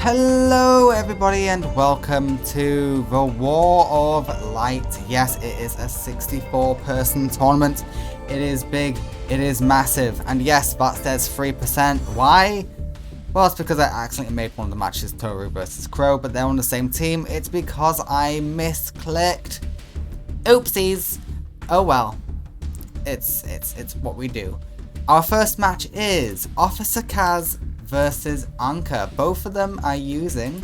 Hello everybody and welcome to the War of Light. Yes, it is a 64-person tournament. It is big, it is massive, and yes, that says 3%. Why? Well, it's because I accidentally made one of the matches Toru versus Crow, but they're on the same team. It's because I misclicked. Oopsies. Oh well. It's what we do. Our first match is Officer Kaz versus Anka. Both of them are using...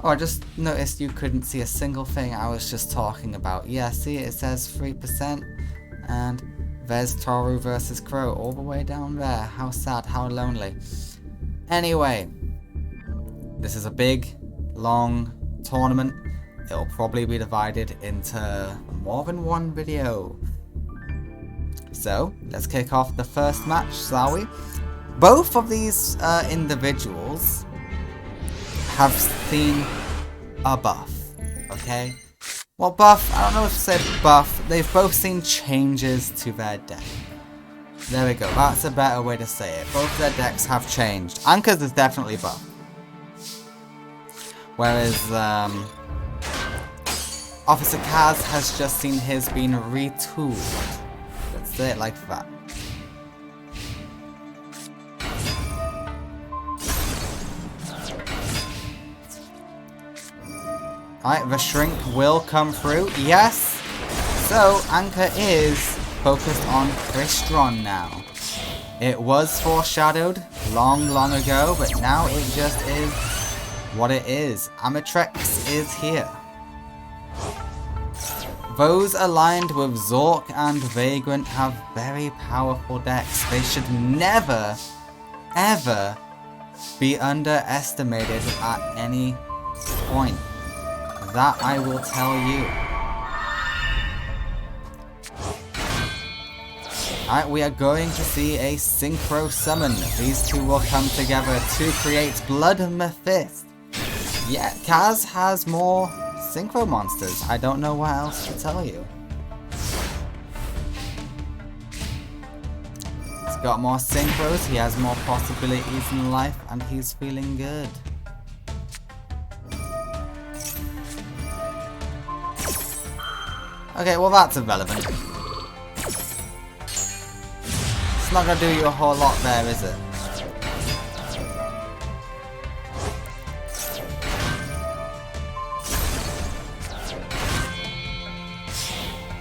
Oh, I just noticed you couldn't see a single thing I was just talking about. Yeah, see, it says 3%. And there's Toru versus Crow all the way down there. How sad, how lonely. Anyway, this is a big, long tournament. It'll probably be divided into more than one video. So, let's kick off the first match, shall we? Both of these individuals have seen a buff, okay? Well, buff, I don't know if to say buff, they've both seen changes to their deck. There we go, that's a better way to say it. Both their decks have changed. Anka's is definitely buff. Whereas, Officer Kaz has just seen his being retooled. Let's say it like that. Alright, the shrink will come through. Yes! So, Anka is focused on Tristan now. It was foreshadowed long ago, but now it just is what it is. Amitrex is here. Those aligned with Zork and Vagrant have very powerful decks. They should never, ever be underestimated at any point. That I will tell you. Alright, we are going to see a synchro summon. These two will come together to create Blood Mephiст. Yeah, Kaz has more synchro monsters. I don't know what else to tell you. He's got more synchros, he has more possibilities in life, and he's feeling good. Okay, well that's irrelevant. It's not gonna do you a whole lot there, is it?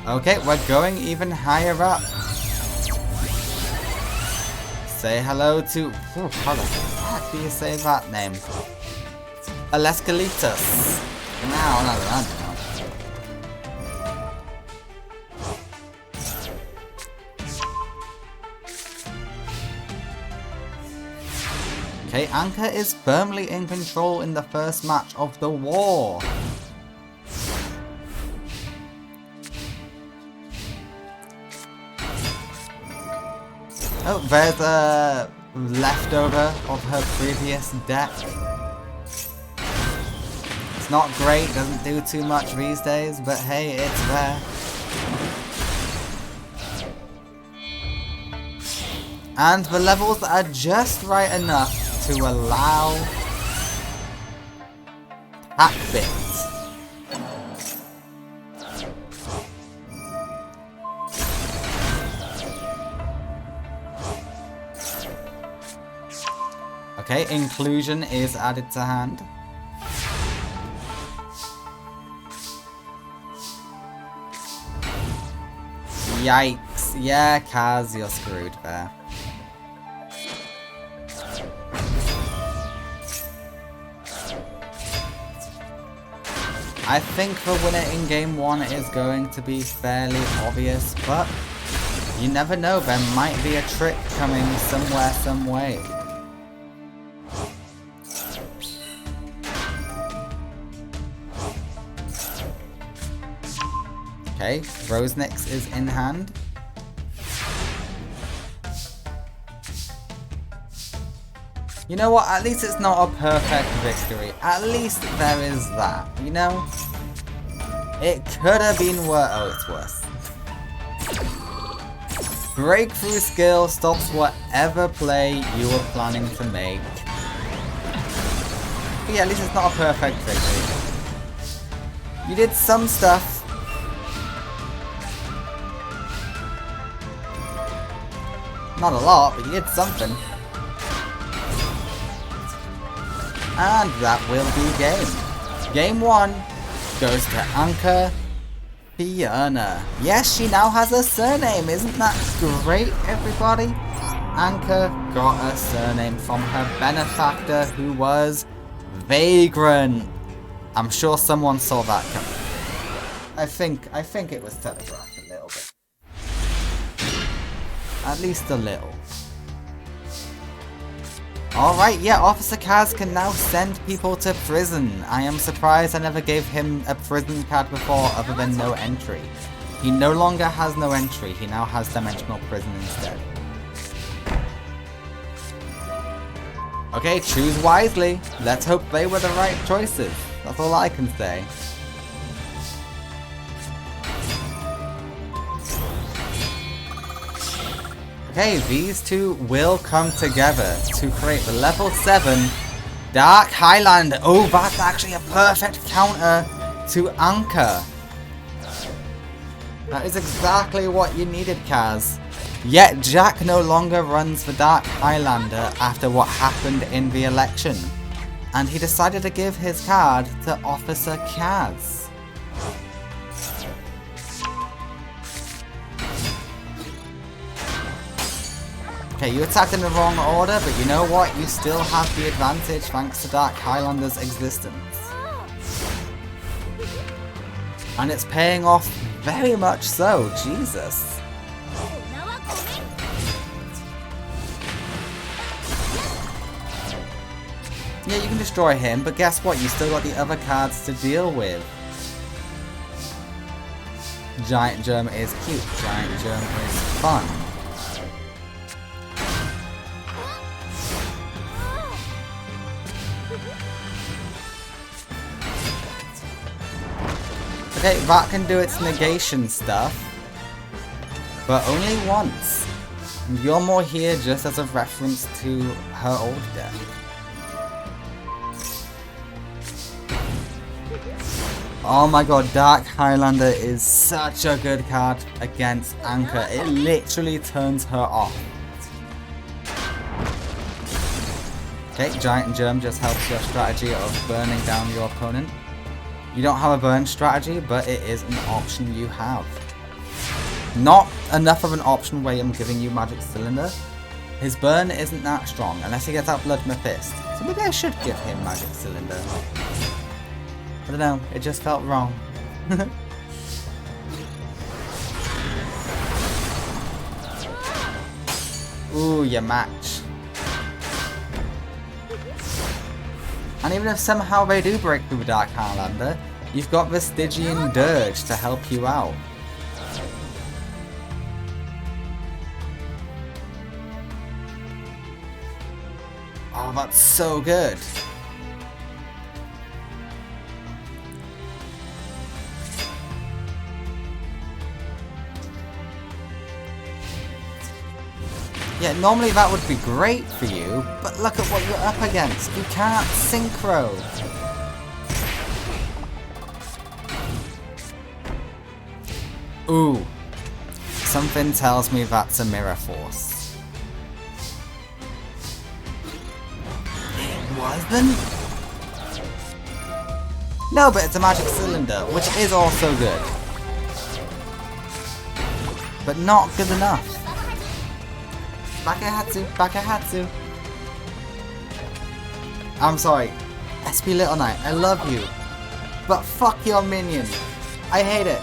Okay, we're going even higher up. Say hello to... Oh, how the heck do you say that name? Aleskalitos. No. Okay, Anka is firmly in control in the first match of the war. Oh, there's a leftover of her previous deck. It's not great, doesn't do too much these days, but hey, it's there. And the levels are just right enough to allow hack bits. Okay, inclusion is added to hand. Yikes. Yeah, Kaz, you're screwed there. I think the winner in game 1 is going to be fairly obvious, but you never know, there might be a trick coming somewhere, some way. Okay, Rosenix is in hand. You know what, at least it's not a perfect victory. At least there is that, you know? It could have been worse. Oh, it's worse. Breakthrough skill stops whatever play you were planning to make. But yeah, at least it's not a perfect victory. You did some stuff. Not a lot, but you did something. And that will be game. Game 1 goes to Anka Fiona. Yes, she now has a surname. Isn't that great, everybody? Anka got a surname from her benefactor, who was Vagrant. I'm sure someone saw that coming. I think it was telegraphed a little bit. At least a little. Alright, yeah, Officer Kaz can now send people to prison. I am surprised I never gave him a prison card before other than no entry. He no longer has no entry, he now has dimensional prison instead. Okay, choose wisely. Let's hope they were the right choices. That's all I can say. Okay, these two will come together to create the level 7 Dark Highlander. Oh, that's actually a perfect counter to Anka. That is exactly what you needed, Kaz. Yet Jack no longer runs the Dark Highlander after what happened in the election. And he decided to give his card to Officer Kaz. Okay, you attacked in the wrong order, but you know what? You still have the advantage thanks to Dark Highlander's existence. And it's paying off very much so, Jesus. Yeah, you can destroy him, but guess what? You still got the other cards to deal with. Giant Germ is cute. Giant Germ is fun. Okay, that can do its negation stuff, but only once. You're more here just as a reference to her old deck. Oh my god, Dark Highlander is such a good card against Anka. It literally turns her off. Okay, Giant Germ just helps your strategy of burning down your opponent. You don't have a burn strategy, but it is an option you have. Not enough of an option where I'm giving you Magic Cylinder. His burn isn't that strong, unless he gets out Blood Mephisto. So maybe I should give him Magic Cylinder. I don't know, it just felt wrong. Ooh, your match. And even if somehow they do break through Dark Highlander, you've got the Stygian Dirge to help you out. Oh, that's so good. Yeah, normally that would be great for you, but look at what you're up against. You can't synchro. Ooh. Something tells me that's a Mirror Force. It wasn't? No, but it's a Magic Cylinder, which is also good. But not good enough. Bakahatsu. I'm sorry. SP Little Knight, I love you. But fuck your minion. I hate it.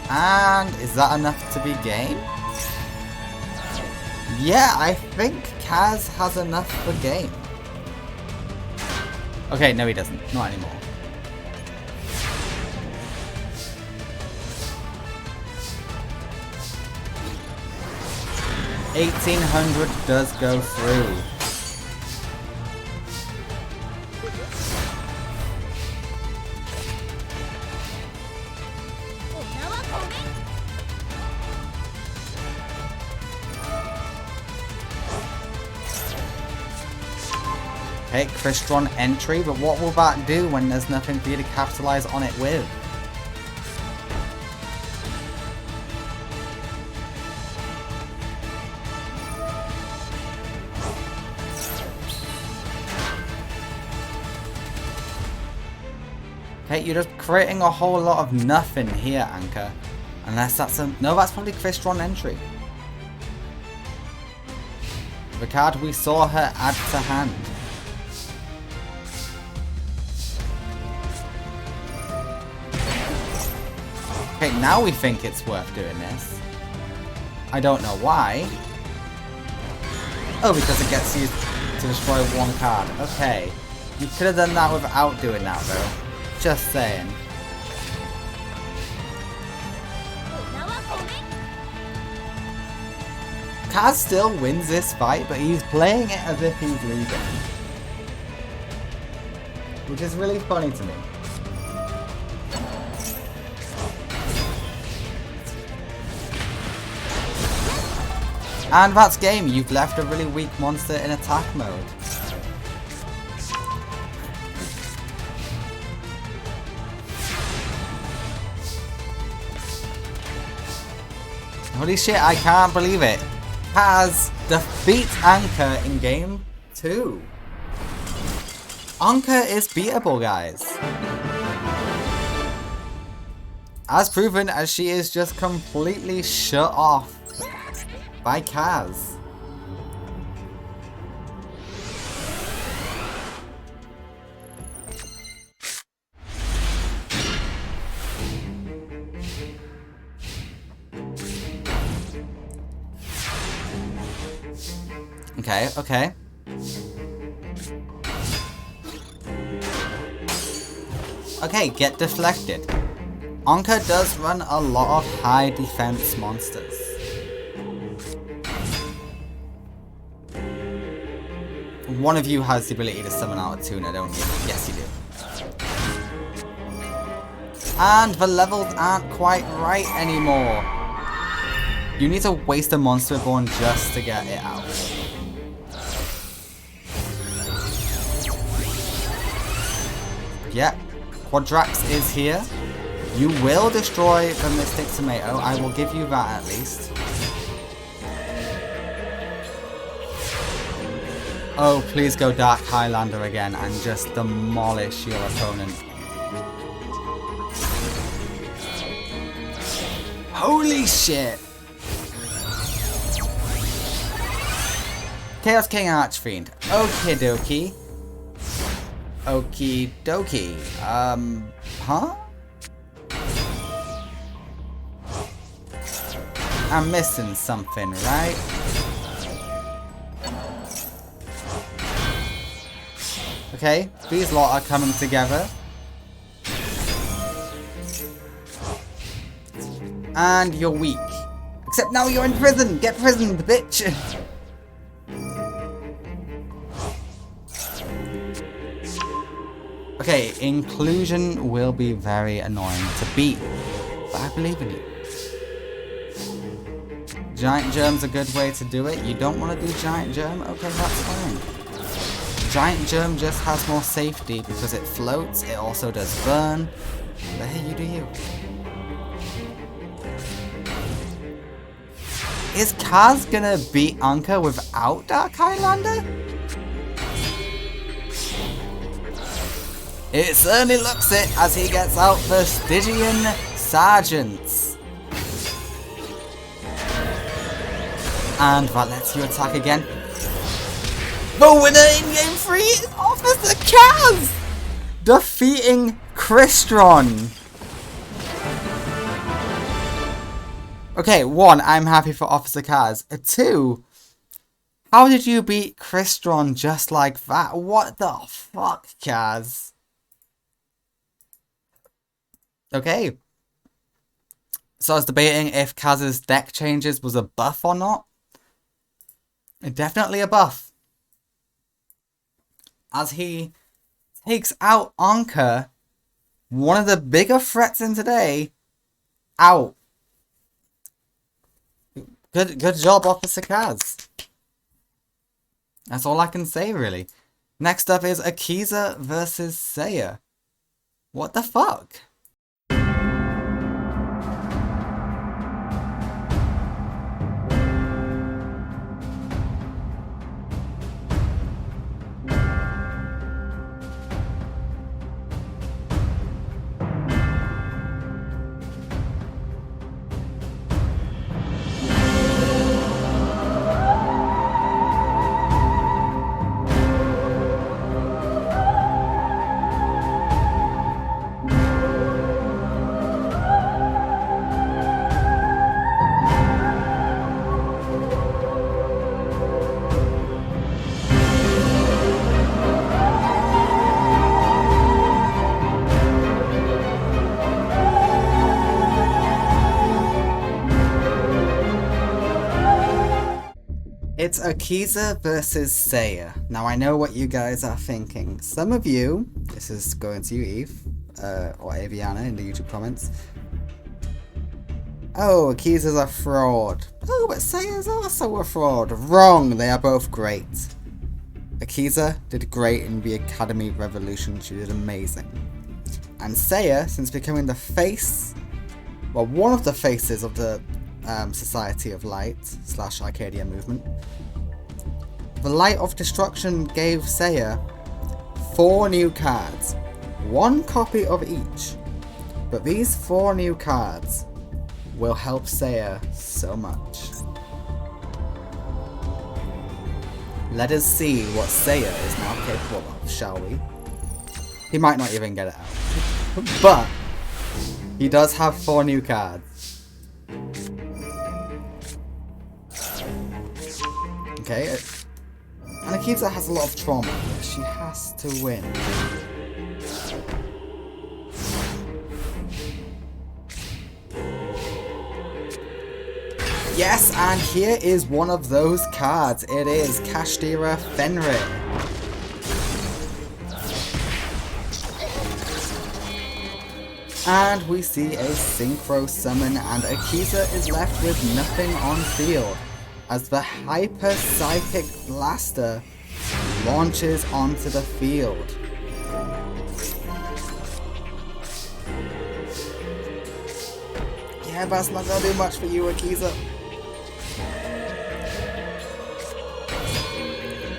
And is that enough to be game? Yeah, I think Kaz has enough for game. Okay, no he doesn't. Not anymore. 1800 does go through. Okay, Crystron entry, but what will that do when there's nothing for you to capitalize on it with? Okay, you're just creating a whole lot of nothing here, Anka. Unless that's a... No, that's probably Crystron entry. The card we saw her add to hand. Okay, now we think it's worth doing this. I don't know why. Oh, because it gets you to destroy one card. Okay. You could have done that without doing that, though. Just saying. Kaz still wins this fight, but he's playing it as if he's leaving. Which is really funny to me. And that's game. You've left a really weak monster in attack mode. Holy shit, I can't believe it. Kaz defeats Anka in game 2. Anka is beatable, guys. As proven, as she is just completely shut off by Kaz. Okay, okay. Okay, get deflected. Anka does run a lot of high defense monsters. One of you has the ability to summon out a tuna, don't you? Yes, you do. And the levels aren't quite right anymore. You need to waste a monster born just to get it out. Yep, Quadrax is here. You will destroy the Mystic Tomato. I will give you that at least. Oh, please go Dark Highlander again and just demolish your opponent. Holy shit! Chaos King Archfiend. Okie dokie. Okie dokie. Huh? I'm missing something, right? Okay, these lot are coming together. And you're weak. Except now you're in prison! Get prisoned, bitch! Okay, inclusion will be very annoying to beat, but I believe in you. Giant Germ's a good way to do it. You don't want to do Giant Germ? Okay, that's fine. Giant Germ just has more safety because it floats, it also does burn. But hey, you do you. Is Kaz gonna beat Anka without Dark Highlander? It certainly looks it as he gets out the Stygian Sergeants. And that lets you attack again. The winner in game 3 is Officer Kaz! Defeating Crystron. Okay, 1, I'm happy for Officer Kaz. 2, how did you beat Crystron just like that? What the fuck, Kaz? Okay. So I was debating if Kaz's deck changes was a buff or not. Definitely a buff. As he takes out Anka, one of the bigger threats in today, out. Good job, Officer Kaz. That's all I can say, really. Next up is Akisa versus Seiya. What the fuck? It's Akisa versus Seiya. Now I know what you guys are thinking. Some of you, this is going to you Eve, or Aviana in the YouTube comments. Oh, Akisa's a fraud. Oh, but Seiya's also a fraud. Wrong, they are both great. Akisa did great in the Academy Revolution, she did amazing. And Seiya, since becoming the face, well, one of the faces of the Society of Light / Arcadia movement. The Light of Destruction gave Seiya 4 new cards, 1 copy of each, but these 4 new cards will help Seiya so much. Let us see what Seiya is now capable of, shall we? He might not even get it out, but he does have 4 new cards. Okay, and Akisa has a lot of trauma. She has to win. Yes, and here is one of those cards. It is Kashtira Fenrir. And we see a synchro summon, and Akisa is left with nothing on field as the Hyper Psychic Blaster launches onto the field. Yeah, but that's not gonna do much for you, Akisa.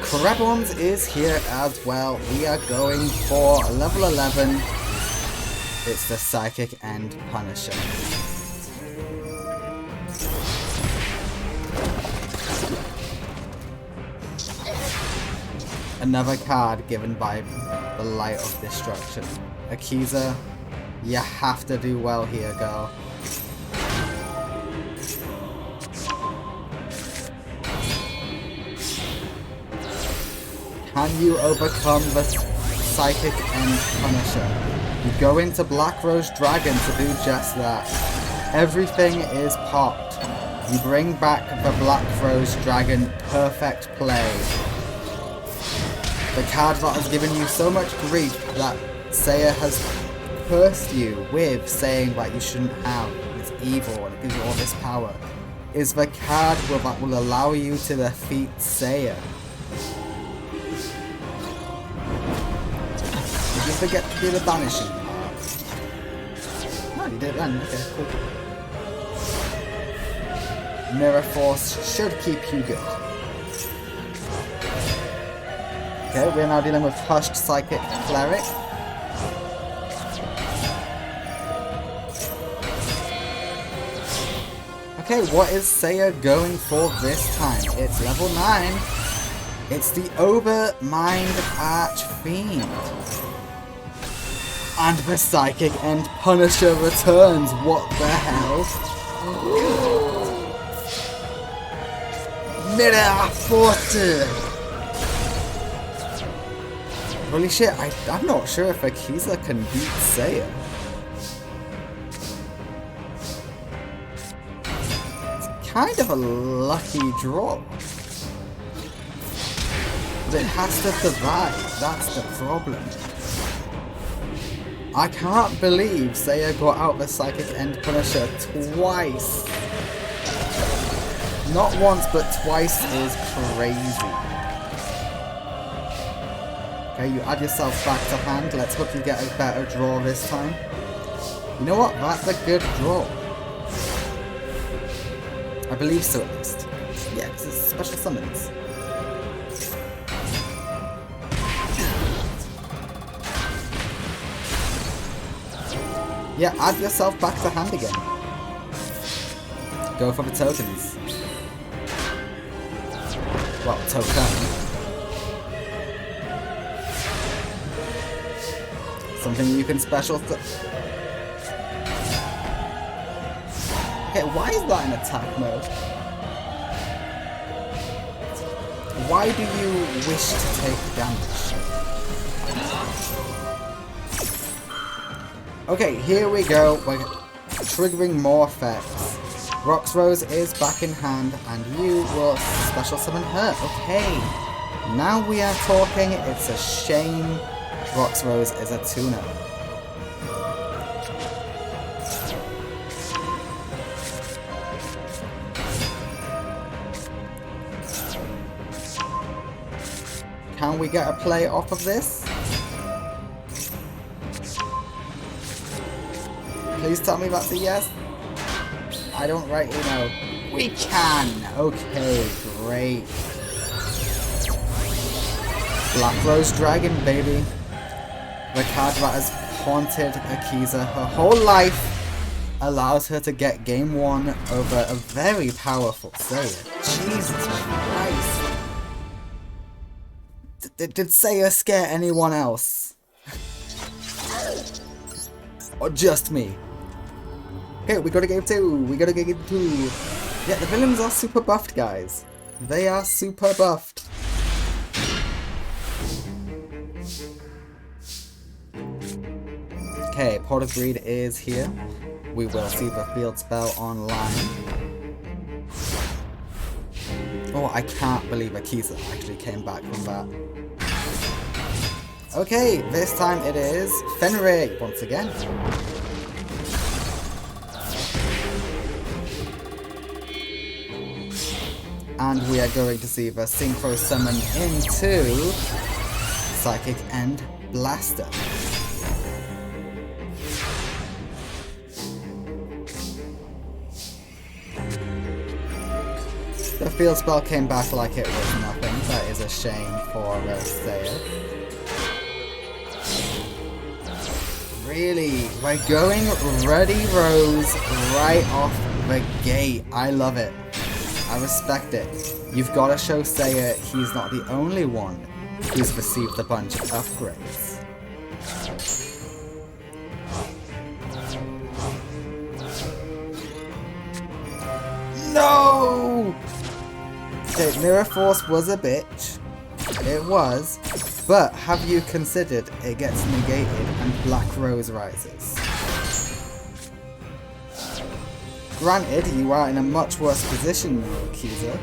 Krebons is here as well. We are going for level 11. It's the Psychic End Punisher. Another card given by the Light of Destruction. Akisa, you have to do well here, girl. Can you overcome the Psychic End Punisher? You go into Black Rose Dragon to do just that. Everything is popped. You bring back the Black Rose Dragon, perfect play. The card that has given you so much grief that Seiya has cursed you with, saying that you shouldn't have, it's evil and it gives you all this power, is the card that will allow you to defeat Seiya. Did you forget to do the banishing part? No, you did then. Okay, cool. Mirror Force should keep you good. Okay, we're now dealing with Hushed Psychic Cleric. Okay, what is Seiya going for this time? It's level 9. It's the Overmind Archfiend. And the Psychic End Punisher returns. What the hell? Mirror Force! Holy shit, I'm not sure if Akisa can beat Seiya. It's kind of a lucky draw. But it has to survive, that's the problem. I can't believe Seiya got out the Psychic End Punisher twice. Not once, but twice is crazy. Okay, you add yourself back to hand. Let's hope you get a better draw this time. You know what? That's a good draw. I believe so at least. Yeah, because it's special summons. Yeah, add yourself back to hand again. Go for the tokens. Well, token. Something you can special. Okay, why is that in attack mode? Why do you wish to take damage? Okay, here we go. We're triggering more effects. Rox Rose is back in hand, and you will special summon her. Okay, now we are talking. It's a shame Rox Rose is a tuner. Can we get a play off of this? Please tell me that's a yes. I don't rightly know. We can! Okay, great. Black Rose Dragon, baby. The card that has haunted Akisa her whole life allows her to get game 1 over a very powerful Seiya. Jesus Christ. Did Seiya scare anyone else? Or just me? Okay, we got a game 2. We got a game 2. Yeah, the villains are super buffed, guys. They are super buffed. Okay, Pot of Greed is here. We will see the field spell online. Oh, I can't believe Akisa actually came back from that. Okay, this time it is Fenrir once again. And we are going to see the Synchro Summon into Psychic and Blaster. The field spell came back like it was nothing. That is a shame for Seiya. Really? We're going Ready Rose right off the gate. I love it. I respect it. You've got to show Seiya he's not the only one who's received a bunch of upgrades. No! Okay, Mirror Force was a bitch. It was. But have you considered it gets negated and Black Rose rises? Granted, you are in a much worse position now, Akisa.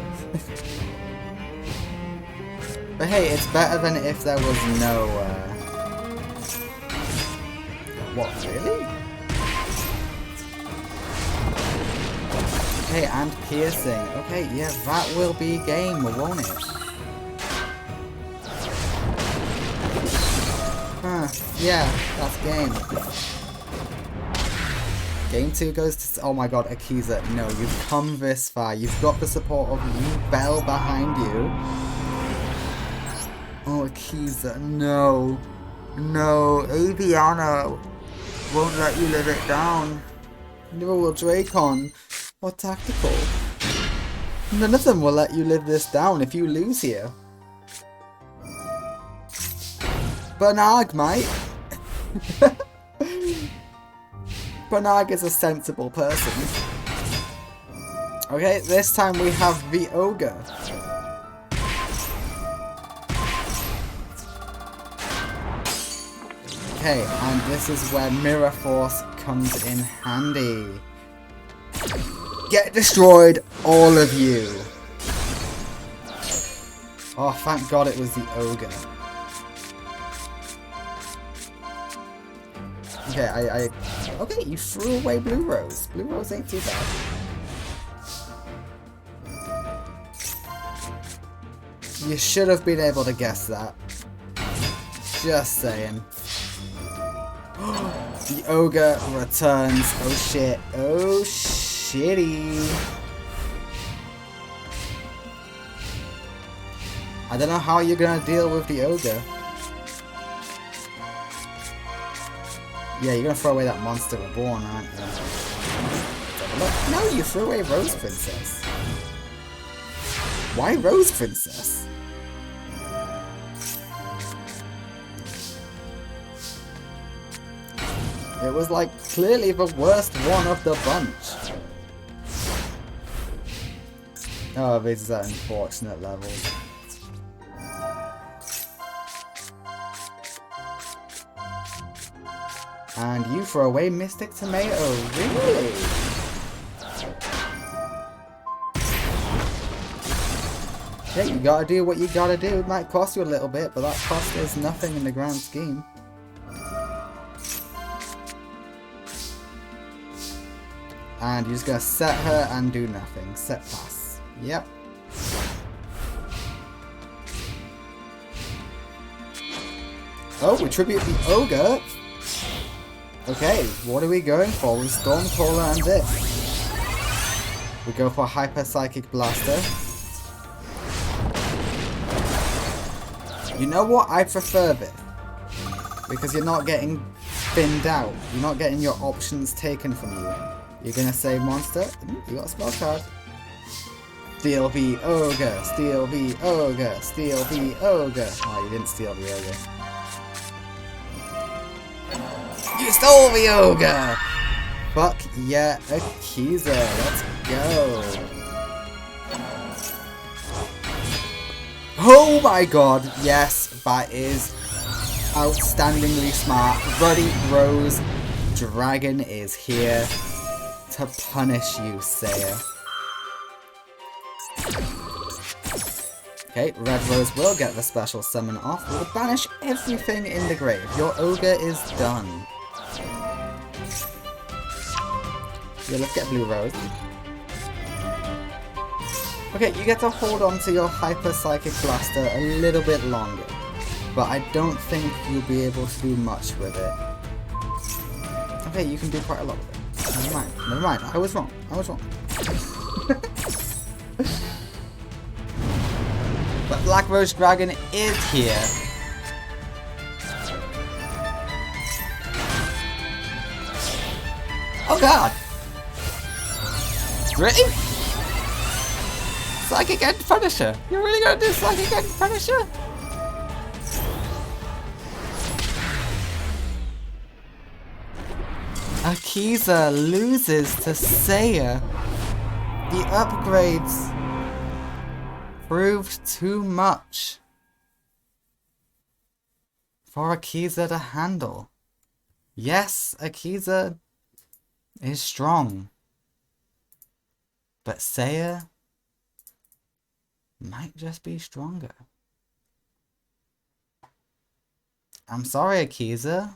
But hey, it's better than if there was no, What, really? Okay, and piercing. Okay, yeah, that will be game, won't it? Huh, yeah, that's game. Game 2 goes to... Oh my god, Akisa, no, you've come this far. You've got the support of Yubel behind you. Oh, Akisa, no. No, Aviana won't let you live it down. Neither will Dracon or Tactical. None of them will let you live this down if you lose here. Banag, mate. Banag is a sensible person. Okay, this time we have the Ogre. Okay, and this is where Mirror Force comes in handy. Get destroyed, all of you. Oh, thank God it was the Ogre. Okay, okay, you threw away Blue Rose. Blue Rose ain't too bad. You should have been able to guess that. Just saying. The ogre returns. Oh shit. Oh shitty. I don't know how you're gonna deal with the ogre. Yeah, you're gonna throw away that monster reborn, aren't you? Look, no, you threw away Rose Princess. Why Rose Princess? It was like clearly the worst one of the bunch. Oh, these are unfortunate levels. And you throw away Mystic Tomato, really? Yeah, you gotta do what you gotta do. It might cost you a little bit, but that cost is nothing in the grand scheme. And you're just gonna set her and do nothing. Set pass. Yep. Oh, we tribute the ogre. Okay, what are we going for? With Stormcaller and this. We go for Hyper Psychic Blaster. You know what? I prefer this. Because you're not getting thinned out. You're not getting your options taken from you. You're gonna say monster. You got a spell card. Steal the ogre. Steal the ogre. Steal the ogre. Oh, you didn't steal the ogre. You stole the ogre! Fuck yeah, Akisa, let's go. Oh my god, yes, that is outstandingly smart. Ruddy Rose Dragon is here to punish you, Seiya. Okay, Red Rose will get the special summon off. We'll banish everything in the grave. Your ogre is done. Yeah, let's get Blue Rose. Okay, you get to hold on to your Hyper Psychic Blaster a little bit longer. But I don't think you'll be able to do much with it. Okay, you can do quite a lot with it. Never mind, never mind. I was wrong. I was wrong. But Black Rose Dragon is here. Oh god! Really? Psychic End Punisher? You're really gonna do Psychic End Punisher? Akisa loses to Seiya. The upgrades proved too much for Akisa to handle. Yes, Akisa is strong. But Seiya might just be stronger. I'm sorry, Akisa.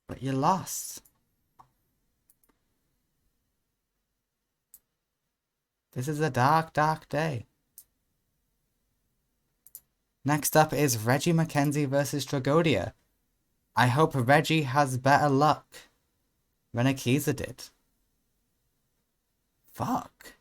But you lost. This is a dark, dark day. Next up is Reggie McKenzie versus Tradia. I hope Reggie has better luck than Akisa did. Fuck.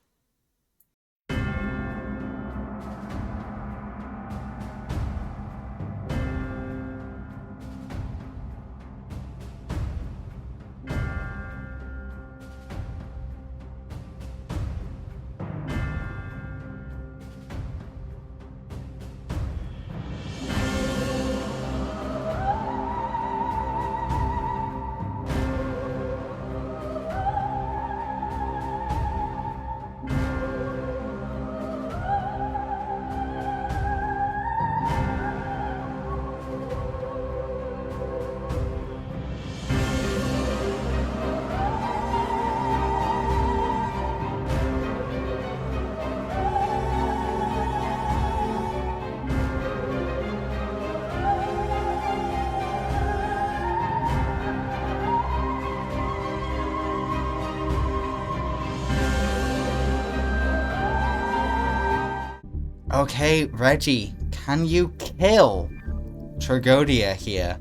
Okay, Reggie, Can you kill Tradia here?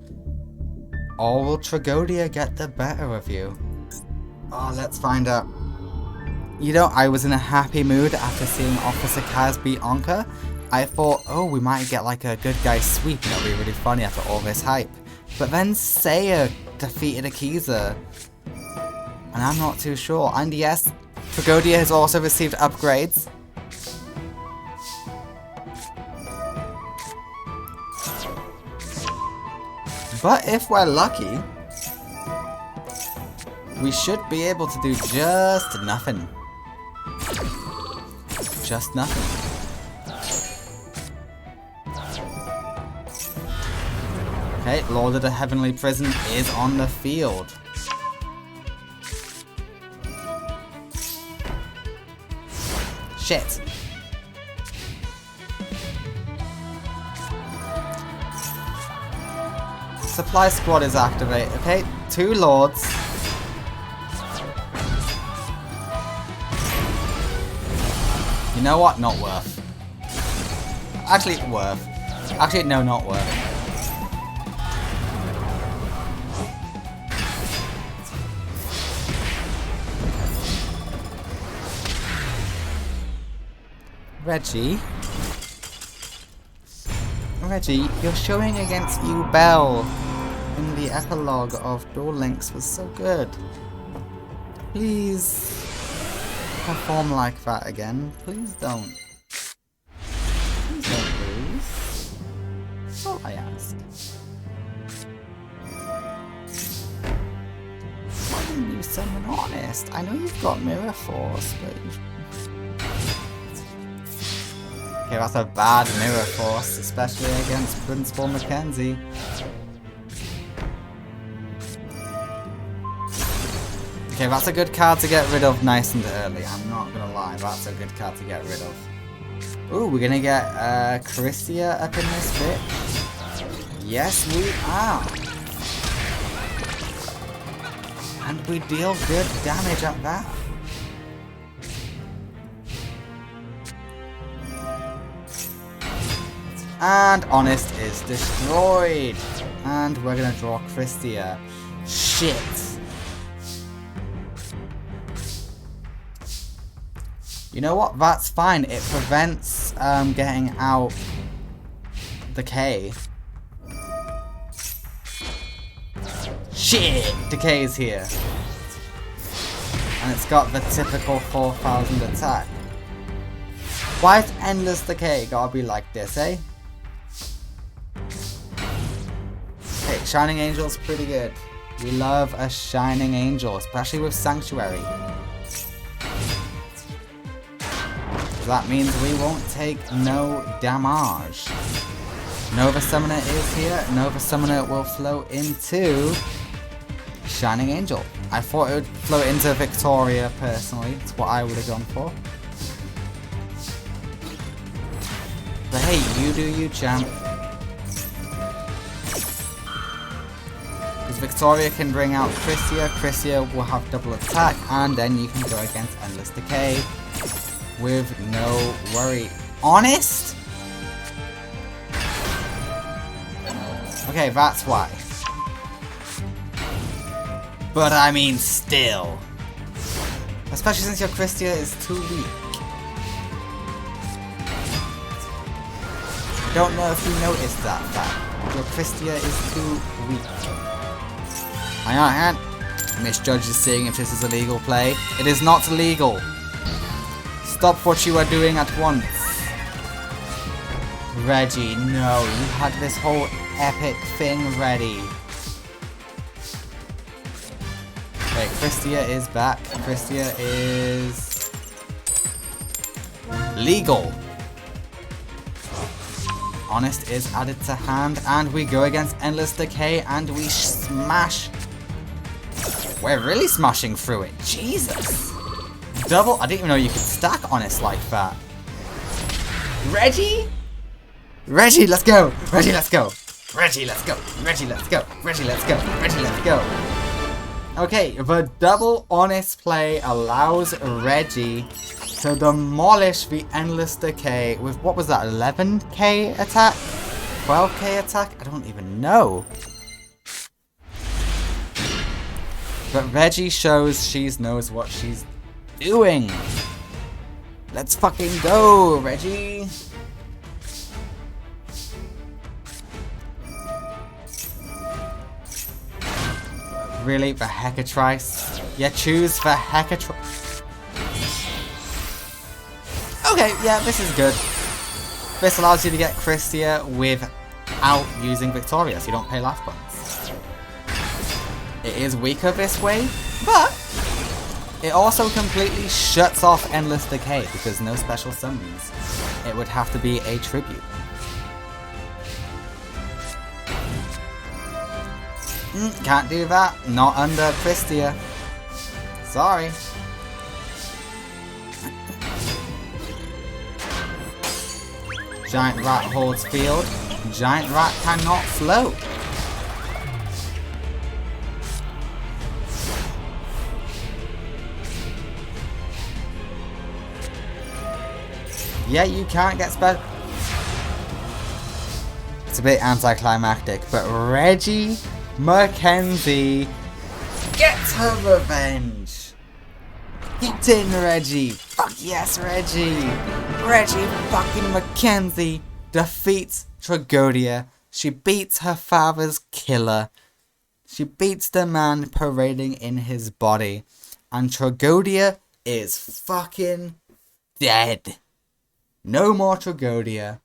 Or will Tradia get the better of you? Oh, let's find out. You know, I was in a happy mood after seeing Officer Kaz beat Anka. I thought, oh, we might get like a good guy sweep and it'll be really funny after all this hype. But then Seiya defeated Akisa. And I'm not too sure. And yes, Tradia has also received upgrades. But if we're lucky, we should be able to do just nothing. Just nothing. Okay, Lord of the Heavenly Prison is on the field. Shit. Supply squad is activated. Okay, 2 lords. You know what? Not worth. Actually, worth. Actually, no, not worth. Reggie, you're showing against Yubel in the epilogue of Duel Links was so good. Please perform like that again. Please don't. Please don't lose. That's all I ask. Why didn't you summon Honest? I know you've got Mirror Force, but okay, that's a bad Mirror Force, especially against Principal Mackenzie. Okay, that's a good card to get rid of nice and early. I'm not gonna lie, that's a good card to get rid of. Ooh, we're gonna get Christia up in this bit. Yes, we are. And we deal good damage at that. And Honest is destroyed. And we're gonna draw Christia. Shit. You know what? That's fine. It prevents getting out the K. Shit! Decay's here. And it's got the typical 4000 attack. Why's Endless Decay gotta be like this, eh? Okay, Shining Angel's pretty good. We love a Shining Angel, especially with Sanctuary. That means we won't take no damage. Nova Summoner is here. Nova Summoner will flow into Shining Angel. I thought it would flow into Victoria personally. It's what I would have gone for. But hey, you do you, champ. Because Victoria can bring out Christia. Christia will have double attack, and then you can go against Endless Decay with no worry. Honest? Okay, that's why. But I mean, still. Especially since your Christia is too weak. I don't know if you noticed that fact. Your Christia is too weak. Hang on. Miss Judge is seeing if this is a legal play. It is not legal. Stop what you are doing at once. Reggie, no, you had this whole epic thing ready. Okay, Christia is back. Christia is legal. Honest is added to hand, and we go against Endless Decay, and we smash. We're really smashing through it. Jesus. Double. I didn't even know you could stack Honest like that. Reggie? Reggie, let's go. Reggie, let's go. Reggie, let's go. Reggie, let's go. Reggie, let's go. Reggie, let's go. Okay, the double Honest play allows Reggie to demolish the Endless Decay with, what was that, 11k attack? 12k attack? I don't even know. But Reggie shows she knows what she's doing. Let's fucking go, Reggie. Really? The Hecatrice? Yeah, choose the Hecatrice. Okay, yeah, this is good. This allows you to get Christia without using Victoria, so you don't pay life points. It is weaker this way, but it also completely shuts off Endless Decay because no special summons. It would have to be a tribute. Can't do that. Not under Christia. Sorry. Giant Rat holds field. Giant Rat cannot float. Yeah, you can't get special. It's a bit anticlimactic, but Reggie Mackenzie gets her revenge. Get in, Reggie. Fuck yes, Reggie. Reggie fucking Mackenzie defeats Tradia. She beats her father's killer. She beats the man parading in his body. And Tradia is fucking dead. No more Tradia.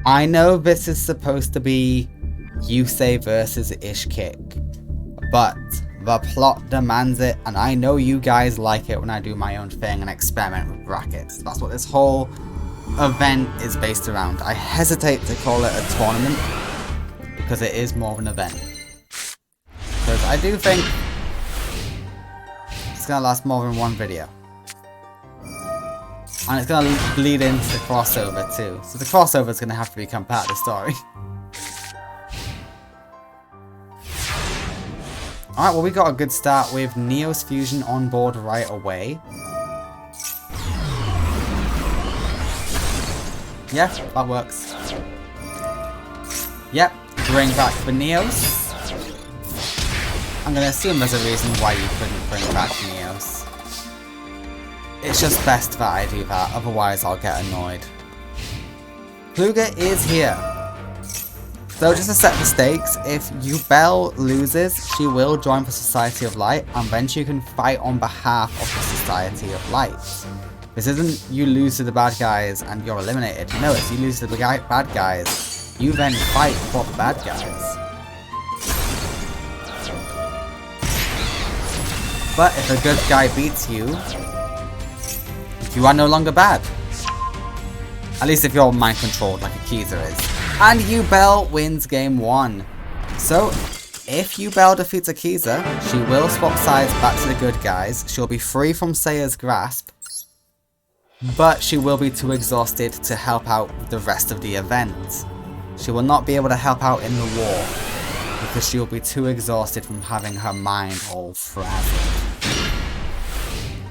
I know this is supposed to be Yusei versus Ishkick, but the plot demands it, and I know you guys like it when I do my own thing and experiment with brackets. That's what this whole event is based around. I hesitate to call it a tournament, because it is more of an event. Because I do think it's going to last more than one video. And it's going to bleed into the crossover too. So the crossover is going to have to become part of the story. Alright, well we got a good start with Neo's fusion on board right away. Yeah, that works. Yep, bring back the Neos. I'm gonna assume there's a reason why you couldn't bring back Neos. It's just best that I do that, otherwise I'll get annoyed. Kluger is here. So just to set the stakes, if Yubel loses, she will join the Society of Light, and then she can fight on behalf of the Society of Light. This isn't you lose to the bad guys and you're eliminated. No, it's you lose to the bad guys. You then fight for the bad guys. But if a good guy beats you, you are no longer bad. At least if you're mind controlled like Akisa is. And Yubel wins game 1. So, if Yubel defeats Akisa, she will swap sides back to the good guys. She'll be free from Seiya's grasp. But she will be too exhausted to help out with the rest of the event. She will not be able to help out in the war. Because she will be too exhausted from having her mind all frazzled.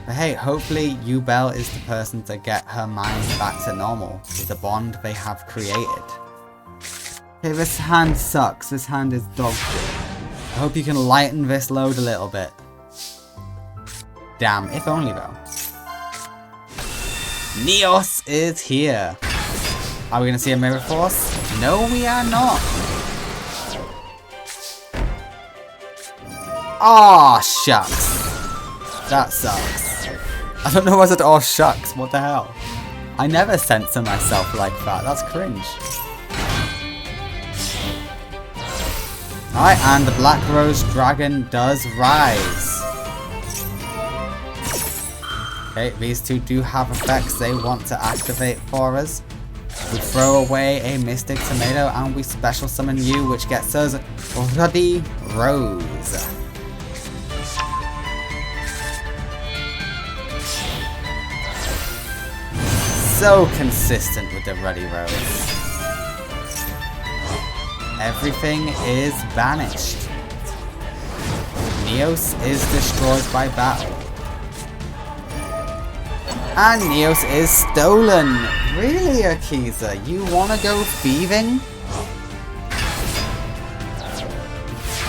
But hey, hopefully Yubel is the person to get her mind back to normal with the bond they have created. Okay, this hand sucks. This hand is dog shit. I hope you can lighten this load a little bit. Damn, if only though. Neos is here. Are we gonna see a Mirror Force? No, we are not. Aw, shucks. That sucks. I don't know why I said, oh shucks, what the hell? I never censor myself like that, that's cringe. Alright, and the Black Rose Dragon does rise. Okay, these two do have effects they want to activate for us. We throw away a Mystic Tomato and we special summon you, which gets us Ruddy Rose. So consistent with the Ruddy Rose. Everything is banished. Neos is destroyed by battle. And Neos is stolen. Really, Akisa? You wanna go thieving?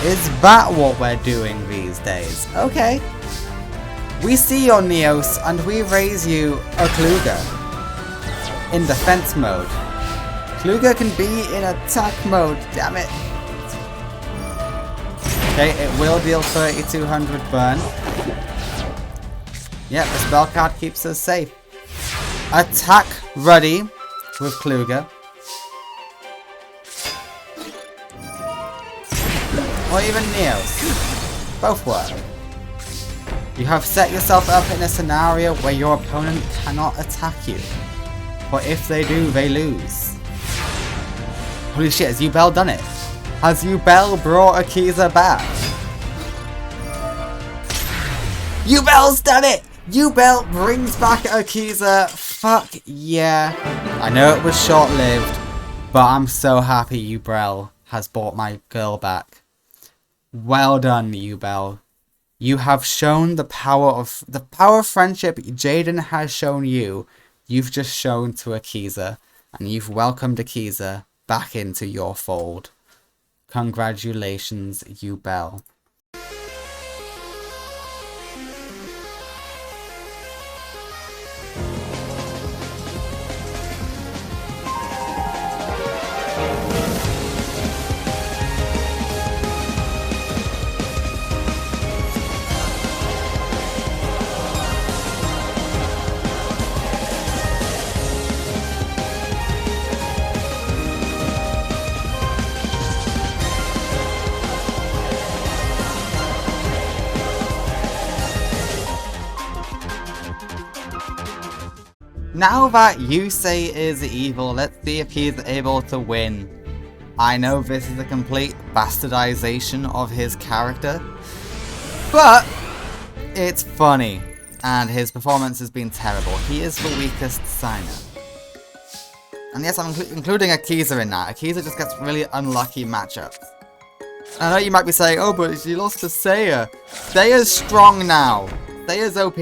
Is that what we're doing these days? Okay. We see your Neos and we raise you a Kluger. In defense mode. Kluger can be in attack mode, damn it. Okay, it will deal 3200 burn. Yep, the spell card keeps us safe. Attack Ruddy with Kluger. Or even Neos. Both work. You have set yourself up in a scenario where your opponent cannot attack you. But if they do, they lose. Holy shit, has Yubel done it? Has Yubel brought Akisa back? Yubel's done it! Yubel brings back Akisa. Fuck yeah. I know it was short-lived, but I'm so happy Yubel has brought my girl back. Well done, Yubel. You have shown the power of friendship Jaden has shown you. You've just shown to Akisa, and you've welcomed Akisa back into your fold. Congratulations, Yubel. Now that Yusei is evil, let's see if he's able to win. I know this is a complete bastardization of his character, but it's funny, and his performance has been terrible. He is the weakest signer. And yes, I'm including Akisa in that. Akisa just gets really unlucky matchups. I know you might be saying, oh, but she lost to Seiya. Seiya's strong now. Seiya's OP.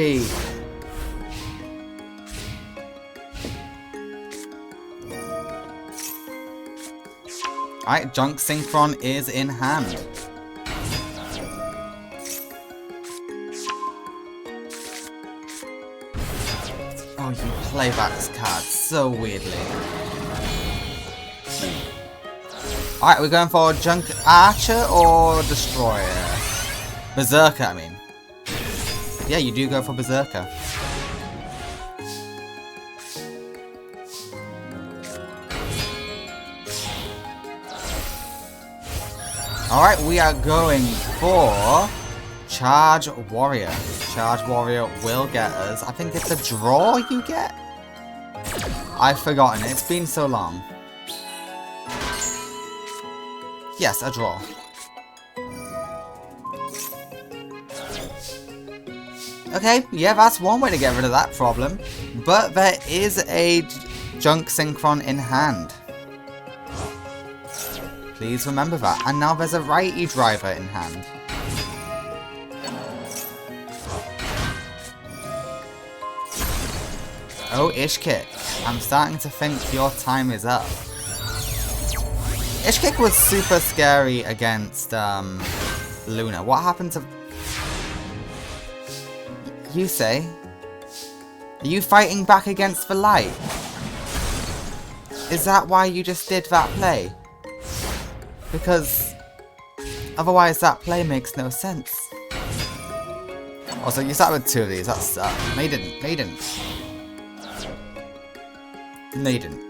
Alright, Junk Synchron is in hand. Oh, you play back this card so weirdly. Alright, we're going for Junk Archer or Destroyer? Berserker, I mean. Yeah, you do go for Berserker. Alright, we are going for Charge Warrior. Charge Warrior will get us. I think it's a draw you get? I've forgotten. It's been so long. Yes, a draw. Okay, yeah, that's one way to get rid of that problem. But there is a Junk Synchron in hand. Please remember that. And now there's a righty driver in hand. Oh, Ishkick. I'm starting to think your time is up. Ishkick was super scary against Luna. What happened to Yusei? Are you fighting back against the light? Is that why you just did that play? Because otherwise that play makes no sense. Also, you started with two of these. That's no, you didn't. No, you didn't. No, you didn't.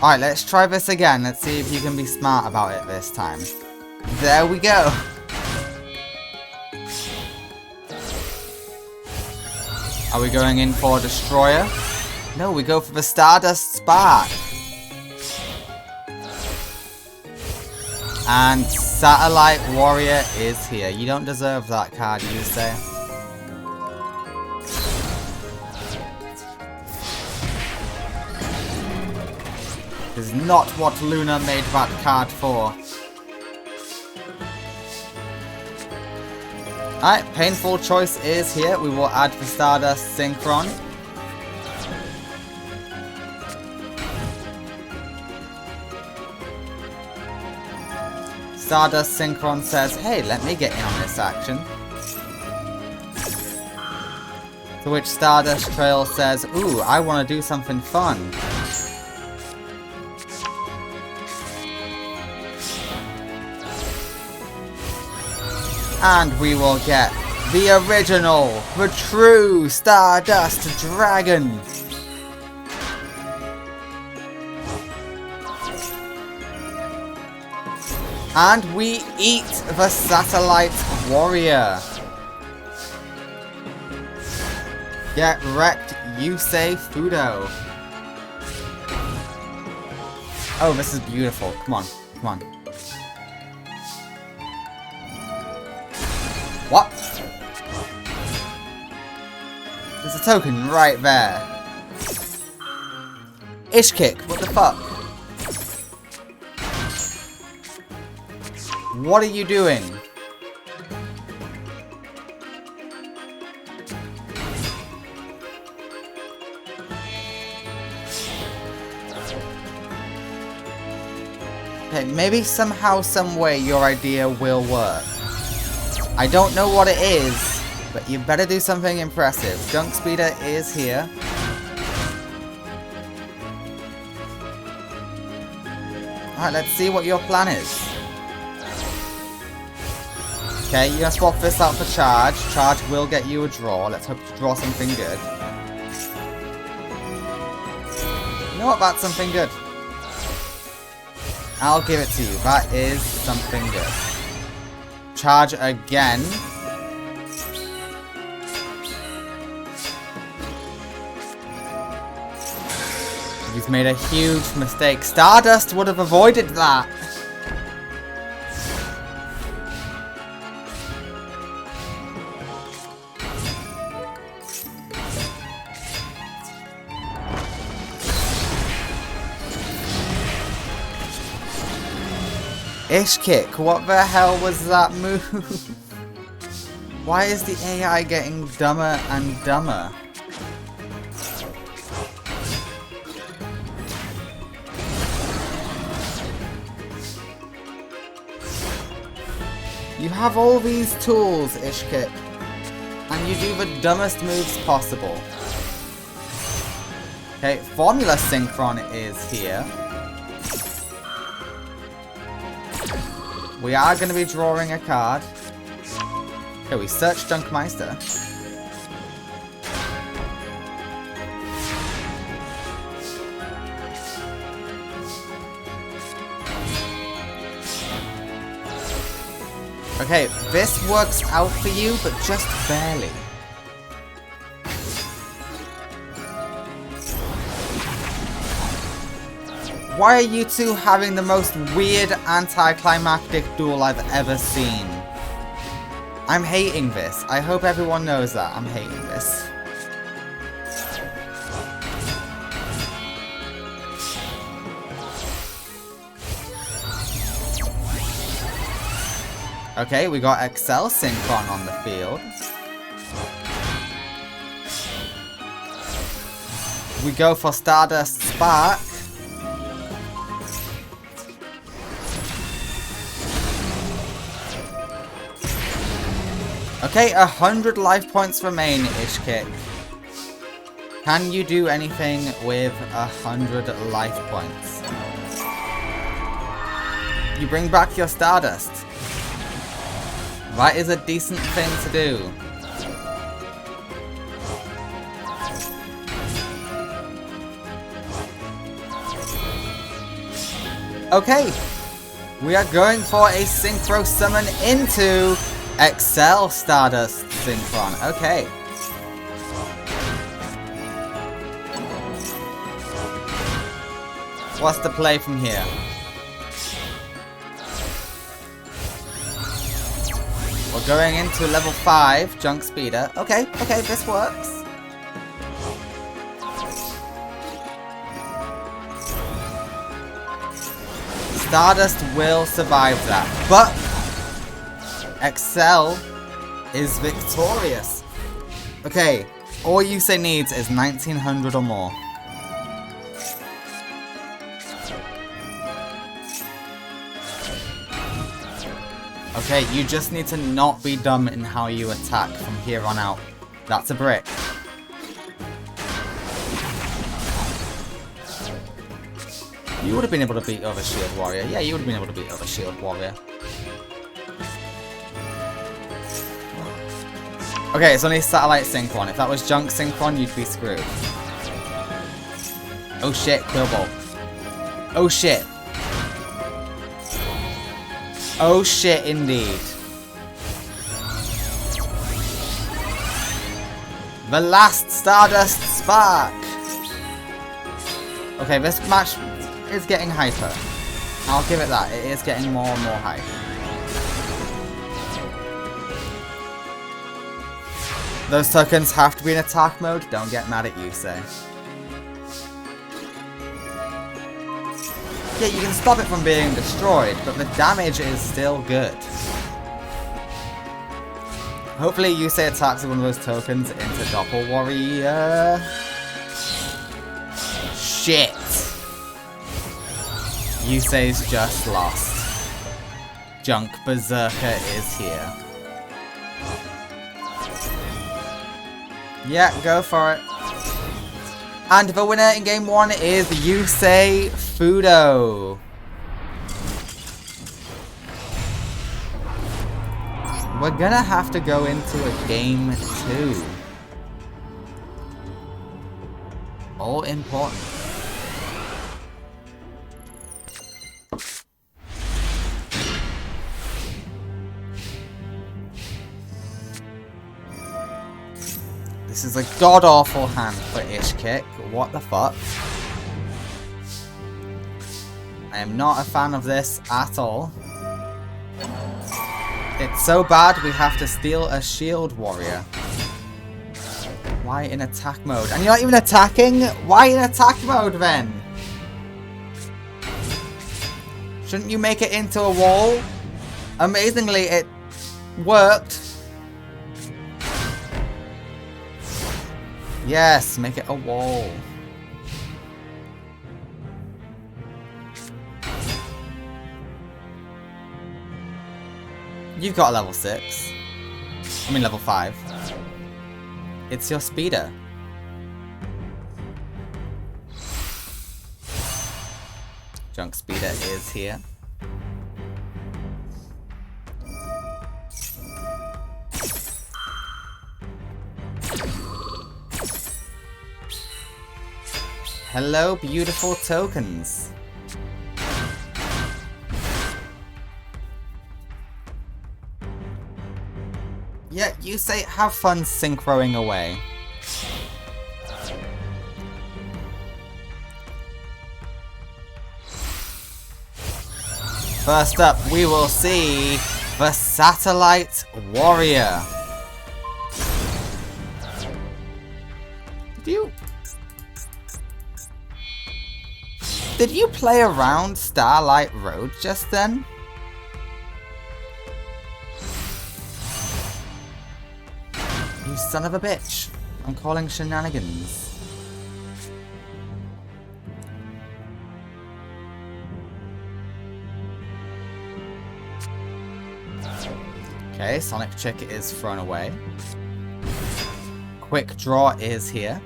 Alright, let's try this again. Let's see if you can be smart about it this time. There we go. Are we going in for Destroyer? No, we go for the Stardust Spark. And Satellite Warrior is here. You don't deserve that card, Yusei. This is not what Luna made that card for. Alright, Painful Choice is here. We will add the Stardust Synchron. Stardust Synchron says, hey, let me get in on this action. To which Stardust Trail says, ooh, I want to do something fun. And we will get the original, the true Stardust Dragon. And we eat the Satellite Warrior. Get wrecked, Yusei Fudo. Oh, this is beautiful. Come on, come on. What? There's a token right there. Ishkick, what the fuck? What are you doing? Okay, maybe somehow, some way your idea will work. I don't know what it is, but you better do something impressive. Junk Speeder is here. Alright, let's see what your plan is. Okay, you're gonna swap this out for Charge. Charge will get you a draw. Let's hope to draw something good. You know what? That's something good. I'll give it to you. That is something good. Charge again. You've made a huge mistake. Stardust would have avoided that. Ishkick, what the hell was that move? Why is the AI getting dumber and dumber? You have all these tools, Ishkick. And you do the dumbest moves possible. Okay, Formula Synchron is here. We are going to be drawing a card. Okay, we search Junkmeister. Okay, this works out for you, but just barely. Why are you two having the most weird anticlimactic duel I've ever seen? I'm hating this. I hope everyone knows that. I'm hating this. Okay, we got Excel Synchron on the field. We go for Stardust Spark. Okay, 100 life points remain, Ishkick. Can you do anything with 100 life points? You bring back your Stardust. That is a decent thing to do. Okay, we are going for a Synchro Summon into Excel Stardust Synchron. Okay. What's the play from here? We're going into level 5, Junk Speeder. Okay, okay, this works. Stardust will survive that, but Excel is victorious. Okay, all Yusei needs is 1900 or more. Okay, you just need to not be dumb in how you attack from here on out. That's a brick. You would have been able to beat other Shield Warrior. Yeah, you would have been able to beat other Shield Warrior. Okay, it's only Satellite Synchron. If that was Junk Synchron, you'd be screwed. Oh shit, Quillball. Oh shit. Oh shit, indeed. The last Stardust Spark. Okay, this match is getting hyper. I'll give it that. It is getting more and more hype. Those tokens have to be in attack mode. Don't get mad at Yusei. Yeah, you can stop it from being destroyed, but the damage is still good. Hopefully Yusei attacks one of those tokens into Doppel Warrior. Shit! Yusei's just lost. Junk Berserker is here. Yeah, go for it. And the winner in game 1 is Yusei Fudo. We're gonna have to go into a game 2. All important. This is a god-awful hand for Ishkick. What the fuck? I am not a fan of this at all. It's so bad we have to steal a shield warrior. Why in attack mode? And you're not even attacking? Why in attack mode then? Shouldn't you make it into a wall? Amazingly, it worked. Yes, make it a wall. You've got a level 6. I mean level 5. It's your speeder. Junk speeder is here. Hello, beautiful tokens. Yeah, you say have fun synchroing away. First up, we will see the Satellite Warrior. Did you play around Starlight Road just then? You son of a bitch. I'm calling shenanigans. Okay, Sonic Chick is thrown away. Quick Draw is here.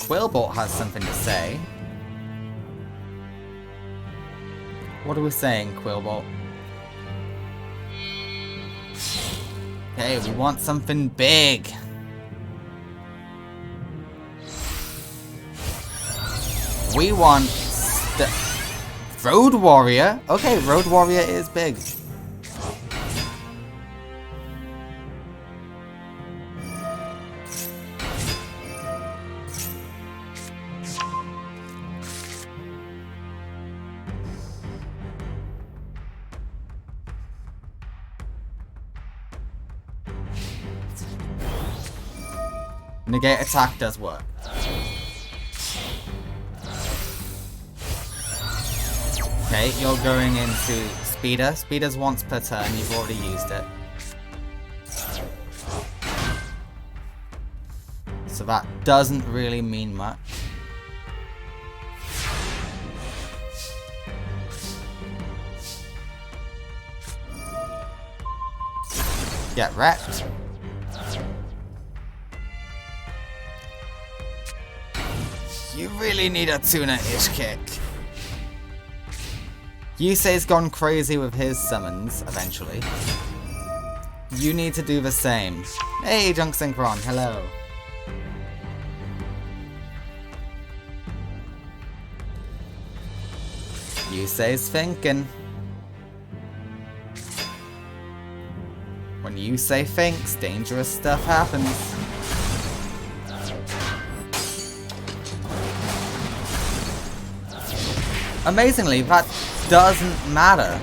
Quillbolt has something to say. What are we saying, Quillbolt? Okay, we want something big. We want Road Warrior. Okay, Road Warrior is big. Negate attack does work. Okay, you're going into Speeder. Speeder's once per turn, you've already used it. So that doesn't really mean much. Get wrecked. You really need a tuna Ishkick. Yusei's gone crazy with his summons, eventually. You need to do the same. Hey, Junk Synchron, hello. Yusei's thinking. When Yusei thinks, dangerous stuff happens. Amazingly, that doesn't matter.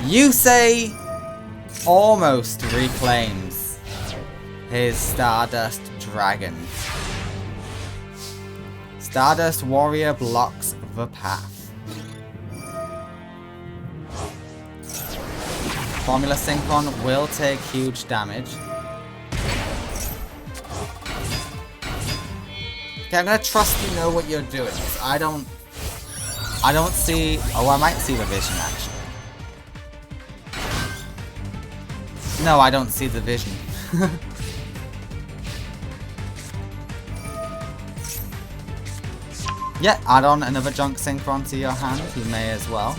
Yusei almost reclaims his Stardust Dragon. Stardust Warrior blocks the path. Formula Synchron will take huge damage. Okay, I'm gonna trust you know what you're doing. I don't see... Oh, I might see the vision, actually. No, I don't see the vision. Yeah, add on another Junk Synchron to your hand. You may as well.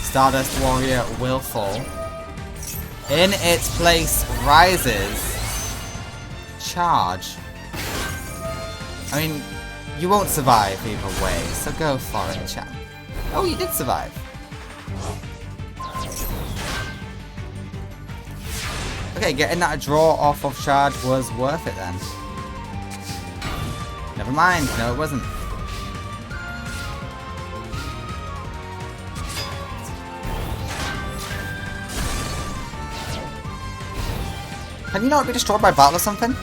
Stardust Warrior will fall. In its place rises... Charge. I mean... You won't survive either way, so go for it, chat. Oh, you did survive. Okay, getting that draw off of charge was worth it then. Never mind, no it wasn't. Can you not be destroyed by battle or something?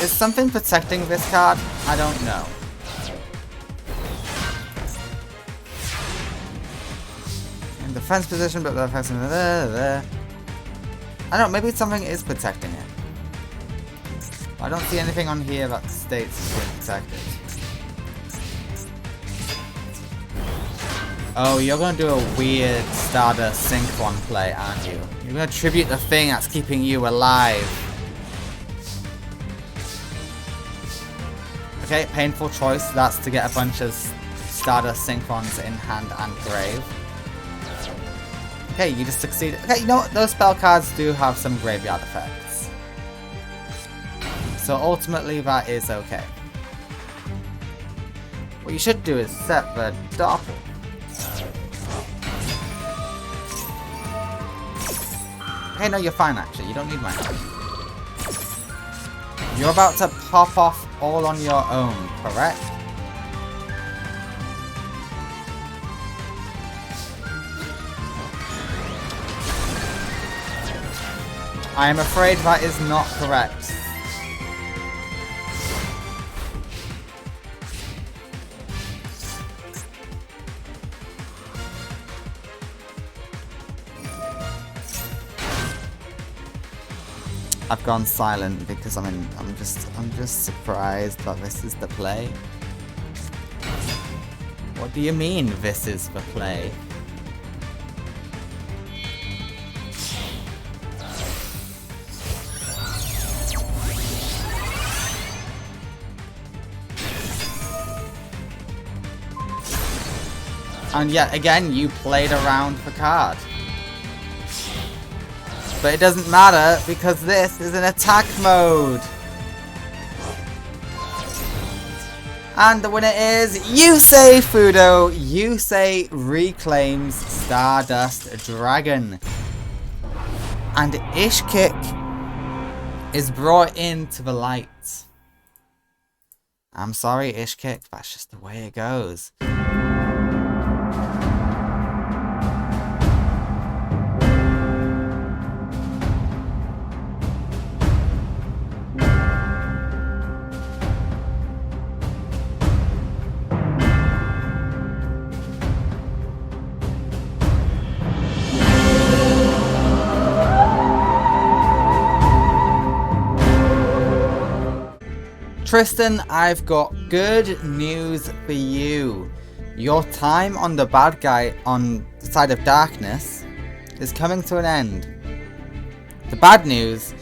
Is something protecting this card? I don't know. In defense position, but the person there. I don't know, maybe something is protecting it. I don't see anything on here that states it's being protected. Oh, you're gonna do a weird Stardust Synchron play, aren't you? You're gonna tribute the thing that's keeping you alive. Okay, painful choice. That's to get a bunch of Stardust Synchrons in hand and grave. Okay, you just succeeded. Okay, you know what? Those spell cards do have some graveyard effects. So ultimately, that is okay. What you should do is set the doppel. Hey, no, you're fine actually. You don't need my help. You're about to pop off all on your own, correct? I am afraid that is not correct. I've gone silent because I'm just surprised that this is the play. What do you mean this is the play? And yet again, you played around the card. But it doesn't matter because this is an attack mode. And the winner is Yusei Fudo. Yusei reclaims Stardust Dragon. And Ishkick is brought into the light. I'm sorry, Ishkick, that's just the way it goes. Tristan, I've got good news for you. Your time on the bad guy on the side of darkness is coming to an end. The bad news,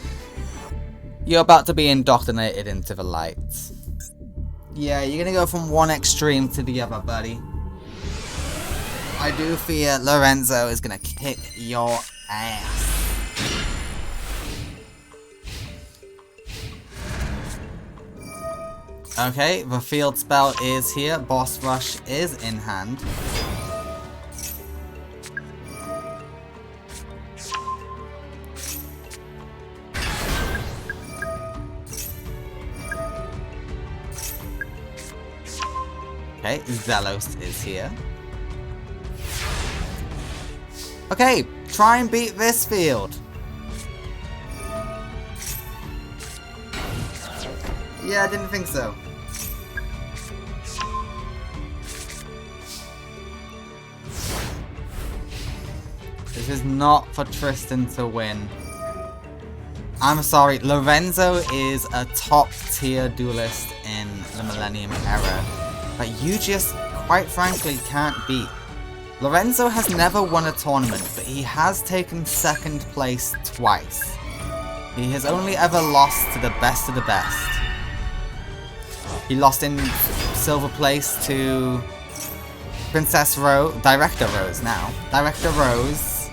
you're about to be indoctrinated into the light. Yeah, you're gonna go from one extreme to the other, buddy. I do fear Lorenzo is gonna kick your ass. Okay, the field spell is here. Boss Rush is in hand. Okay, Zelos is here. Okay, try and beat this field. Yeah, I didn't think so. This is not for Tristan to win. I'm sorry, Lorenzo is a top tier duelist in the Millennium era that you just, quite frankly, can't beat. Lorenzo has never won a tournament, but he has taken second place twice. He has only ever lost to the best of the best. He lost in silver place to Princess Rose, Director Rose now. Director Rose,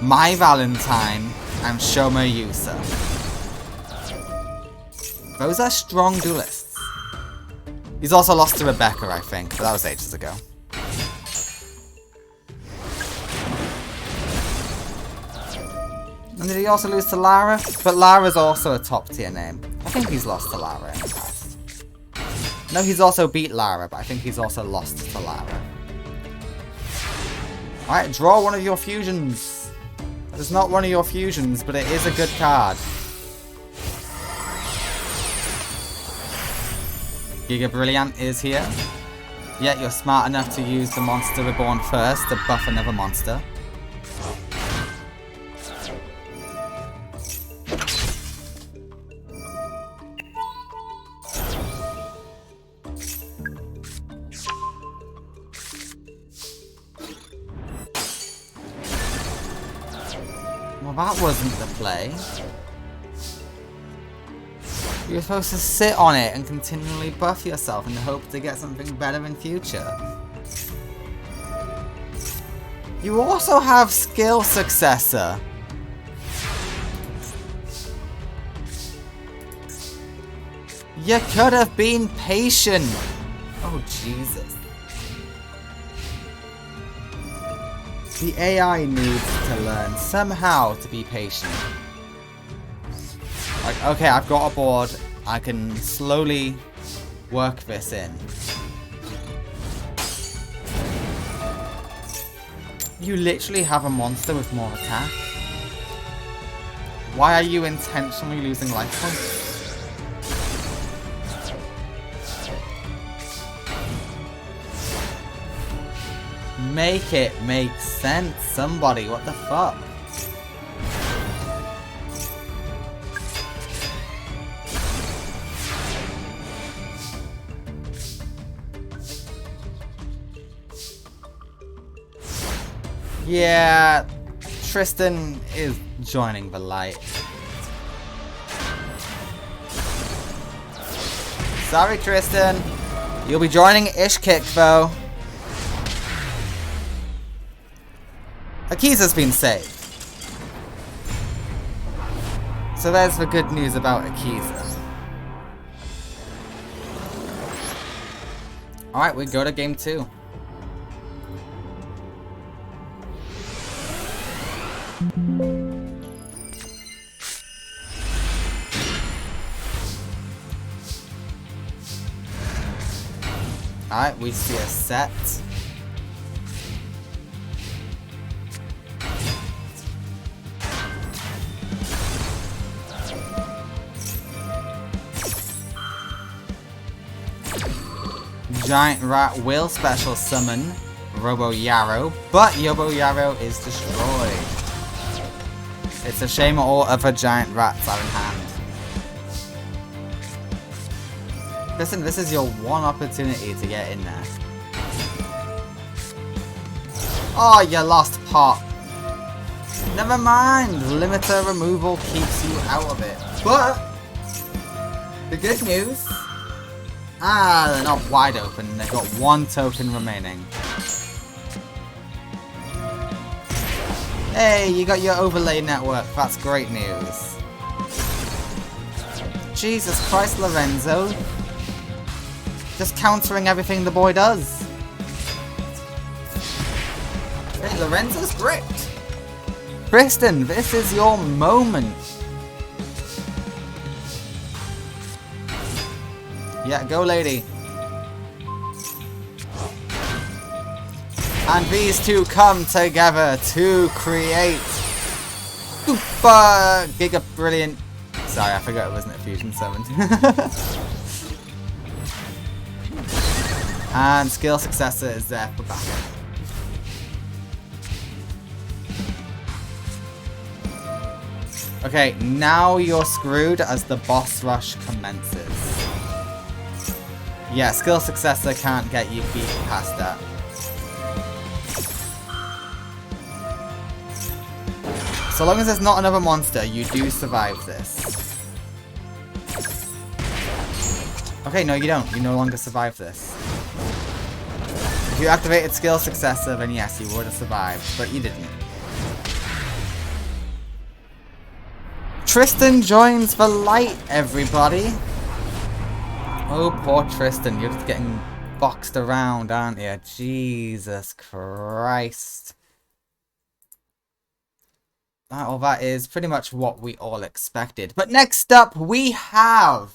My Valentine, and Shoma Yusa. Those are strong duelists. He's also lost to Rebecca, I think, but that was ages ago. And did he also lose to Lara? But Lara's also a top tier name. I think he's lost to Lara in the past. No, he's also beat Lara, but I think he's also lost to Lara. Alright, draw one of your fusions. It's not one of your fusions, but it is a good card. Giga Brilliant is here. Yet you're smart enough to use the Monster Reborn first to buff another monster. Well, that wasn't the play. You were supposed to sit on it and continually buff yourself in the hope to get something better in future. You also have skill successor. You could have been patient. Oh, Jesus. The AI needs to learn somehow to be patient. Like, okay, I've got a board. I can slowly work this in. You literally have a monster with more attack. Why are you intentionally losing life points? Make it make sense, somebody. What the fuck? Yeah, Tristan is joining the light. Sorry, Tristan. You'll be joining Ishkick, though. Akisa's been saved. So there's the good news about Akisa. Alright, we go to game 2. Alright, we see a set. Giant Rat will special summon Robo Yarrow, but Robo Yarrow is destroyed. It's a shame all other giant rats are in hand. Listen, this is your one opportunity to get in there. Oh, you lost Pop. Never mind, limiter removal keeps you out of it. But the good news, they're not wide open. They've got one token remaining. Hey, you got your overlay network. That's great news. Jesus Christ, Lorenzo. Just countering everything the boy does. Hey, Lorenzo's gripped. Tristan, this is your moment. Yeah, go lady. And these two come together to create super giga brilliant. Sorry, I forgot it wasn't a fusion summon. And skill successor is there for backup. Okay, now you're screwed as the boss rush commences. Yeah, skill successor can't get you beat past that. So long as there's not another monster, you do survive this. Okay, no you don't. You no longer survive this. If you activated skill successor, then yes, you would have survived, but you didn't. Tristan joins the light, everybody. Oh, poor Tristan, you're just getting boxed around, aren't you? Jesus Christ. Well, that is pretty much what we all expected. But next up, we have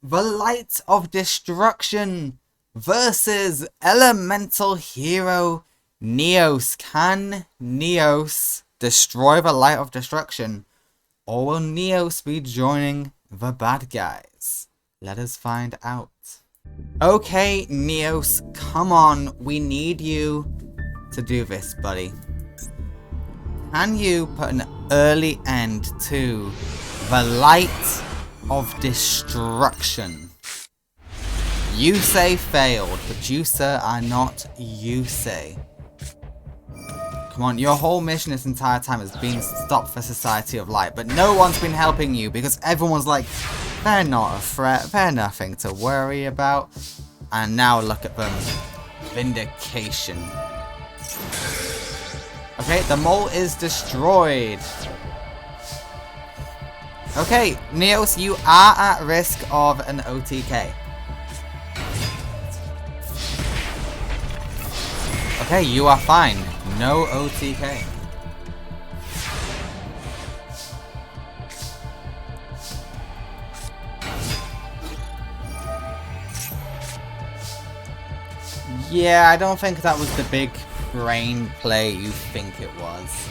the Light of Destruction versus Elemental Hero Neos. Can Neos destroy the Light of Destruction? Or will Neos be joining the bad guys? Let us find out. Okay, Neos, come on. We need you to do this, buddy. Can you put an early end to the Light of Destruction? Yusei failed, but you, sir, are not Yusei. Come on, your whole mission this entire time has been stop for Society of Light, but no one's been helping you because everyone's like, they're not a threat, they're nothing to worry about. And now look at them. Vindication. Okay, the mole is destroyed. Okay, Neos, you are at risk of an OTK. Okay, you are fine. No OTK. Yeah, I don't think that was the big brain play you think it was.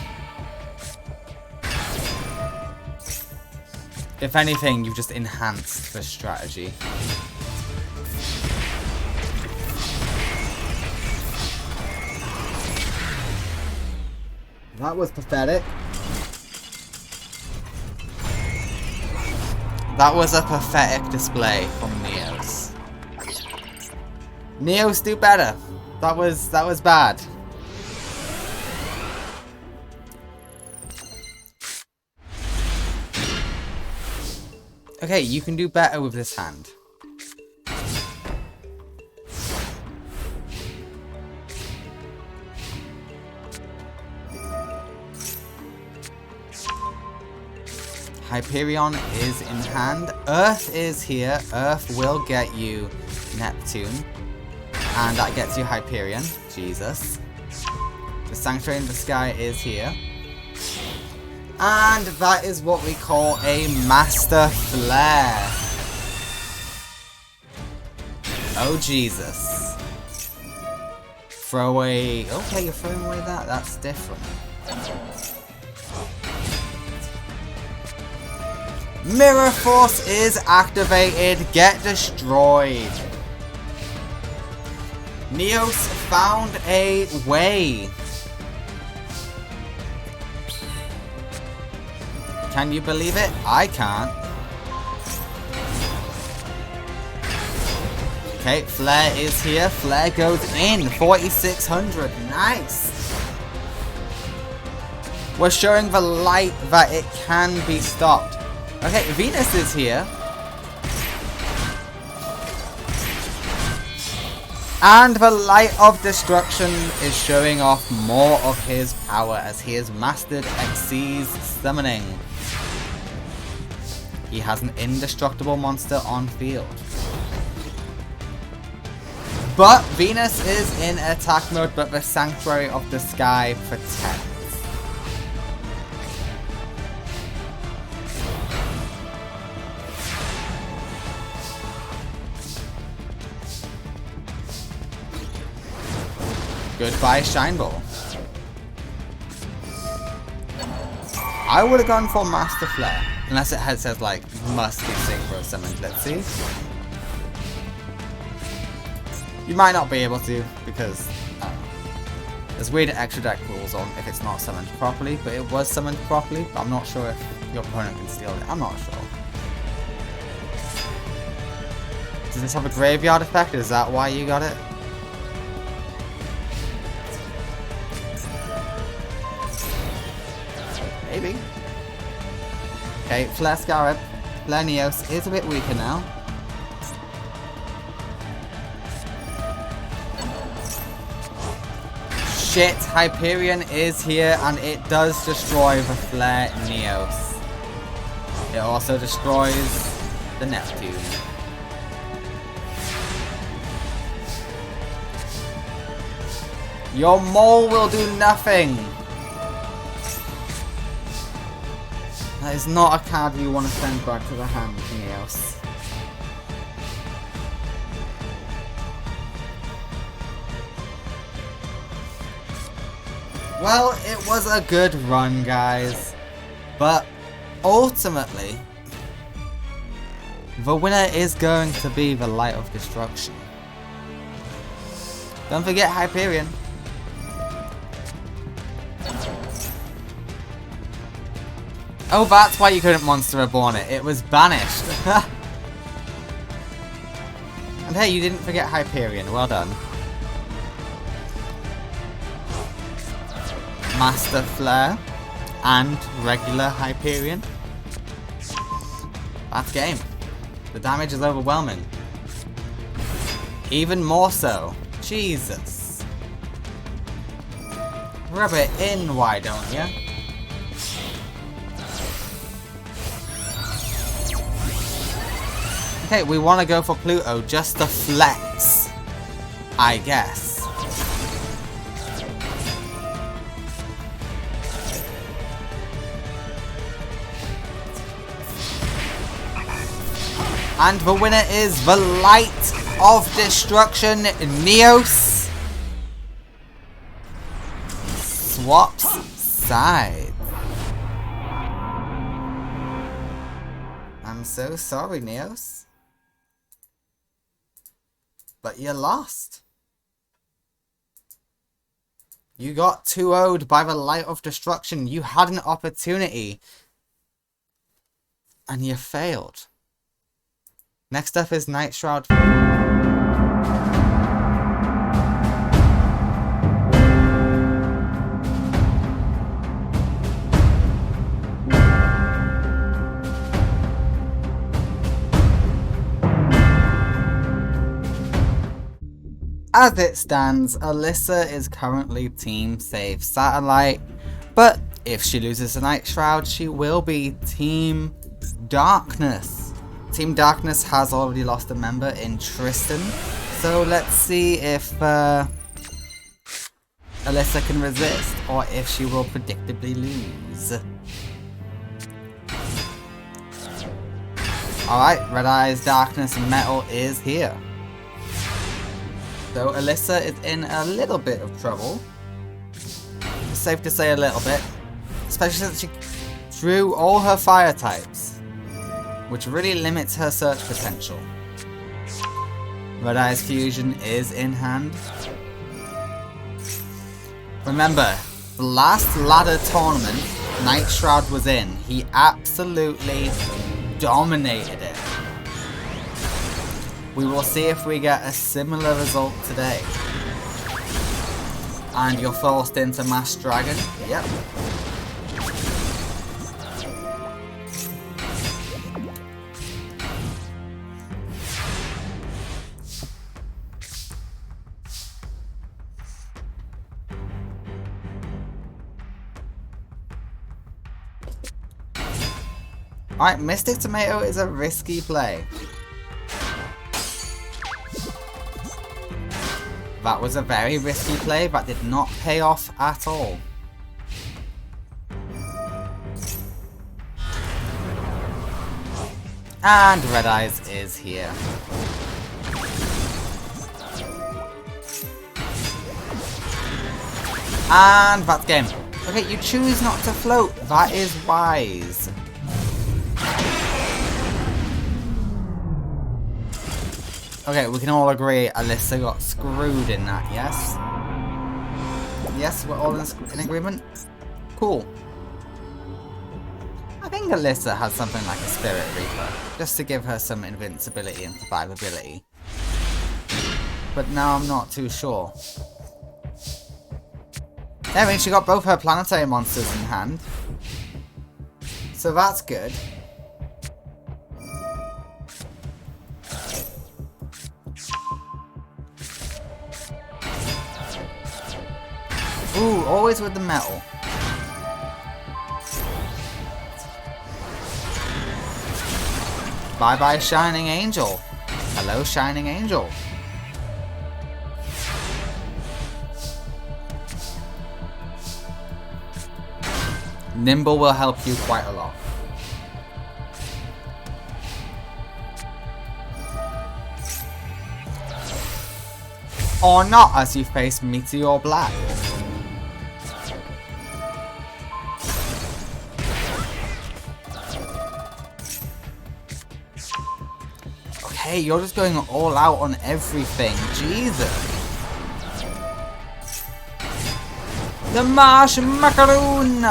If anything, you've just enhanced the strategy. That was pathetic. That was a pathetic display from Neos. Neos, do better. That was bad. Okay, you can do better with this hand. Hyperion is in hand. Earth is here. Earth will get you Neptune. And that gets you Hyperion. Jesus. The Sanctuary in the Sky is here. And that is what we call a Master Flare. Oh, Jesus. Throw away... Okay, you're throwing away that. That's different. Mirror Force is activated. Get destroyed. Neos found a way. Can you believe it? I can't. Okay, Flare is here. Flare goes in. 4,600. Nice. We're showing the light that it can be stopped. Okay, Venus is here. And the Light of Destruction is showing off more of his power as he has mastered Xyz's summoning. He has an indestructible monster on field. But Venus is in attack mode, but the Sanctuary of the Sky protects. Goodbye, Shine Ball. I would have gone for Master Flare. Unless it says, like, must be synchro summoned. Let's see. You might not be able to, because there's weird extra deck rules on if it's not summoned properly, but it was summoned properly, but I'm not sure if your opponent can steal it. I'm not sure. Does this have a graveyard effect? Is that why you got it? Maybe. Okay, Flare Scarab. Flare Neos is a bit weaker now. Shit, Hyperion is here and it does destroy the Flare Neos. It also destroys the Neptune. Your mole will do nothing. That is not a card you want to send back to the hand, Neos. Well, it was a good run, guys. But ultimately, the winner is going to be the Light of Destruction. Don't forget Hyperion. Oh, that's why you couldn't Monster Reborn it. It was banished. And hey, you didn't forget Hyperion. Well done. Master Flare and regular Hyperion. That's game. The damage is overwhelming. Even more so. Jesus. Rub it in, why don't ya? Okay, we want to go for Pluto just to flex, I guess. And the winner is the Light of Destruction, Neos. Swaps sides. I'm so sorry, Neos. But you lost. You got 2-0'd by the Light of Destruction. You had an opportunity. And you failed. Next up is Night Shroud. As it stands, Alyssa is currently Team Save Satellite, but if she loses the Night Shroud, she will be Team Darkness. Team Darkness has already lost a member in Tristan, so let's see if Alyssa can resist, or if she will predictably lose. Alright, Red Eyes, Darkness, and Metal is here. So Alyssa is in a little bit of trouble. It's safe to say a little bit. Especially since she drew all her fire types, which really limits her search potential. Red Eyes Fusion is in hand. Remember, the last ladder tournament Night Shroud was in, he absolutely dominated it. We will see if we get a similar result today. And you're forced into Mass Dragon. Yep. Alright, Mystic Tomato is a risky play. That was a very risky play that did not pay off at all. And Red Eyes is here. And that's game. Okay, you choose not to float. That is wise. Okay, we can all agree Alyssa got screwed in that, yes? Yes, we're all in agreement? Cool. I think Alyssa has something like a Spirit Reaper, just to give her some invincibility and survivability. But now I'm not too sure. I mean, she got both her planetary monsters in hand. So that's good. Ooh, always with the metal. Bye-bye, Shining Angel. Hello, Shining Angel. Nimble will help you quite a lot. Or not, as you face Meteor Black. Hey, you're just going all out on everything. Jesus. The Marsh Macaroon!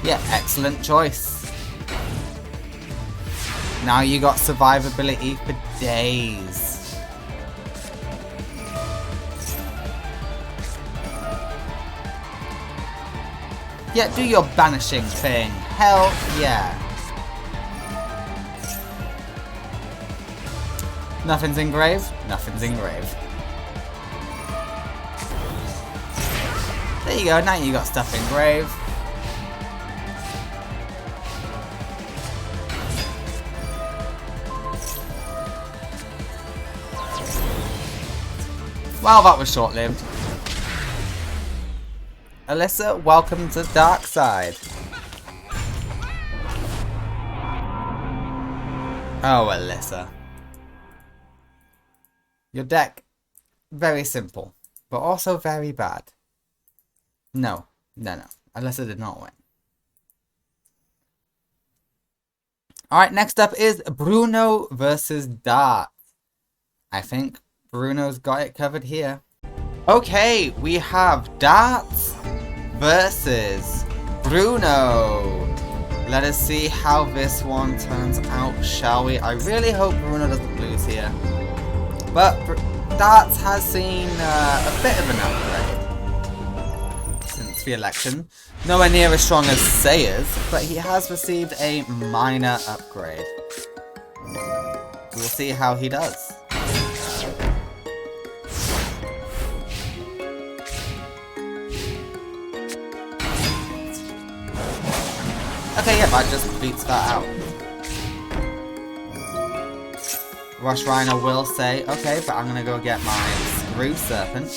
Yeah, excellent choice. Now you got survivability for days. Yeah, do your banishing thing. Hell yeah. Nothing's engraved? Nothing's engraved. There you go, now you got stuff engraved. Well, that was short-lived. Alyssa, welcome to Dark Side. Oh, Alyssa. Your deck, very simple, but also very bad. No. Alyssa did not win. Alright, next up is Bruno versus Dart. I think Bruno's got it covered here. Okay, we have Darts versus Bruno. Let us see how this one turns out, shall we? I really hope Bruno doesn't lose here. But Darts has seen a bit of an upgrade since the election. Nowhere near as strong as Seiya's, but he has received a minor upgrade. We'll see how he does. Okay, yeah, that just beats that out. Rush Rhino will say, okay, but I'm gonna go get my Screw Serpent.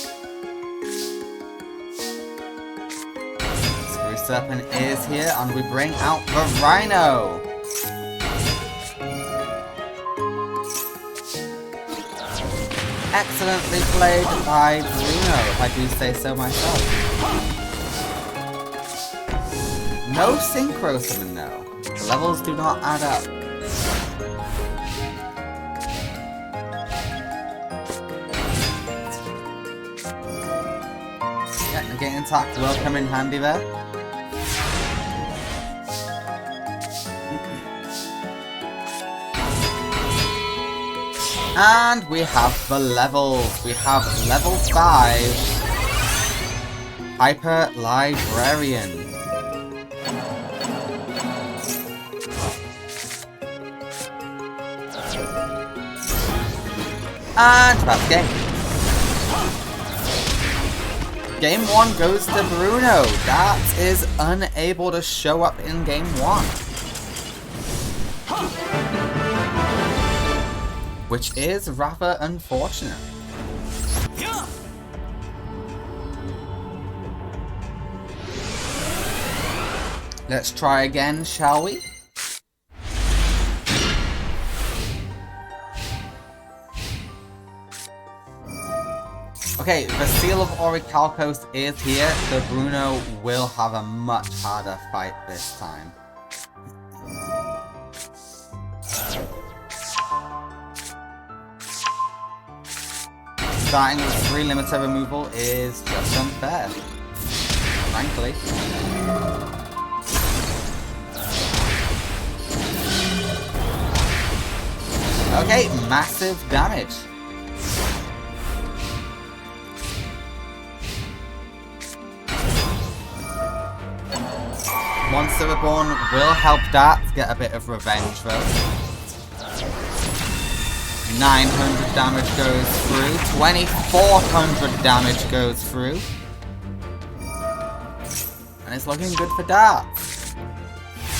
Screw Serpent is here, and we bring out the Rhino! Excellently played by Bruno, if I do say so myself. No Synchro Summon though. The levels do not add up. Yeah, negating attack will come in handy there. And we have the levels. We have level 5 Hyper Librarian. And that's game. Game 1 goes to Bruno. That is unable to show up in game 1. Which is rather unfortunate. Let's try again, shall we? Okay, the Seal of Orichalcos is here, so Bruno will have a much harder fight this time. Starting with 3 limiter removal is just unfair, frankly. Okay, massive damage. Monster Reborn will help Dart get a bit of revenge though. 900 damage goes through, 2400 damage goes through. And it's looking good for Dart.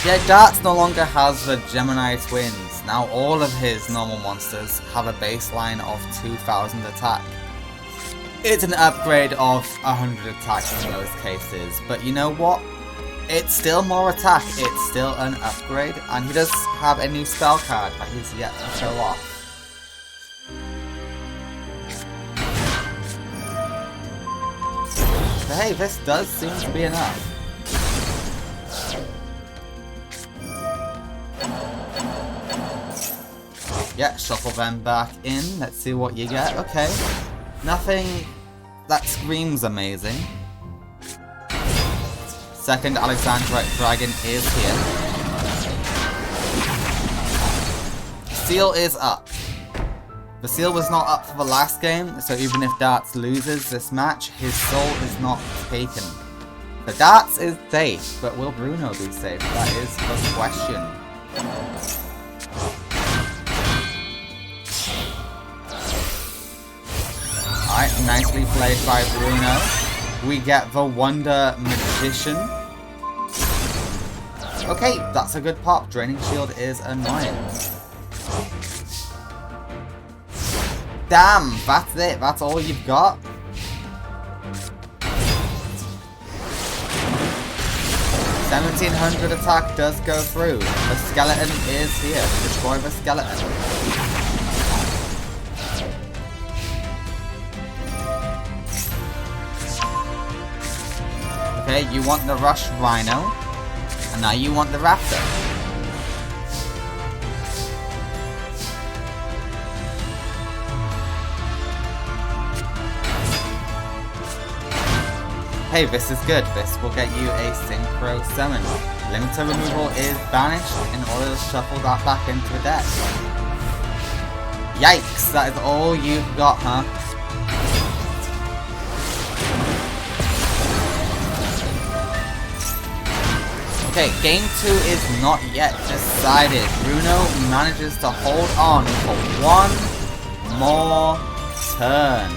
Yeah, Darts no longer has the Gemini Twins. Now all of his normal monsters have a baseline of 2000 attack. It's an upgrade of 100 attack in most cases, but you know what? It's still more attack, it's still an upgrade, and he does have a new spell card that he's yet to show off. So hey, this does seem to be enough. Yeah, shuffle them back in, let's see what you get. Okay, nothing that screams amazing. Second Alexandrite Dragon is here. Seal is up. The seal was not up for the last game, so even if Darts loses this match, his soul is not taken. The darts is safe, but will Bruno be safe? That is the question. Alright, nicely played by Bruno. We get the Wonder Magician. Okay, that's a good pop. Draining Shield is annoying. Damn, that's it. That's all you've got? 1700 attack does go through. The skeleton is here. Destroy the skeleton. Okay, you want the Rush Rhino. And now you want the Raptor. Hey, this is good. This will get you a Synchro Summon. Limiter removal is banished in order to shuffle that back into the deck. Yikes, that is all you've got, huh? Okay, game 2 is not yet decided. Bruno manages to hold on for one more turn.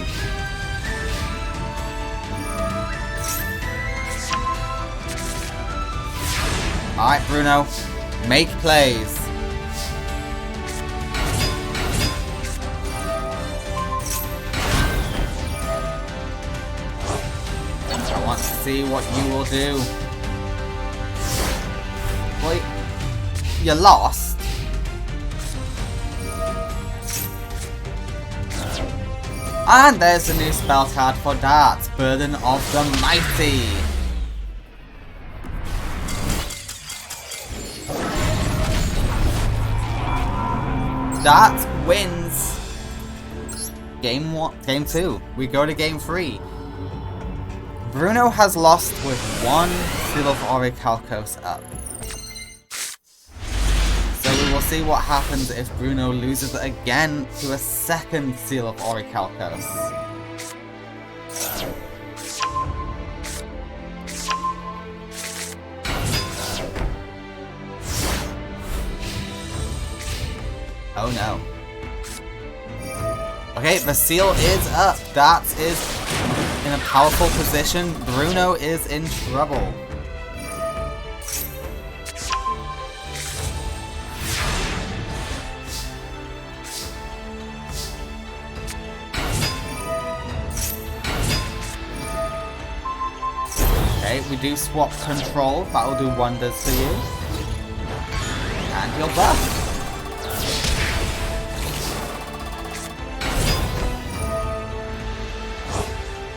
Alright, Bruno, make plays. I want to see what you will do. Wait, you lost? And there's a new spell card for darts, Burden of the Mighty. That wins game 2. We go to game 3. Bruno has lost with one Seal of Orichalcos up. So we will see what happens if Bruno loses again to a second Seal of Orichalcos. Oh no. Okay, the seal is up. Darts is in a powerful position. Bruno is in trouble. Okay, we do swap control. That will do wonders for you. And you're buffed.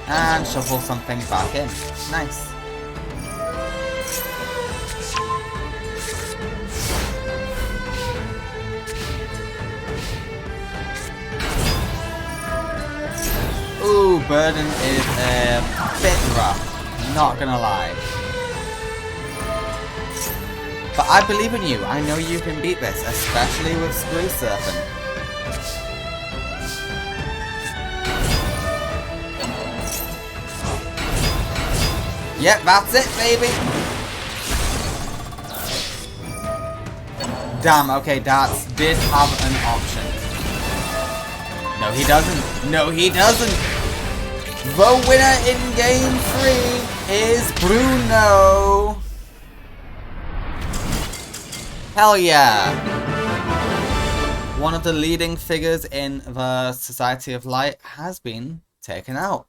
And shuffle something back in. Nice. Ooh, Burden is a bit rough. Not gonna lie. But I believe in you. I know you can beat this, especially with Screw Surfing. Yep, that's it, baby! Damn, okay, Darts did have an option. No, he doesn't. No, he doesn't! The winner in Game 3 is Bruno! Hell yeah! One of the leading figures in the Society of Light has been taken out.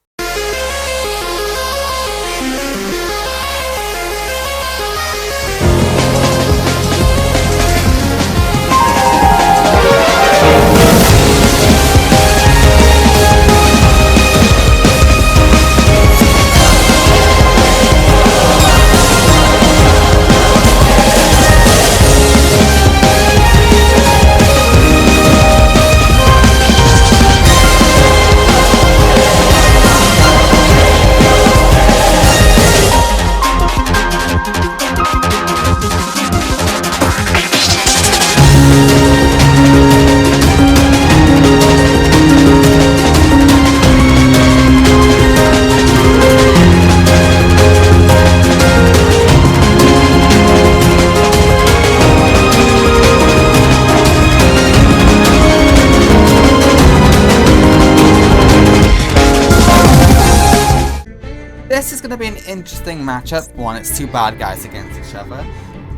this is going to be an interesting matchup. One, it's two bad guys against each other,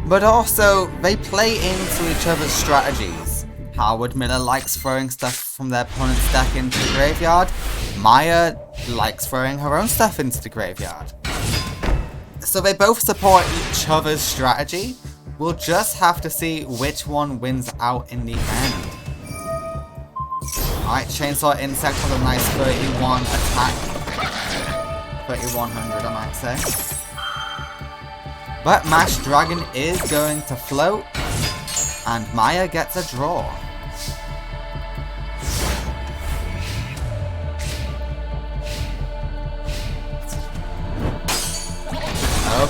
but also they play into each other's strategies. Howard Miller likes throwing stuff from their opponent's deck into the graveyard. Maya likes throwing her own stuff into the graveyard. So they both support each other's strategy. We'll just have to see which one wins out in the end. Alright, Chainsaw Insect with a nice 31 attack. 3100, I might say. But Mashed Dragon is going to float, and Maya gets a draw.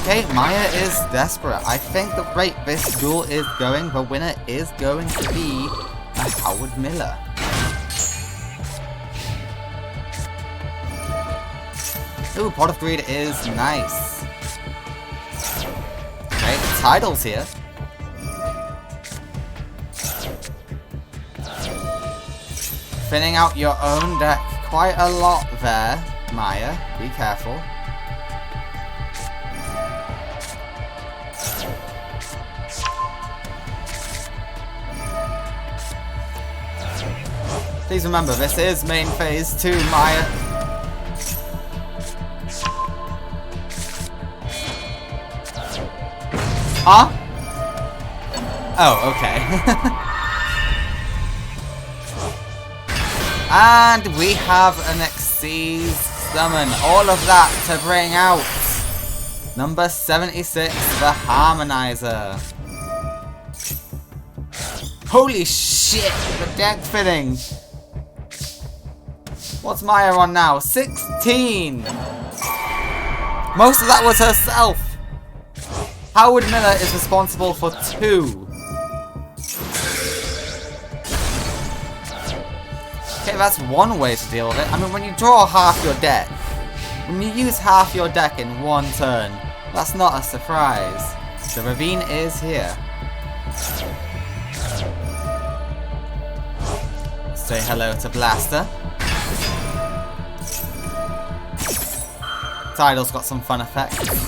Okay, Maya is desperate. I think the rate this duel is going, the winner is going to be a Howard Miller. Ooh, Pot of Greed is nice. Okay, Tidal's here. Thinning out your own deck quite a lot there, Maya. Be careful. Please remember, this is main phase 2, Maya. Huh? Oh, okay. And we have an Xyz summon. All of that to bring out number 76, the Harmonizer. Holy shit, the deck fitting. What's Maya on now? 16! Most of that was herself! Howard Miller is responsible for 2. Okay, that's one way to deal with it. I mean, when you draw half your deck, when you use half your deck in one turn, that's not a surprise. The Ravine is here. Say hello to Blaster. Tidal's got some fun effects.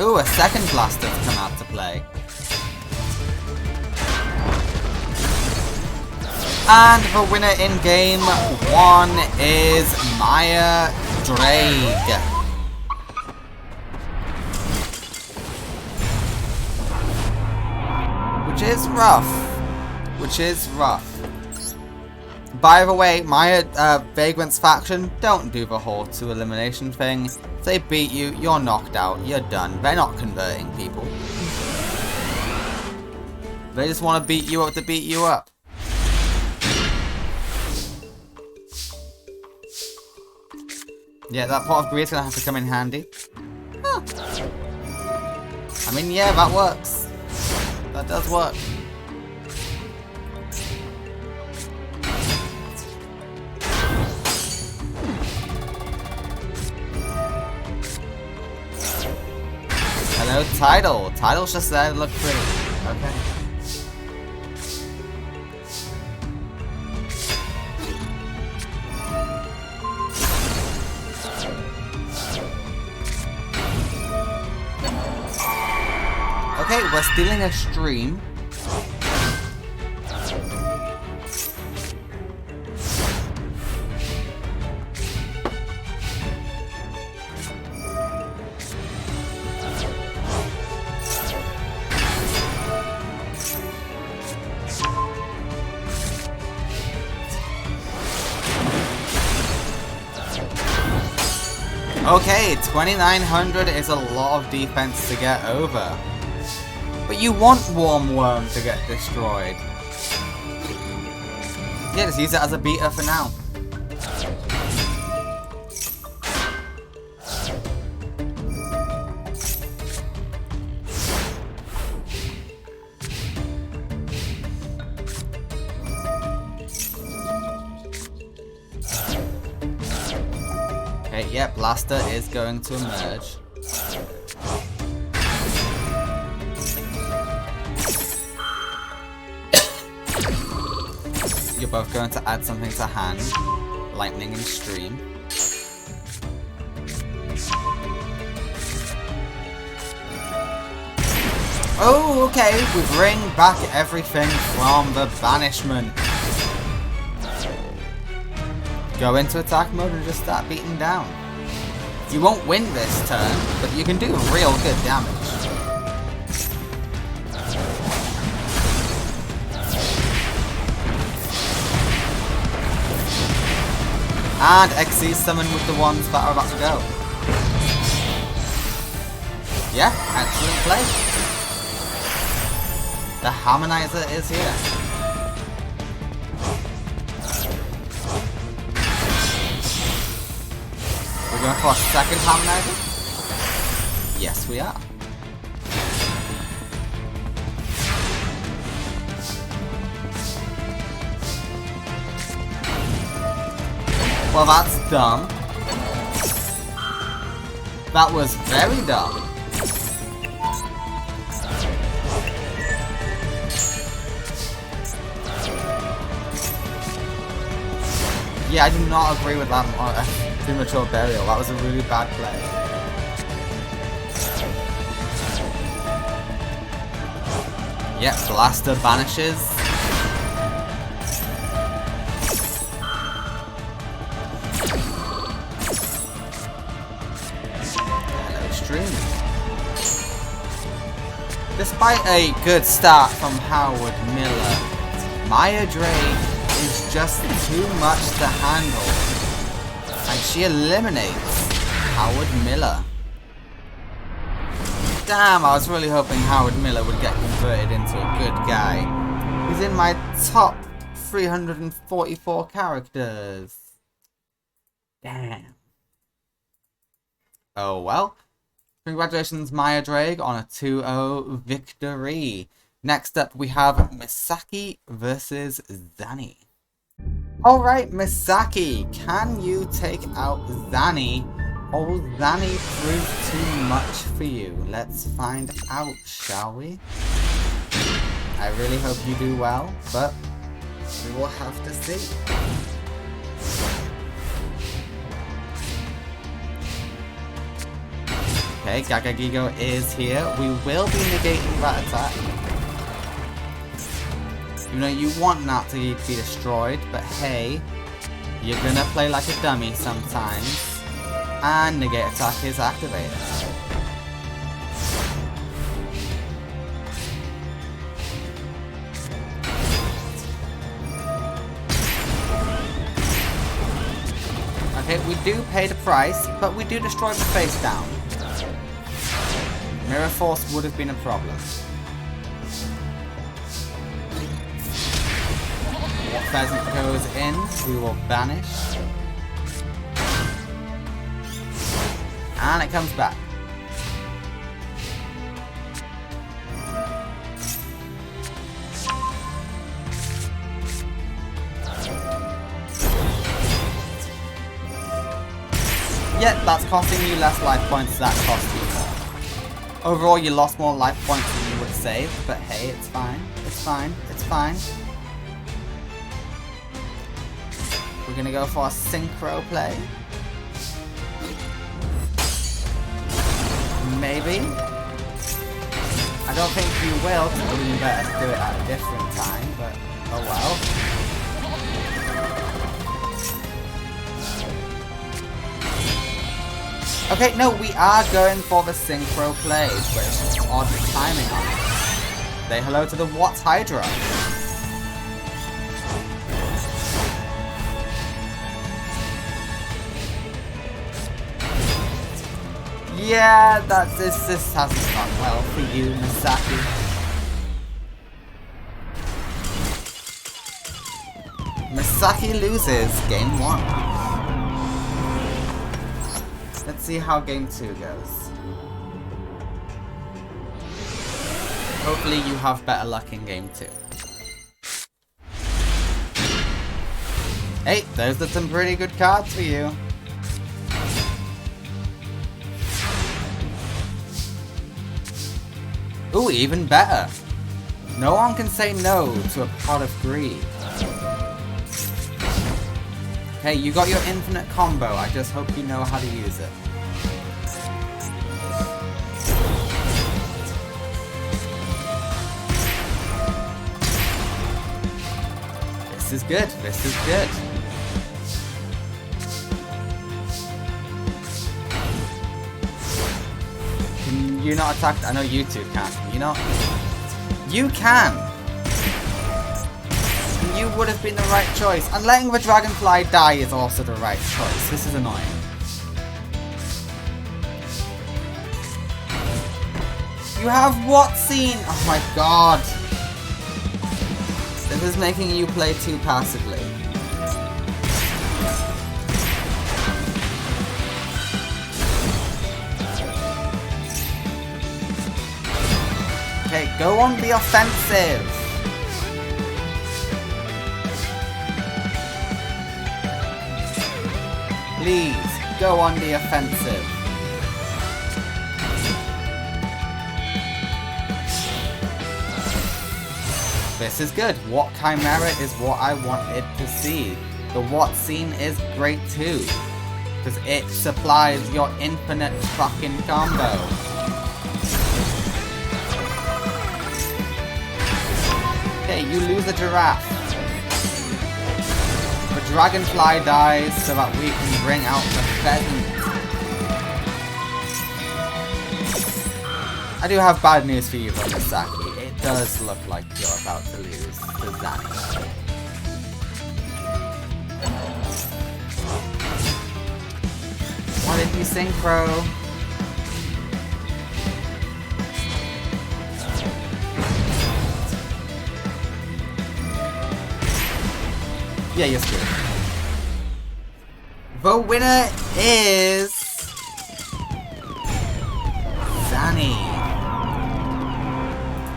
Ooh, a second Blaster to come out to play. And the winner in game 1 is Maya Drake. Which is rough. By the way, Maya Vagrant's faction don't do the whole 2 elimination thing. If they beat you, you're knocked out, you're done. They're not converting people. They just want to beat you up to beat you up. Yeah, that Pot of Greed is going to have to come in handy. Huh. I mean, yeah, that works. That does work. Hello, Tidal. Tidal's just there to look pretty. Okay. Okay, we're stealing a stream. Okay, 2900 is a lot of defense to get over. But you want Warm Worm to get destroyed. Yeah, just use it as a beater for now. Okay, yeah, Blaster is going to emerge. you're both going to add something to hand. Lightning and Stream. Oh, okay, we bring back everything from the banishment. Go into attack mode and just start beating down. You won't win this turn, but you can do real good damage. And Akisa summon with the ones that are about to go. Yeah, excellent play. The Harmonizer is here. We're going for a second Harmonizer? Yes, we are. Well, that's dumb. That was very dumb. Yeah, I do not agree with that premature burial. That was a really bad play. Yep, Blaster banishes. Hello, Stream. Despite a good start from Howard Miller, Maya Drake is just too much to handle, and she eliminates Howard Miller. Damn, I was really hoping Howard Miller would get converted into a good guy. He's in my top 344 characters. Damn. Oh well. Congratulations, Maya Drake, on a 2-0 victory. Next up, we have Misaki versus Zany. Alright, Misaki, can you take out Zany? Or will Zany prove too much for you? Let's find out, shall we? I really hope you do well, but we will have to see. Okay, Gagagigo is here. We will be negating that attack. You know, you want that to be destroyed, but hey, you're gonna play like a dummy sometimes, and negate attack is activated. Okay, we do pay the price, but we do destroy the face down. Mirror Force would have been a problem. Pheasant goes in, we will banish. And it comes back. Yep, that's costing you less life points, that cost you more. Overall, you lost more life points than you would save, but hey, it's fine. It's fine. It's fine. We're gonna go for a synchro play. Maybe. I don't think you will, so it would be better to do it at a different time, but oh well. Okay, no, we are going for the synchro play, but it's just odd timing on it. Say hello to the Watts Hydra. Yeah, this hasn't gone well for you, Misaki. Misaki loses game 1. Let's see how game 2 goes. Hopefully you have better luck in game 2. Hey, those are some pretty good cards for you. Ooh, even better. No one can say no to a pot of greed. Hey, you got your infinite combo. I just hope you know how to use it. This is good. This is good. Can you not attack? I know you two can. Can you not? You can! You would have been the right choice. And letting the dragonfly die is also the right choice. This is annoying. You have what scene? Oh my god. This is making you play too passively. Okay, go on the offensive. Please, go on the offensive. This is good. What Chimera is what I wanted to see. The what scene is great too. Because it supplies your infinite fucking combo. Okay, you lose a giraffe. The dragonfly dies so that we can bring out the pheasant. I do have bad news for you, though, Misaki. It does look like you're about to lose to Zany. What did you synchro? Yeah, you're screwed. The winner is Zany.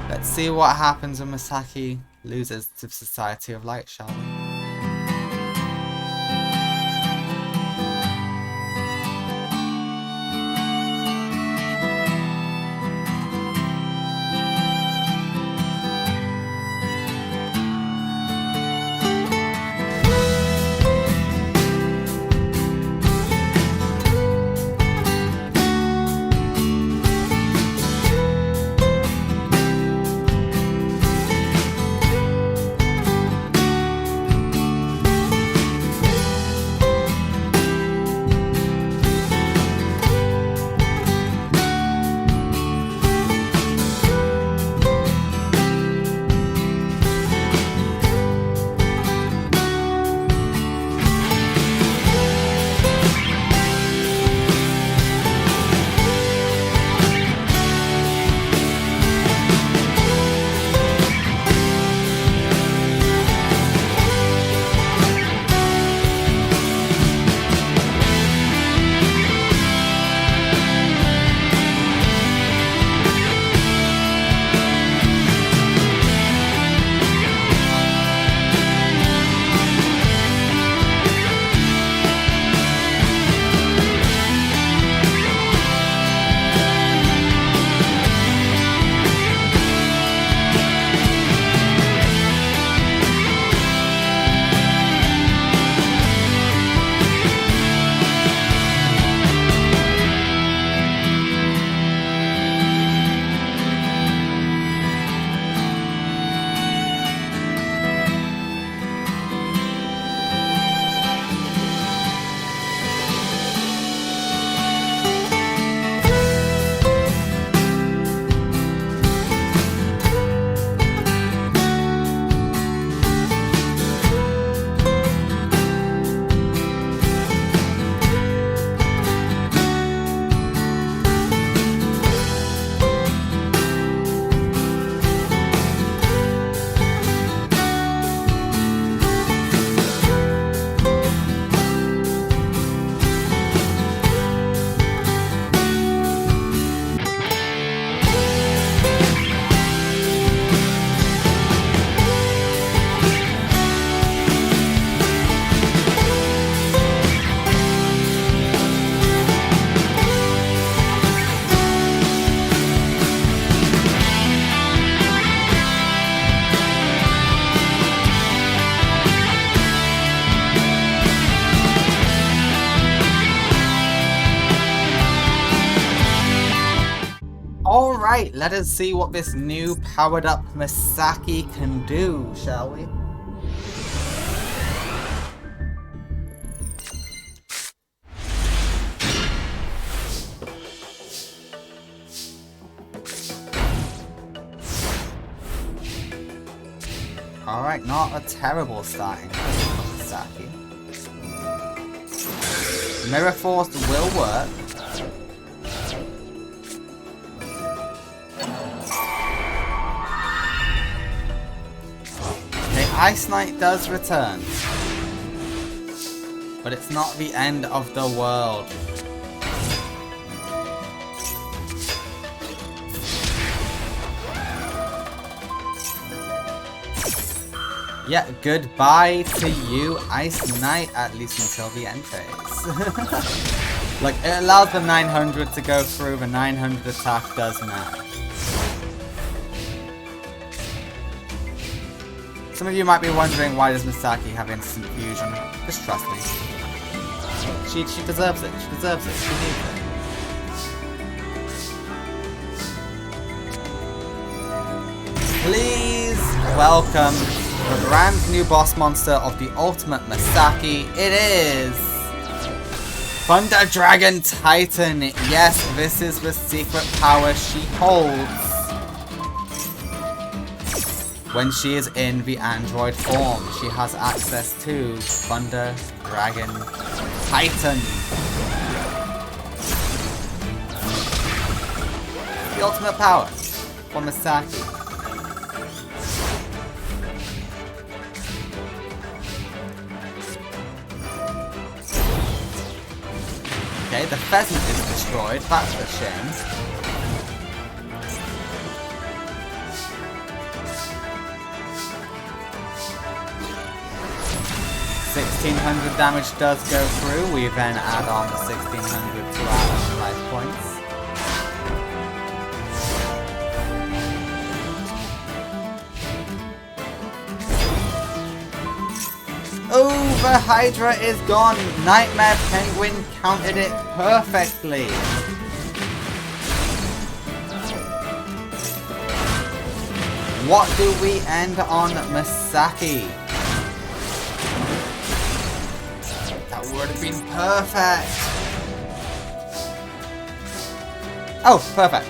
Let's see what happens when Misaki loses to Society of Light, shall we? Alright, let us see what this new powered up Misaki can do, shall we? Alright, not a terrible starting for Misaki. Mirror Force will work. Okay, Ice Knight does return. But it's not the end of the world. Yeah, goodbye to you, Ice Knight, at least until the end phase. Like, it allows the 900 to go through, the 900 attack does not. Some of you might be wondering, why does Misaki have instant fusion? Just trust me. She deserves it, she deserves it, she needs it. Please welcome the brand new boss monster of the ultimate Misaki. It is Thunder Dragon Titan. Yes, this is the secret power she holds when she is in the android form. She has access to Thunder Dragon Titan. The ultimate power for Misaki. Okay, the pheasant is destroyed, that's a shame. $1,600 damage does go through, we then add on the 1,600 to our life points. Oh, the Hydra is gone! Nightmare Penguin counted it perfectly! What do we end on, Misaki? That would have been perfect! Oh, perfect.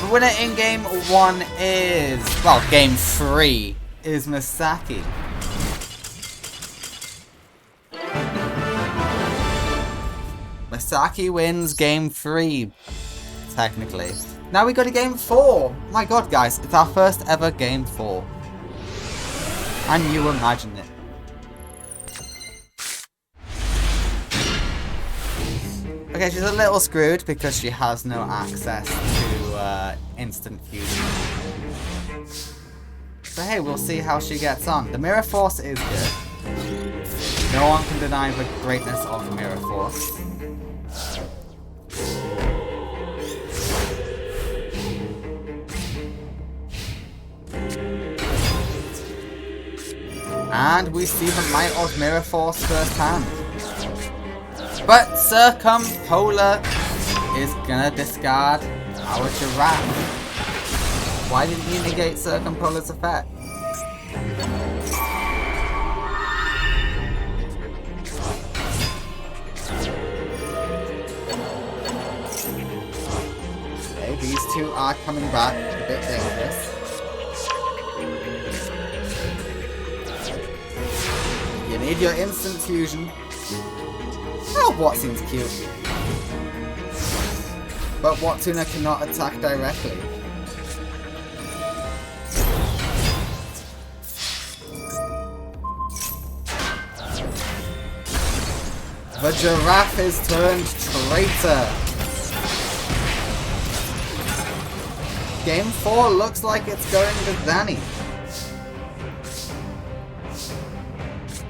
The winner in game 1 is... well, game 3 is Misaki. Misaki wins game 3, technically. Now we go to game 4. My god, guys, it's our first ever game 4. And you imagine it. Okay, she's a little screwed because she has no access to instant fusion. So hey, we'll see how she gets on. The Mirror Force is good. No one can deny the greatness of the Mirror Force. And we see the might of Mirror Force firsthand. But Circumpolar is gonna discard our Giraffe. Why didn't you negate Circumpolar's effect? Okay, these two are coming back a bit dangerous. You need your instant fusion. Oh, what seems cute. But Watsuna cannot attack directly. The Giraffe is turned traitor. Game 4 looks like it's going to Zany.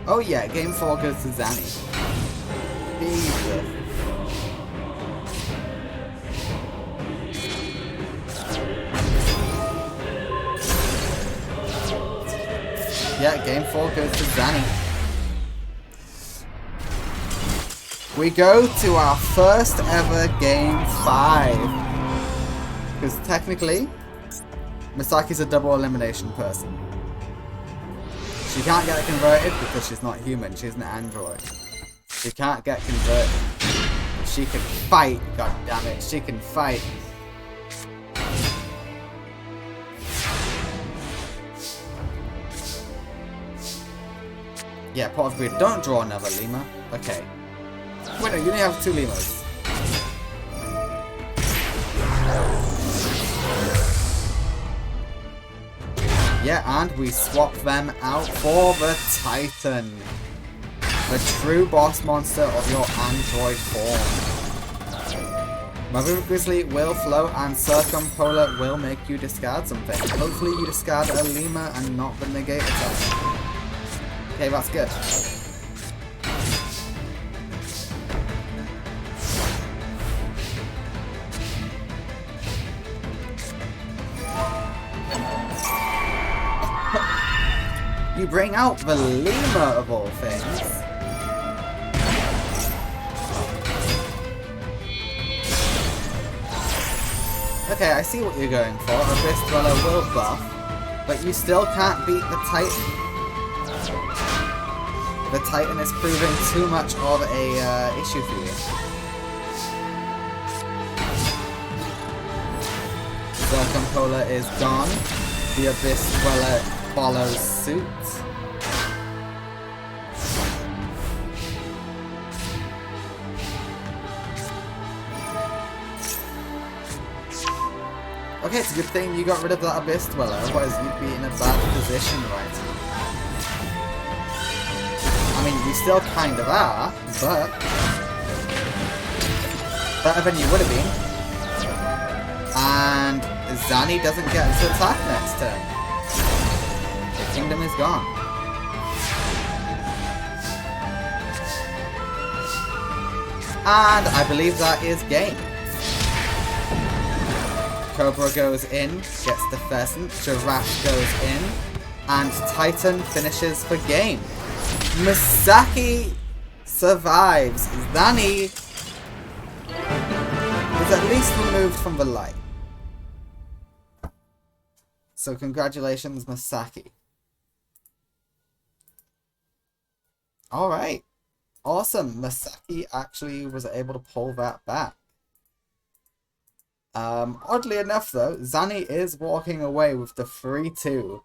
Oh yeah, game 4 goes to Zany. Jesus. Yeah, game 4 goes to Zany. We go to our first ever game 5. Because technically, Misaki's a double elimination person. She can't get converted because she's not human, she's an android. She can't get converted. But she can fight, god damn it, she can fight. Yeah, part of agreed. Don't draw another lemur. Okay. Wait, no, you only have 2 lemurs. Yeah, and we swap them out for the Titan. The true boss monster of your android form. Mother Grizzly will float and Circumpolar will make you discard something. Hopefully you discard a lemur and not the negate attack. Okay, that's good. You bring out the lemur of all things. Okay, I see what you're going for. Abyss Dweller will buff, but you still can't beat the Titan. The Titan is proving too much of a issue for you. Circumpolar is gone. The Abyss Dweller follows suit. Okay, it's a good thing you got rid of that Abyss Dweller, otherwise you'd be in a bad position right now. I mean, you still kind of are, but better than you would have been. And Zany doesn't get to attack next turn. The kingdom is gone. And I believe that is game. Cobra goes in, gets the pheasant, Giraffe goes in, and Titan finishes the game. Misaki survives. Zany is at least removed from the light. So congratulations, Misaki. Alright. Awesome. Misaki actually was able to pull that back. Oddly enough though, Zany is walking away with the 3-2.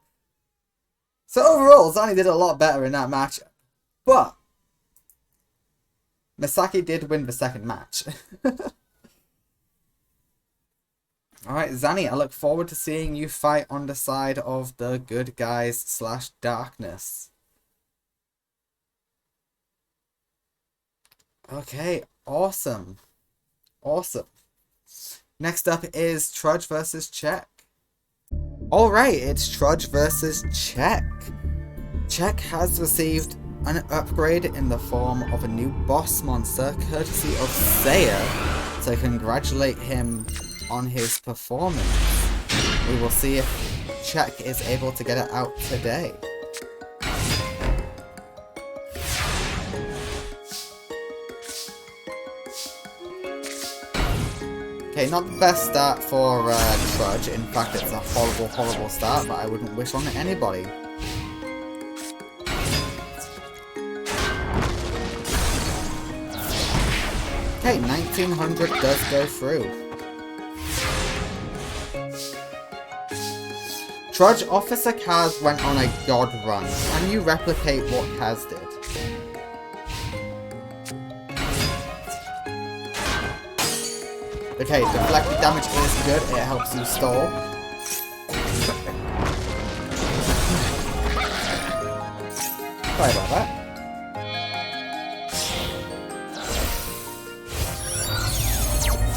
So overall, Zany did a lot better in that matchup. But Misaki did win the second match. Alright, Zany, I look forward to seeing you fight on the side of the good guys / darkness. Okay, awesome. Awesome. Next up is Trudge versus Czech. Alright, it's Trudge versus Czech. Czech has received an upgrade in the form of a new boss monster courtesy of Seiya, so congratulate him on his performance. We will see if Czech is able to get it out today. Okay, not the best start for Trudge. In fact, it's a horrible, horrible start that I wouldn't wish on anybody. Okay, 1900 does go through. Trudge, Officer Kaz went on a god run. Can you replicate what Kaz did? Okay, deflected damage is good, it helps you stall. Sorry about that.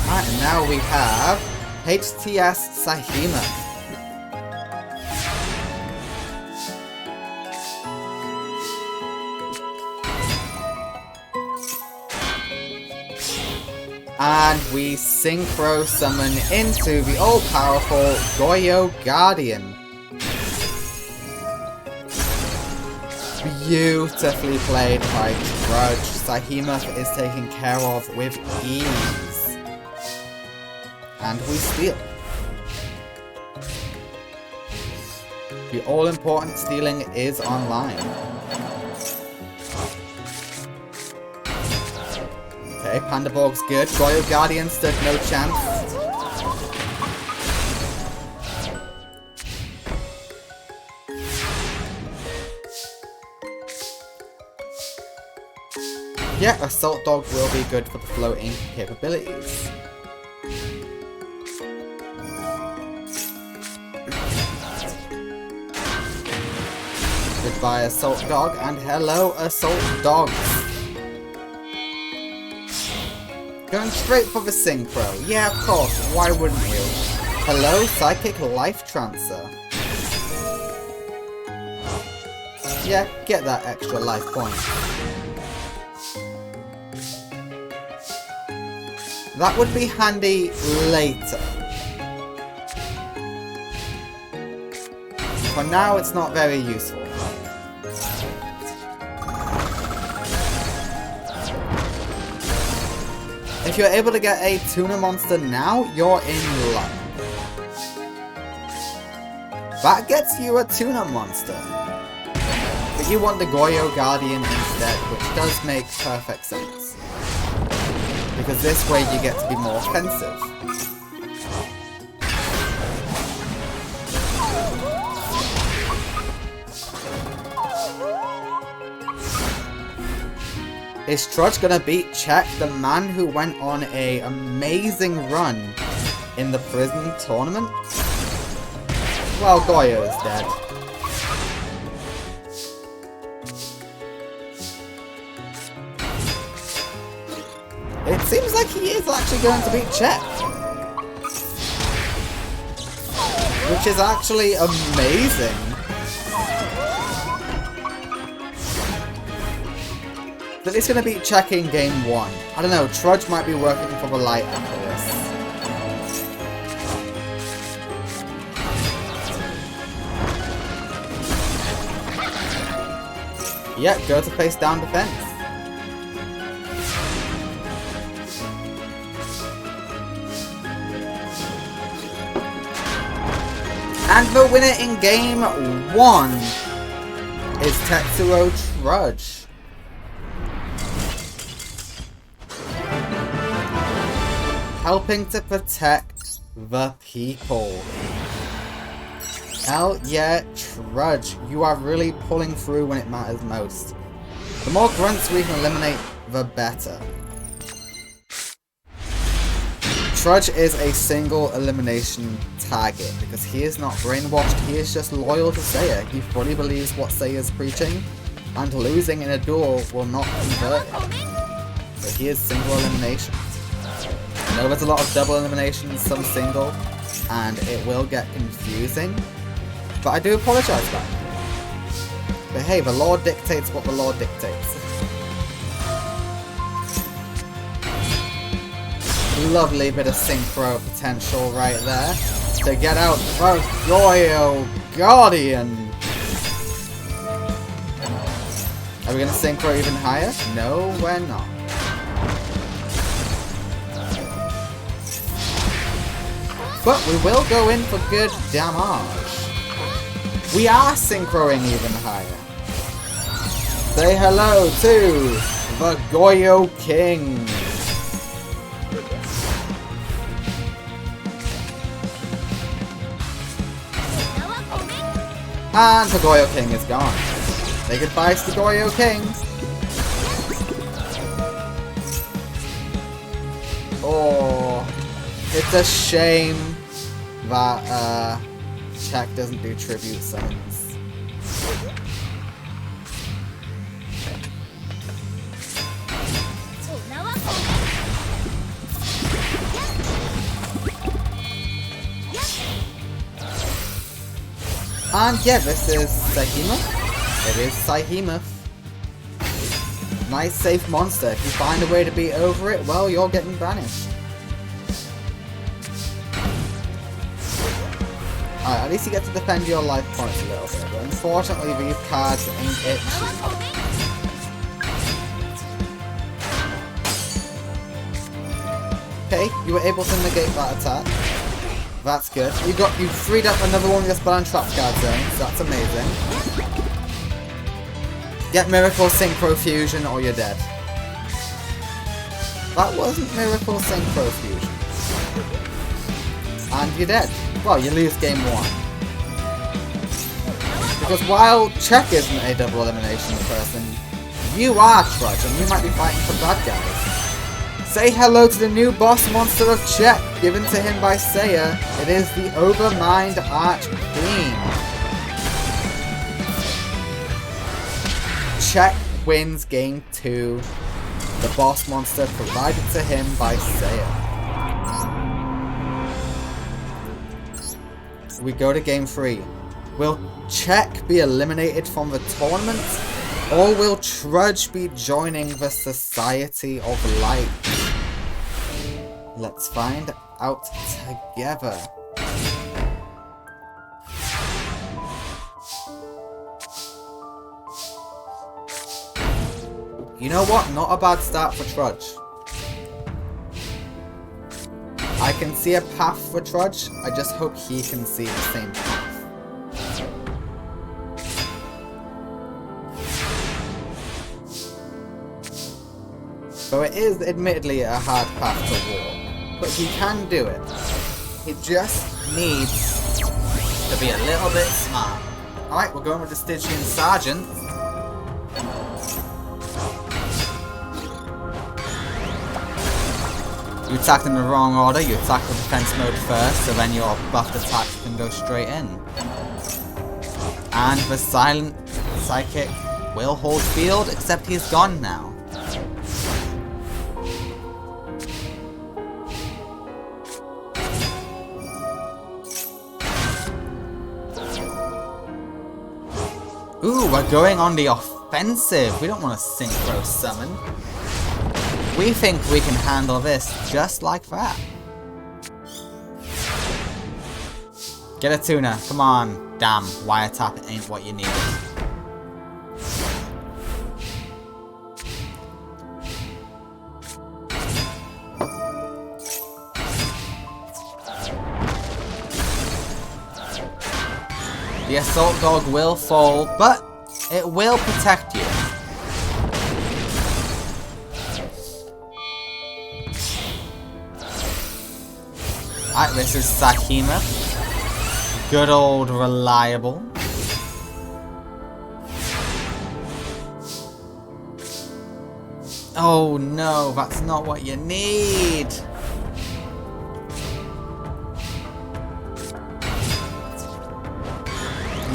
Alright, and now we have HTS Sahima. And we synchro summon into the all-powerful Goyo Guardian. Beautifully played by Trudge. Sahima is taken care of with ease. And we steal. The all-important stealing is online. Okay, Pandaborg's good. Royal Guardian stood no chance. Yeah, Assault Dog will be good for the floating capabilities. Goodbye, Assault Dog, and hello, Assault Dogs. Going straight for the synchro. Yeah, of course, why wouldn't you? Hello, Psychic Life Transfer. Yeah, get that extra life point. That would be handy later. For now, it's not very useful. If you're able to get a tuna monster now, you're in luck. That gets you a tuna monster. But you want the Goyo Guardian instead, which does make perfect sense. Because this way you get to be more offensive. Is Trudge gonna beat Czech, the man who went on an amazing run in the prison tournament? Well, Goyo is dead. It seems like he is actually going to beat Czech. Which is actually amazing. But he's going to beat Czech in game 1. I don't know, Trudge might be working for the light after this. Yeah, go to face down defense. And the winner in game 1 is Tetsuo Trudge. Helping to protect the people. Hell yeah, Trudge. You are really pulling through when it matters most. The more grunts we can eliminate, the better. Trudge is a single elimination target because he is not brainwashed, he is just loyal to Seiya. He fully believes what Seiya is preaching, and losing in a duel will not convert him. So he is single elimination. I know there's a lot of double eliminations, some single, and it will get confusing, but I do apologise for that. But hey, the law dictates what the law dictates. Lovely bit of synchro potential right there to get out the Royal Guardian. Are we going to synchro even higher? No, we're not. But we will go in for good damage. We are synchroing even higher. Say hello to the Goyo King. And the Goyo King is gone. Say goodbye to the Goyo King. Oh, it's a shame that Czech doesn't do tribute summons. And yeah, this is Behemoth. It is Behemoth. Nice safe monster. If you find a way to be over it, well, you're getting banished. Alright, at least you get to defend your life points a little bit, but unfortunately these cards ain't it cheap. Okay, you were able to negate that attack. That's good. You freed up another one of your spell and trap card zones. That's amazing. Get Miracle Synchro Fusion or you're dead. That wasn't Miracle Synchro Fusion. And you're dead. Well, you lose game 1. Because while Czech isn't a double elimination person, you are Trudge, and you might be fighting for bad guys. Say hello to the new boss monster of Czech, given to him by Seiya. It is the Overmind Archfiend. Czech wins game 2. The boss monster provided to him by Seiya. We go to game 3. Will Czech be eliminated from the tournament? Or will Trudge be joining the Society of Light? Let's find out together. You know what? Not a bad start for Trudge. I can see a path for Trudge. I just hope he can see the same path. So it is admittedly a hard path to walk, but he can do it. He just needs to be a little bit smart. Alright, we're going with the Stygian Sergeant. You attacked in the wrong order. You attacked the defense mode first, so then your buffed attack can go straight in. And the Silent Psychic will hold field, except he's gone now. Ooh, we're going on the offensive. We don't want to synchro summon. We think we can handle this just like that. Get a tuna. Come on. Damn, wiretap ain't what you need. The assault dog will fall, but it will protect you. Alright, this is Sakima. Good old reliable. Oh no, that's not what you need.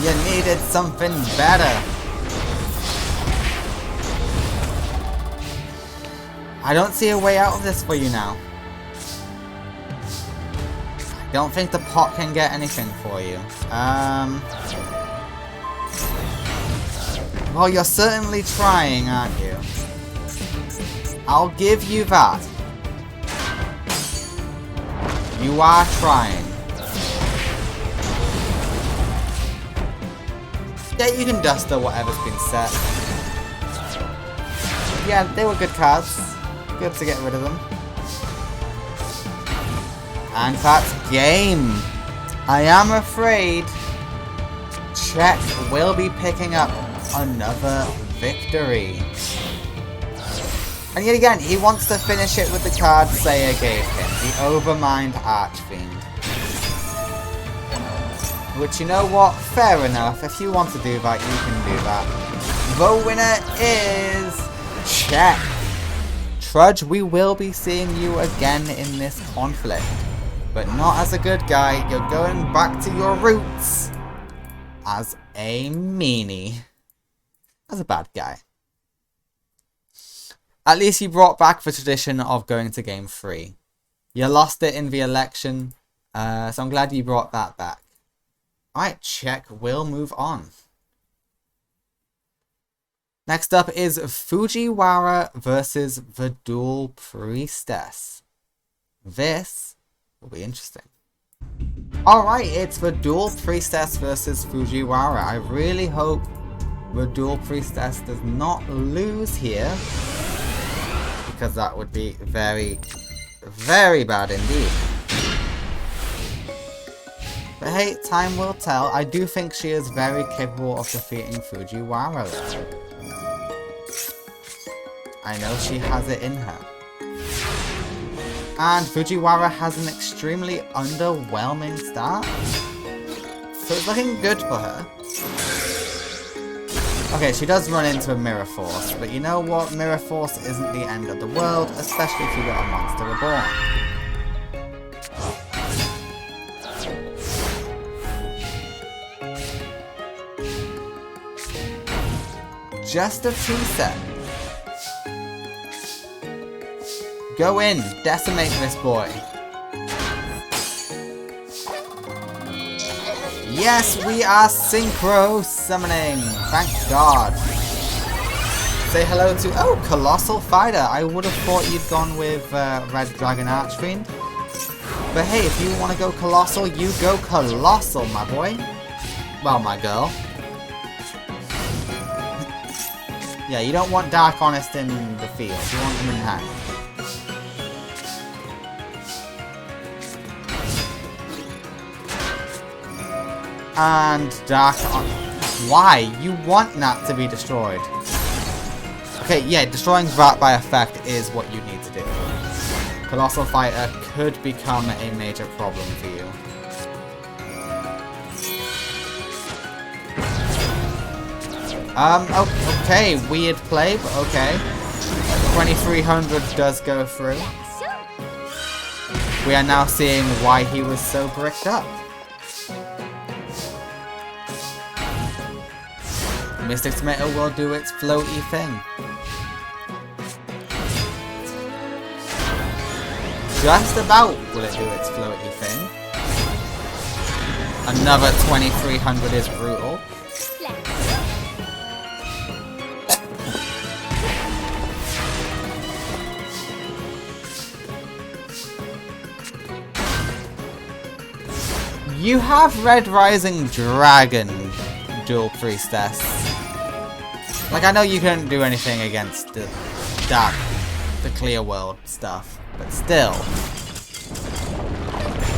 You needed something better. I don't see a way out of this for you now. I don't think the pot can get anything for you. Well, you're certainly trying, aren't you? I'll give you that. You are trying. Yeah, you can duster whatever's been set. Yeah, they were good cards. Good to get rid of them. And that's game. I am afraid Czech will be picking up another victory. And yet again, he wants to finish it with the card Seiya gave him, the Overmind Archfiend. Which, you know what? Fair enough. If you want to do that, you can do that. The winner is Czech. Trudge, we will be seeing you again in this conflict. But not as a good guy. You're going back to your roots as a meanie. As a bad guy. At least you brought back the tradition of going to game 3. You lost it in the election, so I'm glad you brought that back. Alright, Czech will move on. Next up is Fujiwara versus the Dual Priestess. This will be interesting. Alright, it's the Dual Priestess versus Fujiwara. I really hope the Dual Priestess does not lose here, because that would be very, very bad indeed. But hey, time will tell. I do think she is very capable of defeating Fujiwara. I know she has it in her. And Fujiwara has an extremely underwhelming start. So it's looking good for her. Okay, she does run into a Mirror Force, but you know what? Mirror Force isn't the end of the world, especially if you got a Monster Reborn. Just a T-set. Go in, decimate this boy. Yes, we are synchro summoning. Thank God. Say hello to... Oh, Colossal Fighter. I would have thought you'd gone with Red Dragon Archfiend. But hey, if you want to go Colossal, you go Colossal, my boy. Well, my girl. Yeah, you don't want Dark Honest in the field. You want them in hand. And Dark Honest. Why? You want Nat to be destroyed. Okay, yeah, destroying Vrat by effect is what you need to do. Colossal Fighter could become a major problem for you. Okay, weird play, but okay. 2300 does go through. We are now seeing why he was so bricked up. Mystic Tomato will do its floaty thing. Just about will it do its floaty thing. Another 2300 is brutal. You have Red Rising Dragon, Dual Priestess. Like, I know you couldn't do anything against the Clear World stuff, but still.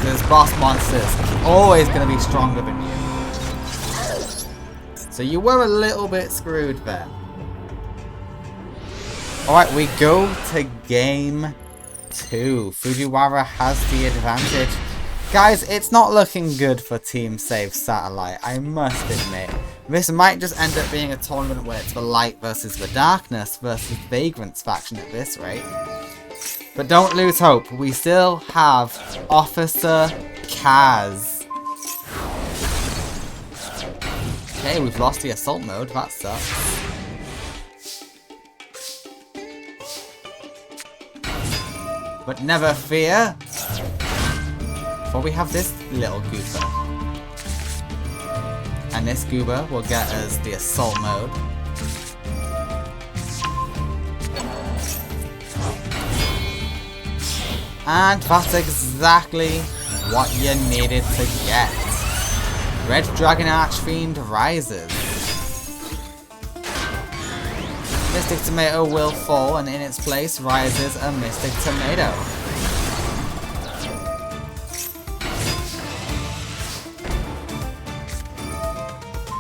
Those boss monsters always going to be stronger than you. So you were a little bit screwed there. Alright, we go to game 2. Fujiwara has the advantage. Guys, it's not looking good for Team Save Satellite, I must admit. This might just end up being a tournament where it's the light versus the darkness versus Vagrant's faction at this rate. But don't lose hope, we still have Officer Kaz. Okay, we've lost the assault mode, that sucks. But never fear, for we have this little goober. And this goober will get us the assault mode. And that's exactly what you needed to get. Red Dragon Archfiend rises. Mystic Tomato will fall, and in its place rises a Mystic Tomato.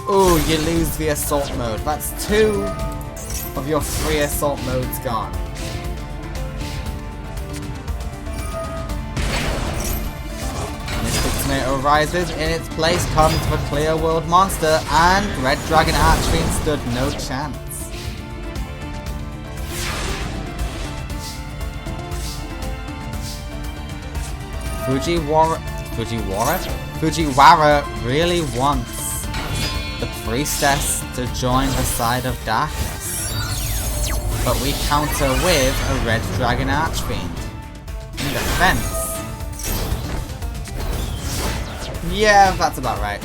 Ooh, you lose the assault mode. That's 2 of your 3 assault modes gone. Mystic Tomato rises, in its place comes the Clear World Monster, and Red Dragon Archfiend stood no chance. Fujiwara really wants the Priestess to join the side of darkness. But we counter with a Red Dragon Archfiend. In defense. Yeah, that's about right.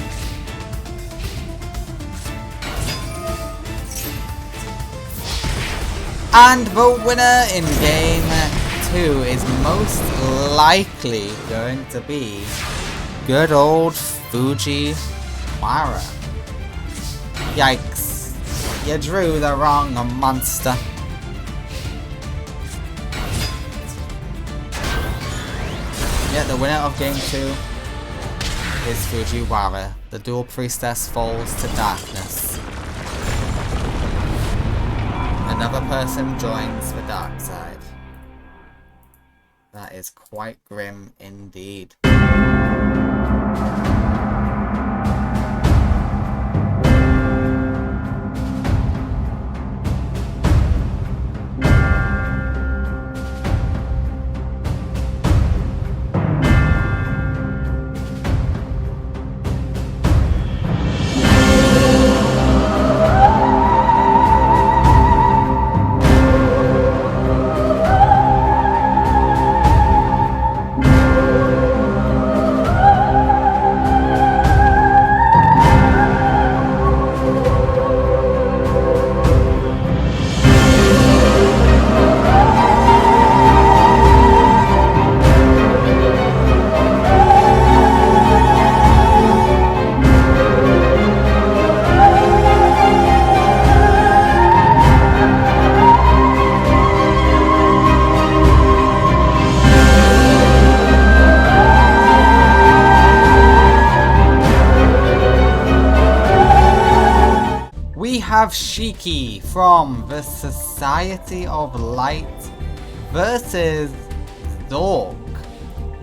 And the winner in game 2 is most likely going to be good old Fujiwara. Yikes. You drew the wrong monster. Yeah, the winner of game 2 is Fujiwara. The dual priestess falls to darkness. Another person joins the dark side. That is quite grim indeed. Have Shiki from the Society of Light versus Zork.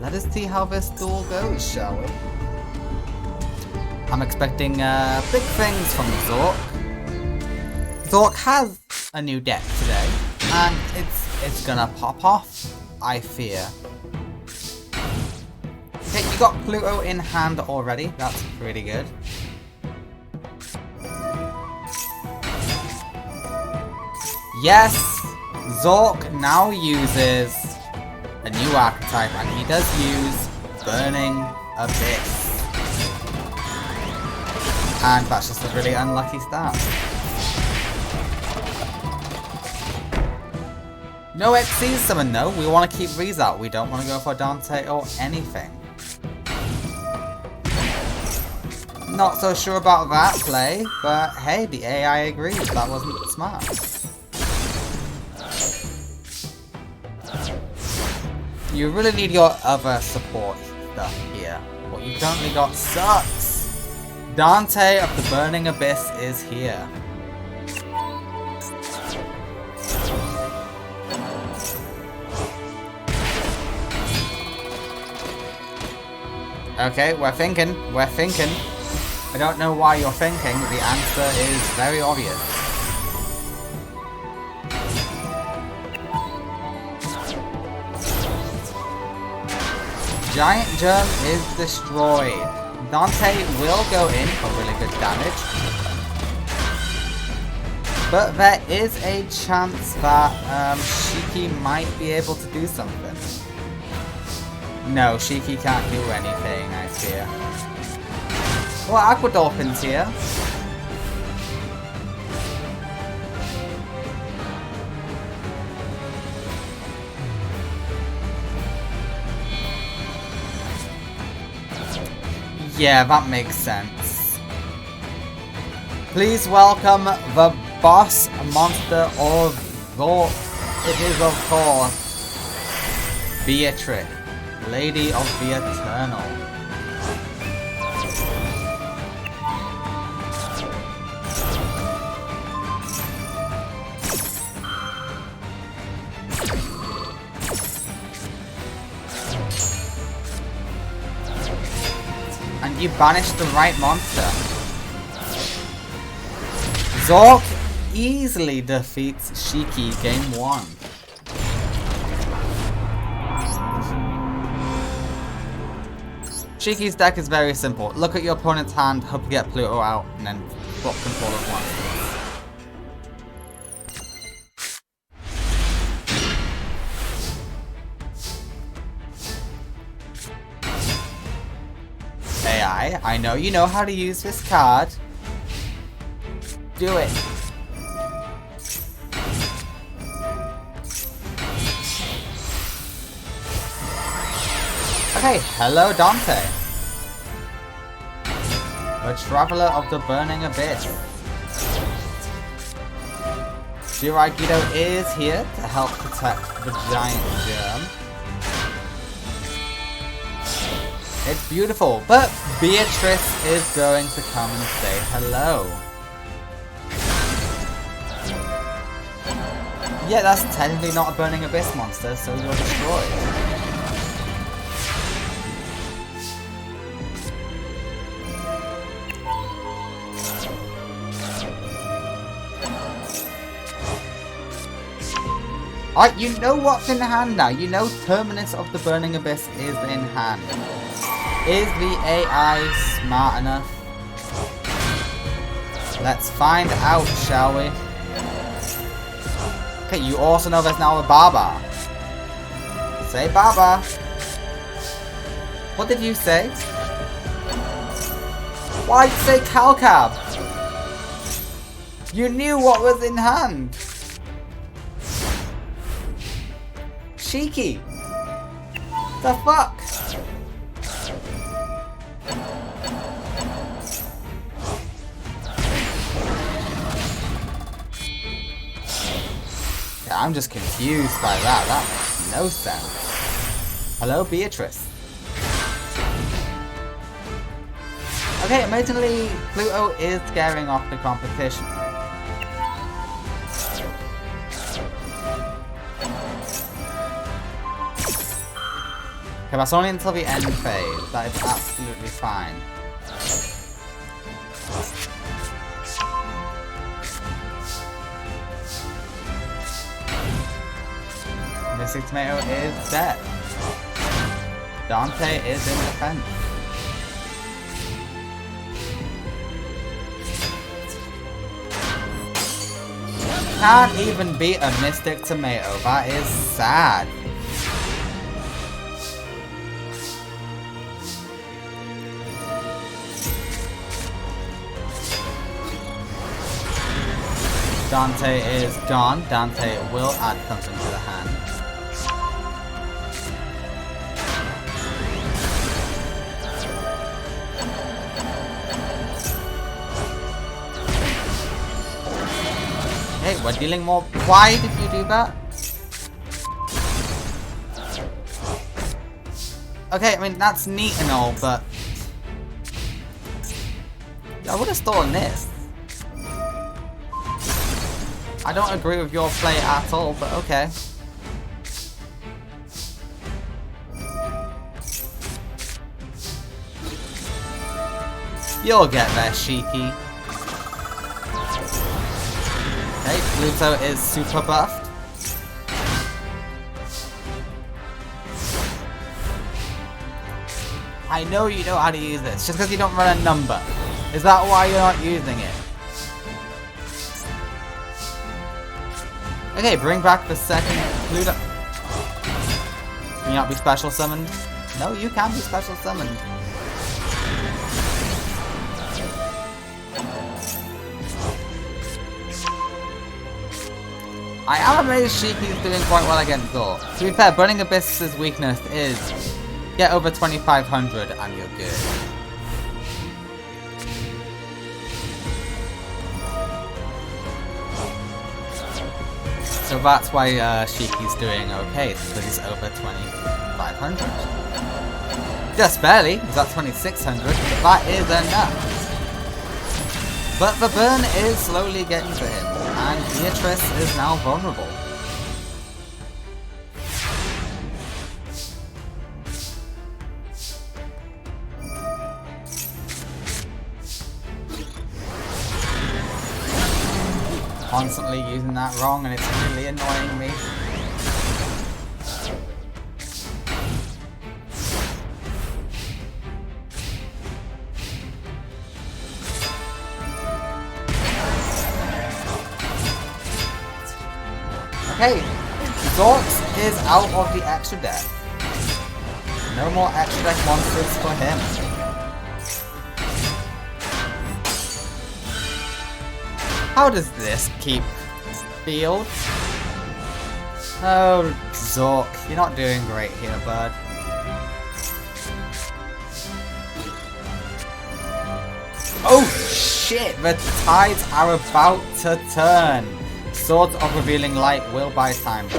Let us see how this duel goes, shall we? I'm expecting big things from Zork. Zork has a new deck today, and it's gonna pop off, I fear. Okay, you got Pluto in hand already. That's pretty good. Yes, Zork now uses a new archetype, and he does use Burning Abyss. And that's just a really unlucky start. No Xyz summon though, we want to keep these out. We don't want to go for Dante or anything. Not so sure about that play, but hey, the AI agrees. That wasn't smart. You really need your other support stuff here. What you currently got sucks. Dante of the Burning Abyss is here. Okay, we're thinking. I don't know why you're thinking. The answer is very obvious. Giant Germ is destroyed. Dante will go in for really good damage. But there is a chance that Shiki might be able to do something. No, Shiki can't do anything, I fear. Well, Aqua Dolphin's here. Yeah, that makes sense. Please welcome the boss monster of Zork. It is, of course, Beatrix, Lady of the Eternal. And you banished the right monster. Zork easily defeats Shiki game 1. Shiki's deck is very simple. Look at your opponent's hand, hope you get Pluto out, and then swap control of one. AI, I know you know how to use this card. Do it. Okay, hello Dante. The Traveler of the Burning Abyss. Shiragido is here to help protect the Giant Germ. It's beautiful, but Beatrice is going to come and say hello. Yeah, that's technically not a Burning Abyss monster, so you're destroyed. Alright, you know what's in hand now. You know Terminus of the Burning Abyss is in hand. Is the AI smart enough? Let's find out, shall we? Okay, you also know there's now a Baba. Say Baba. What did you say? Why'd you say Calcab? You knew what was in hand. Shiki! The fuck? Yeah, I'm just confused by that. That makes no sense. Hello, Beatrice. Okay, amazingly, Pluto is scaring off the competition. Okay, that's only until the end phase. That is absolutely fine. Mystic Tomato is dead. Dante is in defense. Can't even beat a Mystic Tomato. That is sad. Dante is gone. Dante will add something to the hand. Hey, we're dealing more. Why did you do that? Okay, I mean, that's neat and all, but I would have stolen this. I don't agree with your play at all, but okay. You'll get there, Shiki. Okay, Pluto is super buffed. I know you know how to use this, just because you don't run a number. Is that why you're not using it? Okay, bring back the second Pluto. Can you not be special summoned? No, you can be special summoned. I am amazed Shiki's doing quite well against Zork. To be fair, Burning Abyss's weakness is get over 2500 and you're good. So that's why Shiki's doing okay, because he's over 2500. Just barely, he's at 2600, but that is enough. But the burn is slowly getting to him, and Beatrice is now vulnerable. Constantly using that wrong, and it's really annoying me. Okay, Zork is out of the extra deck. No more extra deck monsters for him. How does this keep field? Oh, Zork, you're not doing great here, bud. Oh shit, the tides are about to turn. Swords of Revealing Light will buy time.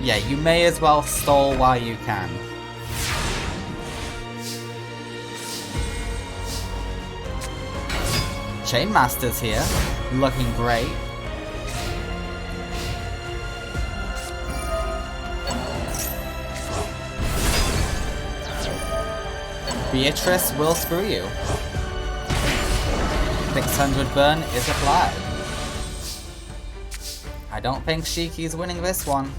Yeah, you may as well stall while you can. Chainmaster's here, looking great. Beatrice will screw you. 600 burn is applied. I don't think Shiki's winning this one.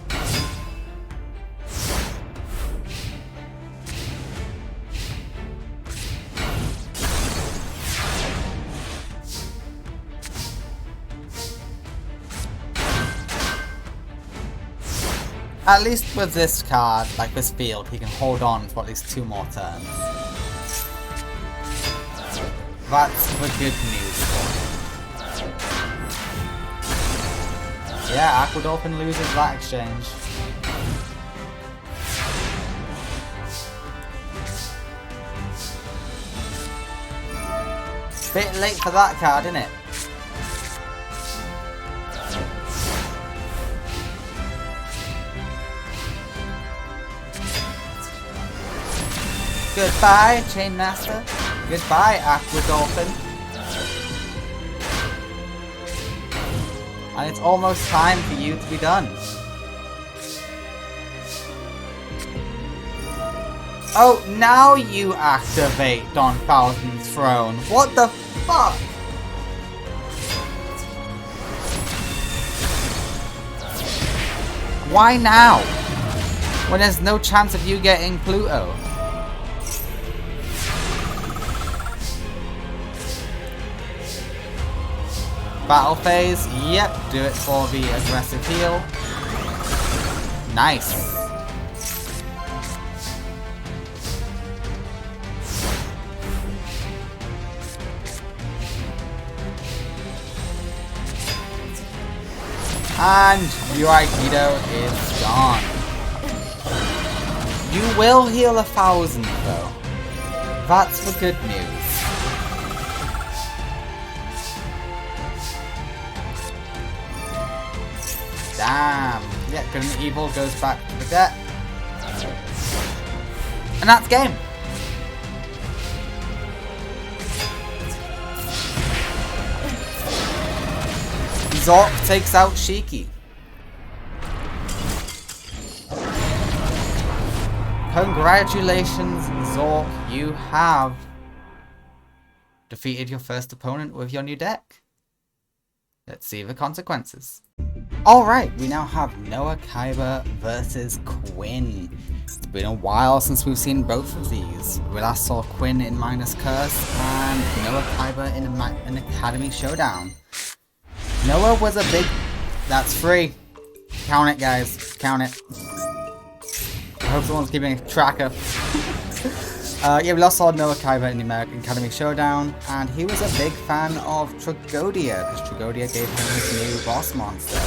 At least with this card, like this field, he can hold on for at least 2 more turns. That's the good news for him. Yeah, Aquadolphin loses that exchange. Bit late for that card, isn't it? Goodbye, Chainmaster. Goodbye, Aquadolphin. And it's almost time for you to be done. Oh, now you activate Don Falcon's throne. What the fuck? Why now? When there's no chance of you getting Pluto. Battle phase, yep, do it for the aggressive heal. Nice. And your Aikido is gone. You will heal 1,000 though. That's the good news. Damn. Yeah, Good and Evil goes back to the deck. And that's game. Zork takes out Shiki. Congratulations, Zork. You have defeated your first opponent with your new deck. Let's see the consequences. Alright, we now have Noah Kaiba versus Quinn. It's been a while since we've seen both of these. We last saw Quinn in Minus Curse and Noah Kaiba in an Academy Showdown. Noah was a big... That's free. Count it, guys. Count it. I hope someone's keeping a tracker. Yeah, we last saw Noah Kaiba in the American Academy Showdown, and he was a big fan of Tradia, because Tradia gave him his new boss monster.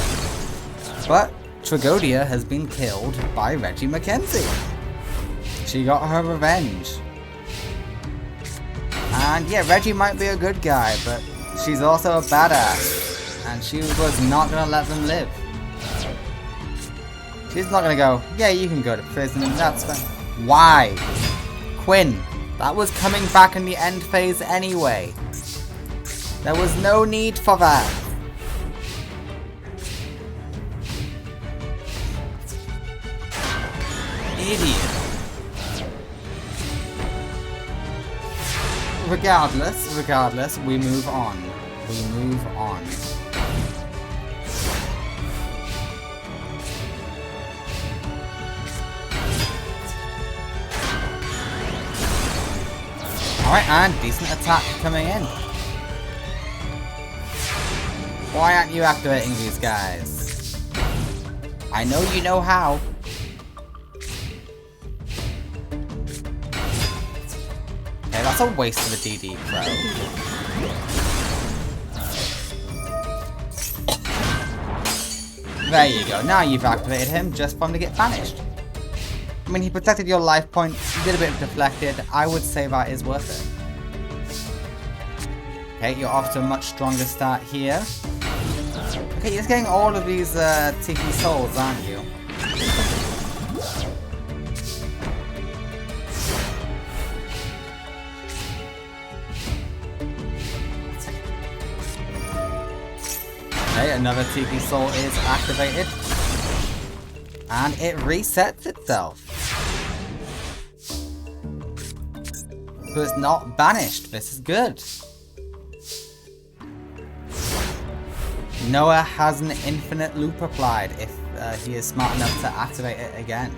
But Tradia has been killed by Reggie McKenzie. She got her revenge. And yeah, Reggie might be a good guy, but she's also a badass, and she was not going to let them live. She's not going to go, yeah, you can go to prison, and that's fine. Why? Quinn, that was coming back in the end phase anyway. There was no need for that. Idiot. Regardless, we move on. We move on. Alright, and decent attack coming in. Why aren't you activating these guys? I know you know how. Okay, that's a waste of a DD Pro. There you go, now you've activated him just for him to get banished. I mean, he protected your life point, he did a bit of deflected. I would say that is worth it. Okay, you're off to a much stronger start here. Okay, you're just getting all of these Tiki Souls, aren't you? Okay, another Tiki Soul is activated. And it resets itself. So it's not banished. This is good. Noah has an infinite loop applied if he is smart enough to activate it again.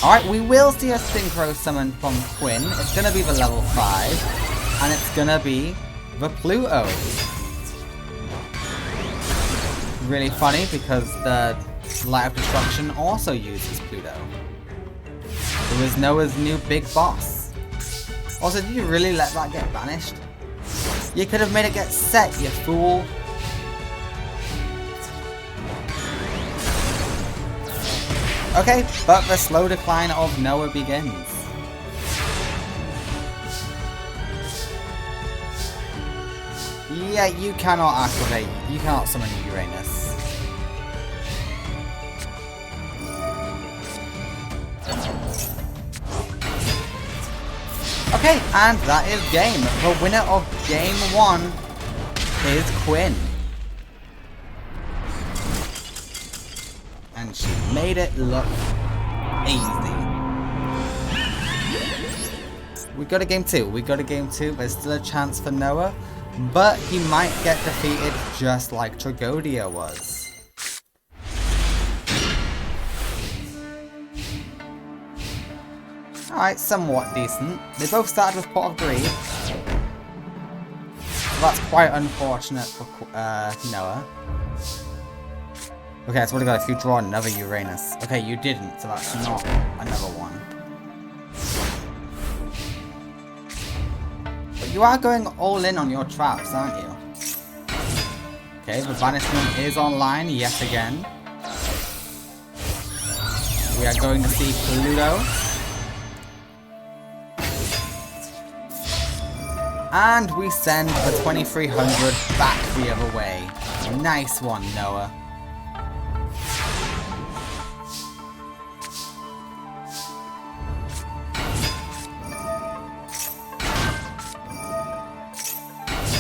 Alright, we will see a synchro summon from Quinn. It's gonna be the level 5, and it's gonna be the Pluto. Really funny because the Light of Destruction also uses Pluto. It was Noah's new big boss. Also, did you really let that get banished? You could have made it get set, you fool. Okay, but the slow decline of Noah begins. Yeah, you cannot activate, you cannot summon Uranus. Okay, and that is game. The winner of game 1 is Quinn. And she made it look easy. We got a game 2. We got a game 2. There's still a chance for Noah, but he might get defeated just like Tradia was. Alright, somewhat decent. They both started with Pot of Greed. So that's quite unfortunate for Noah. Okay, so what about if you draw another Uranus? Okay, you didn't, so that's not another one. But you are going all in on your traps, aren't you? Okay, the banishment is online yet again. We are going to see Pluto. And we send the 2300 back the other way. Nice one, Noah.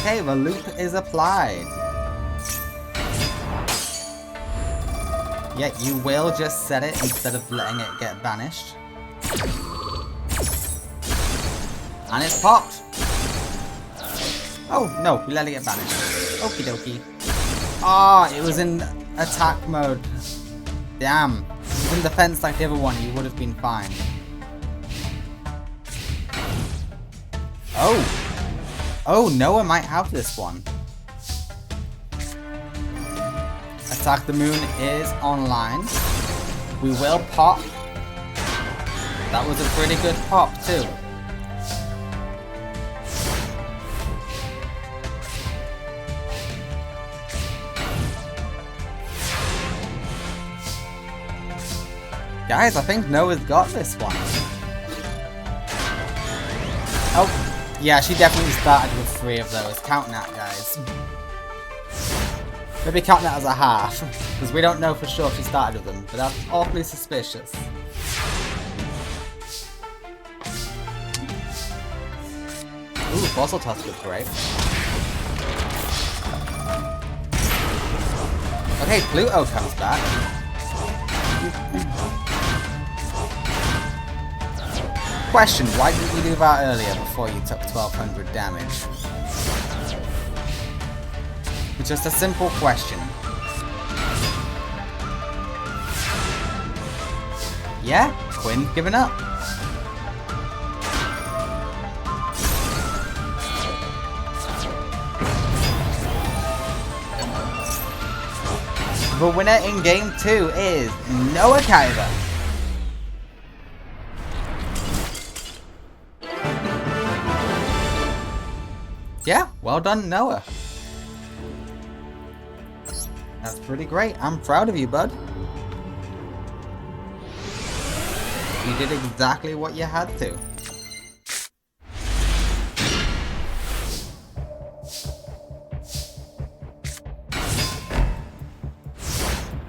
Okay, the loop is applied. Yeah, you will just set it instead of letting it get banished. And it's popped. Oh, no, we let it get banished. Okie dokie. Ah, oh, it was in attack mode. Damn. If it was in defense like the other one, you would have been fine. Oh. Oh, Noah might have this one. Attack the Moon is online. We will pop. That was a pretty good pop too. Guys, I think Noah's got this one. Oh. Yeah, she definitely started with 3 of those. Count that, guys. Maybe count that as a half, because we don't know for sure if she started with them, but that's awfully suspicious. Ooh, Fossil Tusk is great. Okay, Pluto comes back. Question, why didn't you do that earlier before you took 1200 damage? It's just a simple question. Yeah, Quinn giving up. The winner in game 2 is Noah Kaiba. Yeah, well done, Noah. That's pretty great. I'm proud of you, bud. You did exactly what you had to.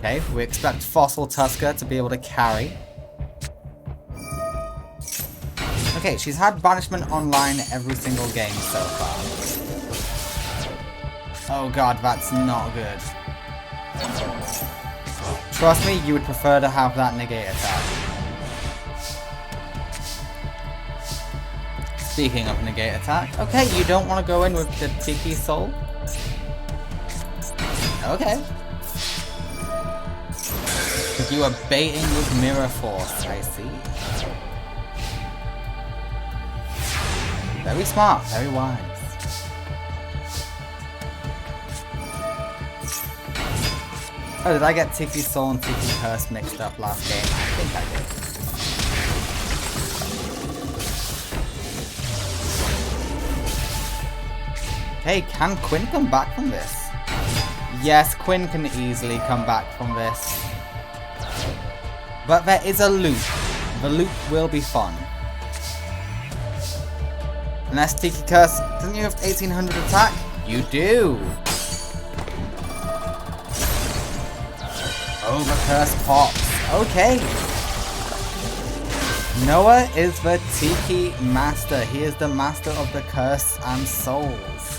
Okay, we expect Fossil Tusker to be able to carry. Okay, she's had Banishment online every single game so far. Oh god, that's not good. Trust me, you would prefer to have that negate attack. Speaking of negate attack, okay, you don't want to go in with the Tiki Soul? Okay. You are baiting with Mirror Force, I see. Very smart, very wise. Oh, did I get Tiki Soul and Tiki Curse mixed up last game? I think I did. Hey, can Quinn come back from this? Yes, Quinn can easily come back from this. But there is a loop. The loop will be fun. Unless Tiki Curse, doesn't you have 1800 attack? You do! Overcurse pops. Okay. Noah is the Tiki Master. He is the master of the curse and souls.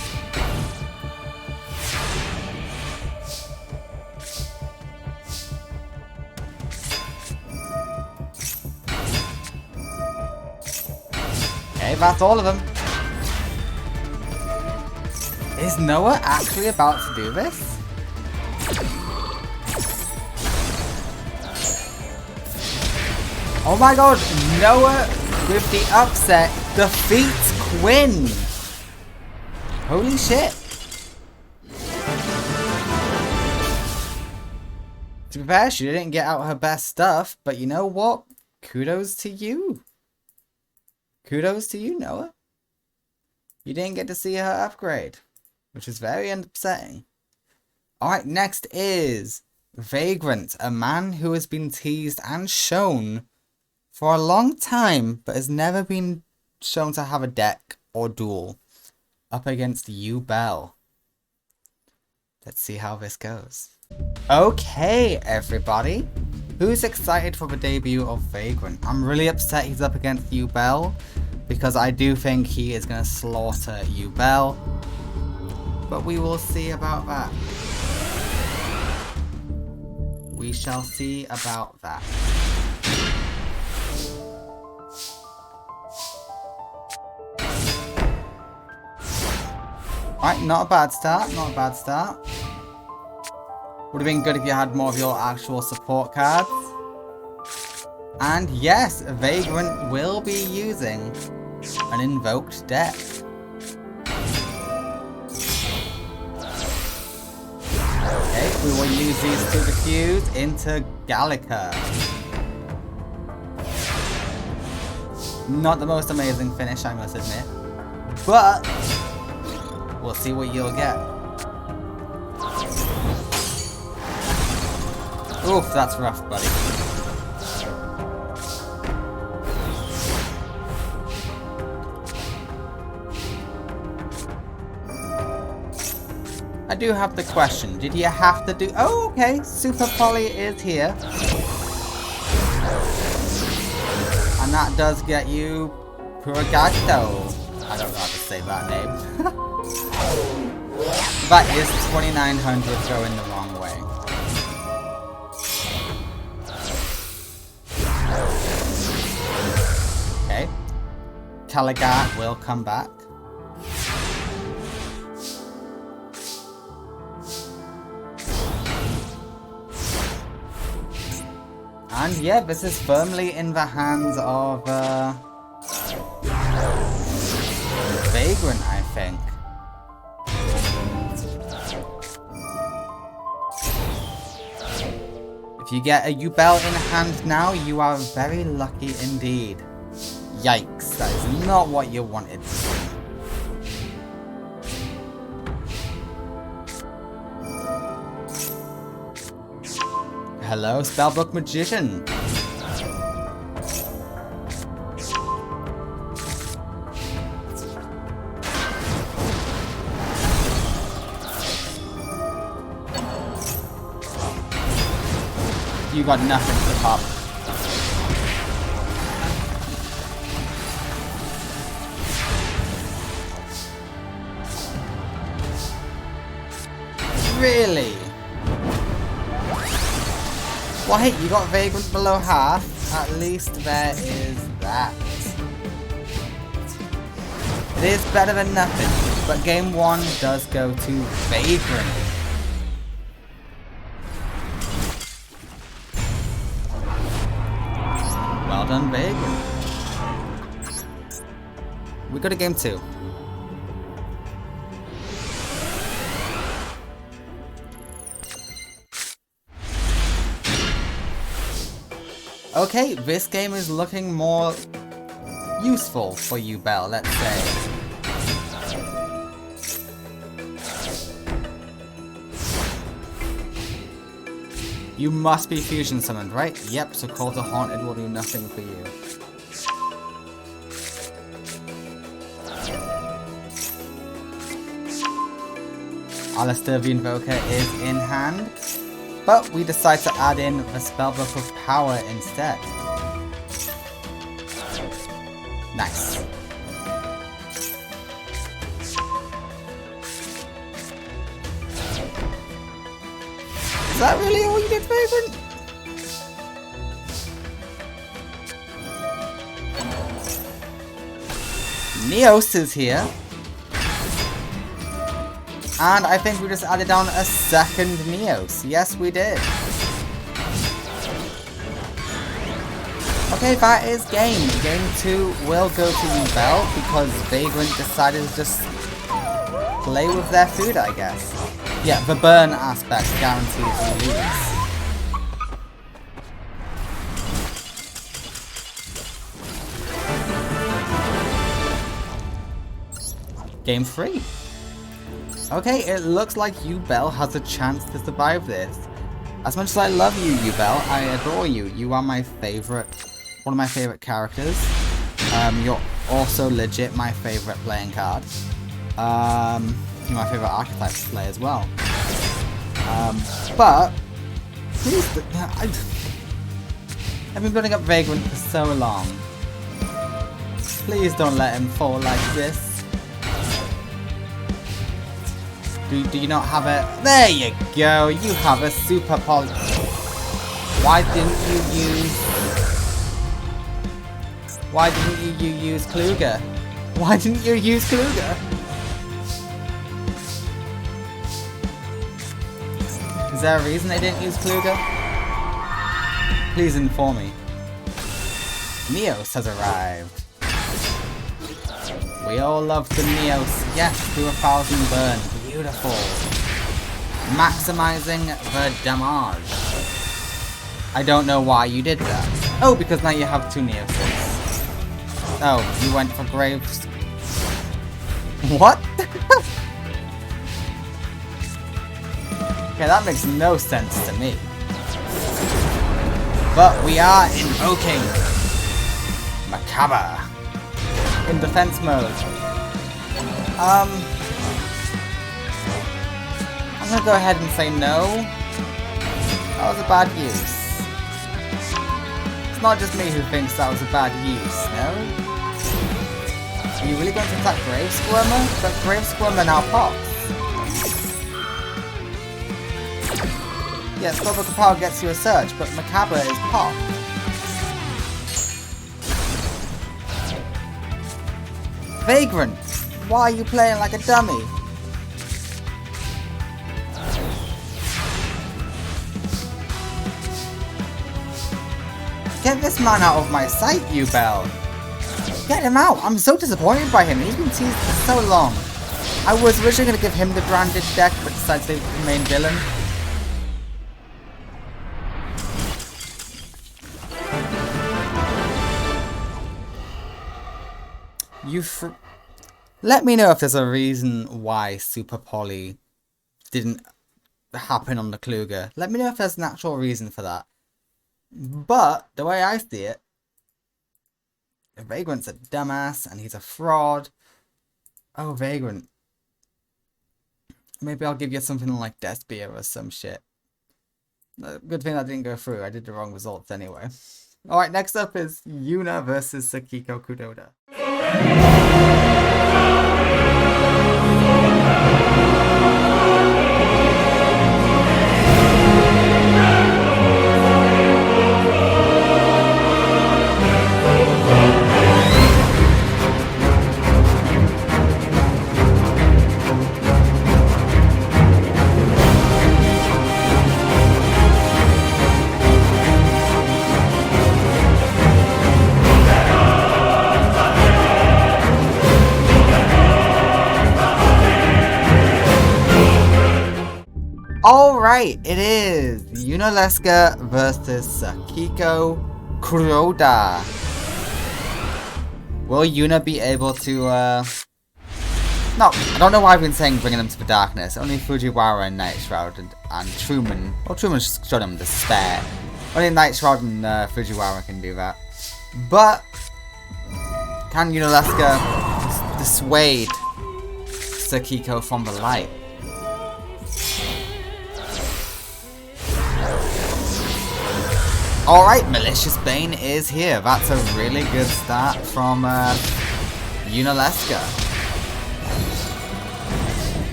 Okay, that's all of them. Is Noah actually about to do this? Oh my god, Noah with the upset defeats Quinn! Holy shit! To be fair, she didn't get out her best stuff, but you know what? Kudos to you. Kudos to you, Noah. You didn't get to see her upgrade, which is very upsetting. Alright, next is Vagrant, a man who has been teased and shown for a long time, but has never been shown to have a deck or duel, up against Yubel. Let's see how this goes. Okay, everybody. Who's excited for the debut of Vagrant? I'm really upset he's up against Yubel, because I do think he is going to slaughter Yubel. But we will see about that. We shall see about that. Alright, not a bad start, not a bad start. Would have been good if you had more of your actual support cards. And yes, Vagrant will be using an invoked deck. Okay, we will use these to diffuse into Gallica. Not the most amazing finish, I must admit. But we'll see what you'll get. Oof, that's rough, buddy. I do have the question. Did you have to do... Oh, okay. Super Poly is here. And that does get you Purgato. I don't know how to say that name. That is 2900 going the wrong way. Okay. Caligat will come back. And yeah, this is firmly in the hands of Vagrant, I think. If you get a Yubel in hand now, you are very lucky indeed. Yikes, that is not what you wanted to see. Hello, Spellbook Magician. You got nothing to pop. Really? Well, hey, you got Vagrant below half. At least there is that. It is better than nothing, but game 1 does go to Vagrant. Well done, Vagrant. We go to game 2. Okay, this game is looking more useful for Yubel, let's say. You must be fusion summoned, right? Yep, so Call to Haunted will do nothing for you. Alyssa the Invoker is in hand, but we decide to add in the Spellbook of Power instead. Nice. Is that really all you did, Vagrant? Neos is here. And I think we just added on a second Neos. Yes, we did. Okay, that is game. Game 2 will go to Yubel because Vagrant decided to just play with their food, I guess. Yeah, the burn aspect guarantees you lose. Game 3. Okay, it looks like Yubel has a chance to survive this. As much as I love you, Yubel, I adore you. You are my favorite, one of my favorite characters. You're also legit my favorite playing card. You're my favorite archetype to play as well. But please, I've been building up Vagrant for so long. Please don't let him fall like this. Do you not have a... There you go, you have a super poly... Why didn't you use Kluger? Why didn't you use Kluger? Is there a reason they didn't use Kluger? Please inform me. Neos has arrived. We all love the Neos. Yes, do 1,000 burn. Beautiful. Maximizing the damage. I don't know why you did that. Oh, because now you have 2 Neoses. Oh, you went for Graves. What? Okay, that makes no sense to me. But we are invoking Macabre in defense mode. I'm gonna go ahead and say no. That was a bad use. It's not just me who thinks that was a bad use, no? Are you really going to attack Grave Squirmer? But Grave Squirmer now pops. Yeah, Spellbook of Power gets you a search, but Macabre is pop. Vagrant! Why are you playing like a dummy? Get this man out of my sight, Yubel! Get him out! I'm so disappointed by him. He's been teased for so long. I was originally going to give him the branded deck, but decided to be the main villain. Let me know if there's a reason why Super Poly didn't happen on the Kluger. Let me know if there's an actual reason for that. But, the way I see it, Vagrant's a dumbass and he's a fraud. Oh, Vagrant. Maybe I'll give you something like Despia or some shit. Good thing that didn't go through. I did the wrong results anyway. Alright, next up is Yuna versus Sakiko Kuroda. Alright, it is Yuna versus Sakiko Kuroda. Will Yuna be able to, No, I don't know why I've been saying bringing them to the darkness. Only Fujiwara and Night Shroud and Truman. Well, Truman just showed him despair. Only Night Shroud and Fujiwara can do that. But can Yuna dissuade Sakiko from the light? Alright, Malicious Bane is here. That's a really good start from Yuna.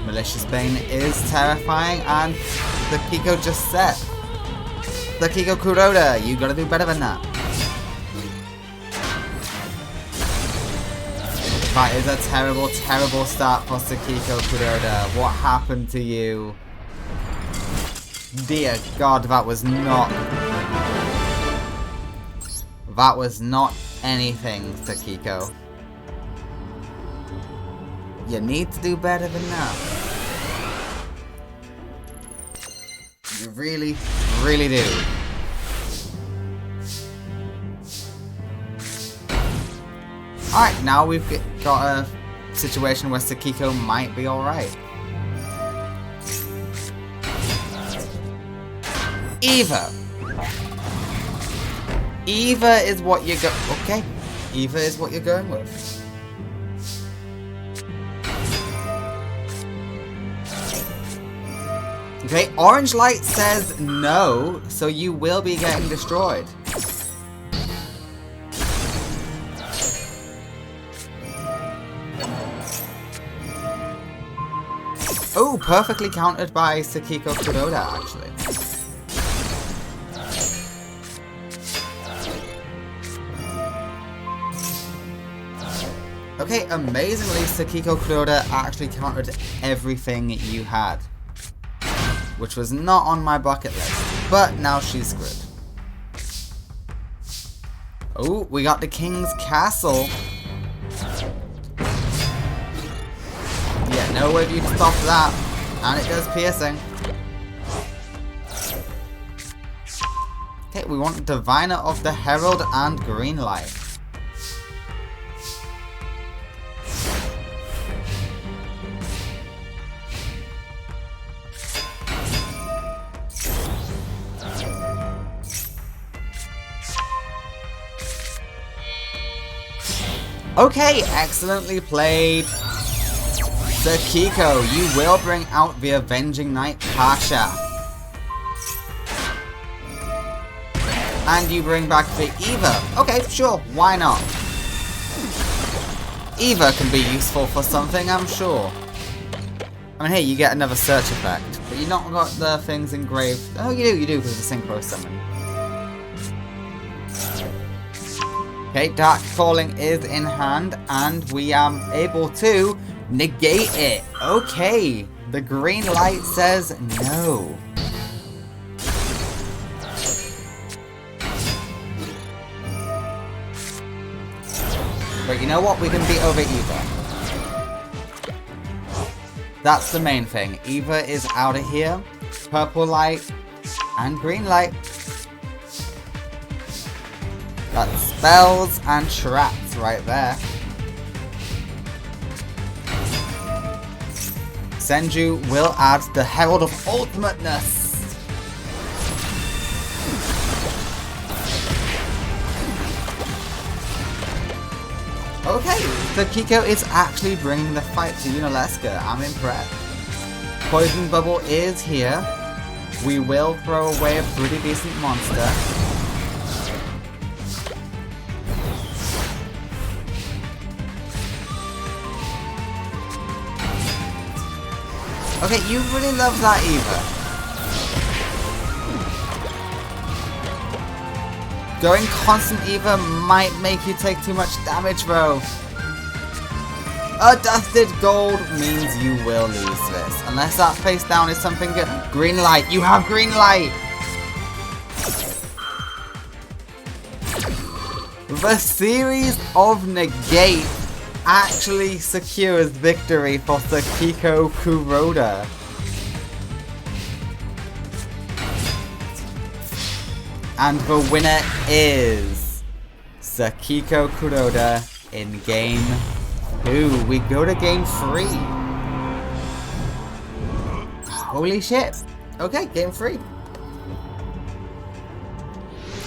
Malicious Bane is terrifying, and Sakiko just set. Sakiko Kuroda, you gotta do better than that. That is a terrible, terrible start for Sakiko Kuroda. What happened to you? Dear God, that was not anything, Sakiko. You need to do better than that. You really, really do. Alright, now we've got a situation where Sakiko might be alright. Eva! Eva is what you're okay. Eva is what you're going with. Okay, Orange Light says no, so you will be getting destroyed. Oh, perfectly countered by Sakiko Kuroda, actually. Okay, amazingly, Sakiko Kuroda actually countered everything you had. Which was not on my bucket list, but now she's screwed. Oh, we got the King's Castle. Yeah, no way for you to stop that. And it does piercing. Okay, we want Diviner of the Herald and Green Light. Okay, excellently played. Sakiko, you will bring out the Avenging Knight Pasha. And you bring back the Eva. Okay, sure, why not? Eva can be useful for something, I'm sure. I mean, hey, you get another search effect, but you've not got the things engraved. Oh, you do, because of the Synchro Summon. Okay, Dark Calling is in hand, and we are able to negate it. Okay, the green light says no. But you know what? We can beat over Eva. That's the main thing. Eva is out of here. Purple light and green light. That's spells and traps right there. Senju will add the Herald of Ultimateness. Okay, Sakiko is actually bringing the fight to Yuna. I'm impressed. Poison Bubble is here. We will throw away a pretty decent monster. Okay, you really love that Eva. Going constant Eva might make you take too much damage though. A dusted gold means you will lose this. Unless that face down is something good. Green light, you have green light! The series of negate actually secures victory for Sakiko Kuroda. And the winner is Sakiko Kuroda in game 2. We go to game 3. Holy shit. Okay, game 3.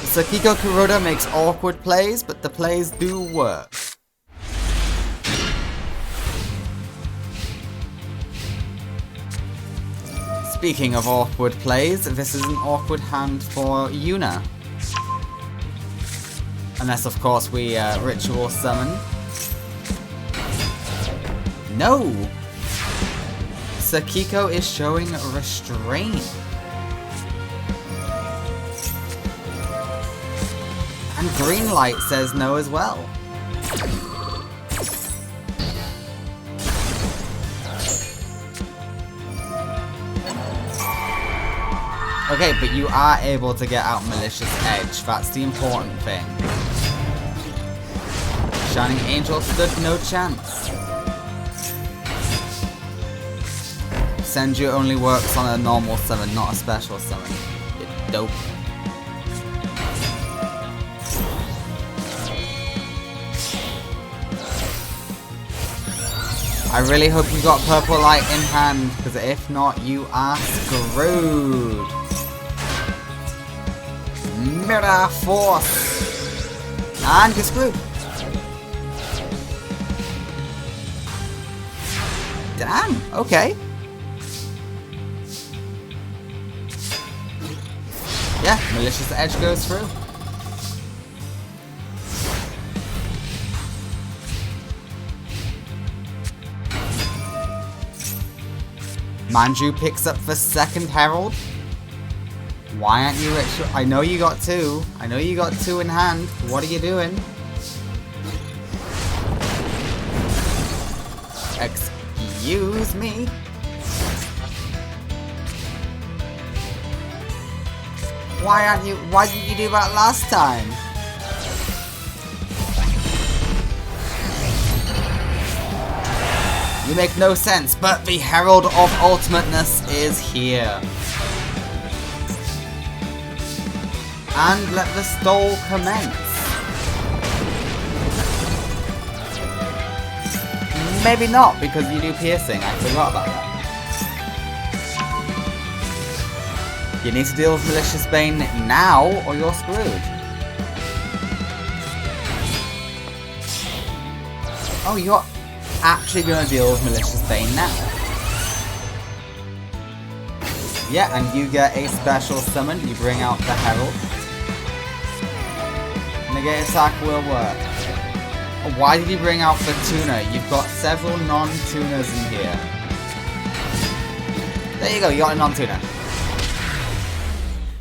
Sakiko Kuroda makes awkward plays, but the plays do work. Speaking of awkward plays, this is an awkward hand for Yuna. Unless, of course, we ritual summon. No! Sakiko is showing restraint. And green light says no as well. Okay, but you are able to get out Malicious Edge. That's the important thing. Shining Angel stood no chance. Senju only works on a normal summon, not a special summon. You're dope. I really hope you got purple light in hand, because if not, you are screwed. Mirror Force! And you're screwed. Damn, okay. Yeah, Malicious Edge goes through. Manju picks up the second Herald. Why aren't you ritual? I know you got 2. I know you got 2 in hand. What are you doing? Excuse me. Why didn't you do that last time? You make no sense, but the Herald of Ultimateness is here. And let the stole commence. Maybe not, because you do piercing. I forgot about that. You need to deal with Malicious Bane now, or you're screwed. Oh, you're actually going to deal with Malicious Bane now. Yeah, and you get a special summon. You bring out the Herald. Negate attack will work. Why did you bring out the tuner? You've got several non-tuners in here. There you go, you got a non-tuner.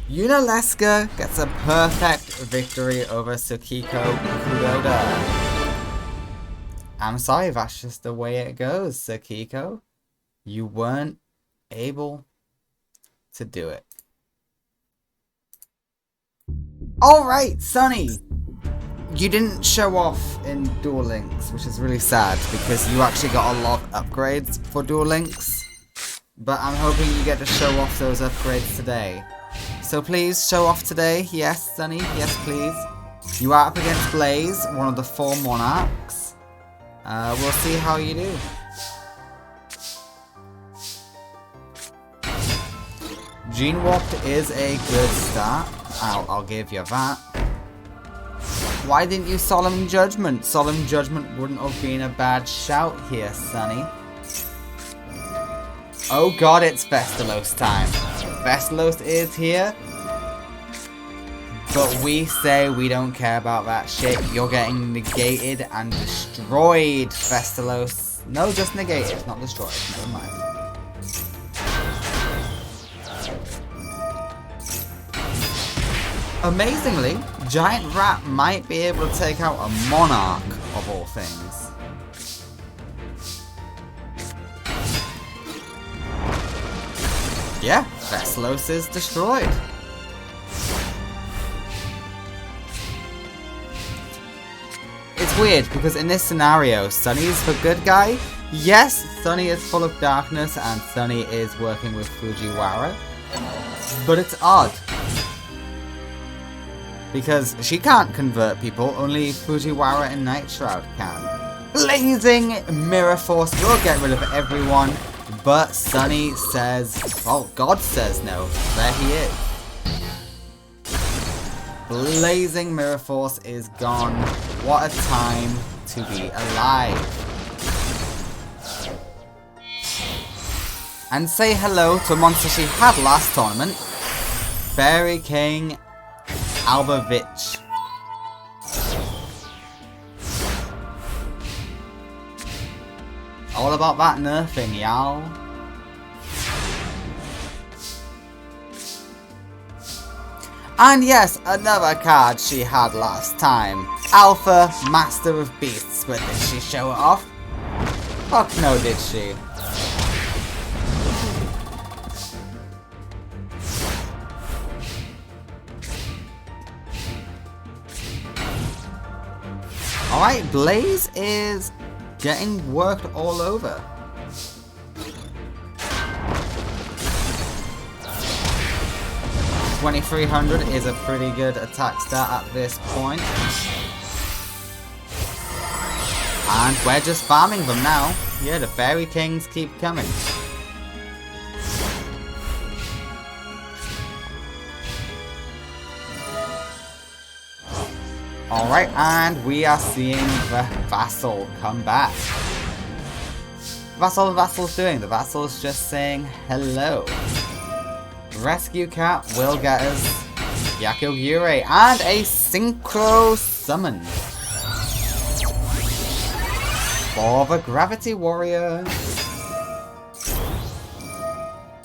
Yuna gets a perfect victory over Sakiko Kuroda. I'm sorry, that's just the way it goes, Sakiko. You weren't able to do it. Alright, Sunny! You didn't show off in Duel Links, which is really sad, because you actually got a lot of upgrades for Duel Links. But I'm hoping you get to show off those upgrades today. So please, show off today. Yes, Sunny, yes please. You are up against Blaze, one of the 4 Monarchs. We'll see how you do. Gene Warped is a good start. I'll give you that. Why didn't you Solemn Judgment? Solemn Judgment wouldn't have been a bad shout here, Sonny. Oh god, it's Vestalos time. Vestalos is here. But we say we don't care about that shit. You're getting negated and destroyed, Vestalos. No, just negated, not destroyed. Never mind. Amazingly, Giant Rat might be able to take out a Monarch of all things. Yeah, Vestalos is destroyed. It's weird because in this scenario, Sunny is the good guy. Yes, Sunny is full of darkness and Sunny is working with Fujiwara. But it's odd. Because she can't convert people, only Fujiwara and Night Shroud can. Blazing Mirror Force will get rid of everyone, but Sunny says, well, God says no. There he is. Blazing Mirror Force is gone. What a time to be alive. And say hello to a monster she had last tournament, Fairy King Albavitch. All about that nerfing, y'all. And yes, another card she had last time. Alpha, Master of Beasts, but did she show it off? Fuck no, did she? Alright, Blaze is getting worked all over. $2,300 is a pretty good attack stat at this point. And we're just farming them now. Yeah, the Fairy Kings keep coming. Alright, and we are seeing the Vassal come back. Vassal's doing? The Vassal's just saying hello. Rescue Cat will get us Yakogure and a Synchro Summon for the Gravity Warrior.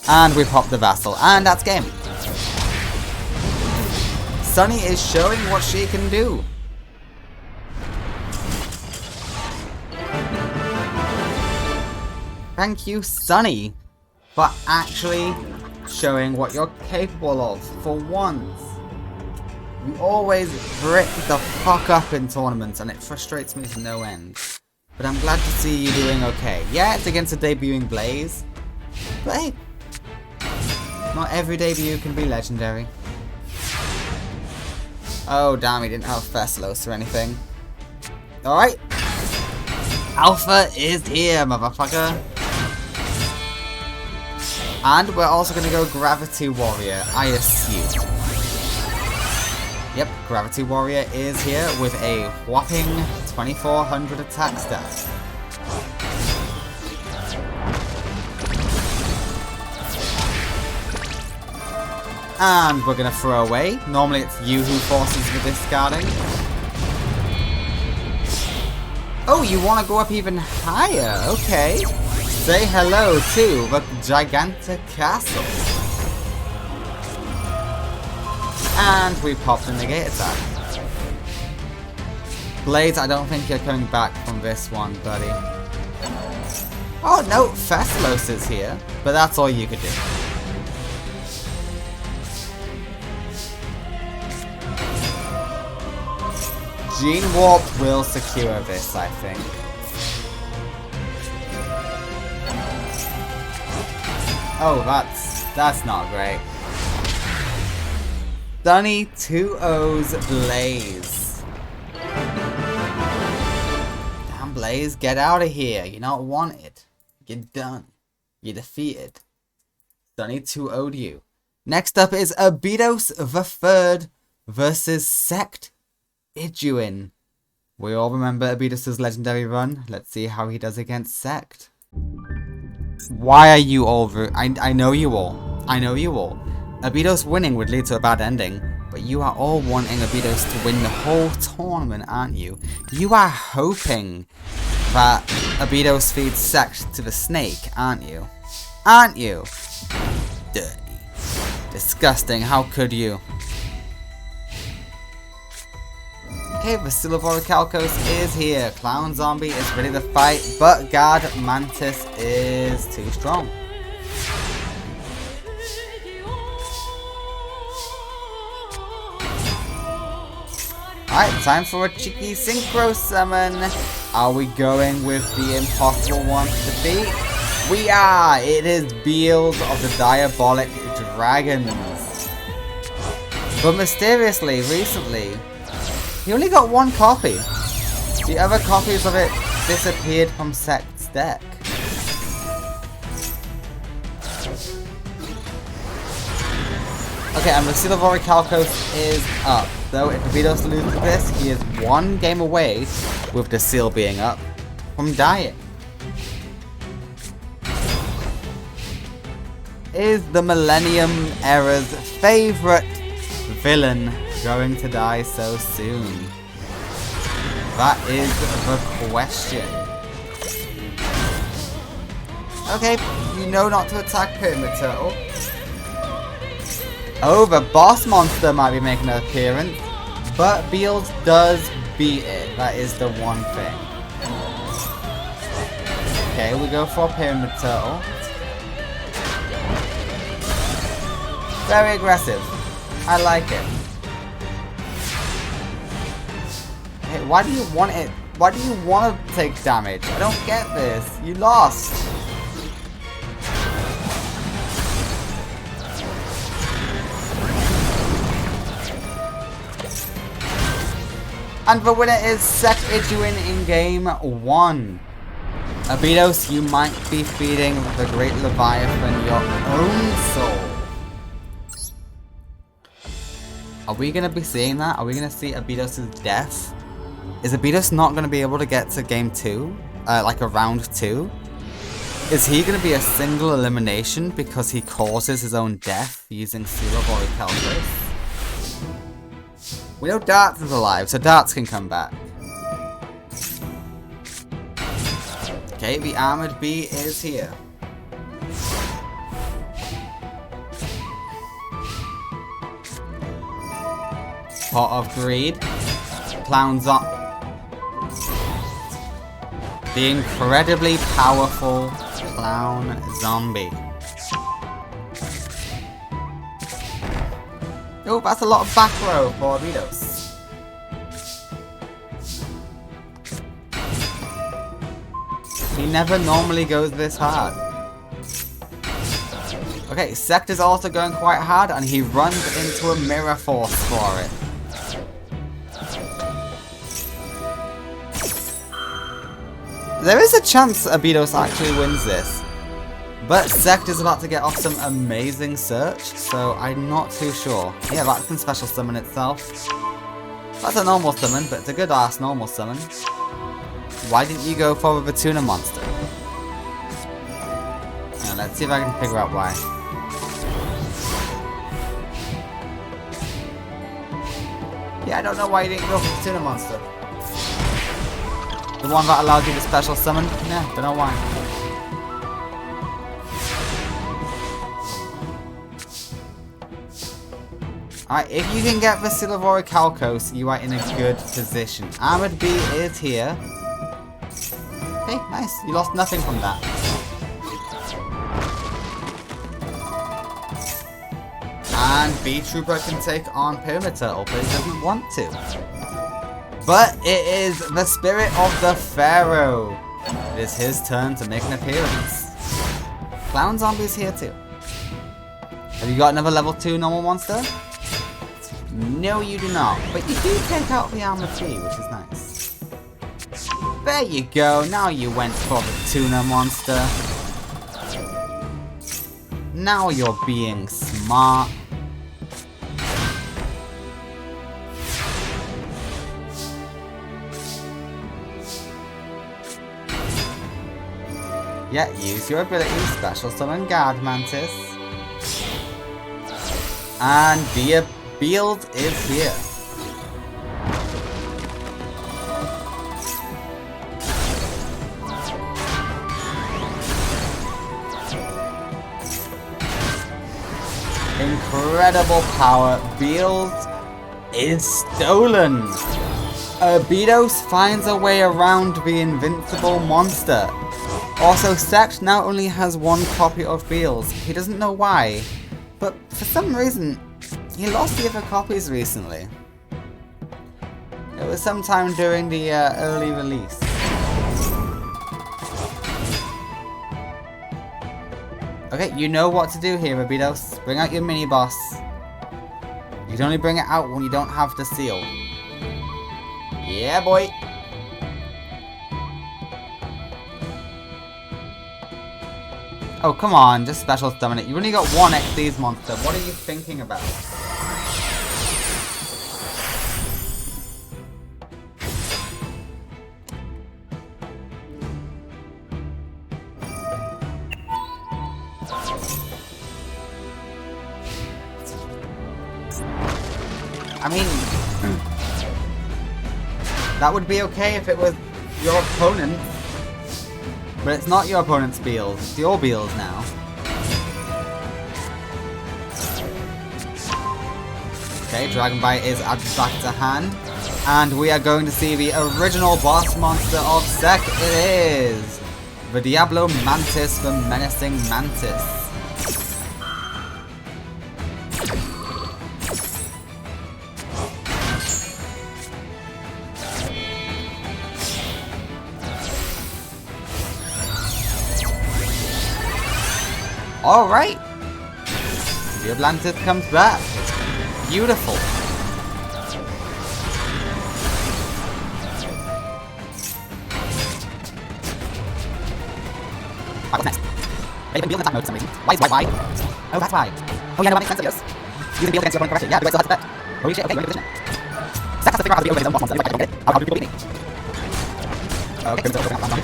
And we pop the Vassal, and that's game. Sunny is showing what she can do. Thank you, Sunny, for actually showing what you're capable of for once. You always brick the fuck up in tournaments and it frustrates me to no end. But I'm glad to see you doing okay. Yeah, it's against a debuting Blaze, but hey, not every debut can be legendary. Oh damn, he didn't have Vestalos or anything. Alright. Alpha is here, motherfucker. And we're also going to go Gravity Warrior, I assume. Yep, Gravity Warrior is here with a whopping 2,400 attack stat. And we're going to throw away. Normally it's you who forces the discarding. Oh, you want to go up even higher? Okay. Say hello to the Gigantic Castle. And we popped a negate attack. Blaze, I don't think you're coming back from this one, buddy. Oh no, Vestalos is here, but that's all you could do. Gene Warp will secure this, I think. Oh, that's not great. Sunny 2-0's Blaze. Damn, Blaze, get out of here. You're not wanted. You're done. You're defeated. Sunny 2-0'd you. Next up is Abidos the Third versus Sect Ojin. We all remember Abidos' legendary run. Let's see how he does against Sect. Why are you all I know you all. I know you all. Abidos winning would lead to a bad ending, but you are all wanting Abidos to win the whole tournament, aren't you? You are hoping that Abidos feeds Sect to the snake, aren't you? Aren't you? Dirty. Disgusting, how could you? Okay, Vasilvoricalcos is here. Clown Zombie is ready to fight, but Guard Mantis is too strong. Alright, time for a cheeky synchro summon. Are we going with the impossible one to beat? We are! It is Beals of the Diabolic Dragons. But mysteriously, recently, he only got one copy. The other copies of it disappeared from Sect's deck. Okay, and Vasilvoricalcos is up. Though if Abidos loses this, he is one game away, with the seal being up, from dying. Is the Millennium era's favourite villain going to die so soon? That is the question. Okay, you know not to attack Pyramid Turtle. Oh, the boss monster might be making an appearance, but Beals does beat it. That is the one thing. Okay, we go for Pyramid Turtle. Very aggressive. I like it. Hey, why do you want it? Why do you want to take damage? I don't get this. You lost. And the winner is Sect Ojin in game 1. Abidos, you might be feeding the Great Leviathan your own soul. Are we going to be seeing that? Are we going to see Abidos' death? Is Abidos not going to be able to get to game 2? Like a round 2? Is he going to be a single elimination because he causes his own death using Vasilvoricalcos? We know Darts is alive, so Darts can come back. Okay, the Armored Bee is here. Pot of Greed. Clowns up. The incredibly powerful Clown Zombie. Oh, that's a lot of back row for Abidos. He never normally goes this hard. Okay, Sect is also going quite hard and he runs into a Mirror Force for it. There is a chance Abidos actually wins this. But Sect is about to get off some amazing search, so I'm not too sure. Yeah, that can special summon itself. That's a normal summon, but it's a good ass normal summon. Why didn't you go for the tuna monster? Now, let's see if I can figure out why. Yeah, I don't know why you didn't go for the tuna monster. The one that allowed you to special summon? Yeah, don't know why. Alright, if you can get Vasilvoricalcos, you are in a good position. Armored Bee is here. Okay, nice. You lost nothing from that. And Bee Trooper can take on Pyramid Turtle, but he doesn't want to. But it is the Spirit of the Pharaoh. It is his turn to make an appearance. Clown Zombie's here too. Have you got another level 2 normal monster? No, you do not. But you do take out the Armored Bee, which is nice. There you go. Now you went for the tuna monster. Now you're being smart. Yeah, use your ability, Special Summon Guard Mantis. And the build is here. Incredible power. Build is stolen. Abidos finds a way around the invincible monster. Also, Sect now only has one copy of Beals. He doesn't know why, but for some reason, he lost the other copies recently. It was sometime during the early release. Okay, you know what to do here, Abidos. Bring out your mini-boss. You can only bring it out when you don't have the seal. Yeah, boy. Oh, come on, just special summon it. You only got one XD's monster. What are you thinking about? I mean, that would be okay if it was your opponent. But it's not your opponent's Beals, it's your Beals now. Okay, Dragon Bite is added back to hand. And we are going to see the original boss monster of Sect. It is the Diablo Mantis, the Menacing Mantis. Alright! The Atlantis comes back. It's beautiful. Alright, what's next? They can build in attack mode for some reason. Why? Oh, that's why. Oh yeah, no, that makes sense, I guess. You can build against your opponent correctly. Yeah, the way still has to bet. Holy shit, okay, you're in position. Sect has to figure out how to build his own boss monster. Like, I don't get it. How do people beat me? Okay, Bruno, open up one.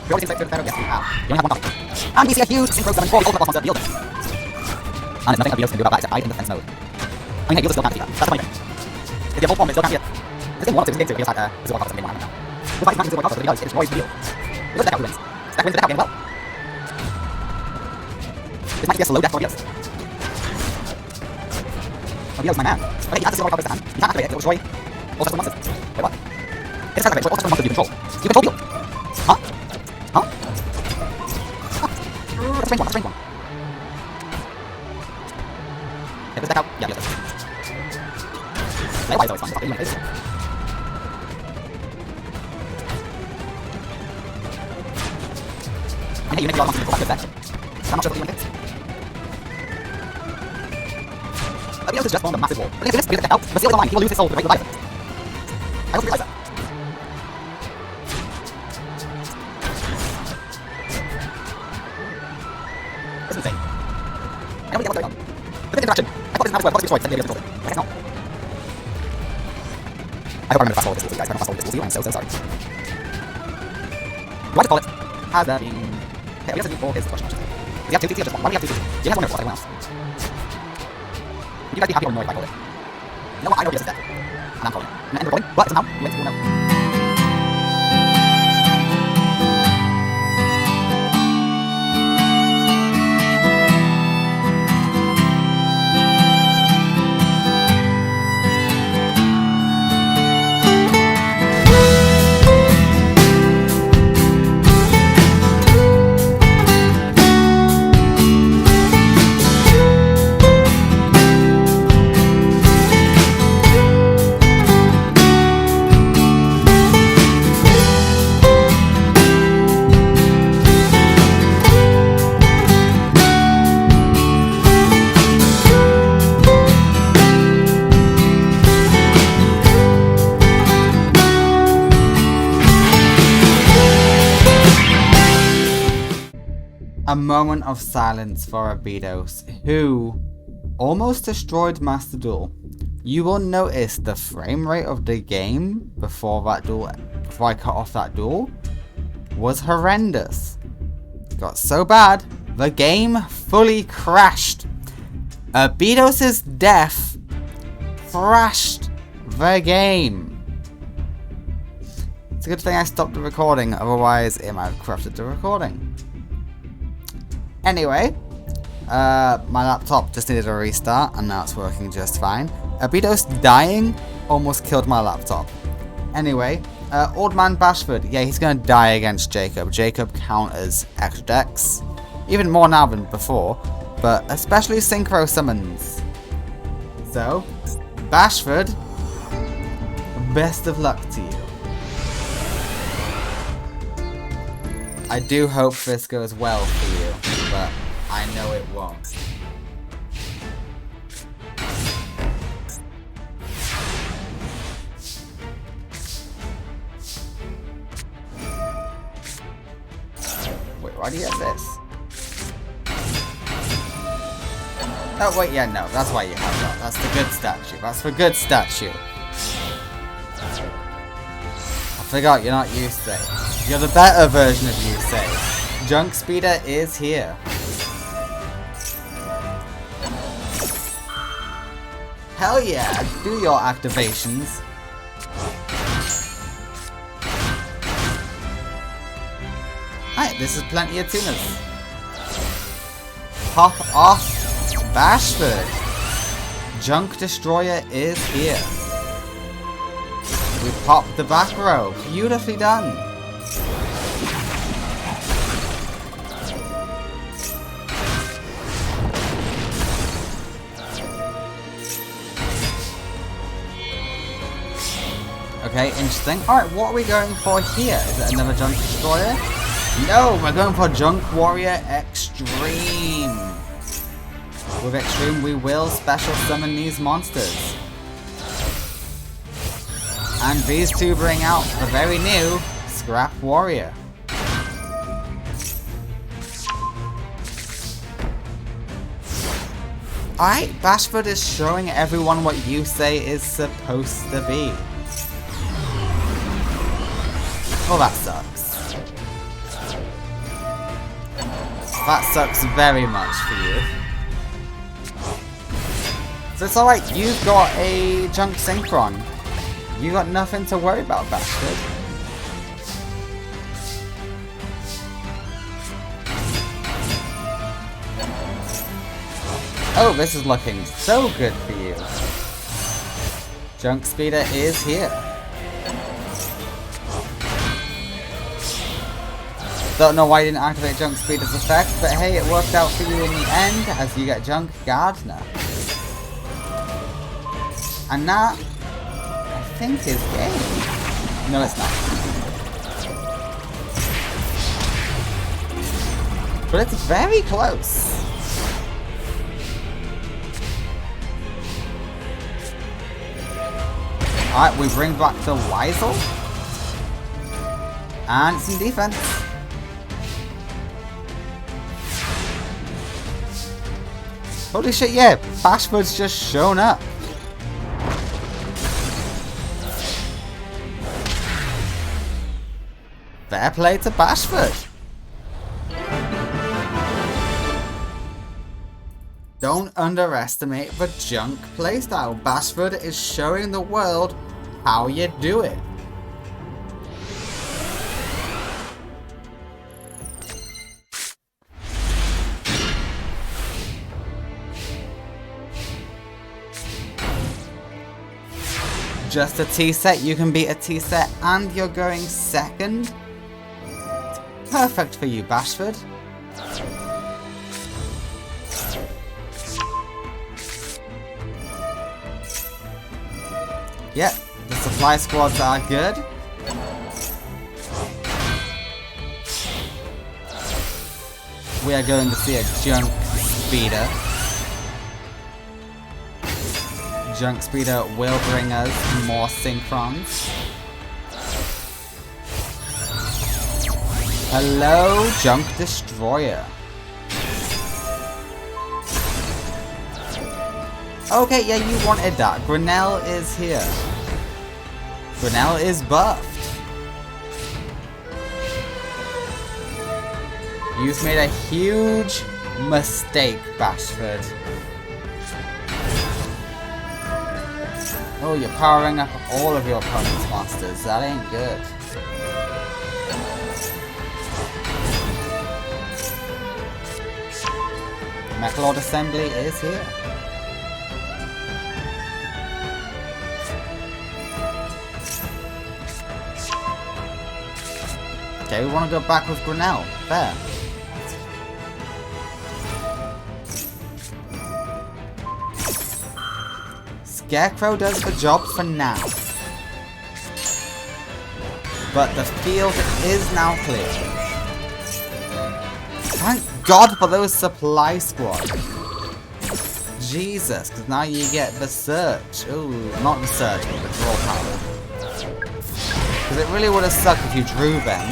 We always think better, yes, we have. You only have one copy. And we see a huge synchro summon for the ultimate boss monster, the Yubel. And there's nothing Abidos can do about that except hide in defense mode. I mean, hey, Yubel still can't defeat that. That's the point. If the full form, it still can't beat it. This game 1 up to, this game 2, Abidos had Zero Cards in game 1 now. We'll fight Zero Cards, but it destroys the deal. It does deck out who wins. Sect wins the deck out game well. This might be a slow death for Abidos. Abidos, my man. Okay, he adds the Zero Cards to hand. You can't activate it, it will destroy all special monsters. Wait, what? It is activate, all special monsters you control. You control Beal. Huh? Huh? That's a strange one, that's a strange one. Okay, let's deck out. Yeah, yes. Why is always fun? Fuck, it is. I think you make a lot of monsters to go back to the deck. I'm not sure what you want to do. Abidos has just formed a massive wall. But if this deck out, the seal is online. He will lose his soul to the right revive it. I hope you realize that. This is insane. I don't really get what's going on. But this interaction, I thought this map was where boss destroyed, then Abidos controlled it. I guess not. I hope I remember to fast forward this will see, guys. If I don't fast forward this will see, I'm so sorry. Do I just call it? Has there been... Okay, Abidos has been for his question. Does he have 2 CC or just 1? Why do we have 2 CC? He has 1 or 4, everyone else. Would you guys be happy or annoyed if I call it? You know what, I know Abidos is dead. And I'm calling it. I'm gonna end the recording, but somehow, we went to Bruno. A moment of silence for Abidos, who almost destroyed Master Duel. You will notice the frame rate of the game before that duel, before I cut off that duel, was horrendous. It got so bad, the game fully crashed. Abidos' death crashed the game. It's a good thing I stopped the recording, otherwise it might have corrupted the recording. Anyway, my laptop just needed a restart and now it's working just fine. Abidos dying almost killed my laptop. Anyway, Old Man Bashford, yeah, he's going to die against Jacob. Jacob counters extra decks, even more now than before, but especially synchro summons. So, Bashford, best of luck to you. I do hope this goes well for you, but I know it won't. Wait, why do you have this? Oh wait, yeah, no, that's why you have that. That's the good statue. That's the good statue. I forgot you're not Yusei. You're the better version of Yusei. Junk Speeder is here. Hell yeah, do your activations. Alright, this is plenty of tuners. Pop off Bashford. Junk Destroyer is here. We popped the back row. Beautifully done. Okay, interesting. Alright, what are we going for here? Is it another Junk Destroyer? No, we're going for Junk Warrior Extreme. With Extreme, we will special summon these monsters. And these two bring out the very new Scrap Warrior. Alright, Bashford is showing everyone what Yusei is supposed to be. Well, that sucks. That sucks very much for you. So it's alright, you've got a Junk Synchron. You got nothing to worry about, Bashford. Oh, this is looking so good for you. Junk Speeder is here. Don't know why you didn't activate Junk Speeder's effect, but hey, it worked out for you in the end, as you get Junk Gardener. And that, I think, is game. No, it's not. But it's very close. Alright, we bring back the Weisel. And some defense. Holy shit, yeah, Bashford's just shown up. Fair play to Bashford. Don't underestimate the Junk playstyle. Bashford is showing the world how you do it. Just a T-set, you can beat a T-set and you're going second. Perfect for you, Bashford. Yep, the supply squads are good. We are going to see a Junk Speeder. Junk Speeder will bring us more Synchrons. Hello, Junk Destroyer. Okay, yeah, you wanted that. Grinnell is here. Grinnell is buffed. You've made a huge mistake, Bashford. Oh, you're powering up all of your opponent's monsters. That ain't good. Mechalord Assembly is here. Okay, we want to go back with Grinnell. Fair. Scarecrow does the job for now. But the field is now clear. Thank God for those supply squad. Jesus, because now you get the search. Ooh, not the search, but the draw power. Because it really would have sucked if you drew them.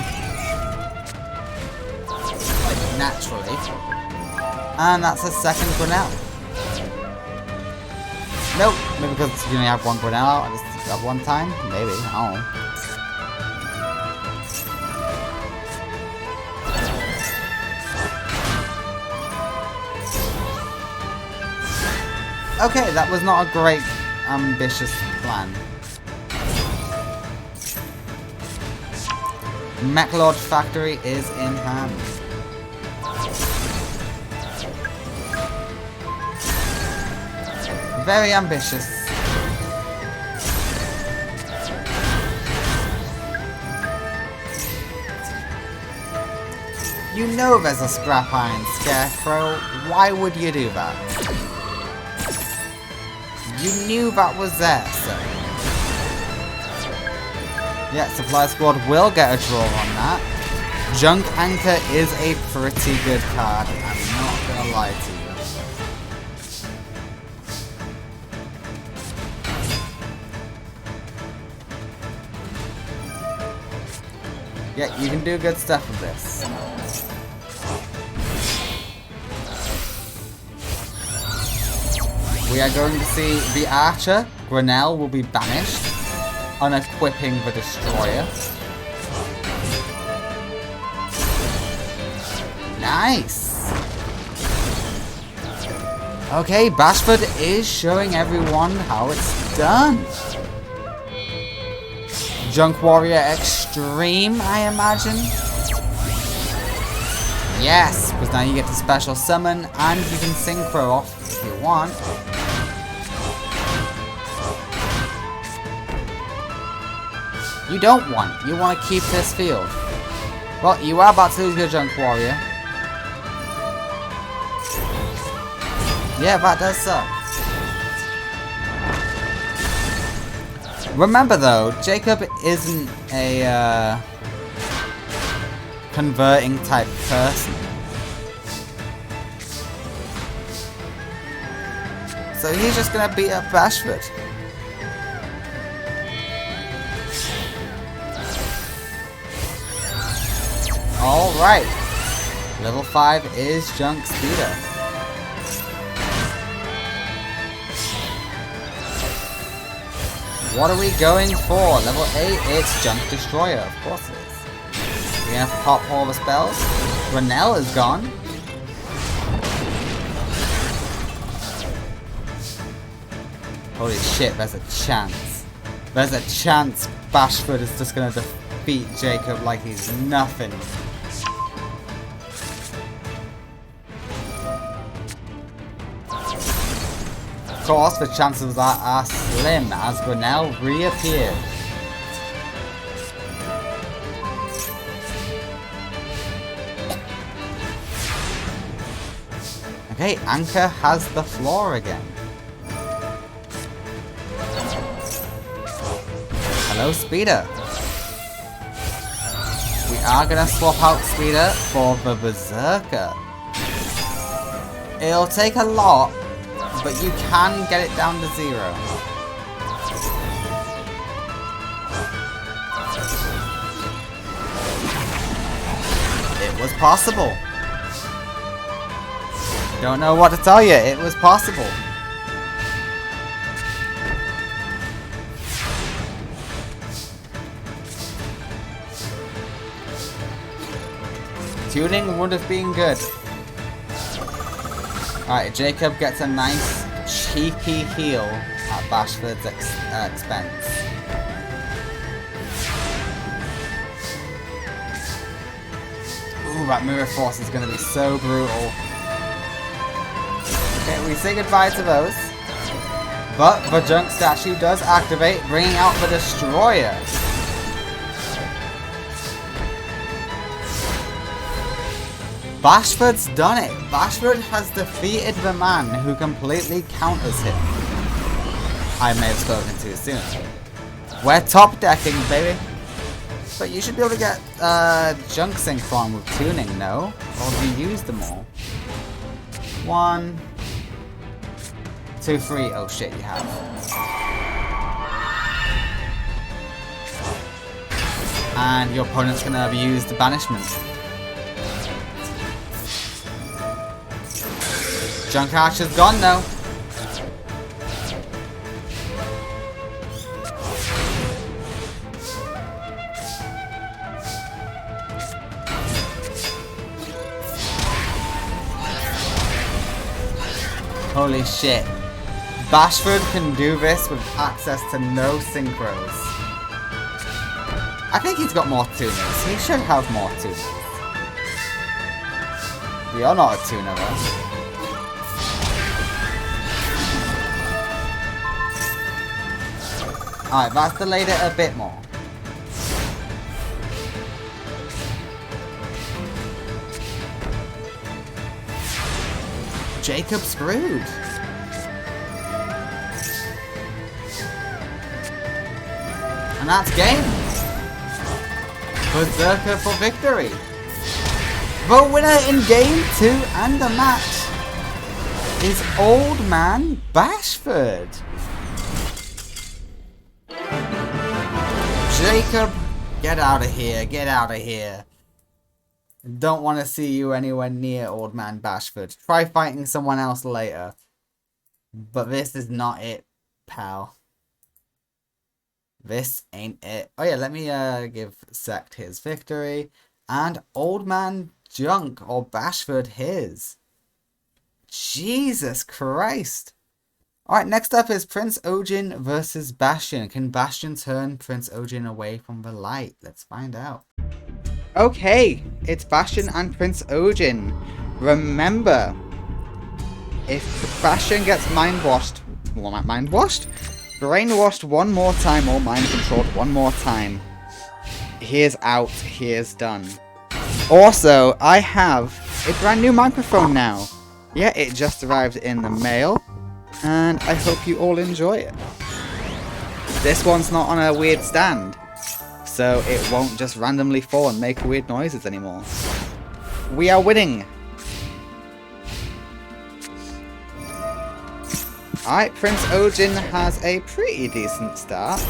Like, naturally. And that's a second Grinnell. Nope, maybe because you only have one Grinnell out at one time? Maybe, I don't know. Okay, that was not a great, ambitious plan. Mechalord Factory is in hand. Very ambitious. You know there's a scrap iron Scarecrow. Why would you do that? You knew that was there, so. Yeah, Supply Squad will get a draw on that. Junk Anka is a pretty good card, I'm not gonna lie to you. Yeah, you can do good stuff with this. We are going to see the Archer, Grinnell, will be banished, unequipping the Destroyer. Nice! Okay, Bashford is showing everyone how it's done. Junk Warrior Extreme, I imagine? Yes, because now you get to special summon and you can synchro off if you want. You don't want. You want to keep this field. Well, you are about to lose your Junk Warrior. Yeah, that does suck. Remember though, Jacob isn't a converting type person. So he's just gonna beat up Bashford. Alright. Level 5 is Junk Speeder. What are we going for? Level 8, it's Junk Destroyer, of course it is. We're gonna pop all the spells. Grinnell is gone. Holy shit, there's a chance. There's a chance Bashford is just gonna defeat Jacob like he's nothing. Of course, the chances of that are slim as Grinnell reappears. Okay, Anka has the floor again. Hello, Speeder. We are gonna swap out Speeder for the Berserker. It'll take a lot, but you can get it down to 0. It was possible. Don't know what to tell you, it was possible. Tuning would have been good. Alright, Jacob gets a nice cheeky heal at Bashford's expense. Ooh, that mirror force is going to be so brutal. Okay, we say goodbye to those. But the junk statue does activate, bringing out the destroyer. Bashford's done it. Bashford has defeated the man who completely counters him. I may have spoken too soon. We're top decking, baby. But you should be able to get junk sync from with tuning, no? Or have you used them all? 1, 2, 3. Oh shit, you have. And your opponent's gonna have used the banishment. Junk Archer's gone though. Holy shit. Bashford can do this with access to no synchros. I think he's got more tuners. He should have more tuners. You're not a tuner though. Alright, that's delayed it a bit more. Jacob screwed. And that's game. Berserker for victory. The winner in game 2 and the match is Old Man Bashford. Jacob, get out of here, get out of here. Don't want to see you anywhere near Old Man Bashford. Try fighting someone else later. But this is not it, pal. This ain't it. Oh yeah, let me give Sect his victory. And Old Man Junk, or Bashford, his. Jesus Christ. Alright, next up is Prince Ojin versus Bastion. Can Bastion turn Prince Ojin away from the light? Let's find out. Okay, it's Bastion and Prince Ojin. Remember, if Bastion gets brainwashed one more time or mind controlled one more time, he is out, he is done. Also, I have a brand new microphone now. Yeah, it just arrived in the mail. And I hope you all enjoy it. This one's not on a weird stand, so it won't just randomly fall and make weird noises anymore. We are winning! Alright, Prince Ojin has a pretty decent start.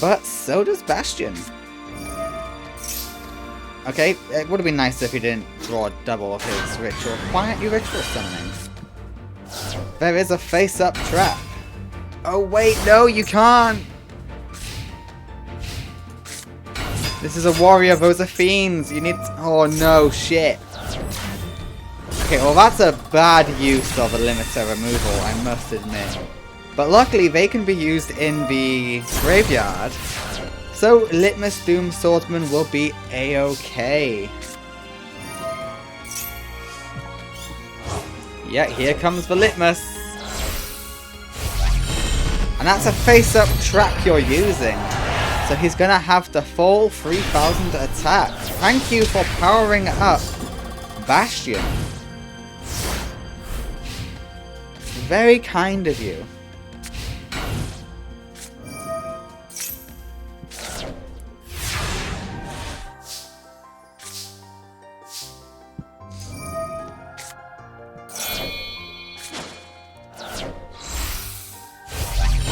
But so does Bastion. Okay, it would have been nice if he didn't draw double of his ritual. Why aren't you ritual summoning? There is a face-up trap. Oh wait, no, you can't! This is a warrior, those are fiends. You need to... Oh no, shit. Okay, well that's a bad use of a limiter removal, I must admit. But luckily they can be used in the graveyard. So Litmus Doom Swordsman will be a-okay. Yeah, here comes the Litmus. And that's a face-up trap you're using. So he's gonna have to fall 3000 attack. Thank you for powering up Bastion. Very kind of you.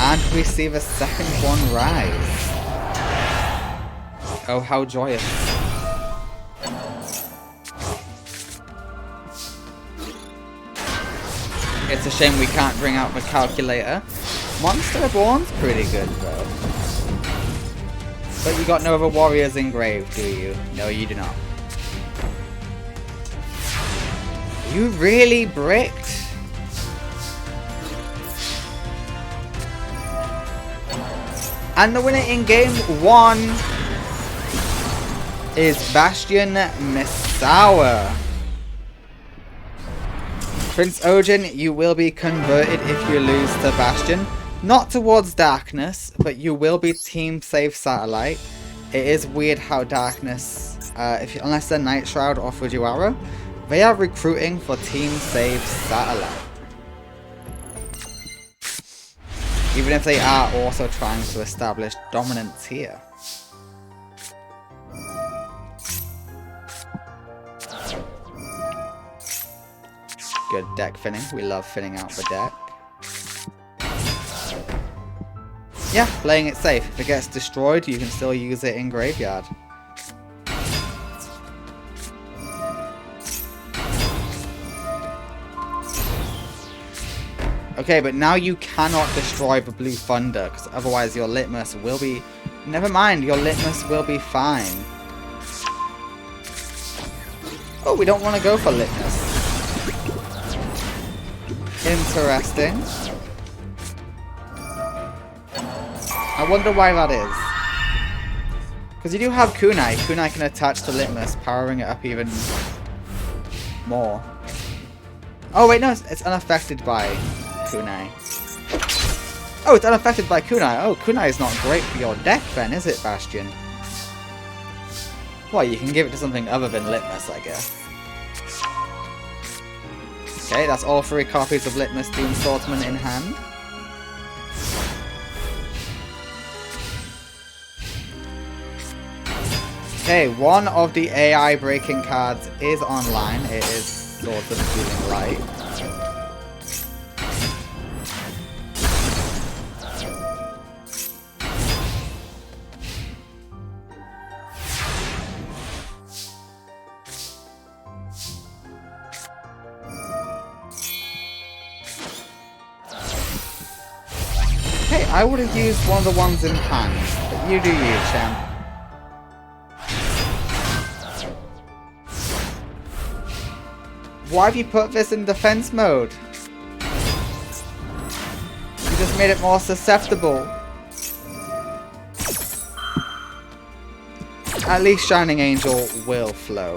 And we see the second one rise. Oh, how joyous. It's a shame we can't bring out the calculator. Monster Reborn's pretty good though. But you got no other warriors engraved, do you? No, you do not. You really bricked? And the winner in game 1 is Bastion Misawa. Prince Ojin, you will be converted if you lose to Bastion. Not towards Darkness, but you will be Team Save Satellite. It is weird how Darkness, unless they're Night Shroud or Fujiwara, they are recruiting for Team Save Satellite. Even if they are also trying to establish dominance here. Good deck finning. We love finning out the deck. Yeah, playing it safe. If it gets destroyed, you can still use it in graveyard. Okay, but now you cannot destroy the Blue Thunder, because otherwise your Litmus will be... Never mind, your Litmus will be fine. Oh, we don't want to go for Litmus. Interesting. I wonder why that is. Because you do have Kunai. Kunai can attach to Litmus, powering it up even more. Oh wait, no, it's unaffected by Kunai. Oh, it's unaffected by Kunai. Oh, Kunai is not great for your deck then, is it, Bastion? Well, you can give it to something other than Litmus, I guess. Okay, that's all 3 copies of Litmus Doom Swordsman in hand. Okay, one of the AI breaking cards is online. It is Swords of Healing Light. Hey, I would have used one of the ones in hand, but you do you, champ. Why have you put this in defense mode? You just made it more susceptible. At least Shining Angel will flow.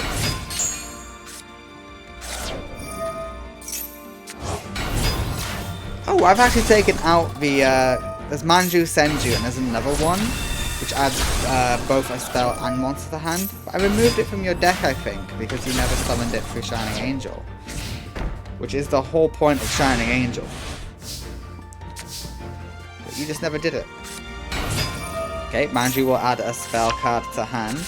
Oh, I've actually taken out the, there's Manju Senju and there's another one, which adds both a spell and monster to hand. But I removed it from your deck, I think, because you never summoned it through Shining Angel. Which is the whole point of Shining Angel. But you just never did it. Okay, Manju will add a spell card to hand.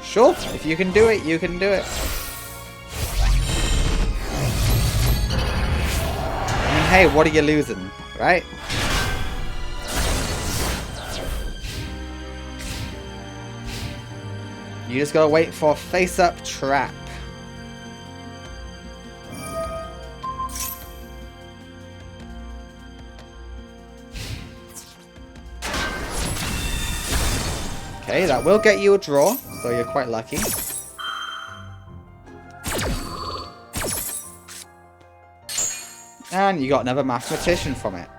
Sure, if you can do it, you can do it. I mean, hey, what are you losing, right? You just gotta wait for face-up trap. Okay, that will get you a draw, so you're quite lucky. And you got another mathematician from it.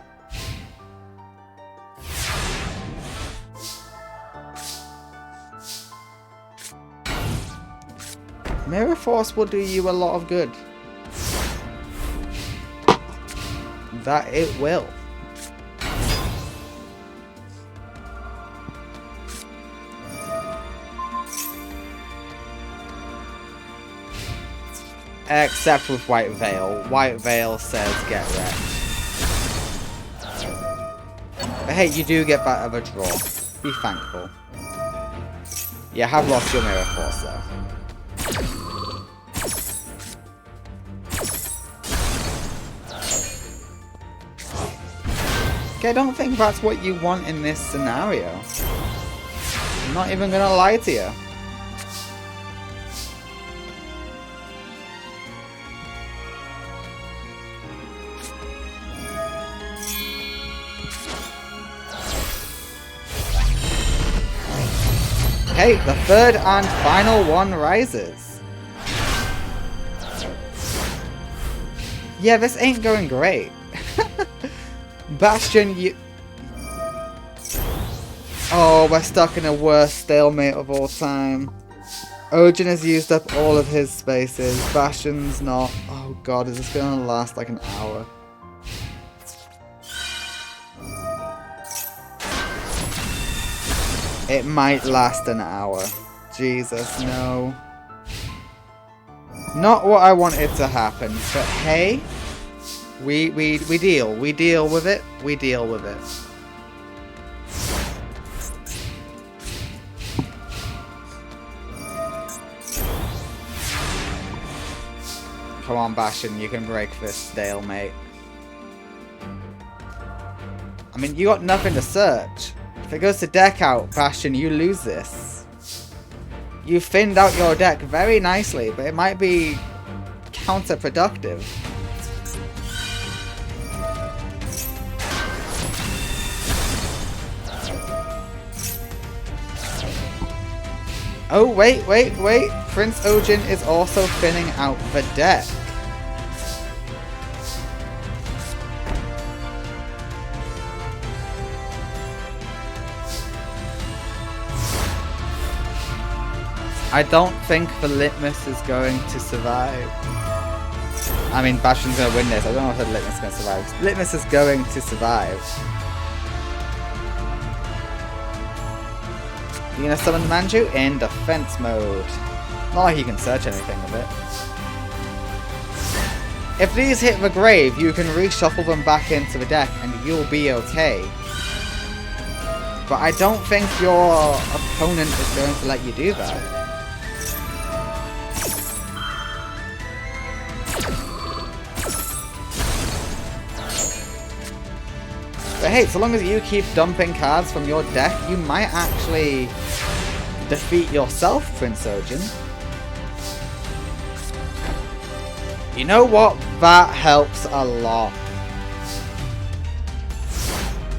Mirror Force will do you a lot of good. That it will. Except with White Veil. White Veil says get wrecked. But hey, you do get that other draw. Be thankful. You have lost your Mirror Force though. I don't think that's what you want in this scenario. I'm not even gonna lie to you. hey, the third and final one rises. Yeah, this ain't going great. Bastion, you... Oh, we're stuck in a worst stalemate of all time. Ojin has used up all of his spaces. Bastion's not. Oh god, is this going to last like an hour? It might last an hour. Jesus, no. Not what I wanted to happen, but hey, we deal. We deal with it. We deal with it. Come on, Bastion, you can break this stalemate. I mean, you got nothing to search. If it goes to deck out, Bastion, you lose this. You thinned out your deck very nicely, but it might be counterproductive. Oh, wait. Prince Ojin is also thinning out the deck. I don't think the Litmus is going to survive. I mean, Bastion's going to win this. I don't know if the Litmus is going to survive. Litmus is going to survive. You're going to summon Manju in defense mode. Not like you can search anything with it. If these hit the grave, you can reshuffle them back into the deck and you'll be okay. But I don't think your opponent is going to let you do that. But hey, so long as you keep dumping cards from your deck, you might actually defeat yourself, Prince Ojin. You know what? That helps a lot.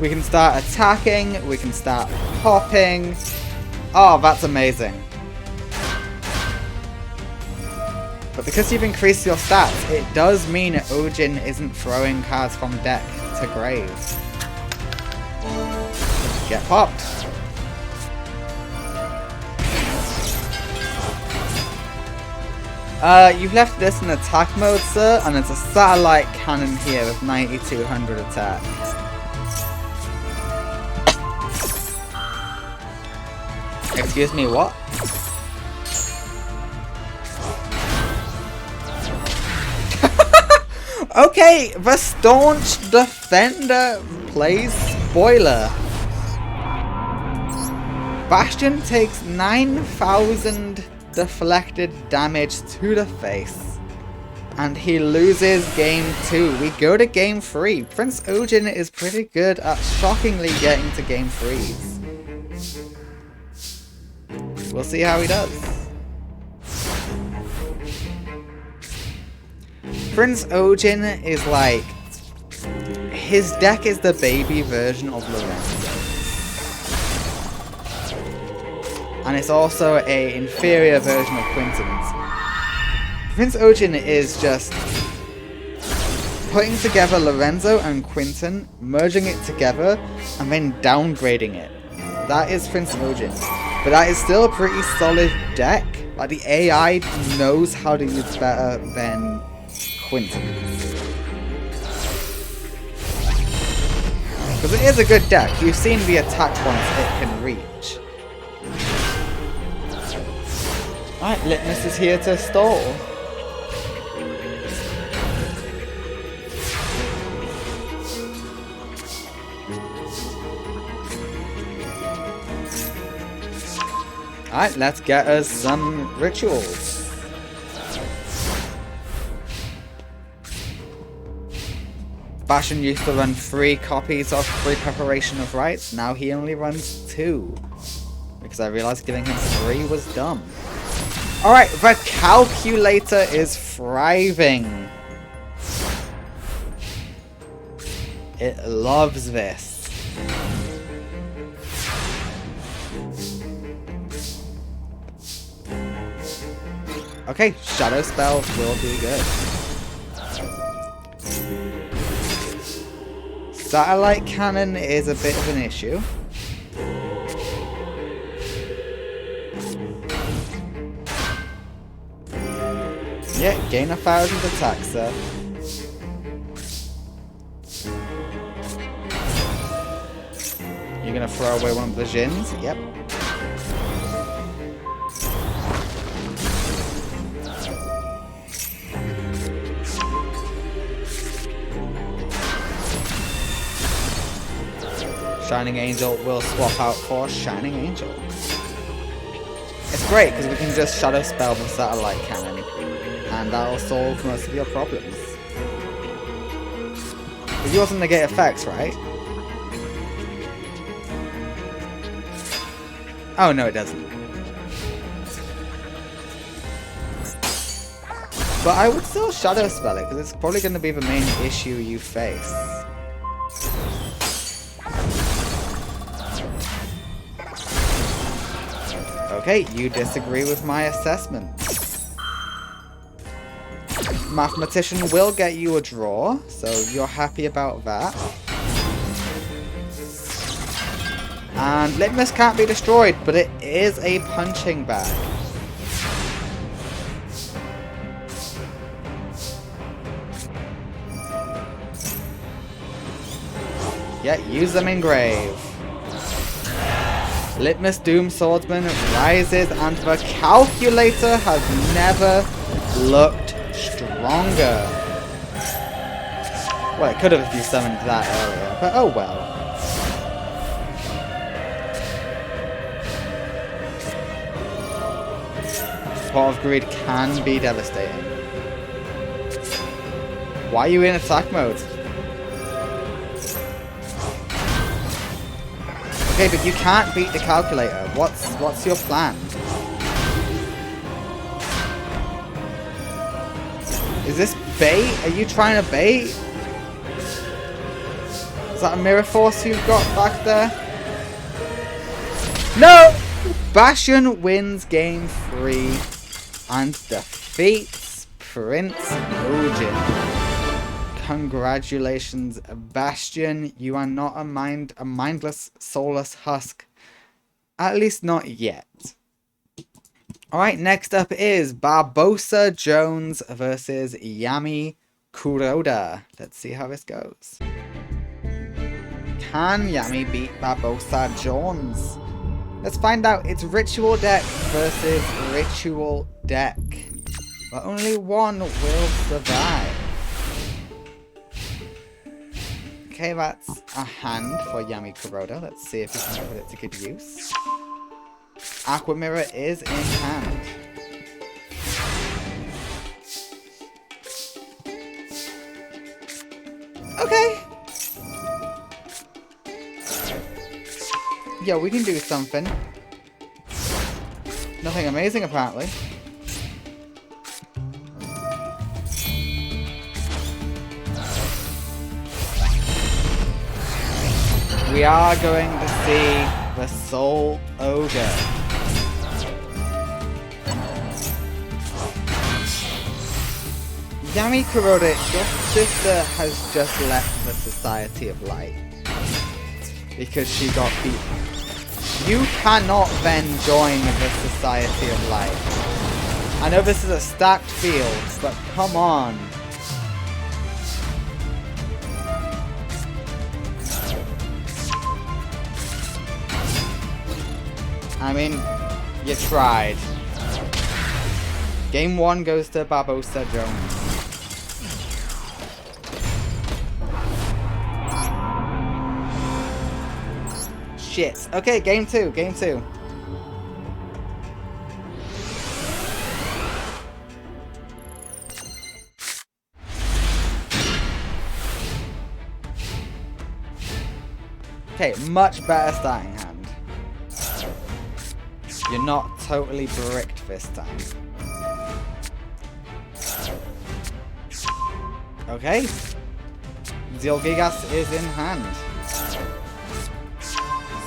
We can start attacking, we can start popping. Oh, that's amazing. But because you've increased your stats, it does mean Ojin isn't throwing cards from deck to grave. Get popped. You've left this in attack mode, sir, and it's a satellite cannon here with 9200 attack. Excuse me, what? Okay, the staunch defender plays spoiler. Bastion takes 9,000 deflected damage to the face. And he loses game 2. We go to game 3. Prince Ojin is pretty good at shockingly getting to game 3s. We'll see how he does. Prince Ojin is like... his deck is the baby version of Lorenzo. And it's also an inferior version of Quinton's. Prince Ojin is just putting together Lorenzo and Quinton, merging it together, and then downgrading it. That is Prince Ojin. But that is still a pretty solid deck. Like, the AI knows how to use better than Quinton. Because it is a good deck. You've seen the attack points it can reach. Alright, Litmus is here to stall. Alright, let's get us some rituals. Bastion used to run 3 copies of Free Preparation of Rites, now he only runs 2. Because I realized giving him 3 was dumb. Alright, the calculator is thriving. It loves this. Okay, Shadow Spell will be good. Satellite Cannon is a bit of an issue. Yeah, gain 1,000 attack, sir. You're gonna throw away one of the Jins? Yep. Shining Angel will swap out for Shining Angel. It's great because we can just Shadow Spell the Satellite Cannon, and that'll solve most of your problems. It doesn't negate effects, right? Oh no, it doesn't. But I would still Shadow Spell it because it's probably going to be the main issue you face. Okay, you disagree with my assessment. Mathematician will get you a draw, so you're happy about that. And Litmus can't be destroyed, but it is a punching bag. Yeah, use them engrave. Litmus Doom Swordsman rises, and the calculator has never looked stronger. Well, it could have if you summoned that earlier, but oh well. Pot of Greed can be devastating. Why are you in attack mode? Okay, but you can't beat the calculator. What's your plan? Is this bait? Are you trying to bait? Is that a mirror force you've got back there? No! Bastion wins game 3 and defeats Prince Ojin. Congratulations, Bastion. You are not a mindless, soulless husk. At least not yet. Alright, next up is Barbosa Jones versus Yami Kuroda. Let's see how this goes. Can Yami beat Barbosa Jones? Let's find out. It's Ritual Deck versus Ritual Deck. But only one will survive. Okay, that's a hand for Yami Kuroda. Let's see if we can put it to good use. Aqua Mirror is in hand. Okay. Yeah, we can do something. Nothing amazing, apparently. We are going to see the Soul Ogre. Yami Kuroda, your sister has just left the Society of Light because she got beaten. You cannot then join the Society of Light. I know this is a stacked field, but come on. I mean, you tried. Game 1 goes to Barbosa Jones. Shit. Okay, game 2. Game 2. Okay, much better starting hand. You're not totally bricked this time. Okay. Zilgigas is in hand.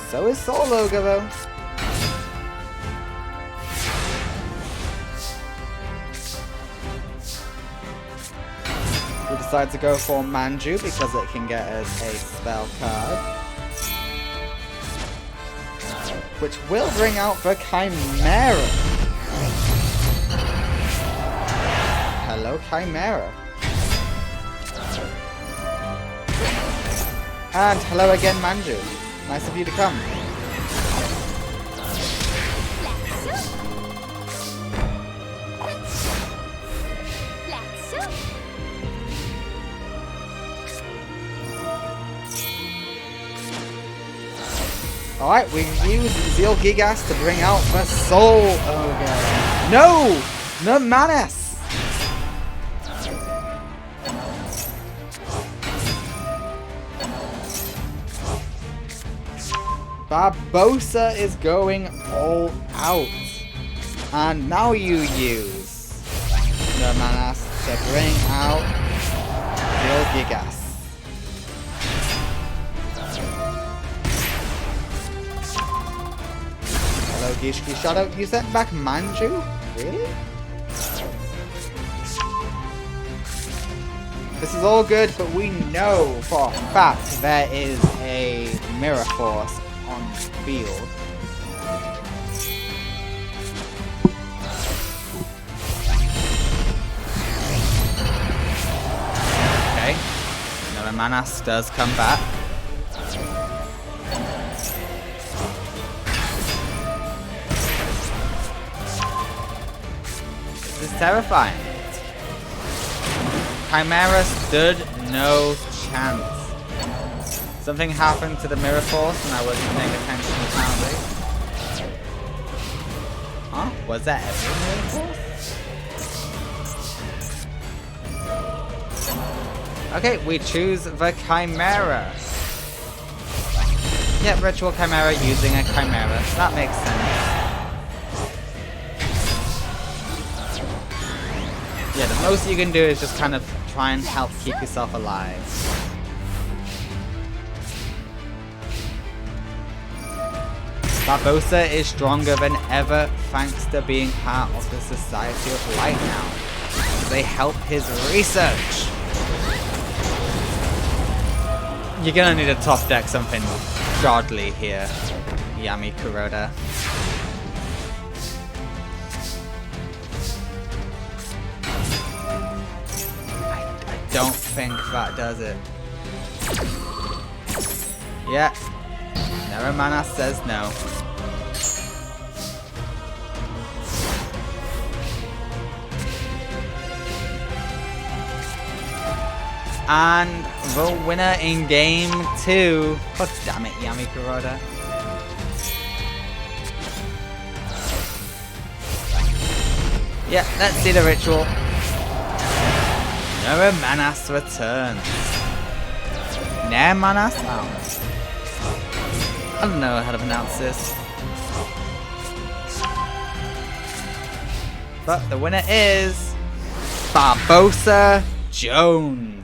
So is Soul Ogre, though. decide to go for Manju because it can get us a spell card. Which will bring out the Chimera. Hello, Chimera. And hello again, Manju. Nice of you to come. Alright, we use Zeal Gigas to bring out the Soul Ogre. No! The Manus! Barbosa is going all out. And now you use the Manus to bring out Zeal Gigas. Hello, Ishkick Shadow. You sent back Manju? Really? This is all good, but we know for a fact there is a Mirror Force on field. Okay. Another Manus does come back. This is terrifying. Chimera stood no chance. Something happened to the Mirror Force and I wasn't paying attention apparently. Huh? Was that every Mirror Force? Okay, we choose the Chimera. Yeah, Ritual Chimera using a Chimera. That makes sense. Yeah, the most you can do is just kind of try and help keep yourself alive. Barbosa is stronger than ever thanks to being part of the Society of Light now. They help his research. You're gonna need to top deck something godly here, Yami Kuroda. I don't think that does it. Yeah. Nevermana says no. And the winner in game 2. God damn it, Yami Kuroda. Yeah, let's see the ritual. Nevermanas returns. Nevermanas? Oh. I don't know how to pronounce this. But the winner is Barbosa Jones.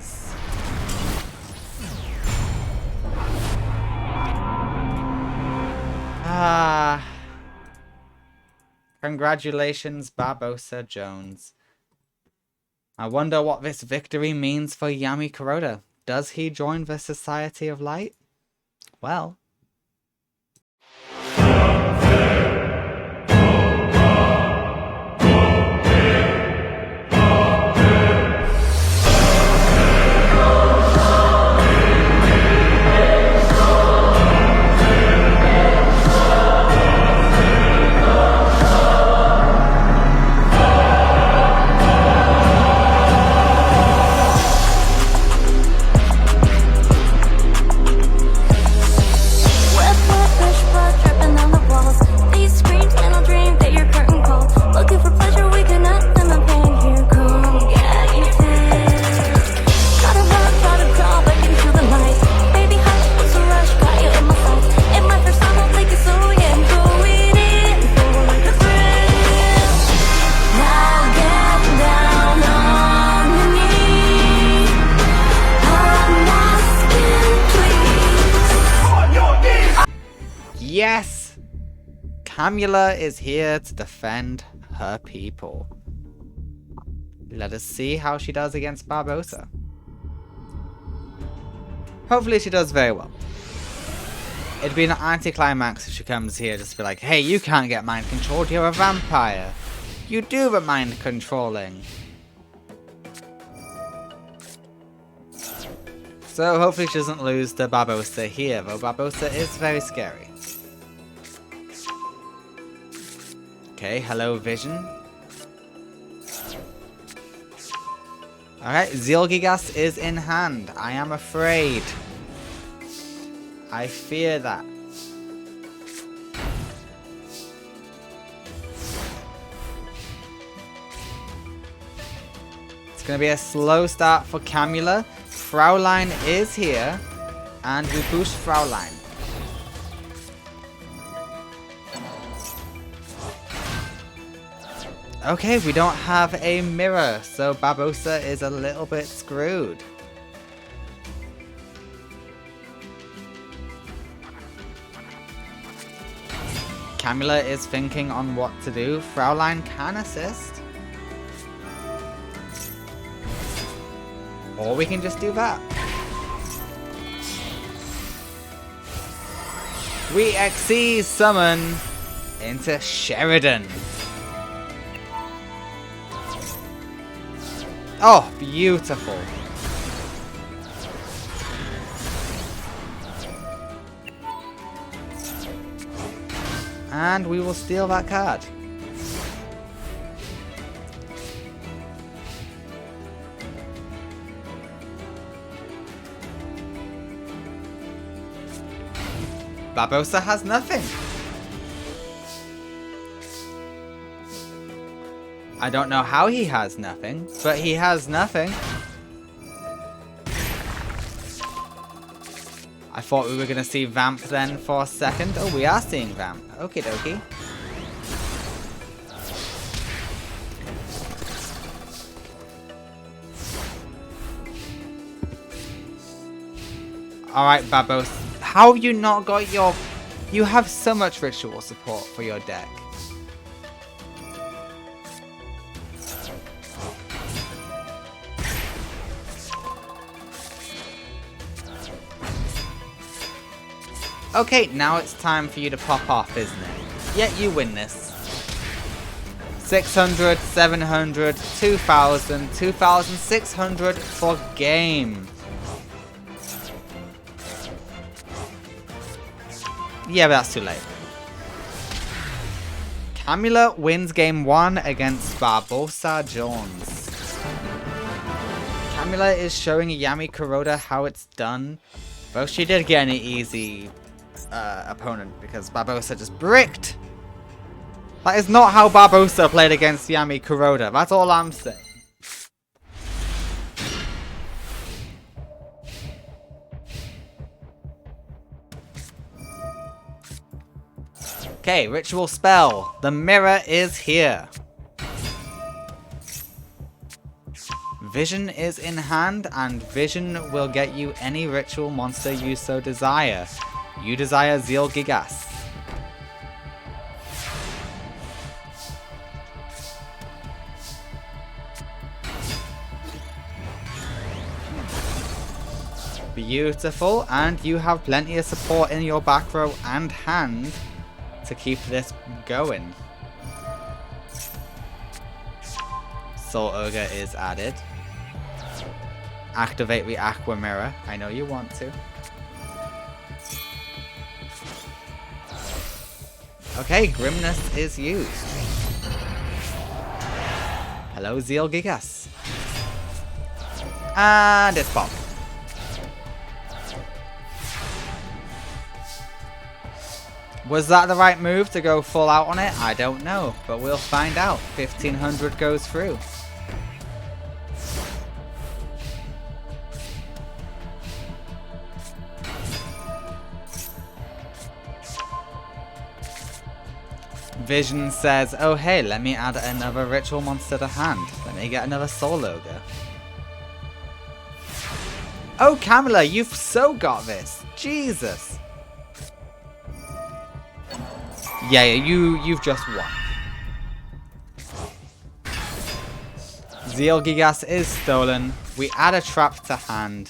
Congratulations, Barbosa Jones. I wonder what this victory means for Yami Kuroda. Does he join the Society of Light? Well... Yes! Camela is here to defend her people. Let us see how she does against Barbosa. Hopefully she does very well. It'd be an anticlimax if she comes here just to be like, hey, you can't get mind controlled, you're a vampire. You do the mind controlling. So hopefully she doesn't lose to Barbosa here, though Barbosa is very scary. Okay, hello Vision. Alright, Zealgigas is in hand. I am afraid. I fear that. It's going to be a slow start for Camela. Fraulein is here. And we boost Fraulein. Okay, we don't have a mirror, so Barbosa is a little bit screwed. Camela is thinking on what to do. Fraulein can assist. Or we can just do that. We XC summon into Sheridan. Oh, beautiful. And we will steal that card. Barbosa has nothing. I don't know how he has nothing, but he has nothing. I thought we were going to see Vamp then for a second. Oh, we are seeing Vamp. Okie dokie. Alright, Barbosa. How have you not got your... You have so much ritual support for your deck. Okay, now it's time for you to pop off, isn't it? Yet you win this. 600, 700, 2000, 2600 for game. Yeah, but that's too late. Camela wins game 1 against Barbosa Jones. Camela is showing Yami Kuroda how it's done. Though she did get an easy opponent because Barbosa just bricked. That is not how Barbosa played against Yami Kuroda. That's all I'm saying. Okay, ritual spell. The mirror is here. Vision is in hand, and Vision will get you any ritual monster you so desire. You desire Zealgigas. Beautiful, and you have plenty of support in your back row and hand to keep this going. Soul Ogre is added. Activate the Aqua Mirror. I know you want to. Okay, Grimness is used. Hello, Zealgigas. And it's popped. Was that the right move to go full out on it? I don't know, but we'll find out. 1500 goes through. Vision says, oh hey, let me add another ritual monster to hand. Let me get another Soul Ogre. Oh, Camela, you've so got this. Jesus. Yeah, you've just won. Zealgigas is stolen. We add a trap to hand.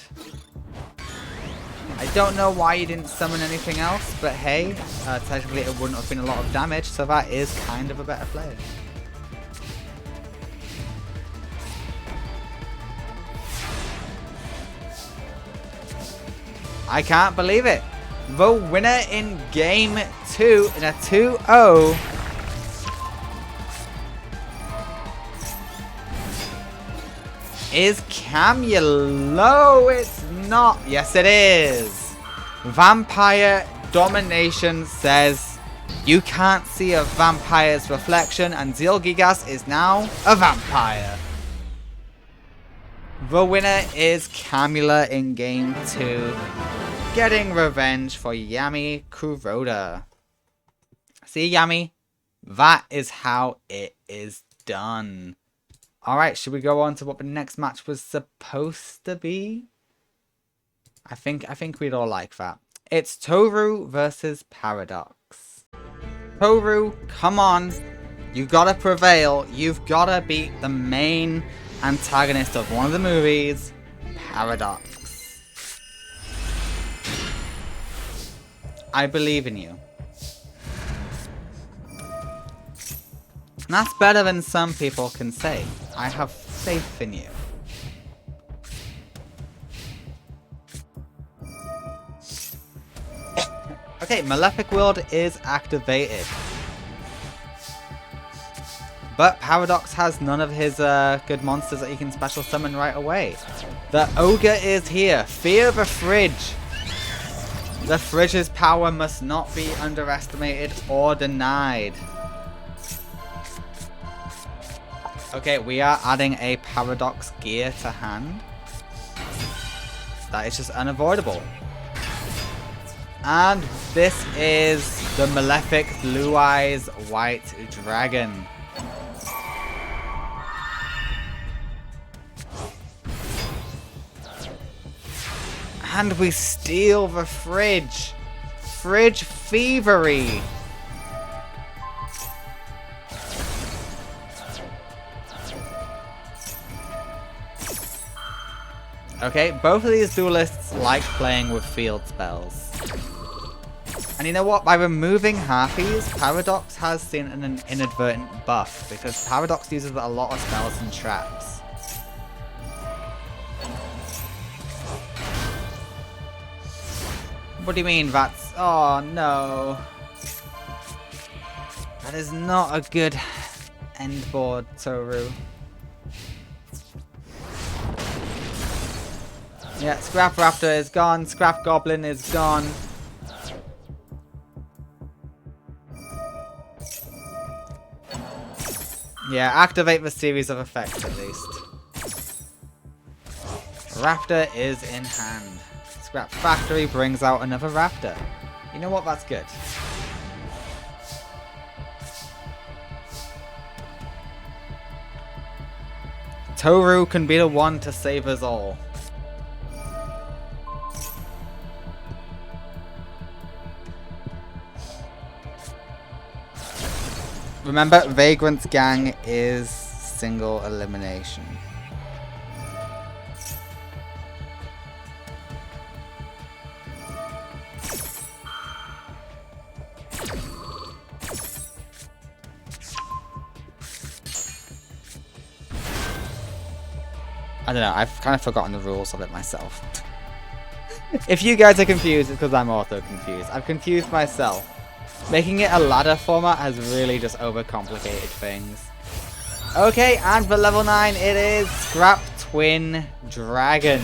I don't know why you didn't summon anything else, but hey, technically it wouldn't have been a lot of damage, so that is kind of a better play. I can't believe it. The winner in game 2 in a 2-0 is Camela. It's not. Yes, it is. Vampire Domination says you can't see a vampire's reflection, and Zilgigas is now a vampire. The winner is Camela in game 2, getting revenge for Yami Kuroda. See, Yami? That is how it is done. Alright, should we go on to what the next match was supposed to be? I think we'd all like that. It's Toru versus Paradox. Toru, come on. You've got to prevail. You've got to beat the main antagonist of one of the movies, Paradox. I believe in you. And that's better than some people can say. I have faith in you. Okay, Malefic World is activated. But Paradox has none of his good monsters that he can special summon right away. The Ogre is here. Fear the Fridge. The Fridge's power must not be underestimated or denied. Okay, we are adding a Paradox gear to hand. That is just unavoidable. And this is the Malefic Blue Eyes White Dragon. And we steal the Fridge. Fridge Thievery. Okay, both of these duelists like playing with field spells. And you know what? By removing Harpies, Paradox has seen an inadvertent buff, because Paradox uses a lot of spells and traps. What do you mean that's... Oh no. That is not a good end board, Toru. Yeah, Scrap Raptor is gone, Scrap Goblin is gone. Yeah, activate the series of effects at least. Raptor is in hand. Scrap Factory brings out another Raptor. You know what? That's good. Toru can be the one to save us all. Remember, Vagrant's gang is single elimination. I don't know, I've kind of forgotten the rules of it myself. If you guys are confused, it's because I'm also confused. I've confused myself. Making it a ladder format has really just overcomplicated things. Okay, and for level 9 it is Scrap Twin Dragon.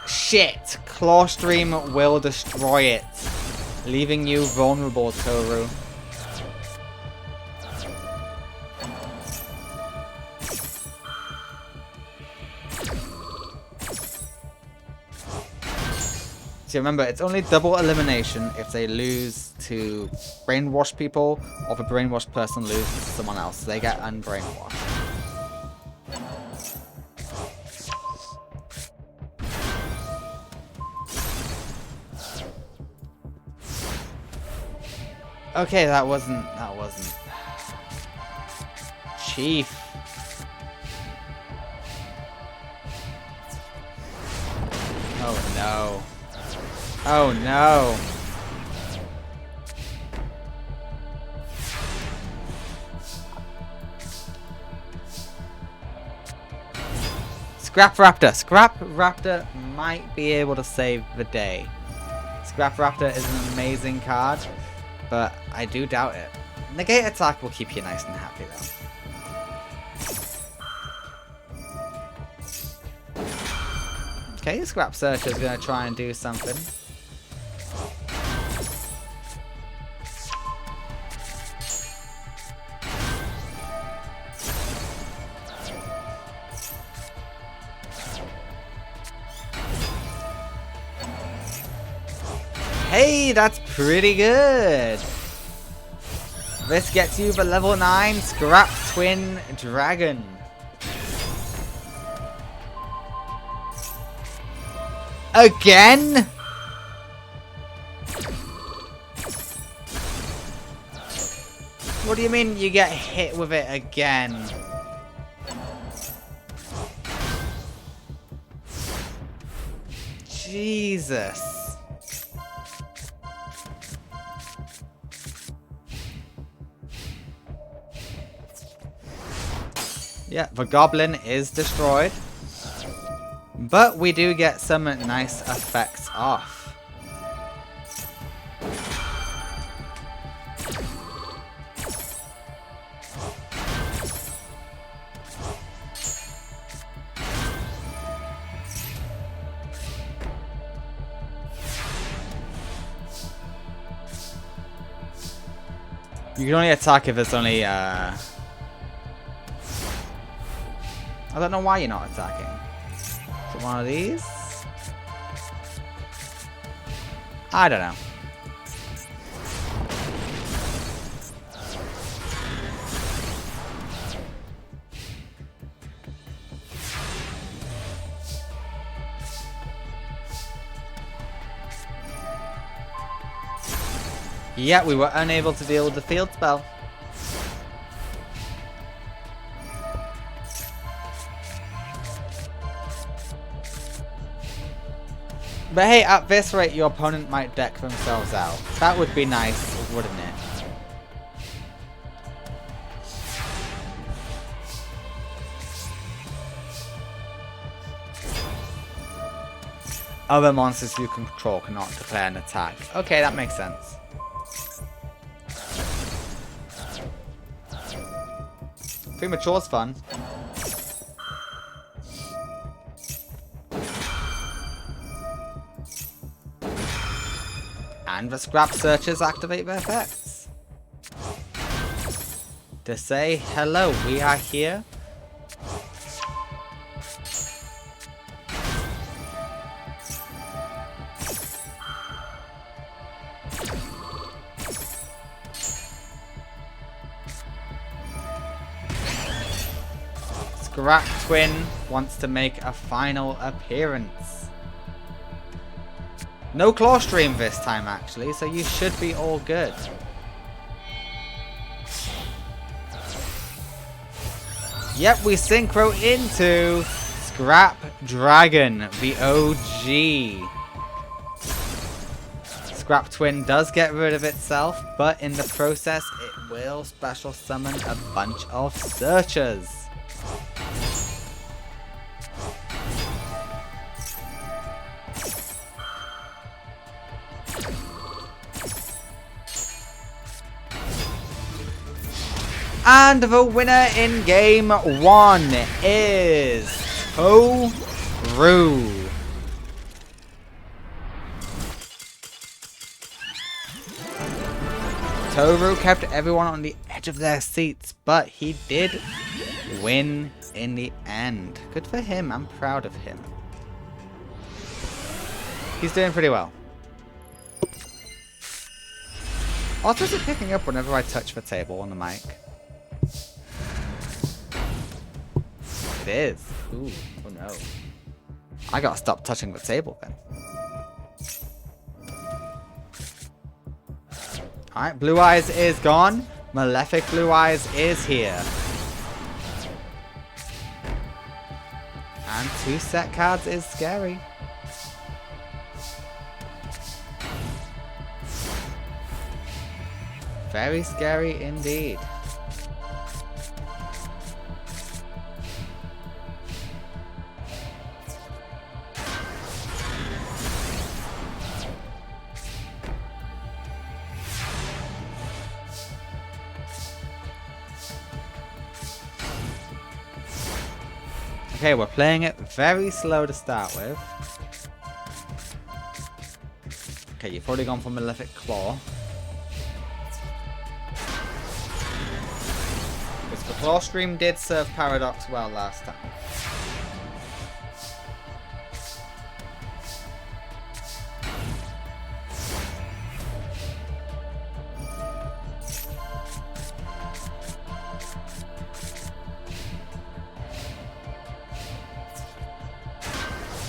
Shit! Claw Stream will destroy it, leaving you vulnerable, Toru. So remember, it's only double elimination if they lose to brainwash people, or if a brainwashed person loses to someone else. They get unbrainwashed. Okay, that wasn't Chief. Oh no. Oh no. Scrap Raptor. Scrap Raptor might be able to save the day. Scrap Raptor is an amazing card, but I do doubt it. Negate attack will keep you nice and happy though. Okay, Scrap Searcher is going to try and do something. Hey, that's pretty good. This gets you the level 9 Scrap Twin Dragon. Again? What do you mean you get hit with it again? Jesus. Yeah, the goblin is destroyed. But we do get some nice effects off. You can only attack if it's only I don't know why you're not attacking. Is it one of these? I don't know. Yeah, we were unable to deal with the field spell. But hey, at this rate, your opponent might deck themselves out. That would be nice, wouldn't it? Other monsters you control cannot declare an attack. Okay, that makes sense. Premature's fun. And the Scrap Searchers activate their effects. To say, hello, we are here. Scrap Twin wants to make a final appearance. No Claw Stream this time, actually, so you should be all good. Yep, we synchro into Scrap Dragon, the OG. Scrap Twin does get rid of itself, but in the process, it will special summon a bunch of searchers. And the winner in game 1 is Toru. Toru kept everyone on the edge of their seats, but he did win in the end. Good for him, I'm proud of him. He's doing pretty well. Also, is it picking up whenever I touch the table on the mic? It is. Ooh, oh no. I gotta stop touching the table then. Alright, Blue Eyes is gone. Malefic Blue Eyes is here. And 2 set cards is scary. Very scary indeed. Okay, we're playing it very slow to start with. Okay, you've already gone for Malefic Claw. Because the Claw Stream did serve Paradox well last time.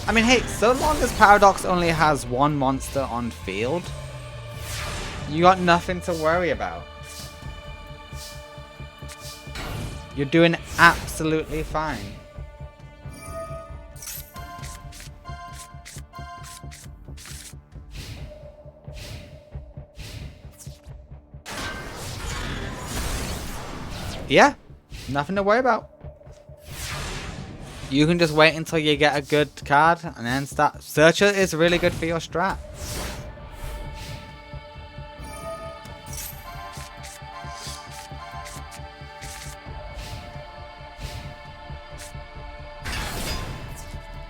I mean, hey, so long as Paradox only has one monster on field, you got nothing to worry about. You're doing absolutely fine. Yeah, nothing to worry about. You can just wait until you get a good card and then start. Searcher is really good for your strat.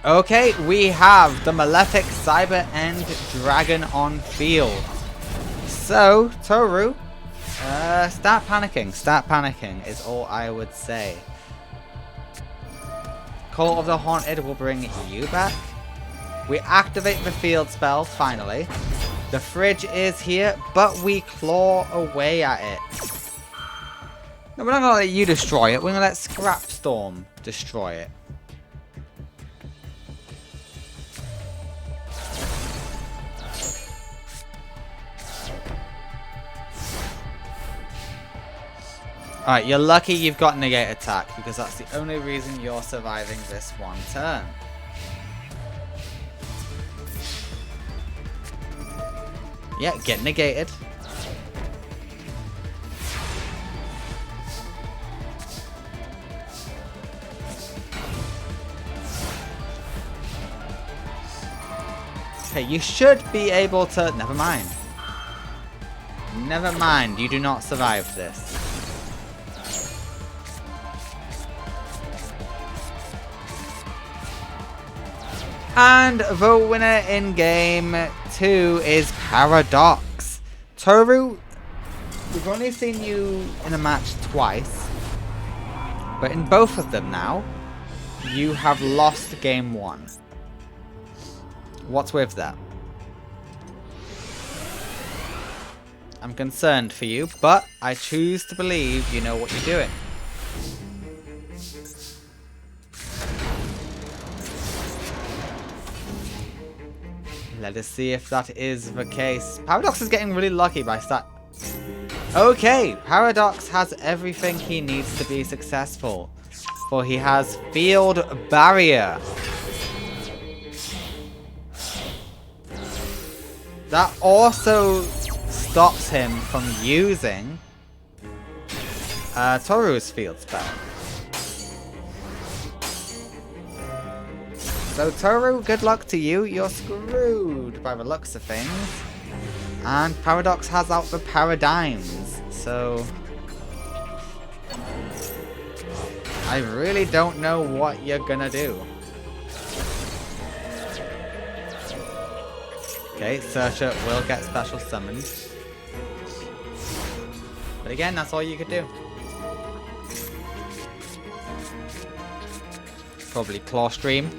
Okay, we have the Malefic Cyber End Dragon on field. So, Toru, start panicking. Start panicking is all I would say. Call of the Haunted will bring you back. We activate the field spell, finally. The fridge is here, but we claw away at it. No, we're not going to let you destroy it. We're going to let Scrapstorm destroy it. Alright, you're lucky you've got negate attack, because that's the only reason you're surviving this one turn. Yeah, get negated. Okay, you should be able to... Never mind. Never mind, you do not survive this. And the winner in game 2 is Paradox. Toru, we've only seen you in a match twice, but in both of them now, you have lost game 1. What's with that? I'm concerned for you, but I choose to believe you know what you're doing. Let us see if that is the case. Paradox is getting really lucky by start. Okay, Paradox has everything he needs to be successful. For he has Field Barrier. That also stops him from using Toru's Field Spell. So Toru, good luck to you. You're screwed by the looks of things. And Paradox has out the Paradigms. So I really don't know what you're gonna do. Okay, Searcher will get special summoned. But again, that's all you could do. Probably Claw Stream.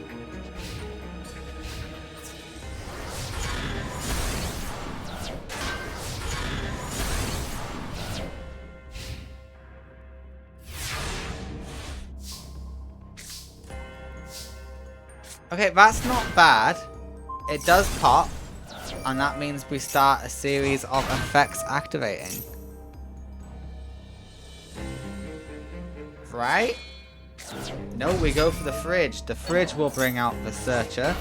Okay, that's not bad. It does pop, and that means we start a series of effects activating. Right? No, we go for the fridge. The fridge will bring out the Searcher.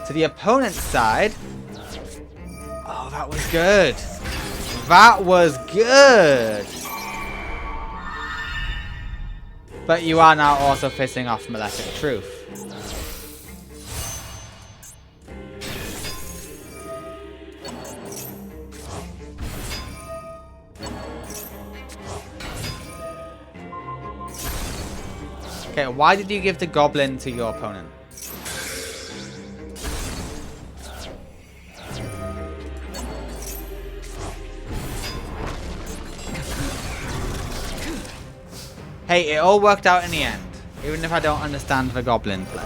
To the opponent's side. Oh, that was good. That was good. But you are now also pissing off Malefic Truth. Okay, why did you give the goblin to your opponent? Hey, it all worked out in the end, even if I don't understand the goblin play.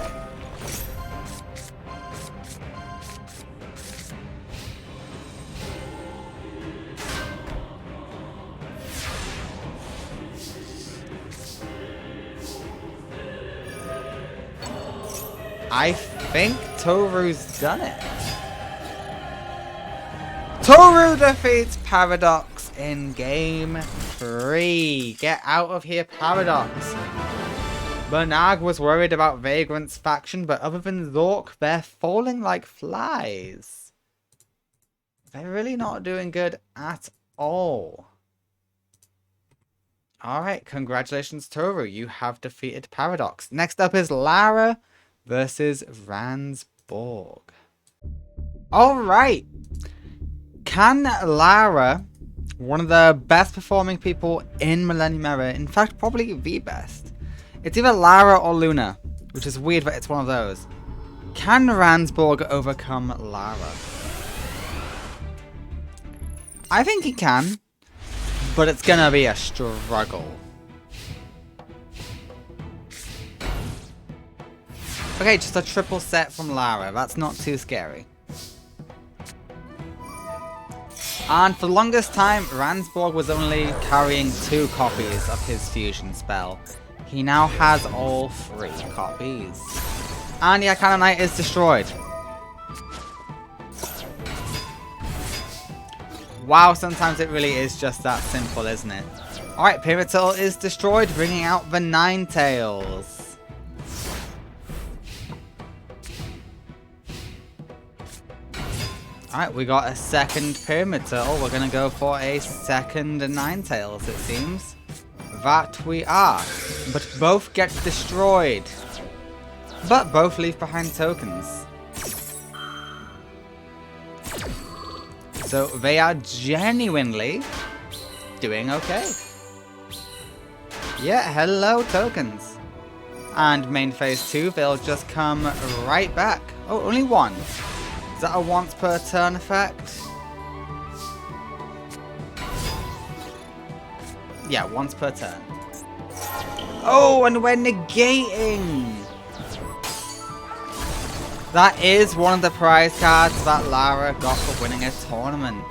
I think Toru's done it. Toru defeats Paradox in game 3. Get out of here, Paradox. Bernag was worried about Vagrant's faction, but other than Zork, they're falling like flies. They're really not doing good at all. Alright, congratulations, Toru. You have defeated Paradox. Next up is Lara versus Ransborg. Alright. Can Lara, one of the best performing people in Millennium Era, in fact probably the best. It's either Lara or Luna, which is weird but it's one of those. Can Ransborg overcome Lara? I think he can, but it's gonna be a struggle. Okay, just a triple set from Lara. That's not too scary. And for the longest time, Ransborg was only carrying 2 copies of his fusion spell. He now has all 3 copies. And the Arcana Knight is destroyed. Wow, sometimes it really is just that simple, isn't it? Alright, Pivotal is destroyed, bringing out the Ninetales. Alright, we got a second Pyramid Turtle. We're going to go for a second Ninetales, it seems. That we are. But both get destroyed. But both leave behind tokens. So they are genuinely doing okay. Yeah, hello tokens. And main phase 2, they'll just come right back. Oh, only one. Is that a once per turn effect? Yeah, once per turn. Oh, and we're negating! That is one of the prize cards that Lara got for winning a tournament.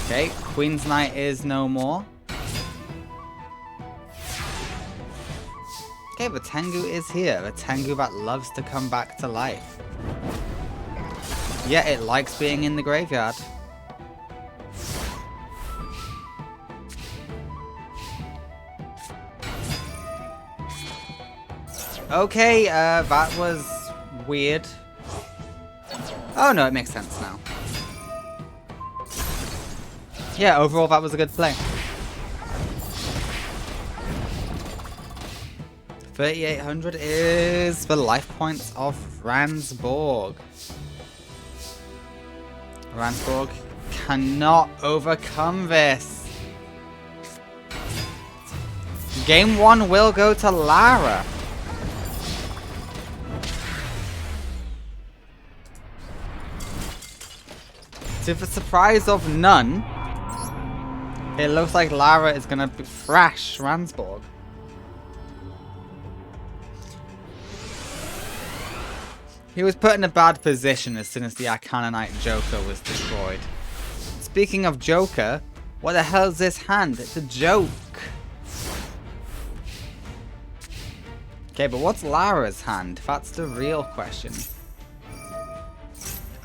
Okay, Queen's Knight is no more. Okay, the Tengu is here. The Tengu that loves to come back to life. Yeah, it likes being in the graveyard. Okay, that was weird. Oh no, it makes sense now. Yeah, overall that was a good play. 3,800 is the life points of Ransborg. Ransborg cannot overcome this. Game 1 will go to Lara. To the surprise of none, it looks like Lara is gonna thrash Ransborg. He was put in a bad position as soon as the Arcana Knight Joker was destroyed. Speaking of Joker, what the hell is this hand? It's a joke. Okay, but what's Lara's hand? That's the real question.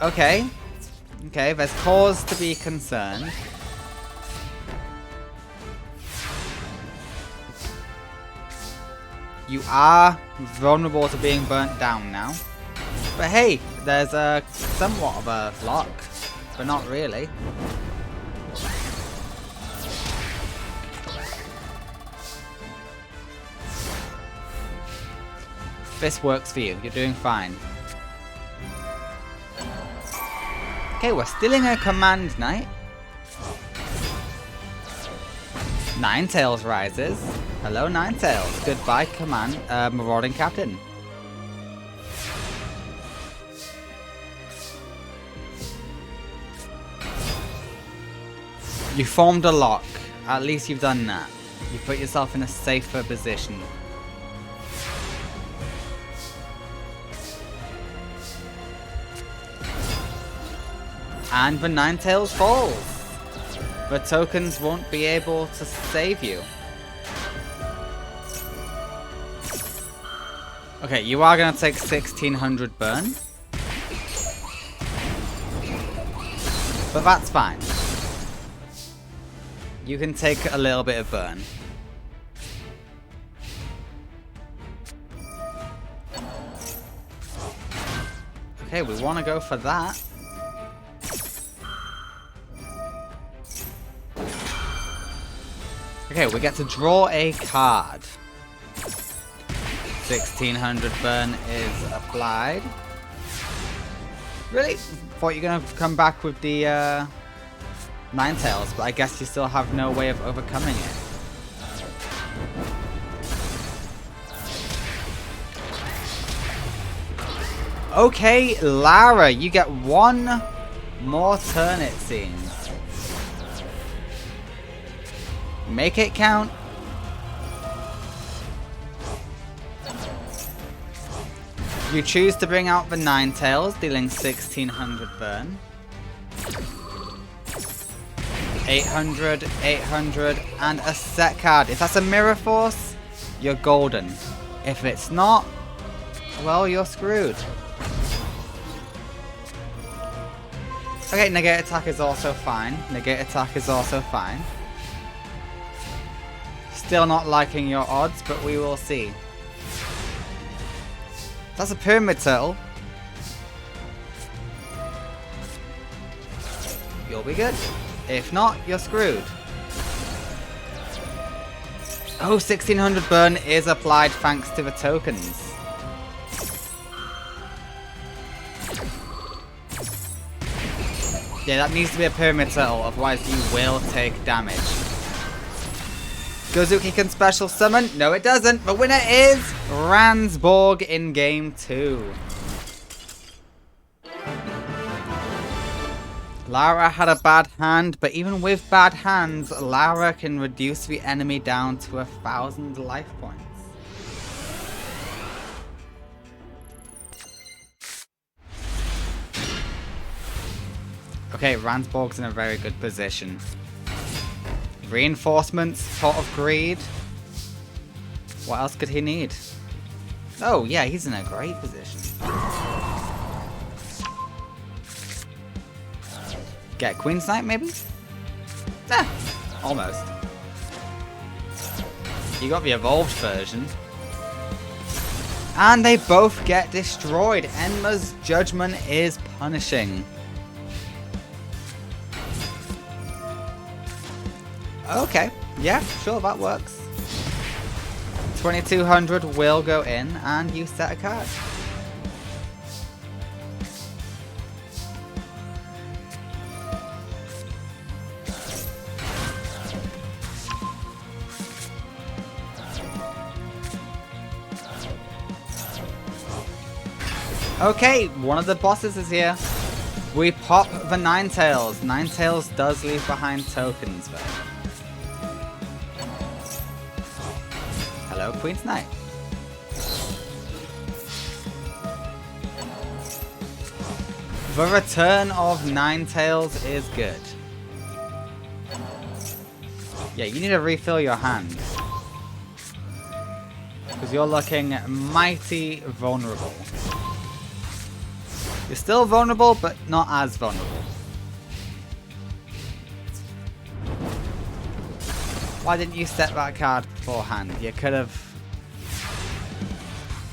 Okay. Okay, there's cause to be concerned. You are vulnerable to being burnt down now. But hey, there's a somewhat of a lock, but not really. This works for you. You're doing fine. Okay, we're stealing a command knight. Ninetales rises. Hello, Ninetales. Goodbye, command. Marauding captain. You formed a lock. At least you've done that. You put yourself in a safer position. And the Ninetales falls. The tokens won't be able to save you. Okay, you are going to take 1600 burn. But that's fine. You can take a little bit of burn. Okay, we want to go for that. Okay, we get to draw a card. 1600 burn is applied. Really? Thought you were going to come back with the Ninetales, but I guess you still have no way of overcoming it. Okay, Lara, you get one more turn, it seems. Make it count. You choose to bring out the Ninetales, dealing 1600 burn. 800, 800, and a set card. If that's a Mirror Force, you're golden. If it's not, well, you're screwed. Okay, negate attack is also fine. Negate attack is also fine. Still not liking your odds, but we will see. That's a Pyramid Turtle. You'll be good. If not, you're screwed. Oh, 1600 burn is applied thanks to the tokens. Yeah, that needs to be a Pyramid Turtle, otherwise you will take damage. Gozuki can special summon. No, it doesn't. The winner is Ransborg in game 2. Lara had a bad hand, but even with bad hands, Lara can reduce the enemy down to 1000 life points. Okay, Ransborg's in a very good position. Reinforcements, Pot of Greed. What else could he need? Oh, yeah, he's in a great position. Get Queen's Knight, maybe? Nah, almost. You got the evolved version. And they both get destroyed. Enma's Judgment is punishing. Okay, yeah, sure, that works. 2200 will go in, and you set a card. Okay, one of the bosses is here. We pop the Ninetales. Ninetales does leave behind tokens, though. Hello, Queen's Knight. The return of Ninetales is good. Yeah, you need to refill your hand. Because you're looking mighty vulnerable. You're still vulnerable, but not as vulnerable. Why didn't you set that card beforehand? You could have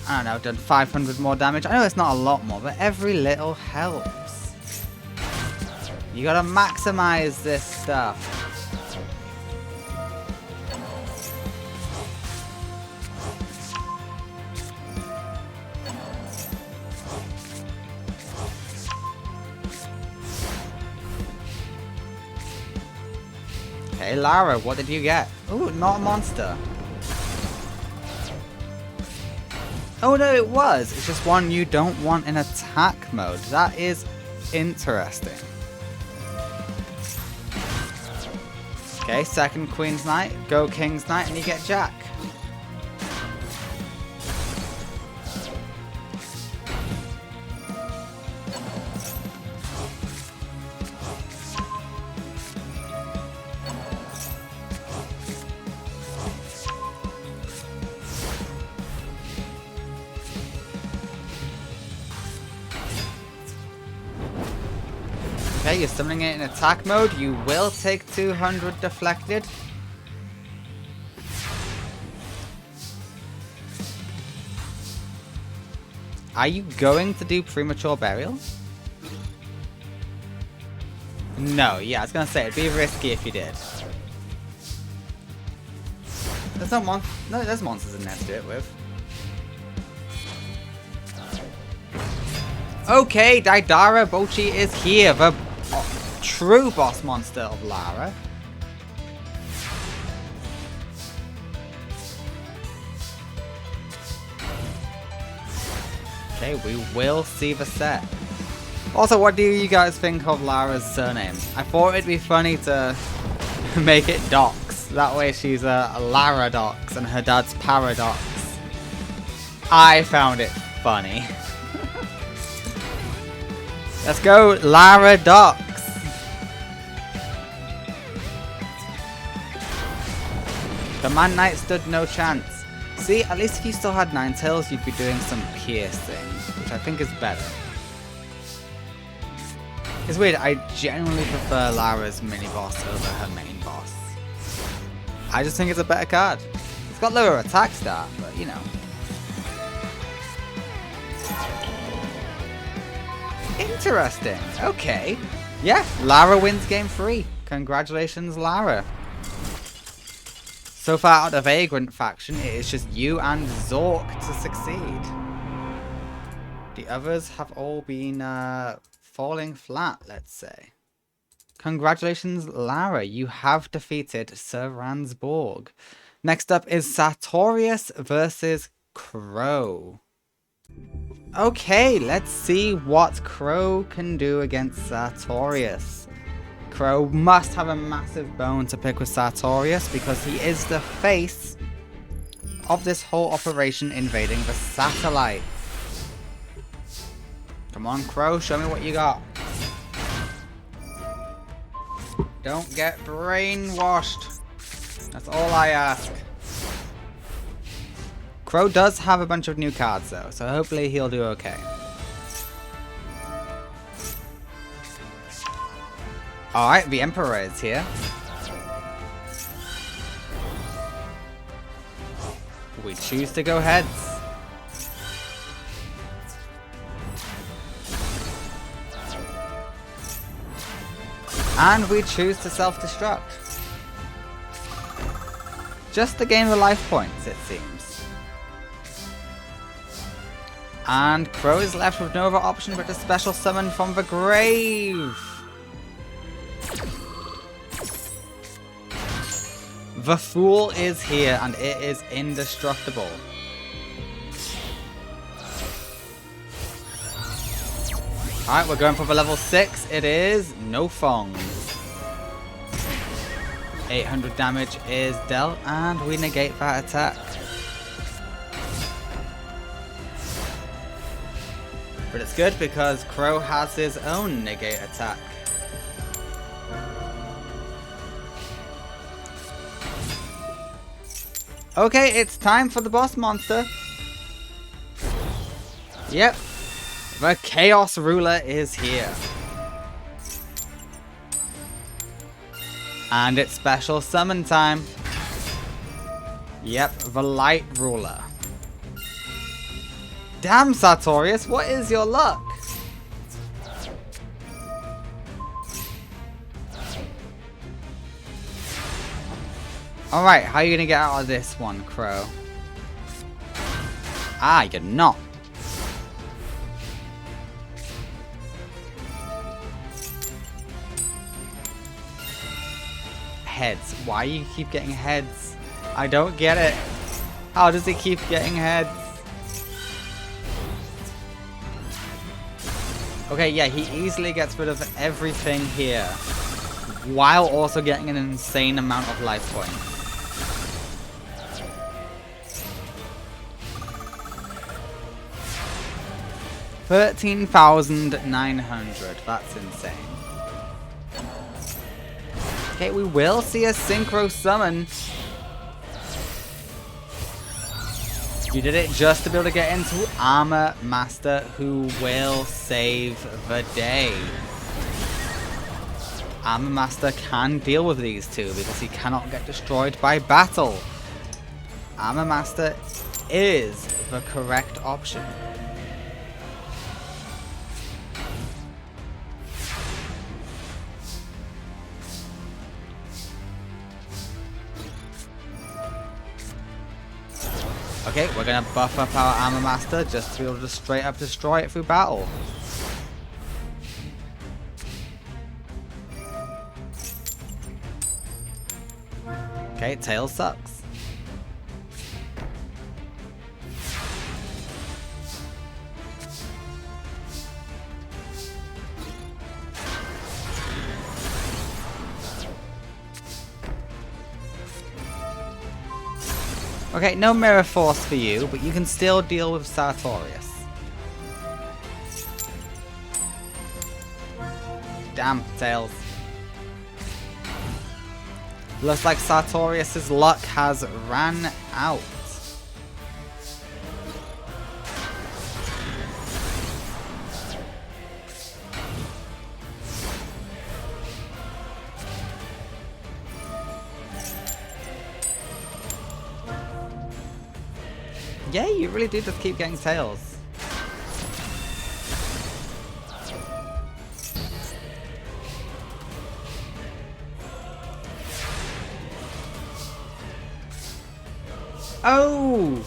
I don't know, done 500 more damage. I know it's not a lot more, but every little helps. You gotta maximize this stuff. Hey Lara, what did you get? Ooh, not a monster. Oh no, it was. It's just one you don't want in attack mode. That is interesting. Okay, second Queen's Knight, go King's Knight, and you get Jack. Okay, you're summoning it in attack mode. You will take 200 deflected. Are you going to do premature burial? No, yeah, I was gonna say it'd be risky if you did. There's no there's monsters in there to do it with. Okay, Daidara Bochi is here, the true boss monster of Lara. Okay, we will see the set. Also, what do you guys think of Lara's surname? I thought it'd be funny to make it Dox. That way she's a Lara Dox and her dad's Paradox. I found it funny. Let's go, Lara Dox. The Man Knight stood no chance. See, at least if you still had 9 tails, you'd be doing some piercing, which I think is better. It's weird, I genuinely prefer Lara's mini-boss over her main boss. I just think it's a better card. It's got lower attack stat, but you know. Interesting. Okay. Yeah, Lara wins game 3. Congratulations, Lara. So far out of the Vagrant faction, it is just you and Zork to succeed. The others have all been falling flat, let's say. Congratulations, Lara. You have defeated Sir Ransborg. Next up is Sartorius versus Crow. Okay, let's see what Crow can do against Sartorius. Crow must have a massive bone to pick with Sartorius because he is the face of this whole operation invading the satellite. Come on, Crow, show me what you got. Don't get brainwashed. That's all I ask. Crow does have a bunch of new cards though, so hopefully he'll do okay. Alright, the Emperor is here. We choose to go heads. And we choose to self-destruct. Just to gain the life points, it seems. And Crow is left with no other option but a special summon from the grave. The Fool is here and it is indestructible. Alright, we're going for the level 6. It is No Fong. 800 damage is dealt and we negate that attack. But it's good because Crow has his own negate attack. Okay, it's time for the boss monster. Yep. The Chaos Ruler is here. And it's special summon time. Yep, the Light Ruler. Damn, Sartorius, what is your luck? Alright, how are you gonna get out of this one, Crow? Ah, you're not. Heads. Why you keep getting heads? I don't get it. How does he keep getting heads? Okay, yeah, he easily gets rid of everything here, while also getting an insane amount of life points. $13,900. That's insane. Okay, we will see a synchro summon. You did it just to be able to get into Armor Master, who will save the day. Armor Master can deal with these two because he cannot get destroyed by battle. Armor Master is the correct option. Okay, we're gonna buff up our Armor Master just to be able to straight up destroy it through battle. Okay, Tail sucks. Okay, no Mirror Force for you, but you can still deal with Sartorius. Damn, Tails. Looks like Sartorius's luck has ran out. Yeah, you really do just keep getting Tails. Oh!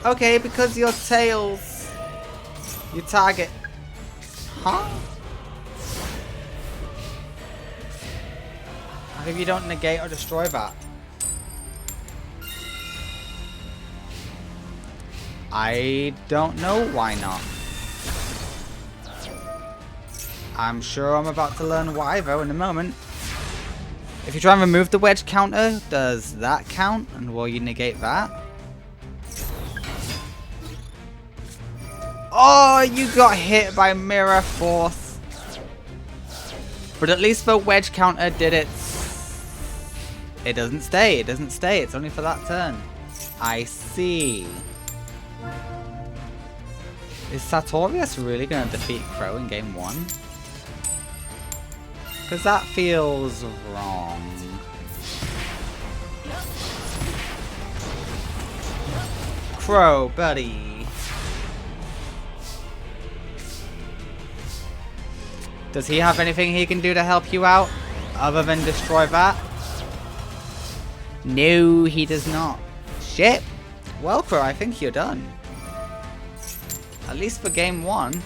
Okay, because your Tails, you target. Huh? How if you don't negate or destroy that? I don't know why not. I'm sure I'm about to learn why though in a moment. If you try and remove the wedge counter, does that count? And will you negate that? Oh, you got hit by Mirror Force. But at least the wedge counter did it. It doesn't stay. It doesn't stay. It's only for that turn. I see. Is Sartorius really going to defeat Crow in game 1? Because that feels wrong. Crow, buddy. Does he have anything he can do to help you out? Other than destroy that? No, he does not. Shit. Well, Crow, I think you're done. At least for game 1.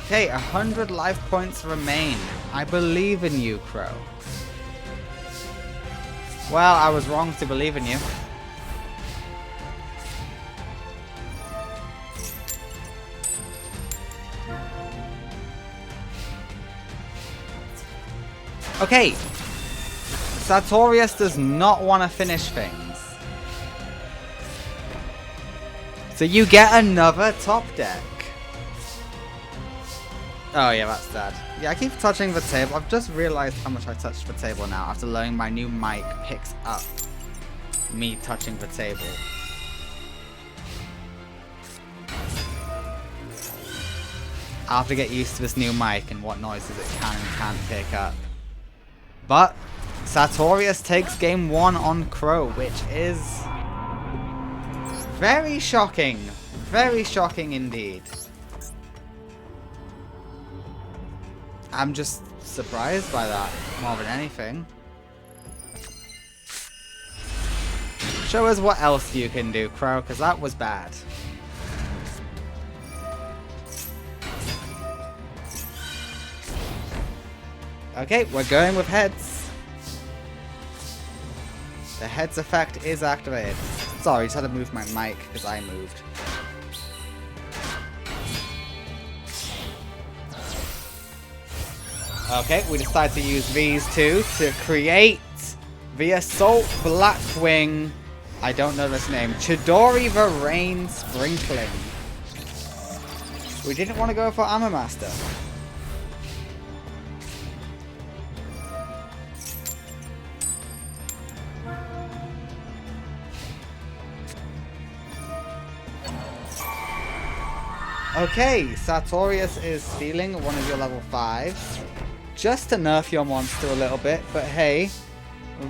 Okay, 100 life points remain. I believe in you, Crow. Well, I was wrong to believe in you. Okay, Sartorius does not want to finish things. So you get another top deck. Oh yeah, that's sad. Yeah, I keep touching the table. I've just realized how much I touched the table now after learning my new mic picks up me touching the table. I'll have to get used to this new mic and what noises it can and can't pick up. But Sartorius takes game 1 on Crow, which is very shocking. Very shocking indeed. I'm just surprised by that more than anything. Show us what else you can do, Crow, because that was bad. Okay, we're going with heads. The heads effect is activated. Sorry, just had to move my mic because I moved. Okay, we decide to use these two to create the Assault Blackwing. I don't know this name. Chidori the Rain Sprinkling. We didn't want to go for Armor Master. Okay, Sartorius is stealing one of your level 5s. Just to nerf your monster a little bit, but hey,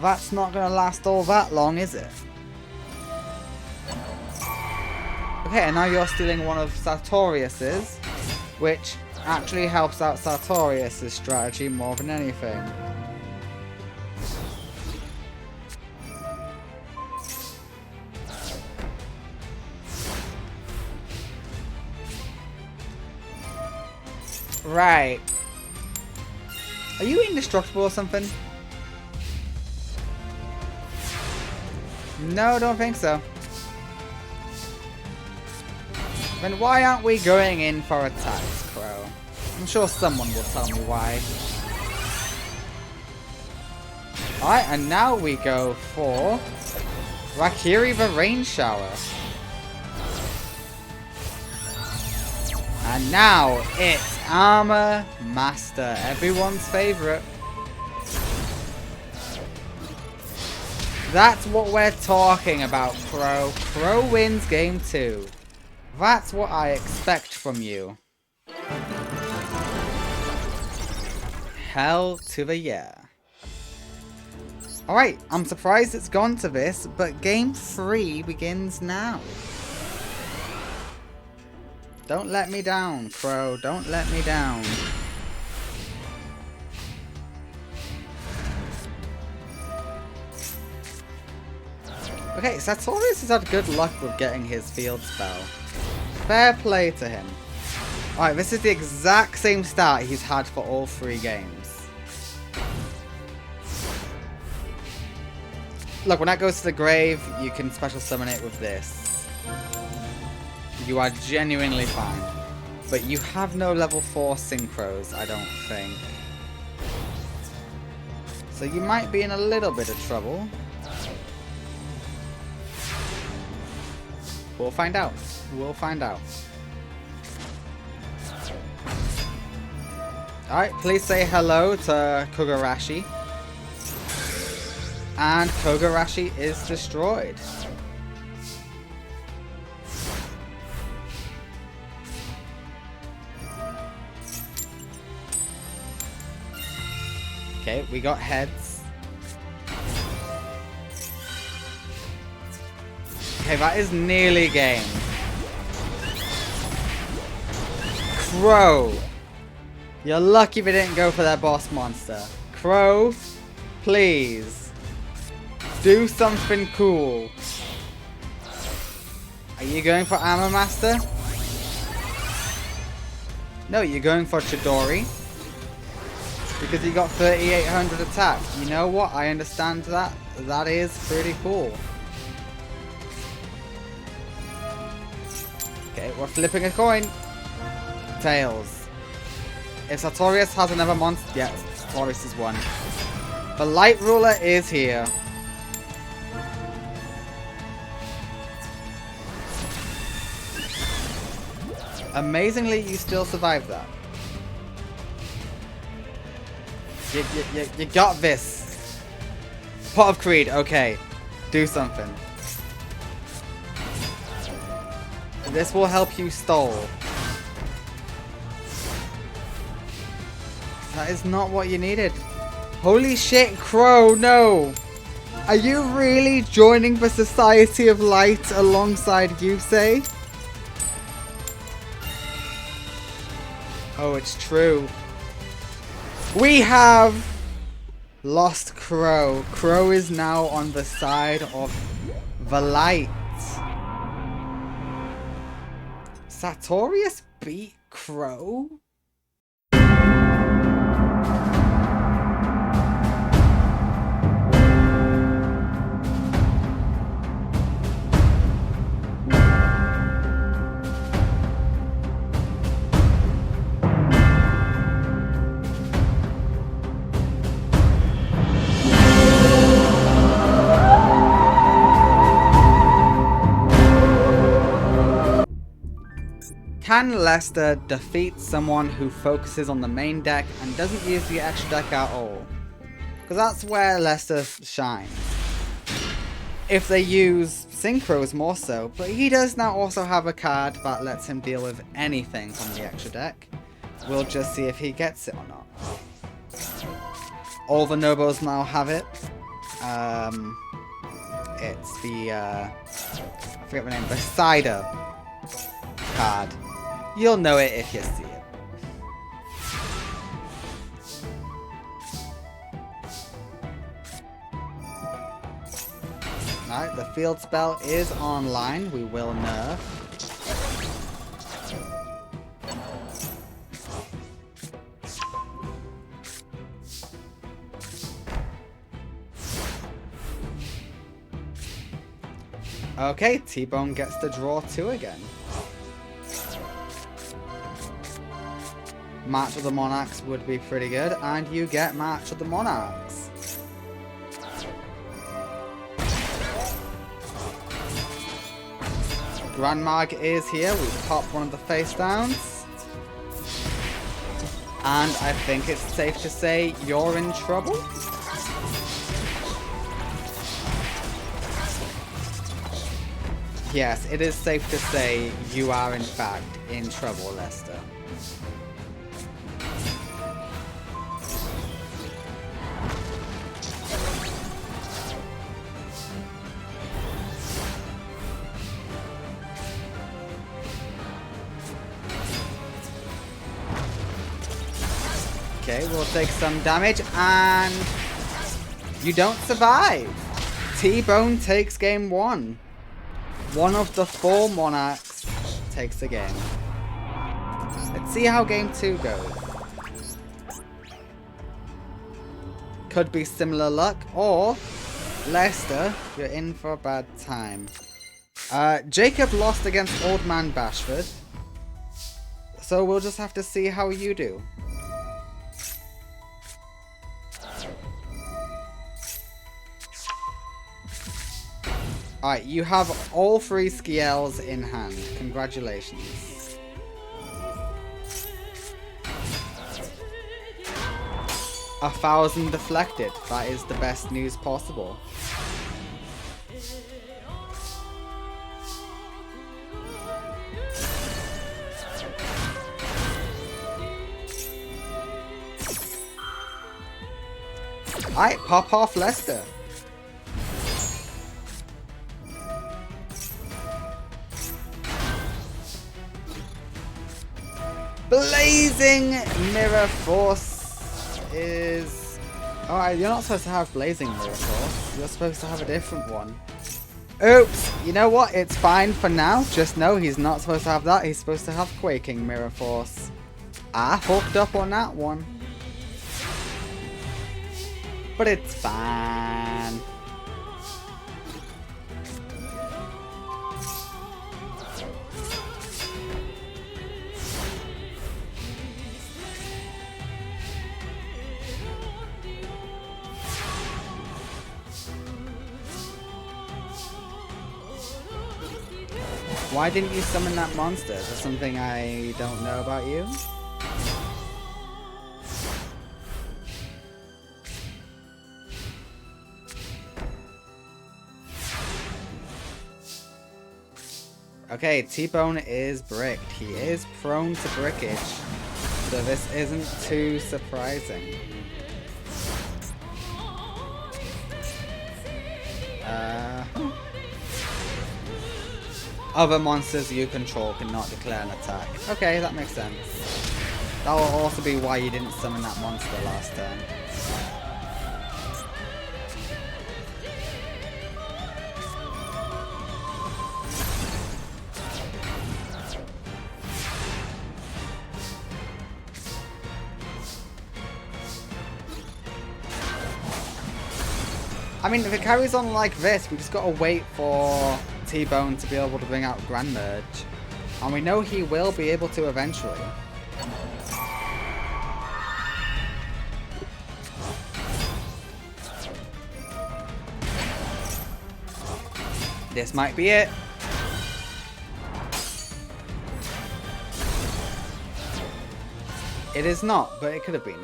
that's not going to last all that long, is it? Okay, and now you're stealing one of Sartorius's, which actually helps out Sartorius's strategy more than anything. Right. Are you indestructible or something? No, don't think so. Then why aren't we going in for attacks, Crow? I'm sure someone will tell me why. Alright, and now we go for Rakiri the Rain Shower. And now it's Armor Master, everyone's favorite. That's what we're talking about, Crow. Crow wins game 2. That's what I expect from you. Hell to the yeah. Alright, I'm surprised it's gone to this, but game 3 begins now. Don't let me down, Crow. Don't let me down. Okay, Sartorius has had good luck with getting his field spell. Fair play to him. Alright, this is the exact same start he's had for all 3 games. Look, when that goes to the grave, you can special summon it with this. You are genuinely fine. But you have no level 4 synchros, I don't think. So you might be in a little bit of trouble. We'll find out. We'll find out. Alright, please say hello to Kogarashi. And Kogarashi is destroyed. Okay, we got heads. Okay, that is nearly game. Crow. You're lucky they didn't go for their boss monster. Crow, please. Do something cool. Are you going for Armor Master? No, you're going for Chidori. Because you got 3,800 attack. You know what? I understand that. That is pretty cool. Okay, we're flipping a coin. Tails. If Sartorius has another monster... Yeah, Sartorius is one. The Light Ruler is here. Amazingly, you still survived that. You got this. Pot of Creed, okay. Do something. This will help you stall. That is not what you needed. Holy shit, Crow, no! Are you really joining the Society of Light alongside Yusei? Oh, it's true. We have lost Crow. Crow is now on the side of the light. Sartorius beat Crow? Can Lester defeat someone who focuses on the main deck and doesn't use the extra deck at all? Because that's where Lester shines. If they use Synchros more so, but he does now also have a card that lets him deal with anything from the extra deck. We'll just see if he gets it or not. All the Nobos now have it. It's the, I forget the name, the Cider card. You'll know it if you see it. Alright, the field spell is online. We will nerf. Okay, T-Bone gets to draw 2 again. March of the Monarchs would be pretty good, and you get March of the Monarchs. Grand Mag is here. We popped one of the face downs. And I think it's safe to say you're in trouble. Yes, it is safe to say you are in fact in trouble, Lester. Okay, we'll take some damage, and you don't survive. T-Bone takes game 1. One of the 4 Monarchs takes the game. Let's see how game 2 goes. Could be similar luck, or Lester, you're in for a bad time. Jacob lost against Old Man Bashford, so we'll just have to see how you do. Alright, you have all 3 Skiels in hand. Congratulations. A 1,000 deflected. That is the best news possible. Alright, pop off Lester. Blazing Mirror Force is... Alright, you're not supposed to have Blazing Mirror Force. You're supposed to have a different one. Oops! You know what? It's fine for now. Just know he's not supposed to have that. He's supposed to have Quaking Mirror Force. I hooked up on that one. But it's fine. Why didn't you summon that monster? Is there something I don't know about you? Okay, T-Bone is bricked. He is prone to brickage. So this isn't too surprising. Other monsters you control cannot declare an attack. Okay, that makes sense. That will also be why you didn't summon that monster last turn. I mean, if it carries on like this, we just gotta wait for T-Bone to be able to bring out Grand Merge. And we know he will be able to eventually. This might be it. It is not, but it could have been.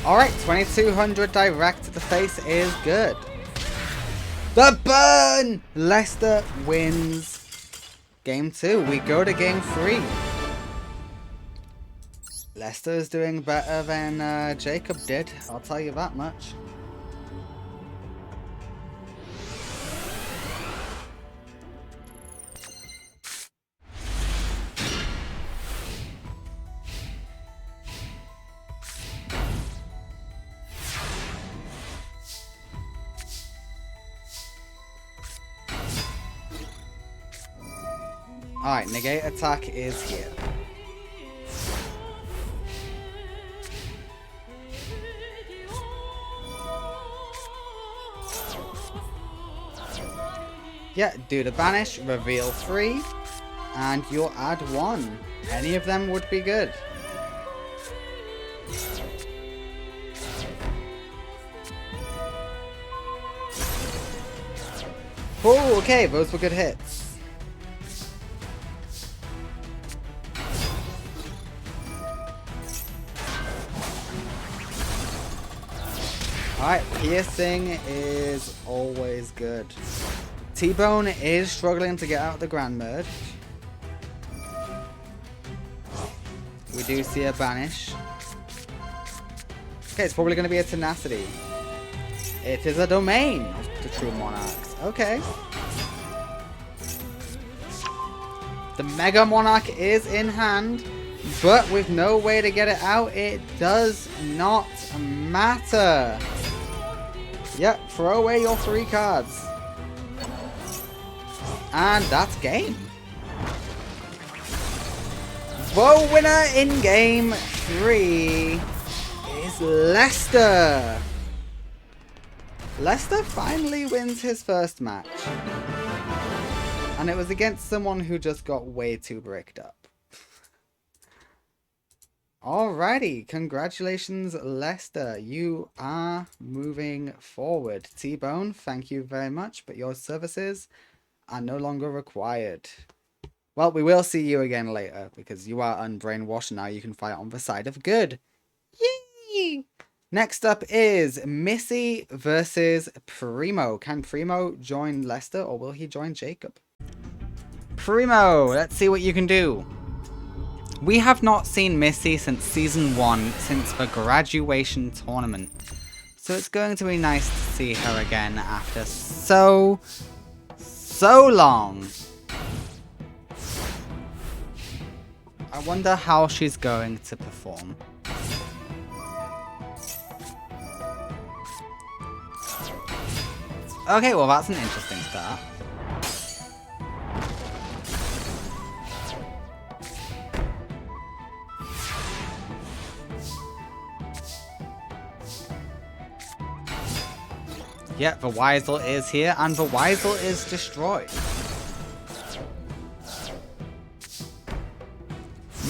Alright, 2200 direct to the face is good. The burn! Leicester wins game 2. We go to game 3. Leicester is doing better than Jacob did, I'll tell you that much. Alright, negate attack is here. Yeah, do the banish, reveal 3, and you'll add 1. Any of them would be good. Oh, okay, those were good hits. Alright, piercing is always good. T-Bone is struggling to get out the Grand Merge. We do see a banish. Okay, it's probably going to be a tenacity. It is a domain of the true monarchs. Okay. The Mega Monarch is in hand, but with no way to get it out, it does not matter. Yep, throw away your 3 cards. And that's game. The winner in game 3 is Leicester. Leicester finally wins his first match. And it was against someone who just got way too bricked up. Alrighty, congratulations Leicester, you are moving forward. T-Bone, thank you very much, but your services are no longer required. Well, we will see you again later, because you are unbrainwashed and now you can fight on the side of good. Yay! Next up is Missy versus Primo. Can Primo join Leicester or will he join Jacob? Primo, let's see what you can do. We have not seen Missy since Season 1, since the graduation tournament. So it's going to be nice to see her again after so long. I wonder how she's going to perform. Okay, well that's an interesting start. Yeah, the Weisel is here, and the Weisel is destroyed.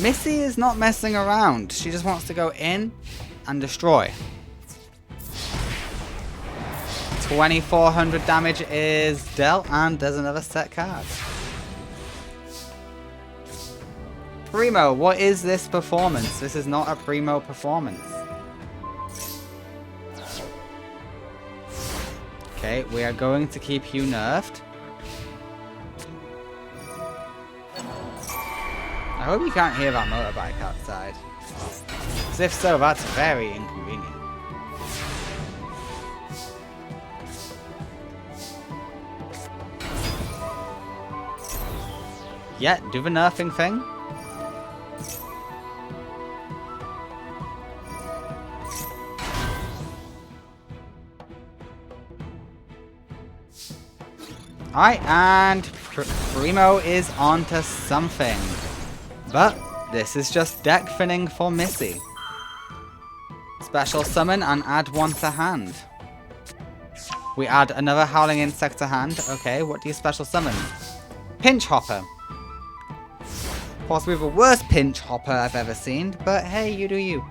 Missy is not messing around. She just wants to go in and destroy. 2400 damage is dealt, and there's another set card. Primo, what is this performance? This is not a Primo performance. Okay, we are going to keep you nerfed. I hope you can't hear that motorbike outside. Because if so, that's very inconvenient. Yeah, do the nerfing thing. Alright, and Primo is onto something. But this is just deck thinning for Missy. Special summon and add one to hand. We add another Howling Insect to hand. Okay, what do you special summon? Pinch Hopper. Possibly the worst Pinch Hopper I've ever seen, but hey, you do you.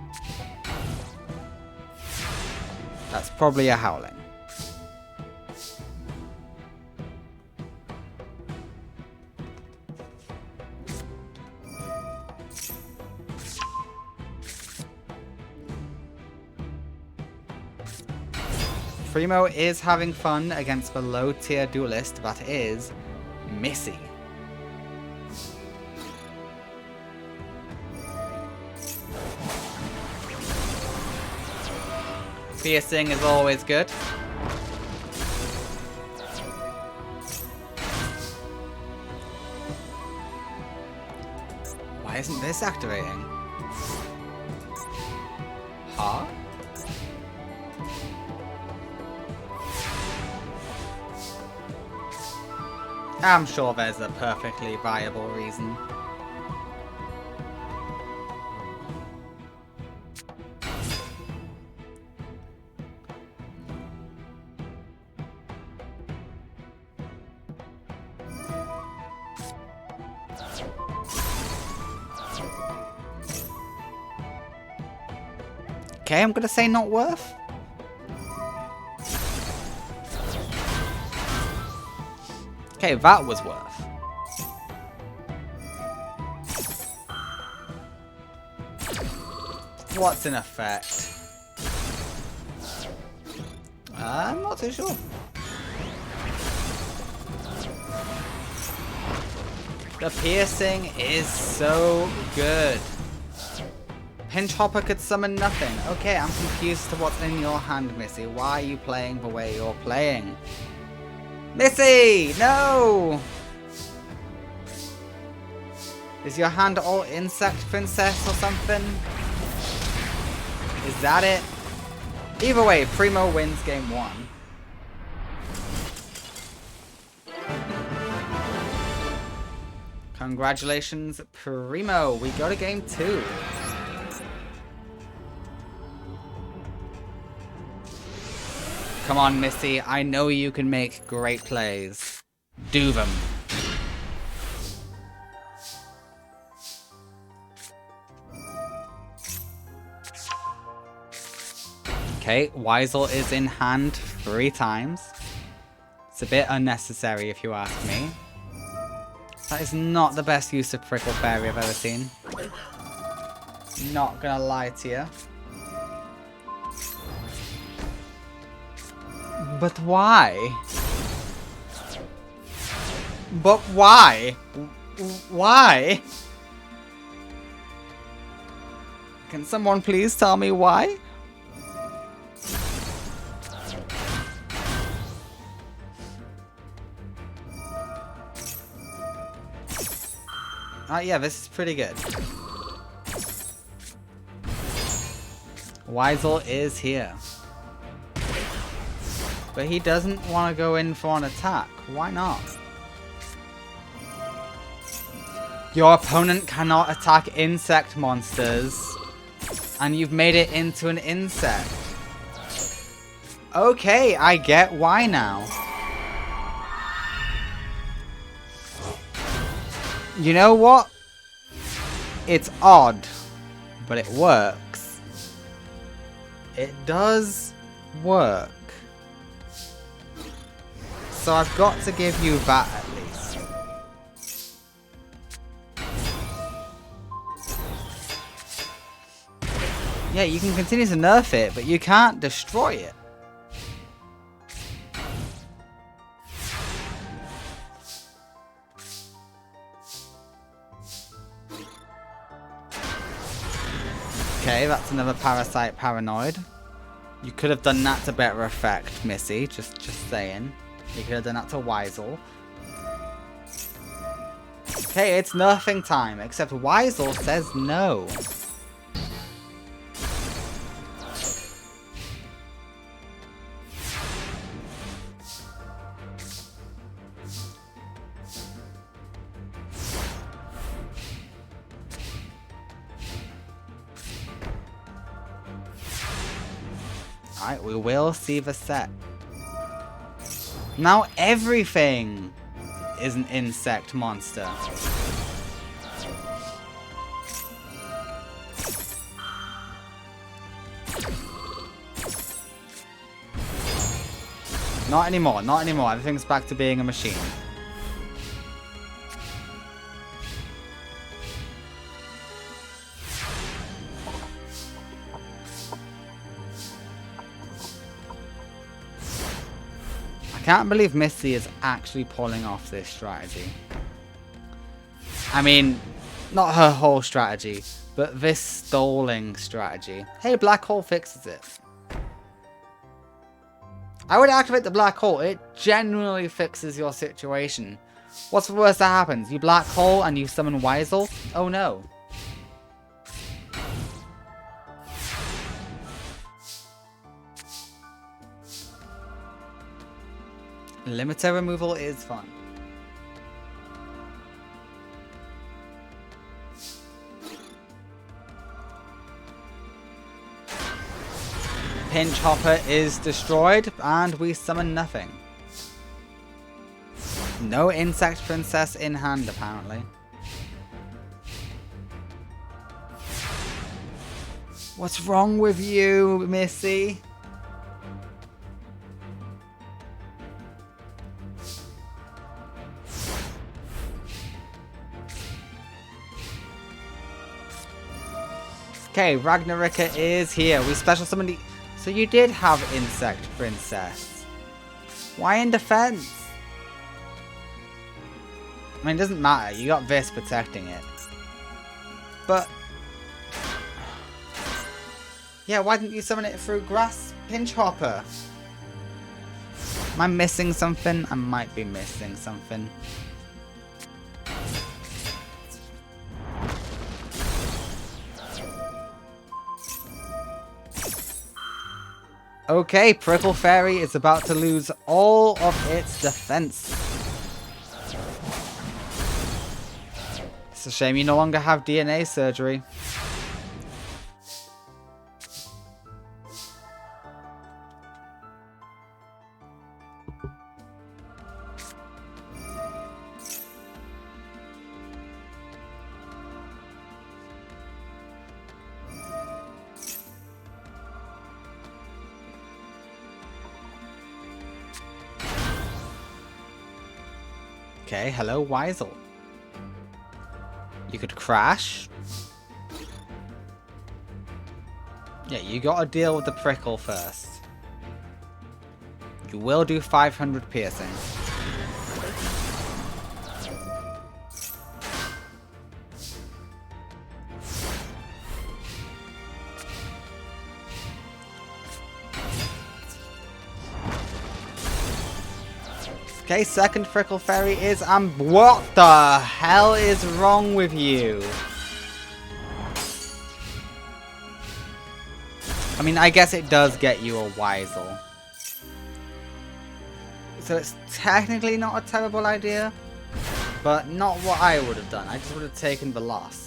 That's probably a Howling. Primo is having fun against the low tier duelist that is Missy. Piercing is always good. Why isn't this activating? Huh? I'm sure there's a perfectly viable reason. Okay, I'm gonna say not worth. Okay, that was worth. What's in effect? I'm not too sure. The piercing is so good. Pinch Hopper could summon nothing. Okay, I'm confused to what's in your hand, Missy. Why are you playing the way you're playing? Missy! No! Is your hand all Insect Princess or something? Is that it? Either way, Primo wins game 1. Congratulations, Primo. We go to game 2. Come on, Missy. I know you can make great plays. Do them. Okay, Weisel is in hand 3 times. It's a bit unnecessary if you ask me. That is not the best use of Prickle Fairy I've ever seen. Not gonna lie to you. But why? But why? Why? Can someone please tell me why? Yeah, this is pretty good. Weisel is here. But he doesn't want to go in for an attack. Why not? Your opponent cannot attack insect monsters. And you've made it into an insect. Okay, I get why now. You know what? It's odd, but it works. It does work. so I've got to give you that at least. Yeah, you can continue to nerf it, but you can't destroy it. Okay, that's another parasite paranoid. You could have done that to better effect, Missy. Just saying. You could have done that to Weisel. Okay, it's nerfing time, except Weisel says no. Alright, we will see the set. Now everything is an insect monster. Not anymore, not anymore. Everything's back to being a machine. I can't believe Missy is actually pulling off this strategy. I mean, not her whole strategy, but this stalling strategy. Hey, Black Hole fixes it. I would activate the Black Hole. It genuinely fixes your situation. What's the worst that happens? You Black Hole and you summon Weisel? Oh no. Limiter removal is fun. Pinch Hopper is destroyed, and we summon nothing. No Insect Princess in hand, apparently. What's wrong with you, Missy? Okay, Ragnarika is here. We special summoned the... So you did have Insect Princess. Why in defense? I mean, it doesn't matter. You got this protecting it. But... yeah, why didn't you summon it through Grass Pinch Hopper? Am I missing something? I might be missing something. Okay, Prickle Fairy is about to lose all of its defense. It's a shame you no longer have DNA surgery. Okay, hello, Weisel. You could crash. Yeah, you gotta deal with the prickle first. You will do 500 piercing. Okay, second Prickle Fairy is... what the hell is wrong with you? I mean, I guess it does get you a Weisel. So it's technically not a terrible idea, but not what I would have done. I just would have taken the loss.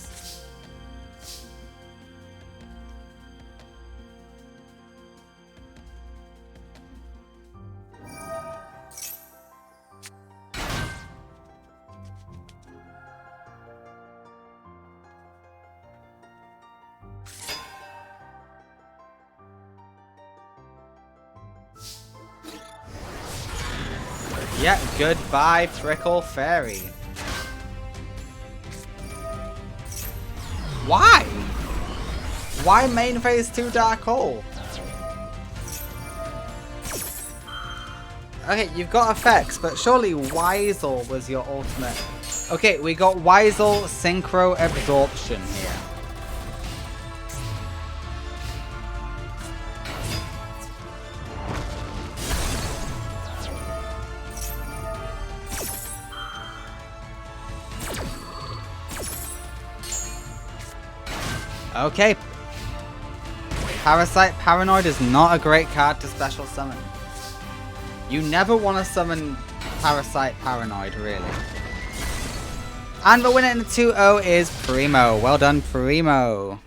Yeah, goodbye, Prickle Fairy. Why? Why main phase 2 Dark Hole? Okay, you've got effects, but surely Weisel was your ultimate. Okay, we got Weisel Synchro Absorption here. Okay. Parasite Paranoid is not a great card to special summon. You never want to summon Parasite Paranoid, really. And the winner in the 2-0 is Primo. Well done, Primo.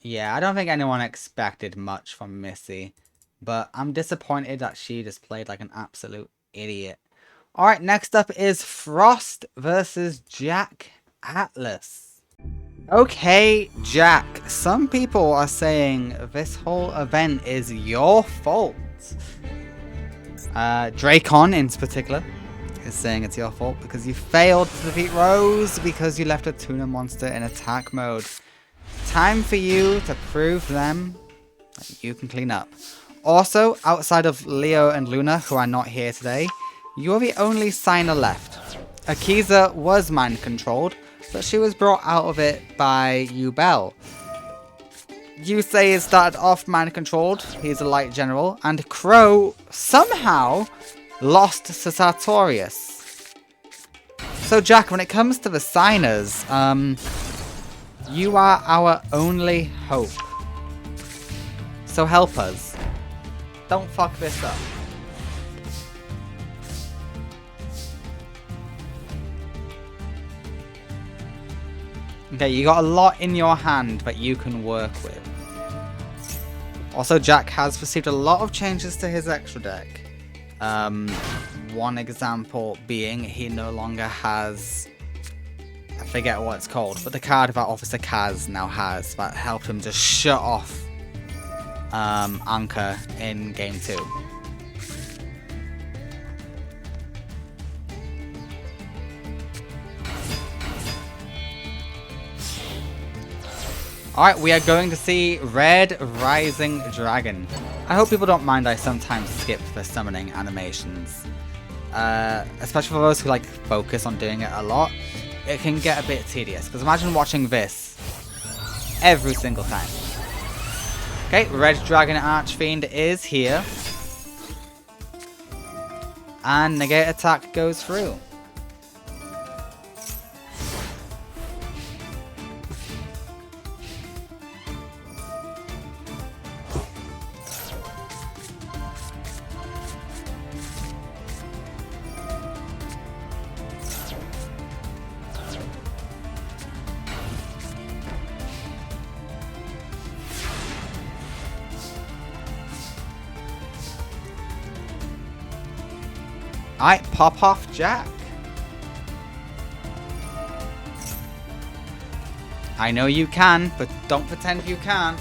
Yeah, I don't think anyone expected much from Missy. But I'm disappointed that she just played like an absolute idiot. Alright, next up is Frost versus Jack Atlas. Okay, Jack. Some people are saying this whole event is your fault. Dracon in particular is saying it's your fault because you failed to defeat Rose because you left a tuna monster in attack mode. Time for you to prove to them that you can clean up. Also, outside of Leo and Luna, who are not here today, you're the only signer left. Akisa was mind-controlled, but she was brought out of it by Yubel. Yusei started off mind-controlled, he's a light general, and Crow somehow lost to Sartorius. So Jack, when it comes to the signers, you are our only hope. So help us. Don't fuck this up. Okay, you got a lot in your hand that you can work with. Also, Jack has received a lot of changes to his extra deck. One example being he no longer has... I forget what it's called, but the card that Officer Kaz now has that helped him just shut off Anka in game 2. Alright, we are going to see Red Rising Dragon. I hope people don't mind I sometimes skip the summoning animations. Especially for those who like focus on doing it a lot. It can get a bit tedious, because imagine watching this every single time. Okay, Red Dragon Archfiend is here. And negate attack goes through. Alright, pop off Jack. I know you can, but don't pretend you can't.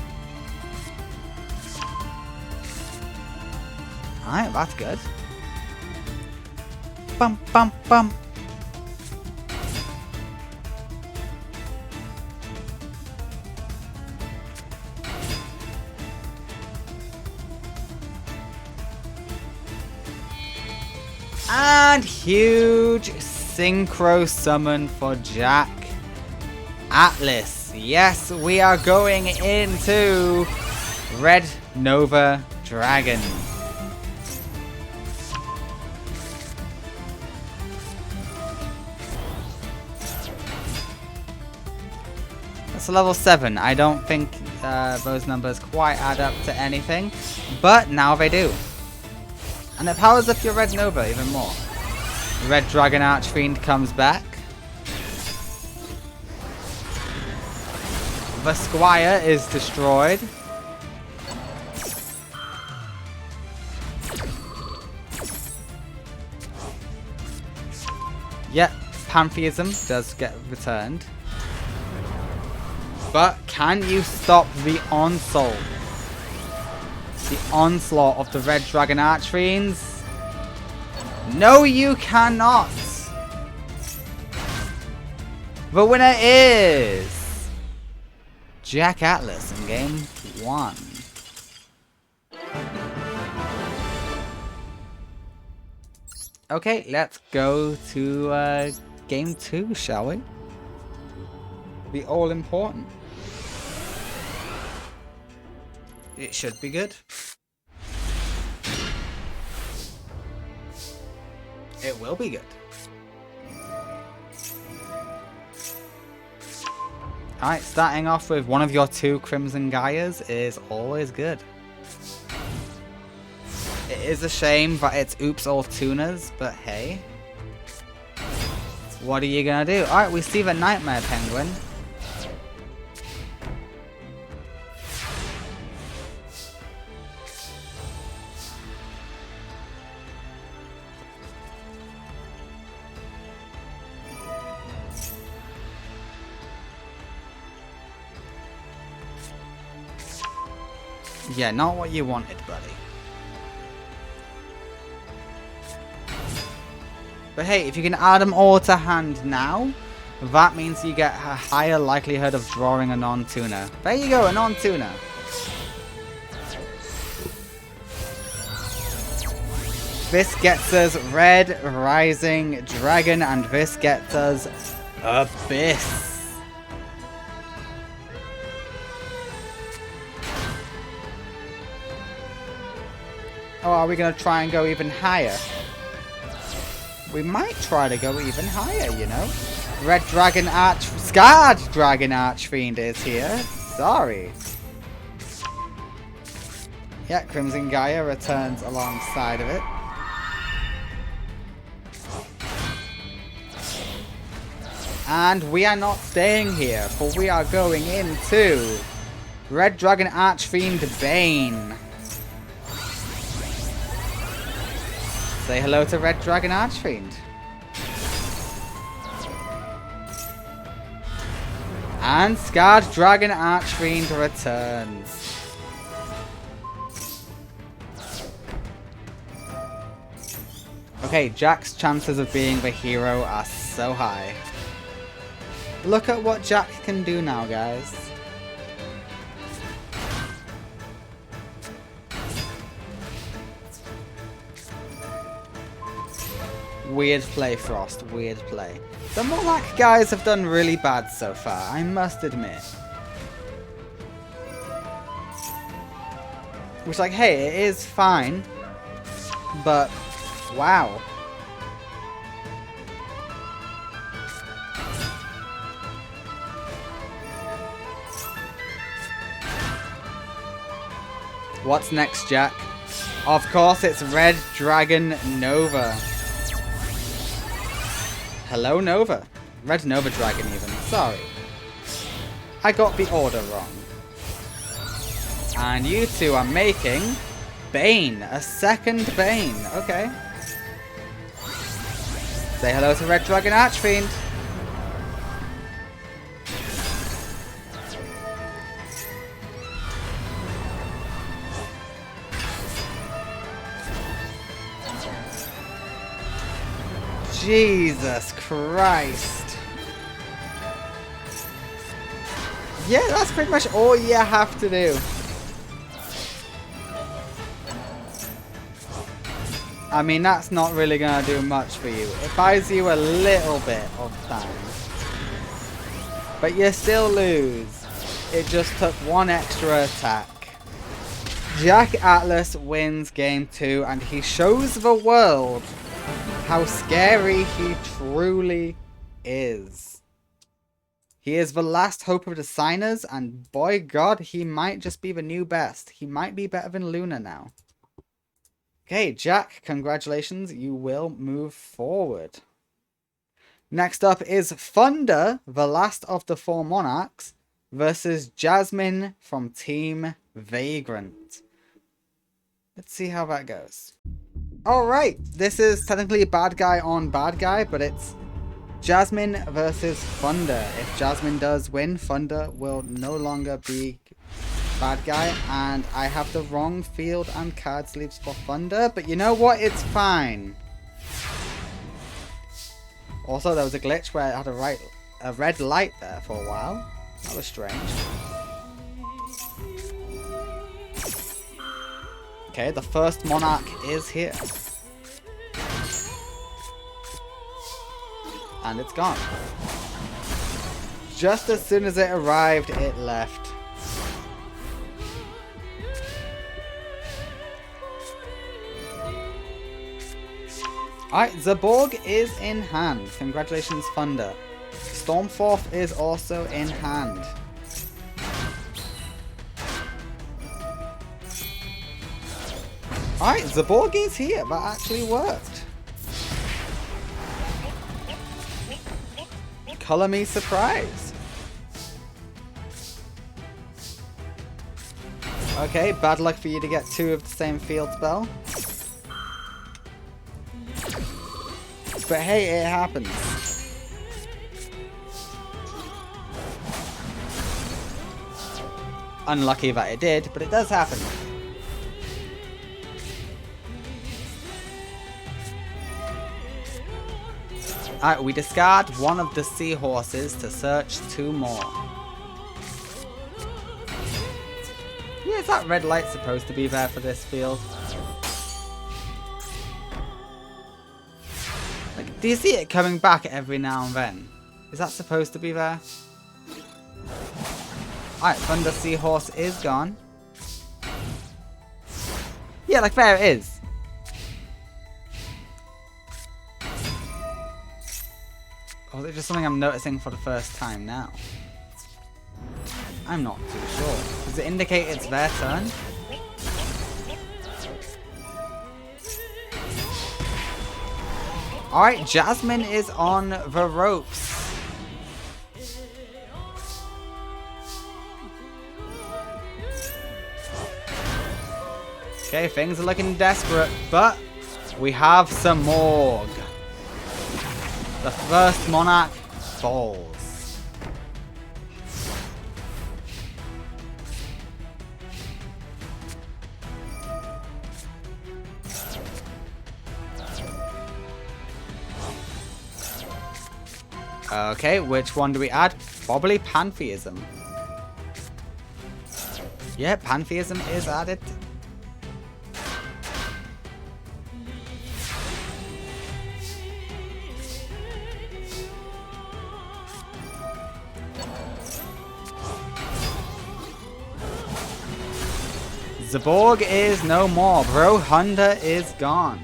Alright, that's good. Bum bum bum. And huge synchro summon for Jack Atlas. Yes, we are going into Red Nova Dragon. That's a level 7. I don't think those numbers quite add up to anything, but now they do. And it powers up your Red Nova even more. Red Dragon Archfiend comes back. The Squire is destroyed. Yep, Pantheism does get returned. But can you stop the onslaught? The onslaught of the Red Dragon Archfiends? No, you cannot! The winner is Jack Atlas in game 1. Okay, let's go to game 2, shall we? The all-important. It should be good. It will be good. Alright, starting off with one of your 2 Crimson Gaias is always good. It is a shame that it's oops all tuners, but hey. What are you gonna do? Alright, we see the Nightmare Penguin. Yeah, not what you wanted, buddy. But hey, if you can add them all to hand now, that means you get a higher likelihood of drawing a non-tuner. There you go, a non-tuner. This gets us Red Rising Dragon, and this gets us Abyss. Oh, are we going to try and go even higher? We might try to go even higher, you know. Red Dragon Scarred Dragon Archfiend is here. Sorry. Yeah, Crimson Gaia returns alongside of it. And we are not staying here, for we are going into Red Dragon Archfiend Bane. Say hello to Red Dragon Archfiend. And Scarred Dragon Archfiend returns. Okay, Jack's chances of being the hero are so high. Look at what Jack can do now, guys. Weird play, Frost. Weird play. The Moloch guys have done really bad so far, I must admit. Which, like, hey, it is fine. But, wow. What's next, Jack? Of course, it's Red Dragon Nova. Hello, Nova. Red Nova Dragon, even. Sorry. I got the order wrong. And you two are making Bane. A second Bane. Okay. Say hello to Red Dragon Archfiend. Jesus Christ. Yeah, that's pretty much all you have to do. I mean, that's not really going to do much for you. It buys you a little bit of time. But you still lose. It just took one extra attack. Jack Atlas wins game 2, and he shows the world how scary he truly is. He is the last hope of the signers, and boy god, he might just be the new best. He might be better than Luna now. Okay, Jack, congratulations. You will move forward. Next up is Thunder, the last of the 4 Monarchs, versus Jasmine from Team Vagrant. Let's see how that goes. Alright, this is technically bad guy on bad guy, but it's Jasmine versus Thunder. If Jasmine does win, Thunder will no longer be bad guy. And I have the wrong field and card sleeves for Thunder. But you know what? It's fine. Also, there was a glitch where it had a red light there for a while. That was strange. Okay, the first Monarch is here. And it's gone. Just as soon as it arrived, it left. Alright, Zaborg is in hand. Congratulations, Thunder. Stormforth is also in hand. Alright, Zaborg is here. That actually worked. Color me surprised. Okay, bad luck for you to get 2 of the same field spell. But hey, it happens. Unlucky that it did, but it does happen. Alright, we discard one of the seahorses to search 2 more. Yeah, is that red light supposed to be there for this field? Like, do you see it coming back every now and then? Is that supposed to be there? Alright, Thunder Seahorse is gone. Yeah, like there it is. Or is it just something I'm noticing for the first time now? I'm not too sure. Does it indicate it's their turn? Alright, Jasmine is on the ropes. Okay, things are looking desperate, but we have some Morg. The first Monarch falls. Okay, which one do we add? Probably Pantheism. Yeah, Pantheism is added. Zaborg is no more. Bro Hunter is gone.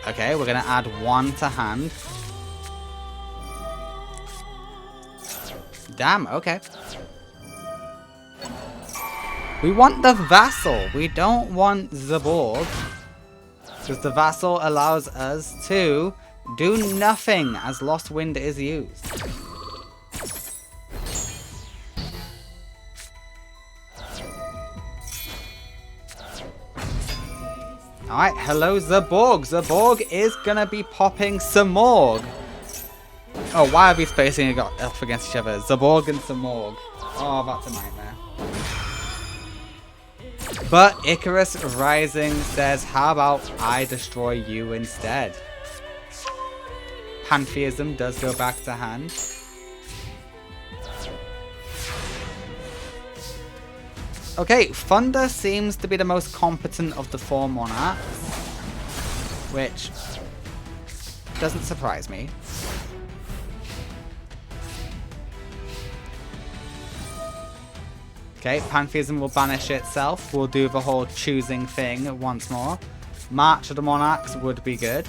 Okay, we're gonna add 1 to hand. Damn, okay. We want the Vassal. We don't want Zaborg. Because the Vassal allows us to do nothing as Lost Wind is used. Alright, hello Zaborg. Zaborg is gonna be popping some Morg. Oh, why are we facing it off against each other? Zaborg and some Morg. Oh, that's a nightmare. But Icarus Rising says, how about I destroy you instead? Pantheism does go back to hand. Okay, Thunder seems to be the most competent of the 4 Monarchs, which doesn't surprise me. Okay, Pantheism will banish itself. We'll do the whole choosing thing once more. March of the Monarchs would be good.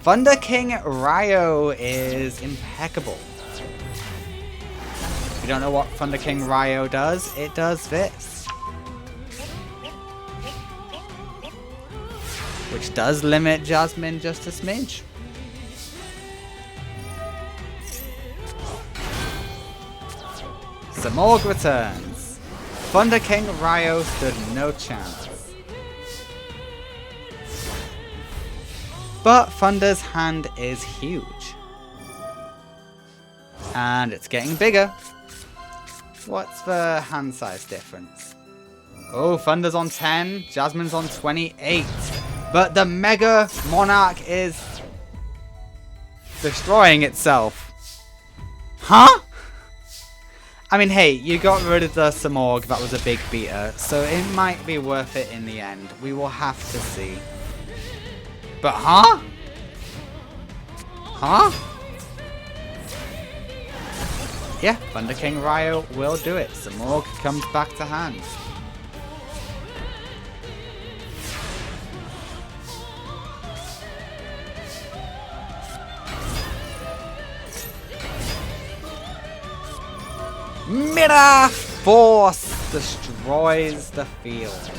Thunder King Ryo is impeccable. If you don't know what Thunder King Ryo does, it does this. Which does limit Jasmine just a smidge. Zamorg returns. Thunder King Ryo stood no chance. But Thunder's hand is huge. And it's getting bigger. What's the hand size difference? Oh, Thunder's on 10, Jasmine's on 28. But the Mega Monarch is destroying itself. Huh? I mean, hey, you got rid of the Samorg, that was a big beater, so it might be worth it in the end. We will have to see. But huh? Huh? Yeah, Thunder King Ryo will do it. Samorg comes back to hand. Mirror Force destroys the field.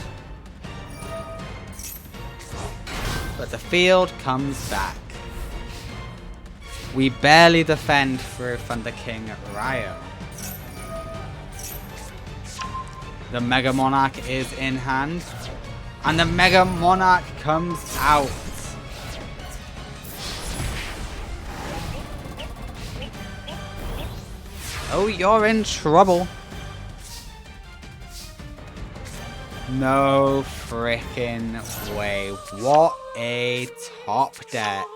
But the field comes back. We barely defend through Thunder King Ryo. The Mega Monarch is in hand. And the Mega Monarch comes out. Oh, you're in trouble. No frickin' way. What a top deck.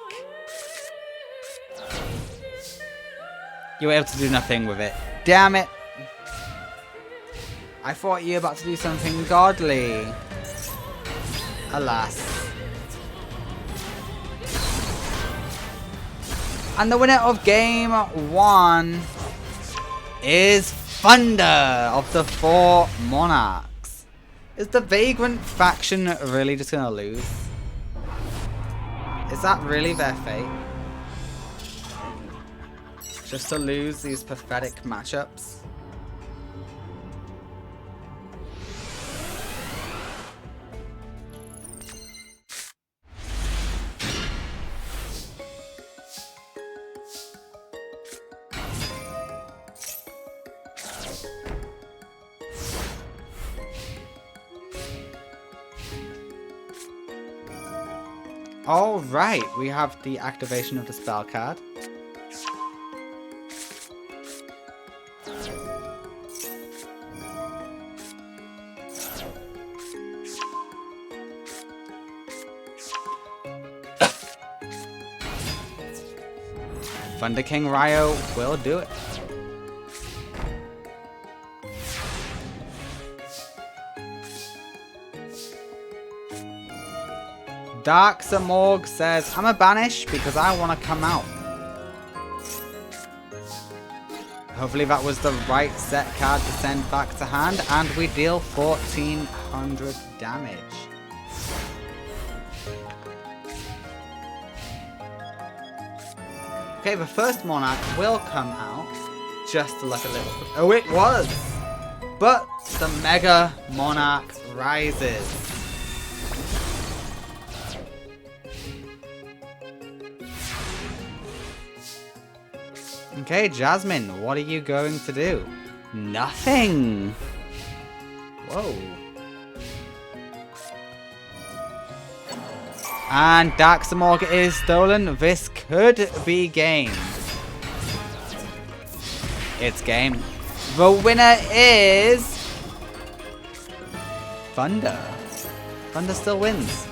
You were able to do nothing with it. Damn it. I thought you were about to do something godly. Alas. And the winner of game 1 is Thunder of the 4 Monarchs. Is the Vagrant faction really just gonna lose? Is that really their fate? Just to lose these pathetic matchups? Alright, we have the activation of the spell card. Thunder King Ryo will do it. Dark Samorg says, I'm a banish because I want to come out. Hopefully that was the right set card to send back to hand, and we deal 1400 damage. Okay, the first Monarch will come out just to look a little... Oh, it was! But the Mega Monarch rises. Okay, Jasmine, what are you going to do? Nothing! Whoa. And Dark Samorg is stolen. This could be game. It's game. The winner is... Thunder. Thunder still wins.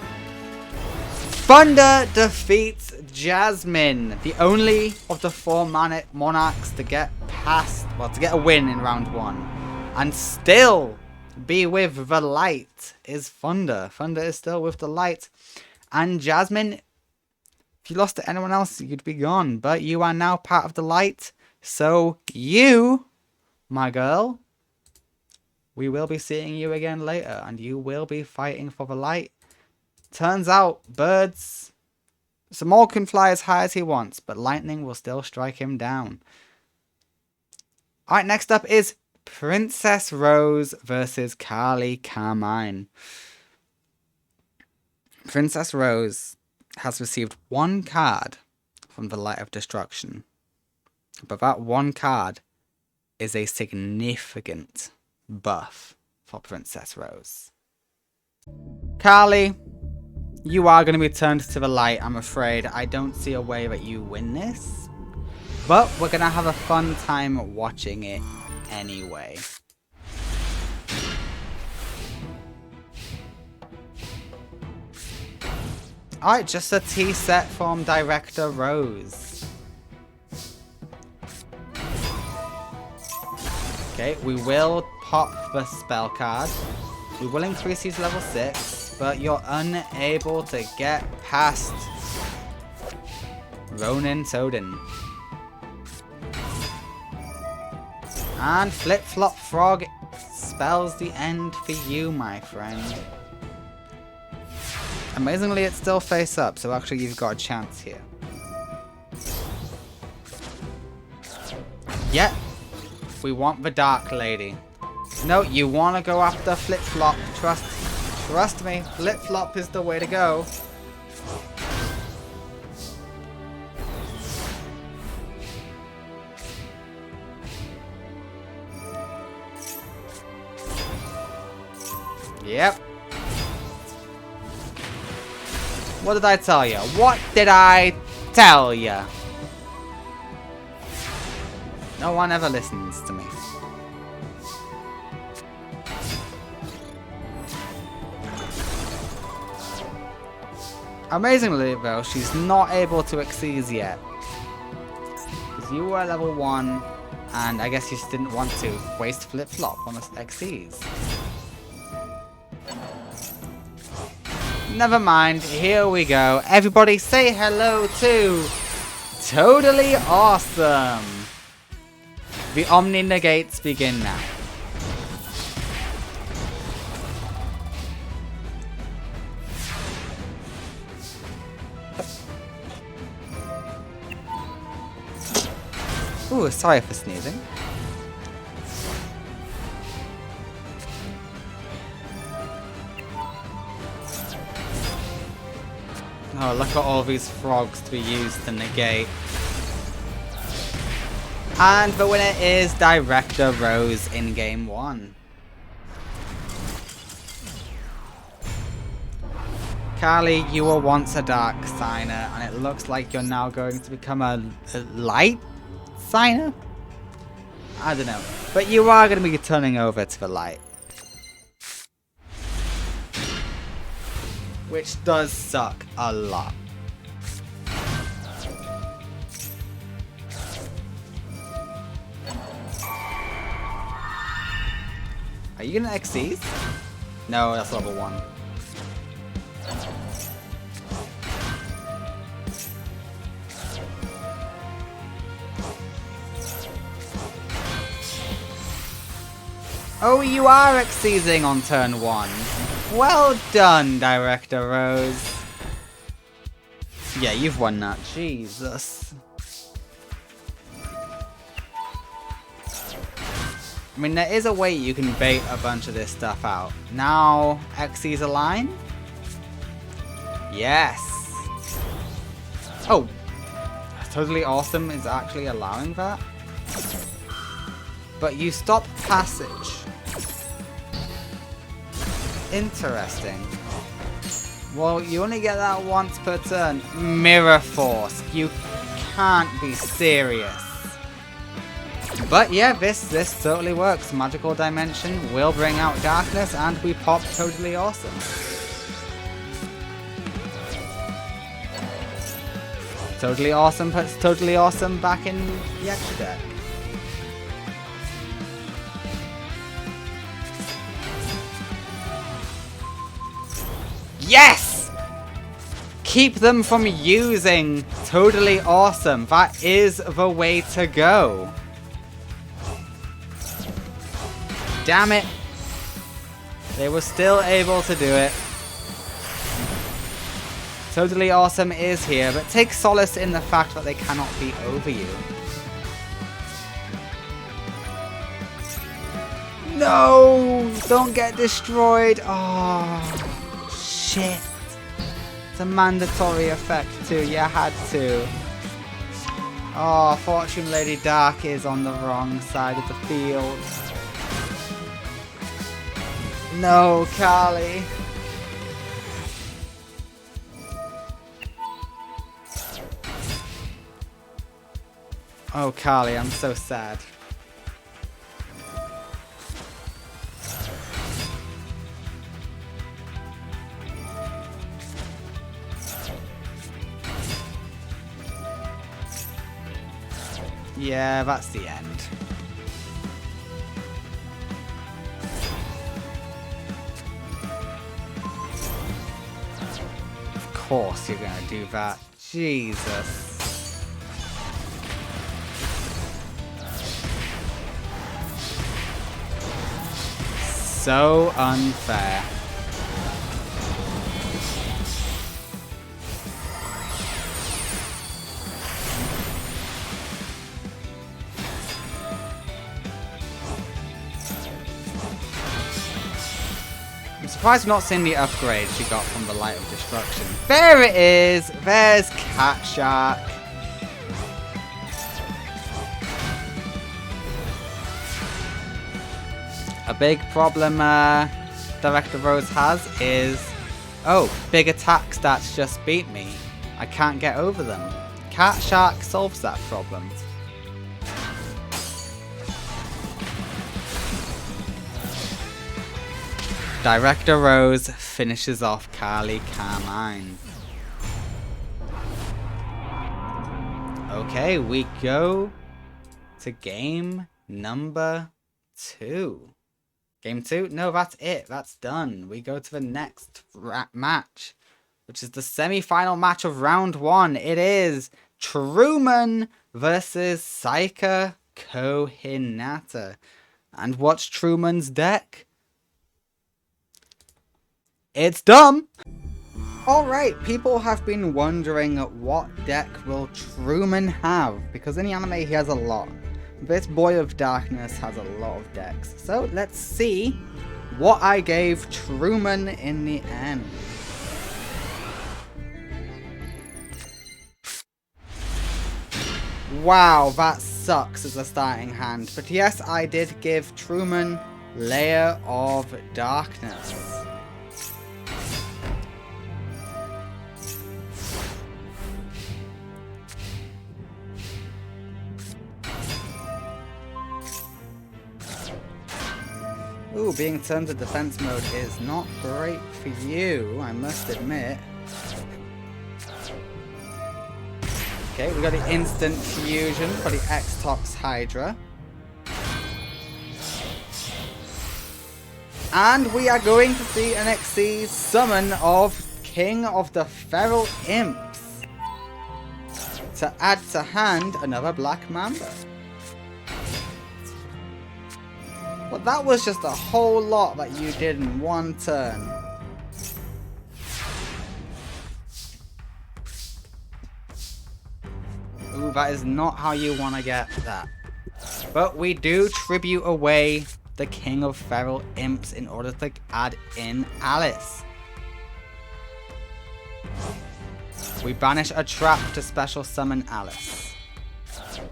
Thunder defeats Jasmine, the only of the 4 Monarchs to get past, well, to get a win in round 1. And still be with the light is Thunder. Thunder is still with the light. And Jasmine, if you lost to anyone else, you'd be gone. But you are now part of the light. So you, my girl, we will be seeing you again later. And you will be fighting for the light. Turns out, birds... Samorg can fly as high as he wants, but lightning will still strike him down. Alright, next up is Princess Rose versus Kali Carmine. Princess Rose has received 1 card from the Light of Destruction. But that 1 card is a significant buff for Princess Rose. Carly, you are going to be turned to the light, I'm afraid. I don't see a way that you win this. But we're going to have a fun time watching it anyway. Alright, just a tea set from Director Rose. Okay, we will pop the spell card. We will increase you to level 6, but you're unable to get past Ronin Toden. And Flip Flop Frog spells the end for you, my friend. Amazingly, it's still face up, so actually you've got a chance here. Yep. We want the Dark Lady. No, you want to go after Flip Flop. Trust me, Flip Flop is the way to go. Yep. What did I tell you? What did I tell you? No one ever listens to me. Amazingly though, she's not able to Exceed yet. Because you were level 1, and I guess you just didn't want to waste Flip Flop on the Exceeds. Never mind, here we go. Everybody say hello to Totally Awesome. The Omni Negates begin now. Ooh, sorry for sneezing. Oh, look at all these frogs to be used to negate. And the winner is Director Rose in game 1. Carly, you were once a dark signer, and it looks like you're now going to become a light signer? I don't know. But you are going to be turning over to the light. Which does suck a lot. Are you gonna Exceed? No, that's level 1. Oh, you are Exceeding on turn 1. Well done, Director Rose. Yeah, you've won that. Jesus. I mean, there is a way you can bait a bunch of this stuff out. Now, Xyz align? Yes. Oh. Totally Awesome is actually allowing that. But you stop passage. Interesting. Well, you only get that once per turn. Mirror Force. You can't be serious. But yeah, this totally works. Magical Dimension will bring out darkness, and we pop Totally Awesome. Totally Awesome puts Totally Awesome back in the extra deck. Yes! Keep them from using Totally Awesome. That is the way to go. Damn it. They were still able to do it. Totally Awesome is here, but take solace in the fact that they cannot be over you. No! Don't get destroyed. Oh, shit. It's a mandatory effect too. You had to. Oh, Fortune Lady Dark is on the wrong side of the field. No, Carly. Oh, Carly, I'm so sad. Yeah, that's the end. Of course you're gonna do that. Jesus. So unfair. I'm surprised we've not seen the upgrade she got from the Light of Destruction. There it is! There's Cat Shark. A big problem Director Rose has is, oh, big attack stats just beat me. I can't get over them. Cat Shark solves that problem. Director Rose finishes off Carly Carmine. Okay, we go to game number 2. Game 2? No, that's it. That's done. We go to the next match, which is the semi-final match of round 1. It is Truman versus Seiya Kohinata. And what's Truman's deck? It's dumb! Alright, people have been wondering what deck will Truman have, because in the anime he has a lot. This Boy of Darkness has a lot of decks. So let's see what I gave Truman in the end. Wow, that sucks as a starting hand. But yes, I did give Truman Layer of Darkness. Ooh, being turned to defense mode is not great for you, I must admit. Okay, we got the instant fusion for the X-Tox Hydra. And we are going to see an Xyz summon of King of the Feral Imps. To add to hand another Black Mamba. But that was just a whole lot that you did in one turn. Ooh, that is not how you want to get that. But we do tribute away the King of Feral Imps in order to add in Alice. We banish a trap to special summon Alice.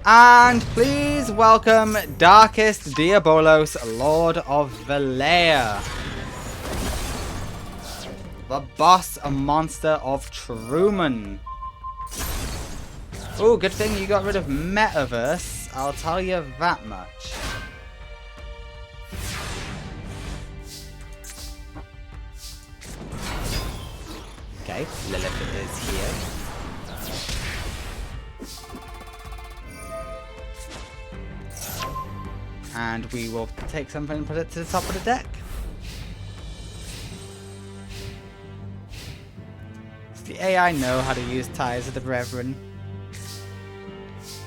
And please welcome Darkest Diabolos, Lord of the Lair. The boss, a monster of Truman. Oh, good thing you got rid of Metaverse, I'll tell you that much. Okay, Lilith is here. And we will take something and put it to the top of the deck. Does the AI know how to use Ties of the Brethren?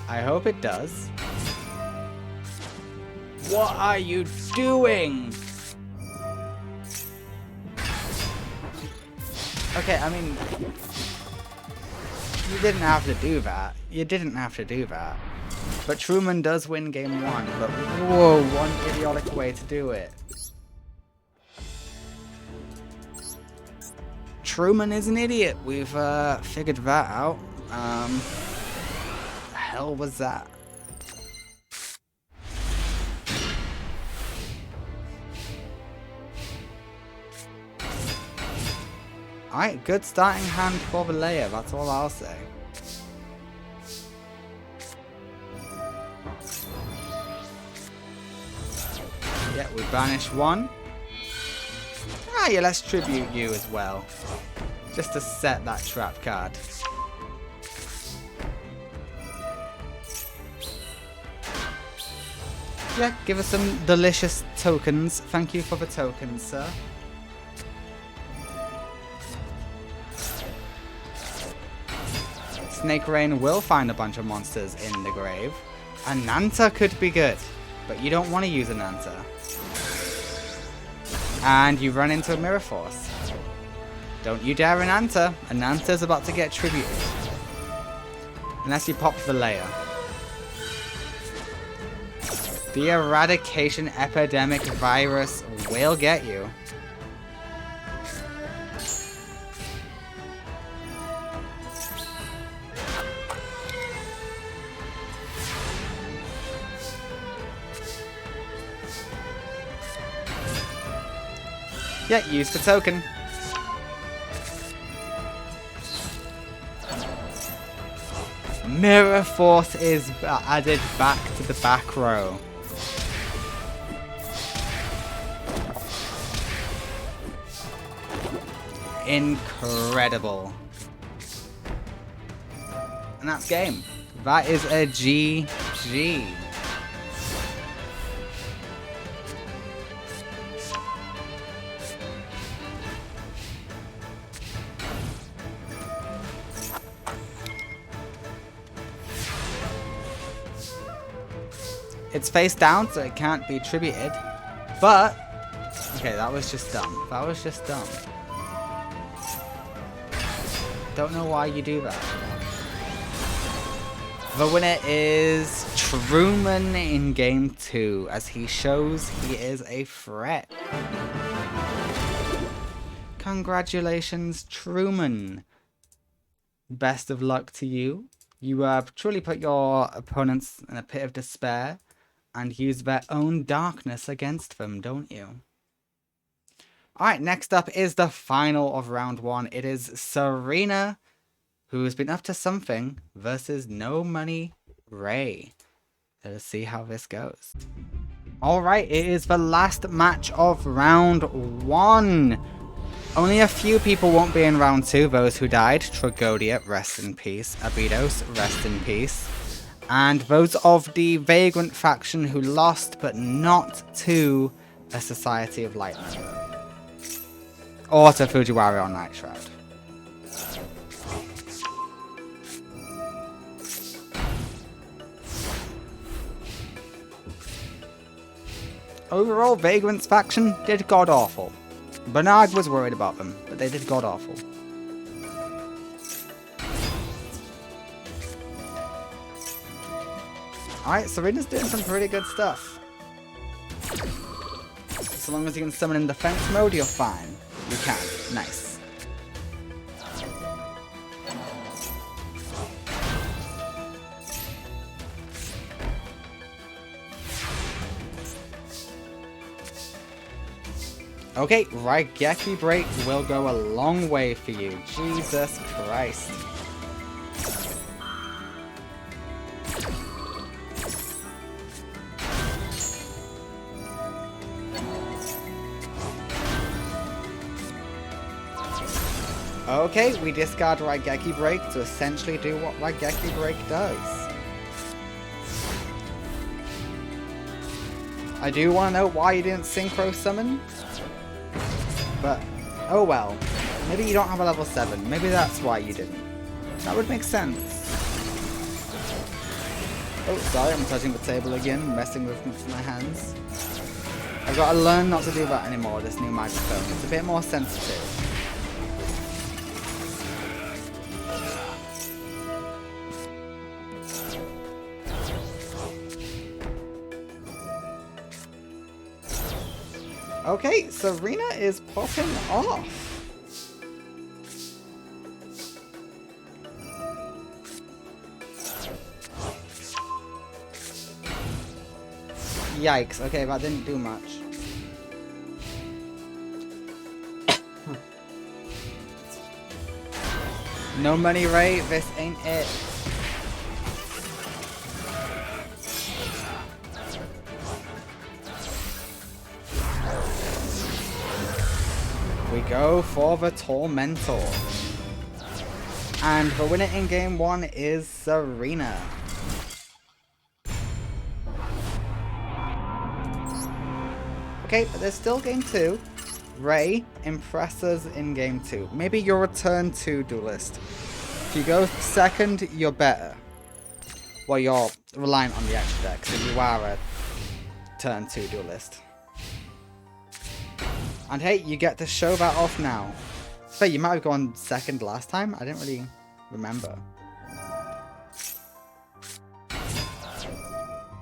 I hope it does. What are you doing? Okay, I mean, you didn't have to do that. You didn't have to do that. But Truman does win game 1, but whoa, one idiotic way to do it. Truman is an idiot. We've figured that out. The hell was that? Alright, good starting hand for the layer, that's all I'll say. Yeah, we banish one. Ah, yeah, let's tribute you as well. Just to set that trap card. Yeah, give us some delicious tokens. Thank you for the tokens, sir. Snake Rain will find a bunch of monsters in the grave. A Nanta could be good, but you don't want to use a Nanta. And you run into a Mirror Force. Don't you dare an Nanta. A Nanta's about to get tributed. Unless you pop the layer. The Eradication Epidemic Virus will get you. Yeah, use the token. Mirror Force is added back to the back row. Incredible. And that's game. That is a GG. It's face down, so it can't be tributed. But, okay, that was just dumb. That was just dumb. Don't know why you do that. The winner is Truman in game 2, as he shows he is a threat. Congratulations, Truman. Best of luck to you. You truly put your opponents in a pit of despair and use their own darkness against them, don't you? Alright, next up is the final of round 1. It is Serena, who's been up to something, versus No Money Ray. Let's see how this goes. Alright, it is the last match of round 1. Only a few people won't be in round 2, those who died. Tradia, rest in peace. Abidos, rest in peace. And those of the Vagrant faction who lost, but not to a Society of Light. Or to Fujiwara on Night Shroud. Overall, Vagrant's faction did god-awful. Bernard was worried about them, but they did god-awful. Alright, Serena's doing some pretty good stuff. So long as you can summon in defense mode, you're fine. You can. Nice. Okay, Raigeki Break will go a long way for you. Jesus Christ. Okay, we discard Raigeki Break to essentially do what Raigeki Break does. I do want to know why you didn't Synchro Summon. But, oh well. Maybe you don't have a level 7. Maybe that's why you didn't. That would make sense. Oh, sorry, I'm touching the table again, messing with my hands. I've got to learn not to do that anymore with this new microphone. It's a bit more sensitive. Okay, Serena is popping off. Yikes, okay, that didn't do much. No money, Ray. This ain't it. We go for the Tormentor. And the winner in game 1 is Serena. Okay, but there's still game 2. Ray, impress us in game 2. Maybe your return to duelist. If you go second, you're better. Well, you're reliant on the extra deck, so you are a turn 2 duelist. And hey, you get to show that off now. But you might have gone second last time. I didn't really remember.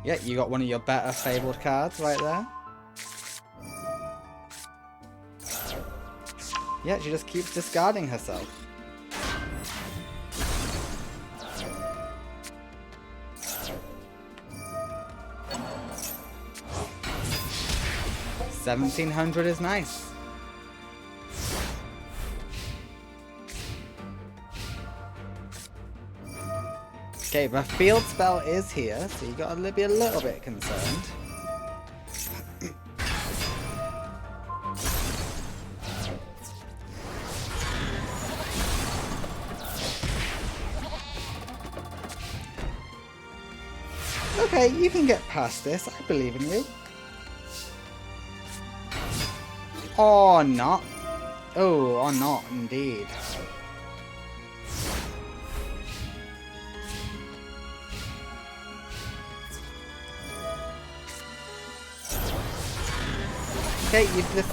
Yeah, you got one of your better fabled cards right there. Yeah, she just keeps discarding herself. $1,700 is nice. Okay, the field spell is here, so you gotta be a little bit concerned. Okay, you can get past this. I believe in you. Or not. Oh, or not, indeed. Okay, you just...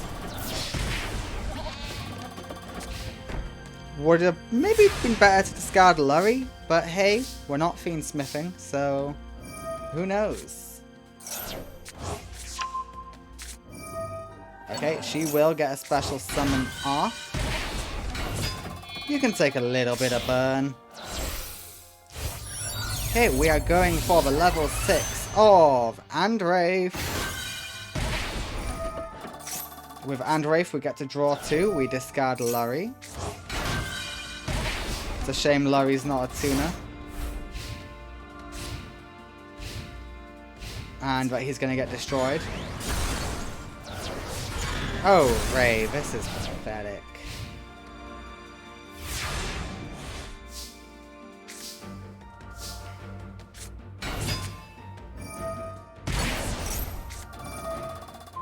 Would have maybe been better to discard Lurry, but hey, we're not fiend smithing, so... Who knows? Okay, she will get a special summon off. You can take a little bit of burn. Okay, we are going for the level 6 of Andrave. With Andrave, we get to draw 2. We discard Lurry. It's a shame Lurry's not a tuner. And but he's going to get destroyed. Oh, Ray, this is pathetic.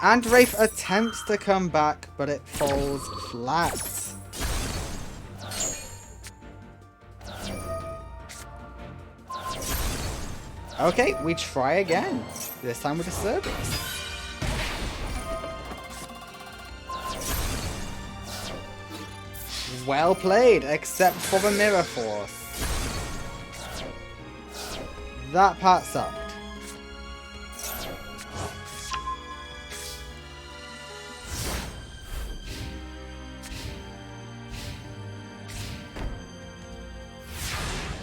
And Rafe attempts to come back, but it falls flat. Okay, we try again. This time with a service. Well played, except for the Mirror Force. That part sucked.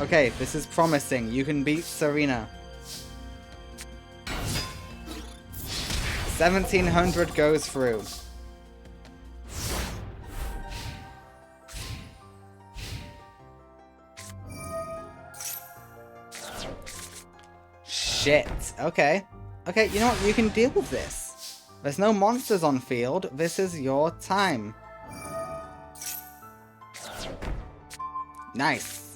Okay, this is promising. You can beat Serena. 1700 goes through. Shit. Okay. Okay, you know what? You can deal with this. There's no monsters on field. This is your time. Nice.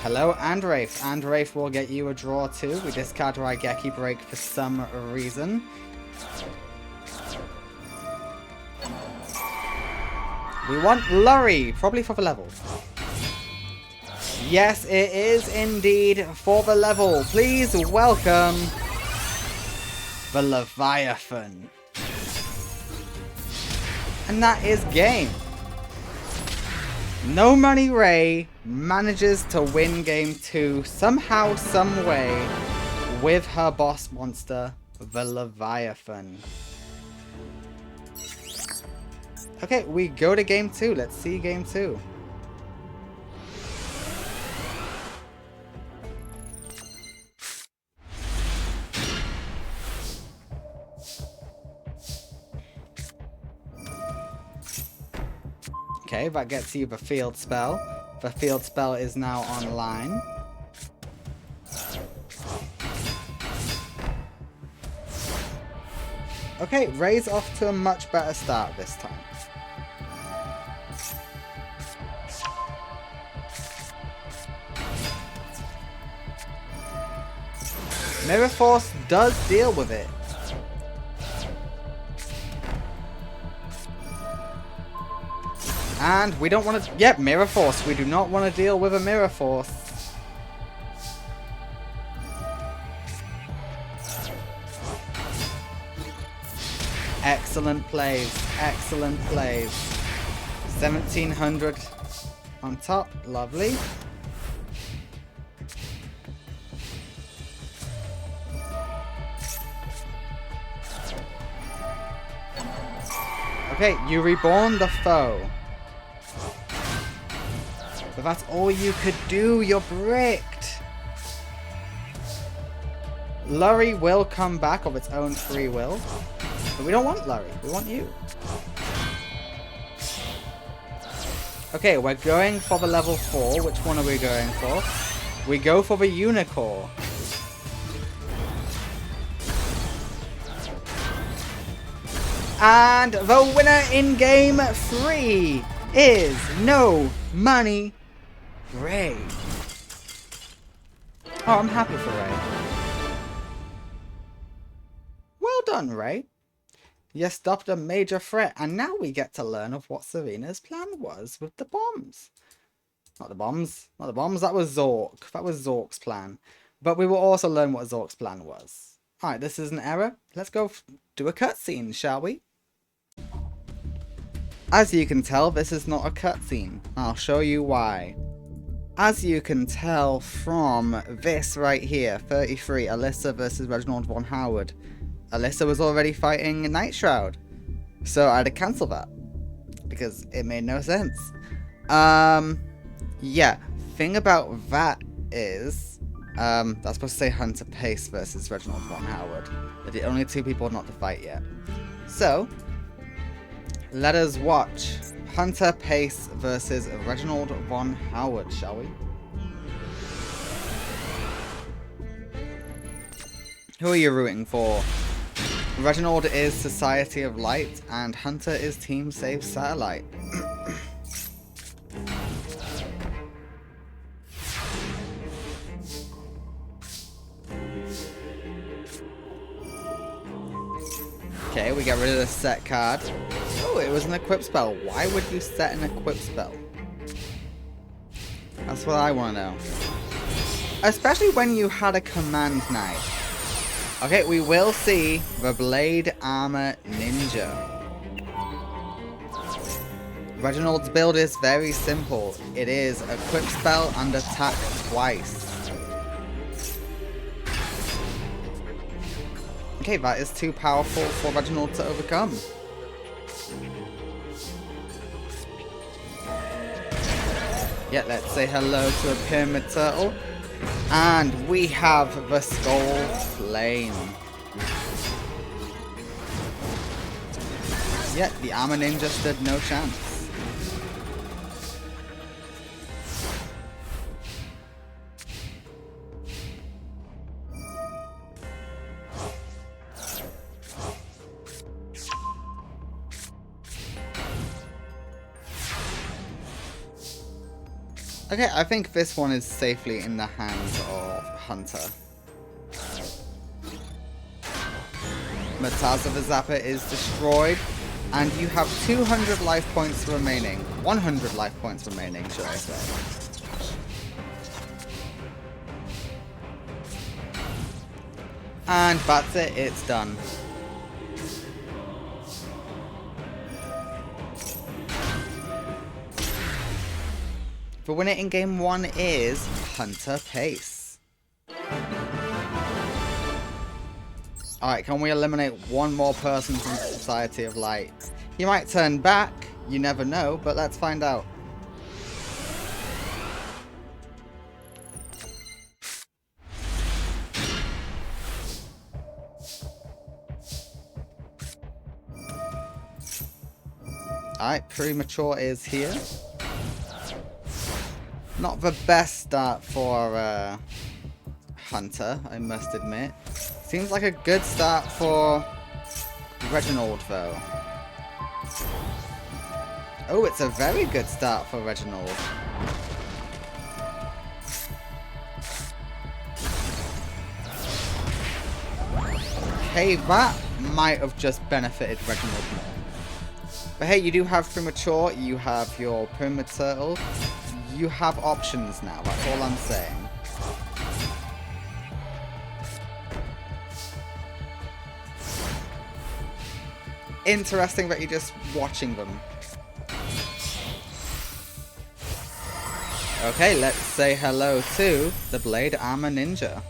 Hello, Andrafe. Andrafe will get you a draw too. We discard Raigeki Break for some reason. We want Lurry, probably for the level. Yes, it is indeed for the level. Please welcome the Leviathan. And that is game. No Money Ray manages to win game 2 somehow, some way with her boss monster, the Leviathan. Okay, we go to game 2. Let's see game 2. Okay, that gets you the field spell. The field spell is now online. Okay, Ray's off to a much better start this time. Mirror Force does deal with it. And we don't want to... Yep, Mirror Force. We do not want to deal with a Mirror Force. Excellent plays. Excellent plays. 1700 on top. Lovely. Okay, you reborn the foe. But that's all you could do. You're bricked. Lurry will come back of its own free will. But we don't want Lurry. We want you. Okay, we're going for the level 4. Which one are we going for? We go for the Unicorn. And the winner in game 3 is No Money Ray. Oh, I'm happy for Ray. Well done, Ray. You stopped a major threat, and now we get to learn of what Serena's plan was with the bombs. Not the bombs. Not the bombs. That was Zork. That was Zork's plan. But we will also learn what Zork's plan was. Alright, this is an error. Let's go do a cutscene, shall we? As you can tell, this is not a cutscene. I'll show you why. As you can tell from this right here, 33, Alyssa versus Reginald von Howard. Alyssa was already fighting Night Shroud, so I had to cancel that because it made no sense. Yeah, thing about that is, that's supposed to say Hunter Pace versus Reginald von Howard. They're the only two people not to fight yet. So, let us watch Hunter Pace versus Reginald von Howard, shall we? Who are you rooting for? Reginald is Society of Light, and Hunter is Team Save Satellite. Okay, we get rid of the set card. Oh, it was an equip spell. Why would you set an equip spell? That's what I want to know. Especially when you had a command knight. Okay, we will see the Blade Armor Ninja. Reginald's build is very simple. It is equip spell and attack twice. Okay, that is too powerful for Reginald to overcome. Yeah, let's say hello to a Pyramid Turtle. And we have the Skull Flame. Yet the Armor Ninja stood no chance. Okay, I think this one is safely in the hands of Hunter. Mataza the Zapper is destroyed, and you have 200 life points remaining. 100 life points remaining, should I say. And that's it, it's done. The winner in game 1 is Hunter Pace. Alright, can we eliminate one more person from Society of Light? He might turn back, you never know, but let's find out. Alright, Premature is here. Not the best start for Hunter, I must admit. Seems like a good start for Reginald, though. Oh, it's a very good start for Reginald. Okay, that might have just benefited Reginald more. But hey, you do have Premature, you have your Turtle. You have options now, that's all I'm saying. Interesting that you're just watching them. Okay, let's say hello to the Blade Armor Ninja.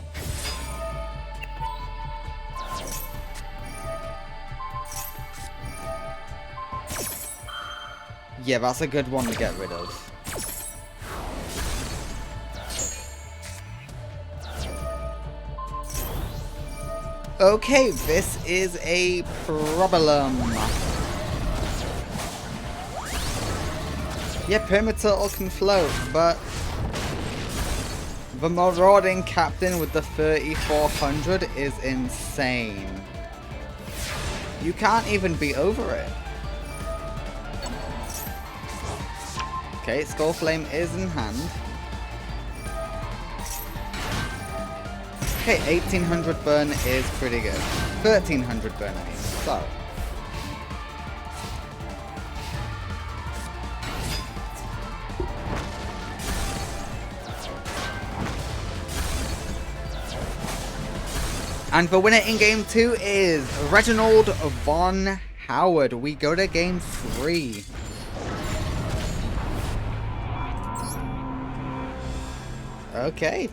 Yeah, that's a good one to get rid of. Okay, this is a problem. Yeah, Permaturtle can float, but the Marauding Captain with the 3400 is insane. You can't even be over it. Okay, Skullflame is in hand. Okay, 1800 burn is pretty good. 1300 burn, I mean. So. And the winner in game 2 is Reginald Von Howard. We go to game 3. Okay.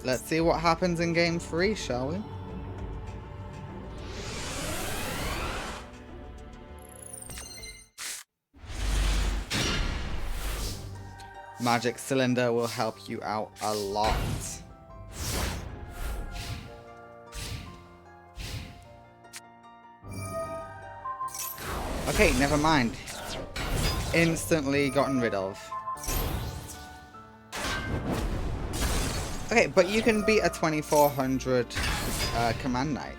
Let's see what happens in game 3, shall we? Magic Cylinder will help you out a lot. Okay, never mind. Instantly gotten rid of. Okay, but you can beat a 2400 Command Knight.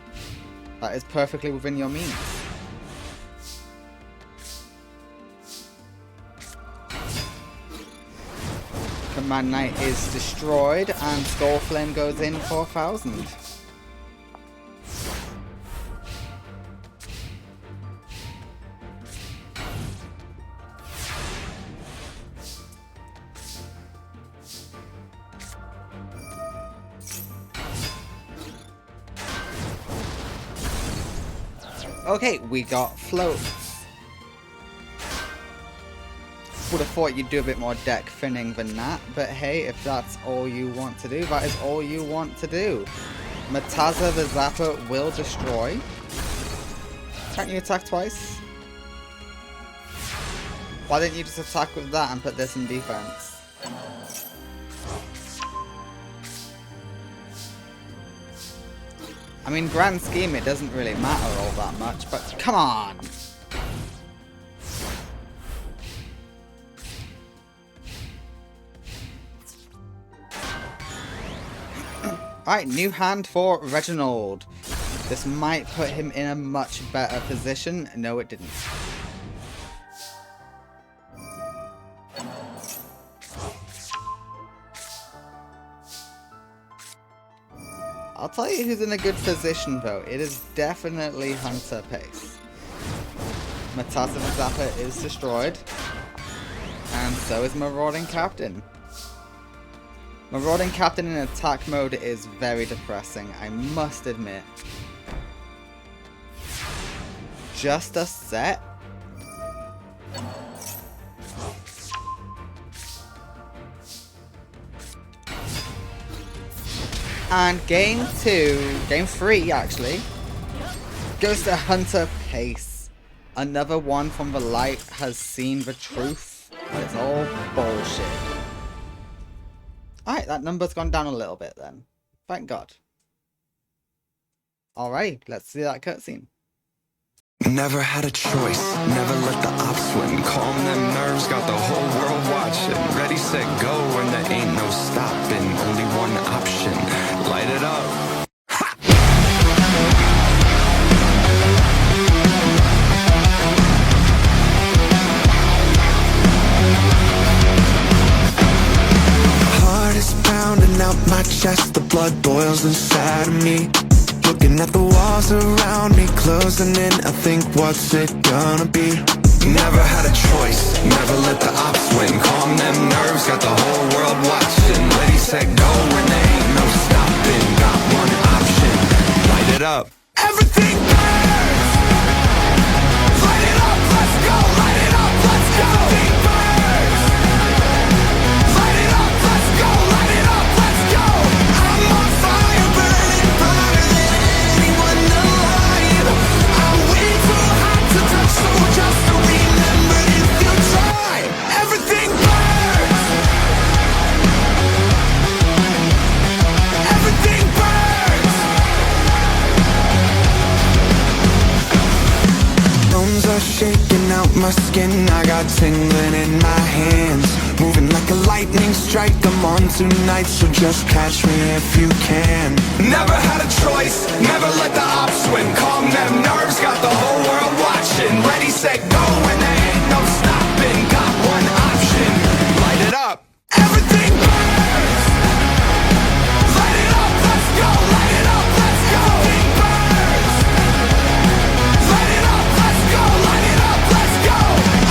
That is perfectly within your means. Command Knight is destroyed and Skullflame goes in for 1000. Okay, we got floats. Would have thought you'd do a bit more deck thinning than that, but hey, if that's all you want to do, that is all you want to do. Mataza the Zapper will destroy. Can't you attack twice? Why didn't you just attack with that and put this in defense? I mean, grand scheme, it doesn't really matter all that much, but come on! Alright, new hand for Reginald. This might put him in a much better position. No, it didn't. I'll tell you who's in a good position though. It is definitely Hunter Pace. Matassa the Zapper is destroyed. And so is Marauding Captain. Marauding Captain in attack mode is very depressing, I must admit. Just a set? And game 3 actually, goes to Hunter Pace. Another one from the light has seen the truth. It's all bullshit. Alright, that number's gone down a little bit then. Thank God. Alright, let's see that cutscene. Never had a choice, never let the ops win. Calm them nerves, got the whole world watching. Ready, set, go, and there ain't no stopping. Only one option, light it up. Heart is pounding out my chest, the blood boils inside of me. Looking at the walls around me, closing in, I think, what's it gonna be? Never had a choice, never let the ops win. Calm them nerves, got the whole world watching. Ready, set, go, and there ain't no stopping. Got one option, light it up. Everything burns! Light it up, let's go, light it up, let's go. Everything burns! Light it up, let's go, light it up, let's go. I'm on fire, burning brighter than anyone alive. I'm way too hot to touch, so just to remember if you try. Everything burns! Everything burns! Bones are shaking out my skin, I got tingling in my hands. Moving like a lightning strike, I'm on tonight, so just catch me if you can. Never had a choice, never let the ops win. Calm them nerves, got the whole world watching. Ready, set, go, and there ain't no stopping. Got one option, light it up. Everything burns! Light it up, let's go, light it up, let's go. Everything burns! Light it up, let's go, light it up, let's go.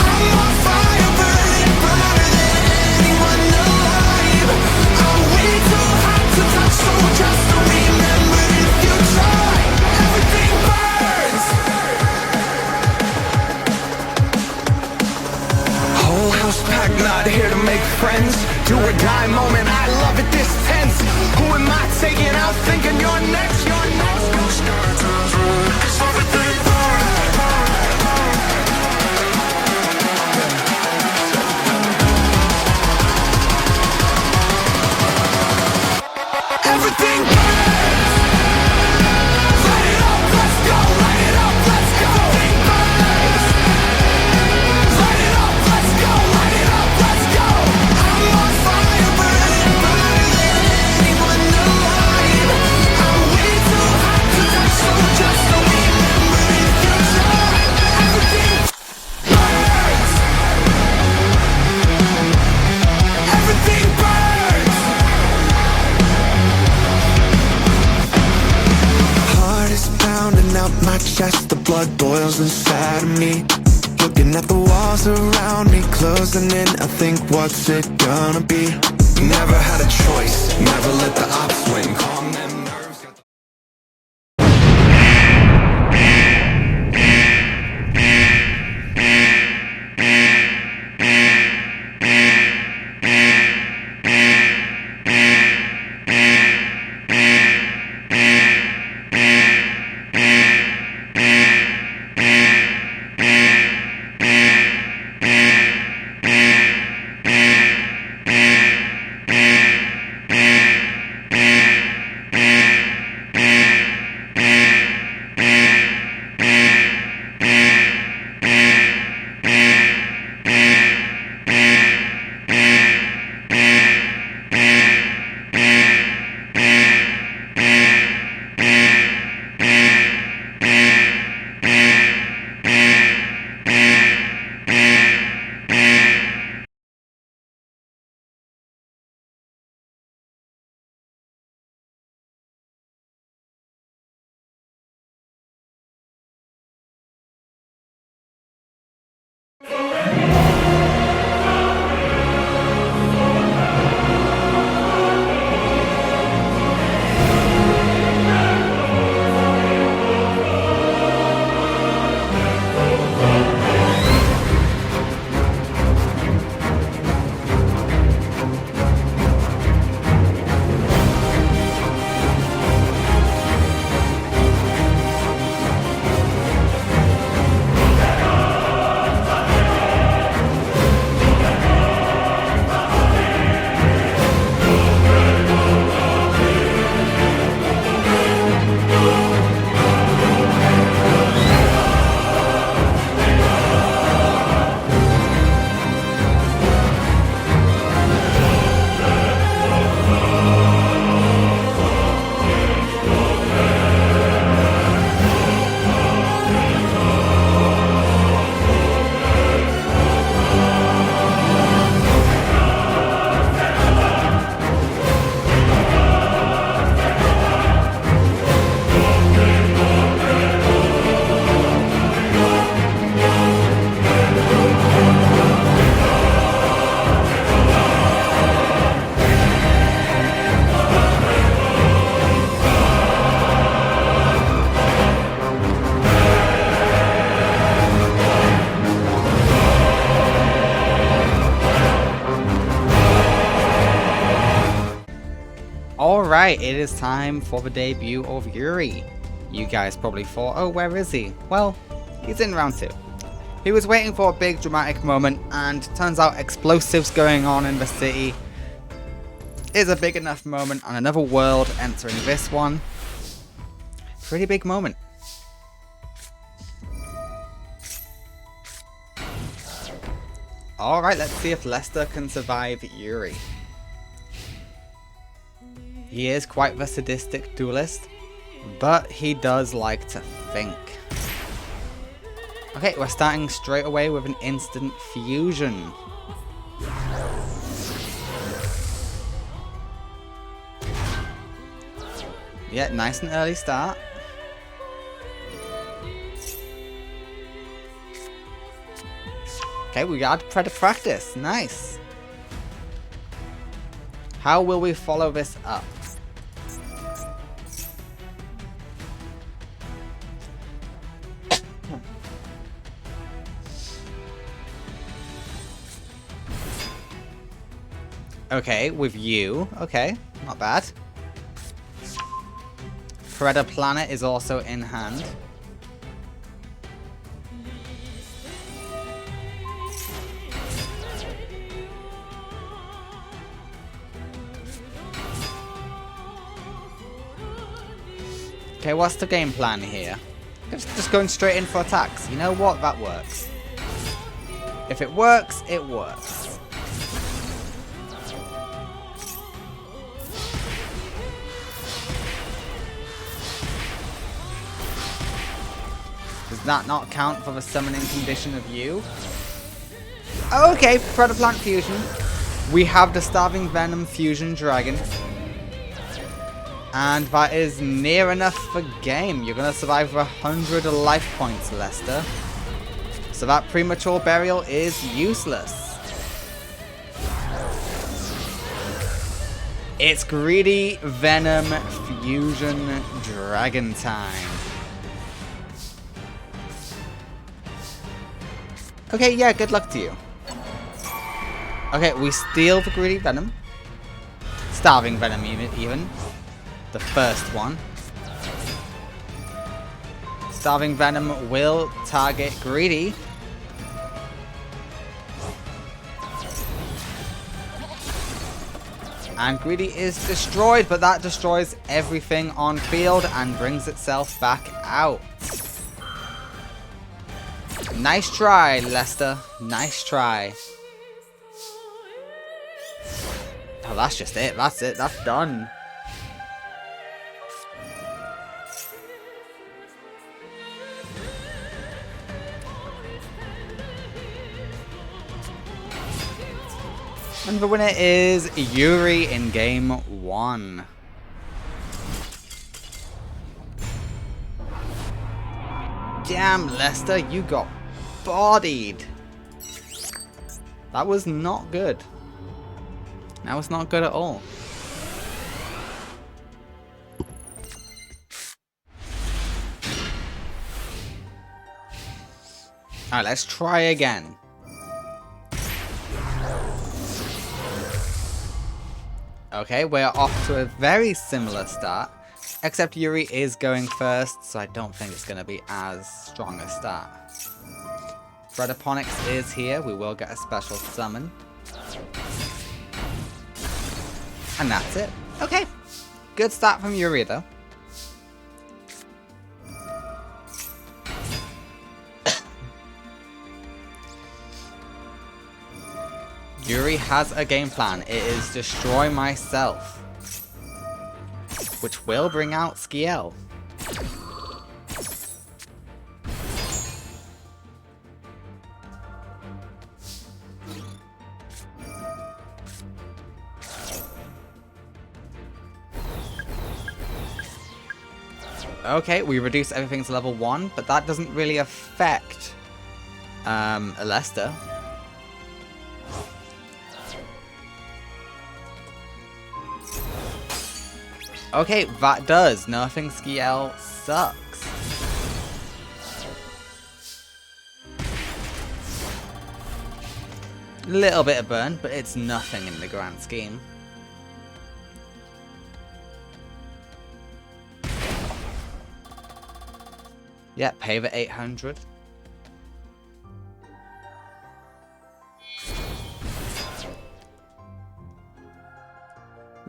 I'm on fire, burning brighter than anyone alive. I'm way too hot to touch, so just to remember if you try. Everything burns! Whole house packed, not here to make friends. Do or die moment, I love it this tense. Who am I taking out, thinking you're next, you're next? Cause everything burns. Everything burns! Light it up, let's go, light it up, let's go. Everything burns! Light it up, let's go, light it up, let's go. I'm on fire, burning brighter than anyone alive. I'm way too hot to touch, so just to remember if you try. Everything burns! Everything burns! Heart is pounding out my chest, the blood boils inside of me. Looking at the walls around me, closing in, I think, what's it gonna be? Never had a choice, never let the ops win. Calm them nerves, got the Alright, it is time for the debut of Yuri. You guys probably thought, oh, where is he? Well, he's in round 2. He was waiting for a big dramatic moment, and turns out explosives going on in the city is a big enough moment, and another world entering this one. Pretty big moment. Alright, let's see if Lester can survive Yuri. He is quite the sadistic duelist, but he does like to think. Okay, we're starting straight away with an instant fusion. Yeah, nice and early start. Okay, we got Predator practice. Nice. How will we follow this up? Okay, with you. Okay, not bad. Predator Planet is also in hand. Okay, what's the game plan here? Just going straight in for attacks. You know what? That works. If it works, it works. Does that not count for the summoning condition of you? Okay, Predator Plant Fusion. We have the Starving Venom Fusion Dragon. And that is near enough for game. You're going to survive for 100 life points, Lester. So that premature burial is useless. It's Greedy Venom Fusion Dragon time. Okay, yeah, good luck to you. Okay, we steal the Greedy Venom. Starving Venom even. The first one. Starving Venom will target Greedy. And Greedy is destroyed, but that destroys everything on field and brings itself back out. Nice try, Lester. Nice try. Oh, that's just it. That's it. That's done. And the winner is Yuri in game 1. Damn, Lester, you got bodied. That was not good. That was not good at all. Alright, let's try again. Okay, we're off to a very similar start, except Yuri is going first, so I don't think it's going to be as strong a start. Predaponics is here, we will get a special summon. And that's it. Okay, good start from Yuri though. Yuri has a game plan. It is destroy myself, which will bring out Skiel. Okay, we reduce everything to level 1, but that doesn't really affect Alyssa. Okay, that does. Nerfing Skiel sucks. Little bit of burn, but it's nothing in the grand scheme. Yeah, pay the 800.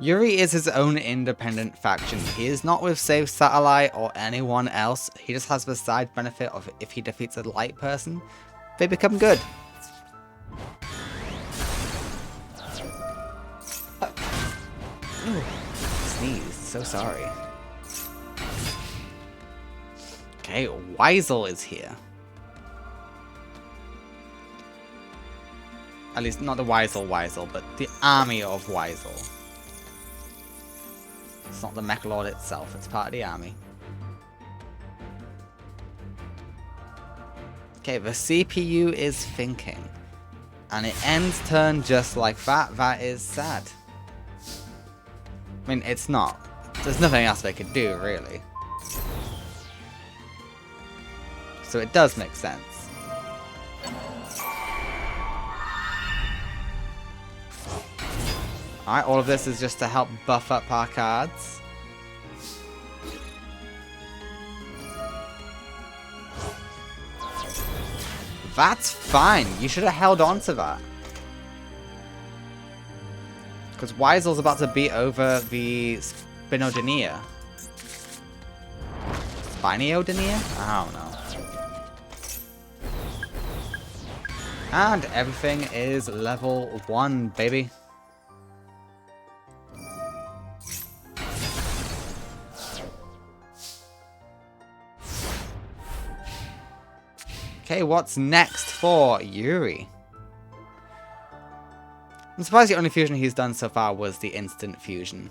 Yuri is his own independent faction. He is not with Save Sit Lai or anyone else. He just has the side benefit of if he defeats a light person, they become good. Ooh, sneeze. So sorry. Okay, Weisel is here. At least not the Weisel, but the army of Weisel. It's not the Mech Lord itself, it's part of the army. Okay, the CPU is thinking. And it ends turn just like that. That is sad. I mean, it's not. There's nothing else they could do, really. So it does make sense. Alright, all of this is just to help buff up our cards. That's fine. You should have held on to that. Because Weisel's about to beat over the Spinodynia. Spiniodynia? I don't know. And everything is level 1, baby. Okay, what's next for Yuri? I'm surprised the only fusion he's done so far was the instant fusion.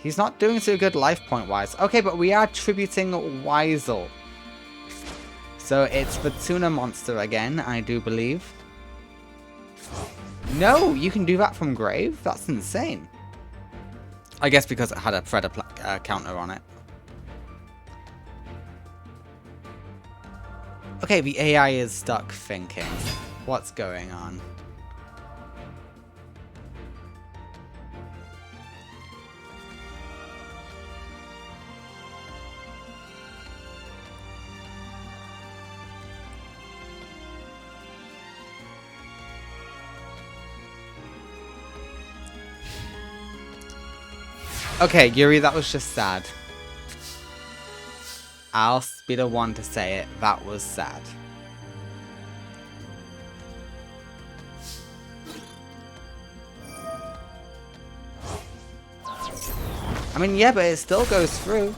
He's not doing so good life point wise. Okay, but we are tributing Weisel. So it's the tuna monster again, I do believe. No, you can do that from grave? That's insane. I guess because it had a Predator counter on it. Okay, the AI is stuck thinking. What's going on? Okay, Yuri, that was just sad. I'll be the one to say it. That was sad. I mean, yeah, but it still goes through.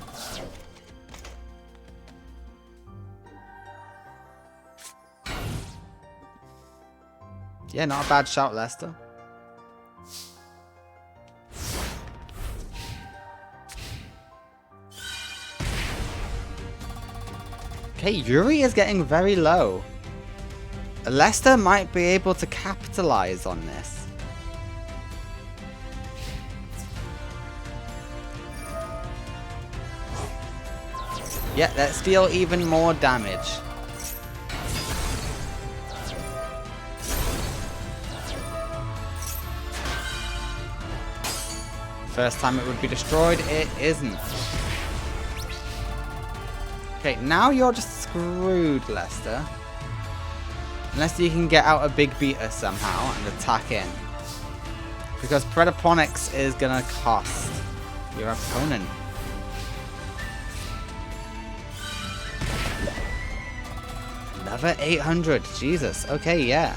Yeah, not a bad shout, Lester. Okay, Yuri is getting very low. Lester might be able to capitalize on this. Yeah, let's deal even more damage. First time it would be destroyed, it isn't. Okay, now you're just screwed, Lester. Unless you can get out a big beater somehow and attack in. Because Predaponics is gonna cost your opponent. Another 800, Jesus, okay, yeah.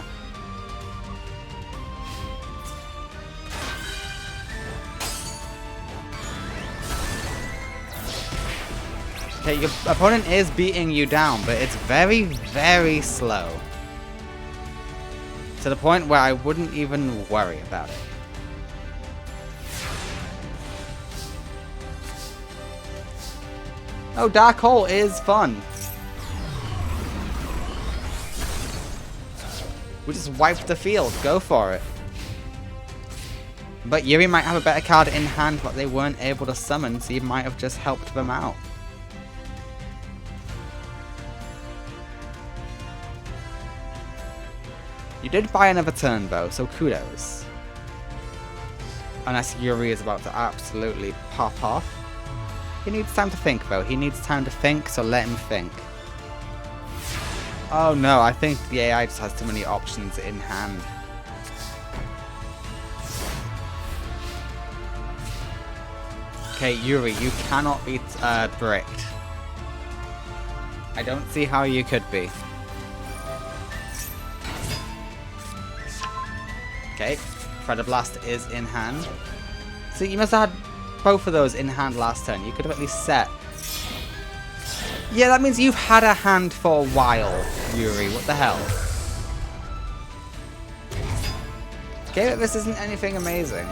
Okay, your opponent is beating you down, but it's very, very slow. To the point where I wouldn't even worry about it. Oh, Dark Hole is fun. We just wiped the field. Go for it. But Yuri might have a better card in hand, but they weren't able to summon, so you might have just helped them out. You did buy another turn, though, so kudos. Unless Yuri is about to absolutely pop off. He needs time to think, though. He needs time to think, so let him think. Oh no, I think the AI just has too many options in hand. Okay, Yuri, you cannot be bricked. I don't see how you could be. Okay, Predator Blast is in hand. So you must have had both of those in hand last turn. You could have at least set. Yeah, that means you've had a hand for a while, Yuri. What the hell? Okay, but this isn't anything amazing.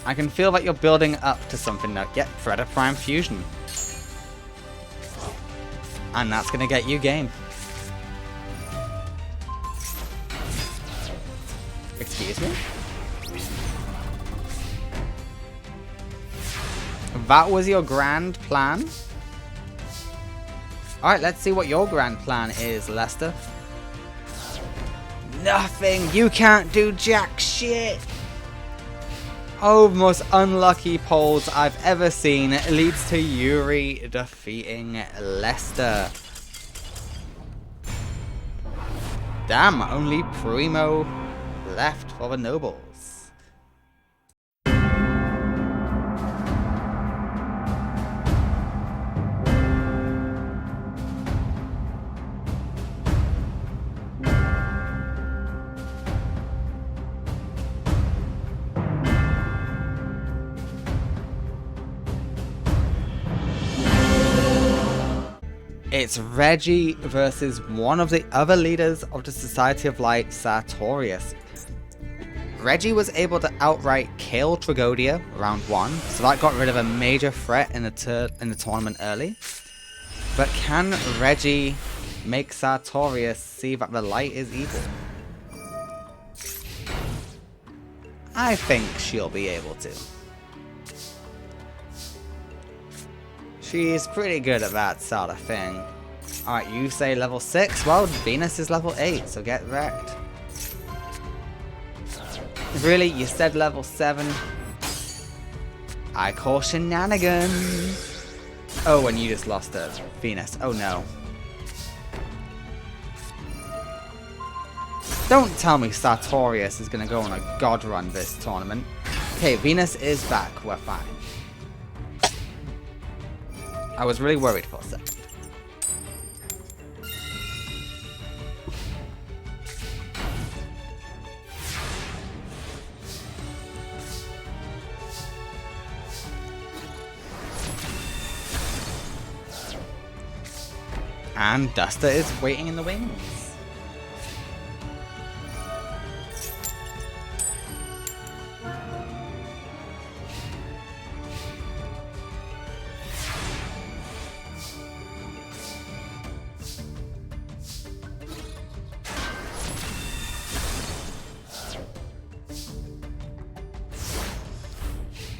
I can feel that you're building up to something now. Yep, Predator Prime Fusion. And that's going to get you game. Excuse me? That was your grand plan? Alright, let's see what your grand plan is, Lester. Nothing! You can't do jack shit! Oh, the most unlucky polls I've ever seen leads to Yuri defeating Lester. Damn, only Primo left for the Nobles. It's Reggie versus one of the other leaders of the Society of Light, Sartorius. Reggie was able to outright kill Tradia round 1, so that got rid of a major threat in the tournament early. But can Reggie make Sartorius see that the light is evil? I think she'll be able to. She's pretty good at that sort of thing. Alright, Yusei level 6. Well, Venus is level 8, so get wrecked. Really? You said level 7? I call shenanigans. Oh, and you just lost to Venus. Oh no. Don't tell me Sartorius is going to go on a god run this tournament. Okay, Venus is back. We're fine. I was really worried for a second. And Duster is waiting in the wings.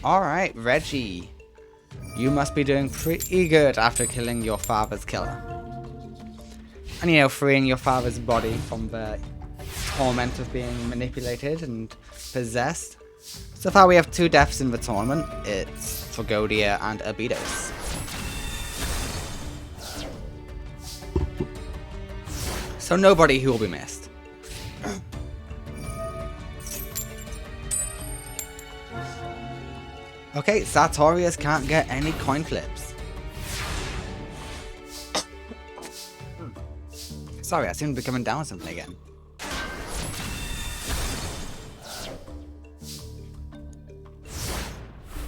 Alright, Reggie. You must be doing pretty good after killing your father's killer. And you know, freeing your father's body from the torment of being manipulated and possessed. So far we have 2 deaths in the tournament. It's Tradia and Abidos. So nobody who will be missed. Okay, Sartorius can't get any coin flips. Sorry, I seem to be coming down with something again.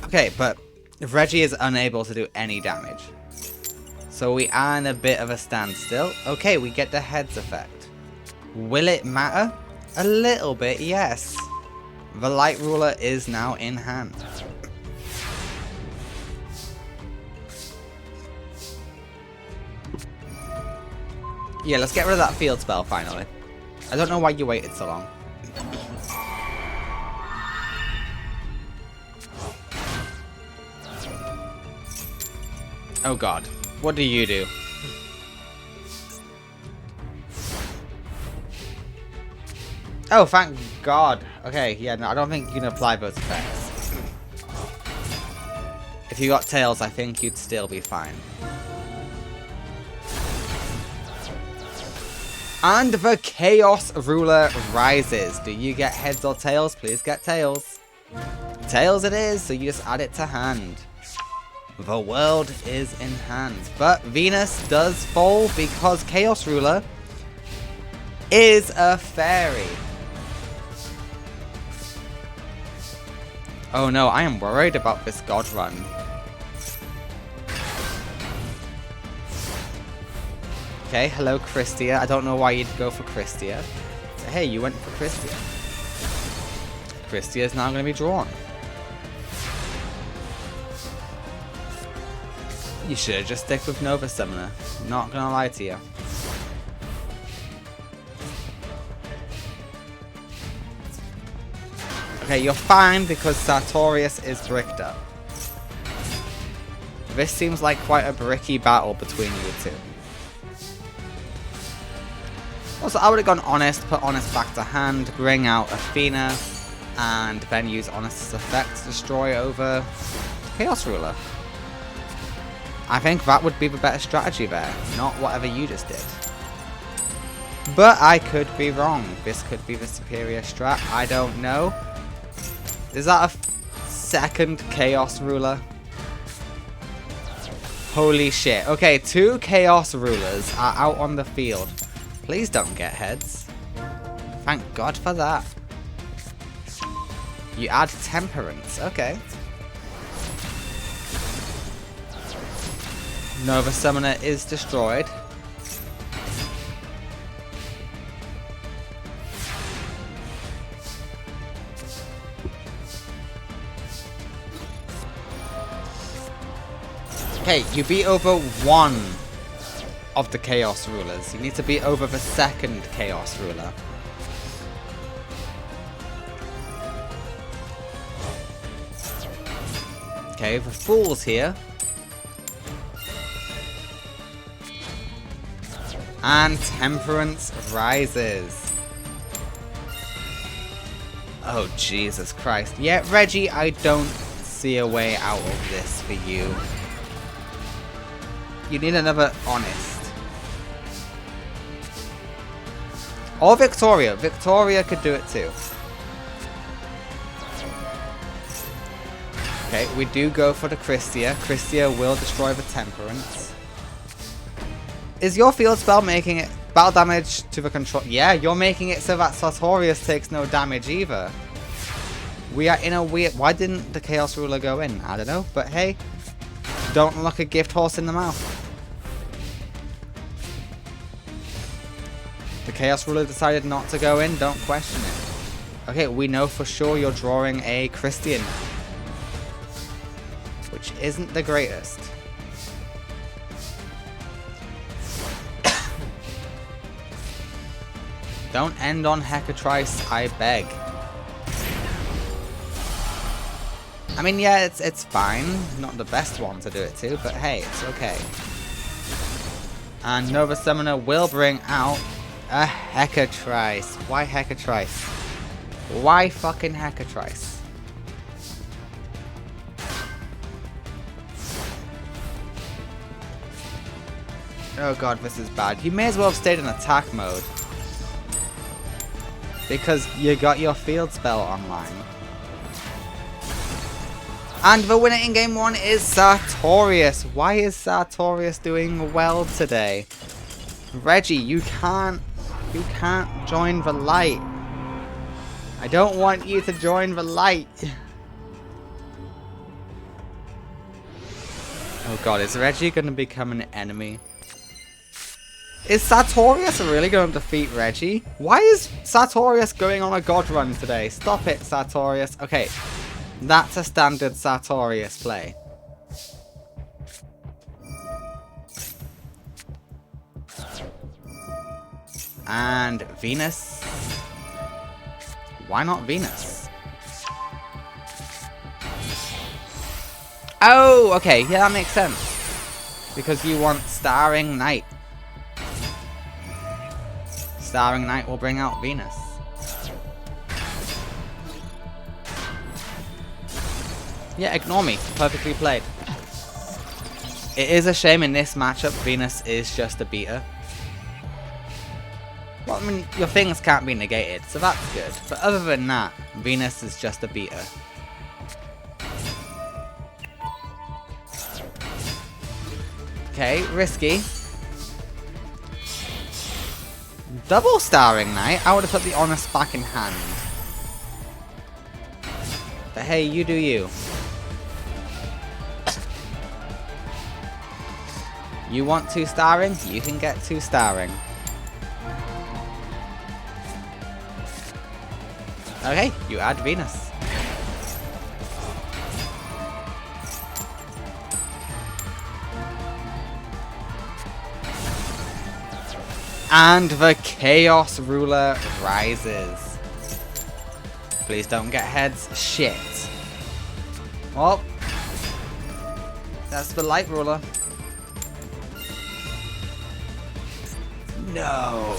Okay, but Reggie is unable to do any damage. So we are in a bit of a standstill. Okay, we get the heads effect. Will it matter? A little bit, yes. The light ruler is now in hand. Yeah, let's get rid of that field spell finally. I don't know why you waited so long. Oh god, what do you do? Oh, thank God. Okay, yeah, no, I don't think you can apply those effects. If you got tails, I think you'd still be fine. And the Chaos Ruler rises. Do you get heads or tails? Please get tails. Tails it is, so you just add it to hand. The world is in hand. But Venus does fall because Chaos Ruler is a fairy. Oh no, I am worried about this god run. Okay, hello Christia. I don't know why you'd go for Christia. But hey, you went for Christia. Christia is now going to be drawn. You should have just stick with Nova Summoner. Not going to lie to you. Okay, you're fine because Sartorius is bricked up. This seems like quite a bricky battle between you two. Also, I would have gone Honest, put Honest back to hand, bring out Athena, and then use Honest's effect to destroy over Chaos Ruler. I think that would be the better strategy there, not whatever you just did. But I could be wrong. This could be the superior strat. I don't know. Is that a second Chaos Ruler? Holy shit. Okay, 2 Chaos Rulers are out on the field. Please don't get heads. Thank God for that. You add Temperance. Okay. Nova Summoner is destroyed. Okay, you beat over 1 of the Chaos Rulers. You need to beat over the second Chaos Ruler. Okay, the Fool's here. And Temperance rises. Oh, Jesus Christ. Yeah, Reggie, I don't see a way out of this for you. You need another Honest. Or Victoria. Victoria could do it too. Okay, we do go for the Christia. Christia will destroy the Temperance. Is your field spell making it battle damage to the control? Yeah, you're making it so that Sartorius takes no damage either. We are in a weird... Why didn't the Chaos Ruler go in? I don't know, but hey, don't look a gift horse in the mouth. The Chaos Ruler decided not to go in, don't question it. Okay, we know for sure you're drawing a Christian, which isn't the greatest. Don't end on Hecatrice, I beg. I mean, yeah, it's fine. Not the best one to do it to, but hey, it's okay. And Nova Summoner will bring out a Hecatrice. Why Hecatrice? Why fucking Hecatrice? Oh god, this is bad. You may as well have stayed in attack mode. Because you got your field spell online. And the winner in game 1 is Sartorius. Why is Sartorius doing well today? Reggie, you can't join the light. I don't want you to join the light. Oh god, is Reggie going to become an enemy? Is Sartorius really going to defeat Reggie? Why is Sartorius going on a god run today? Stop it, Sartorius. Okay, that's a standard Sartorius play. And Venus? Why not Venus? Oh, okay, yeah, that makes sense. Because you want Starring Night. Starring Night will bring out Venus. Yeah, ignore me. Perfectly played. It is a shame in this matchup Venus is just a beater. Well, I mean, your things can't be negated, so that's good. But other than that, Venus is just a beater. Okay, risky. Double starring Knight? I would have put the Honest back in hand. But hey, you do you. You want 2 starring? You can get 2 starring. Okay, you add Venus. And the Chaos Ruler rises. Please don't get heads. Shit. Well, that's the Light Ruler. No.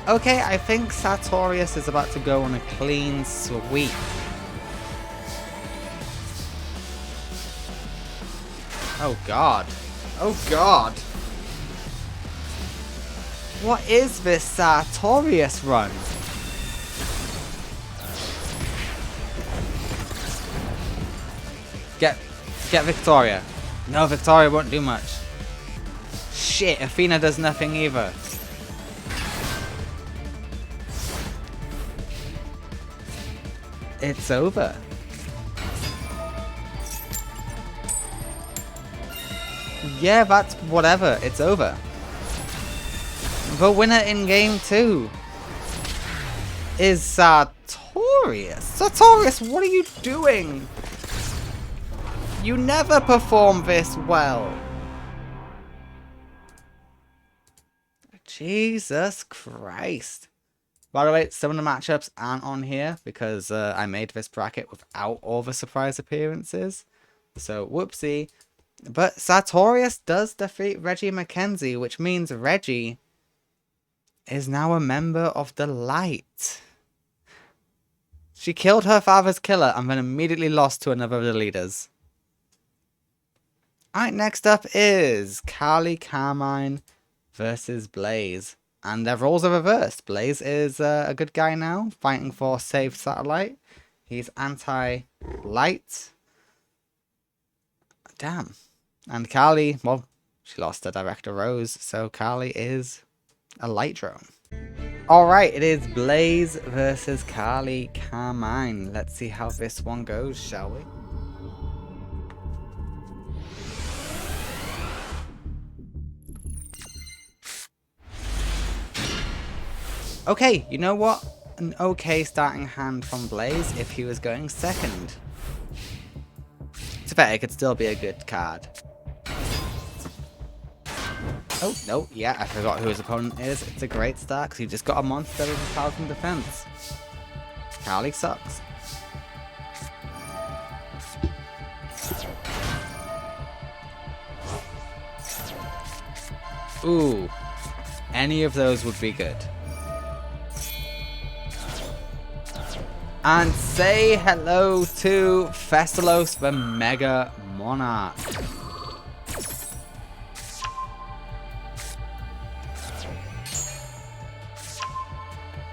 Okay, I think Sartorius is about to go on a clean sweep. Oh god. Oh god. What is this Sartorius run? Get Victoria. No, Victoria won't do much. Shit, Athena does nothing either. It's over. Yeah, that's whatever. It's over. The winner in game 2 is Sartorius. Sartorius, what are you doing? You never perform this well. Jesus Christ. By the way, some of the matchups aren't on here because I made this bracket without all the surprise appearances. So, whoopsie. But Sartorius does defeat Reggie McKenzie, which means Reggie is now a member of the Light. She killed her father's killer and then immediately lost to another of the leaders. Alright, next up is Kali Carmine versus Blaze. And their roles are reversed. Blaze is a good guy now, fighting for Save Satellite. He's anti-light. Damn. And Kali, well, she lost her director Rose, so Kali is a light drone. Alright, it is Blaze versus Kali Carmine. Let's see how this one goes, shall we? Okay, you know what? An okay starting hand from Blaze if he was going second. To bet it could still be a good card. Oh, no, yeah, I forgot who his opponent is. It's a great start because he just got a monster with 1,000 defense. Kali sucks. Ooh, any of those would be good. And say hello to Thessalos the Mega Monarch.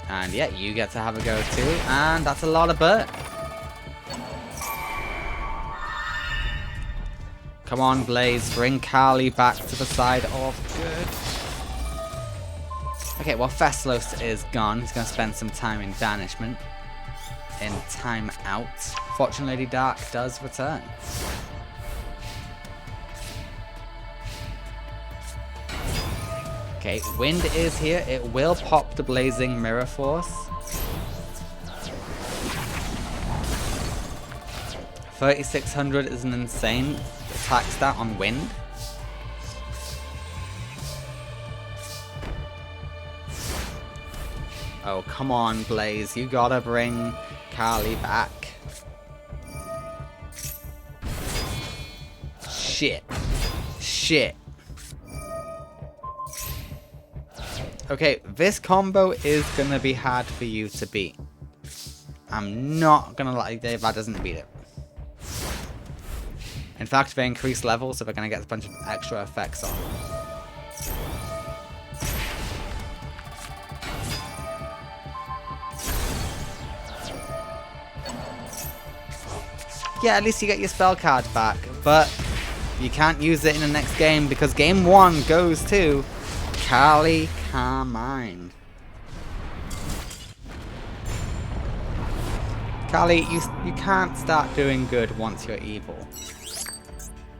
And yeah, you get to have a go too, and that's a lot of burn. Come on, Blaze, bring Kali back to the side of good. Okay, well, Thessalos is gone. He's going to spend some time in banishment. In time out. Fortune Lady Dark does return. Okay, Wind is here. It will pop the Blazing Mirror Force. 3600 is an insane attack stat on Wind. Oh, come on, Blaze. You gotta bring Kali back. Shit. Shit. Okay, this combo is gonna be hard for you to beat. I'm not gonna lie, Dave, that doesn't beat it. In fact, they increase levels, so they're gonna get a bunch of extra effects on. Yeah, at least you get your spell card back, but you can't use it in the next game because game 1 goes to Kali Carmine. Kali, you can't start doing good once you're evil.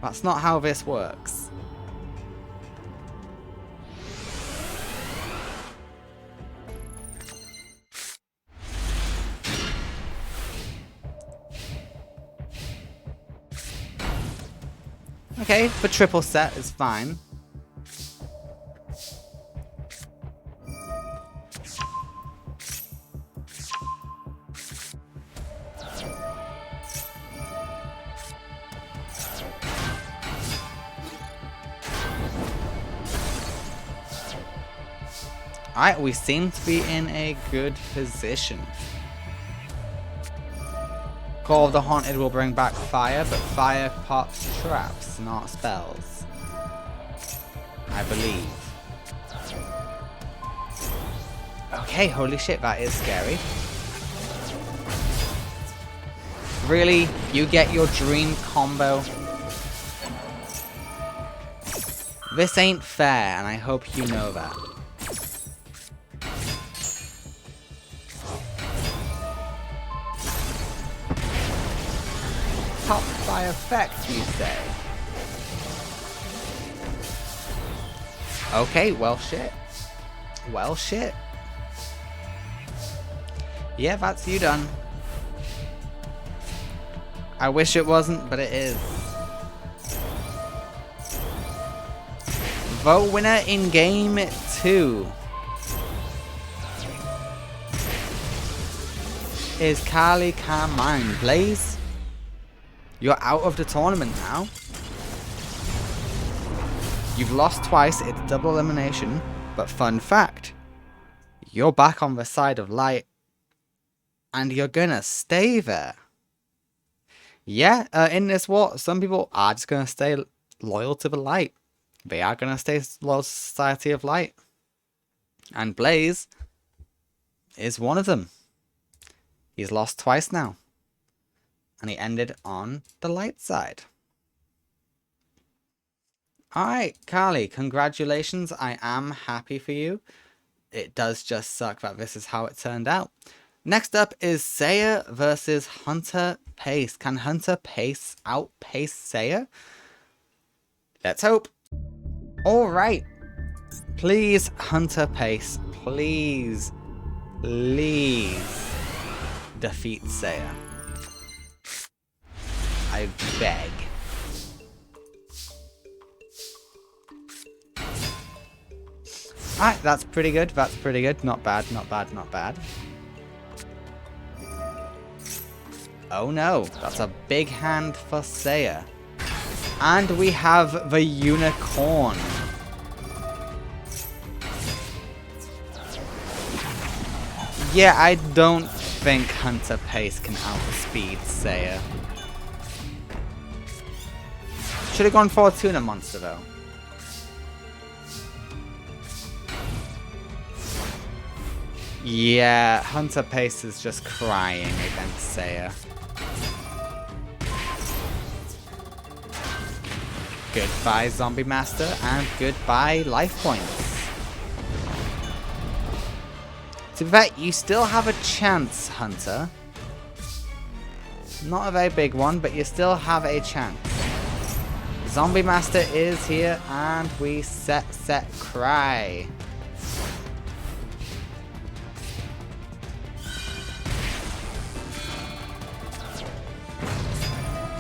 That's not how this works. Okay, the triple set is fine. Alright, we seem to be in a good position. Call of the Haunted will bring back fire, but fire pops traps, not spells. I believe. Okay, holy shit, that is scary. Really? You get your dream combo? This ain't fair, and I hope you know that. Pop by effect, you say? Okay, well shit. Well shit. Yeah, that's you done. I wish it wasn't, but it is. Vote winner in game 2 is Kali Carmine. Blaze, you're out of the tournament now. You've lost twice, it's double elimination, but fun fact, you're back on the side of light, and you're gonna stay there. Yeah, in this war, some people are just gonna stay loyal to the light. They are gonna stay loyal to Society of Light. And Blaze is one of them. He's lost twice now. And he ended on the light side. Alright, Kali, congratulations. I am happy for you. It does just suck that this is how it turned out. Next up is Seiya versus Hunter Pace. Can Hunter Pace outpace Seiya? Let's hope. Alright. Please, Hunter Pace. Please. Please. Defeat Seiya. I beg. Alright, that's pretty good. That's pretty good. Not bad, not bad, not bad. Oh no, that's a big hand for Seiya. And we have the unicorn. Yeah, I don't think Hunter Pace can outspeed Seiya. Should have gone for a tuna monster though. Yeah, Hunter Pace is just crying against Seiya. Goodbye Zombie Master and goodbye life points. To bet you still have a chance, Hunter. Not a very big one, but you still have a chance. Zombie Master is here, and we set, cry.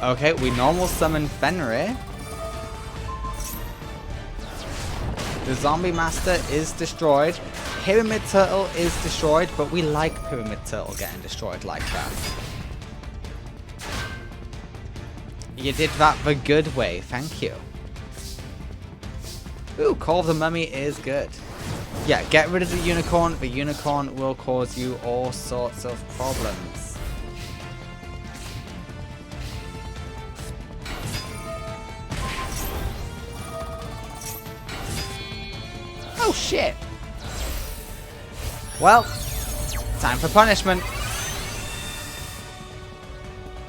Okay, we normal summon Fenrir. The Zombie Master is destroyed. Pyramid Turtle is destroyed, but we like Pyramid Turtle getting destroyed like that. You did that the good way, thank you. Ooh, Call of the Mummy is good. Yeah, get rid of the unicorn. The unicorn will cause you all sorts of problems. Oh shit! Well, time for punishment.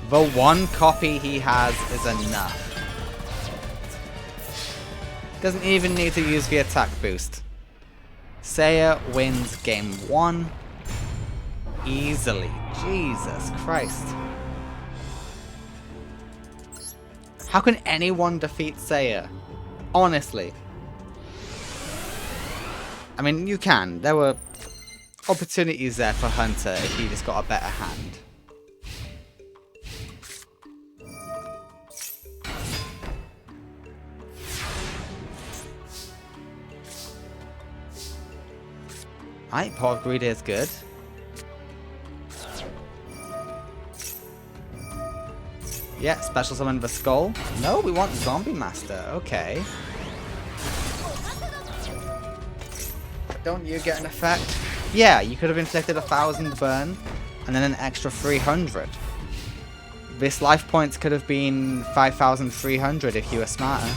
The one copy he has is enough. Doesn't even need to use the attack boost. Seiya wins game 1 easily. Jesus Christ. How can anyone defeat Seiya? Honestly. I mean, you can. There were opportunities there for Hunter if he just got a better hand. Right, Pot of Greed is good. Yeah, special summon the skull. No, we want Zombie Master. Okay. But don't you get an effect? Yeah, you could have inflicted 1,000 burn and then an extra 300. This life points could have been 5,300 if you were smarter.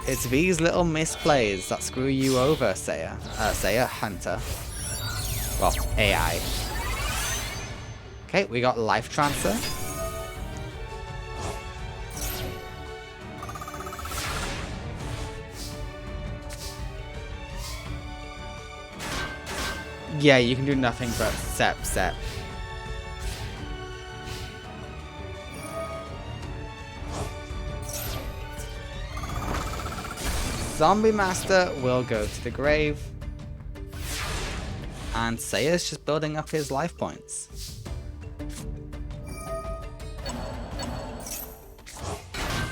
It's these little misplays that screw you over, Seiya. Seiya, Hunter. Well, AI. Okay, we got life transfer. Yeah, you can do nothing but Sep. Zombie Master will go to the grave. And Seiya's just building up his life points.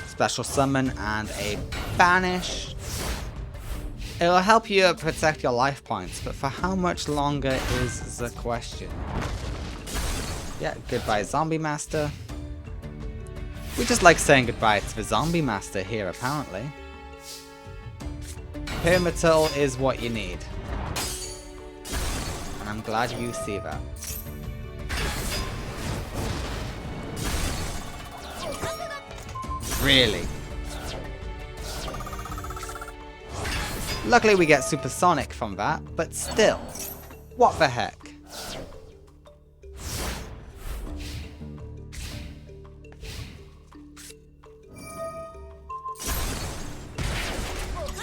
Special summon and a banish. It'll help you protect your life points, but for how much longer is the question. Yeah, goodbye Zombie Master. We just like saying goodbye to the Zombie Master here apparently. Pyramidal is what you need. And I'm glad you see that. Really? Luckily we get Supersonic from that, but still. What the heck?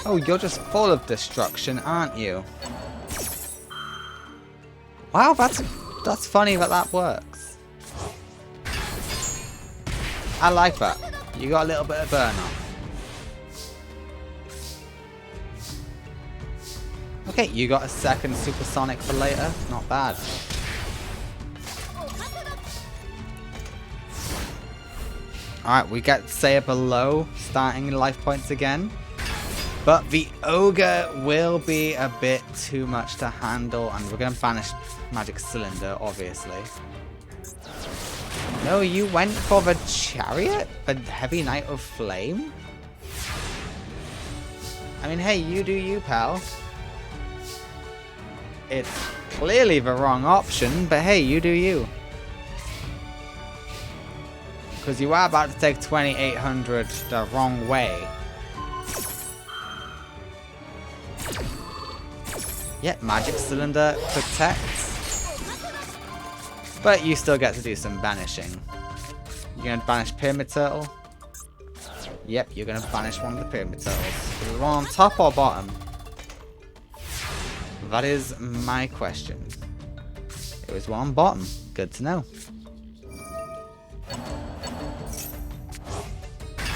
Oh, you're just full of destruction, aren't you? Wow, that's funny that works. I like that. You got a little bit of burn off. Okay, you got a second Supersonic for later. Not bad. Alright, we get Seiya below, starting life points again. But the Ogre will be a bit too much to handle, and we're going to banish Magic Cylinder, obviously. No, you went for the Chariot? The Heavy Knight of Flame? I mean, hey, you do you, pal. It's clearly the wrong option, but hey, you do you. Because you are about to take 2,800 the wrong way. Yeah, Magic Cylinder protects. But you still get to do some banishing. You're going to banish Pyramid Turtle? Yep, you're going to banish one of the Pyramid Turtles. Is it one on top or bottom? That is my question. It was one on bottom. Good to know.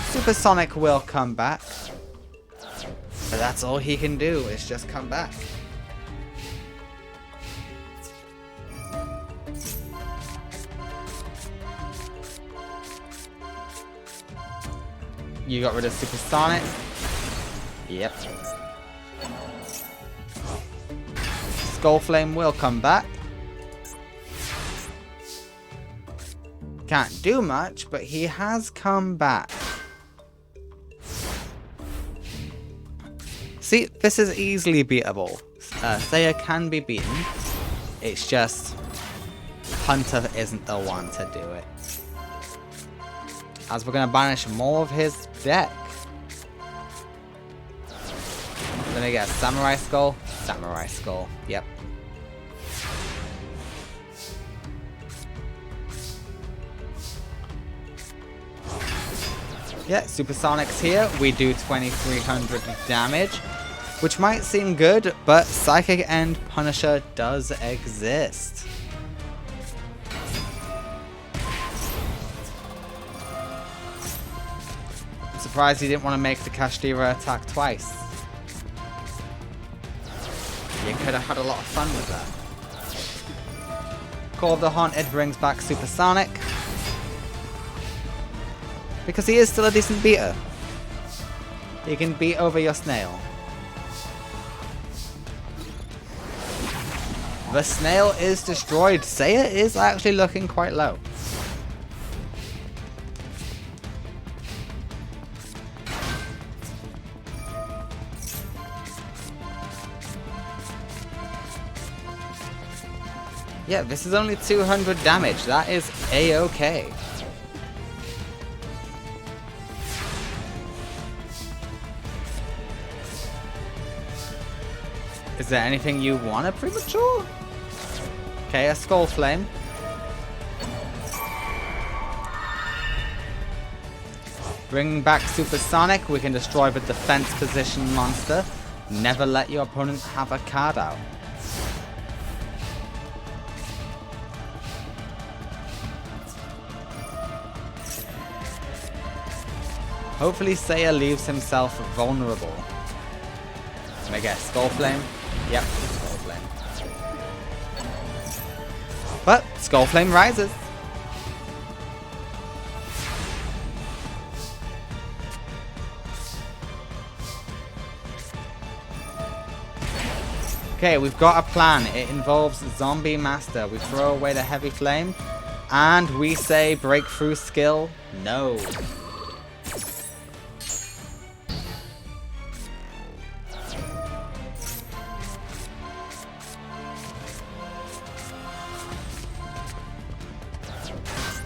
Supersonic will come back. But that's all he can do, is just come back. You got rid of Supersonic. Yep. Skull Flame will come back. Can't do much, but he has come back. See, this is easily beatable. Seiya can be beaten. It's just Hunter isn't the one to do it. As we're going to banish more of his deck. Then we get a Samurai Skull. Samurai Skull. Yep. Yeah, Supersonic's here. We do 2300 damage, which might seem good, but Psychic End Punisher does exist. I'm surprised he didn't want to make the Kashtira attack twice. You could have had a lot of fun with that. Call of the Haunted brings back Supersonic. Because he is still a decent beater. He can beat over your snail. The snail is destroyed. Seiya is actually looking quite low. Yeah, this is only 200 damage. That is A-okay. Is there anything you want to premature? Okay, a Skull Flame. Bring back Supersonic. We can destroy the defense position monster. Never let your opponent have a card out. Hopefully Seiya leaves himself vulnerable. Can I get Skull Flame? Yep, Skull Flame. But Skull Flame rises. Okay, we've got a plan. It involves Zombie Master. We throw away the Heavy Flame and we say breakthrough skill, no.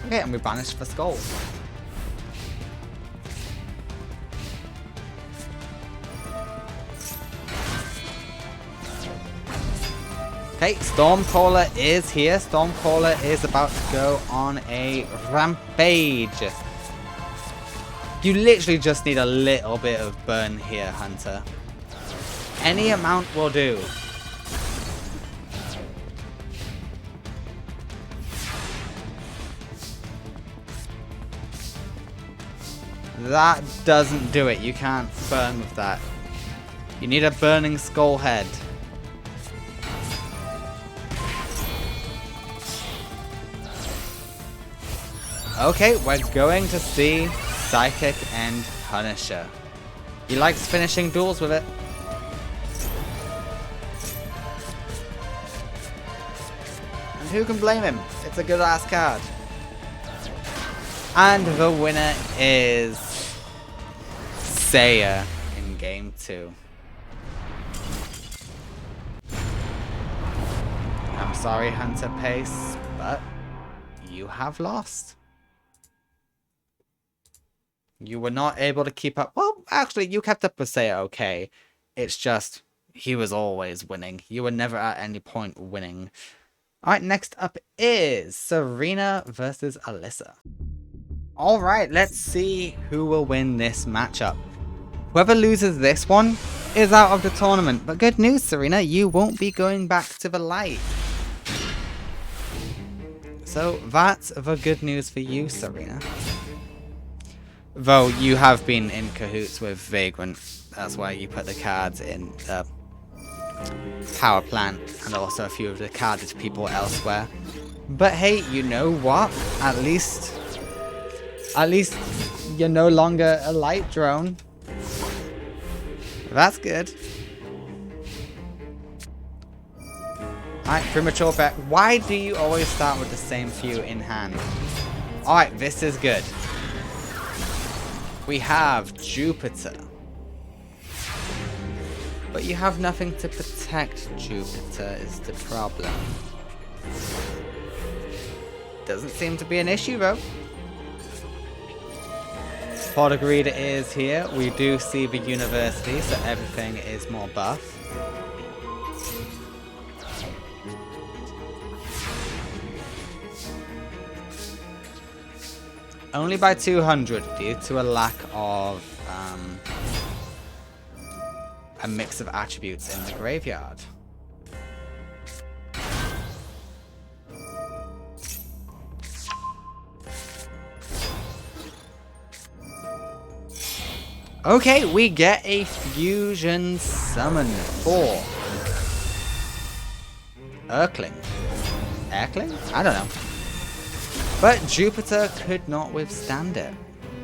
Okay, and we banish the skull. Okay, Stormcaller is here. Stormcaller is about to go on a rampage. You literally just need a little bit of burn here, Hunter. Any amount will do. That doesn't do it. You can't burn with that. You need a burning skull head. Okay, we're going to see Psychic and Punisher. He likes finishing duels with it. And who can blame him? It's a good ass card. And the winner is Seiya in game 2. I'm sorry, Hunter Pace, but you have lost. You were not able to keep up. Well, actually, you kept up with Seiya okay. It's just, he was always winning. You were never at any point winning. Alright, next up is Serena versus Alyssa. Alright, let's see who will win this matchup. Whoever loses this one is out of the tournament. But good news, Serena, you won't be going back to the light. So that's the good news for you, Serena. Though you have been in cahoots with Vagrant. That's why you put the cards in the power plant and also a few of the carded people elsewhere. But hey, you know what? At least you're no longer a light drone. That's good. Alright, premature bet. Why do you always start with the same few in hand? Alright, this is good. We have Jupiter. But you have nothing to protect Jupiter is the problem. Doesn't seem to be an issue though. Pod agreed it is here. We do see the university, so everything is more buff. Only by 200 due to a lack of a mix of attributes in the graveyard. Okay, we get a fusion summon for Erkling. Erkling? I don't know. But Jupiter could not withstand it.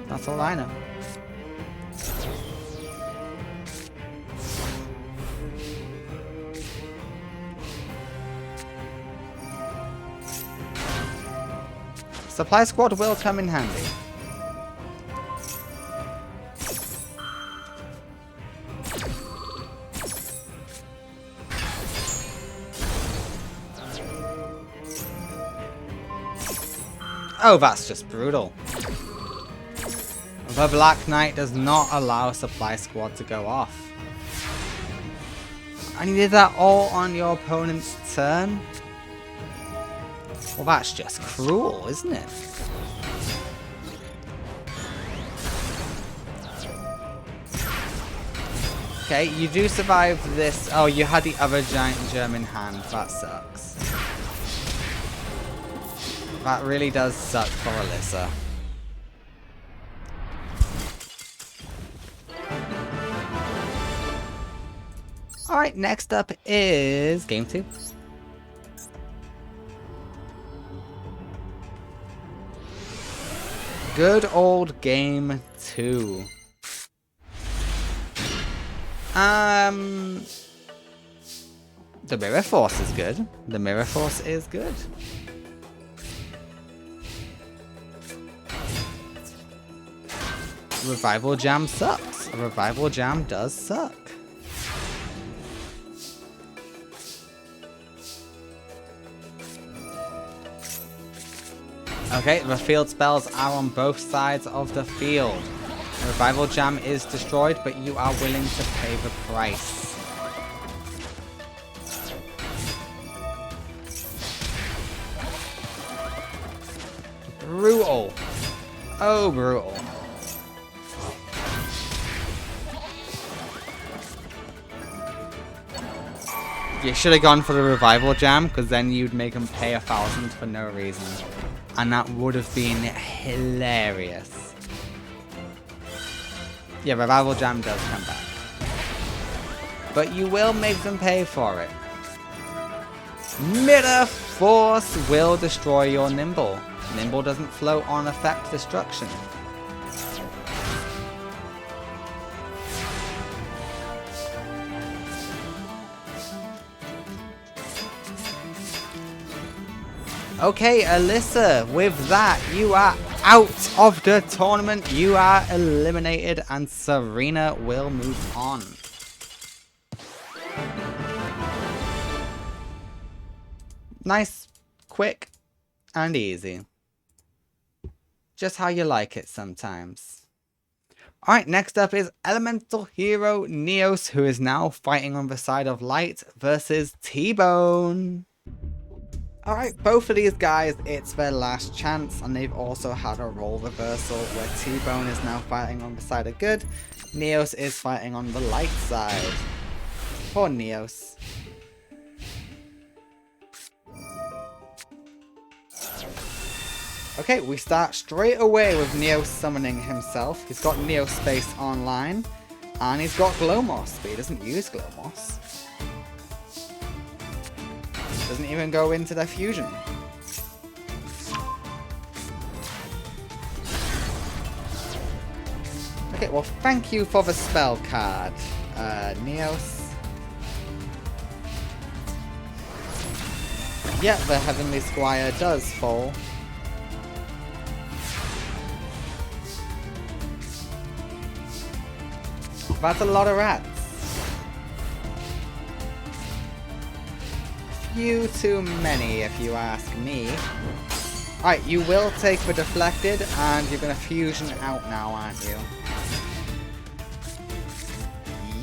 That's all I know. Supply squad will come in handy. Oh, that's just brutal. The Black Knight does not allow a supply squad to go off. And you did that all on your opponent's turn? Well, that's just cruel, isn't it? Okay, you do survive this. Oh, you had the other giant gem in hand. That sucks. That really does suck for Alyssa. Alright, next up is game 2. Good old game 2. The Mirror Force is good. The Mirror Force is good. Revival Jam sucks. A Revival Jam does suck. Okay, the field spells are on both sides of the field. The Revival Jam is destroyed, but you are willing to pay the price. Brutal. Oh, brutal. You should have gone for the Revival Jam, because then you'd make them pay 1,000 for no reason. And that would have been hilarious. Yeah, Revival Jam does come back. But you will make them pay for it. Mirror Force will destroy your Nimble. Nimble doesn't float on effect destruction. Okay, Alyssa, with that, you are out of the tournament. You are eliminated, and Serena will move on. Nice, quick, and easy. Just how you like it sometimes. Alright, next up is Elemental Hero Neos, who is now fighting on the side of Light versus T-Bone. Alright, both of these guys, it's their last chance, and they've also had a role reversal where T-Bone is now fighting on the side of good, Neos is fighting on the light side. Poor Neos. Okay, we start straight away with Neos summoning himself. He's got Neospace online, and he's got Glowmoss, but he doesn't use Glowmoss. Doesn't even go into their fusion. Okay, well, thank you for the spell card, Neos. Yeah, the Heavenly Squire does fall. That's a lot of rats. few too many, if you ask me. Alright, you will take the deflected, and you're gonna fusion out now, aren't you?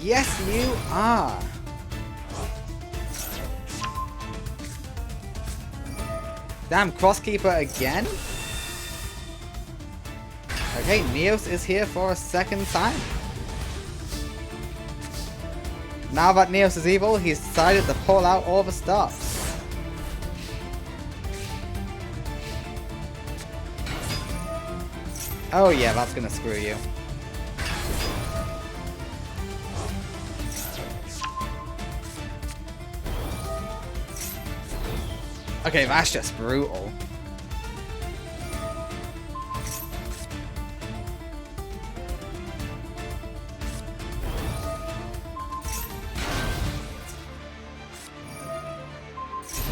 Yes, you are! Damn, Crosskeeper again? Okay, Neos is here for a second time. Now that Neos is evil, he's decided to pull out all the stops. Oh yeah, that's gonna screw you. Okay, that's just brutal.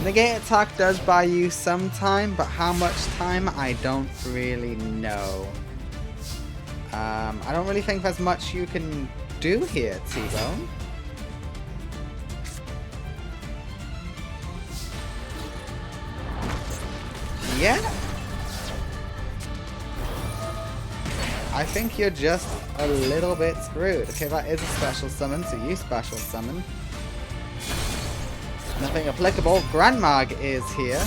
Negate attack does buy you some time, but how much time, I don't really know. I don't really think there's much you can do here, T-Bone. Yeah. I think you're just a little bit screwed. Okay, that is a special summon, so you special summon. Nothing applicable. Grandmag is here.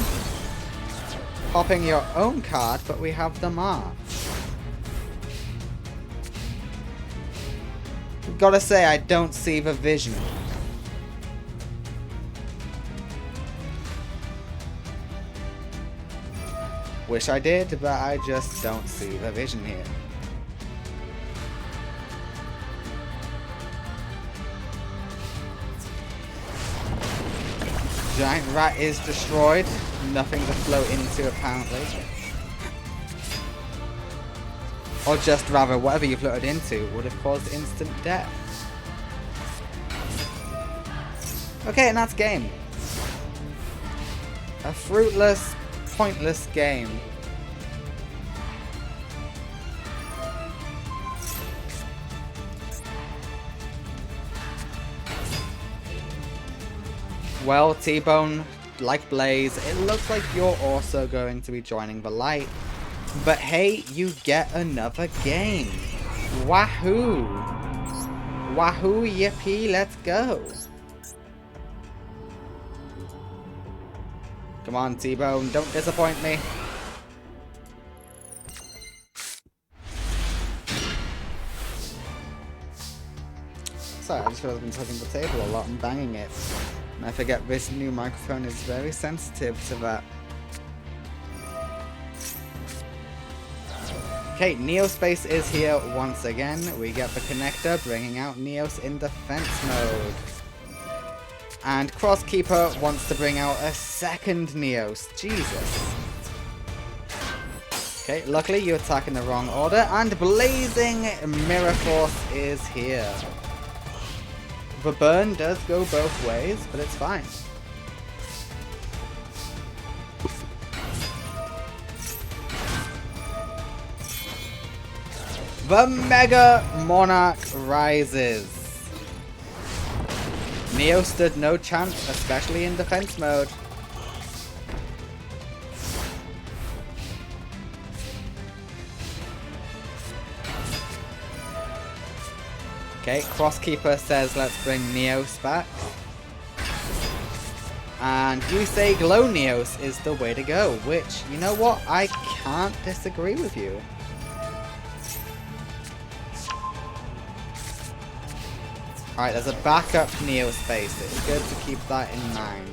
Popping your own card, but we have the mark. Gotta say, I don't see the vision. Wish I did, but I just don't see the vision here. Giant rat is destroyed. Nothing to float into, apparently. Or just rather, whatever you floated into would have caused instant death. Okay, and that's game. A fruitless, pointless game. Well, T-Bone, like Blaze, it looks like you're also going to be joining the light. But hey, you get another game. Wahoo! Wahoo, yippee, let's go. Come on, T-Bone, don't disappoint me. Sorry, I just feel I've been touching the table a lot and banging it. And I forget this new microphone is very sensitive to that. Okay, Neospace is here once again. We get the connector, bringing out Neos in defense mode. And Crosskeeper wants to bring out a second Neos. Jesus. Okay, luckily you attack in the wrong order, and Blazing Mirror Force is here. The burn does go both ways, but it's fine. The Mega Monarch rises. Neo stood no chance, especially in defense mode. Okay, Crosskeeper says let's bring Neos back. And Yusei Glow Neos is the way to go, which, you know what, I can't disagree with you. Alright, there's a backup Neospace. It's good to keep that in mind.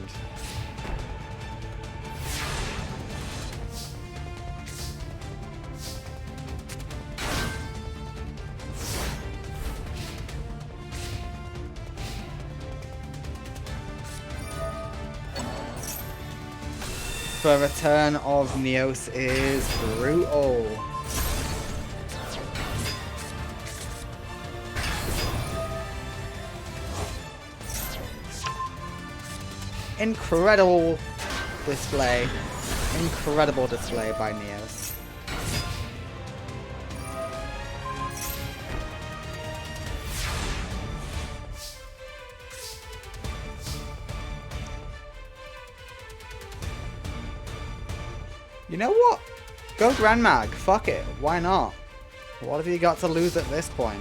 The return of Neos is brutal. Incredible display. Incredible display by Neos. You know what? Go Grand Mag. Fuck it. Why not? What have you got to lose at this point?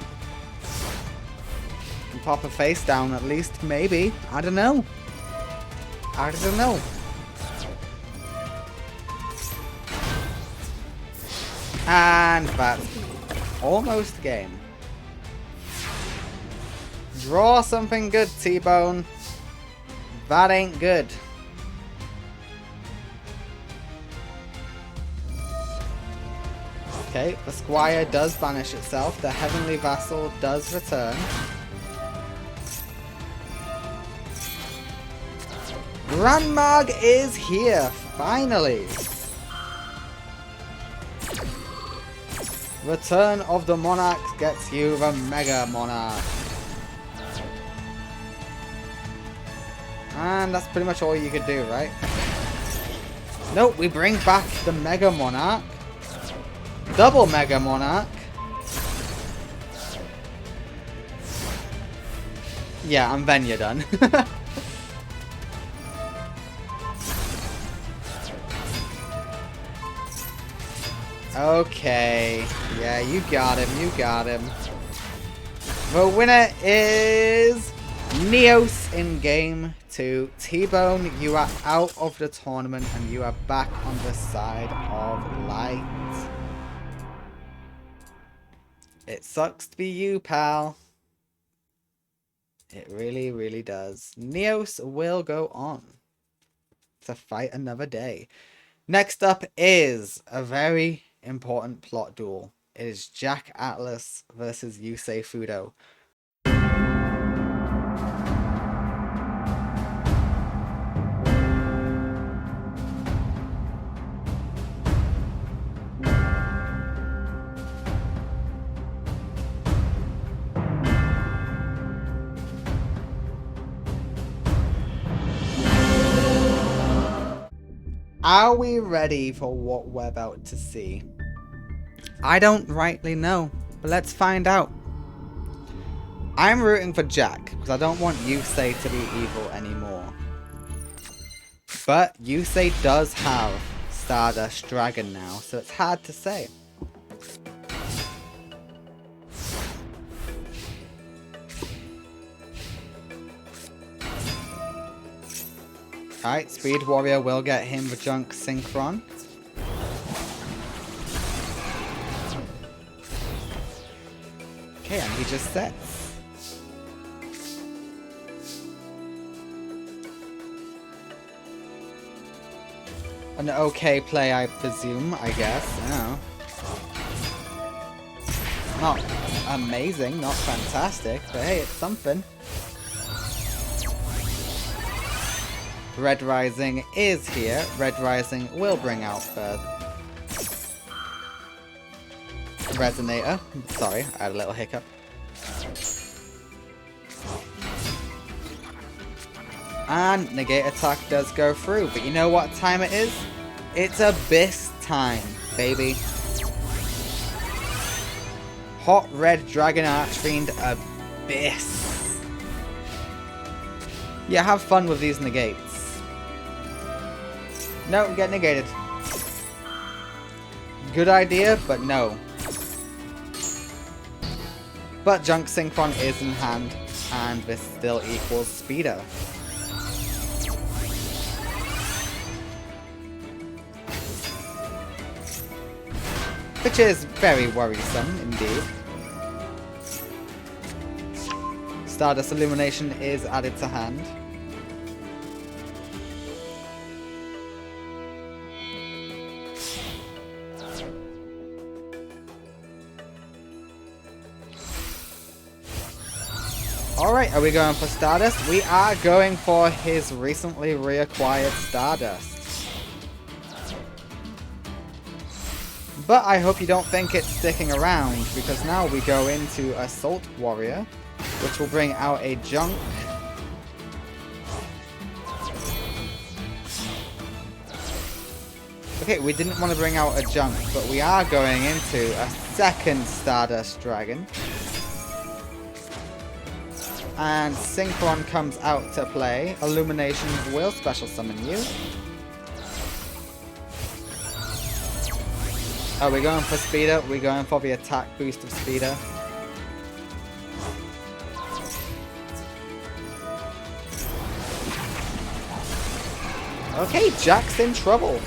You can pop a face down at least, maybe. I don't know. I don't know. And that's almost game. Draw something good, T-Bone. That ain't good. Okay, the Squire does banish itself. The Heavenly Vassal does return. Grand Mag is here, finally. Return of the Monarch gets you the Mega Monarch. And that's pretty much all you could do, right? Nope, we bring back the Mega Monarch. Double Mega Monarch. Yeah, and then you're done. Okay. Yeah, you got him. You got him. The winner is Neos in game 2. T-Bone, you are out of the tournament and you are back on the side of light. It sucks to be you, pal. It really, really does. Neos will go on to fight another day. Next up is a very important plot duel. It is Jack Atlas versus Yusei Fudo. Are we ready for what we're about to see? I don't rightly know, but let's find out. I'm rooting for Jack, because I don't want Yusei to be evil anymore. But Yusei does have Stardust Dragon now, so it's hard to say. Alright, Speed Warrior will get him the Junk Synchron. Okay, and he just sets. An okay play, I presume, I guess. Oh. Not amazing, not fantastic, but hey, it's something. Red Rising is here. Red Rising will bring out the Resonator. Sorry, I had a little hiccup. And Negate Attack does go through, but you know what time it is? It's Abyss time, baby. Hot Red Dragon Archfiend Abyss. Yeah, have fun with these negates. No, get negated. Good idea, but no. But Junk Synchron is in hand, and this still equals Speeder. Which is very worrisome indeed. Stardust Illumination is added to hand. Alright, are we going for Stardust? We are going for his recently reacquired Stardust. But I hope you don't think it's sticking around, because now we go into Assault Warrior, which will bring out a Junk. Okay, we didn't want to bring out a Junk, but we are going into a second Stardust Dragon. And Synchron comes out to play. Illumination will special summon you. Oh, we're going for speeder. We're going for the attack boost of speeder. Okay, Jack's in trouble.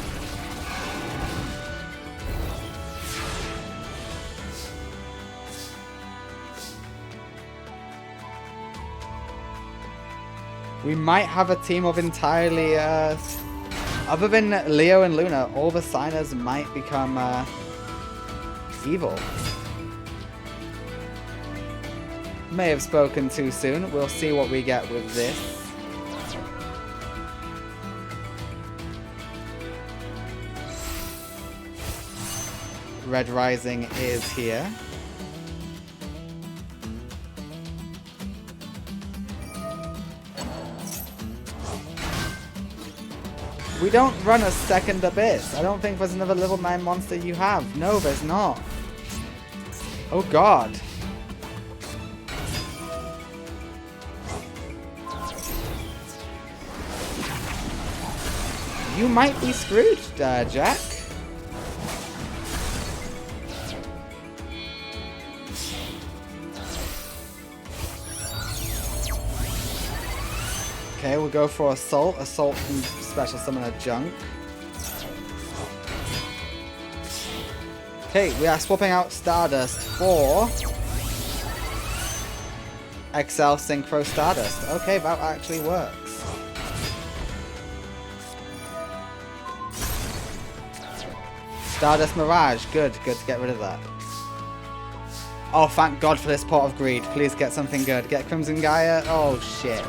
We might have a team of entirely, other than Leo and Luna, all the signers might become, evil. May have spoken too soon. We'll see what we get with this. Red Rising is here. We don't run a second Abyss. I don't think there's another level 9 monster you have. No, there's not. Oh god. You might be screwed, Jack. Okay, we'll go for Assault. Assault can special summon a junk. Okay, we are swapping out Stardust for XL Synchro Stardust. Okay, that actually works. Stardust Mirage. Good, good to get rid of that. Oh, thank God for this Pot of Greed. Please get something good. Get Crimson Gaia. Oh, shit.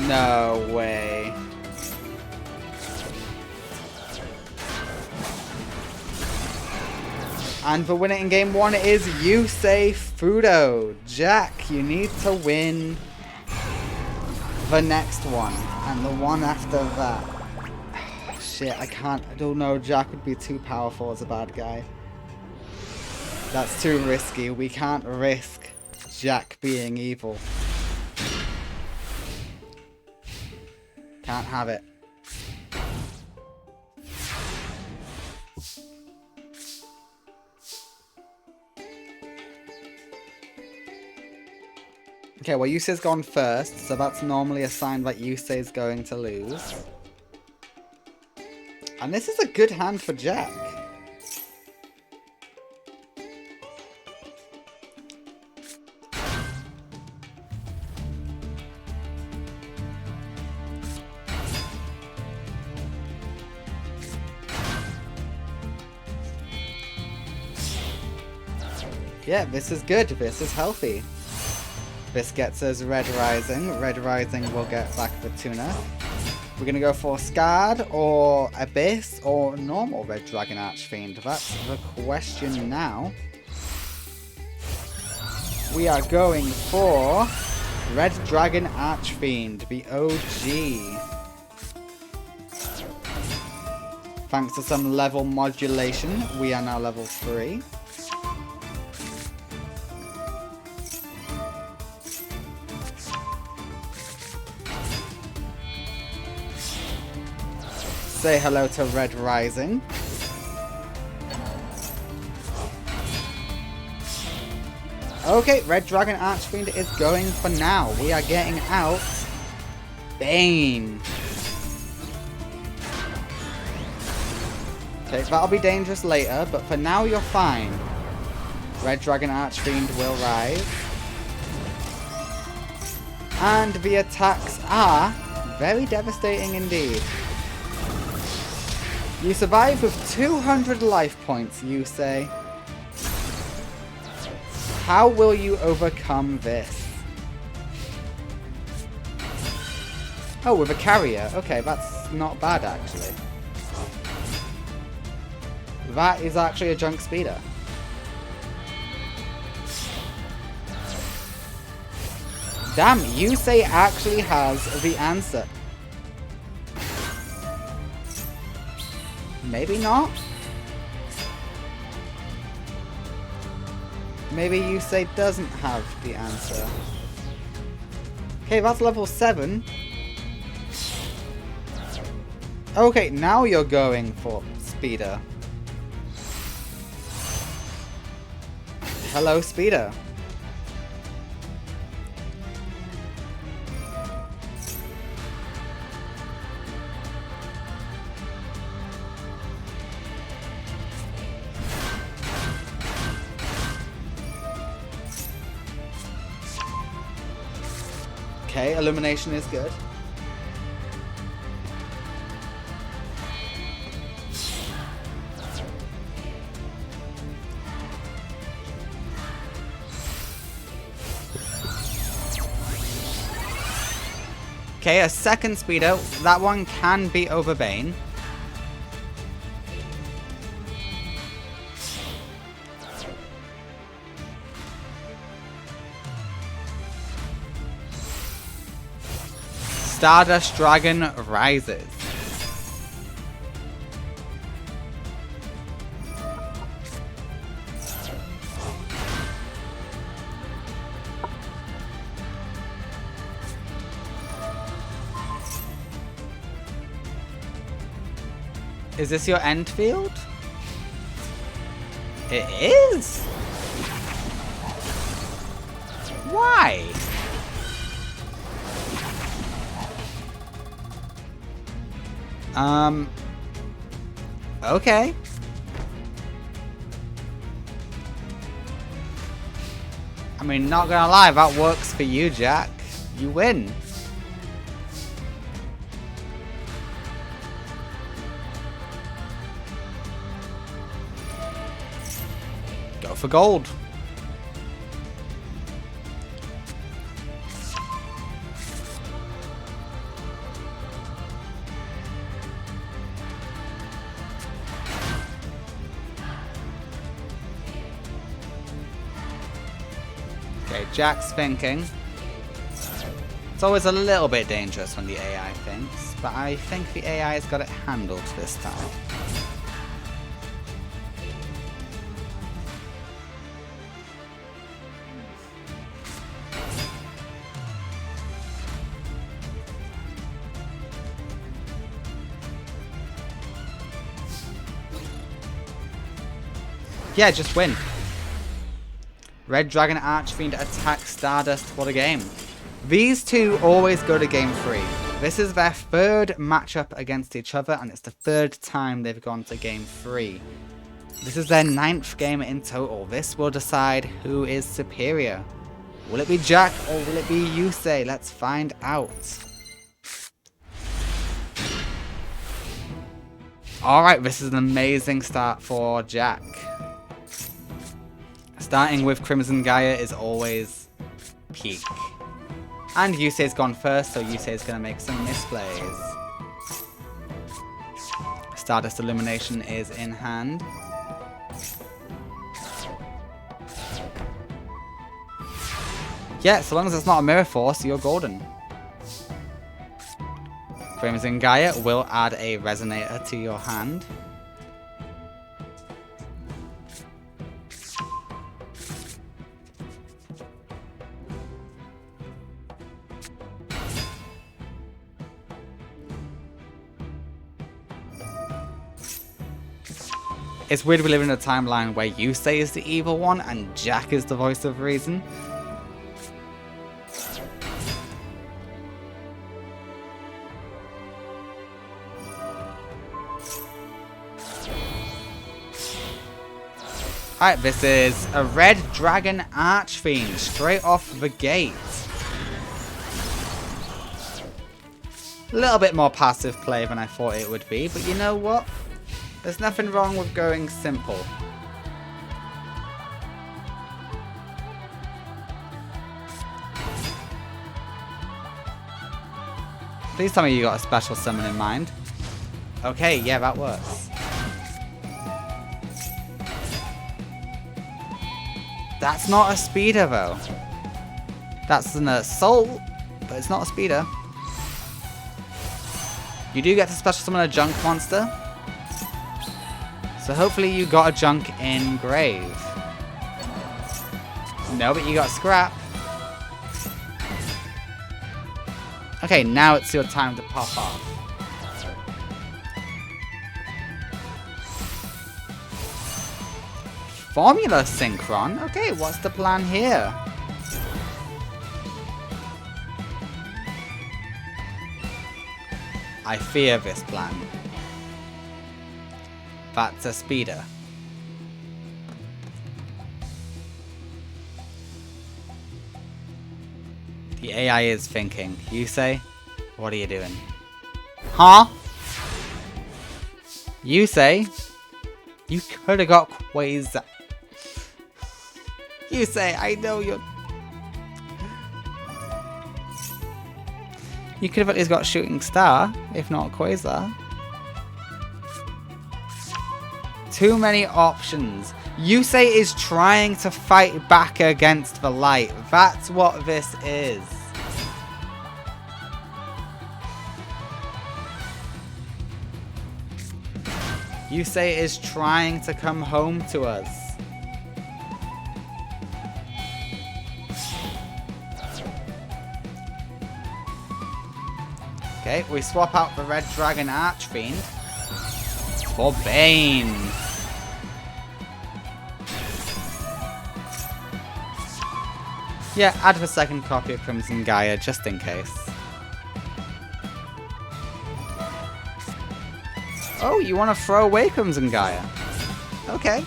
No way. And the winner in game 1 is Yusei Fudo. Jack, you need to win the next one. And the one after that. Oh, shit, I don't know. Jack would be too powerful as a bad guy. That's too risky. We can't risk Jack being evil. Can't have it. Okay, well, Yusei's gone first, so that's normally a sign that Yusei's going to lose. And this is a good hand for Jack. Yeah, this is good. This is healthy. This gets us Red Rising. Red Rising will get back the Tuna. We're going to go for Scarred or Abyss or normal Red Dragon Archfiend. That's the question now. We are going for Red Dragon Archfiend, the OG. Thanks to some level modulation, we are now level 3. Say hello to Red Rising. Okay, Red Dragon Archfiend is going for now. We are getting out Bane. Okay, that'll be dangerous later, but for now you're fine. Red Dragon Archfiend will rise. And the attacks are very devastating indeed. You survive with 200 life points, Yusei. How will you overcome this? Oh, with a carrier. Okay, that's not bad actually. That is actually a junk speeder. Damn, Yusei actually has the answer. Maybe not? Maybe Yusei doesn't have the answer. Okay, that's level 7. Okay, now you're going for Speeder. Hello, Speeder. Okay, illumination is good. Okay, a second speeder. That one can be over Bane. Stardust Dragon rises. Is this your end field? It is? Why? Okay. I mean, not gonna lie, that works for you, Jack. You win. Go for gold. Okay, Jack's thinking. It's always a little bit dangerous when the AI thinks, but I think the AI has got it handled this time. Yeah, just win. Red Dragon Archfiend attack Stardust. What a game. These two always go to game 3. This is their third matchup against each other, and it's the third time they've gone to game 3. This is their 9th game in total. This will decide who is superior. Will it be Jack or will it be Yusei? Let's find out. Alright, this is an amazing start for Jack. Starting with Crimson Gaia is always peak. And Yusei's gone first, so Yusei's going to make some misplays. Stardust Illumination is in hand. Yeah, so long as it's not a Mirror Force, you're golden. Crimson Gaia will add a Resonator to your hand. It's weird we live in a timeline where Yusei is the evil one and Jack is the voice of reason. Alright, this is a Red Dragon Archfiend straight off the gate. A little bit more passive play than I thought it would be, but you know what? There's nothing wrong with going simple. Please tell me you got a special summon in mind. Okay, yeah, that works. That's not a speeder though. That's an assault, but it's not a speeder. You do get to special summon a junk monster. So hopefully you got a junk in grave. No, but you got scrap. Okay, now it's your time to pop off. Formula Synchron? Okay, what's the plan here? I fear this plan. That's a speeder. The AI is thinking. Yusei, what are you doing? Huh? Yusei? You could have got Quasar. Yusei, I know you're... You could have at least got Shooting Star, if not Quasar. Too many options. Yusei is trying to fight back against the light. That's what this is. Yusei is trying to come home to us. Okay, we swap out the Red Dragon Archfiend for Bane. Yeah, add the second copy of Crimson Gaia just in case. Oh, you want to throw away Crimson Gaia? Okay.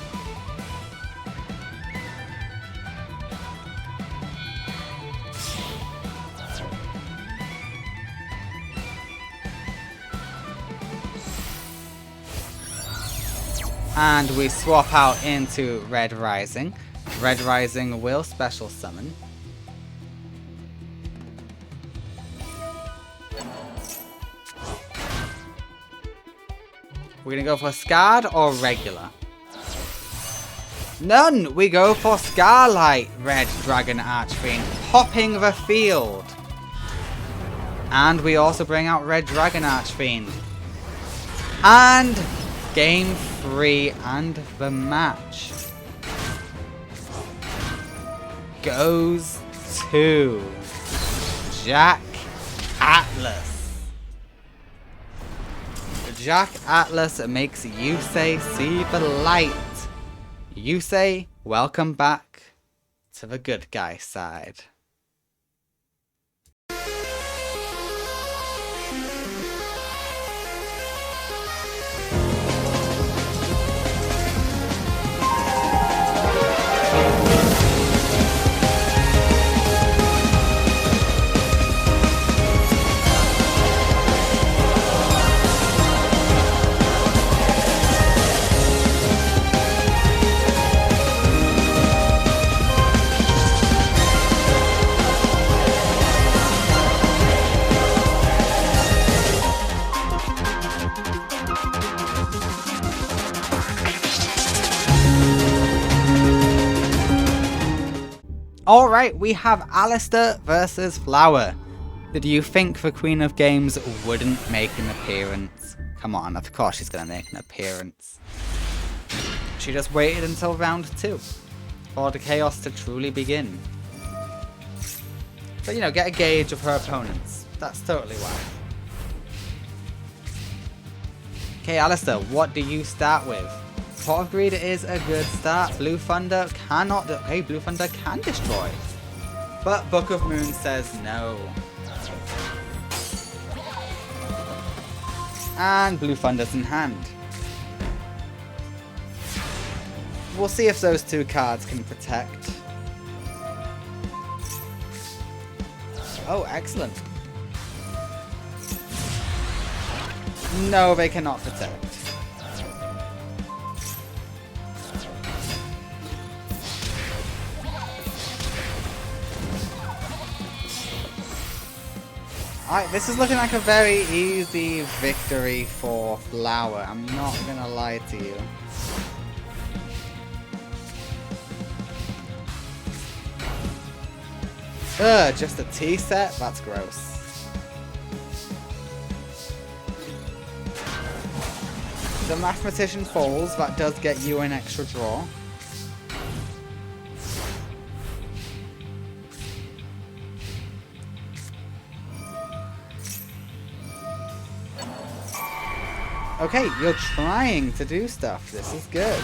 And we swap out into Red Rising. Red Rising will special summon. We're gonna go for Scarred or regular? None! We go for Starlight Red Dragon Archfiend, popping the field. And we also bring out Red Dragon Archfiend. And game 3 and the match goes to Jack Atlas. Jack Atlas makes Yusei see the light. Yusei, welcome back to the good guy side. Alright, we have Alyssa versus Flower. Did you think the Queen of Games wouldn't make an appearance? Come on, of course she's going to make an appearance. She just waited until round 2 for the chaos to truly begin. But you know, get a gauge of her opponents. That's totally why. Okay, Alyssa, what do you start with? Pot of Greed is a good start. Blue Thunder cannot... Okay, Blue Thunder can destroy. But Book of Moon says no. And Blue Thunder's in hand. We'll see if those two cards can protect. Oh, excellent. No, they cannot protect. Alright, this is looking like a very easy victory for Flower. I'm not gonna lie to you. Ugh, just a tea set? That's gross. The Mathematician falls, that does get you an extra draw. Okay, you're trying to do stuff. This is good.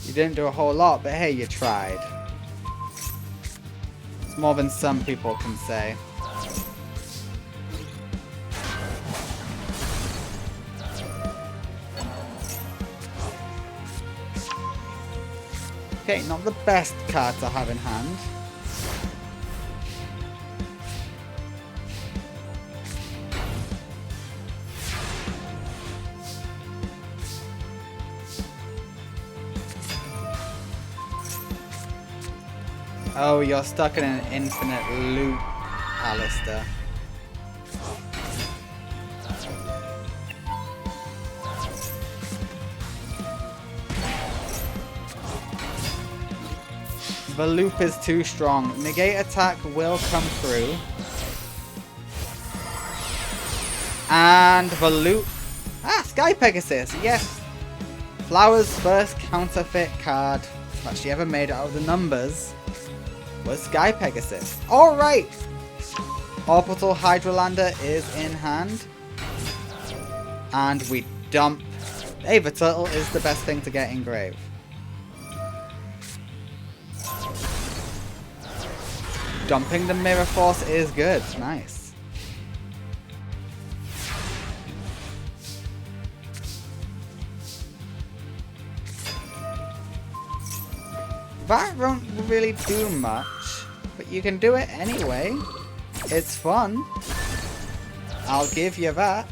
You didn't do a whole lot, but hey, you tried. It's more than some people can say. Okay, not the best card to have in hand. Oh, you're stuck in an infinite loop, Alyssa. The loop is too strong. Negate attack will come through. And the loop... Ah, Sky Pegasus, yes. Flower's first counterfeit card that she ever made out of the numbers was Sky Pegasus. Alright! Orbital Hydrolander is in hand. And we dump... Hey, the turtle is the best thing to get in grave. Dumping the Mirror Force is good. Nice. That won't really do much, but you can do it anyway. It's fun. I'll give you that.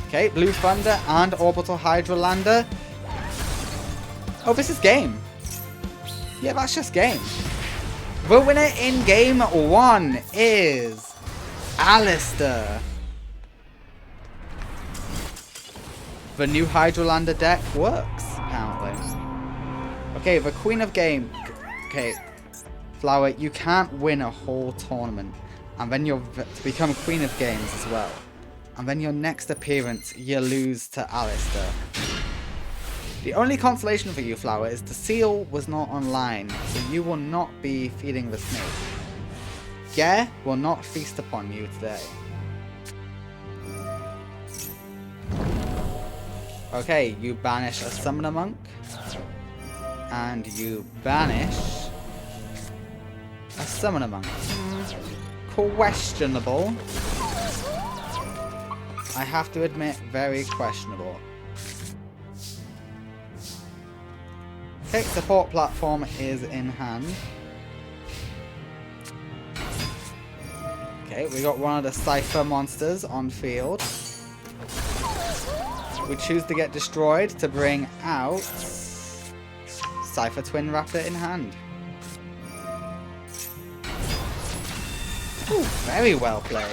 Okay, Blue Thunder and Orbital Hydrolander. Oh, this is game. Yeah, that's just game. The winner in game 1 is Alyssa. The new Hydrolander deck works, apparently. Okay, the Queen of Game. Okay, Flower, you can't win a whole tournament. And then you're to become Queen of Games as well. And then your next appearance, you lose to Alyssa. The only consolation for you, Flower, is the seal was not online, so you will not be feeding the snake. Gare will not feast upon you today. Okay, you banish a Summoner Monk. And you banish a Summoner Monk. Questionable. I have to admit, very questionable. Okay, support platform is in hand. Okay, we got one of the Cypher monsters on field. We choose to get destroyed to bring out Cypher Twin Raptor in hand. Ooh, very well played.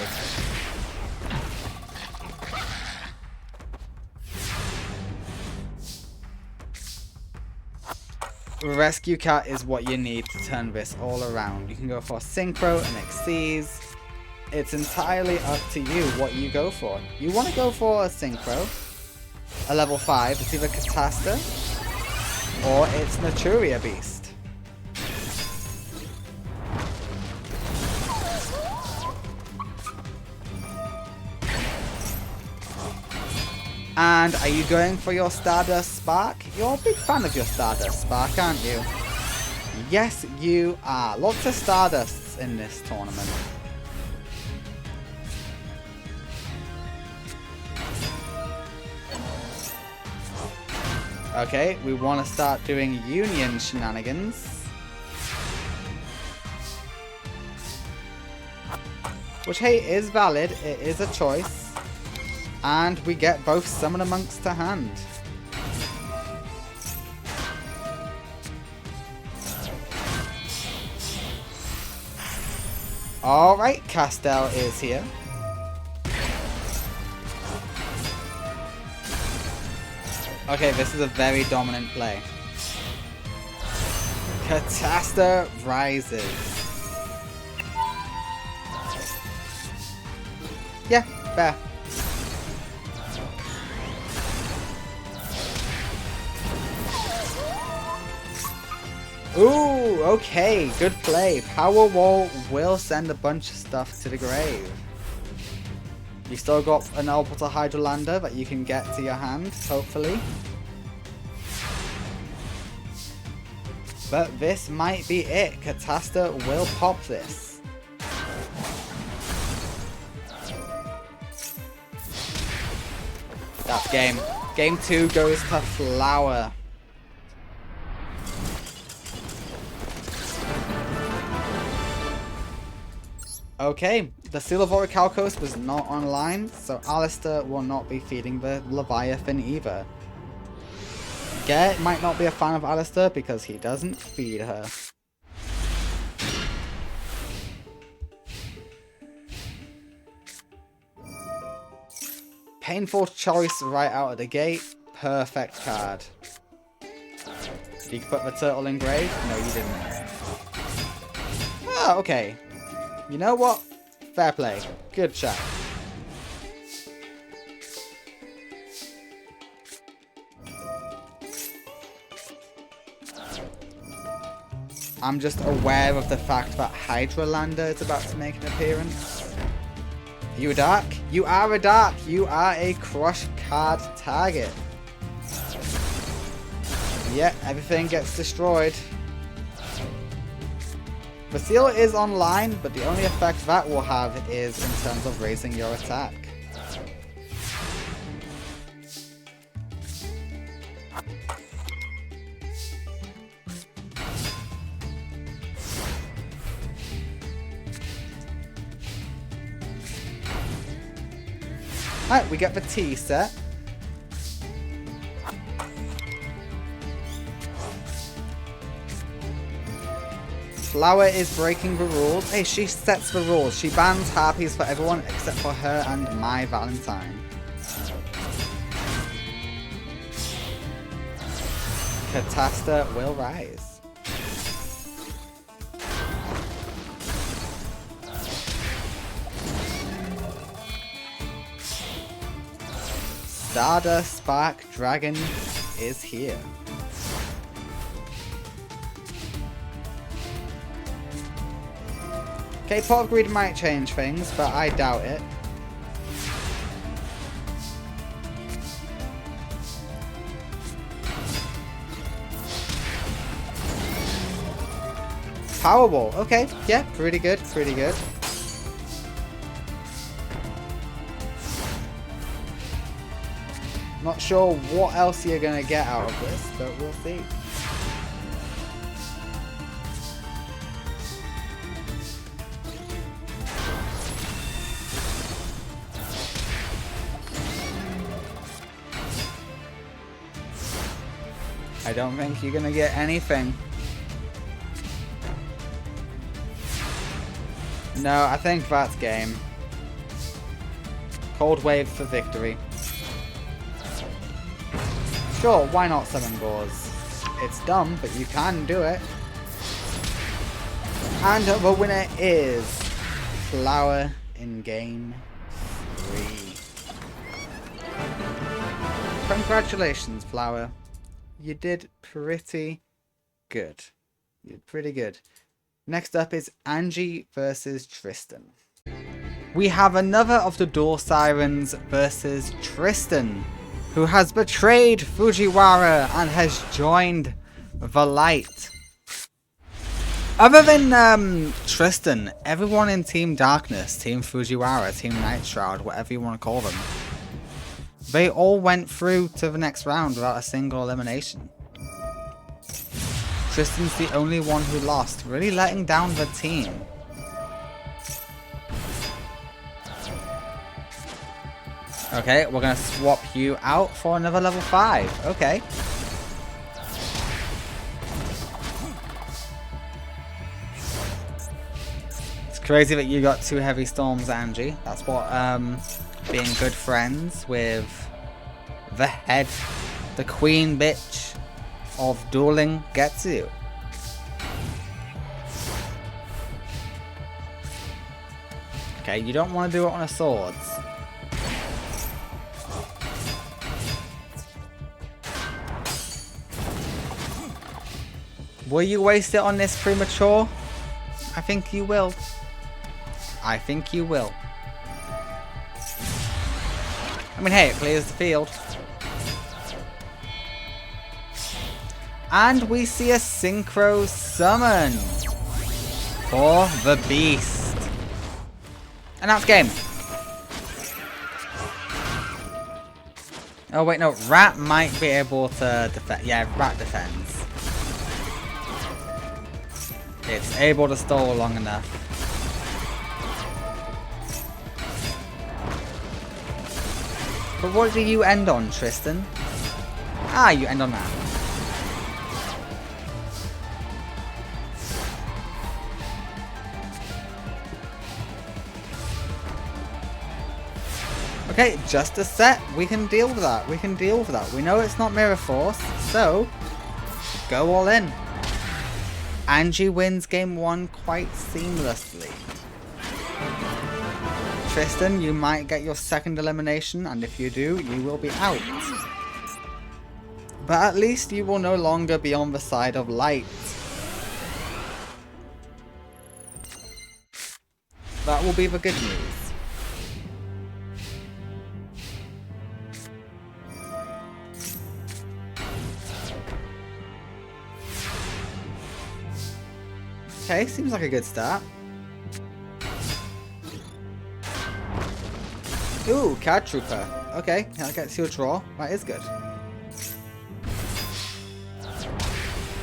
Rescue Cat is what you need to turn this all around. You can go for Synchro and Xyz. It's entirely up to you what you go for. You want to go for a Synchro, a level 5, it's either Catasta or it's Naturia Beast. And are you going for your Stardust Spark? You're a big fan of your Stardust Spark, aren't you? Yes, you are. Lots of Stardusts in this tournament. Okay, we want to start doing Union shenanigans. Which, hey, is valid. It is a choice. And we get both Summoner Monks to hand. Alright, Castel is here. Okay, this is a very dominant play. Catasta rises. Yeah, fair. Ooh, okay, good play. Power Wall will send a bunch of stuff to the grave. You still got an Orbital Hydrolander that you can get to your hand, hopefully. But this might be it. Catasta will pop this. That's game. Game 2 goes to Flower. Okay, the Seal of Orichalcos was not online, so Alyssa will not be feeding the Leviathan either. Garrett might not be a fan of Alyssa because he doesn't feed her. Painful choice right out of the gate. Perfect card. Did you put the turtle in grave? No, you didn't. Oh, okay. You know what? Fair play. Good shot. I'm just aware of the fact that Hydrolander is about to make an appearance. Are you a dark? You are a dark! You are a crush card target. Yeah, everything gets destroyed. The seal is online, but the only effect that will have is in terms of raising your attack. Alright, we get the T set. Flower is breaking the rules. Hey, she sets the rules. She bans harpies for everyone except for her and my Valentine. Catasta will rise. Stardust Spark Dragon is here. Okay, Pot of Greed might change things, but I doubt it. Powerball, okay, yeah, pretty good, pretty good. Not sure what else you're gonna get out of this, but we'll see. I don't think you're gonna get anything. No, I think that's game. Cold Wave for victory. Sure, why not summon Gauze? It's dumb, but you can do it. And the winner is Flower in game 3. Congratulations, Flower. You did pretty good. You did pretty good. Next up is Angie versus Tristan. We have another of the Duel Sirens versus Tristan, who has betrayed Fujiwara and has joined the light. Other than Tristan, everyone in Team Darkness, Team Fujiwara, Team Night Shroud, whatever you want to call them, they all went through to the next round without a single elimination. Tristan's the only one who lost, really letting down the team. Okay, we're going to swap you out for another level 5. Okay. It's crazy that you got 2 heavy storms, Angie. That's what being good friends with the head, the queen bitch of dueling gets you. Okay, you don't want to do it on a swords. Will you waste it on this premature? I think you will. I think you will. I mean, hey, it clears the field. And we see a synchro summon for the beast. And that's game. Oh wait, no, Rat might be able to defend. Yeah, Rat defends. It's able to stall long enough. But what do you end on, Tristan? Ah, you end on that. Okay, just a set. We can deal with that. We can deal with that. We know it's not Mirror Force, so go all in. Angie wins game 1 quite seamlessly. Tristan, you might get your second elimination, and if you do, you will be out. But at least you will no longer be on the side of light. That will be the good news. Okay, seems like a good start. Ooh, Card Trooper. Okay, that gets you a draw. That is good.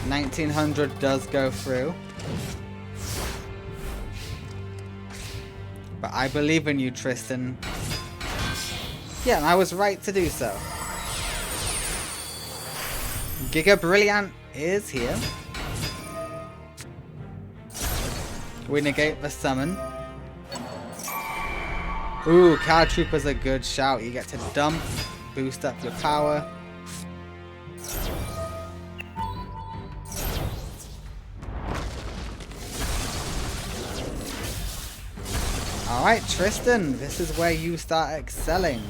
1900 does go through. But I believe in you, Tristan. Yeah, and I was right to do so. Giga Brilliant is here. We negate the summon. Ooh, Card Trooper's a good shout. You get to dump, boost up your power. Alright, Tristan, this is where you start excelling.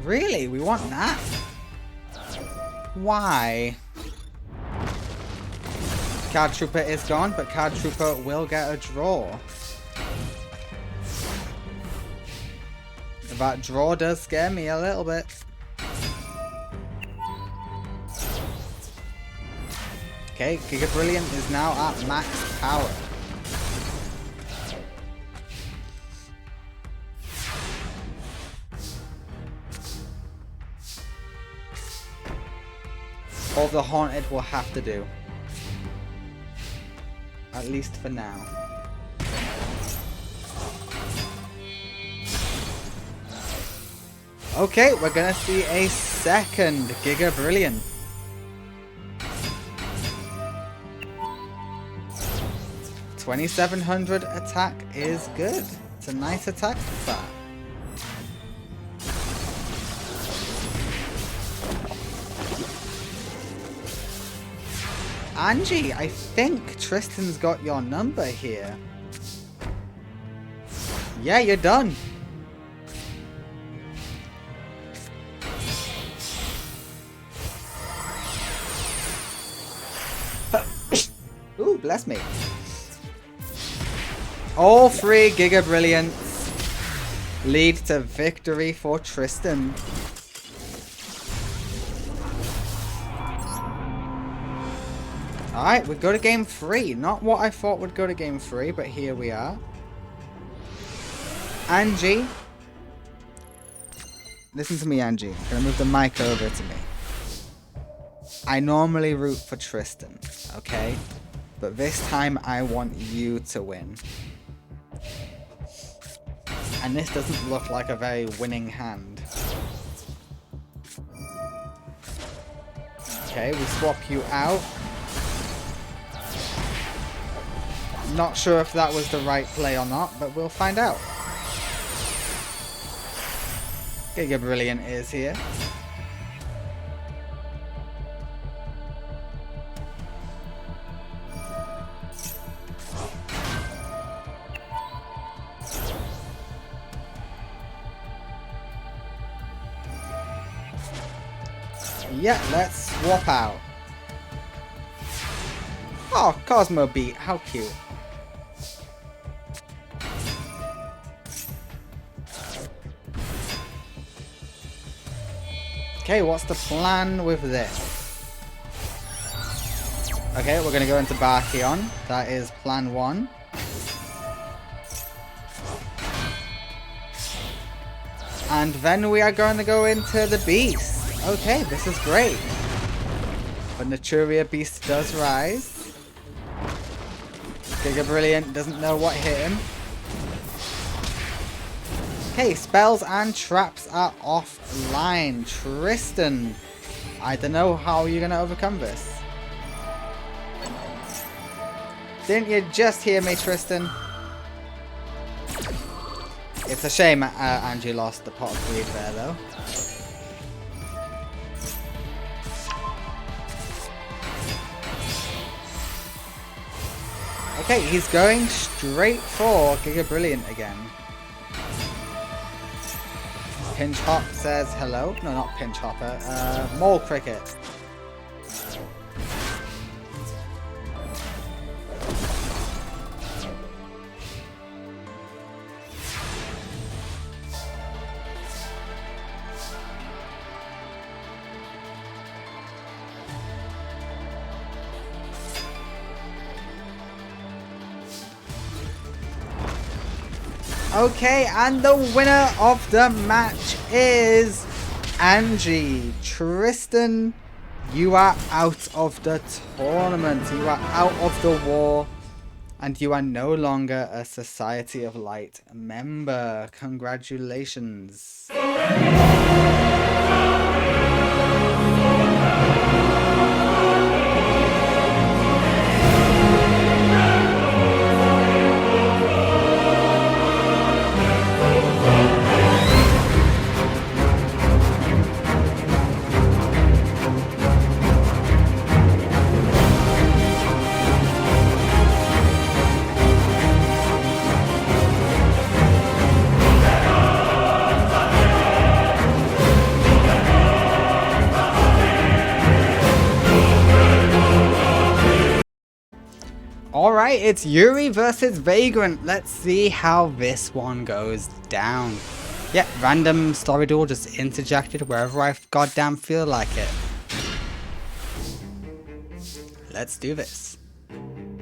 Really? We want that? Why? Card Trooper is gone, but Card Trooper will get a draw. That draw does scare me a little bit. Okay, Giga Brilliant is now at max power. All the Haunted will have to do. At least for now. Okay, we're gonna see a second Giga Brilliant. $2,700 attack is good. It's a nice attack stat. Angie, I think Tristan's got your number here. Yeah, you're done. Ooh, bless me. All 3 Giga Brilliants lead to victory for Tristan. Alright, we go to game 3. Not what I thought would go to game 3, but here we are. Angie. Listen to me, Angie. I'm going to move the mic over to me. I normally root for Tristan, okay? But this time I want you to win. And this doesn't look like a very winning hand. Okay, we swap you out. Not sure if that was the right play or not, but we'll find out. Giga Brilliant is here. Yeah, let's swap out. Oh, Cosmo Beat, how cute. Okay, what's the plan with this? Okay, we're gonna go into Bastion. That is plan 1. And then we are going to go into the Beast. Okay, this is great. But Naturia Beast does rise. Giga Brilliant doesn't know what hit him. Okay, spells and traps are offline. Tristan, I don't know how you're going to overcome this. Didn't you just hear me, Tristan? It's a shame Angie lost the pot of greed there, though. Okay, he's going straight for Giga Brilliant again. Pinch Hop says hello. No, not Pinch Hopper. Mole Cricket. Okay, and the winner of the match is Angie. Tristan, you are out of the tournament. You are out of the war. And you are no longer a Society of Light member. Congratulations. Alright, it's Yuri versus Vagrant. Let's see how this one goes down. Yeah, random story duel just interjected wherever I goddamn feel like it. Let's do this.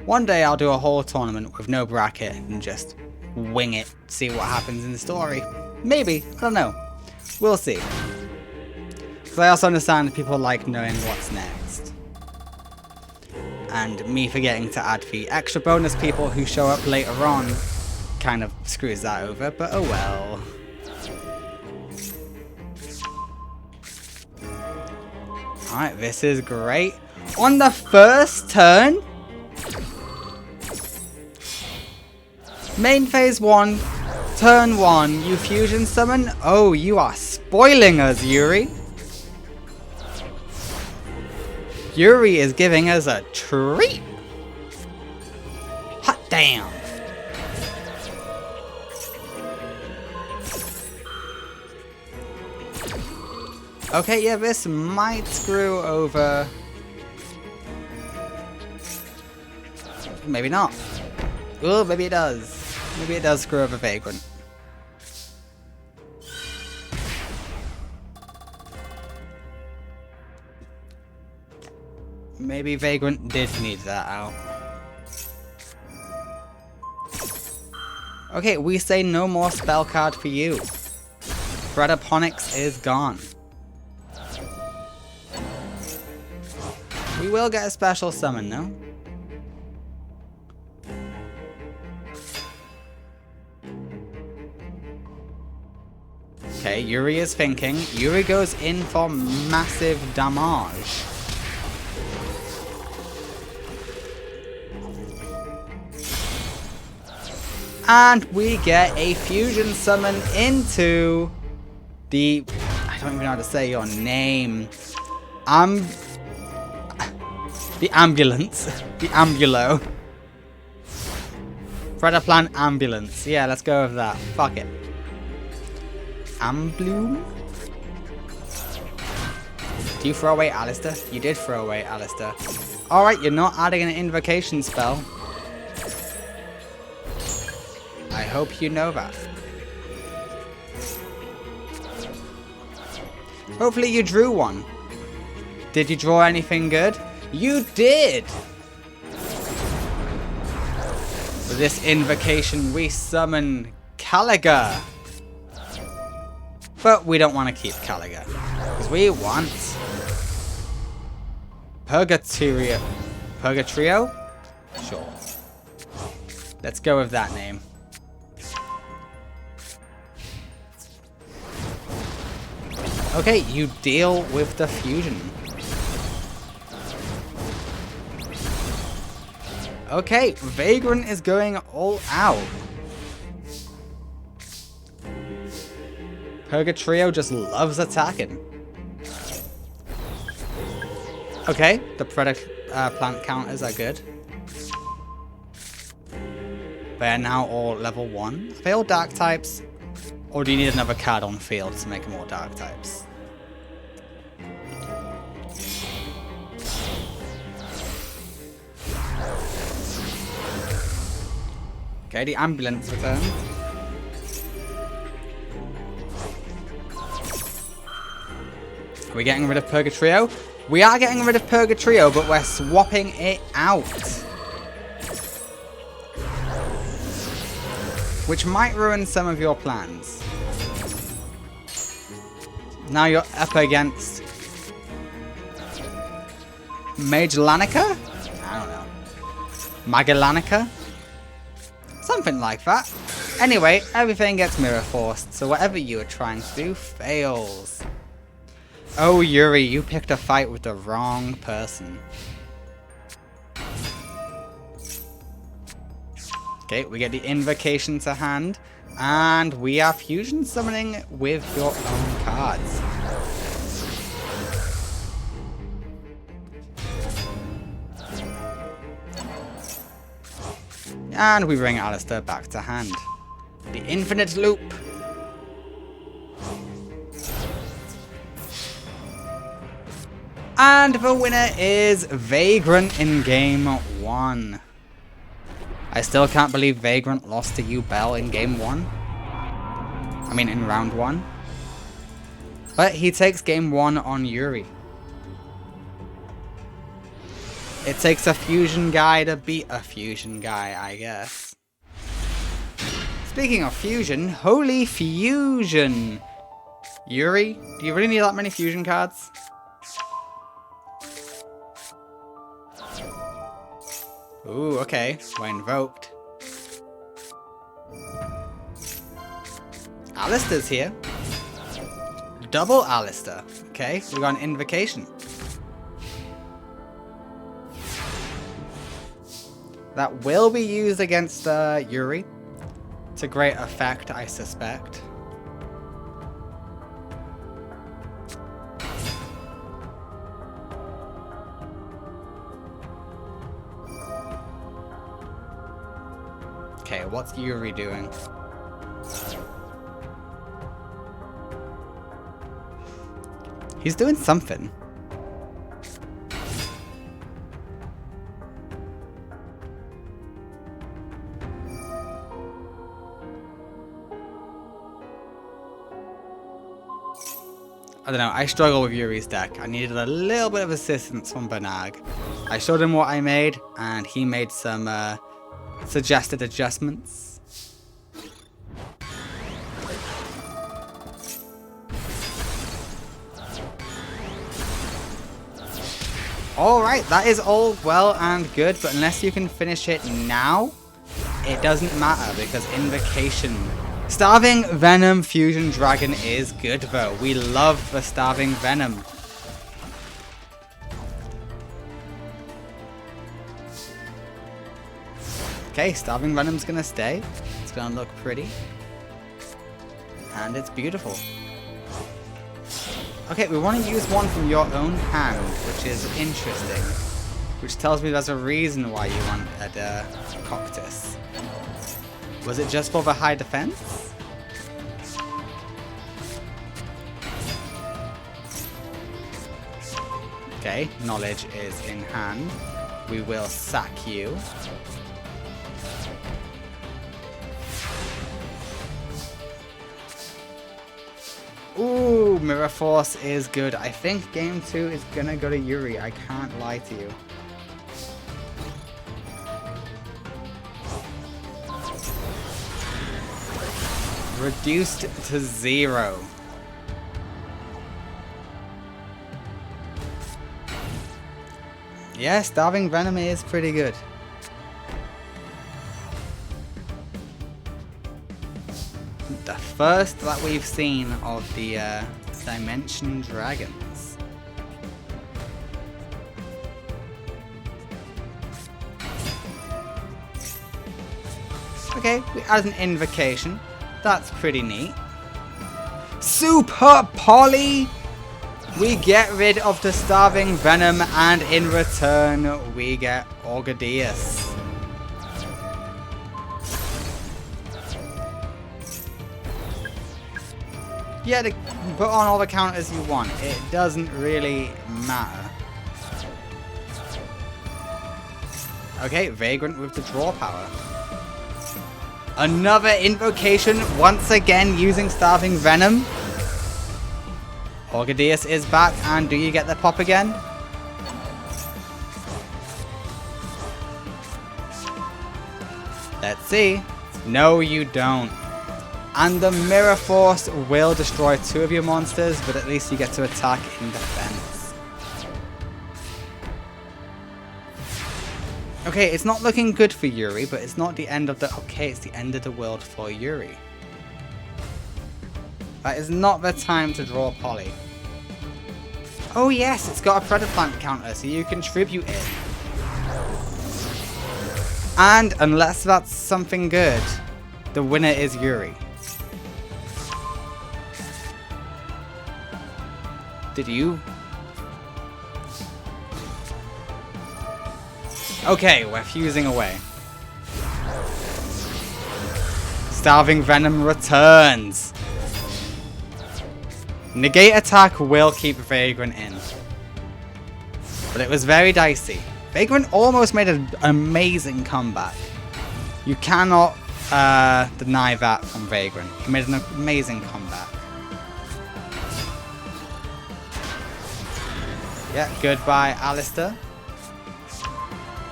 One day I'll do a whole tournament with no bracket and just wing it, see what happens in the story. Maybe, I don't know. We'll see. Because I also understand people like knowing what's next. And me forgetting to add the extra bonus people who show up later on kind of screws that over, but oh well. Alright, this is great. On the first turn, main phase 1, turn 1, you fusion summon. Oh, you are spoiling us, Yuri. Yuri is giving us a treat. Hot damn. Okay, yeah, this might screw over. Maybe not. Oh, maybe it does. Maybe it does screw over Vagrant. Maybe Vagrant did need that out. Okay, we say no more spell card for you. Predaponics is gone. We will get a special summon, though. Okay, Yuri is thinking. Yuri goes in for massive damage. And we get a fusion summon into the... I don't even know how to say your name. The ambulance. The ambulo. Predaplan ambulance. Yeah, let's go with that. Fuck it. Ambloom? Do you throw away Alyssa? You did throw away Alyssa. Alright, you're not adding an invocation spell. I hope you know that. Hopefully you drew one. Did you draw anything good? You did! With this invocation, we summon Caliga. But we don't want to keep Caliga. Because we want... Purgatorio? Sure. Let's go with that name. Okay, you deal with the fusion. Okay, Vagrant is going all out. Purgatorio just loves attacking. Okay, the product plant counters are good. They're now all level 1. Are they all dark types? Or do you need another card on field to make them all dark types? Okay, the ambulance returns. Are we getting rid of Purgatorio? We are getting rid of Purgatorio, but we're swapping it out. Which might ruin some of your plans. Now you're up against Mage Lanica? I don't know. Magalanica? Something like that. Anyway, everything gets mirror forced, so whatever you were trying to do fails. Oh, Yuri, you picked a fight with the wrong person. Okay, we get the invocation to hand, and we are fusion summoning with your own cards. And we bring Alyssa back to hand. The infinite loop. And the winner is Vagrant in game 1. I still can't believe Vagrant lost to Yubel in game 1. I mean in round 1. But he takes game 1 on Yuri. It takes a fusion guy to beat a fusion guy, I guess. Speaking of fusion, holy fusion! Yuri, do you really need that many fusion cards? Ooh, okay. We're invoked. Alyssa's here. Double Alyssa. Okay, we got an invocation. That will be used against Yuri. To great effect, I suspect. Okay, what's Yuri doing? He's doing something. I don't know, I struggle with Yuri's deck. I needed a little bit of assistance from Banag. I showed him what I made, and he made some suggested adjustments. Alright, that is all well and good, but unless you can finish it now, it doesn't matter because Invocation... Starving Venom Fusion Dragon is good though. We love the Starving Venom. Okay, Starving Venom's gonna stay. It's gonna look pretty. And it's beautiful. Okay, we want to use one from your own hand, which is interesting. Which tells me there's a reason why you wanted Coctus. Was it just for the high defense? Okay, knowledge is in hand. We will sack you. Ooh, Mirror Force is good. I think game 2 is gonna go to Yuri. I can't lie to you. Reduced to 0. Yeah, Starving Venom is pretty good. The first that we've seen of the Dimension Dragons. Okay, we add an invocation. That's pretty neat. Super Poly! We get rid of the Starving Venom, and in return we get Orgideus. Yeah, put on all the counters you want. It doesn't really matter. Okay, Vagrant with the draw power. Another invocation, once again using Starving Venom. Orgideus is back, and do you get the pop again? Let's see. No, you don't. And the Mirror Force will destroy 2 of your monsters, but at least you get to attack in defense. Okay, it's not looking good for Yuri, but it's not the end of the... Okay, it's the end of the world for Yuri. That is not the time to draw Poly. Oh yes, it's got a Predaplant counter, so you can tribute it. And unless that's something good, the winner is Yuri. Did you? Okay, we're fusing away. Starving Venom returns. Negate attack will keep Vagrant in. But it was very dicey. Vagrant almost made an amazing comeback. You cannot deny that from Vagrant. He made an amazing comeback. Yeah, goodbye Alyssa.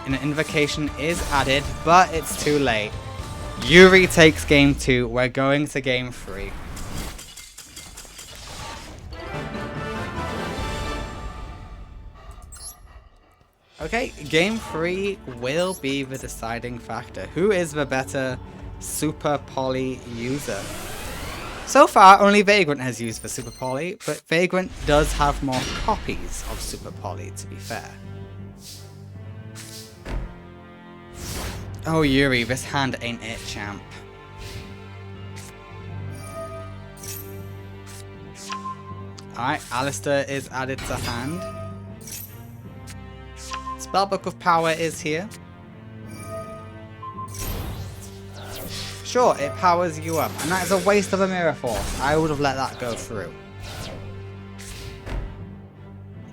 An invocation is added, but it's too late. Yuri takes game 2. We're going to game 3. Okay, game 3 will be the deciding factor. Who is the better Super Poly user? So far, only Vagrant has used the Super Poly, but Vagrant does have more copies of Super Poly, to be fair. Oh, Yuri, this hand ain't it, champ. Alright, Alyssa is added to hand. Spellbook of Power is here. Sure, it powers you up, and that is a waste of a Mirror Force. I would have let that go through.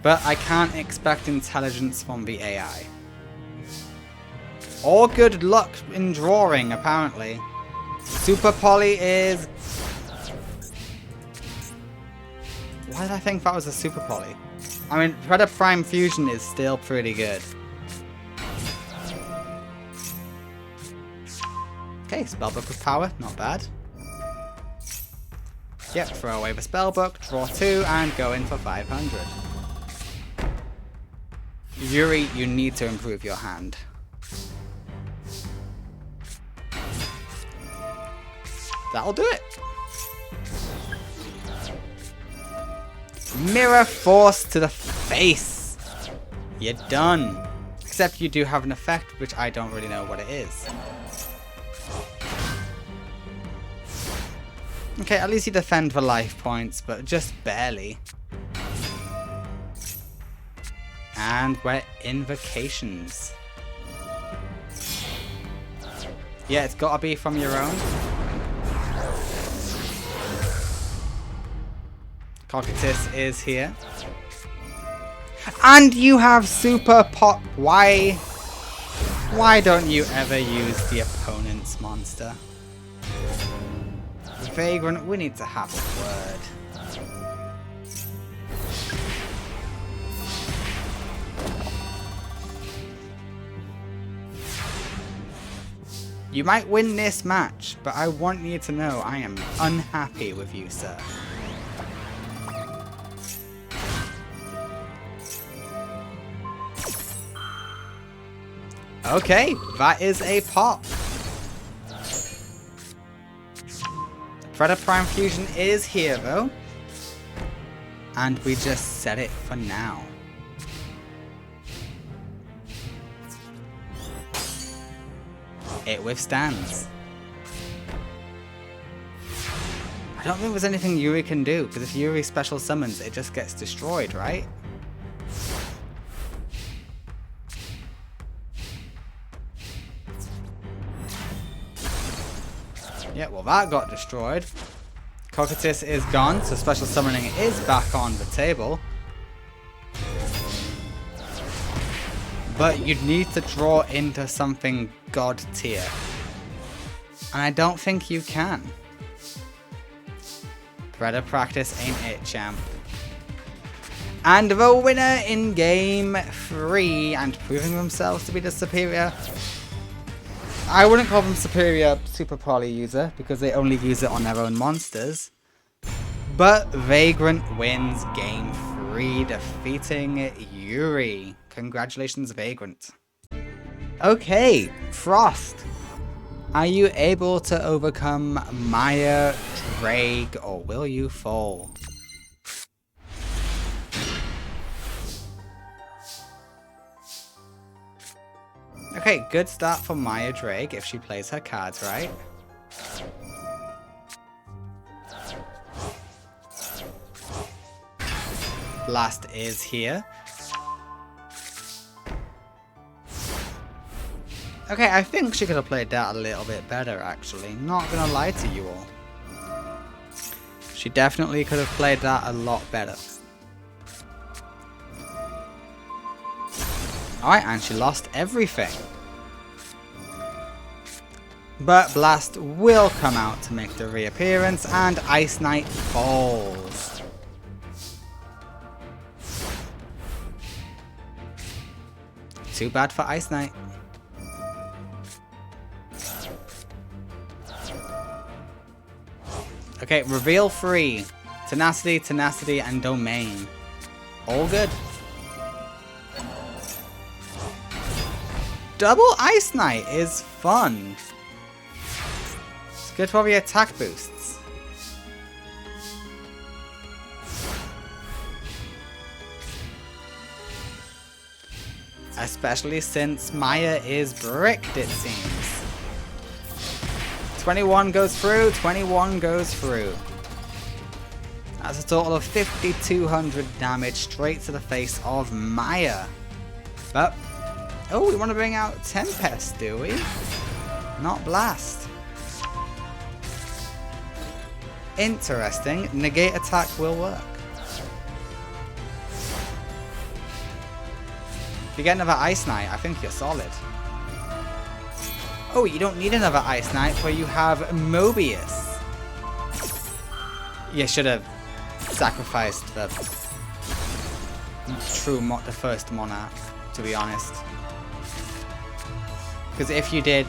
But I can't expect intelligence from the AI. Or good luck in drawing, apparently. Super Poly is... Why did I think that was a Super Poly? I mean, Predator Prime Fusion is still pretty good. Okay, Spellbook of Power, not bad. Yep, throw away the Spellbook, draw 2, and go in for 500. Yuri, you need to improve your hand. That'll do it. Mirror Force to the face. You're done. Except you do have an effect, which I don't really know what it is. Okay, at least you defend for life points, but just barely. And we're invocations. Yeah, it's gotta be from your own. Cocytus is here. And you have super pop. Why don't you ever use the opponent's monster? Vagrant, we need to have a word. You might win this match, but I want you to know I am unhappy with you, sir. Okay, that is a pop. Predator Prime Fusion is here though. And we just set it for now. It withstands. I don't think there's anything Yuri can do, because if Yuri special summons, it just gets destroyed, right? Yeah, well that got destroyed. Cocytus is gone, so special summoning is back on the table. But you'd need to draw into something god tier. And I don't think you can. Predator practice ain't it, champ. And the winner in game 3 and proving themselves to be the superior. I wouldn't call them superior super poly user because they only use it on their own monsters. But Vagrant wins game 3, defeating Yuri. Congratulations, Vagrant. Okay, Frost. Are you able to overcome Maya, Drake, or will you fall? Okay, good start for Maya Drake if she plays her cards right. Blast is here. Okay, I think she could have played that a little bit better actually, not gonna lie to you all. She definitely could have played that a lot better. Alright, and she lost everything. But Blast will come out to make the reappearance, and Ice Knight falls. Too bad for Ice Knight. Okay, reveal 3. Tenacity, Tenacity, and Domain. All good. Double Ice Knight is fun. It's good for the attack boosts. Especially since Maya is bricked, it seems. 21 goes through, 21 goes through. That's a total of 5,200 damage straight to the face of Maya. But, oh, we want to bring out Tempest, do we? Not Blast. Interesting. Negate attack will work. If you get another Ice Knight, I think you're solid. Oh, you don't need another Ice Knight, for you have Mobius. You should have sacrificed the first Monarch, to be honest. Because if you did,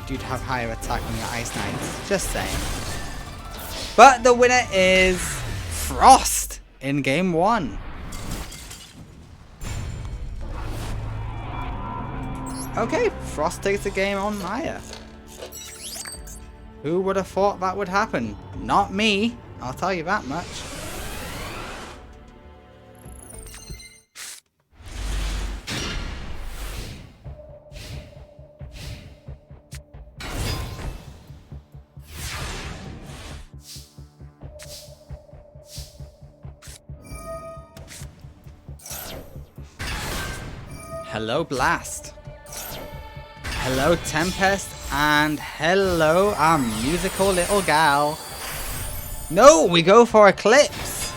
you'd have higher attack on your Ice Knights. Just saying. But the winner is Frost in game 1. Okay, Frost takes the game on Maya. Who would have thought that would happen? Not me, I'll tell you that much. Hello, Blast. Hello, Tempest. And hello, our musical little gal. No, we go for Eclipse.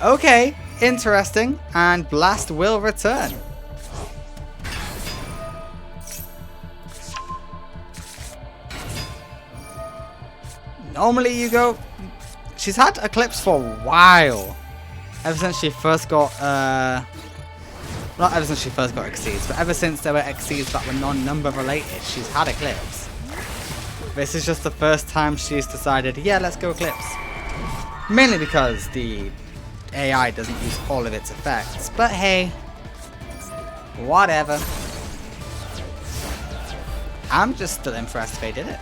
Okay, interesting. And Blast will return. Normally you go... She's had Eclipse for a while. Ever since she first got... Not ever since she first got Exceeds, but ever since there were Exceeds that were non-number related, she's had Eclipse. This is just the first time she's decided, yeah, let's go Eclipse. Mainly because the AI doesn't use all of its effects, but hey, whatever. I'm just still impressed they did it.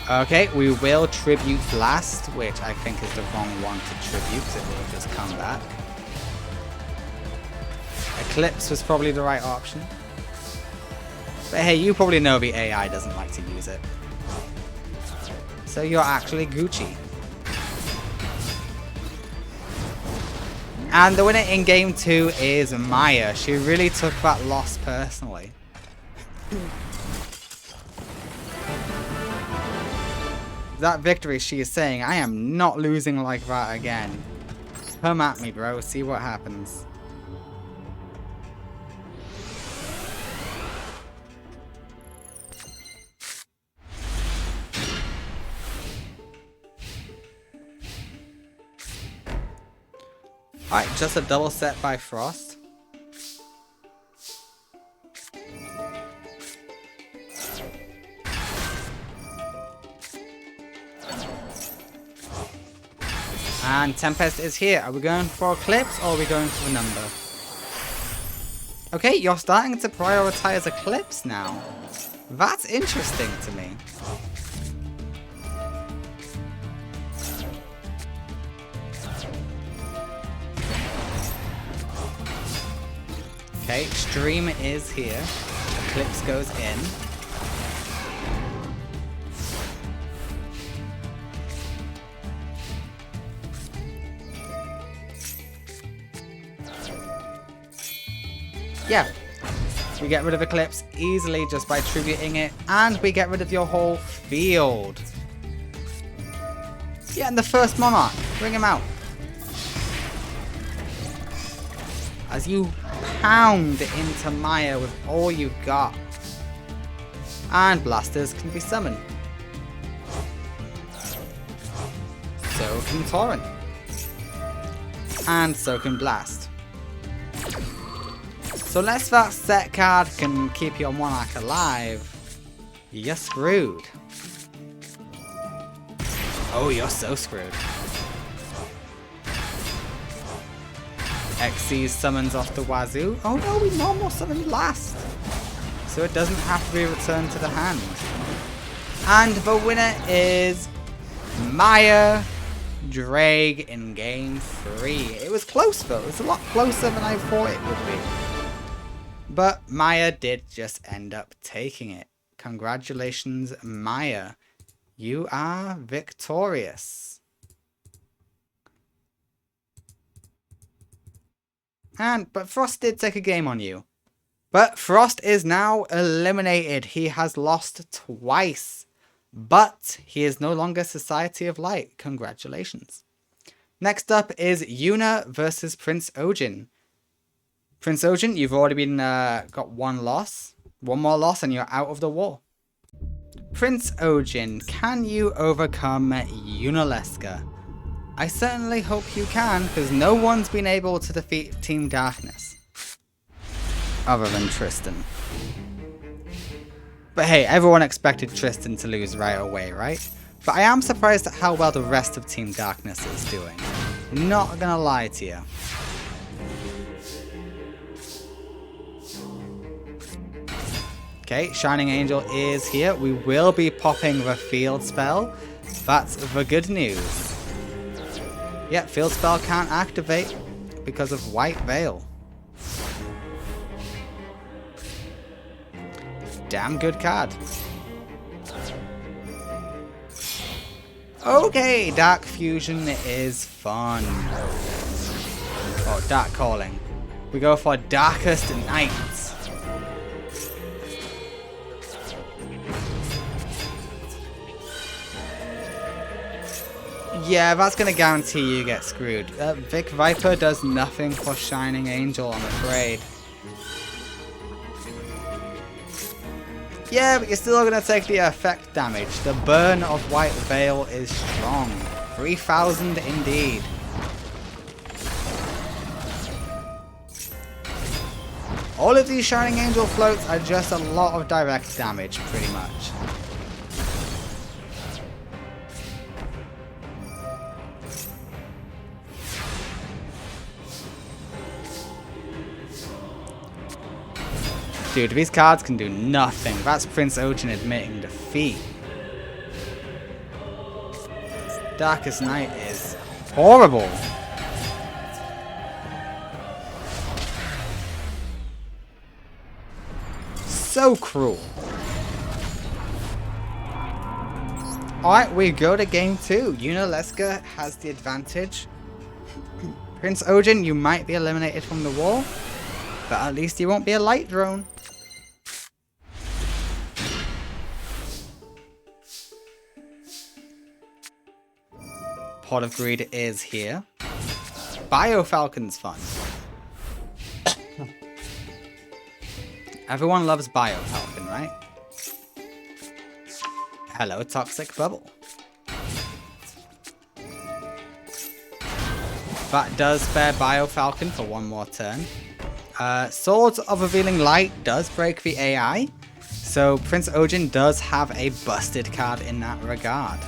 Okay, we will tribute Blast, which I think is the wrong one to tribute, because it will just come back. Eclipse was probably the right option. But hey, you probably know the AI doesn't like to use it. So you're actually Gucci. And the winner in game 2 is Maya. She really took that loss personally. That victory, she is saying, I am not losing like that again. Come at me, bro. See what happens. Alright, just a double set by Frost. And Tempest is here. Are we going for Eclipse or are we going for a number? Okay, you're starting to prioritize Eclipse now. That's interesting to me. Okay, Stream is here. Eclipse goes in. Yeah, we get rid of Eclipse easily just by tributing it, and we get rid of your whole field. Yeah, and the first Monarch, bring him out. As you pound into Maya with all you've got. And blasters can be summoned. So can Torrent. And so can Blast. So unless that set card can keep your Monarch alive, you're screwed. Oh, you're so screwed. Xyz summons off the wazoo. Oh no, we normal summon Blast. So it doesn't have to be returned to the hand. And the winner is Maya Drake in game 3. It was close though. It was a lot closer than I thought it would be. But Maya did just end up taking it. Congratulations, Maya. You are victorious. But Frost did take a game on you. But Frost is now eliminated. He has lost twice. But he is no longer Society of Light. Congratulations. Next up is Yuna versus Prince Ojin. Prince Ojin, you've already been got one loss. One more loss and you're out of the war. Prince Ojin, can you overcome Yunalesca? I certainly hope you can, because no one's been able to defeat Team Darkness. Other than Tristan. But hey, everyone expected Tristan to lose right away, right? But I am surprised at how well the rest of Team Darkness is doing. Not gonna lie to you. Okay, Shining Angel is here. We will be popping the field spell. That's the good news. Yeah, field spell can't activate because of White Veil. Damn good card. Okay, Dark Fusion is fun. Oh, Dark Calling. We go for Darkest Night. Yeah, that's going to guarantee you get screwed. Vic Viper does nothing for Shining Angel, I'm afraid. Yeah, but you're still going to take the effect damage. The burn of White Veil is strong. 3,000 indeed. All of these Shining Angel floats are just a lot of direct damage, pretty much. Dude, these cards can do nothing. That's Prince Ojin admitting defeat. Darkest Night is horrible. So cruel. Alright, we go to game 2. Yuna Leska has the advantage. Prince Ojin, you might be eliminated from the wall, but at least you won't be a light drone. Pot of Greed is here. Bio Falcon's fun. Everyone loves Bio Falcon, right? Hello, Toxic Bubble. That does spare Bio Falcon for one more turn. Swords of Revealing Light does break the AI, so Prince Ojin does have a busted card in that regard.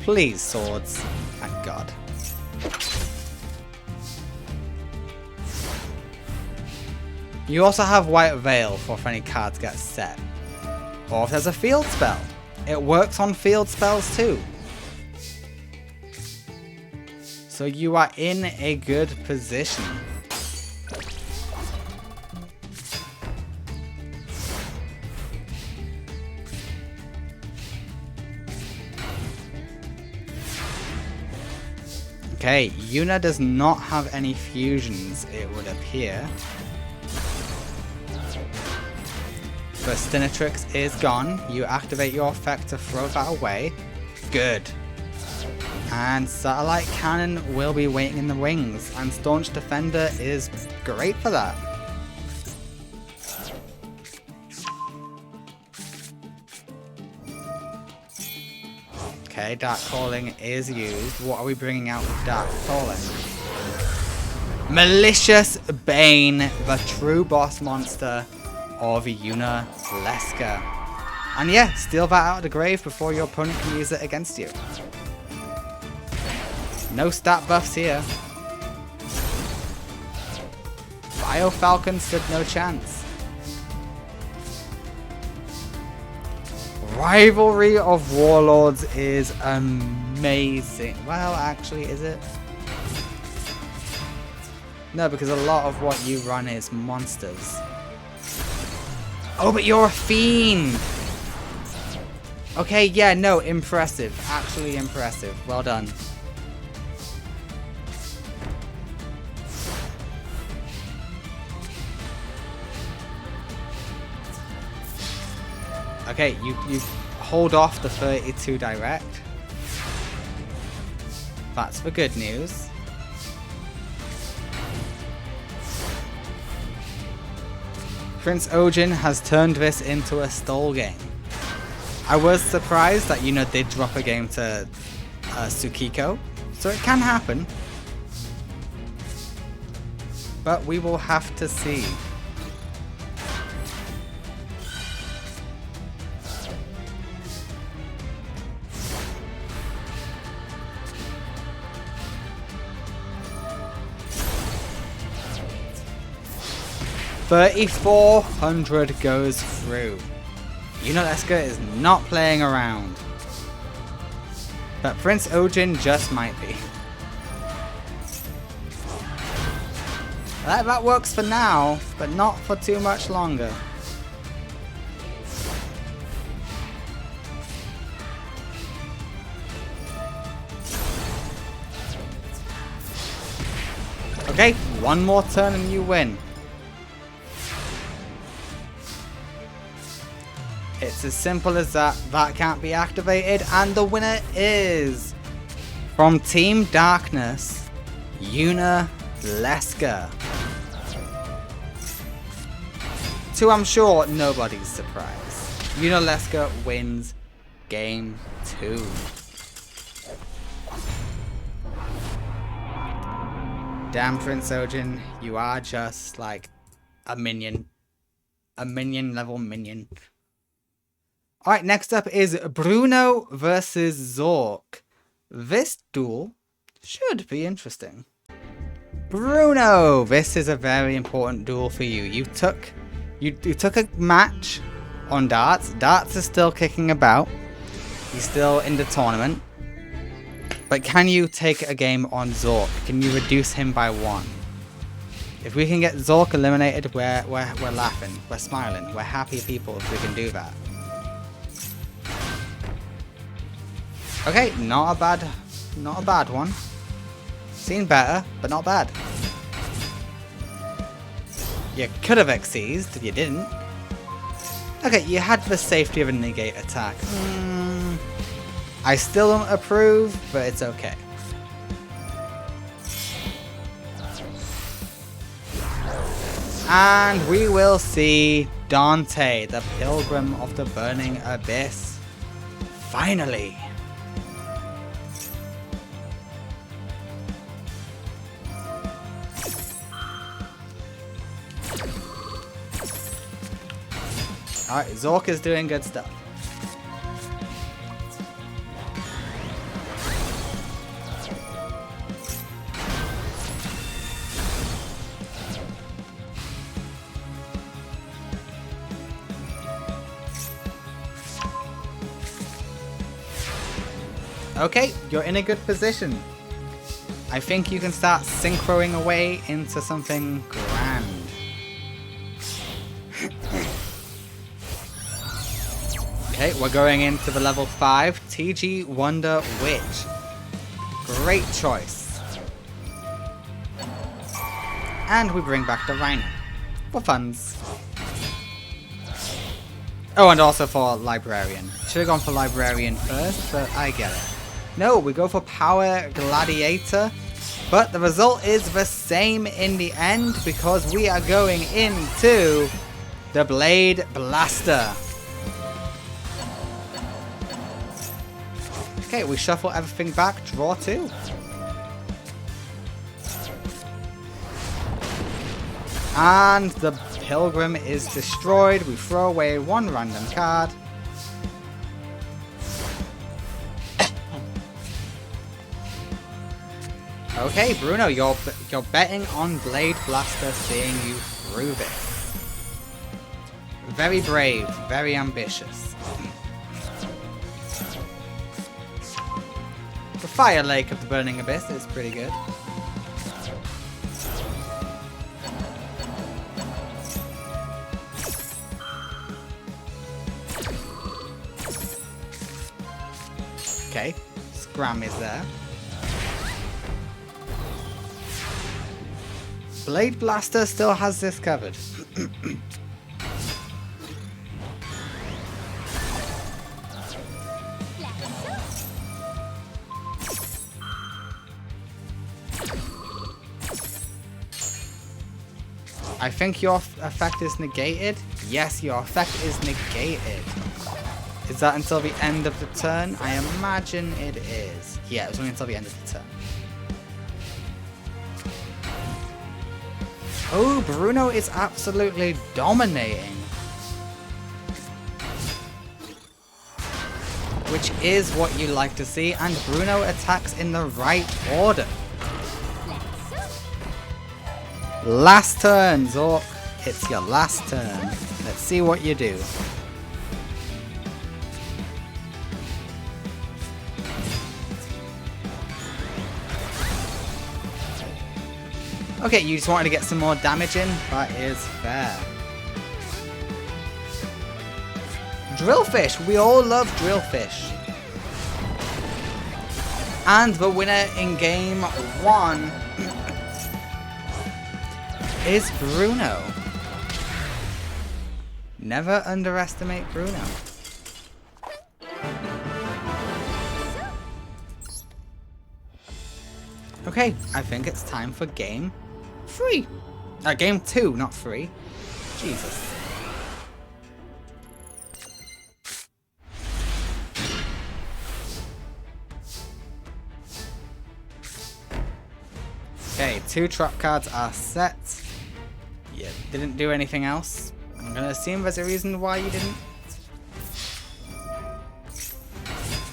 Please, swords. Thank God. You also have White Veil for if any cards get set. Or if there's a field spell. It works on field spells too. So you are in a good position. Okay, Yuna does not have any fusions, it would appear. But Stinatrix is gone. You activate your effect to throw that away. Good. And Satellite Cannon will be waiting in the wings. And Staunch Defender is great for that. Okay, Dark Calling is used. What are we bringing out with Dark Calling? Malicious Bane, the true boss monster of Yuna Leska. And yeah, steal that out of the grave before your opponent can use it against you. No stat buffs here. Bio Falcon stood no chance. Rivalry of Warlords is amazing. Well, actually, is it? No, because a lot of what you run is monsters. Oh, but you're a fiend! Okay, yeah, no, impressive. Actually impressive. Well done. Okay, you hold off the 32 direct. That's the good news. Prince Ojin has turned this into a stall game. I was surprised that Yuna did drop a game to Tsukiko, so it can happen. But we will have to see. $3,400 goes through. Yuna Leska is not playing around. But Prince Ojin just might be. That works for now, but not for too much longer. Okay, Okay, one more turn and you win. It's as simple as that. That can't be activated, and the winner is from Team Darkness, Yuna Leska. To, I'm sure, nobody's surprise. Yuna Leska wins game 2. Damn, Prince Ojin, you are just like a minion. A minion level minion. Alright, next up is Bruno versus Zork. This duel should be interesting. Bruno, this is a very important duel for you. You took a match on darts. Darts is still kicking about. He's still in the tournament. But can you take a game on Zork? Can you reduce him by 1? If we can get Zork eliminated, we're laughing. We're smiling. We're happy people if we can do that. Okay, not a bad one. Seen better, but not bad. You could have exceeded, you didn't. Okay, you had the safety of a negate attack. I still don't approve, but it's okay. And we will see Dante, the Pilgrim of the Burning Abyss. Finally. Alright, Zork is doing good stuff. Okay, you're in a good position. I think you can start synchroing away into something grand. Okay, we're going into the level 5 TG Wonder Witch. Great choice. And we bring back the Rhino. For funds. Oh, and also for Librarian. Should have gone for Librarian first, but I get it. No, we go for Power Gladiator. But the result is the same in the end because we are going into the Blade Blaster. Okay, we shuffle everything back, draw 2. And the Pilgrim is destroyed. We throw away 1 random card. Okay, Bruno, you're betting on Blade Blaster, seeing you through this. Very brave, very ambitious. The Fire Lake of the Burning Abyss is pretty good. Okay, Scram is there. Blade Blaster still has this covered. I think your effect is negated. Yes, your effect is negated. Is that until the end of the turn? I imagine it is. Yeah, it's only until the end of the turn. Oh, Bruno is absolutely dominating. Which is what you like to see, and Bruno attacks in the right order. Last turn, Zork. It's your last turn. Let's see what you do. Okay, you just wanted to get some more damage in. That is fair. Drillfish. We all love Drillfish. And the winner in game 1 is Bruno. Never underestimate Bruno. Okay, I think it's time for game 3. Game 2, not 3. Jesus. Okay, 2 trap cards are set. You didn't do anything else. I'm gonna assume there's a reason why you didn't.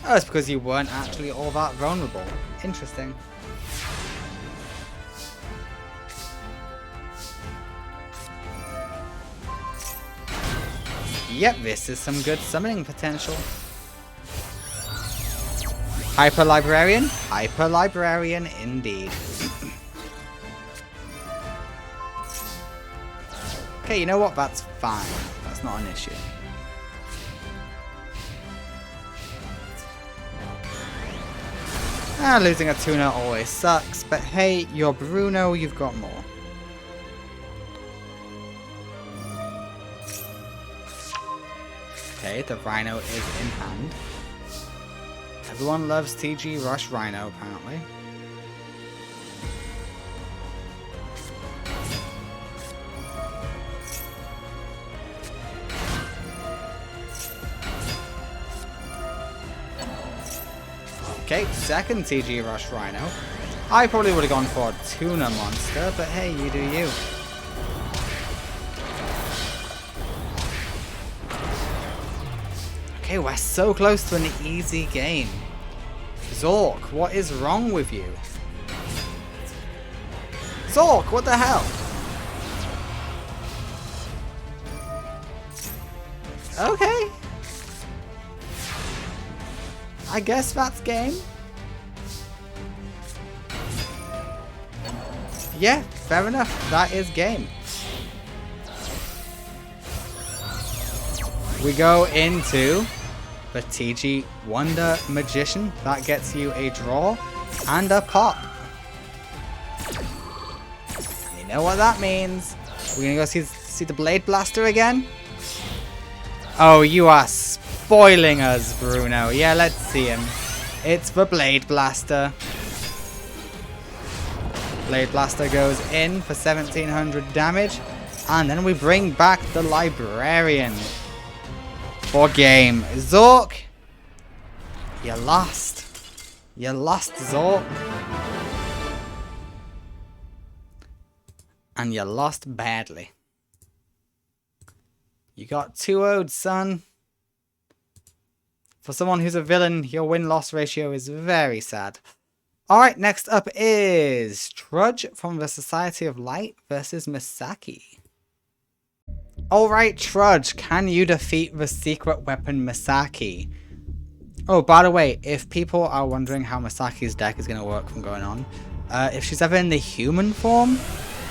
Oh, it's because you weren't actually all that vulnerable. Interesting. Yep, this is some good summoning potential. Hyper Librarian? Hyper Librarian indeed. Okay, you know what? That's fine. That's not an issue. Losing a tuner always sucks, but hey, you're Bruno, you've got more. Okay, the Rhino is in hand. Everyone loves TG Rush Rhino, apparently. Okay, second TG Rush Rhino. I probably would have gone for a Tuna Monster, but hey, you do you. Okay, we're so close to an easy game. Zork, what is wrong with you? Zork, what the hell? Okay. I guess that's game. Yeah, fair enough. That is game. We go into the TG Wonder Magician. That gets you a draw and a pop. You know what that means. We're gonna go see the Blade Blaster again. Oh, you are spoiling us, Bruno. Yeah, let's see him. It's the Blade Blaster. Blade Blaster goes in for 1700 damage. And then we bring back the Librarian. For game. Zork! You lost. You lost, Zork. And you lost badly. You got 2-0'd, son. For someone who's a villain, your win-loss ratio is very sad. Alright, next up is Trudge from the Society of Light versus Misaki. Alright, Trudge, can you defeat the secret weapon Misaki? Oh, by the way, if people are wondering how Misaki's deck is going to work from going on, if she's ever in the human form,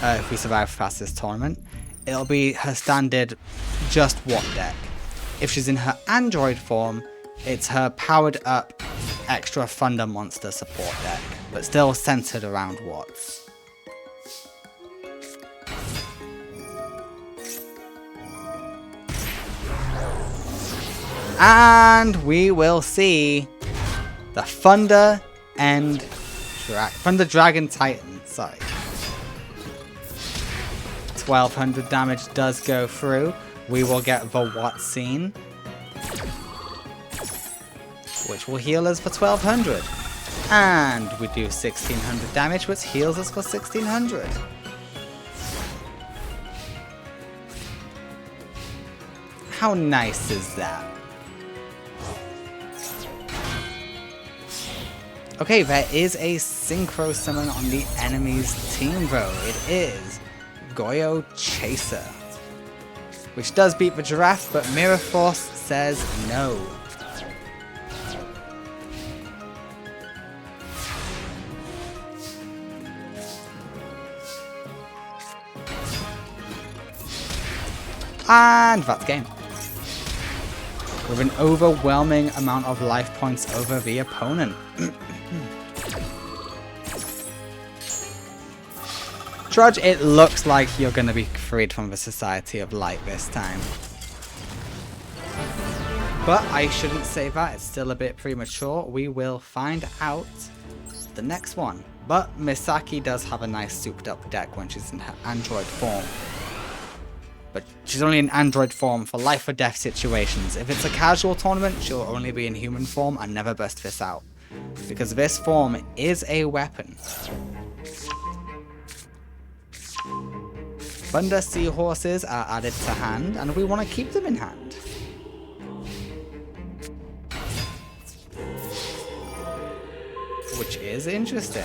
if we survive past this tournament, it'll be her standard just what deck. If she's in her android form, it's her powered up extra Thunder Monster support deck, but still centered around Watts. And we will see the Thunder Dragon Titan. Sorry. 1200 damage does go through. We will get the Watt scene, which will heal us for 1200. And we do 1600 damage, which heals us for 1600. How nice is that? Okay, there is a synchro summon on the enemy's team though. It is Goyo Chaser, which does beat the giraffe, but Mirror Force says no. And that's game. With an overwhelming amount of life points over the opponent. Trudge, it looks like you're going to be freed from the Society of Light this time. But I shouldn't say that, it's still a bit premature. We will find out the next one. But Misaki does have a nice souped up deck when she's in her android form. But she's only in android form for life or death situations. If it's a casual tournament, she'll only be in human form and never bust this out. Because this form is a weapon. Thunder Seahorses are added to hand, and we want to keep them in hand. Which is interesting.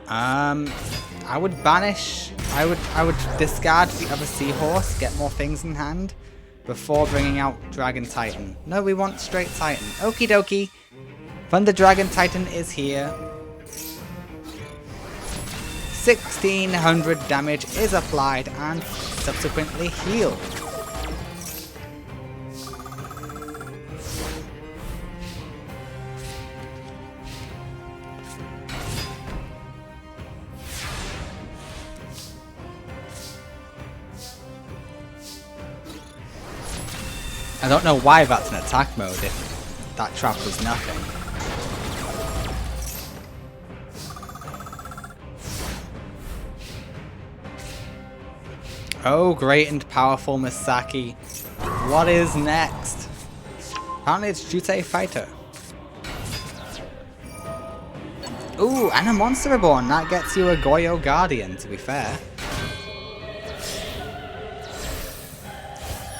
I would banish. I would discard the other Seahorse, get more things in hand, before bringing out Dragon Titan. No, we want straight Titan. Okie dokie. Thunder Dragon Titan is here. 1600 damage is applied and subsequently healed. I don't know why that's an attack mode if that trap was nothing. Oh, great and powerful Misaki. What is next? Apparently it's Yusei Fighter. Ooh, and a Monster Reborn. That gets you a Goyo Guardian, to be fair.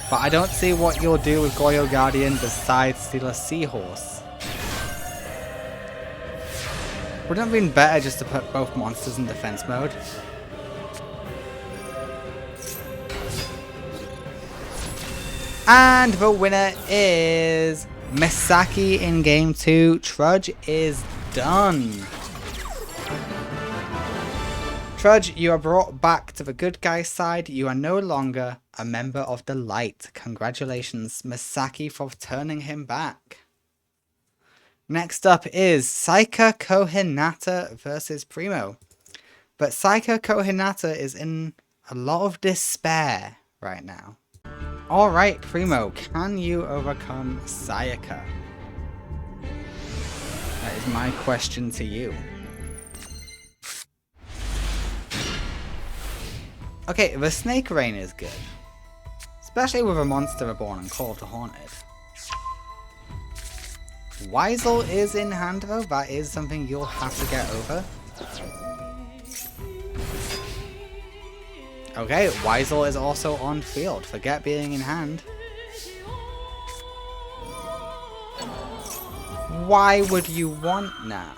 But I don't see what you'll do with Goyo Guardian besides steal a Seahorse. Wouldn't it have been better just to put both monsters in defense mode? And the winner is Misaki in game 2. Trudge is done. Trudge, you are brought back to the good guy's side. You are no longer a member of the light. Congratulations, Misaki, for turning him back. Next up is Seiya Kohinata versus Primo. But Seiya Kohinata is in a lot of despair right now. Alright, Primo, can you overcome Seiya? That is my question to you. Okay, the Snake Rain is good. Especially with a Monster Reborn and Call to Haunted. Weisel is in hand though, that is something you'll have to get over. Okay, Weisel is also on field, forget being in hand. Why would you want that?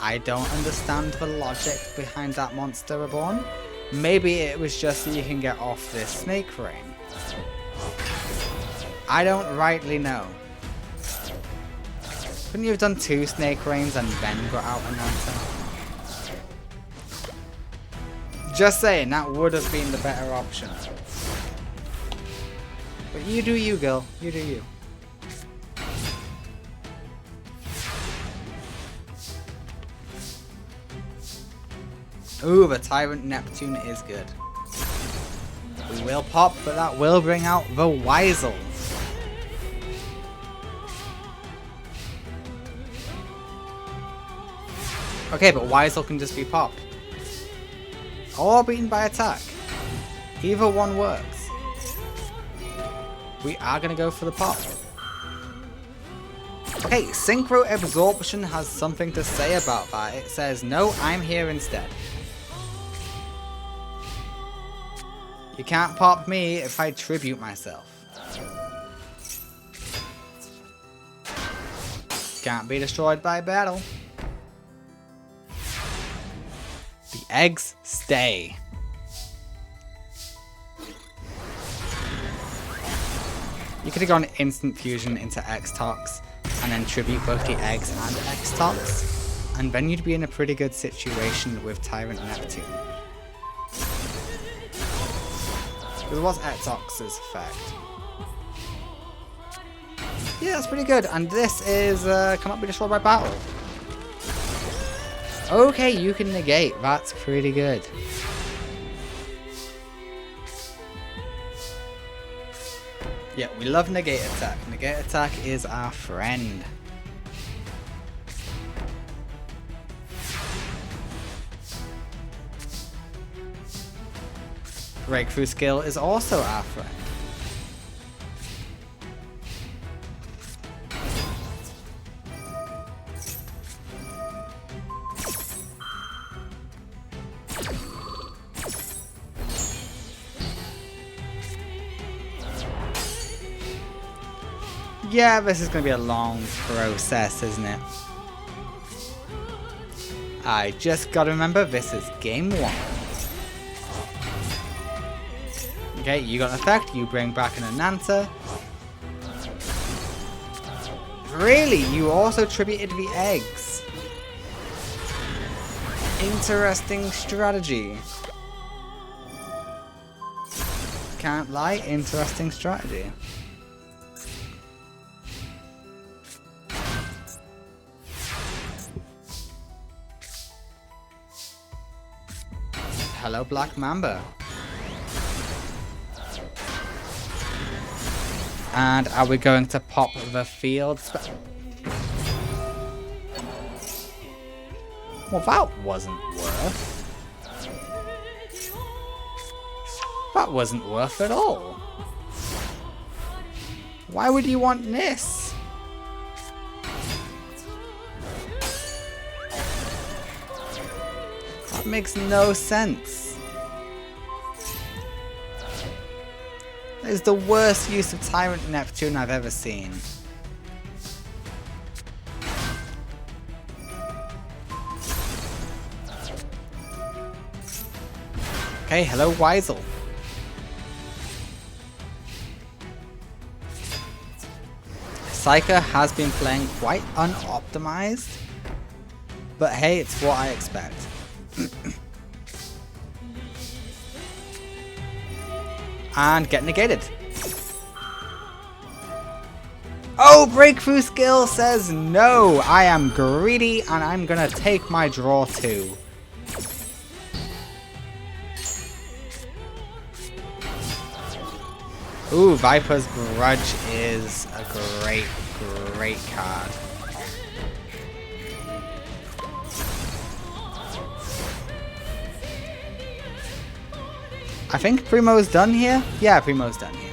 I don't understand the logic behind that Monster Reborn. Maybe it was just so you can get off this Snake Rain. I don't rightly know. Couldn't you have done 2 Snake Rains and then got out an answer? Just saying, that would have been the better option. But you do you, girl. You do you. Ooh, the Tyrant Neptune is good. We will pop, but that will bring out the Weisel. Okay, but Weisel can just be popped. Or beaten by attack. Either one works. We are going to go for the pop. Okay, Synchro Absorption has something to say about that. It says, no, I'm here instead. You can't pop me if I tribute myself. Can't be destroyed by battle. The eggs stay. You could have gone instant fusion into X-Tox and then tribute both the eggs and X-Tox, and then you'd be in a pretty good situation with Tyrant Neptune. Because what's Etox's effect? Yeah, that's pretty good. And this is cannot be destroyed by battle. Okay, you can negate. That's pretty good. Yeah, we love negate attack. Negate attack is our friend. Breakthrough skill is also our friend. Yeah, this is going to be a long process, isn't it? I just got to remember this is game 1. Okay, you got an effect, you bring back an Ananta. Really? You also tributed the eggs. Interesting strategy. Can't lie, interesting strategy. Hello, Black Mamba. And are we going to pop the field spell? Well, that wasn't worth. That wasn't worth at all. Why would you want this? That makes no sense. That is the worst use of Tyrant Neptune I've ever seen. Okay, hello Weisel. Seiya has been playing quite unoptimized, but hey, it's what I expect. And get negated. Oh, breakthrough skill says no. I am greedy and I'm gonna take my draw too. Ooh, Viper's Grudge is a great card. I think Primo's done here. Yeah, Primo's done here.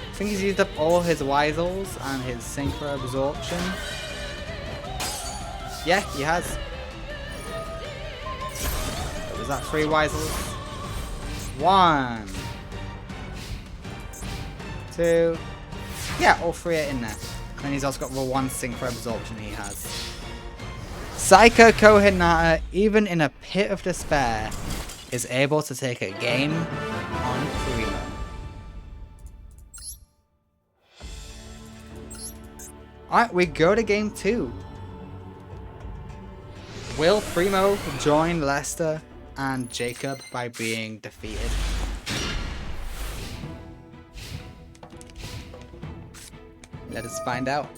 I think he's used up all his Weisels and his Synchro Absorption. Yeah, he has. Was that 3 Weisels? 1, 2. Yeah, all 3 are in there. And then he's also got the 1 Synchro Absorption he has. Psycho Kohinata, even in a pit of despair, is able to take a game on Primo. Alright, we go to game 2. Will Primo join Lester and Jacob by being defeated? Let us find out.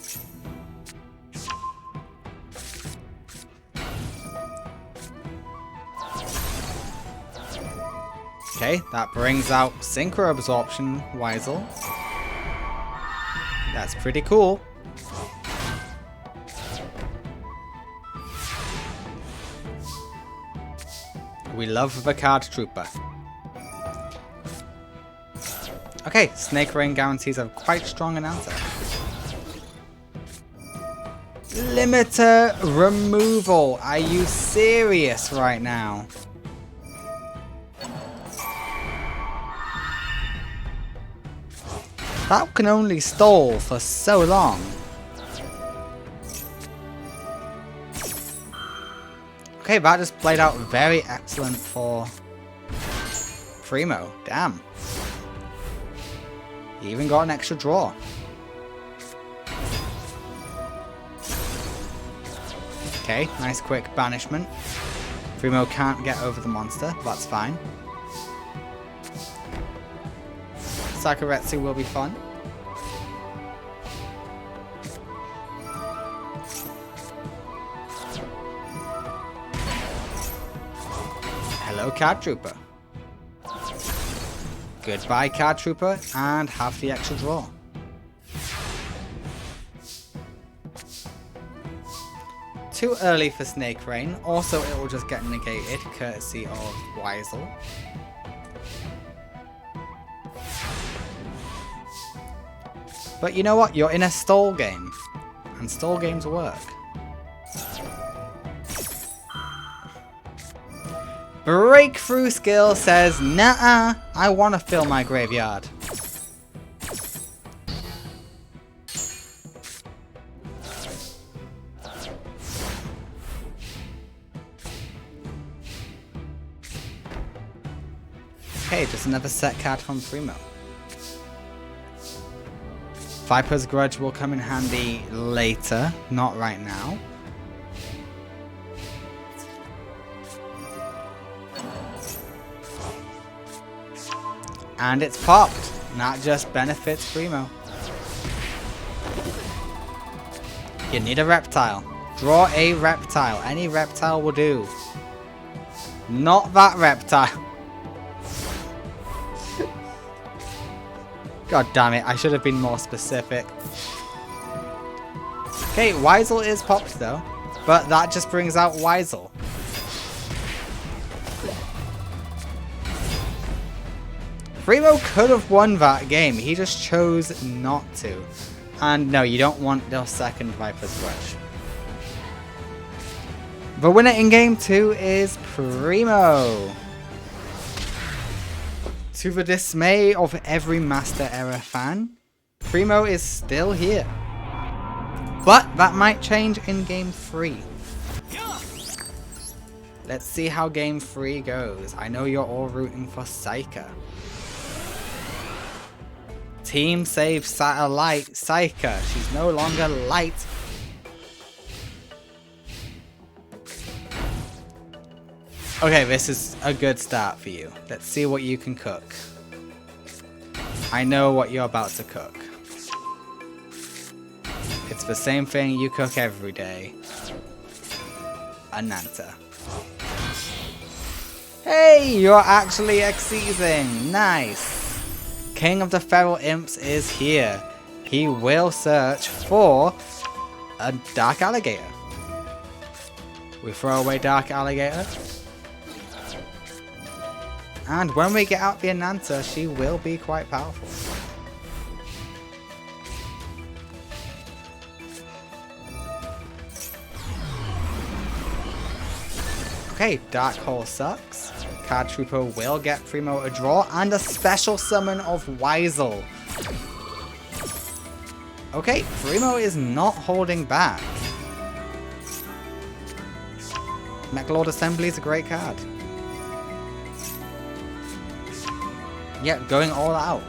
Okay, that brings out Synchro Absorption Weisel. That's pretty cool. We love the card Trooper. Okay, Snake Rain guarantees a quite strong announcer. Limiter removal. Are you serious right now? That can only stall for so long. Okay, that just played out very excellent for Primo. Damn. He even got an extra draw. Okay, nice quick banishment. Primo can't get over the monster, that's fine. Sakuretsu will be fun. Hello, Card Trooper. Goodbye, Card Trooper, and have the extra draw. Too early for Snake Rain. Also, it will just get negated, courtesy of Weisel. But you know what? You're in a stall game, and stall games work. Breakthrough Skill says, nah, I want to fill my graveyard. Okay, just another set card from Primo. Viper's Grudge will come in handy later, not right now. And it's popped. That just benefits Primo. You need a reptile. Draw a reptile. Any reptile will do. Not that reptile. God damn it, I should have been more specific. Okay, Weisel is popped though. But that just brings out Weisel. Primo could have won that game, he just chose not to. And no, you don't want the second Viper's Grudge. The winner in game 2 is Primo. To the dismay of every Master Era fan, Primo is still here. But that might change in game 3. Let's see how game 3 goes. I know you're all rooting for Seiya. Team save Satellite Seiya. She's no longer light. Okay, this is a good start for you. Let's see what you can cook. I know what you're about to cook. It's the same thing you cook every day. Ananta. Hey, you're actually exceeding. Nice. King of the Feral Imps is here. He will search for a Dark Alligator. We throw away Dark Alligator. And when we get out the Ananta, she will be quite powerful. Okay, Dark Hole sucks. Card Trooper will get Primo a draw and a special summon of Weisel. Okay, Primo is not holding back. Mechlord Assembly is a great card. Yeah, going all out.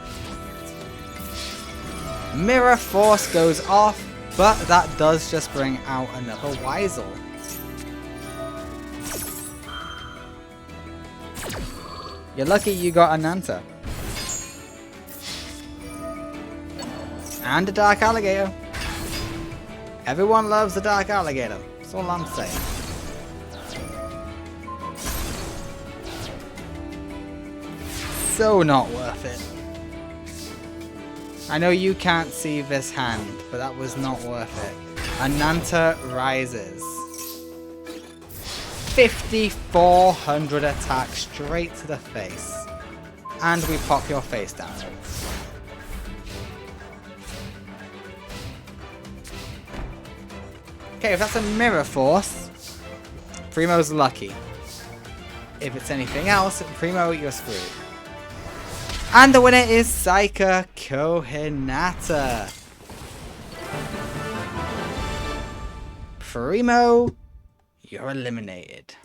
Mirror Force goes off, but that does just bring out another Weisel. You're lucky you got Ananta. And a Dark Alligator. Everyone loves the Dark Alligator. That's all I'm saying. So not worth it. I know you can't see this hand, but that was not worth it. Ananta rises. 5,400 attack straight to the face. And we pop your face down. Okay, if that's a Mirror Force, Primo's lucky. If it's anything else, Primo, you're screwed. And the winner is Seiya Kohinata. Primo, you're eliminated.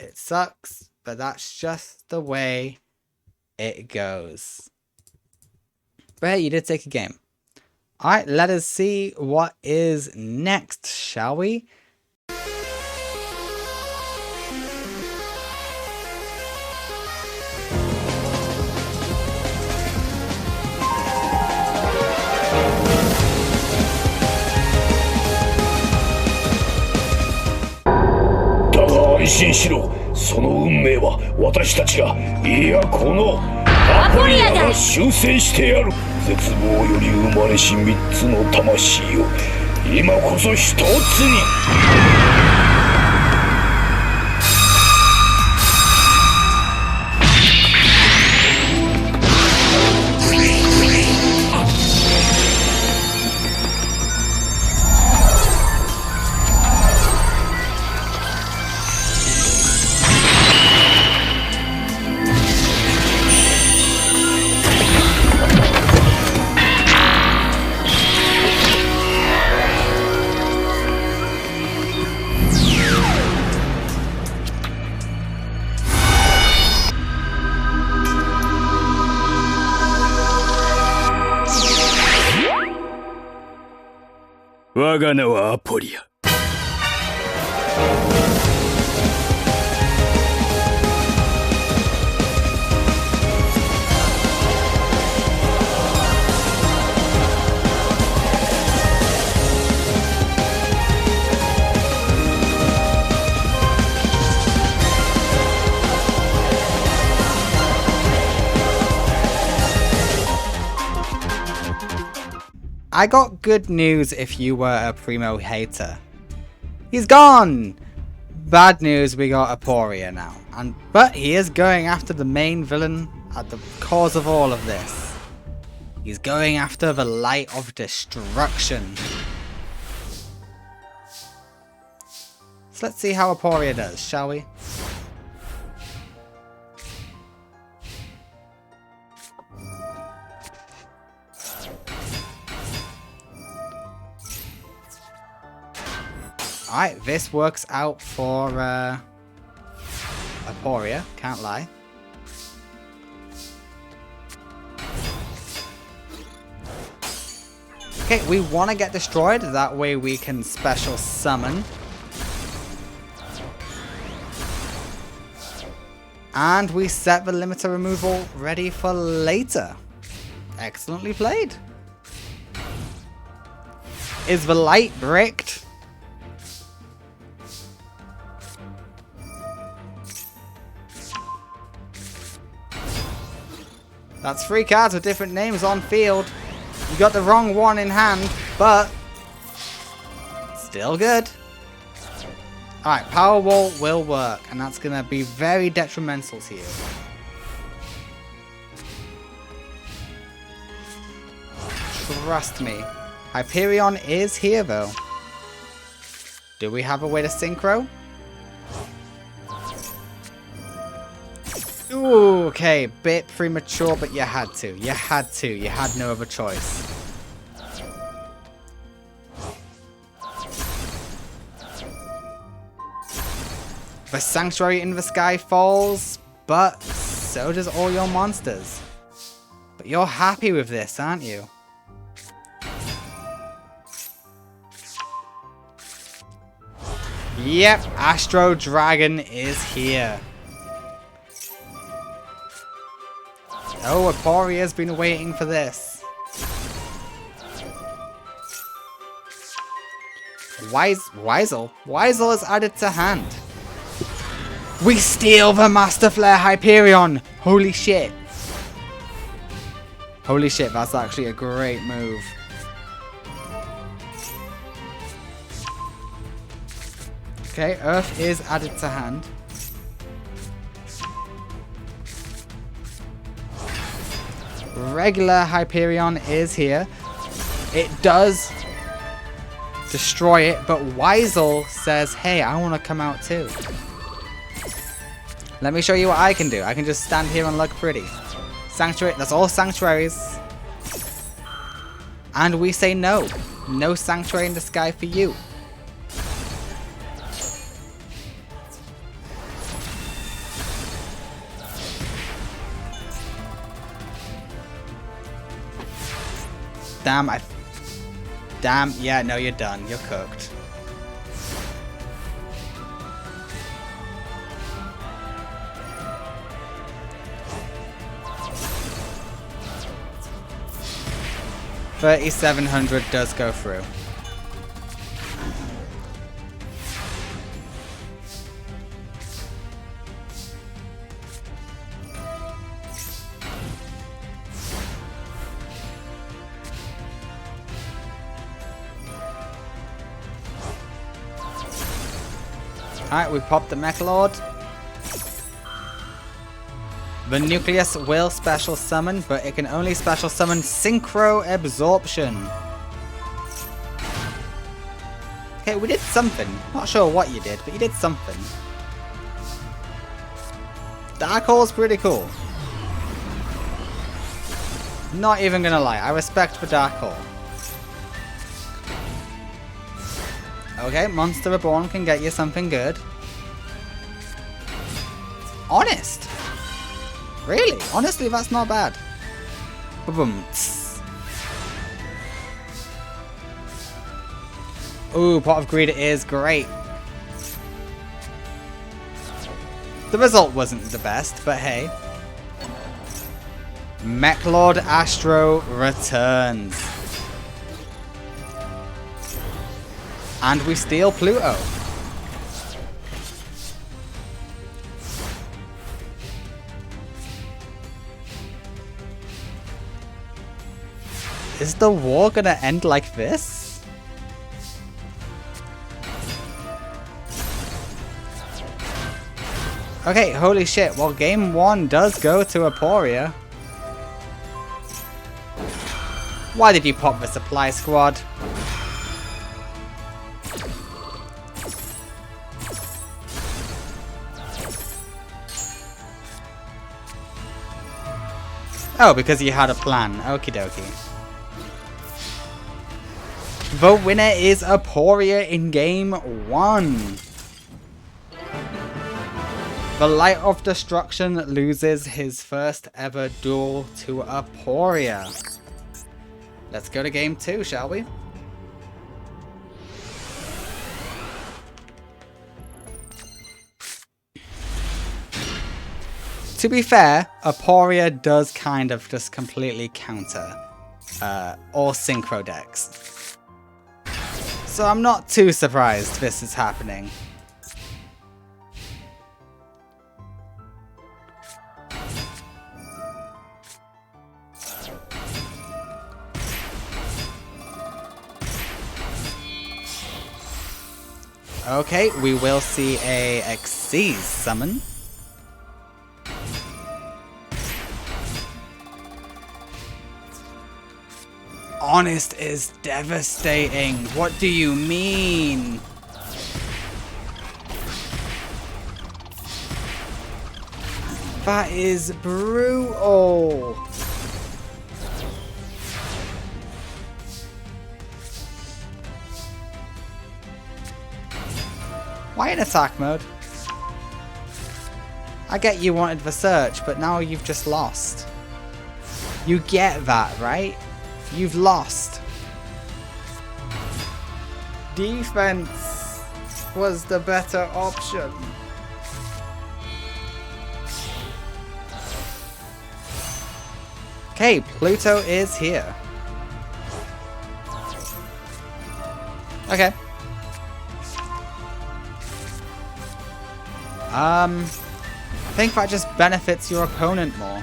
It sucks, but that's just the way it goes. But hey, you did take a game. Alright, let us see what is next, shall we? 心しろ。その運命は私たちが、いやこのアポリアが修正してやる。絶望より生まれし三つの魂よ、今こそ一つに。我が名はアポリア。I got good news if you were a Primo hater. He's gone! Bad news, we got Aporia now. But he is going after the main villain at the cause of all of this. He's going after the Light of Destruction. So let's see how Aporia does, shall we? Alright, this works out for Aporia, can't lie. Okay, we want to get destroyed, that way we can special summon. And we set the limiter removal ready for later. Excellently played. Is the light bricked? That's 3 cards with different names on field. You got the wrong one in hand, but still good. Alright, Power Wall will work, and that's going to be very detrimental to you. Trust me. Hyperion is here though. Do we have a way to synchro? Ooh, okay, bit premature, but you had to. You had to. You had no other choice. The Sanctuary in the Sky falls, but so does all your monsters. But you're happy with this, aren't you? Yep, Astro Dragon is here. Oh, Aporia's been waiting for this. Weisel is added to hand. We steal the Master Flare Hyperion! Holy shit. Holy shit, that's actually a great move. Okay, Earth is added to hand. Regular Hyperion is here. It does destroy it, but Weisel says, hey, I want to come out too. Let me show you what I can do. I can just stand here and look pretty. Sanctuary, that's all sanctuaries. And we say no. No Sanctuary in the Sky for you. Damn, yeah, no, you're done. You're cooked. $3,700 does go through. Alright, we popped the Mech Lord. The Nucleus will special summon, but it can only special summon Synchro Absorption. Okay, we did something. Not sure what you did, but you did something. Dark Hole's pretty cool. Not even gonna lie, I respect the Dark Hole. Okay, Monster Reborn can get you something good. Honest! Really? Honestly, that's not bad. Boom. Ooh, Pot of Greed is great. The result wasn't the best, but hey. Mech Lord Astro returns. And we steal Pluto. Is the war gonna end like this? Okay, holy shit. Well, game 1 does go to Aporia. Why did you pop the supply squad? Oh, because you had a plan. Okie dokie. The winner is Aporia in game 1. The Light of Destruction loses his first ever duel to Aporia. Let's go to game 2, shall we? To be fair, Aporia does kind of just completely counter all synchro decks. So I'm not too surprised this is happening. Okay, we will see a Xyz summon. Honest is devastating. What do you mean? That is brutal. Why in attack mode? I get you wanted the search, but now you've just lost. You get that, right? You've lost. Defense was the better option. Okay, Pluto is here. Okay. I think that just benefits your opponent more.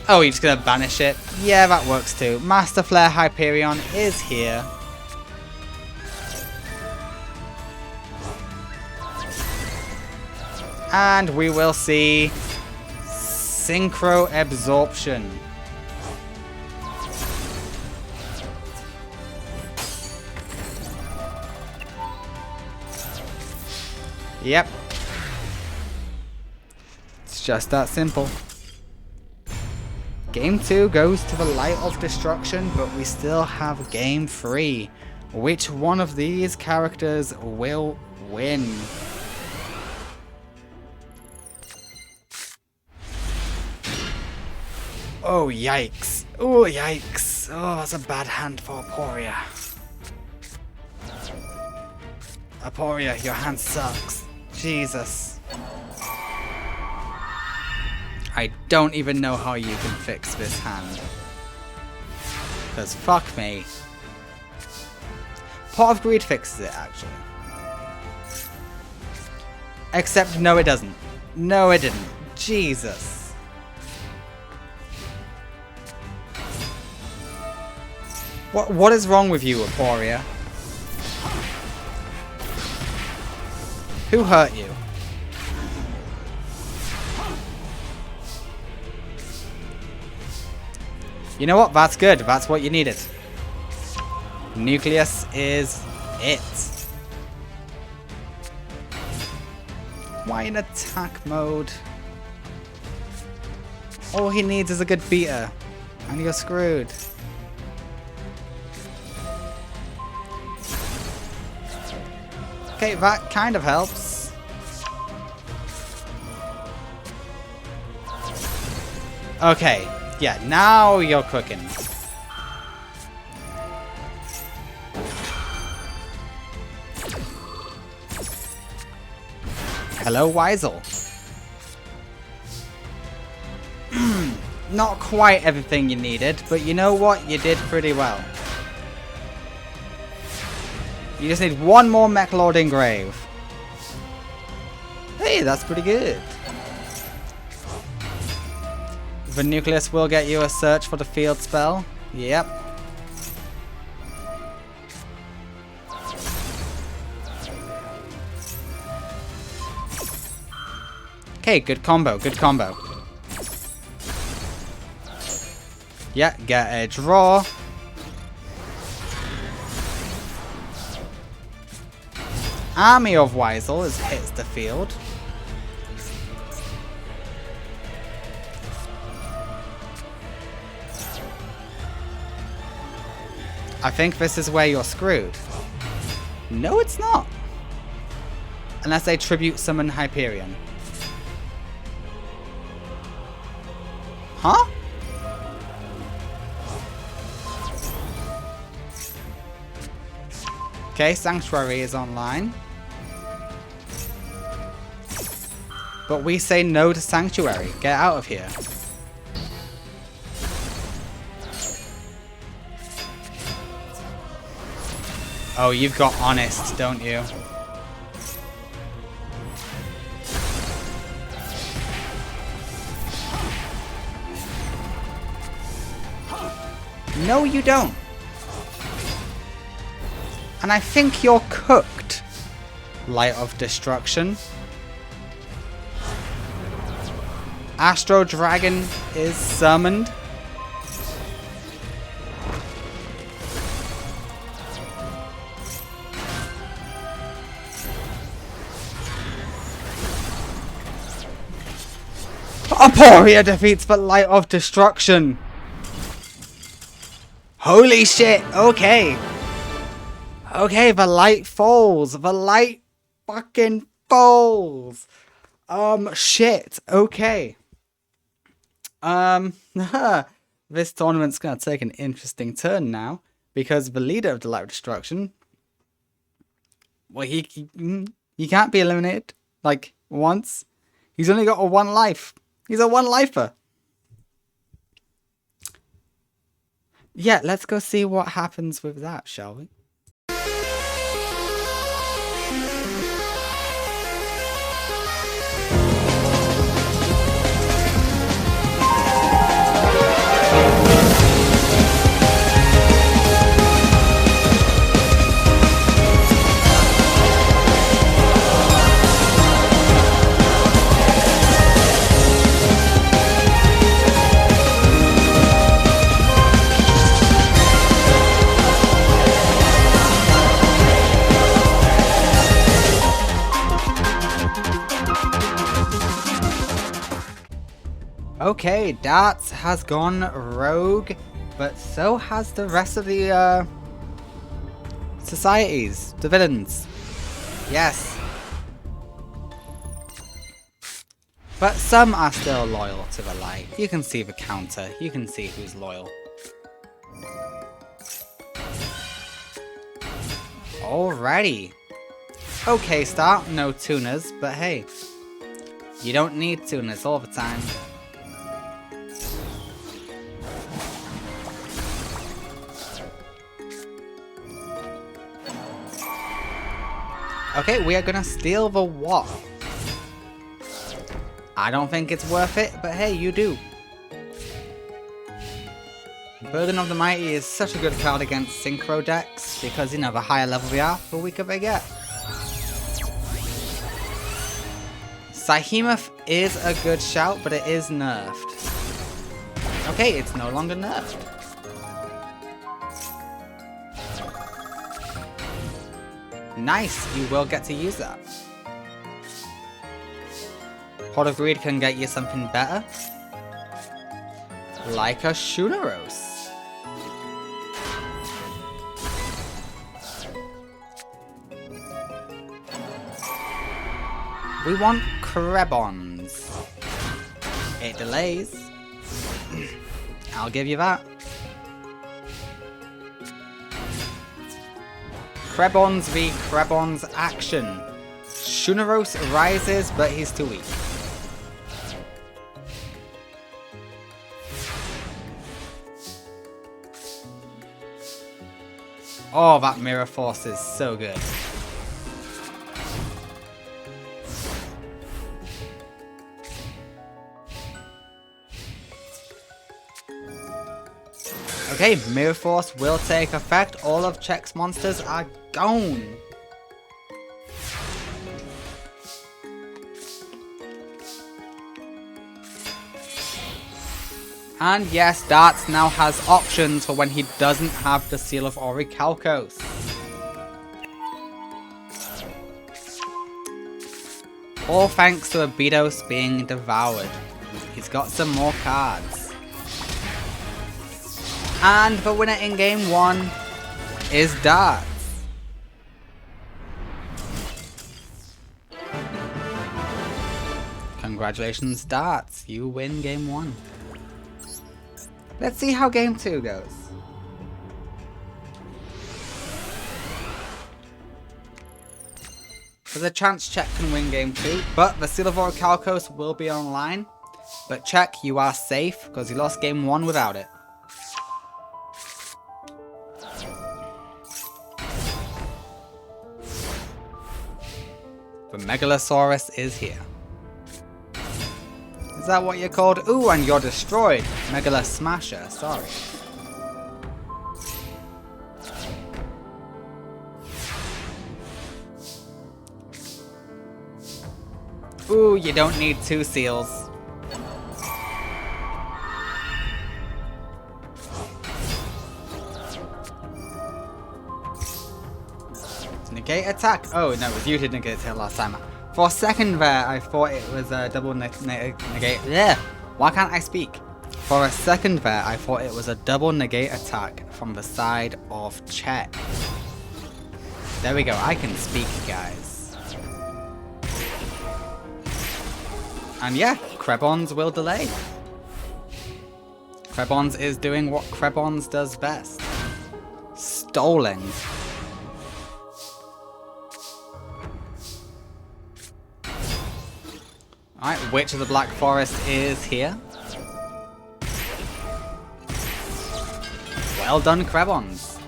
Oh, you're just gonna banish it? Yeah, that works too. Master Flare Hyperion is here. And we will see Synchro Absorption. Yep. It's just that simple. Game 2 goes to the Light of Destruction, but we still have Game 3. Which one of these characters will win? Oh, yikes. Oh, yikes. Oh, that's a bad hand for Aporia. Aporia, your hand sucks. Jesus. I don't even know how you can fix this hand. Because fuck me. Pot of Greed fixes it, actually. Except, no it doesn't. No it didn't. Jesus. What is wrong with you, Aporia? Who hurt you? You know what? That's good. That's what you needed. Nucleus is it. Why in attack mode? All he needs is a good beater. And you're screwed. Okay, that kind of helps. Okay, yeah, now you're cooking. Hello, Weisel. Not quite everything you needed, but you know what? You did pretty well. You just need one more Mech Lord Engrave. Hey, that's pretty good. The Nucleus will get you a search for the field spell. Yep. Okay, good combo, good combo. Yeah, get a draw. Army of Weisel as hits the field. I think this is where you're screwed. No, it's not. Unless they tribute summon Hyperion. Huh? Okay, Sanctuary is online. But we say no to Sanctuary. Get out of here. Oh, you've got Honest, don't you? No, you don't. And I think you're cooked. Light of Destruction. Astro Dragon is summoned. Aporia defeats the Light of Destruction. Holy shit, okay. Okay, the light falls. The light fucking falls. Shit, okay. This tournament's gonna take an interesting turn now. Because the leader of the Light of Destruction, well, he can't be eliminated, like, once. He's only got a one life. He's a one-lifer. Yeah, let's go see what happens with that, shall we? Okay, Darts has gone rogue, but so has the rest of the societies, the villains. Yes. But some are still loyal to the light. You can see the counter. You can see who's loyal. Alrighty. Okay, start. No tuners, but hey. You don't need tuners all the time. Okay, we are gonna steal the what? I don't think it's worth it, but hey, you do. Burden of the Mighty is such a good card against synchro decks because, you know, the higher level they are, the weaker they get. Behemoth is a good shout, but it is nerfed. Okay, it's no longer nerfed. Nice, you will get to use that. Pot of Greed can get you something better. Like a Shunaros. We want Krebons. It delays. I'll give you that. Krebons v Krebons action. Shunaros rises, but he's too weak. Oh, that Mirror Force is so good. Okay, Mirror Force will take effect. All of Czech's monsters are gone. And yes, Darts now has options for when he doesn't have the Seal of Orichalcos. All thanks to Abidos being devoured. He's got some more cards. And the winner in game 1 is Darts. Congratulations, Darts. You win game 1. Let's see how game 2 goes. There's a chance Czech can win game 2, but the Seal of Orichalcos will be online. But Czech, you are safe because you lost game 1 without it. The Megalosaurus is here. Is that what you're called? Ooh, and you're destroyed. Megala Smasher, sorry. Ooh, you don't need 2 seals. Negate attack. Oh, no, it was you who negated it last time. For a second there, I thought it was a double negate. Yeah, why can't I speak? For a second there, I thought it was a double negate attack from the side of Czech. There we go, I can speak, guys. And yeah, Krebons will delay. Krebons is doing what Krebons does best. Stolen. Alright, Witch of the Black Forest is here. Well done, Krebons.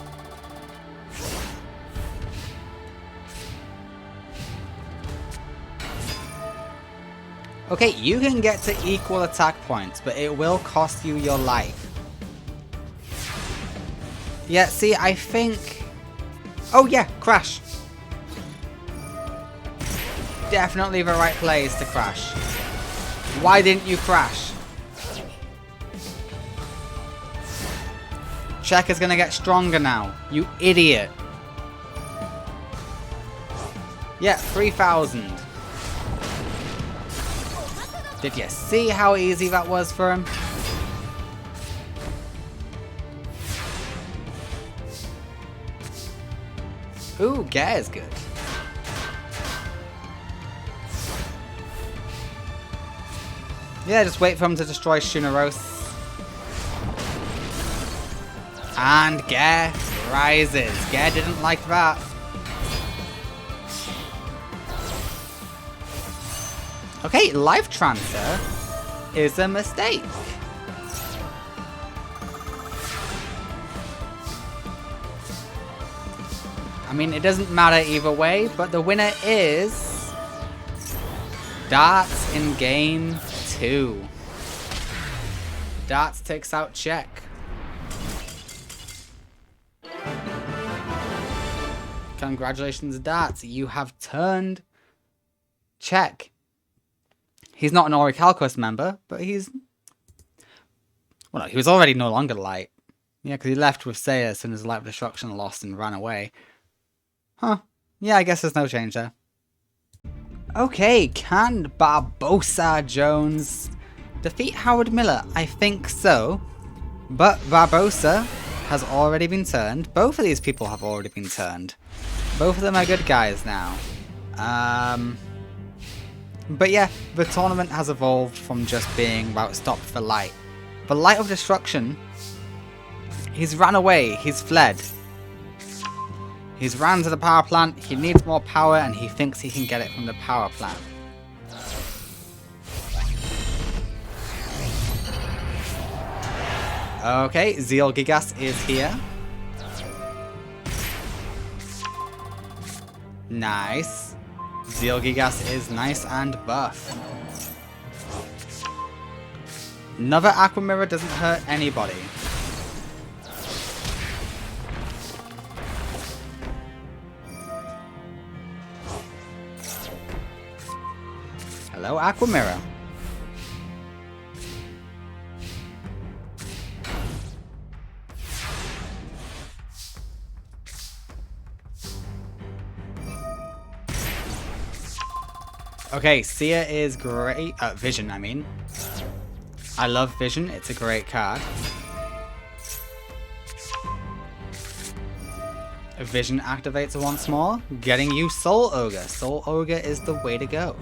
Okay, you can get to equal attack points, but it will cost you your life. Yeah, see, I think... Oh yeah, crash. Definitely the right place to crash. Why didn't you crash? Czech is gonna get stronger now. You idiot. Yeah, 3,000. Did you see how easy that was for him? Ooh, Gare is good. Yeah, just wait for him to destroy Shunaros. And Gare rises. Gare didn't like that. Okay, life transfer is a mistake. I mean, it doesn't matter either way, but the winner is Darts in game 2. Darts takes out Czech. Congratulations, Darts. You have turned Czech He's not an Orichalcos member, but he's... Well, no, he was already no longer Light. Yeah, because he left with Seiya as soon as Light of Destruction lost and ran away. Huh. Yeah, I guess there's no change there. Okay, can Barbosa Jones defeat Howard Miller? I think so. But Barbosa has already been turned. Both of these people have already been turned. Both of them are good guys now. But yeah, the tournament has evolved from just being about stop for Light. The Light of Destruction, he's ran away, he's fled. He's ran to the power plant, he needs more power and he thinks he can get it from the power plant. Okay, Zeal Gigas is here. Nice. Zeal Gigas is nice and buff. Another Aqua Mirror doesn't hurt anybody. Hello, Aqua Mirror. Okay, Seiya is great. Vision, I mean. I love Vision, it's a great card. Vision activates once more, getting you Soul Ogre. Soul Ogre is the way to go.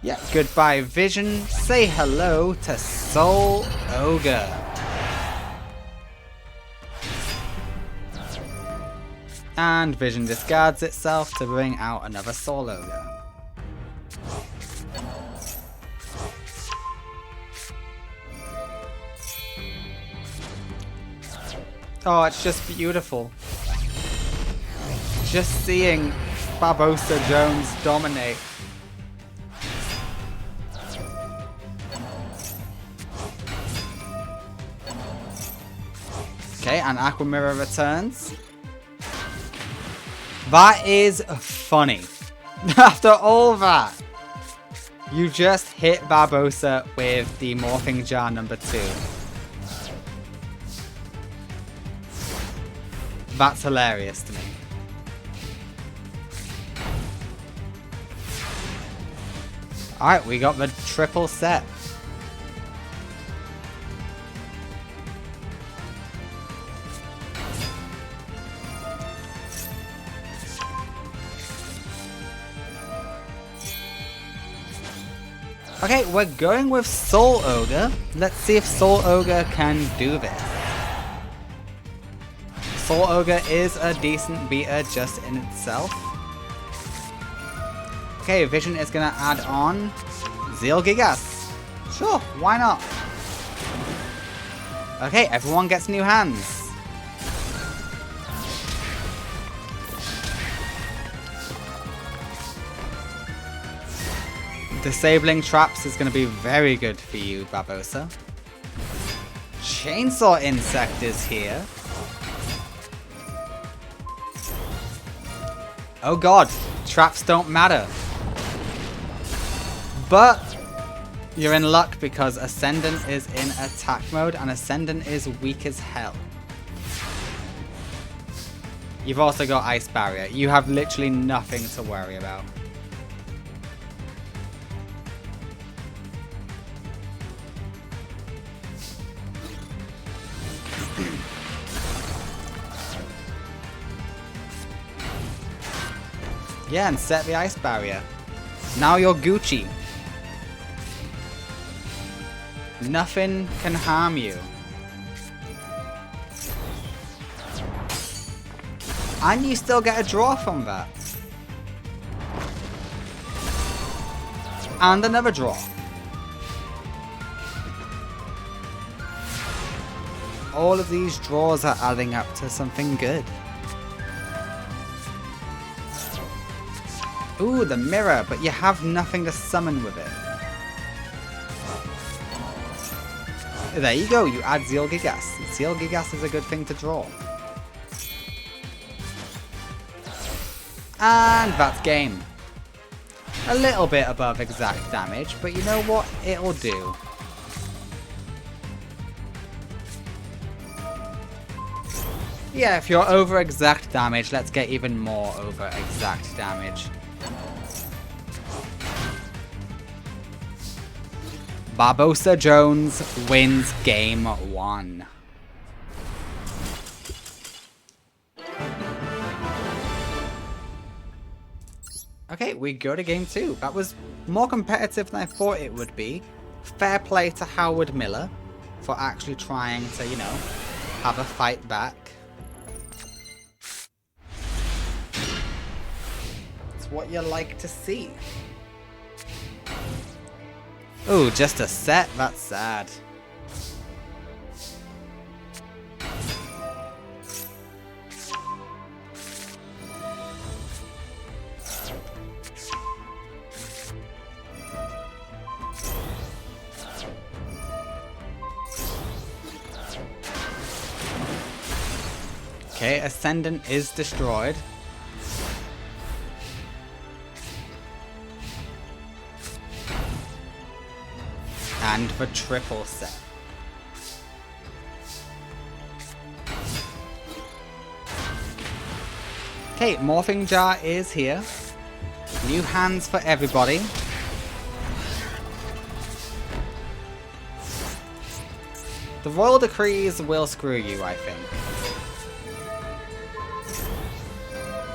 Yeah, goodbye Vision. Say hello to Soul Ogre. And Vision discards itself to bring out another Soul Ogre. Oh, it's just beautiful. Just seeing Barbosa Jones dominate. Okay, and Aqua Mirror returns. That is funny. After all that, you just hit Barbosa with the Morphing Jar number 2. That's hilarious to me. Alright, we got the triple set. Okay, we're going with Soul Ogre. Let's see if Soul Ogre can do this. Soul Ogre is a decent beater just in itself. Okay, Vision is gonna add on Zeal Gigas. Sure, why not? Okay, everyone gets new hands. Disabling traps is going to be very good for you, Barbosa. Chainsaw Insect is here. Oh god, traps don't matter. But you're in luck because Ascendant is in attack mode and Ascendant is weak as hell. You've also got Ice Barrier. You have literally nothing to worry about. Yeah, and set the Ice Barrier. Now you're Gucci. Nothing can harm you. And you still get a draw from that. And another draw. All of these draws are adding up to something good. Ooh, the mirror, but you have nothing to summon with it. There you go, you add Zeal Gigas. Zeal Gigas is a good thing to draw. And that's game. A little bit above exact damage, but you know what? It'll do. Yeah, if you're over exact damage, let's get even more over exact damage. Barbosa Jones wins game 1. Okay, we go to game 2. That was more competitive than I thought it would be. Fair play to Howard Miller for actually trying to, you know, have a fight back. It's what you like to see. Ooh, just a set? That's sad. Okay, Ascendant is destroyed. And the triple set. Okay, Morphing Jar is here. New hands for everybody. The Royal Decrees will screw you, I think.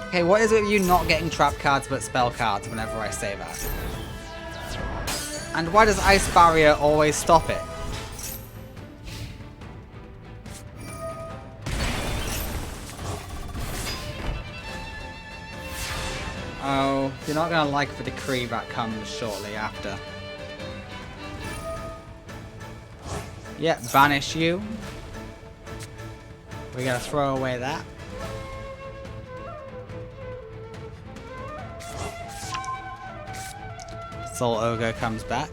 Okay, what is it with you not getting trap cards but spell cards whenever I say that? And why does Ice Barrier always stop it? Oh, you're not gonna like the decree that comes shortly after. Yeah, banish you. We gotta throw away that. Soul Ogre comes back.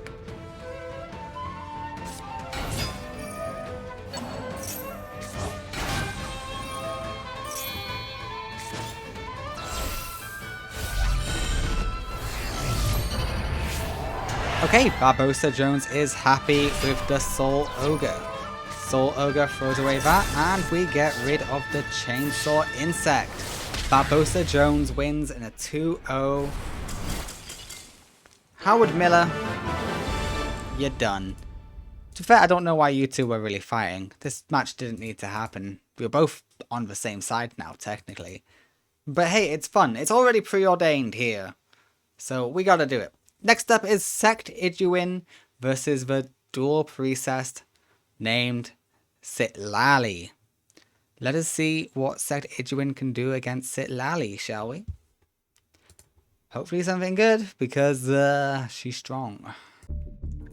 Okay, Barbosa Jones is happy with the Soul Ogre. Soul Ogre throws away that, and we get rid of the Chainsaw Insect. Barbosa Jones wins in a 2-0. Howard Miller, you're done. To be fair, I don't know why you two were really fighting. This match didn't need to happen. We were both on the same side now, technically. But hey, it's fun. It's already preordained here. So we gotta do it. Next up is Sect Ijuin versus the dual priestess named Sit Lai. Let us see what Sect Ijuin can do against Sit Lai, shall we? Hopefully something good, because she's strong.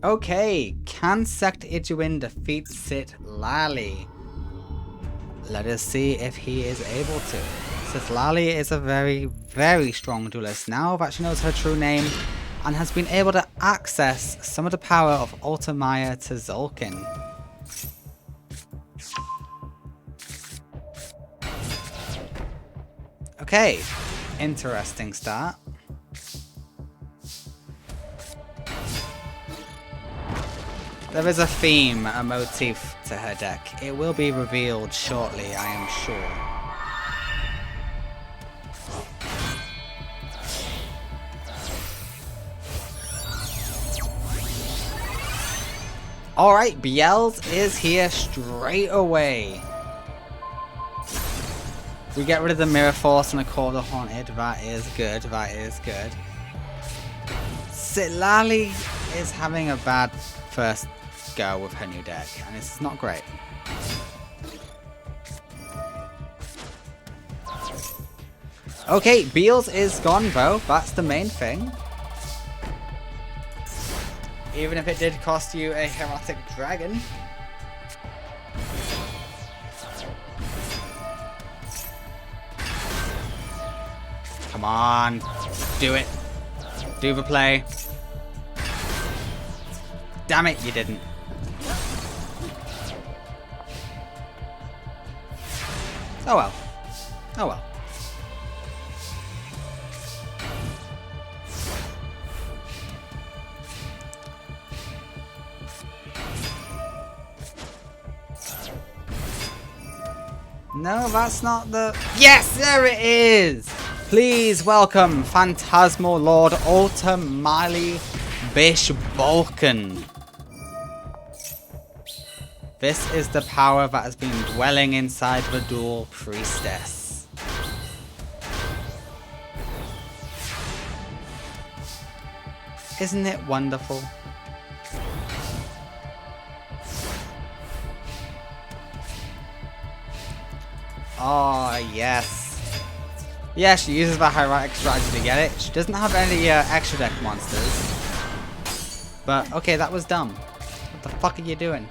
Okay, can Sect Ijuin defeat Sit Lai? Let us see if he is able to. Sit Lai is a very, very strong duelist now that she knows her true name, and has been able to access some of the power of Ultimaya to Zolkin. Okay, interesting start. There is a theme, a motif to her deck. It will be revealed shortly, I am sure. Alright, Biel's is here straight away. We get rid of the Mirror Force and the Core of the Haunted. That is good, that is good. Sit Lai is having a bad first go with her new deck, and it's not great. Okay, Beals is gone though, that's the main thing. Even if it did cost you a Herotic Dragon. Come on, do it. Do the play. Damn it, you didn't. Oh well. Oh well. No, that's not the... Yes, there it is! Please welcome Phantasmal Lord Ultimali Bishbolken. This is the power that has been dwelling inside the Dual Priestess. Isn't it wonderful? Oh, yes. Yeah, she uses the hieratic strategy to get it. She doesn't have any extra deck monsters. But, okay, that was dumb. What the fuck are you doing?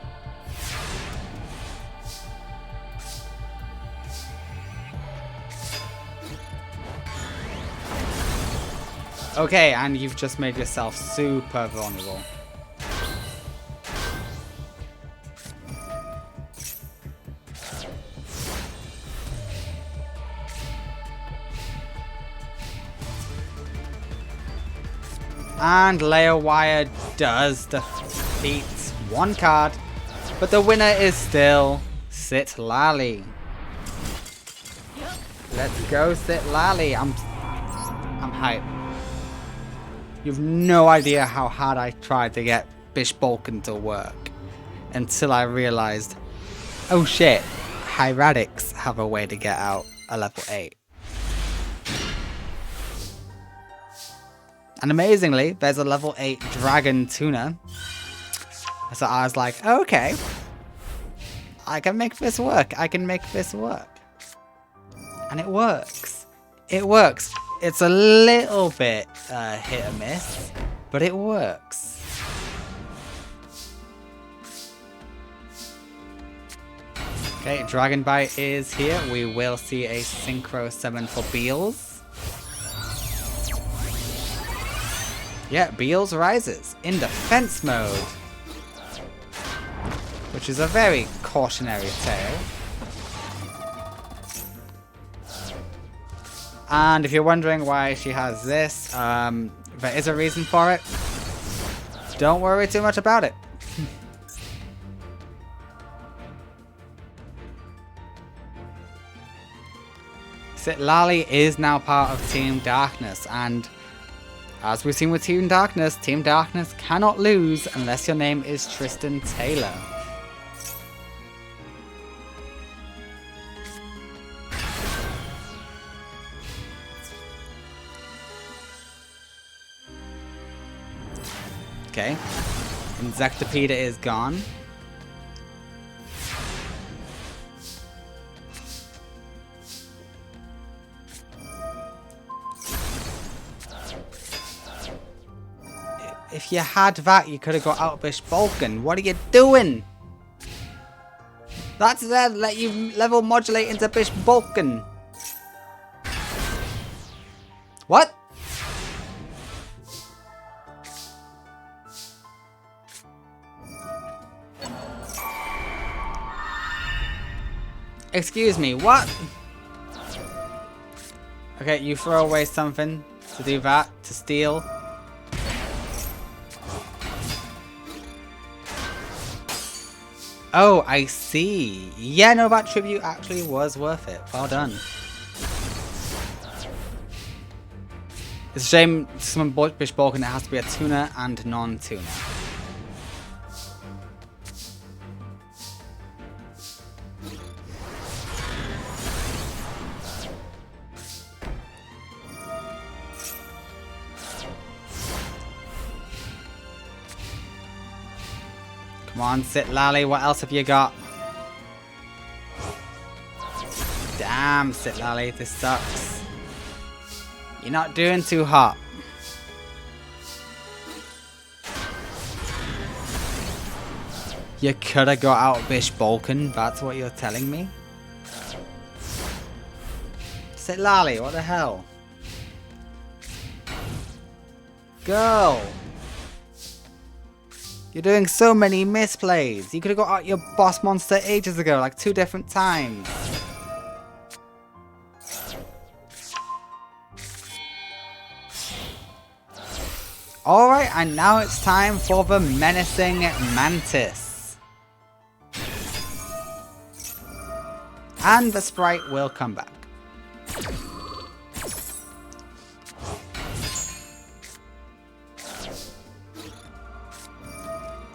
Okay, and you've just made yourself super vulnerable. And Layer Wire does defeat one card, but the winner is still Sit Lai. Let's go, Sit Lai. I'm hyped. You've no idea how hard I tried to get Bishbolken to work until I realized, oh shit, Hieratics have a way to get out a level 8. And amazingly, there's a level 8 Dragon Tuna. So I was like, okay, I can make this work. I can make this work. And it works. It works. It's a little bit hit or miss, but it works. Okay, Dragon Bite is here. We will see a Synchro 7 for Beals. Yeah, Beals rises in defense mode, which is a very cautionary tale. And if you're wondering why she has this, there is a reason for it. Don't worry too much about it. Sit Lai is now part of Team Darkness, and as we've seen with Team Darkness cannot lose unless your name is Tristan Taylor. Okay, Insectopeda is gone. If you had that, you could have got out Bishbolken. What are you doing? That's there to let you level modulate into Bishbolken. What? Excuse me, what? Okay, you throw away something to do that, to steal. Oh, I see. Yeah, no, that tribute actually was worth it. Well done. It's a shame summon Bishbolken, it has to be a tuner and non-tuner. Come on, Sit Lai, what else have you got? Damn, Sit Lai, this sucks. You're not doing too hot. You could have got out Bishbolken, that's what you're telling me? Sit Lai, what the hell? Girl! You're doing so many misplays. You could have got out your boss monster ages ago, like 2 different times. Alright, and now it's time for the menacing mantis. And the sprite will come back.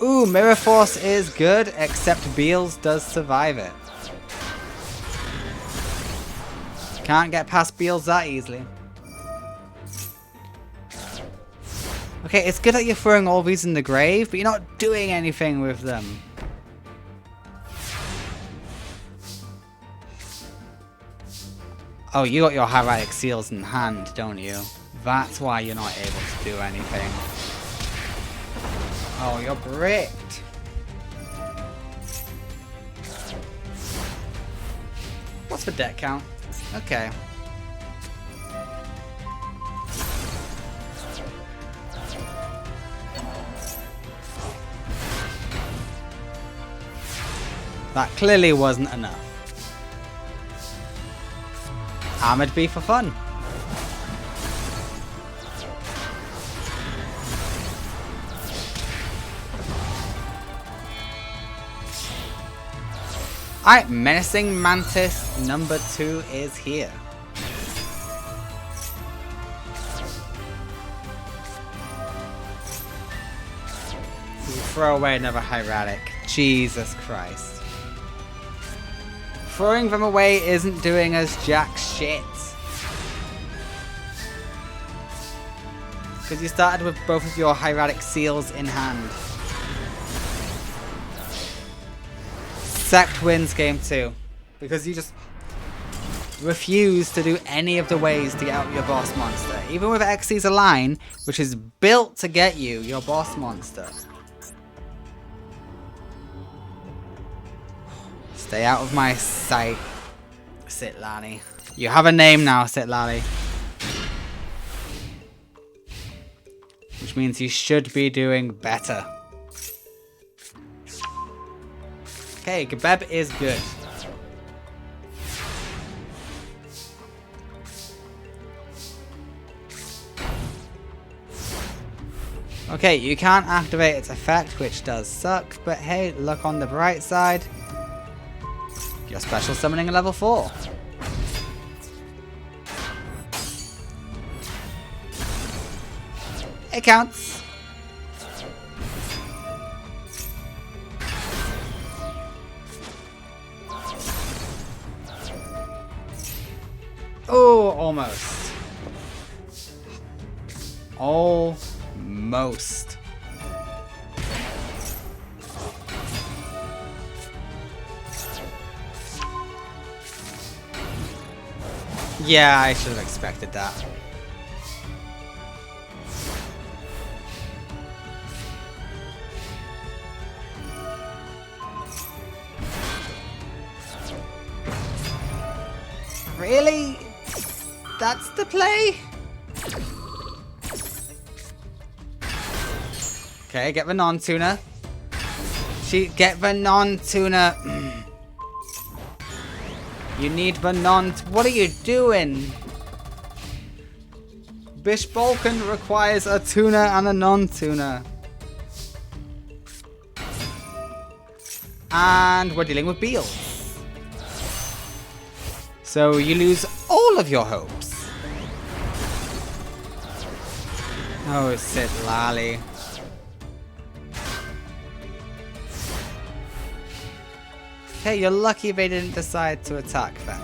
Ooh, Mirror Force is good, except Beals does survive it. Can't get past Beals that easily. Okay, it's good that you're throwing all these in the grave, but you're not doing anything with them. Oh, you got your hieratic seals in hand, don't you? That's why you're not able to do anything. Oh, you're bricked. What's the deck count? Okay. That clearly wasn't enough. Armored B for fun. Alright, Menacing Mantis number 2 is here. Throw away another hieratic. Jesus Christ. Throwing them away isn't doing us jack shit. Because you started with both of your hieratic seals in hand. Sect wins game 2. Because you just refuse to do any of the ways to get out your boss monster. Even with Xyz Align, which is built to get you your boss monster. Stay out of my sight, Sit Lai. You have a name now, Sit Lai. Which means you should be doing better. Okay, Kebab is good. Okay, you can't activate its effect, which does suck, but hey, look on the bright side. You're special summoning a level 4. It counts. Oh, almost. Almost. Yeah, I should have expected that. Really? That's the play? Okay, get the non-tuner. Get the non-tuner. You need the non... What are you doing? Bish Balkan requires a tuner and a non-tuner. And we're dealing with Beals. So you lose all of your hopes. Oh, Sit Lai. Okay, you're lucky they didn't decide to attack then.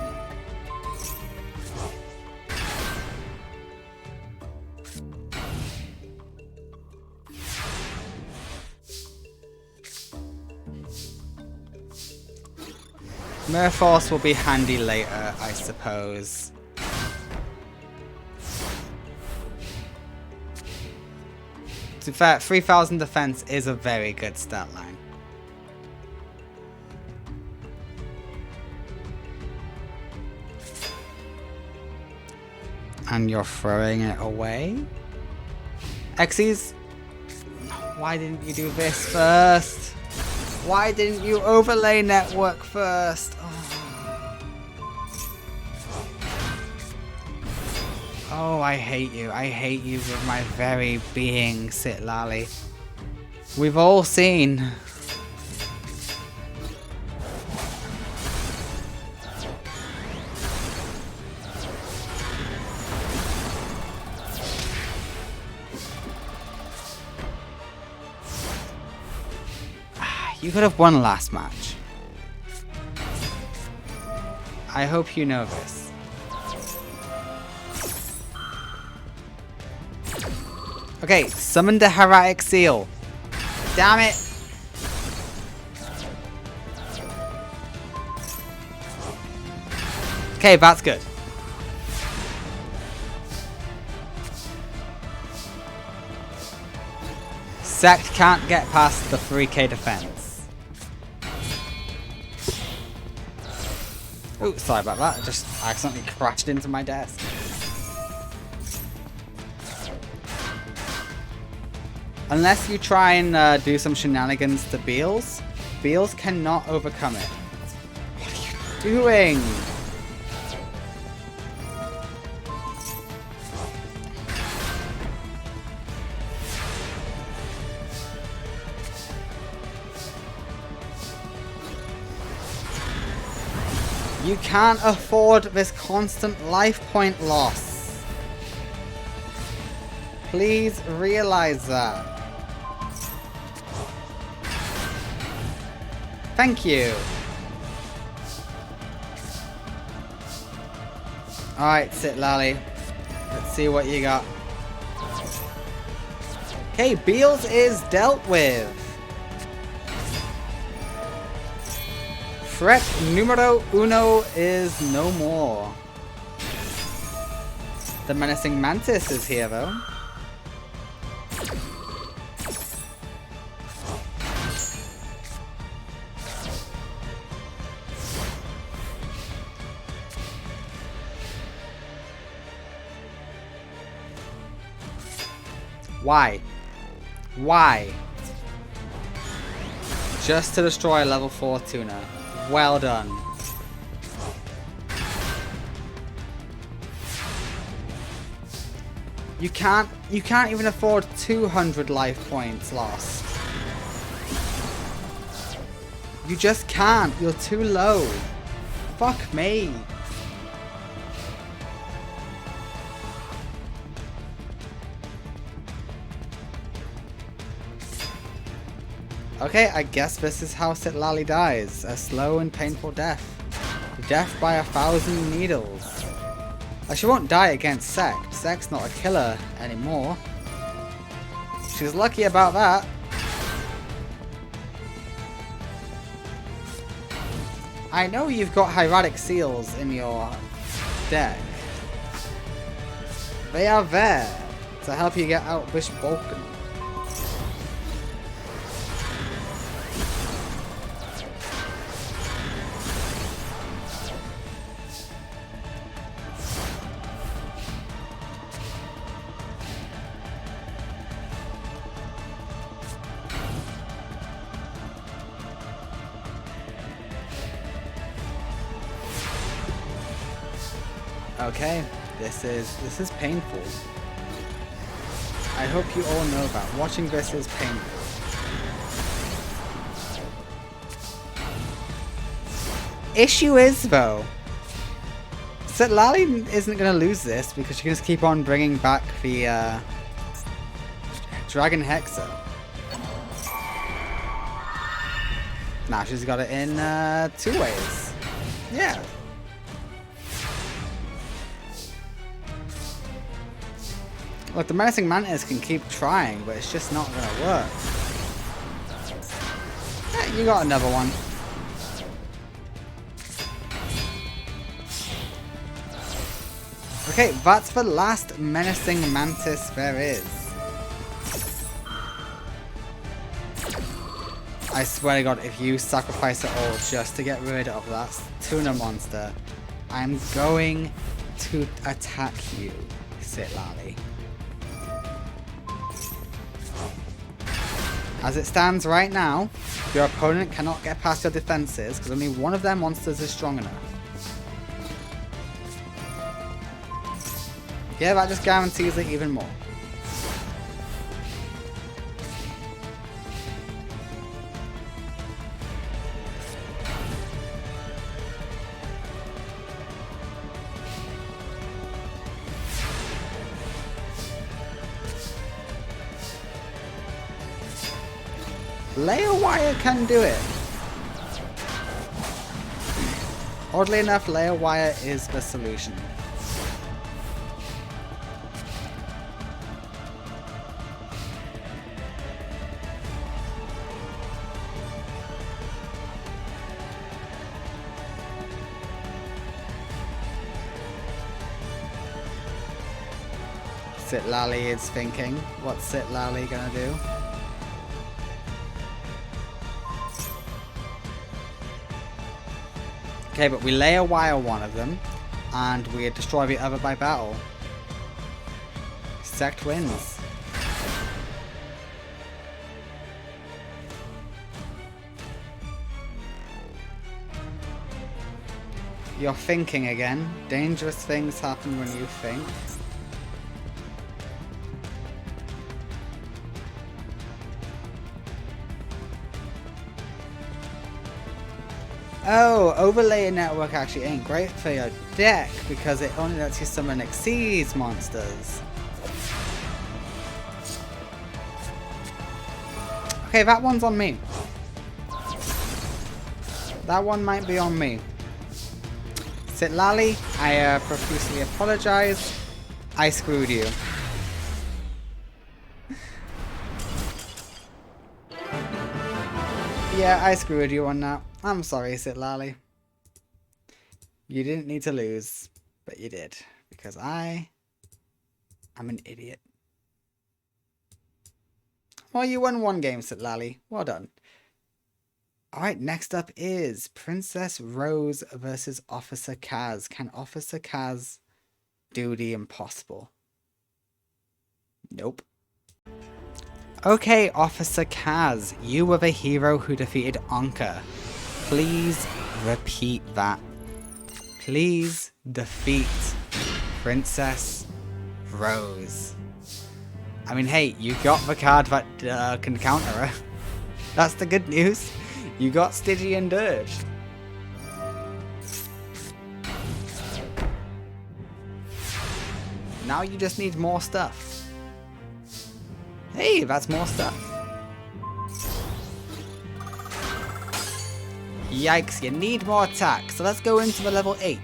Mirror Force will be handy later, I suppose. To be fair, 3000 defense is a very good stat line. And you're throwing it away? Xyz, why didn't you do this first? Why didn't you overlay network first? Oh, I hate you. I hate you with my very being, Sit Lai. We've all seen. You could have won last match. I hope you know this. Okay, summon the Hieratic Seal. Damn it! Okay, that's good. Sect can't get past the 3k defense. Oh, sorry about that. I just accidentally crashed into my desk. Unless you try and do some shenanigans to Beals, Beals cannot overcome it. What are you doing? You can't afford this constant life point loss. Please realize that. Thank you. Alright, Sit Lai. Let's see what you got. Okay, Beals is dealt with. Threat numero uno is no more. The menacing mantis is here though. Why? Why? Just to destroy a level 4 tuna. Well done. You can't even afford 200 life points lost. You just can't. You're too low. Fuck me. Okay, I guess this is how Sit Lai dies. A slow and painful death. Death by 1,000 needles. She won't die against Sect. Sect's not a killer anymore. She's lucky about that. I know you've got hieratic seals in your deck. They are there to help you get out Bushbalken. Okay, this is painful. I hope you all know that. Watching this is painful. Issue is though, Sit Lai isn't going to lose this because she can just keep on bringing back the Dragon Hexer. Now she's got it in 2 ways. Yeah. Look, the menacing mantis can keep trying, but it's just not gonna work. Yeah, you got another one. Okay, that's the last menacing mantis there is. I swear to God, if you sacrifice it all just to get rid of that tuna monster, I'm going to attack you, Sit Lai. As it stands right now, your opponent cannot get past your defenses because only one of their monsters is strong enough. Yeah, that just guarantees it even more. Layer wire can do it. Oddly enough, layer wire is the solution. Sit Lai is thinking, what's Sit Lai gonna do? Okay, but we layer wire one of them, and we destroy the other by battle. Sect wins. You're thinking again. Dangerous things happen when you think. Oh, overlay network actually ain't great for your deck because it only lets you summon Exceeds monsters. Okay, that one's on me. That one might be on me. Sit Lai, I profusely apologize. I screwed you. Yeah, I screwed you on that. I'm sorry, Sit Lai. You didn't need to lose, but you did. Because I'm an idiot. Well, you won one game, Sit Lai. Well done. Alright, next up is Princess Rose versus Officer Kaz. Can Officer Kaz do the impossible? Nope. Okay, Officer Kaz, you were the hero who defeated Anka. Please repeat that. Please defeat Princess Rose. I mean, hey, you got the card that can counter her. That's the good news. You got Stygian Dirge. Now you just need more stuff. Hey, that's more stuff. Yikes, you need more attack, so let's go into the level 8.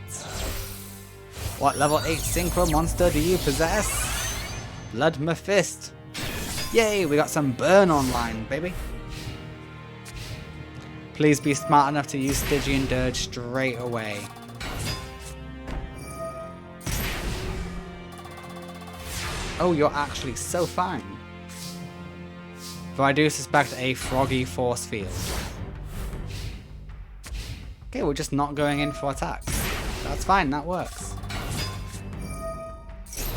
What level 8 synchro monster do you possess? Blood Mephiст. Yay, we got some burn online, baby. Please be smart enough to use Stygian Dirge straight away. Oh, you're actually so fine. Though I do suspect a froggy force field. Okay, we're just not going in for attacks. That's fine, that works.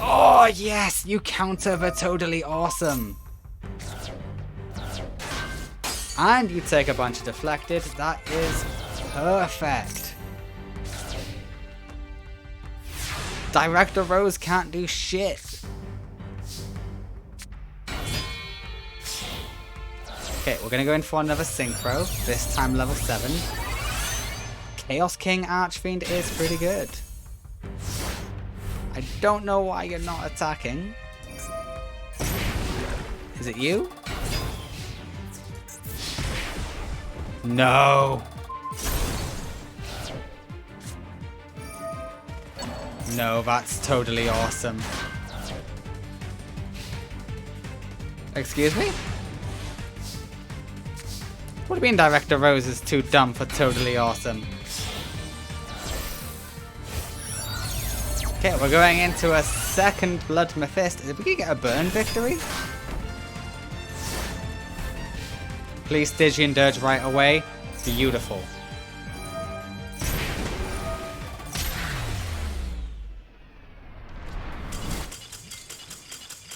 Oh, yes! You counter the totally awesome! And you take a bunch of deflected. That is perfect. Director Rose can't do shit. Okay, we're gonna go in for another synchro. This time level 7. Chaos King Archfiend is pretty good. I don't know why you're not attacking. Is it you? No. No, that's totally awesome. Excuse me? What do you mean Director Rose is too dumb for totally awesome? Okay, we're going into a second Blood Mephiст. Did we get a burn victory? Please Stygian Dirge right away. Beautiful.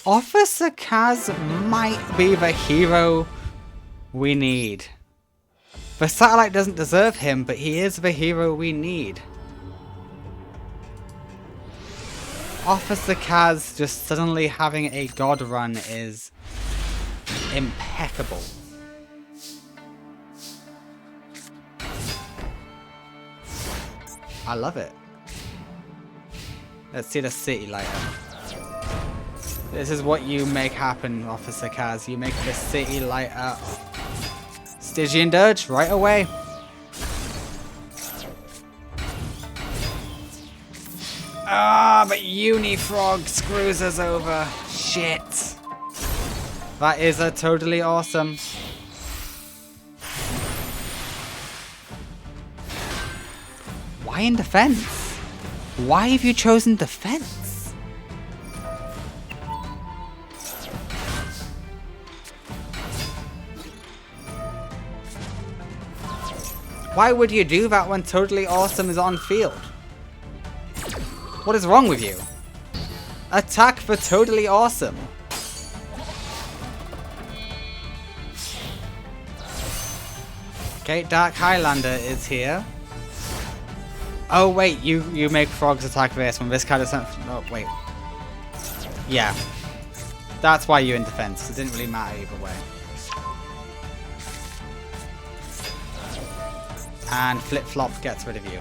Officer Kaz might be the hero we need. The satellite doesn't deserve him, but he is the hero we need. Officer Kaz just suddenly having a god run is impeccable. I love it. Let's see the city light up. This is what you make happen, Officer Kaz. You make the city light up. Stygian Dirge right away. Ah, but Unifrog screws us over. Shit. That is a totally awesome. Why in defense? Why have you chosen defense? Why would you do that when totally awesome is on field? What is wrong with you? Attack for totally awesome. Okay, Dark Highlander is here. Oh wait, you make frogs attack this when this card is sent. Oh wait. Yeah. That's why you're in defense. It didn't really matter either way. And Flip Flop gets rid of you.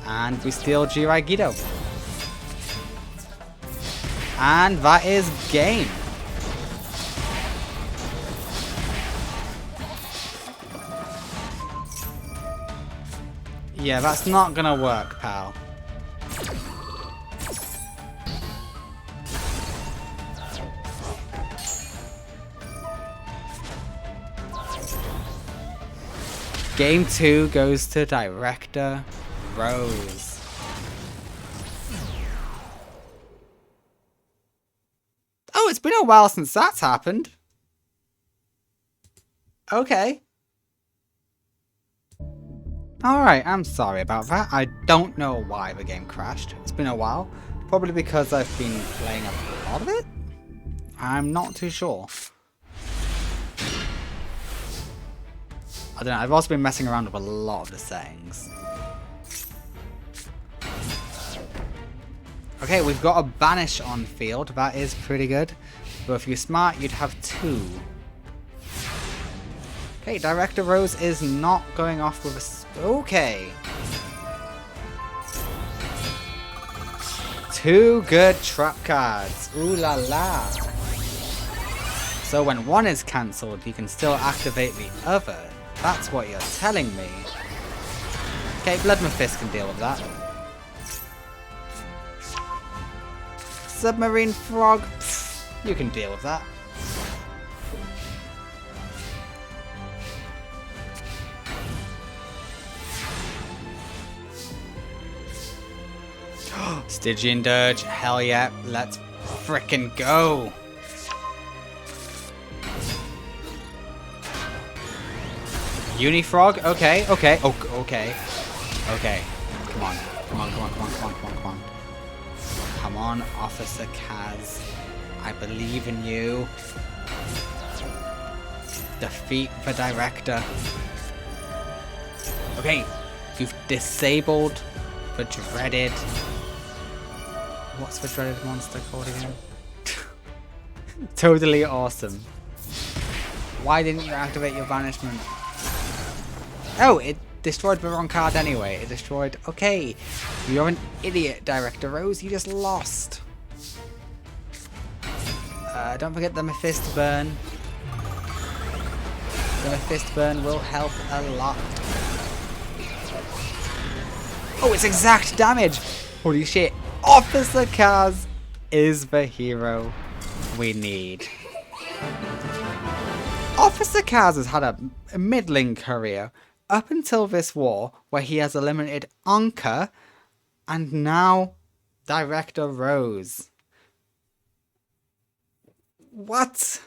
And we steal Jirai Gido. And that is game. Yeah, that's not gonna work, pal. Game 2 goes to Director Rose. Oh, it's been a while since that's happened. Okay. Alright, I'm sorry about that. I don't know why the game crashed. It's been a while. Probably because I've been playing a lot of it? I'm not too sure. I don't know, I've also been messing around with a lot of the settings. Okay, we've got a Banish on field. That is pretty good. But if you're smart, you'd have 2. Okay, Director Rose is not going off with a... Okay. 2 good trap cards. Ooh la la. So when one is cancelled, you can still activate the other. That's what you're telling me. Okay, Blood Mephisto can deal with that. Submarine Frog, pff, you can deal with that. Stygian Dirge, hell yeah, let's frickin' go. Unifrog, okay, okay, okay, okay. Come on, come on, come on, come on, come on, come on, come on. Come on, Officer Kaz. I believe in you. Defeat the Director. Okay, you've disabled the dreaded... What's the dreaded monster called again? Totally awesome. Why didn't you activate your banishment? Oh, it destroyed the wrong card anyway. It destroyed... Okay, you're an idiot, Director Rose. You just lost. Don't forget the Mephisto burn. The Mephisto burn will help a lot. Oh, it's exact damage. Holy shit. Officer Kaz is the hero we need. Officer Kaz has had a middling career up until this war, where he has eliminated Anka, and now Director Rose. What?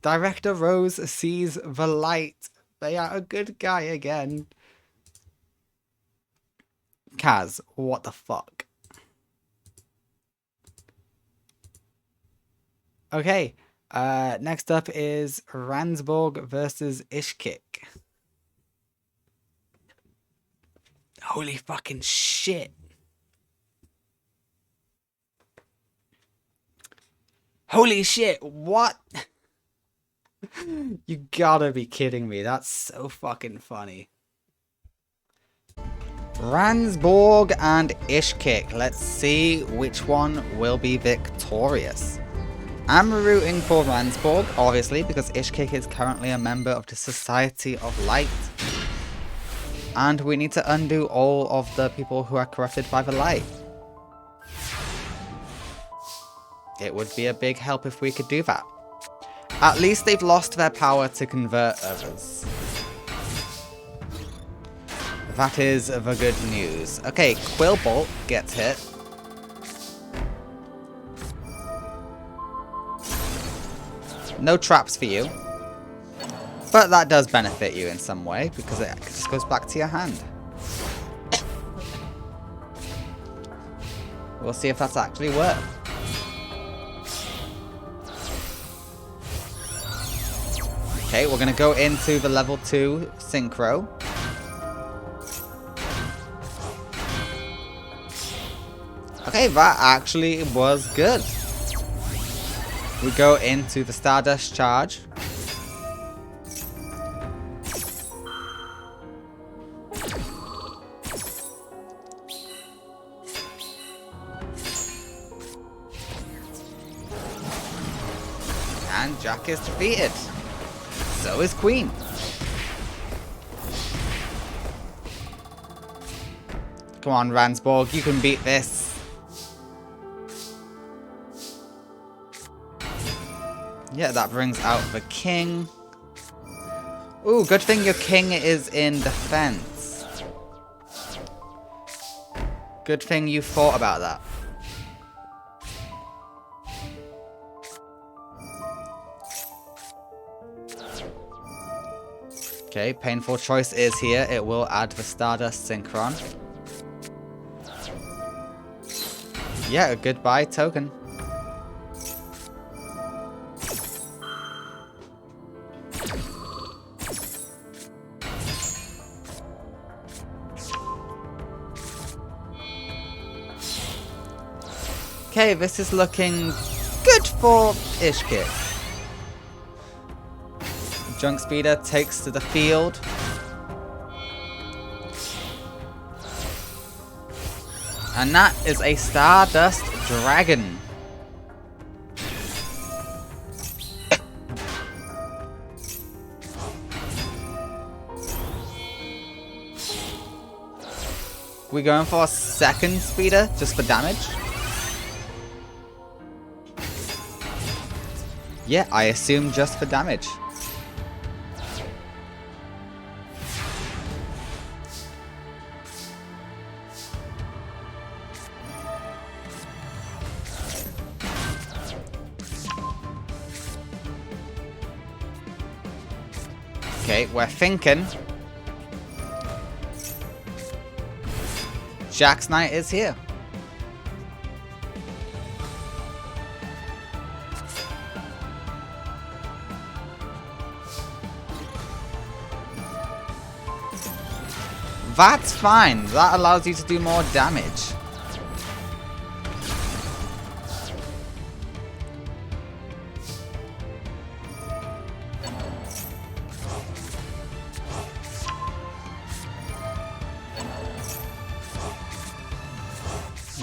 Director Rose sees the light. They are a good guy again. Kaz, what the fuck? Okay, next up is Ransborg versus Ishkick. Holy fucking shit. Holy shit, what? You gotta be kidding me. That's so fucking funny. Ransborg and Ishkick. Let's see which one will be victorious. I'm rooting for Ransborg, obviously, because Ishkick is currently a member of the Society of Light. And we need to undo all of the people who are corrupted by the light. It would be a big help if we could do that. At least they've lost their power to convert others. That is the good news. Okay, Quillbolt gets hit. No traps for you. But that does benefit you in some way, because it just goes back to your hand. We'll see if that's actually worked. Okay, we're going to go into the level 2 synchro. Okay, that actually was good. We go into the Stardust charge. And Jack is defeated. So is Queen. Come on, Ransborg, you can beat this. Yeah, that brings out the king. Ooh, good thing your king is in defense. Good thing you thought about that. Okay, painful choice is here. It will add the Stardust Synchron. Yeah, a goodbye token. Okay, this is looking good for Ishkick. Junk Speeder takes to the field. And that is a Stardust Dragon. We're going for a second speeder just for damage. Yeah, I assume just for damage. Okay, we're thinking. Jack's Knight is here. That's fine. That allows you to do more damage.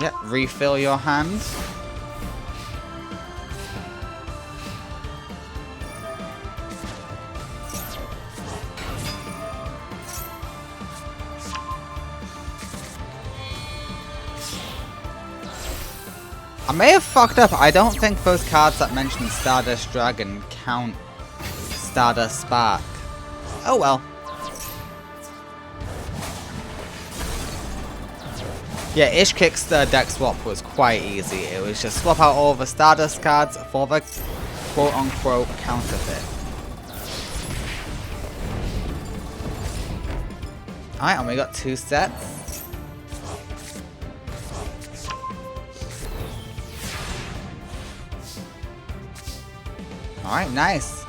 Yep, refill your hand. I may have fucked up. I don't think those cards that mention Stardust Dragon count Stardust Spark. Oh well. Yeah, Ishkick's deck swap was quite easy. It was just swap out all the Stardust cards for the quote-unquote counterfeit. Alright, and we got 2 sets. Alright, nice.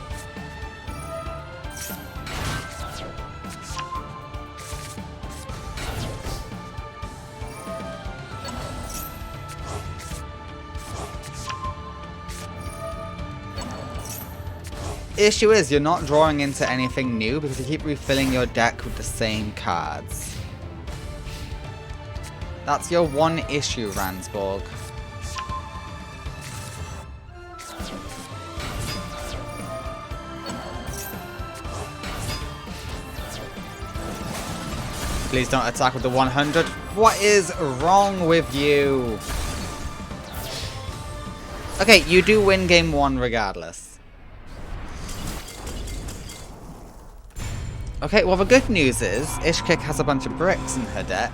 issue is you're not drawing into anything new because you keep refilling your deck with the same cards. That's your one issue, Ransborg. Please don't attack with the 100. What is wrong with you? Okay, you do win game 1 regardless. Okay, well the good news is Ishkick has a bunch of bricks in her deck.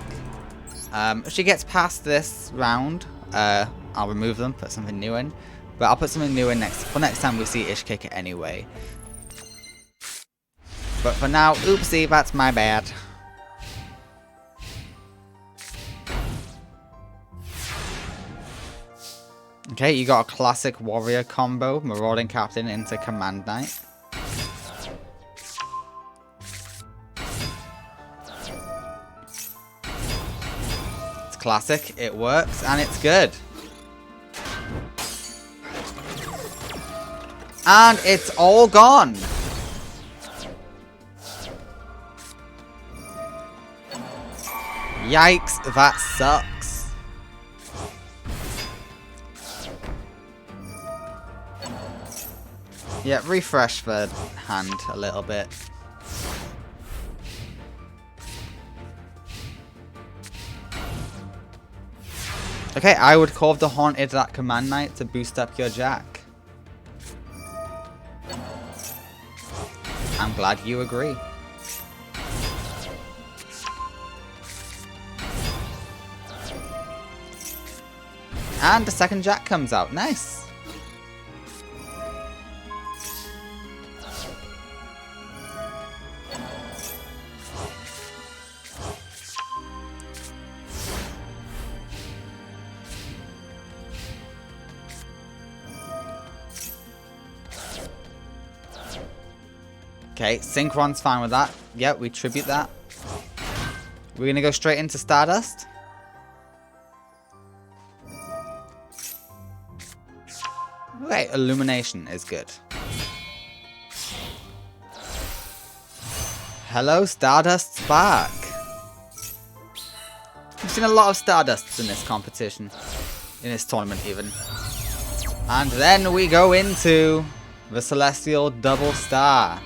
If she gets past this round, I'll remove them, put something new in. But I'll put something new in next time we see Ishkick anyway. But for now, oopsie, that's my bad. Okay, you got a classic warrior combo, Marauding Captain into Command Knight. It's classic, it works, and it's good. And it's all gone. Yikes, that sucks. Yeah, refresh the hand a little bit. Okay, I would call the Haunted that Command Knight to boost up your Jack. I'm glad you agree. And the second Jack comes out. Nice. Okay, Synchron's fine with that. Yep, we tribute that. We're gonna go straight into Stardust. Okay, Illumination is good. Hello, Stardust's back. We've seen a lot of Stardusts in this competition. In this tournament, even. And then we go into the Celestial Double Star.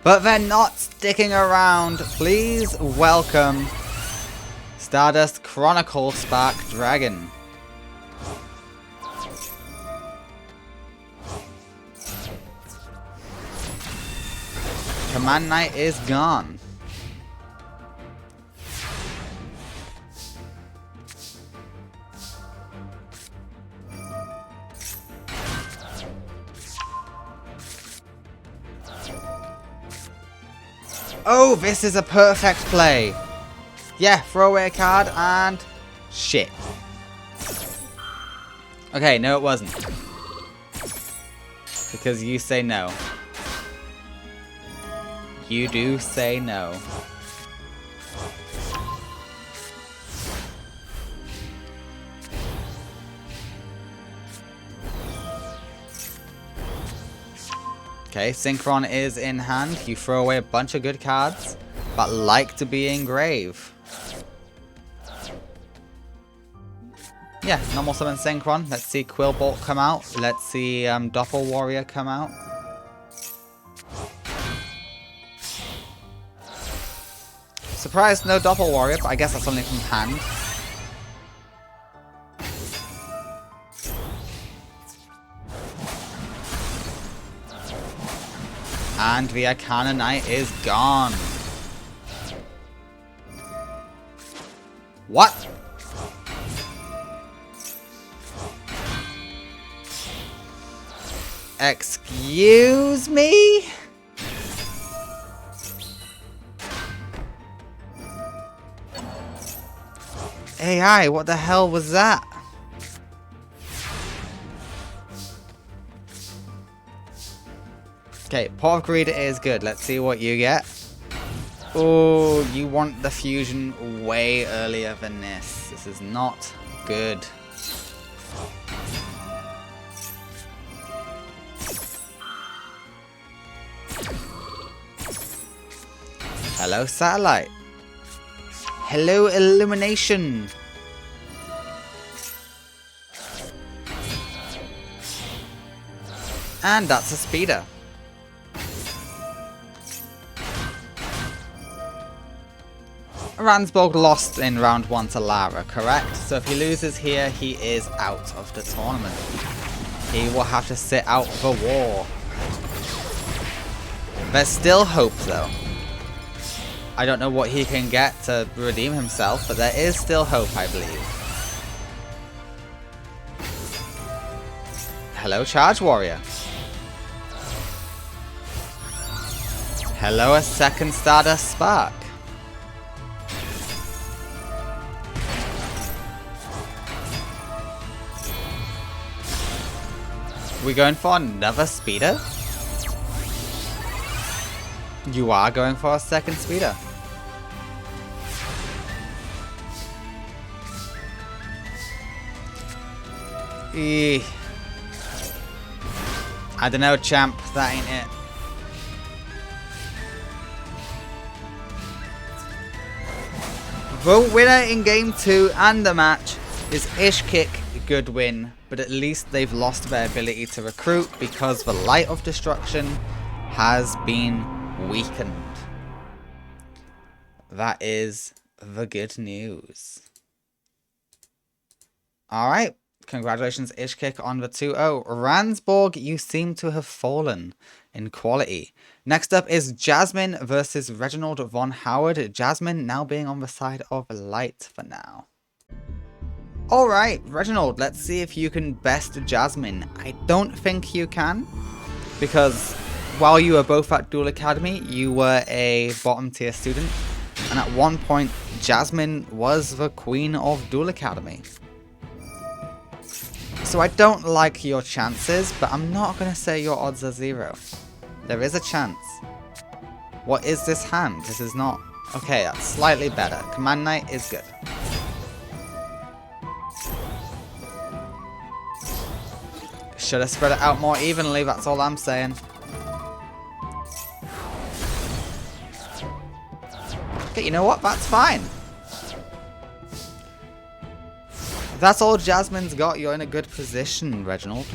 But they're not sticking around. Please welcome Stardust Chronicle Spark Dragon. Command Knight is gone. Oh, this is a perfect play. Yeah, throw away a card and shit. Okay, no it wasn't. Because you say no. You do say no. Okay, Synchron is in hand. You throw away a bunch of good cards, but like to be in grave. Yeah, normal summon Synchron. Let's see Quillbolt come out. Let's see Doppel Warrior come out. Surprised no Doppel Warrior, but I guess that's only from hand. And the Arcana Knight is gone. What? Excuse me? AI, what the hell was that? Okay, Pot of Greed is good. Let's see what you get. Oh, you want the fusion way earlier than this. This is not good. Hello, Satellite. Hello, Illumination. And that's a speeder. Ransborg lost in round 1 to Lara, correct? So if he loses here, he is out of the tournament. He will have to sit out the war. There's still hope though. I don't know what he can get to redeem himself, but there is still hope, I believe. Hello, Charge Warrior. Hello, a second Stardust Spark. We going for another speeder? You are going for a second speeder. I don't know, champ. That ain't it. The winner in game 2 and the match is Ishkick. Good win, but at least they've lost their ability to recruit because the Light of Destruction has been weakened. That is the good news. Alright, congratulations Ishkick on the 2-0. Ransborg, you seem to have fallen in quality. Next up is Jasmine versus Reginald von Howard. Jasmine now being on the side of Light for now. Alright, Reginald, let's see if you can best Jasmine. I don't think you can, because while you were both at Duel Academy, you were a bottom tier student, and at one point, Jasmine was the queen of Duel Academy. So I don't like your chances, but I'm not going to say your odds are 0. There is a chance. What is this hand? This is not... Okay, that's slightly better. Command Knight is good. Should have spread it out more evenly, that's all I'm saying. Okay, you know what? That's fine. That's all Jasmine's got. You're in a good position, Reginald.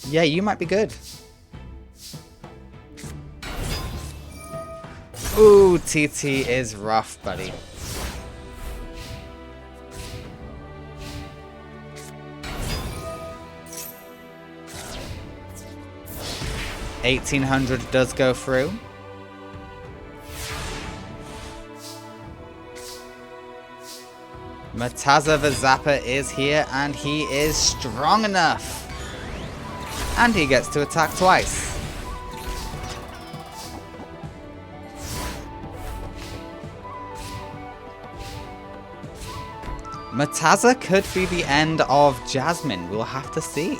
Yeah, you might be good. Ooh, TT is rough, buddy. $1,800 does go through. Mataza the Zapper is here and he is strong enough. And he gets to attack twice. Mataza could be the end of Jasmine. We'll have to see.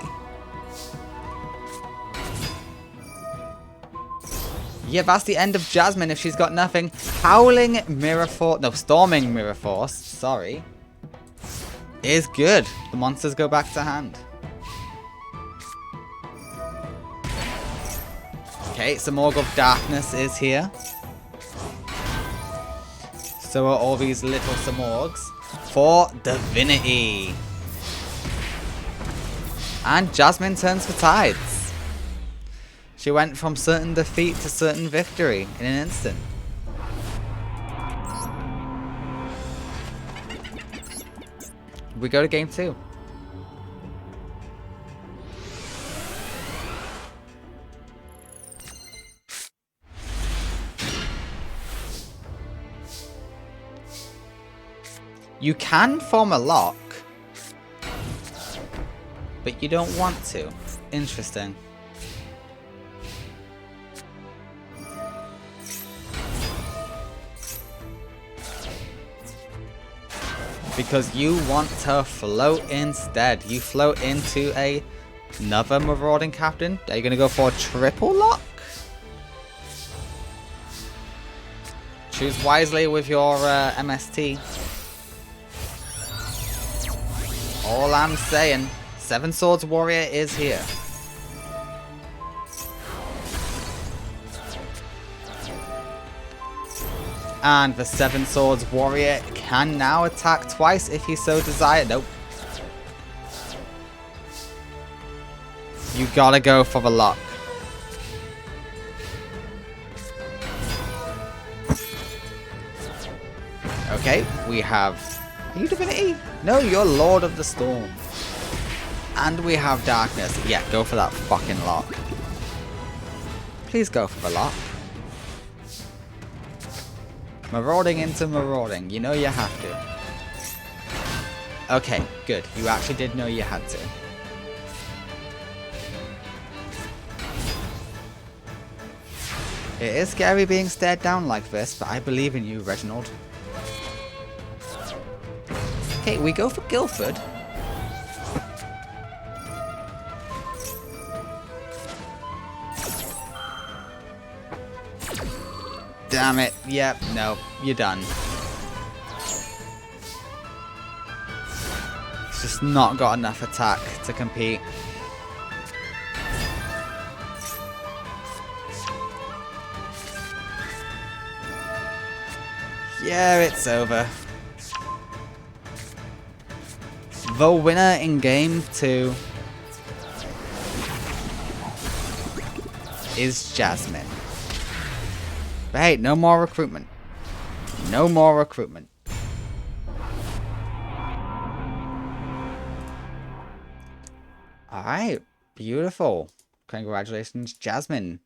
Yeah, that's the end of Jasmine if she's got nothing. Howling Mirror Force, no, Storming Mirror Force, sorry, is good. The monsters go back to hand. Okay, some Org of Darkness is here. So are all these little Samorgs for Divinity. And Jasmine turns for tides. She went from certain defeat to certain victory in an instant. We go to game 2. You can form a lock, but you don't want to. Interesting. Because you want to float instead. You float into another Marauding Captain. Are you going to go for a triple lock? Choose wisely with your MST. All I'm saying, Seven Swords Warrior is here. And the Seven Swords Warrior can now attack twice if he so desires. Nope. You gotta go for the lock. Okay, we have... Are you Divinity? No, you're Lord of the Storm. And we have Darkness. Yeah, go for that fucking lock. Please go for the lock. Marauding into marauding. You know you have to. Okay, good. You actually did know you had to. It is scary being stared down like this, but I believe in you, Reginald. Okay, we go for Guildford. Damn it. Yep, no, you're done. It's just not got enough attack to compete. Yeah, it's over. The winner in game 2 is Jasmine. But hey, no more recruitment. No more recruitment. Alright, beautiful. Congratulations, Jasmine.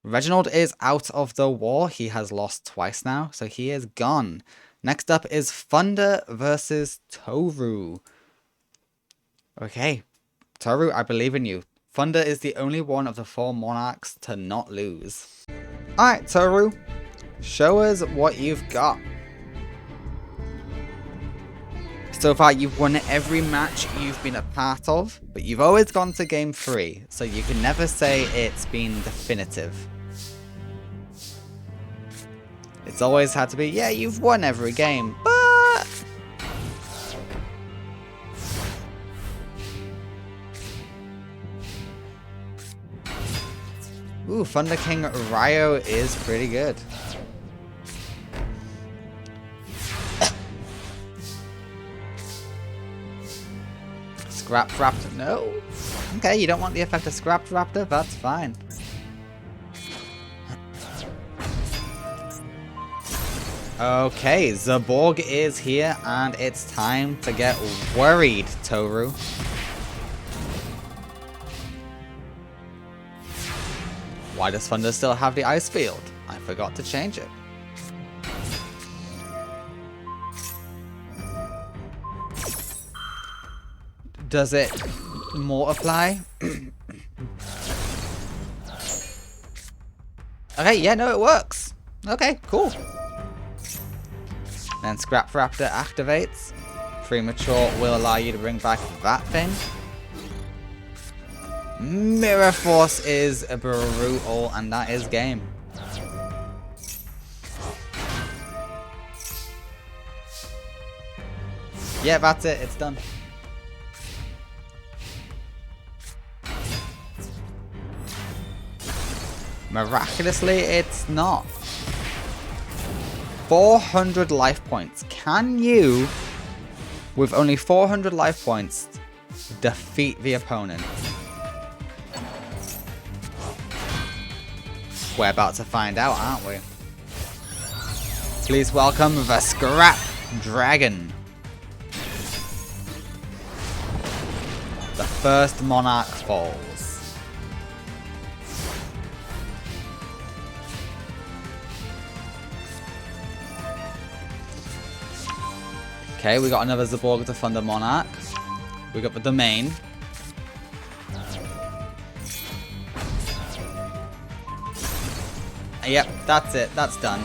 Reginald is out of the war. He has lost twice now, so he is gone. Next up is Thunder versus Toru. Okay, Toru, I believe in you. Thunder is the only one of the 4 monarchs to not lose. Alright, Toru, show us what you've got. So far, you've won every match you've been a part of, but you've always gone to game 3, so you can never say it's been definitive. It's always had to be, yeah, you've won every game, but... Ooh, Thunder King Ryo is pretty good. Scrap Raptor, no. Okay, you don't want the effect of Scrap Raptor, that's fine. Okay, Zaborg is here, and it's time to get worried, Toru. Why does Thunder still have the ice field? I forgot to change it. Does it multiply? Okay, yeah, no, it works. Okay, cool. Then Scrap Raptor activates. Premature will allow you to bring back that thing. Mirror Force is brutal, and that is game. Yeah, that's it. It's done. Miraculously, it's not. 400 life points. Can you, with only 400 life points, defeat the opponent? We're about to find out, aren't we? Please welcome the Scrap Dragon. The first monarch falls. Okay, we got another Zaborg to Thunder Monarch. We got the domain. Yep, that's it. That's done.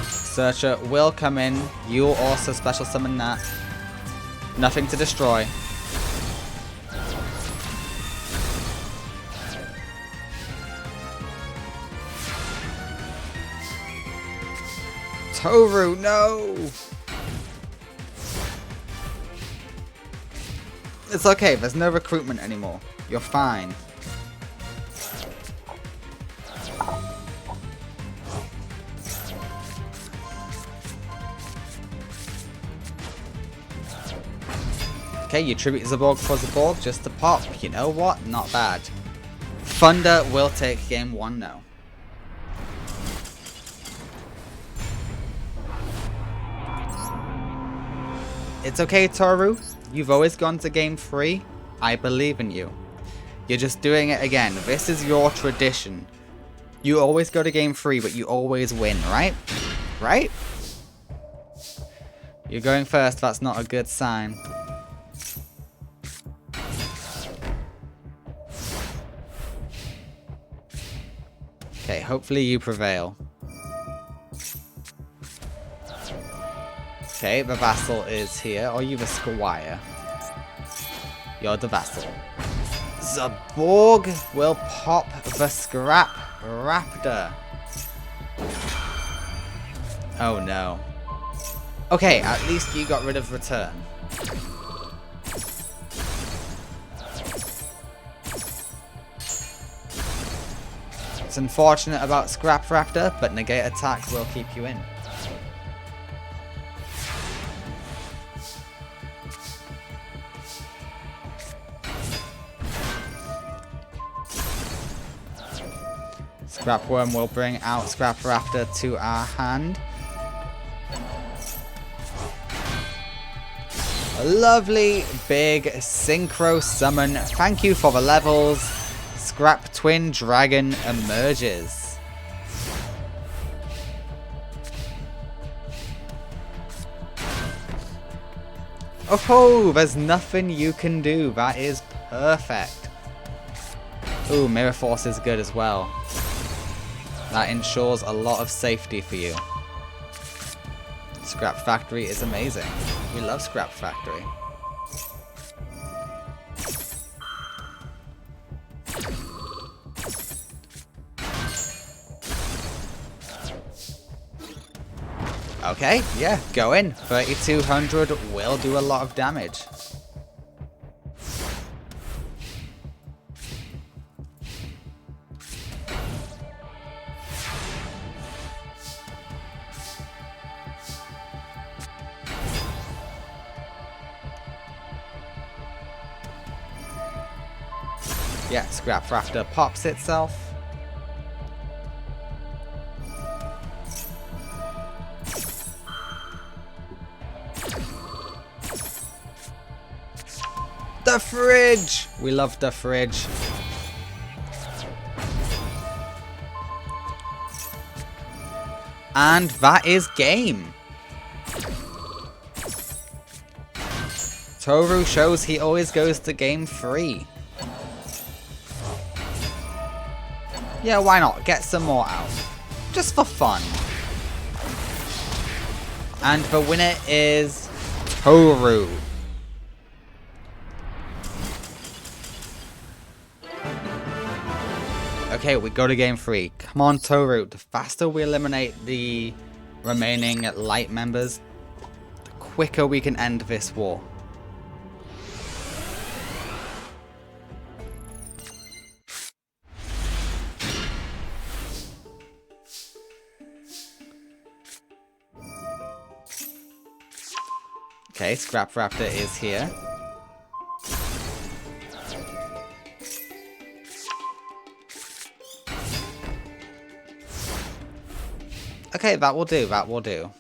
Searcher will come in. You'll also special summon that. Nothing to destroy. Toru, no! It's okay, there's no recruitment anymore. You're fine. Okay, you tribute Zaborg for Zaborg just to pop. You know what? Not bad. Thunder will take game 1 now. It's okay, Toru. You've always gone to game 3. I believe in you. You're just doing it again. This is your tradition. You always go to game 3, but you always win, right? Right? You're going first. That's not a good sign. Okay, hopefully you prevail. Okay, the vassal is here. Are you the squire? You're the vassal. Zaborg will pop the scrap raptor. Oh no. Okay, at least you got rid of return. It's unfortunate about Scrap Raptor, but negate attack will keep you in. Scrap Worm will bring out Scrap Raptor to our hand. A lovely big synchro summon. Thank you for the levels. Scrap Twin Dragon emerges. Oh, there's nothing you can do. That is perfect. Ooh, Mirror Force is good as well. That ensures a lot of safety for you. Scrap Factory is amazing. We love Scrap Factory. Okay, yeah, go in. 3200 will do a lot of damage. Yeah, Scrap Raptor pops itself. The fridge! We love the fridge. And that is game. Toru shows he always goes to game 3. Yeah, why not? Get some more out. Just for fun. And the winner is Toru. Okay, we go to game 3. Come on, Toru. The faster we eliminate the remaining light members, the quicker we can end this war. Okay, Scrap Raptor is here. Okay, that will do, that will do.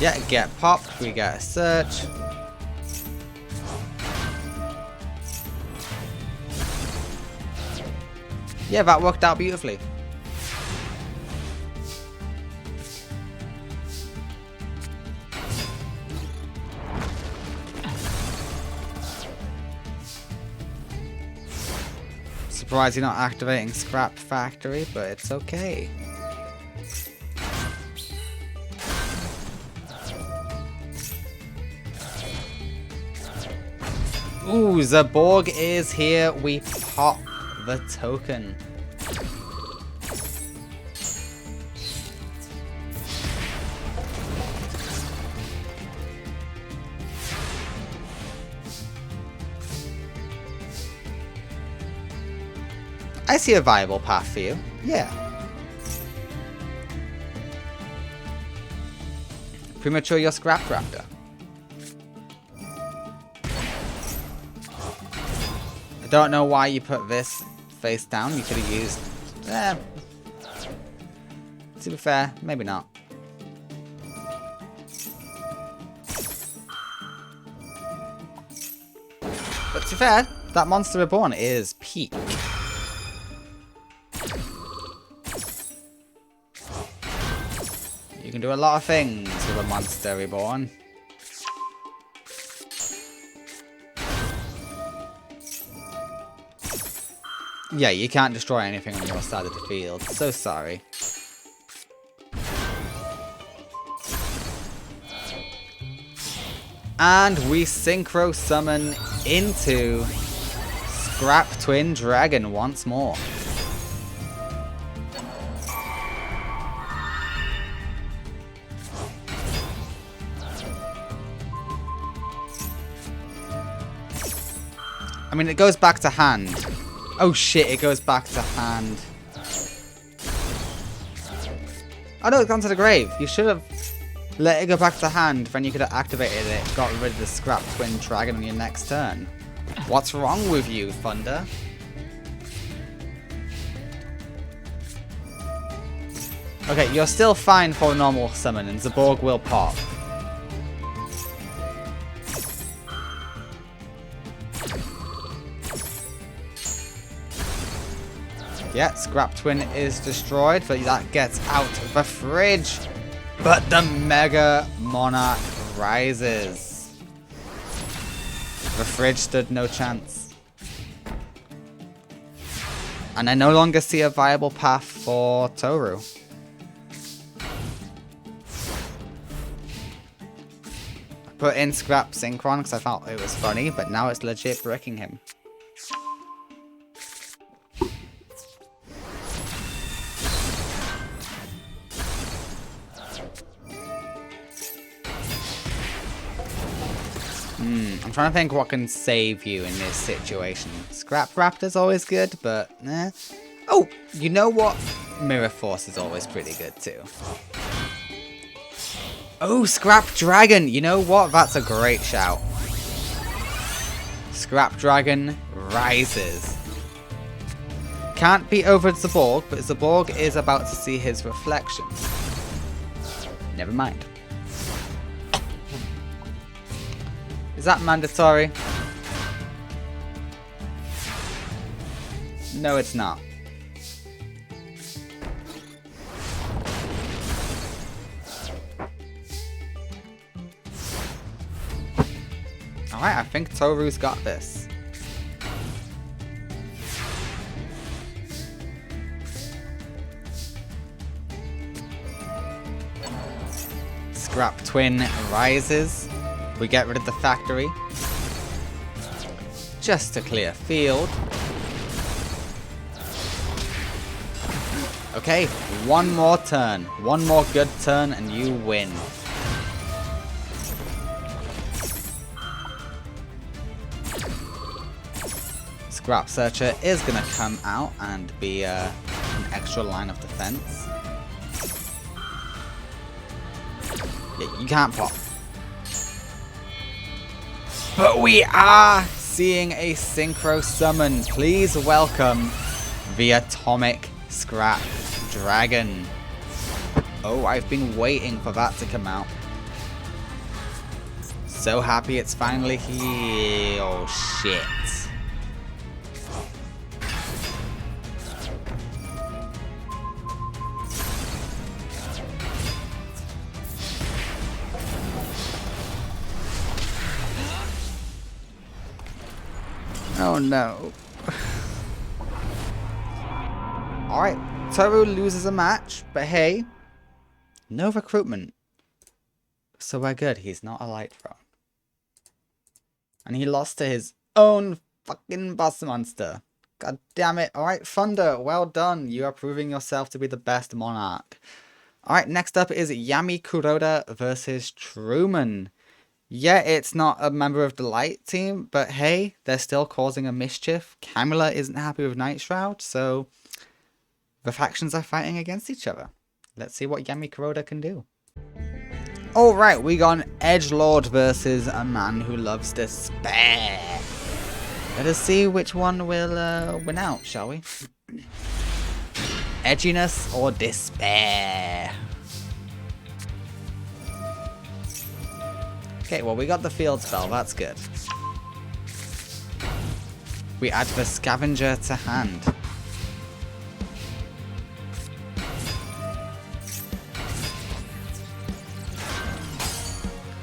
Yeah, get popped, we get a search. Yeah, that worked out beautifully. Surprised you're not activating Scrap Factory, but it's okay. Ooh, Zaborg is here. We pop the token. I see a viable path for you. Yeah. Premature your Scrap Raptor. I don't know why you put this face down. You could have used... to be fair, maybe not. But to be fair, that Monster Reborn is peak. You can do a lot of things with a Monster Reborn. Yeah, you can't destroy anything on your side of the field. So sorry. And we synchro summon into Scrap Twin Dragon once more. I mean, it goes back to hand. Oh shit, it goes back to hand. Oh no, it's gone to the grave. You should have let it go back to hand, then you could have activated it, got rid of the Scrap Twin Dragon on your next turn. What's wrong with you, Thunder? Okay, you're still fine for a normal summon, and Zaborg will pop. Yeah, Scrap Twin is destroyed, but that gets out of the fridge. But the Mega Monarch rises. The fridge stood no chance. And I no longer see a viable path for Toru. I put in Scrap Synchron because I thought it was funny, but now it's legit bricking him. I'm trying to think what can save you in this situation. Scrap Raptor's always good, but eh. Oh, you know what? Mirror Force is always pretty good too. Oh, Scrap Dragon! You know what? That's a great shout. Scrap Dragon rises. Can't be over Zaborg, but Zaborg is about to see his reflection. Never mind. Is that mandatory? No, it's not. Alright, I think Toru's got this. Scrap Twin rises. We get rid of the factory. Just to clear field. Okay, one more turn. One more good turn and you win. Scrap Searcher is going to come out and be an extra line of defense. Yeah, you can't pop. But we are seeing a synchro summon. Please welcome the Atomic Scrap Dragon. Oh, I've been waiting for that to come out. So happy it's finally here. Oh shit. Oh no. Alright, Toru loses a match, but hey, no recruitment. So we're good, he's not a light throne. And he lost to his own fucking boss monster. God damn it. Alright, Thunder, well done. You are proving yourself to be the best monarch. Alright, next up is Yami Kuroda versus Truman. Yeah, it's not a member of the Light team, but hey, they're still causing a mischief. Camela isn't happy with Night Shroud, so the factions are fighting against each other. Let's see what Yami Kuroda can do. Alright, we got an edgelord versus a man who loves despair. Let us see which one will win out, shall we? Edginess or despair? Okay, well, we got the field spell, that's good. We add the scavenger to hand.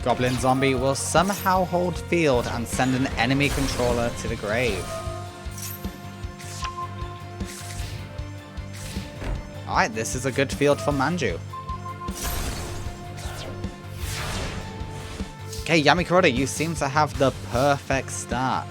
Goblin Zombie will somehow hold field and send an enemy controller to the grave. Alright, this is a good field for Manju. Okay, Yami Kuroda, you seem to have the perfect start.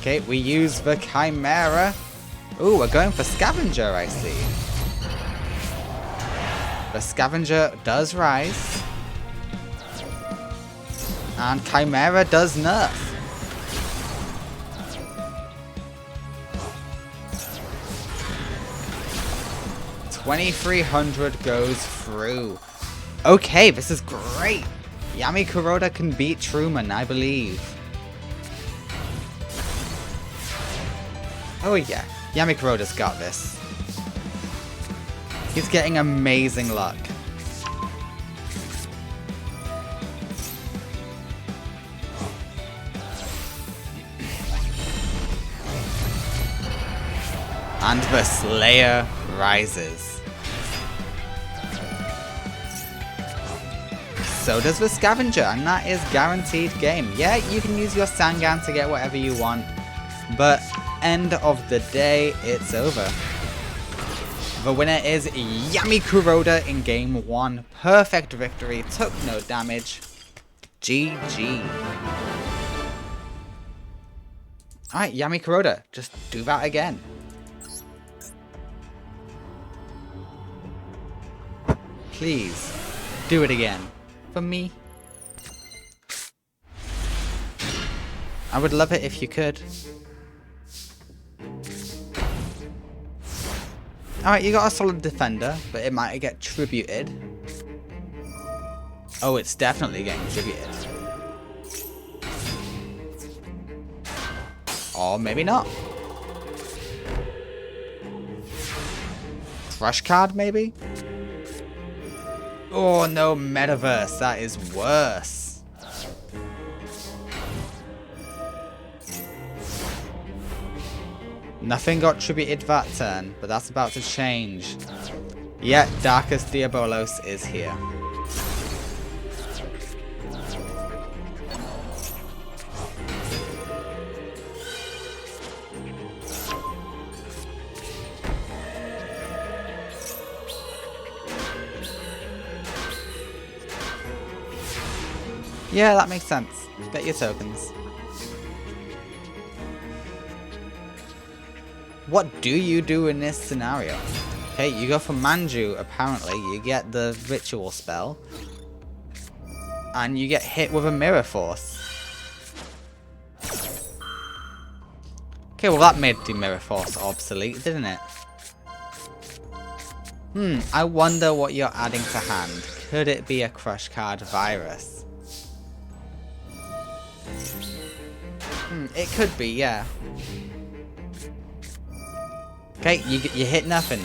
Okay, we use the Chimera. Ooh, we're going for Scavenger, I see. The Scavenger does rise. And Chimera does nerf. 2300 goes through. Okay, this is great. Yami Kuroda can beat Truman, I believe. Oh yeah, Yami Kuroda's got this. He's getting amazing luck. And the Slayer rises. So does the Scavenger, and that is guaranteed game. Yeah, you can use your Sangan to get whatever you want, but end of the day, it's over. The winner is Yami Kuroda in game 1. Perfect victory, took no damage. GG. Alright, Yami Kuroda, just do that again. Please, do it again. For me. I would love it if you could. Alright, you got a solid defender, but it might get tributed. Oh, it's definitely getting tributed. Or maybe not. Crush card, maybe? Oh no, Metaverse, that is worse. Nothing got tributed that turn, but that's about to change. Yeah, Darkus Diabolos is here. Yeah, that makes sense. Get your tokens. What do you do in this scenario? Okay, you go for Manju, apparently. You get the ritual spell. And you get hit with a mirror force. Okay, well that made the mirror force obsolete, didn't it? I wonder what you're adding to hand. Could it be a crush card virus? It could be, yeah. Okay, you hit nothing.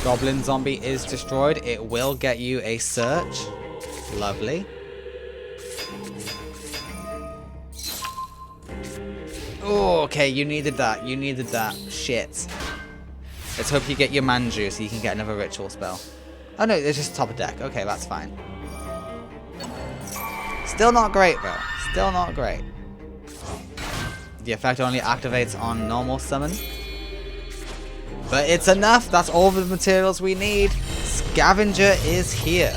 Goblin Zombie is destroyed. It will get you a search. Lovely. Oh, okay, you needed that. You needed that. Shit. Let's hope you get your Manju so you can get another ritual spell. Oh no, it's just top of deck. Okay, that's fine. Still not great though. Still not great. The effect only activates on normal summon. But it's enough. That's all the materials we need. Scavenger is here.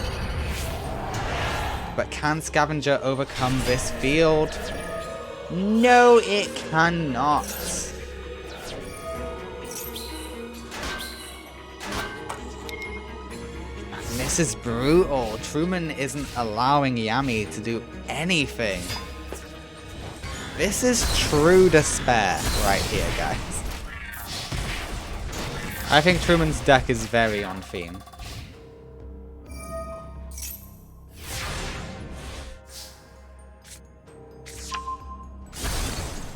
but can Scavenger overcome this field? No, it cannot. This is brutal. Truman isn't allowing Yami to do anything. This is true despair right here, guys. I think Truman's deck is very on theme.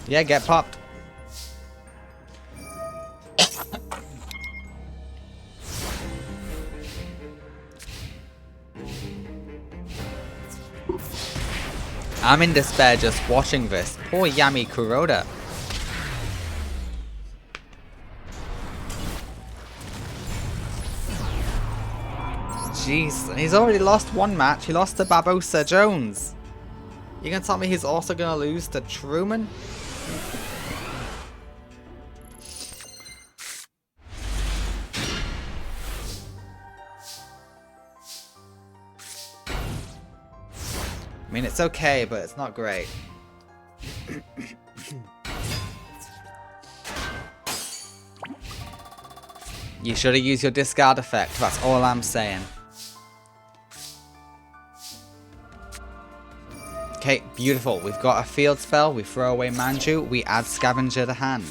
Yeah, get popped. I'm in despair just watching this. Poor Yami Kuroda. Jeez, he's already lost one match. He lost to Barbosa Jones. You gonna tell me he's also gonna lose to Truman? I mean, it's okay, but it's not great. You should have used your discard effect, that's all I'm saying. Okay, beautiful. We've got a field spell, we throw away Manju, we add Scavenger to hand.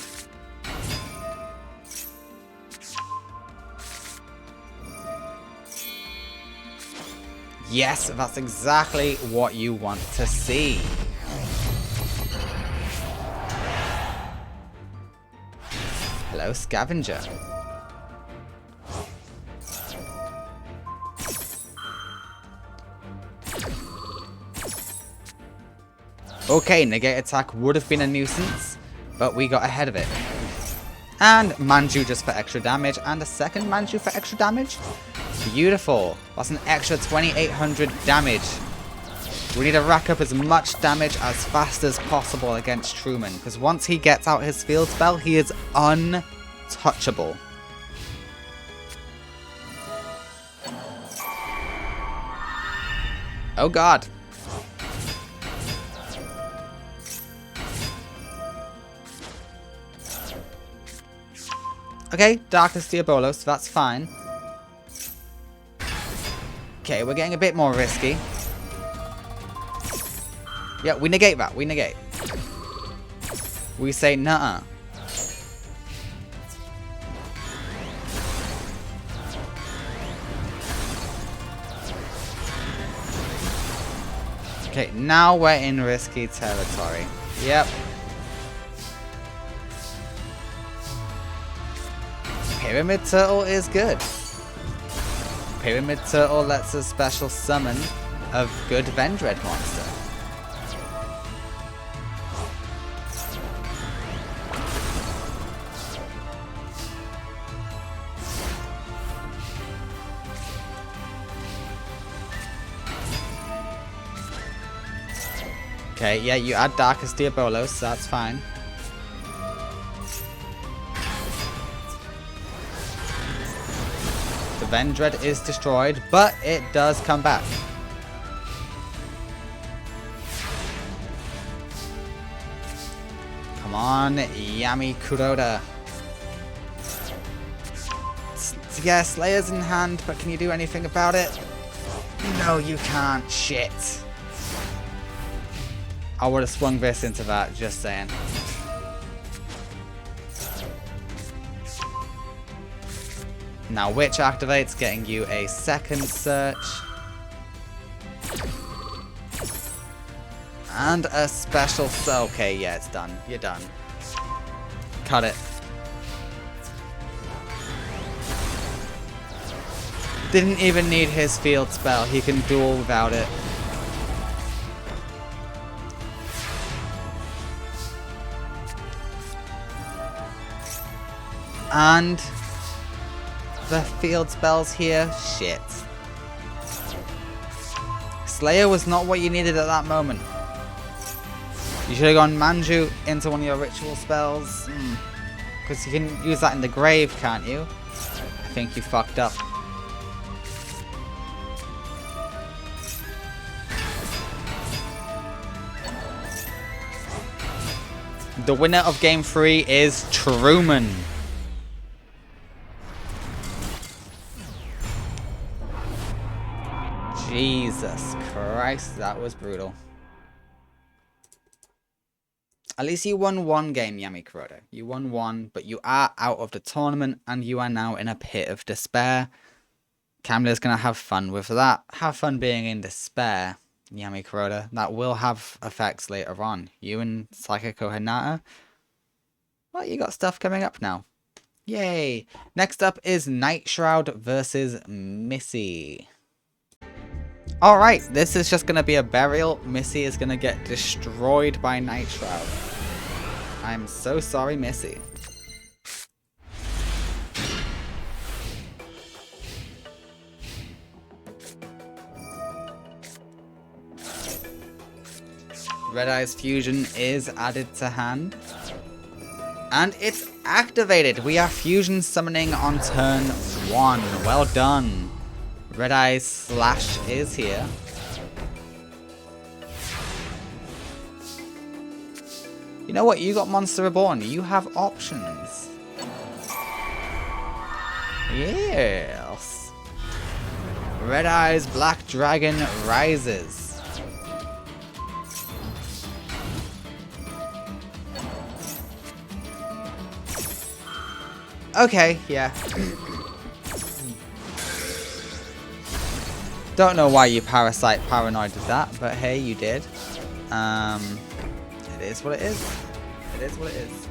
Yes, that's exactly what you want to see. Hello, Scavenger. Okay, negate attack would have been a nuisance, but we got ahead of it. And Manju just for extra damage, and a second Manju for extra damage. Beautiful. That's an extra 2800 damage. We need to rack up as much damage as fast as possible against Truman, because once he gets out his field spell, he is untouchable. Oh god. Okay, Darkness Diabolos, that's fine. Okay, we're getting a bit more risky. Yeah, we negate that, we negate. We say nuh-uh. Okay, now we're in risky territory. Yep. Pyramid Turtle is good. Pyramid Turtle lets us special summon a good Vendread monster. Okay, yeah, you add Darkest Diabolos, so that's fine. The Vendread is destroyed, but it does come back. Come on, Yami Kuroda. Yeah, Slayer's in hand, but can you do anything about it? No, you can't. Shit. I would have swung this into that, just saying. Now, Witch activates, getting you a second search. And a special... Okay, yeah, it's done. You're done. Cut it. Didn't even need his field spell. He can duel without it. And the field spells here, shit. Slayer was not what you needed at that moment. You should have gone Manju into one of your ritual spells. Because you can use that in the grave, can't you? I think you fucked up. The winner of game 3 is Truman. Jesus Christ, that was brutal. At least you won one game, Yami Kuroda. You won one, but you are out of the tournament and you are now in a pit of despair. Camela's going to have fun with that. Have fun being in despair, Yami Kuroda. That will have effects later on. You and Psychico Hinata. Well, you got stuff coming up now. Yay! Next up is Night Shroud versus Missy. Alright, this is just going to be a burial. Missy is going to get destroyed by Night Shroud. I'm so sorry, Missy. Red Eye's Fusion is added to hand. And it's activated. We are Fusion summoning on turn 1. Well done. Red Eye's Slash is here. You know what? You got Monster Reborn. You have options. Yes. Red Eye's Black Dragon rises. Okay, yeah. Don't know why you paranoid did that, but hey, you did. It is what it is. It is what it is.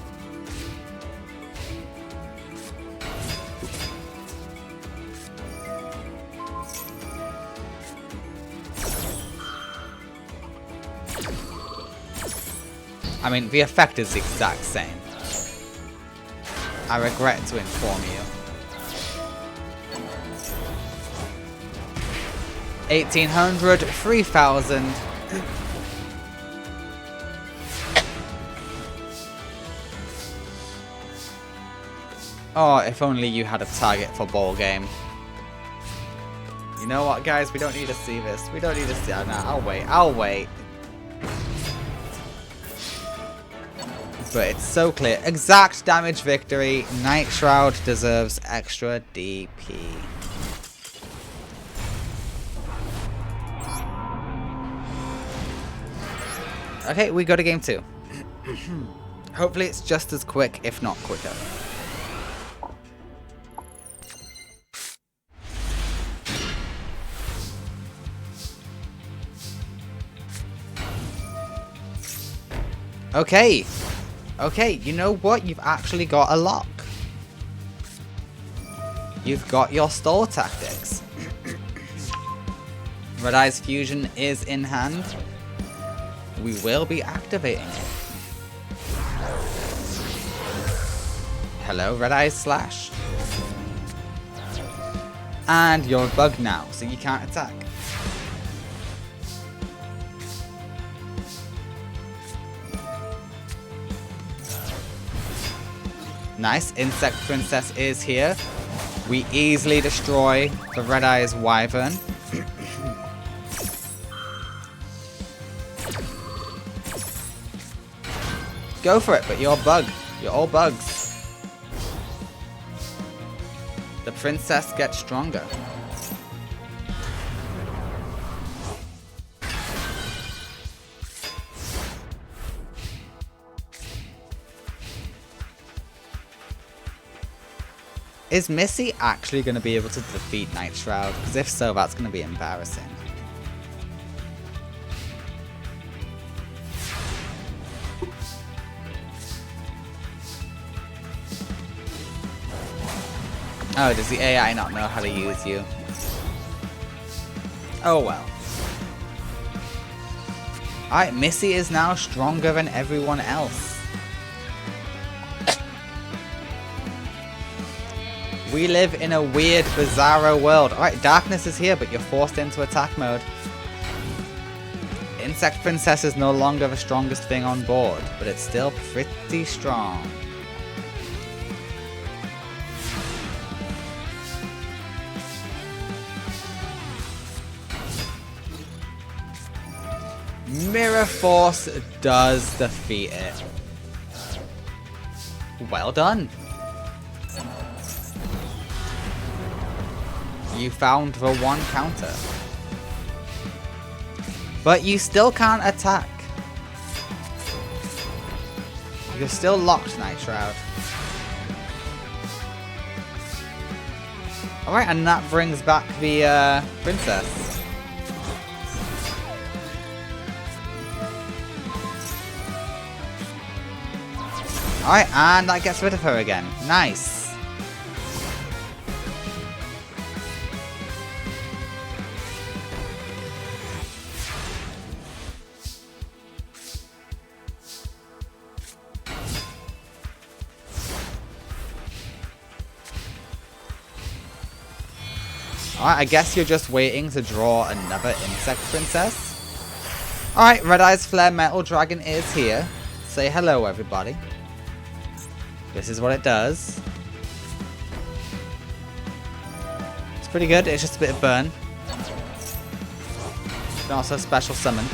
I mean, the effect is the exact same. I regret to inform you. 1800, 3000. Oh, if only you had a target for ball game. You know what, guys? We don't need to see this. We don't need to see it. No, I'll wait. I'll wait. But it's so clear. Exact damage victory. Night Shroud deserves extra DP. Okay, we go to game 2. Hopefully it's just as quick, if not quicker. Okay. Okay, you know what? You've actually got a lock. You've got your stall tactics. Red Eye's Fusion is in hand. We will be activating it. Hello, Red Eye's Slash. And you're bugged now, so you can't attack. Nice, Insect Princess is here. We easily destroy the Red Eye's Wyvern. Go for it, but you're bugged. You're all bugs. The princess gets stronger. Is Missy actually going to be able to defeat Night Shroud? Because if so, that's going to be embarrassing. Oh, does the AI not know how to use you? Oh well. Alright, Missy is now stronger than everyone else. We live in a weird, bizarro world. Alright, darkness is here, but you're forced into attack mode. Insect Princess is no longer the strongest thing on board, but it's still pretty strong. Mirror Force does defeat it. Well done. You found the one counter. But you still can't attack. You're still locked, Night Shroud. Alright, and that brings back the princess. Alright, and that gets rid of her again. Nice. Alright, I guess you're just waiting to draw another insect princess. Alright, Red Eye's Flare Metal Dragon is here. Say hello, everybody. This is what it does. It's pretty good, it's just a bit of burn. And also a special summon.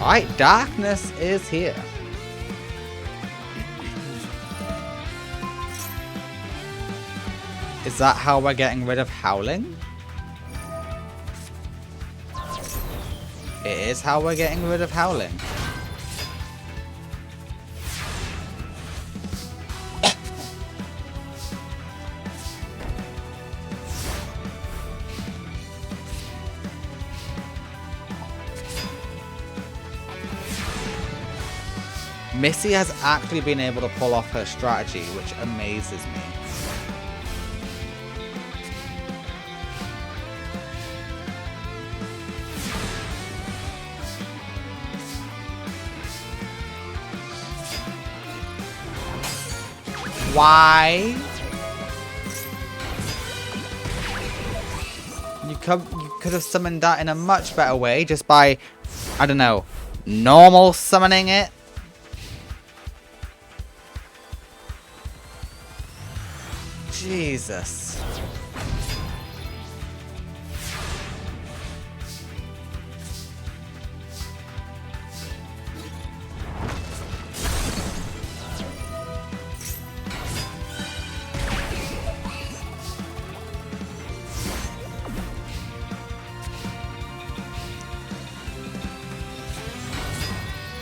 Alright, darkness is here. Is that how we're getting rid of howling? It is how we're getting rid of howling. Missy has actually been able to pull off her strategy, which amazes me. Why? You could have summoned that in a much better way, just by, I don't know, normal summoning it. Jesus.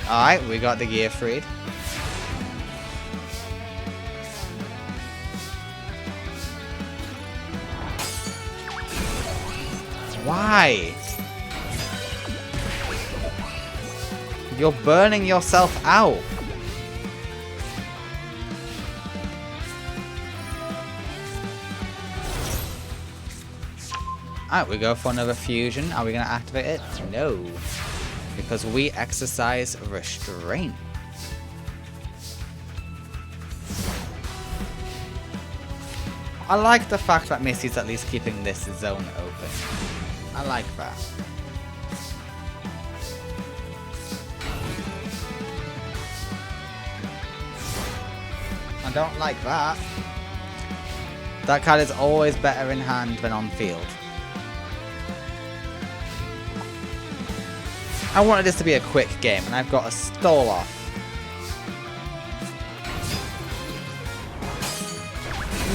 Alright, we got the gear freed. Why? You're burning yourself out. Alright, we go for another fusion. Are we going to activate it? No. Because we exercise restraint. I like the fact that Missy's at least keeping this zone open. I like that. I don't like that. That card is always better in hand than on field. I wanted this to be a quick game, and I've got a stall off.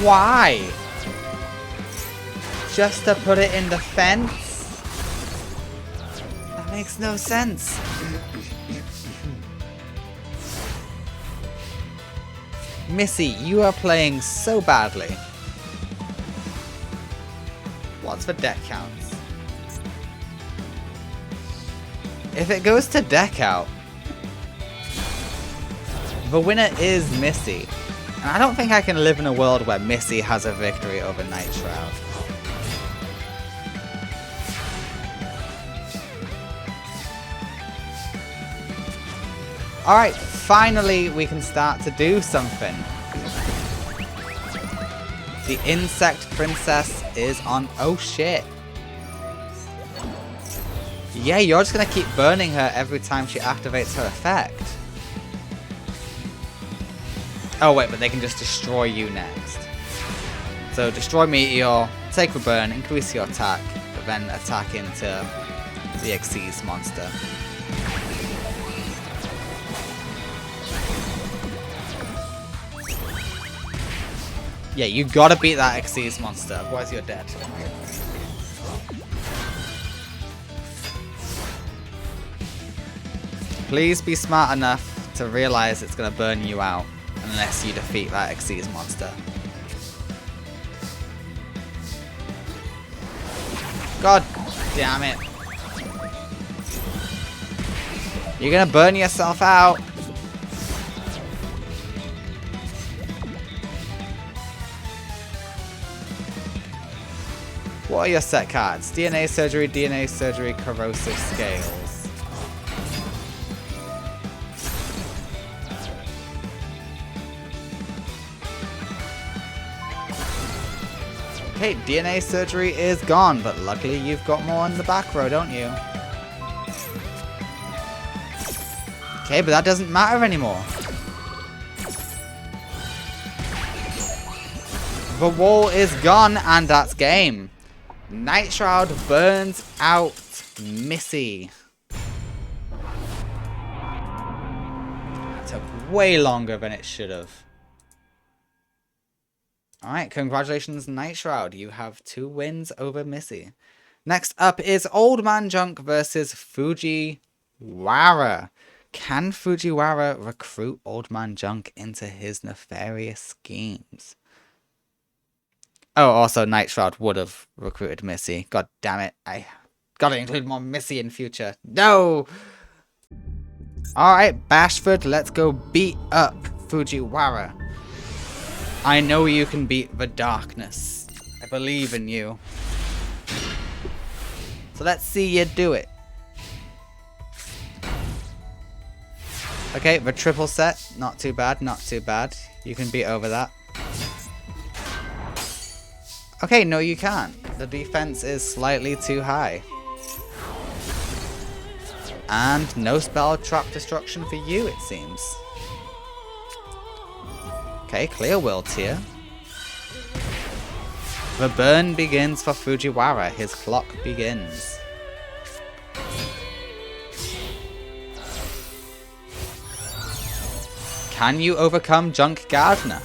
Why? Just to put it in the fence? That makes no sense. Missy, you are playing so badly. What's the deck counts? If it goes to deck out, the winner is Missy. And I don't think I can live in a world where Missy has a victory over Night Shroud. Alright, finally we can start to do something. The insect princess is on. Oh shit. Yeah, you're just gonna keep burning her every time she activates her effect. Oh wait, but they can just destroy you next. So destroy meteor, take a burn, increase your attack, but then attack into the Xyz monster. Yeah, you gotta beat that Xyz monster, otherwise you're dead. Please be smart enough to realize it's gonna burn you out unless you defeat that Xyz monster. God damn it. You're gonna burn yourself out. What are your set cards? DNA surgery, corrosive scales. Okay, DNA surgery is gone, but luckily you've got more in the back row, don't you? Okay, but that doesn't matter anymore. The wall is gone, and that's game. Night Shroud burns out Missy. Took way longer than it should have. Alright, congratulations Night Shroud. You have 2 wins over Missy. Next up is Old Man Junk versus Fujiwara. Can Fujiwara recruit Old Man Junk into his nefarious schemes? Oh, also Night Shroud would have recruited Missy. God damn it. I gotta include more Missy in future. No! Alright, Bashford, let's go beat up Fujiwara. I know you can beat the darkness. I believe in you. So let's see you do it. Okay, the triple set. Not too bad, not too bad. You can beat over that. Okay, no you can't. The defense is slightly too high. And no spell trap destruction for you, it seems. Okay, clear world here. The burn begins for Fujiwara. His clock begins. Can you overcome Junk Gardener?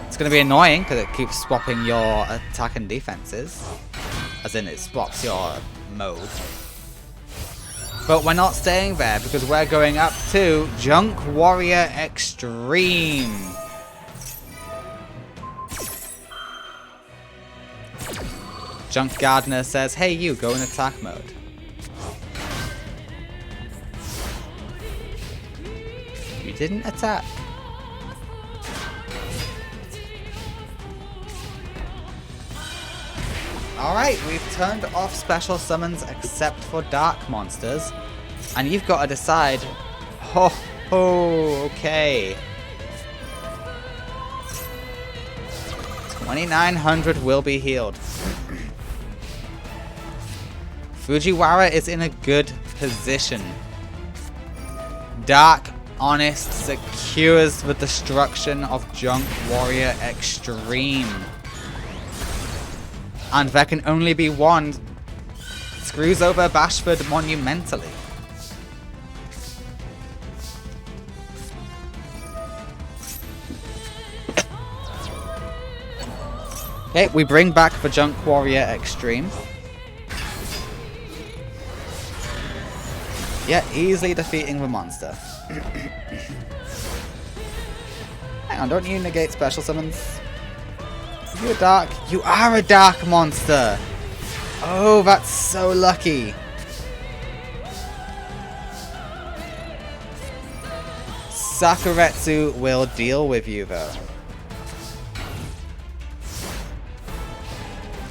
It's going to be annoying because it keeps swapping your attack and defenses. As in, it swaps your mode. But we're not staying there because we're going up to Junk Warrior Extreme. Junk Gardener says, hey you, go in attack mode. You didn't attack. Alright, we've turned off special summons except for dark monsters. And you've got to decide... Oh, okay. 2900 will be healed. Fujiwara is in a good position. Dark Honest secures the destruction of Junk Warrior Extreme. And there can only be one. Screws over Bashford monumentally. Okay, we bring back the Junk Warrior Extreme. Yeah, easily defeating the monster. Hang on, don't you negate special summons? Are you a dark? You are a dark monster! Oh, that's so lucky. Sakuretsu will deal with you though.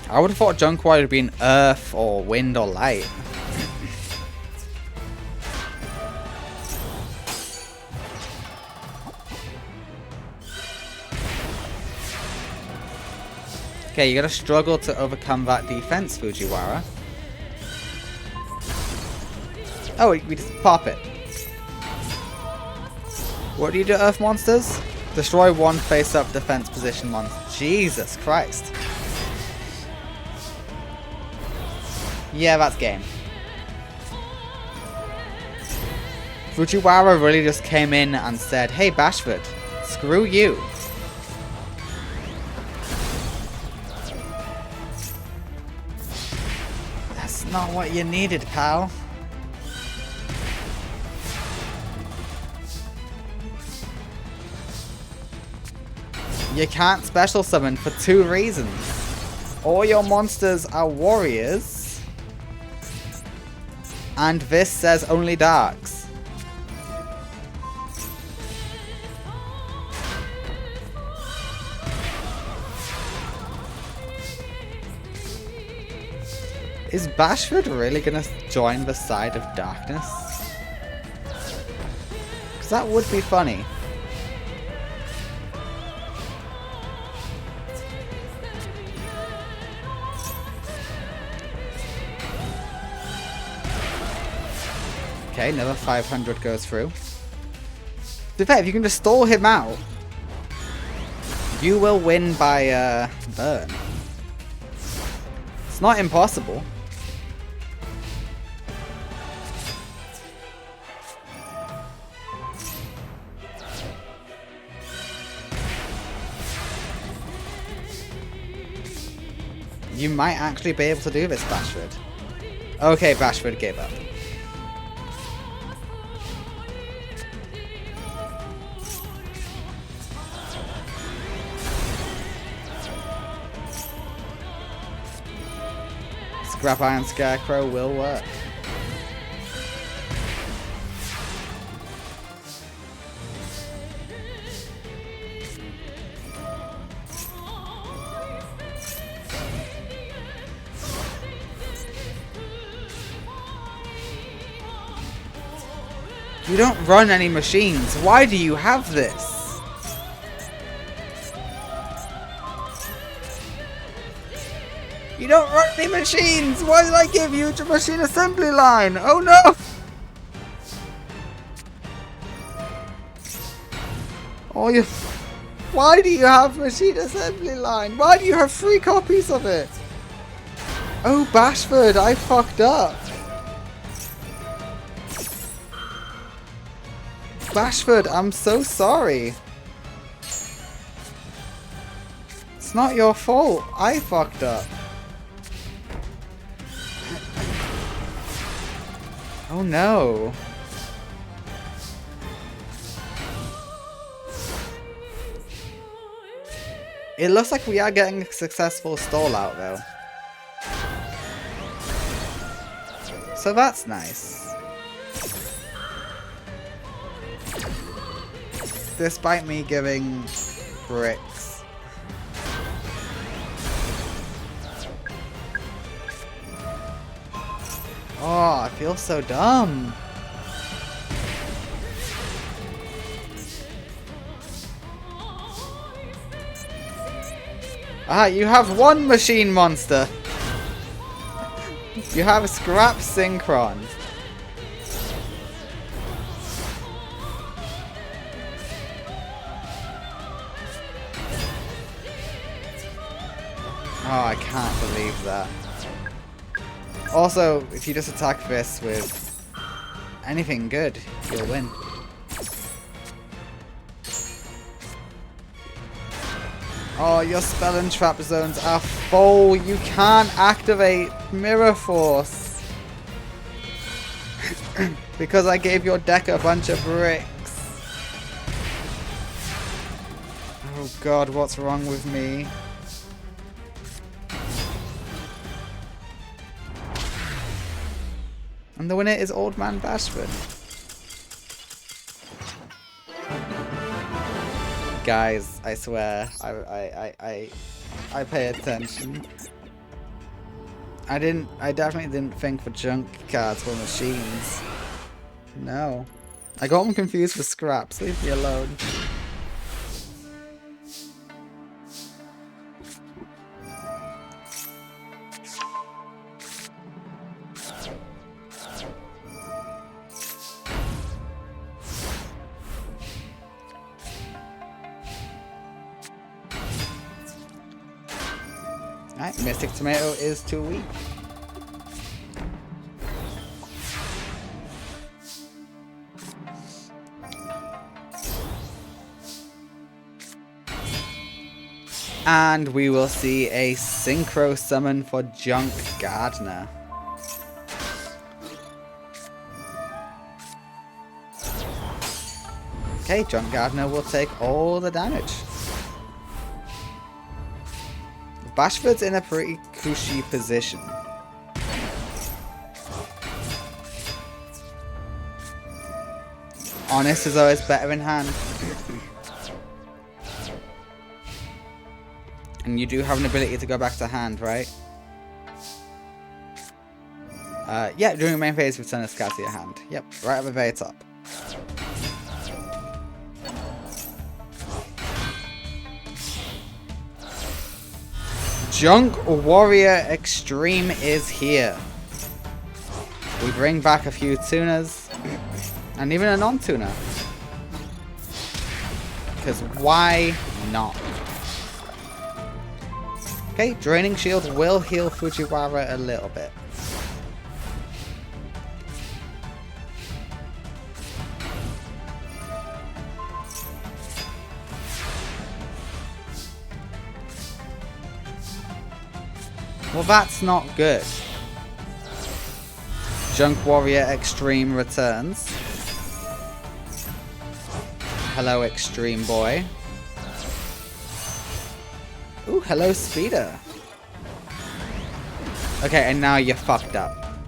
I would have thought Junk Warrior would be an earth or wind or light. Okay, you're gonna struggle to overcome that defense, Fujiwara. Oh, we just pop it. What do you do, Earth monsters? Destroy one face-up defense position monster. Jesus Christ. Yeah, that's game. Fujiwara really just came in and said, hey Bashford, screw you. That's not what you needed, pal. You can't special summon for 2 reasons. All your monsters are warriors. And this says only darks. Is Bashford really gonna join the side of darkness? Because that would be funny. Okay, another 500 goes through. To be fair, if you can just stall him out, you will win by burn. It's not impossible. You might actually be able to do this, Bashford. Okay, Bashford gave up. Scrap Iron Scarecrow will work. You don't run any machines. Why do you have this? You don't run any machines! Why did I give you a machine assembly line? Oh no! Oh, you... Why do you have machine assembly line? Why do you have 3 copies of it? Oh, Bashford, I fucked up. Bashford, I'm so sorry. It's not your fault. I fucked up. Oh no. It looks like we are getting a successful stall out though. So that's nice. Despite me giving bricks. Oh, I feel so dumb. Ah, you have 1 machine monster. You have a Scrap Synchron. Oh, I can't believe that. Also, if you just attack this with anything good, you'll win. Oh, your spell and trap zones are full. You can't activate Mirror Force. Because I gave your deck a bunch of bricks. Oh god, what's wrong with me? And the winner is Old Man Bashford. Guys, I swear, I pay attention. I definitely didn't think for junk cards were machines. No. I got them confused with scraps, leave me alone. Alright, Mystic Tomato is too weak. And we will see a Synchro Summon for Junk Gardener. Okay, Junk Gardener will take all the damage. Bashford's in a pretty cushy position. Honest is always better in hand. And you do have an ability to go back to hand, right? Yeah, during the main phase, return a scout to your hand. Yep, right at the very top. Junk Warrior Extreme is here. We bring back a few tuners. And even a non-tuner. Because why not? Okay, Draining Shield will heal Fujiwara a little bit. Well, that's not good. Junk Warrior Extreme returns. Hello, Extreme Boy. Ooh, hello, Speeder. Okay, and now you're fucked up.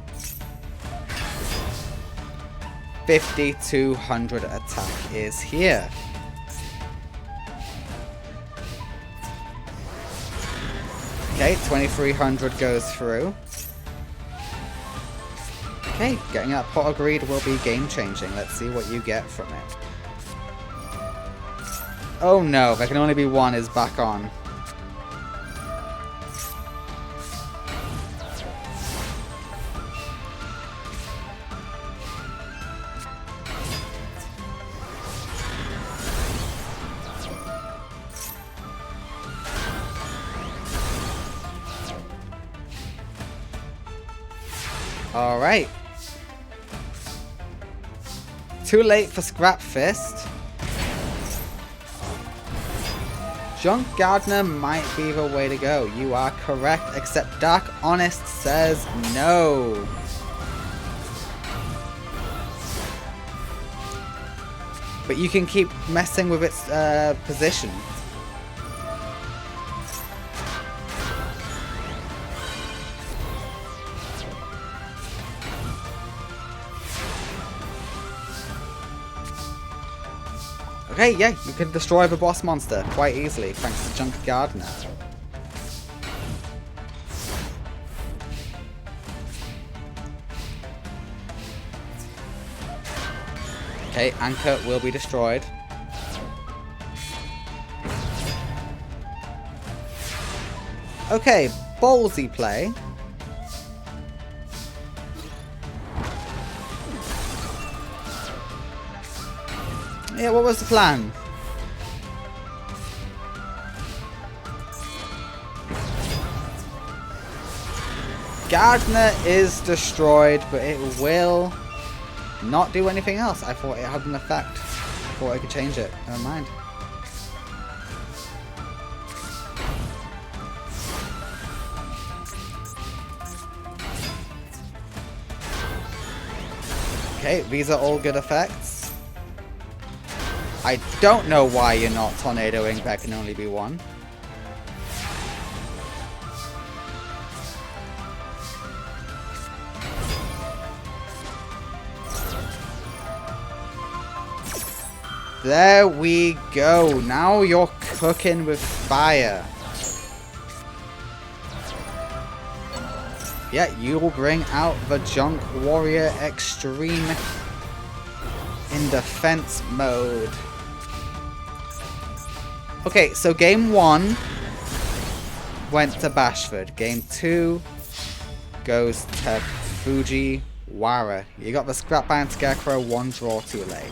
5200 attack is here. Okay, 2300 goes through. Okay, getting that Pot of Greed will be game changing. Let's see what you get from it. Oh no, there can only be one is back on. Alright. Too late for Scrap Fist. Junk Gardener might be the way to go. You are correct, except Dark Honest says no. But you can keep messing with its position. Okay, yeah, you can destroy the boss monster quite easily thanks to Junk Gardener. Okay, Anka will be destroyed. Okay, ballsy play. Yeah, what was the plan? Gardener is destroyed, but it will not do anything else. I thought it had an effect. I thought I could change it. Never mind. Okay, these are all good effects. I don't know why you're not tornadoing, there can only be one. There we go. Now you're cooking with fire. Yeah, you will bring out the Junk Warrior Extreme in defense mode. Okay, so game 1 went to Bashford. Game 2 goes to Fujiwara. You got the Scrapbound Scarecrow, 1 draw too late.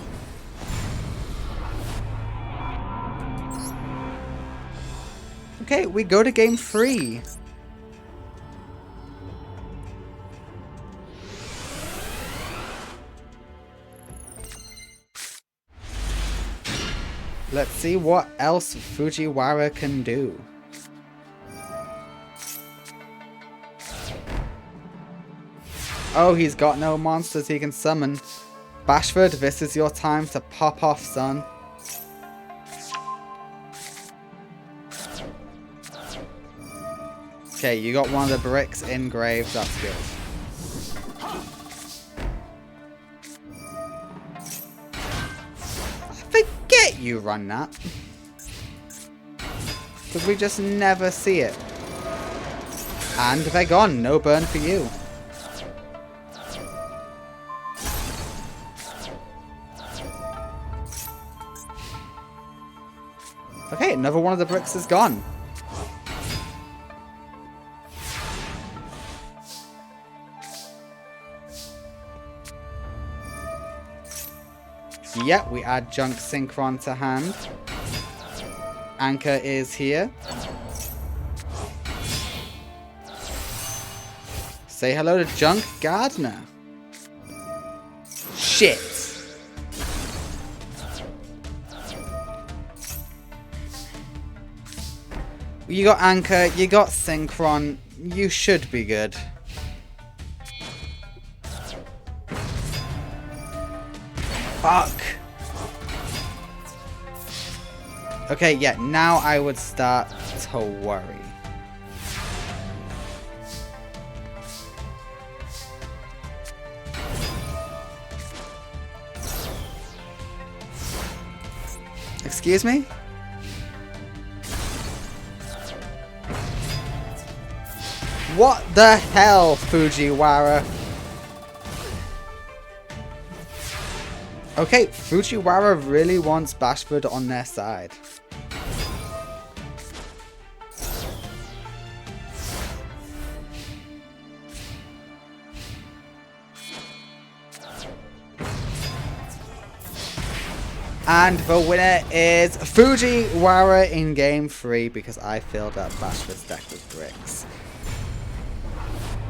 Okay, we go to game 3. Let's see what else Fujiwara can do. Oh, he's got no monsters he can summon. Bashford, this is your time to pop off, son. Okay, you got one of the bricks engraved, that's good. I forget you run that. Because we just never see it. And they're gone, no burn for you. Okay, another one of the bricks is gone. Yeah, we add Junk Synchron to hand. Anka is here. Say hello to Junk Gardener. Shit. You got Anka, you got Synchron, you should be good. Fuck! Okay, yeah, now I would start to worry. Excuse me? What the hell, Fujiwara? Okay, Fujiwara really wants Bashford on their side. And the winner is Fujiwara in game 3 because I filled up Bashford's deck with bricks.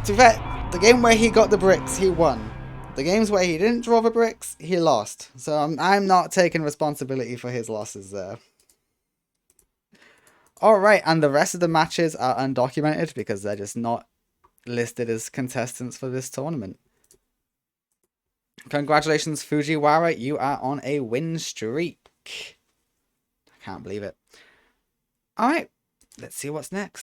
To be fair, the game where he got the bricks, he won. The games where he didn't draw the bricks, he lost. So I'm not taking responsibility for his losses there. Alright, and the rest of the matches are undocumented because they're just not listed as contestants for this tournament. Congratulations, Fujiwara, you are on a win streak. I can't believe it. Alright, let's see what's next.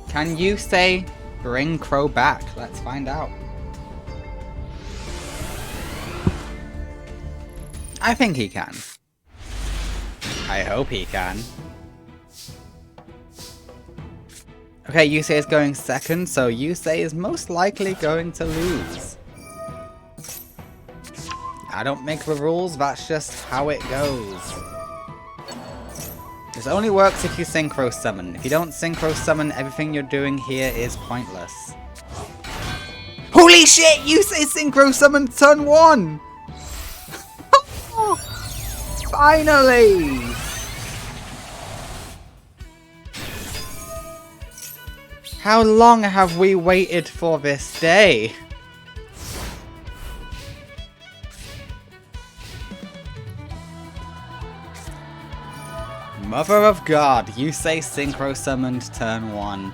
Can Yusei bring Crow back? Let's find out. I think he can. I hope he can. Okay, Yusei is going second, so Yusei is most likely going to lose. I don't make the rules, that's just how it goes. This only works if you synchro summon. If you don't synchro summon, everything you're doing here is pointless. Holy shit! Yusei synchro summoned turn 1! Finally! How long have we waited for this day? Mother of God, Yusei synchro summoned turn 1.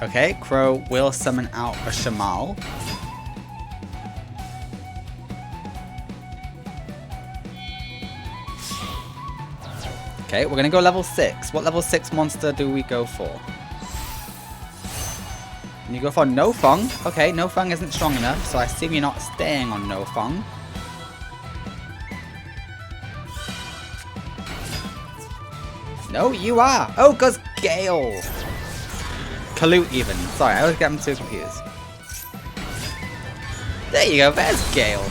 Okay, Crow will summon out a Shamal. Okay, we're gonna go level 6. What level 6 monster do we go for? And you go for No Fung. Okay, No Fung isn't strong enough, so I assume you're not staying on No Fung. No, you are. Oh, cause Gale. Kalute even. Sorry, I always get them too confused. There you go, there's Gale.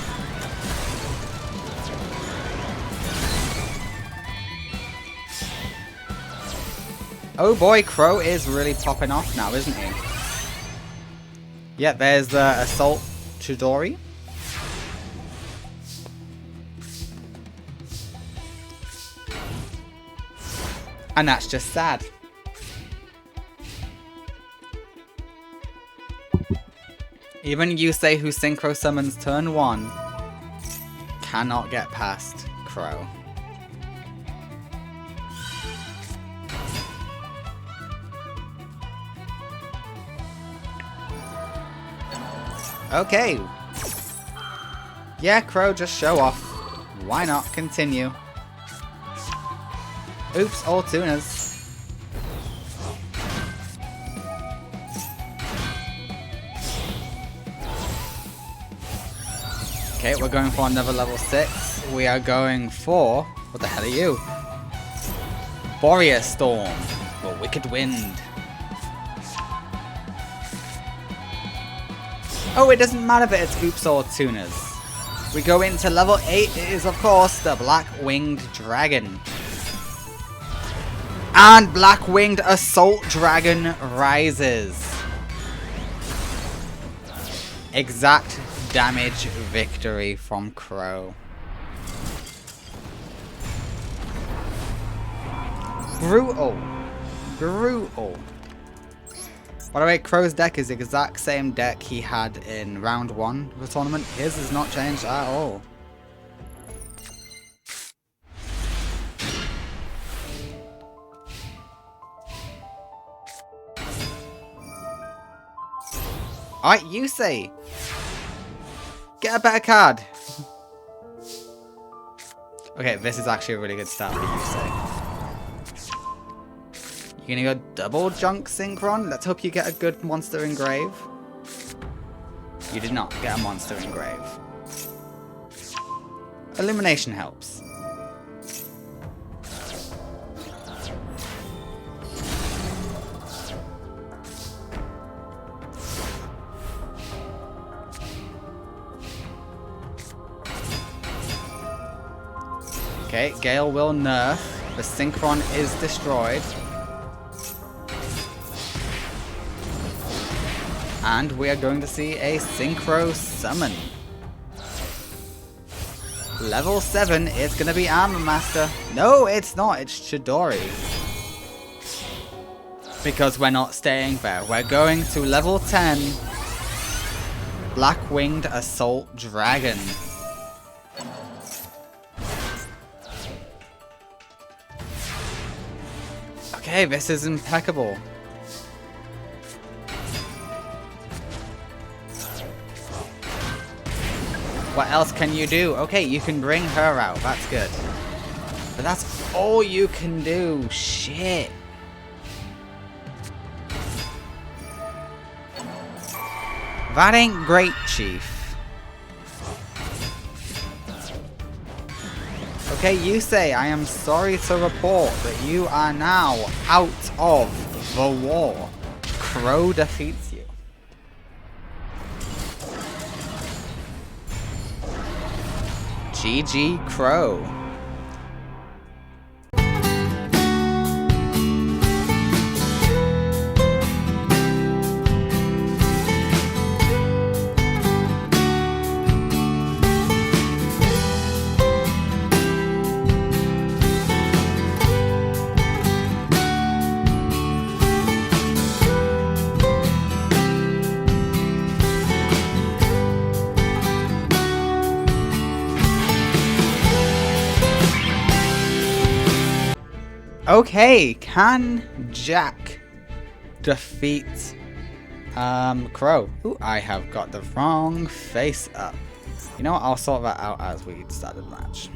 Oh boy, Crow is really popping off now, isn't he? Yeah, there's the Assault Chidori. And that's just sad. Even Yusei, who synchro summons turn 1, cannot get past Crow. Okay. Yeah, Crow, just show off. Why not? Continue. Oops, all tuners. Okay, we're going for another level 6. We are going for... What the hell are you? Boreas Storm. Or Wicked Wind. Oh, it doesn't matter if it's Oops or Tuners. We go into level 8. It is, of course, the Black Winged Dragon. And Black Winged Assault Dragon rises. Exact damage victory from Crow. Brutal. Brutal. By the way, Crow's deck is the exact same deck he had in round 1 of the tournament. His has not changed at all. Alright, Yusei! Get a better card! Okay, this is actually a really good start for Yusei. You're gonna go double junk synchron? Let's hope you get a good monster engrave. You did not get a monster engrave. Illumination helps. Okay, Gale will nerf. The synchron is destroyed. And we are going to see a synchro summon. Level 7 is going to be Armor Master. No, it's not. It's Chidori. Because we're not staying there. We're going to level 10. Black Winged Assault Dragon. Okay, this is impeccable. What else can you do? Okay, you can bring her out. That's good. But that's all you can do. Shit. That ain't great, Chief. Okay, Yusei, I am sorry to report that you are now out of the war. Crow defeats you. GG Crow. Okay, can Jack defeat Crow? Ooh, I have got the wrong face up. You know what, I'll sort that out as we start the match.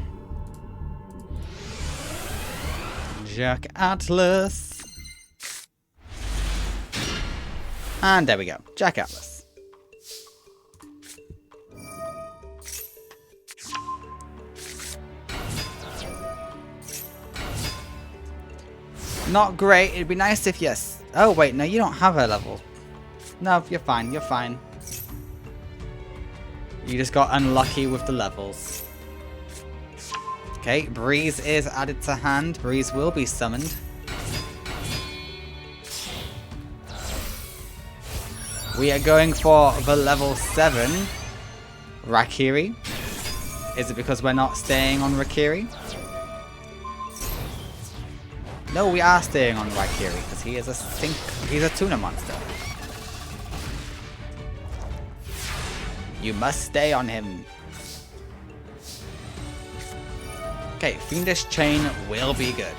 Jack Atlas. And there we go, Jack Atlas. Not great. It'd be nice if yes. Oh wait, no, you don't have a level. No, you're fine. You're fine. You just got unlucky with the levels. Okay, Breeze is added to hand. Breeze will be summoned. We are going for the level 7 Rakiri. Is it because we're not staying on Rakiri? No, we are staying on Rakiri because he is he's a tuna monster. You must stay on him. Okay, Fiendish Chain will be good.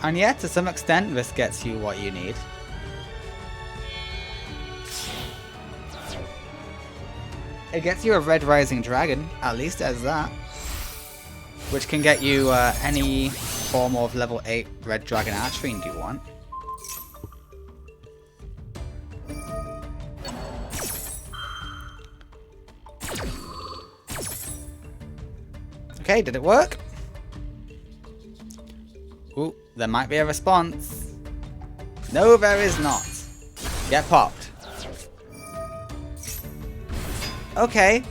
And yeah, to some extent, this gets you what you need. It gets you a Red Rising Dragon, at least as that. Which can get you any form of level 8 Red Dragon Archfiend you want. Okay, did it work? Ooh, there might be a response. No, there is not. Get popped. Okay.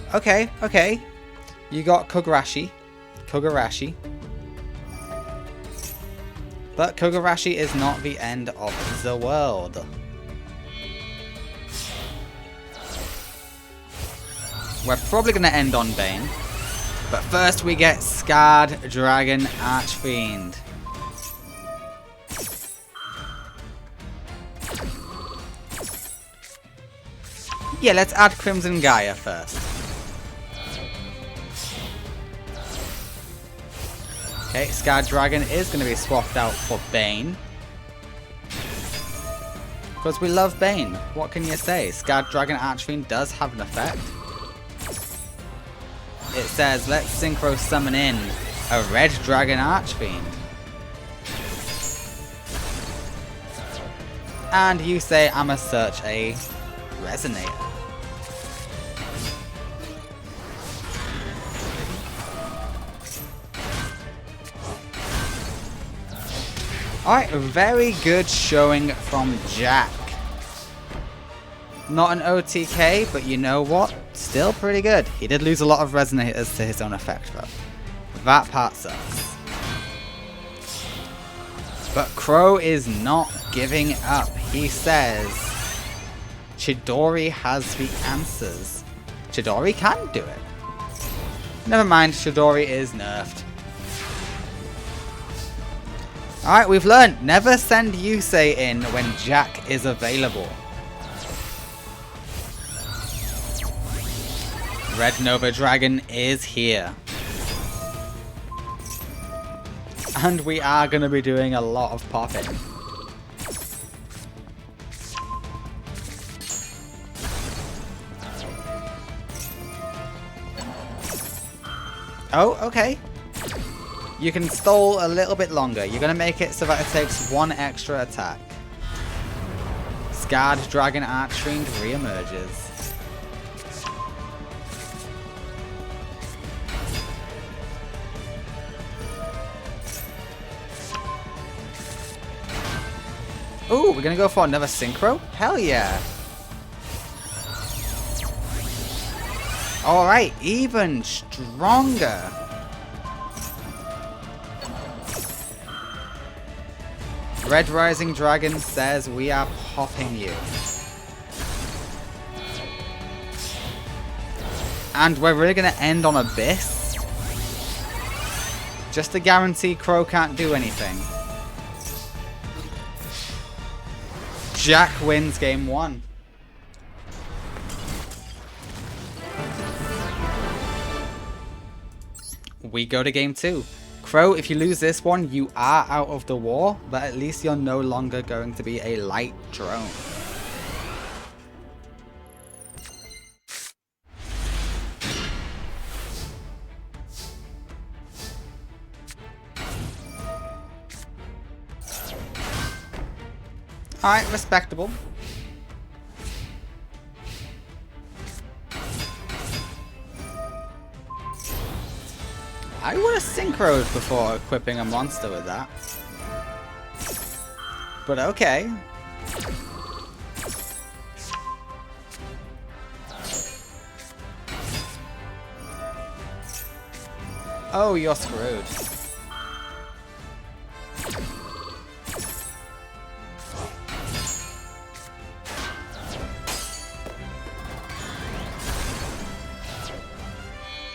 You got Kogarashi. But Kogarashi is not the end of the world. We're probably going to end on Bane. But first we get Scarred Dragon Archfiend. Yeah, let's add Crimson Gaia first. Okay, Scarred Dragon is going to be swapped out for Bane. Because we love Bane. What can you say? Scarred Dragon Archfiend does have an effect. It says, let's synchro summon in a Red Dragon Archfiend. And you say, I'ma search a Resonator. Alright, very good showing from Jack. Not an OTK, but you know what? Still pretty good. He did lose a lot of Resonators to his own effect though. That part sucks. But Crow is not giving up. He says Chidori has the answers. Chidori can do it. Never mind, Chidori is nerfed. Alright, we've learned. Never send Yusei in when Jack is available. Red Nova Dragon is here. And we are going to be doing a lot of popping. Oh, okay. You can stall a little bit longer. You're going to make it so that it takes one extra attack. Scarred Dragon Archfiend reemerges. Ooh, we're going to go for another Synchro? Hell yeah. Alright, even stronger. Red Rising Dragon says we are popping you. And we're really going to end on Abyss. Just to guarantee Crow can't do anything. Jack wins game 1. We go to game 2. Crow, if you lose this one, you are out of the war, but at least you're no longer going to be a light drone. Alright, respectable. I would have synchroed before equipping a monster with that. But okay. Oh, you're screwed.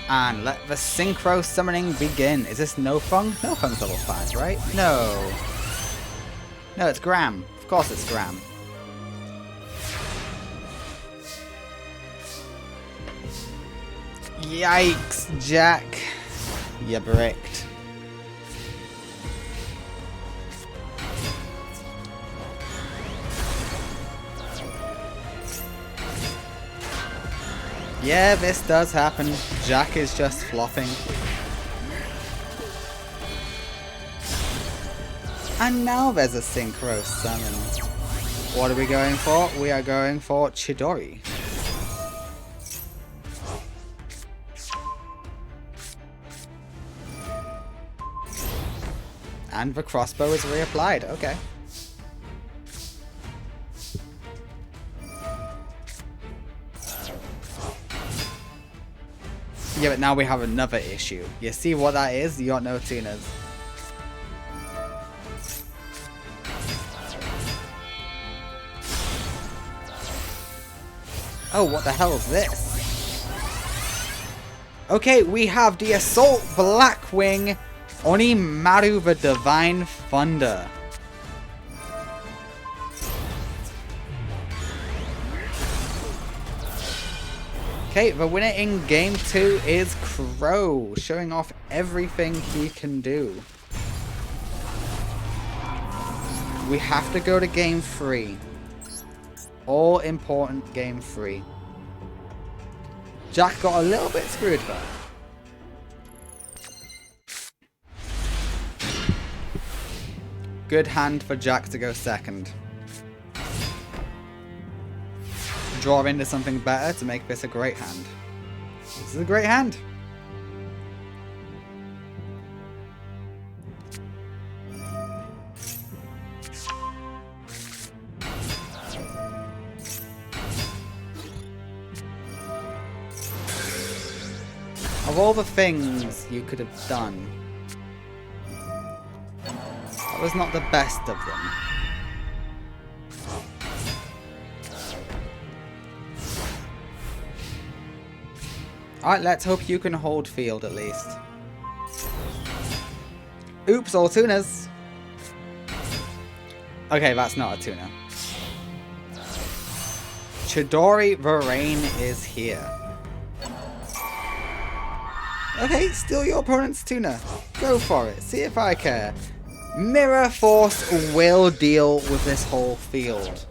And let the synchro summoning begin. Is this No Fung? No Fung's level 5, right? No. No, it's Gram. Of course it's Gram. Yikes, Jack. You bricked. Yeah, this does happen. Jack is just flopping. And now there's a synchro summon. What are we going for? We are going for Chidori. And the crossbow is reapplied. Okay. Yeah, but now we have another issue. You see what that is? You got no tuners. Oh, what the hell is this? Okay, we have the Assault Blackwing Onimaru the Divine Thunder. Okay, the winner in game 2 is Crow, showing off everything he can do. We have to go to game 3. All important game 3. Jack got a little bit screwed there. Good hand for Jack to go second. Draw into something better to make this a great hand. This is a great hand. Of all the things you could have done, that was not the best of them. Alright, let's hope you can hold field at least. Oops, all tuners. Okay, that's not a tuner. Chidori Varain is here. Okay, steal your opponent's tuner. Go for it. See if I care. Mirror Force will deal with this whole field.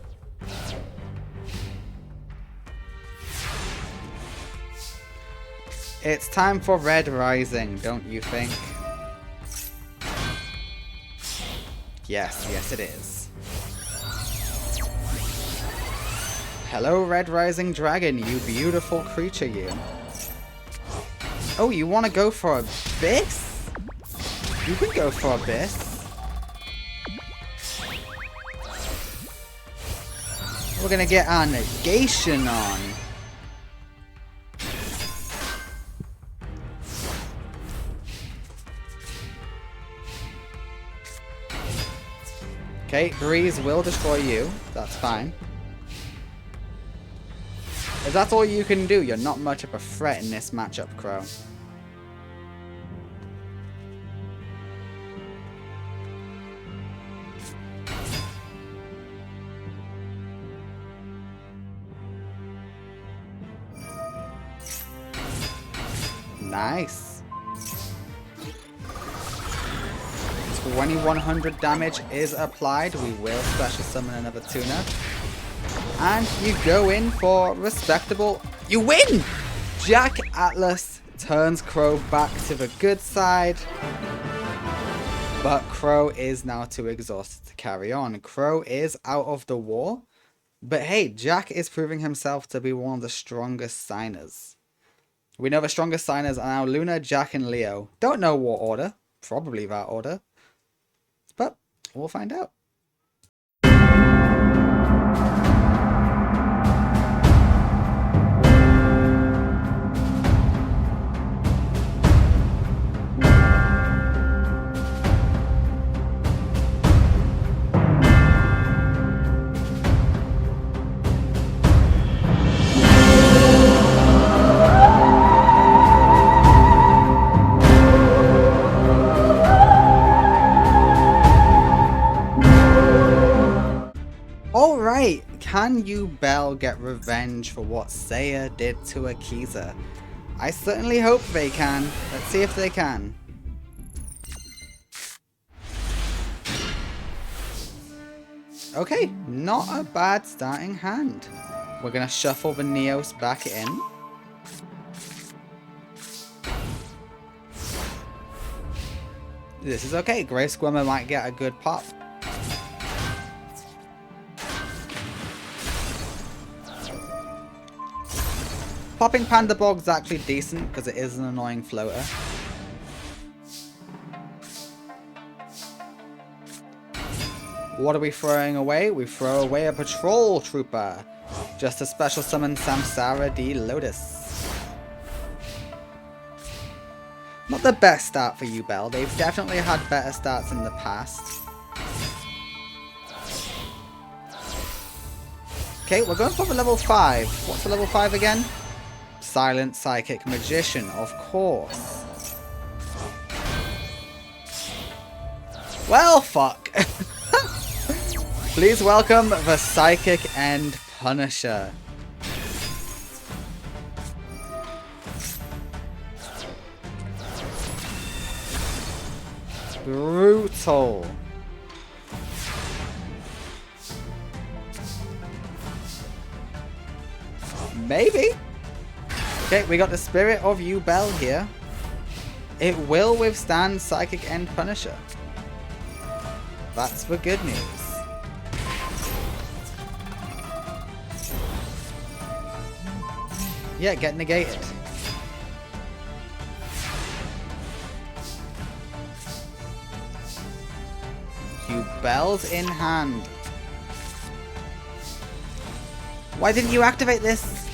It's time for Red Rising, don't you think? Yes, yes it is. Hello, Red Rising Dragon, you beautiful creature, you. Oh, you want to go for Abyss? You can go for Abyss. We're gonna get our negation on. Okay, Breeze will destroy you. That's fine. If that's all you can do, you're not much of a threat in this matchup, Crow. Nice. 2100 damage is applied. We will special summon another tuner. And you go in for respectable... You win! Jack Atlas turns Crow back to the good side. But Crow is now too exhausted to carry on. Crow is out of the war. But hey, Jack is proving himself to be one of the strongest signers. We know the strongest signers are now Luna, Jack, and Leo. Don't know what order. Probably that order. But we'll find out. Great! Can Yubel get revenge for what Seiya did to Akisa? I certainly hope they can. Let's see if they can. Okay, not a bad starting hand. We're gonna shuffle the Neos back in. This is okay. Grey Squirmer might get a good pop. Popping Panda Bog's actually decent because it is an annoying floater. What are we throwing away? We throw away a patrol trooper. Just a special summon Samsara D Lotus. Not the best start for Yubel. They've definitely had better starts in the past. Okay, we're going for the level 5. What's the level 5 again? Silent Psychic Magician, of course. Well, fuck. Please welcome the Psychic End Punisher. Brutal. Maybe. Okay, we got the Spirit of Yubel here. It will withstand Psychic End Punisher. That's the good news. Yeah, get negated. Yubel's in hand. Why didn't you activate this?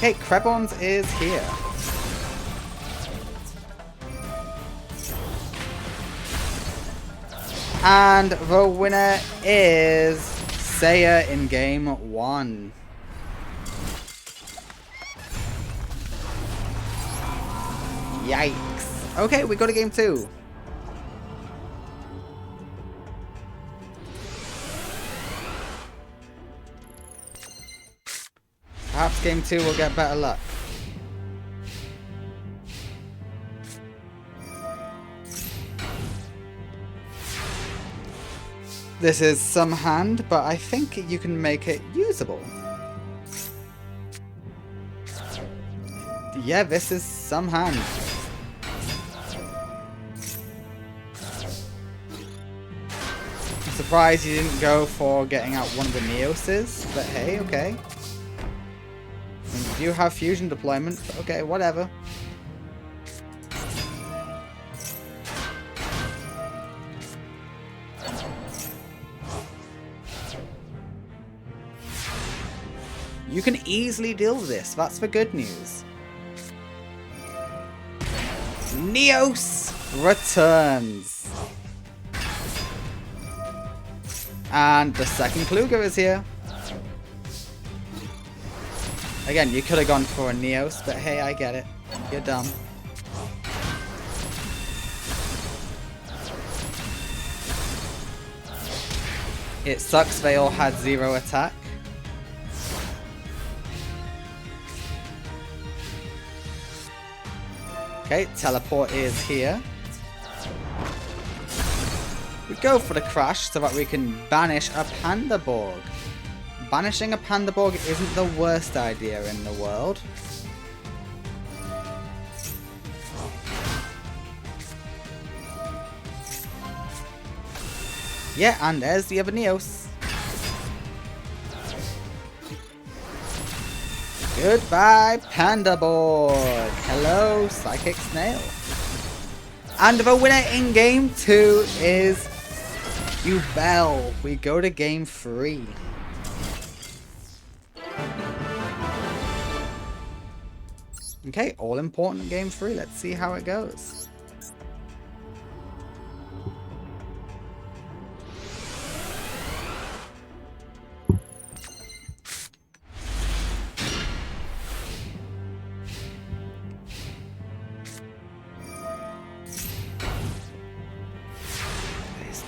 Okay, Krebons is here. And the winner is Seiya in game 1. Yikes. Okay, we go to game 2. Perhaps game 2 will get better luck. This is some hand, but I think you can make it usable. Yeah, this is some hand. I'm surprised you didn't go for getting out one of the Neoses, but hey, okay. I mean, you do have fusion deployment, but okay, whatever. You can easily deal with this, that's the good news. Neos returns. And the second Kluger is here. Again, you could have gone for a Neos, but hey, I get it. You're dumb. It sucks they all had 0 attack. Okay, teleport is here. We go for the crash so that we can banish a Pandaborg. Banishing a Pandaborg isn't the worst idea in the world. Yeah, and there's the other Neos. Goodbye, Pandaborg. Hello, Psychic Snail. And the winner in game 2 is Yubel. We go to game 3. Okay, all important game 3. Let's see how it goes.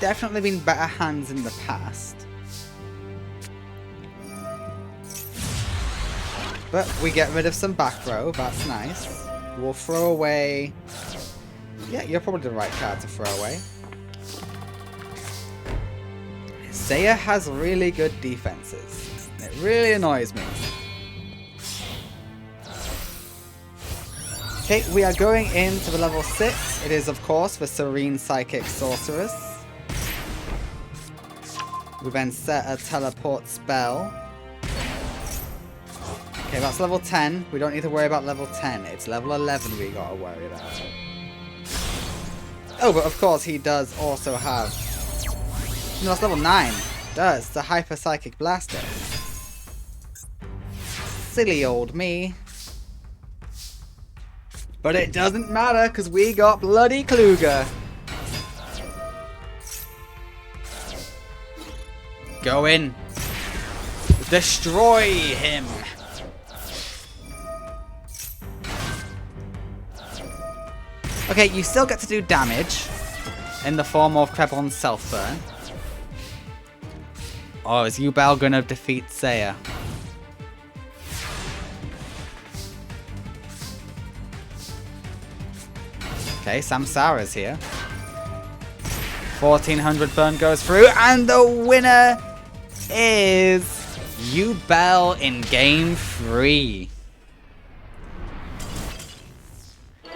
definitely been better hands in the past. But we get rid of some back row, that's nice. We'll throw away... Yeah, you're probably the right card to throw away. Seiya has really good defenses. It really annoys me. Okay, we are going into the level 6. It is, of course, the Serene Psychic Sorceress. We then set a teleport spell. Okay, that's level 10. We don't need to worry about level 10. It's level 11 we gotta worry about. Oh, but of course he does also have... No, that's level 9. Does the Hyper Psychic Blaster. Silly old me. But it doesn't matter, because we got bloody Kluger. Go in. Destroy him. Okay, you still get to do damage in the form of Krebon's Self-Burn. Oh, is Yubel gonna defeat Seiya? Okay, Samsara's here. 1400 burn goes through, and the winner is Yubel in game 3.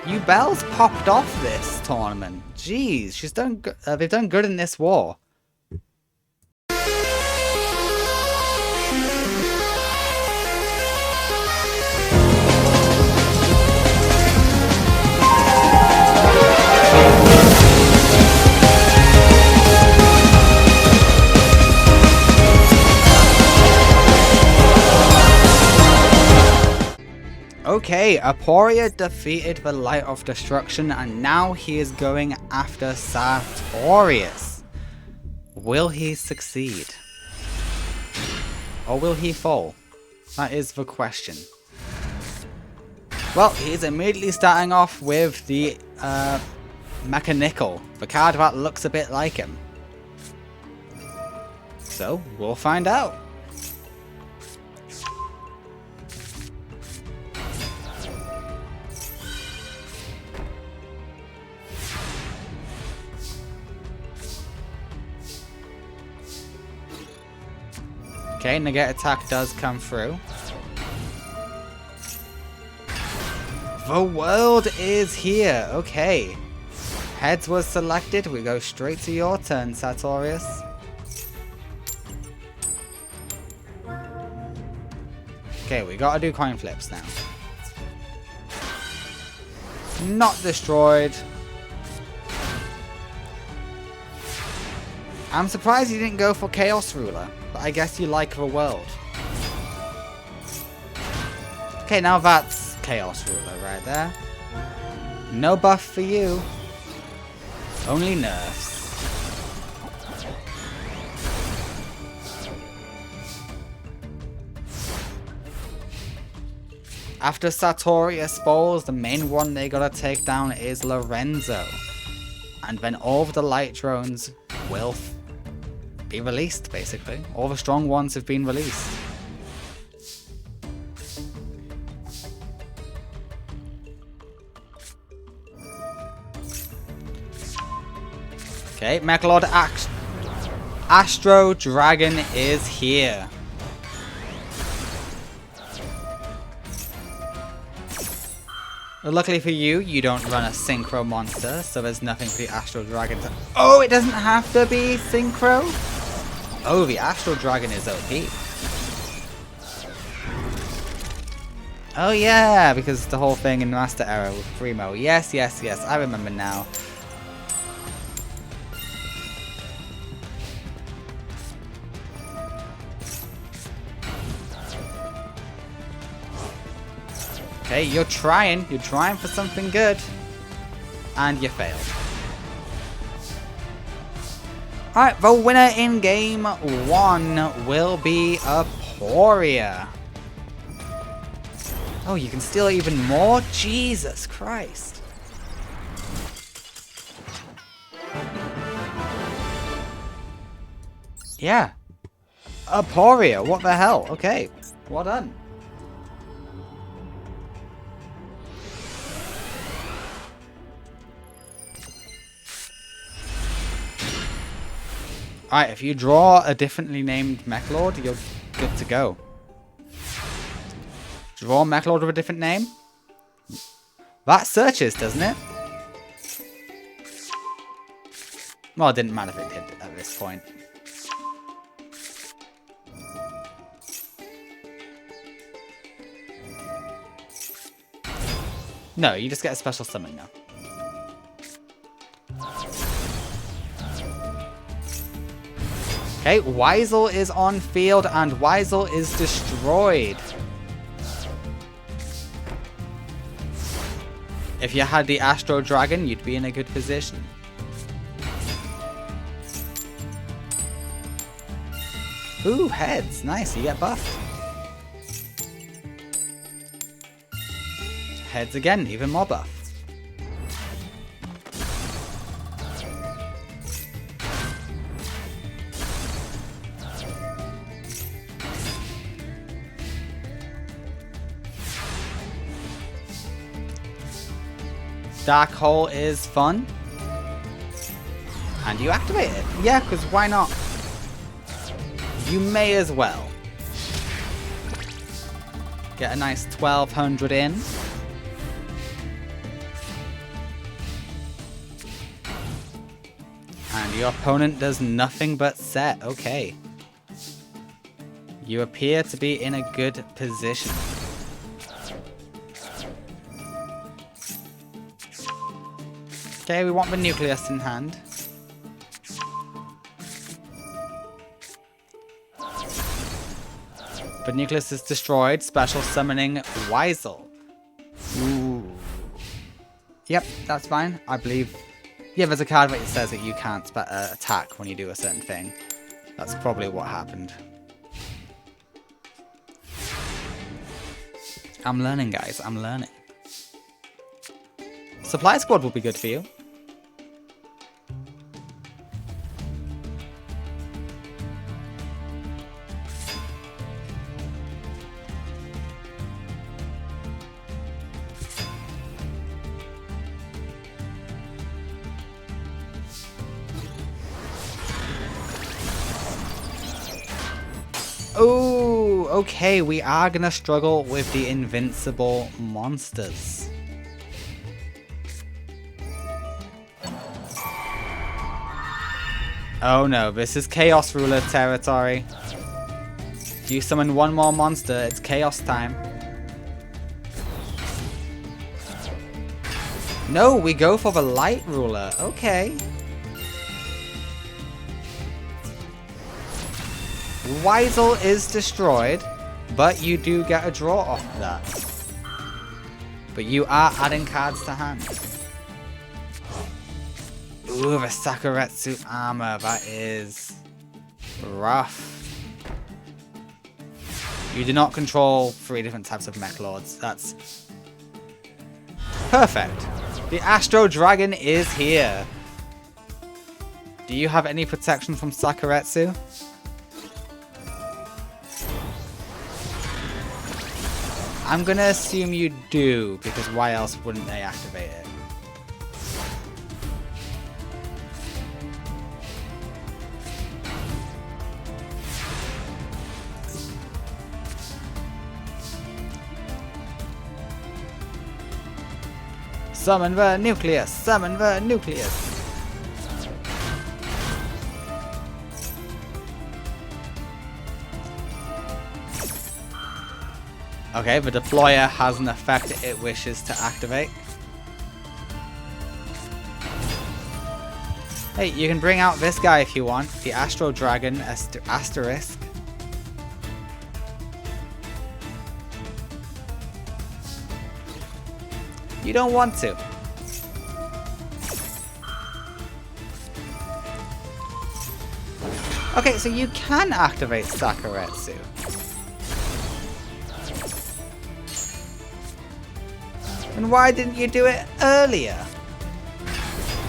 Yubel's popped off this tournament. Jeez, she's done. They've done good in this war. Okay, Aporia defeated the Light of Destruction, and now he is going after Sartorius. Will he succeed? Or will he fall? That is the question. Well, he's immediately starting off with the Mechanical, the card that looks a bit like him. So, we'll find out. Okay, negate attack does come through. The world is here. Okay. Heads was selected. We go straight to your turn, Sartorius. Okay, we gotta do coin flips now. Not destroyed. I'm surprised you didn't go for Chaos Ruler. But I guess you like the world. Okay, now that's Chaos Ruler right there. No buff for you. Only nerfs. After Sartorius falls, the main one they gotta take down is Lorenzo. And then all of the light drones will be released, basically. All the strong ones have been released. Okay, Mechalord Astro Dragon is here. Well, luckily for you, you don't run a Synchro monster, so there's nothing for the Astro Dragon to... Oh, it doesn't have to be Synchro? Oh, the Astral Dragon is OP. Oh yeah, because the whole thing in Master Era with Primo. Yes, yes, yes, I remember now. Okay, you're trying for something good. And you failed. Alright, the winner in game 1 will be Aporia. Oh, you can steal even more? Jesus Christ. Yeah. Aporia, what the hell? Okay, well done. Alright, if you draw a differently named Mech Lord, you're good to go. Draw a Mech Lord with a different name? That searches, doesn't it? Well, it didn't matter if it did at this point. No, you just get a special summon now. Okay, Weisel is on field and Weisel is destroyed. If you had the Astro Dragon, you'd be in a good position. Ooh, heads. Nice, you get buffed. Heads again, even more buffed. Dark Hole is fun. And you activate it. Yeah, because why not? You may as well. Get a nice 1200 in. And your opponent does nothing but set. Okay. You appear to be in a good position. Okay, we want the nucleus in hand. But nucleus is destroyed. Special summoning Weisel. Ooh. Yep, that's fine. I believe. Yeah, there's a card that says that you can't attack when you do a certain thing. That's probably what happened. I'm learning, guys. I'm learning. Supply Squad will be good for you. Oh, okay, we are gonna struggle with the invincible monsters. Oh no, this is Chaos Ruler territory. If you summon one more monster, it's Chaos time. No, we go for the Light Ruler. Okay. Weisel is destroyed, but you do get a draw off that. But you are adding cards to hand. Ooh, the Sakuretsu armor, that is rough. You do not control 3 different types of Mech Lords. That's perfect. The Astro Dragon is here. Do you have any protection from Sakuretsu? I'm gonna assume you do, because why else wouldn't they activate it? Summon the nucleus! Summon the nucleus! Okay, the deployer has an effect it wishes to activate. Hey, you can bring out this guy if you want. The Astro Dragon Asterisk. You don't want to. Okay, so you can activate Sakuretsu. And why didn't you do it earlier?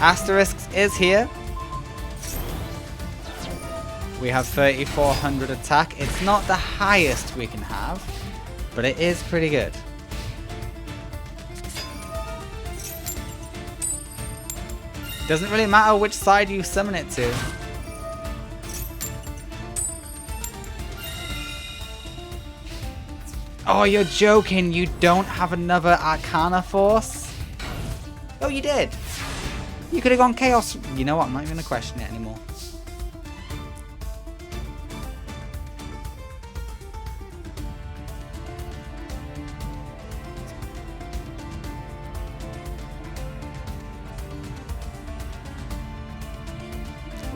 Asterisk is here. We have 3400 attack. It's not the highest we can have, but it is pretty good. Doesn't really matter which side you summon it to. Oh, you're joking. You don't have another Arcana Force? Oh, you did. You could have gone Chaos. You know what? I'm not even going to question it anymore.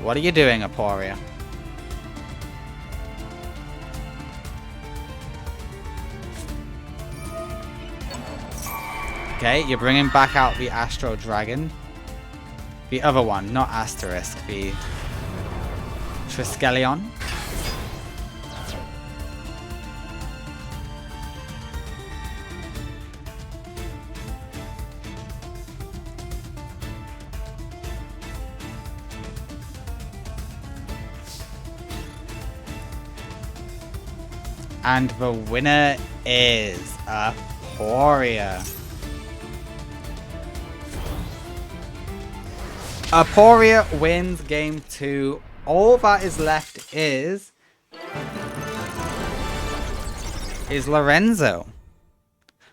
What are you doing, Aporia? Okay, you're bringing back out the Astro Dragon. The other one, not Asterisk, the Triskelion. And the winner is Aporia. Aporia wins game 2. All that is left is Lorenzo.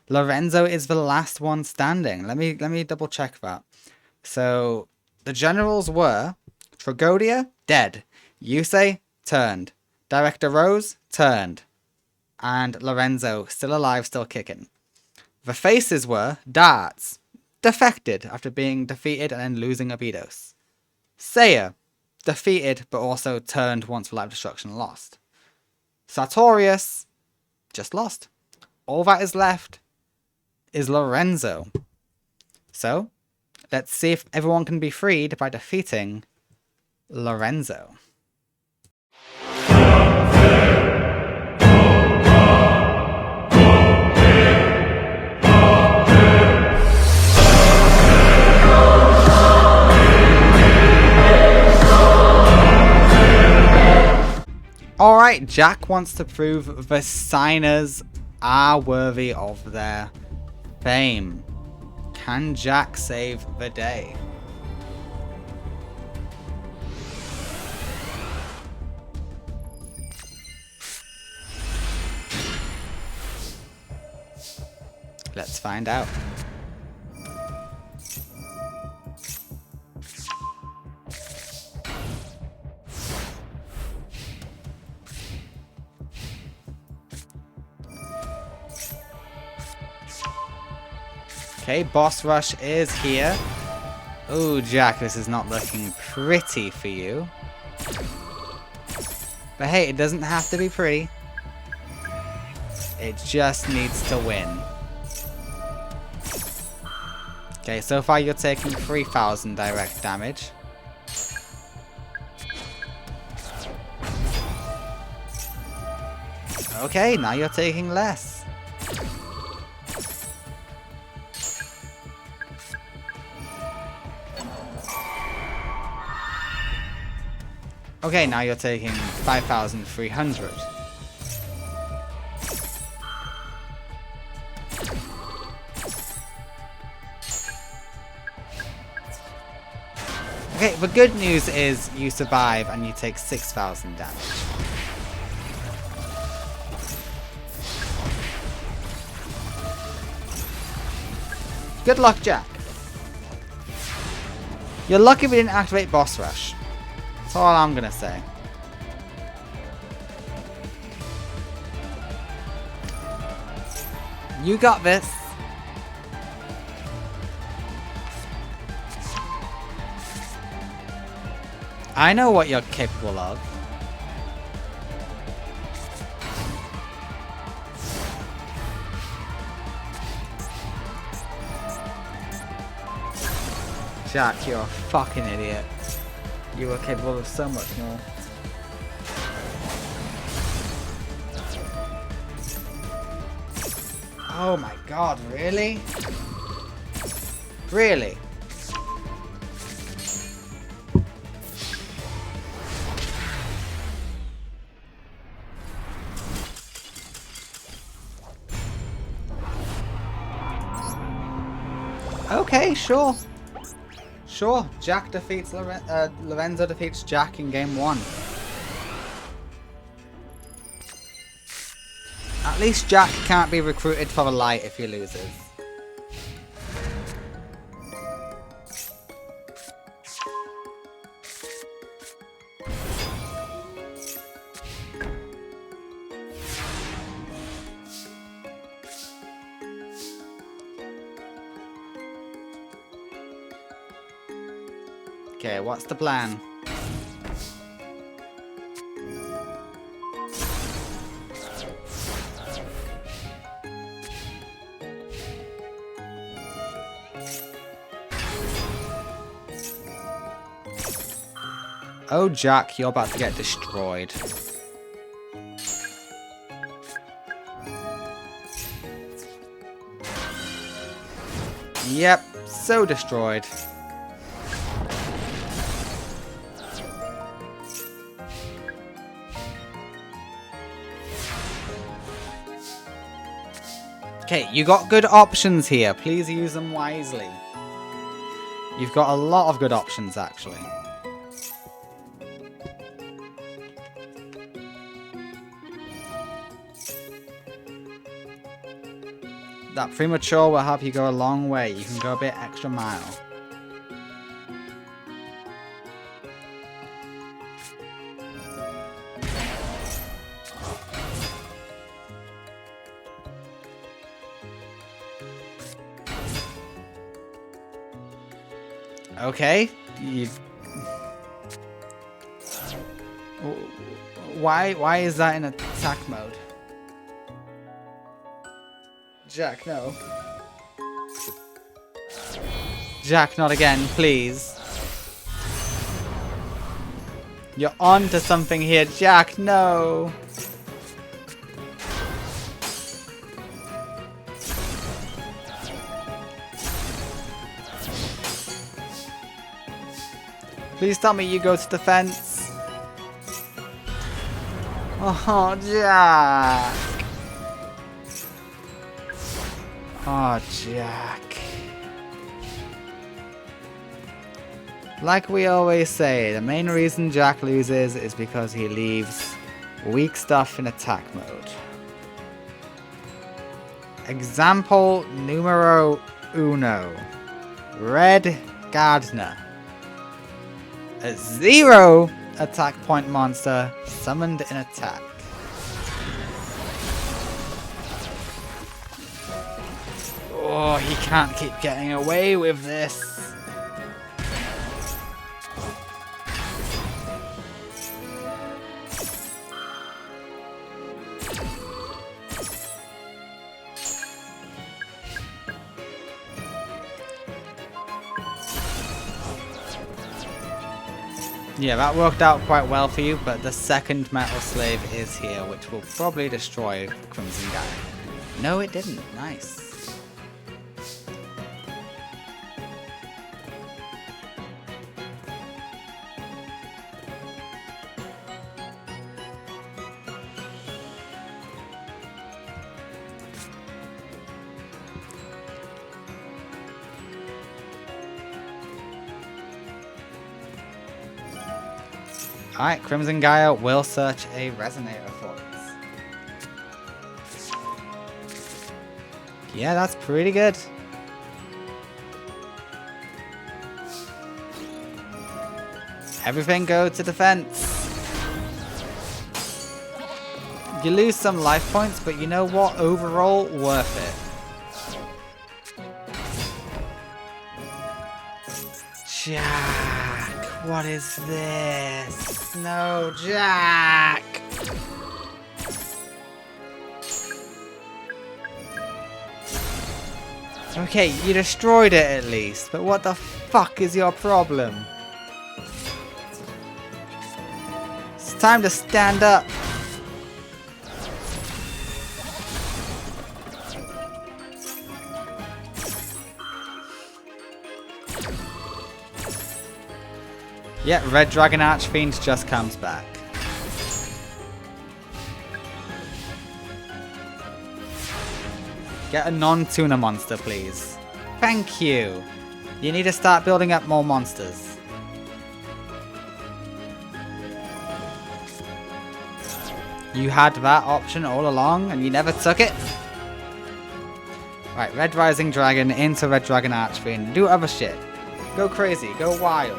Lorenzo is the last one standing. Let me double check that. So the generals were Tradia, dead. Yusei, turned. Director Rose, turned. And Lorenzo, still alive, still kicking. The faces were Darts, defected after being defeated and then losing Abidos. Seiya, defeated but also turned once the Life Destruction lost. Sartorius, just lost. All that is left is Lorenzo. So, let's see if everyone can be freed by defeating Lorenzo. Alright, Jack wants to prove the signers are worthy of their fame. Can Jack save the day? Let's find out. Okay, boss rush is here. Oh, Jack, this is not looking pretty for you. But hey, it doesn't have to be pretty. It just needs to win. Okay, so far you're taking 3,000 direct damage. Okay, now you're taking less. Okay, now you're taking 5,300. Okay, the good news is you survive and you take 6,000 damage. Good luck, Jack. You're lucky we didn't activate Boss Rush. That's all I'm gonna say. You got this. I know what you're capable of. Jack, you're a fucking idiot. You are capable of so much more. Oh my god, really? Really? Okay, sure. Sure, Jack defeats Lorenzo defeats Jack in game 1. At least Jack can't be recruited for the light if he loses. Okay, what's the plan? Oh, Jack, you're about to get destroyed. Yep, so destroyed. Okay, you got good options here. Please use them wisely. You've got a lot of good options, actually. That premature will help you go a long way. You can go a bit extra mile. Okay, Why is that in attack mode? Jack, no. Jack, not again, please. You're on to something here, Jack, no. Please tell me you go to defense. Oh, Jack. Oh, Jack. Like we always say, the main reason Jack loses is because he leaves weak stuff in attack mode. Example numero uno. Red Gardner. A 0 attack point monster summoned in attack. Oh, he can't keep getting away with this. Yeah, that worked out quite well for you, but the second Metal Slave is here, which will probably destroy Crimson Guy. No, it didn't. Nice. Alright, Crimson Gaia will search a resonator for us. Yeah, that's pretty good. Everything go to defense. You lose some life points, but you know what? Overall, worth it. Jack, what is this? No, Jack! Okay, you destroyed it at least, but what the fuck is your problem? It's time to stand up. Yeah, Red Dragon Archfiend just comes back. Get a non-tuna monster, please. Thank you. You need to start building up more monsters. You had that option all along and you never took it? Right, Red Rising Dragon into Red Dragon Archfiend. Do other shit. Go crazy. Go wild.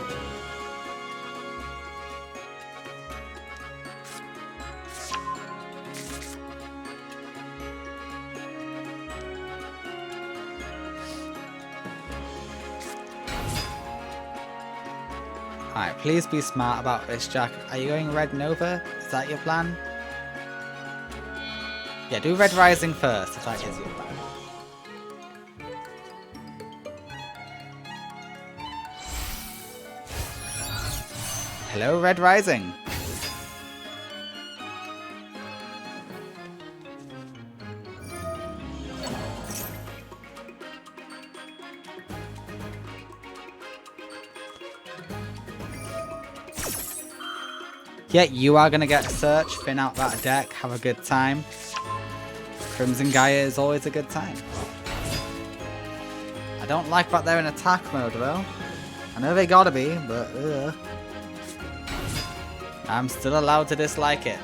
Alright, please be smart about this, Jack. Are you going Red Nova? Is that your plan? Yeah, do Red Rising first, if that is your plan. Hello, Red Rising. Yeah, you are going to get a search, thin out that deck, have a good time. Crimson Gaia is always a good time. I don't like that they're in attack mode though. I know they gotta be, but I'm still allowed to dislike it.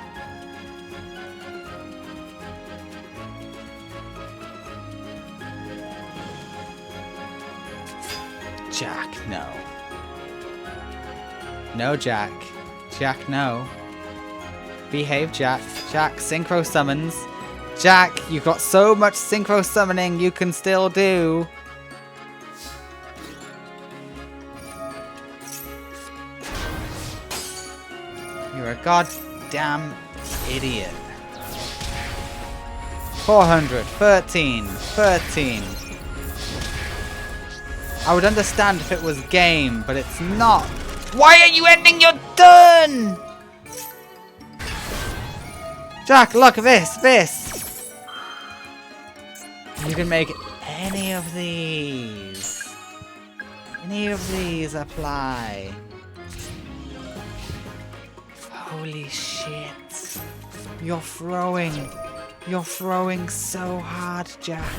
Jack, no. No, Jack. Jack, no. Behave, Jack. Jack, synchro summons. Jack, you've got so much synchro summoning you can still do. You're a goddamn idiot. 400, 13. I would understand if it was game, but it's not. Why are you ending your turn? Jack, look at this. You can make any of these. Any of these apply. Holy shit. You're throwing so hard, Jack.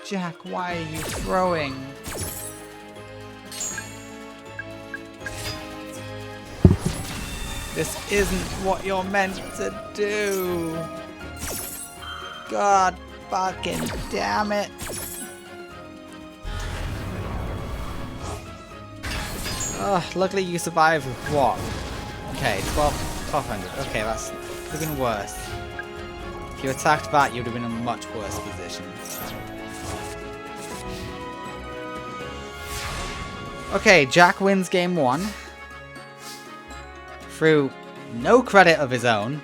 Jack, why are you throwing? This isn't what you're meant to do. God fucking damn it. Oh, luckily you survived with what? Okay, 1200. Okay, that could have been worse. If you attacked that, you'd have been in a much worse position. Okay, Jack wins game 1. Through no credit of his own.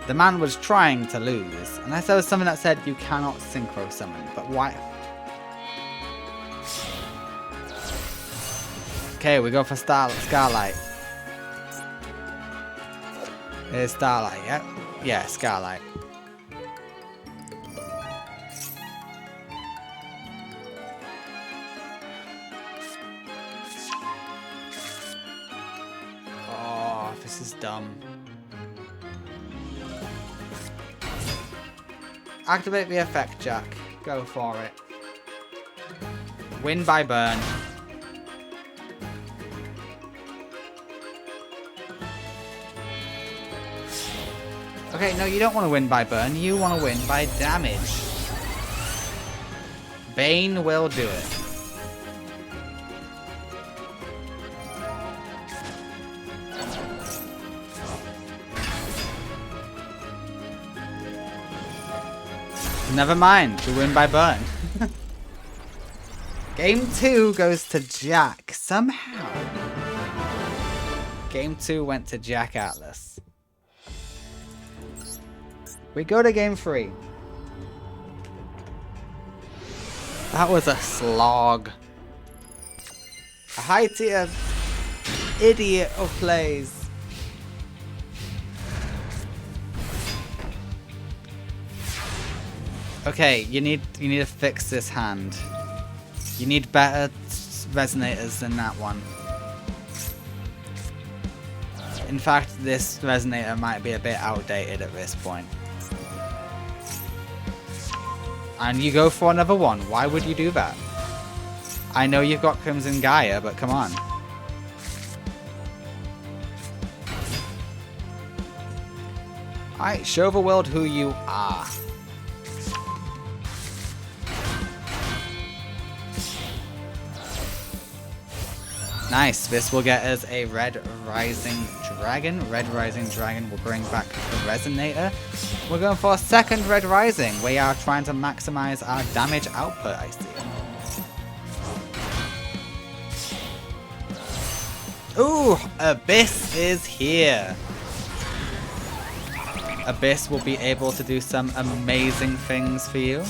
The man was trying to lose. Unless there was something that said you cannot synchro summon. But why? Okay, we go for Starlight. There's Starlight, yeah? Yeah, Starlight. Oh, this is dumb. Activate the effect, Jack. Go for it. Win by burn. Okay, no, you don't want to win by burn. You want to win by damage. Bane will do it. Never mind, you win by burn. Game 2 goes to Jack, somehow. Game 2 went to Jack Atlas. We go to game 3. That was a slog. A high tier idiot of plays. Okay, you need to fix this hand. You need better resonators than that one. In fact, this resonator might be a bit outdated at this point. And you go for another one. Why would you do that? I know you've got Crimson Gaia, but come on. Alright, show the world who you are. Nice, this will get us a Red Rising Dragon. Red Rising Dragon will bring back the Resonator. We're going for a second Red Rising. We are trying to maximize our damage output, I see. Ooh, Abyss is here. Abyss will be able to do some amazing things for you.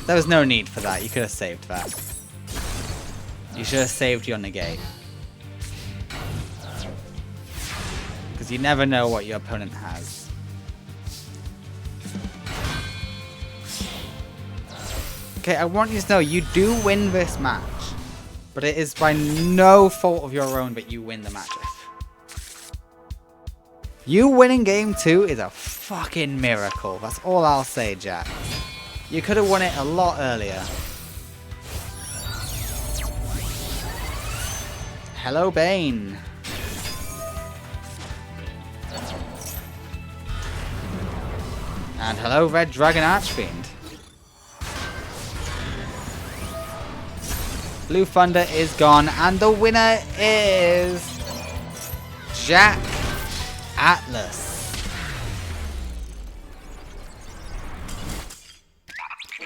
There was no need for that. You could have saved that. You should have saved your negate. Because you never know what your opponent has. Okay, I want you to know you do win this match. But it is by no fault of your own that you win the match. You winning game 2 is a fucking miracle. That's all I'll say, Jack. You could have won it a lot earlier. Hello, Bane. And hello, Red Dragon Archfiend. Blue Thunder is gone, and the winner is Jack Atlas.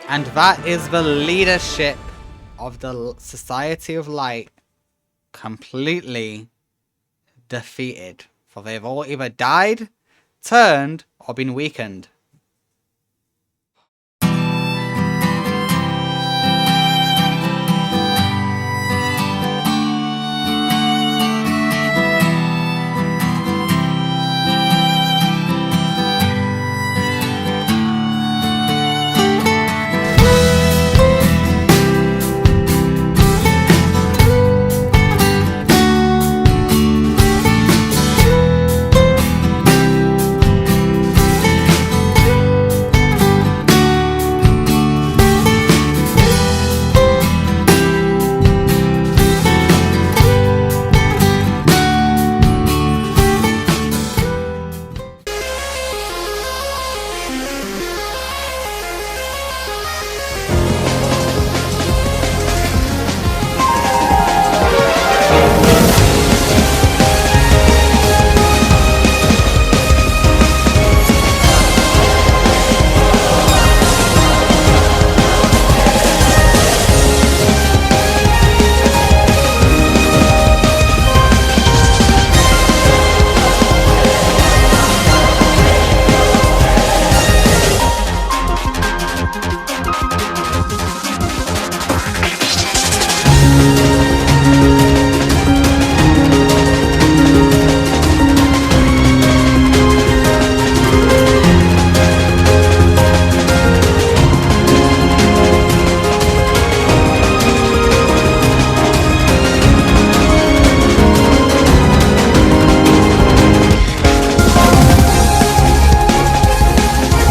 And that is the leadership of the Society of Light completely defeated. For they've all either died, turned, or been weakened.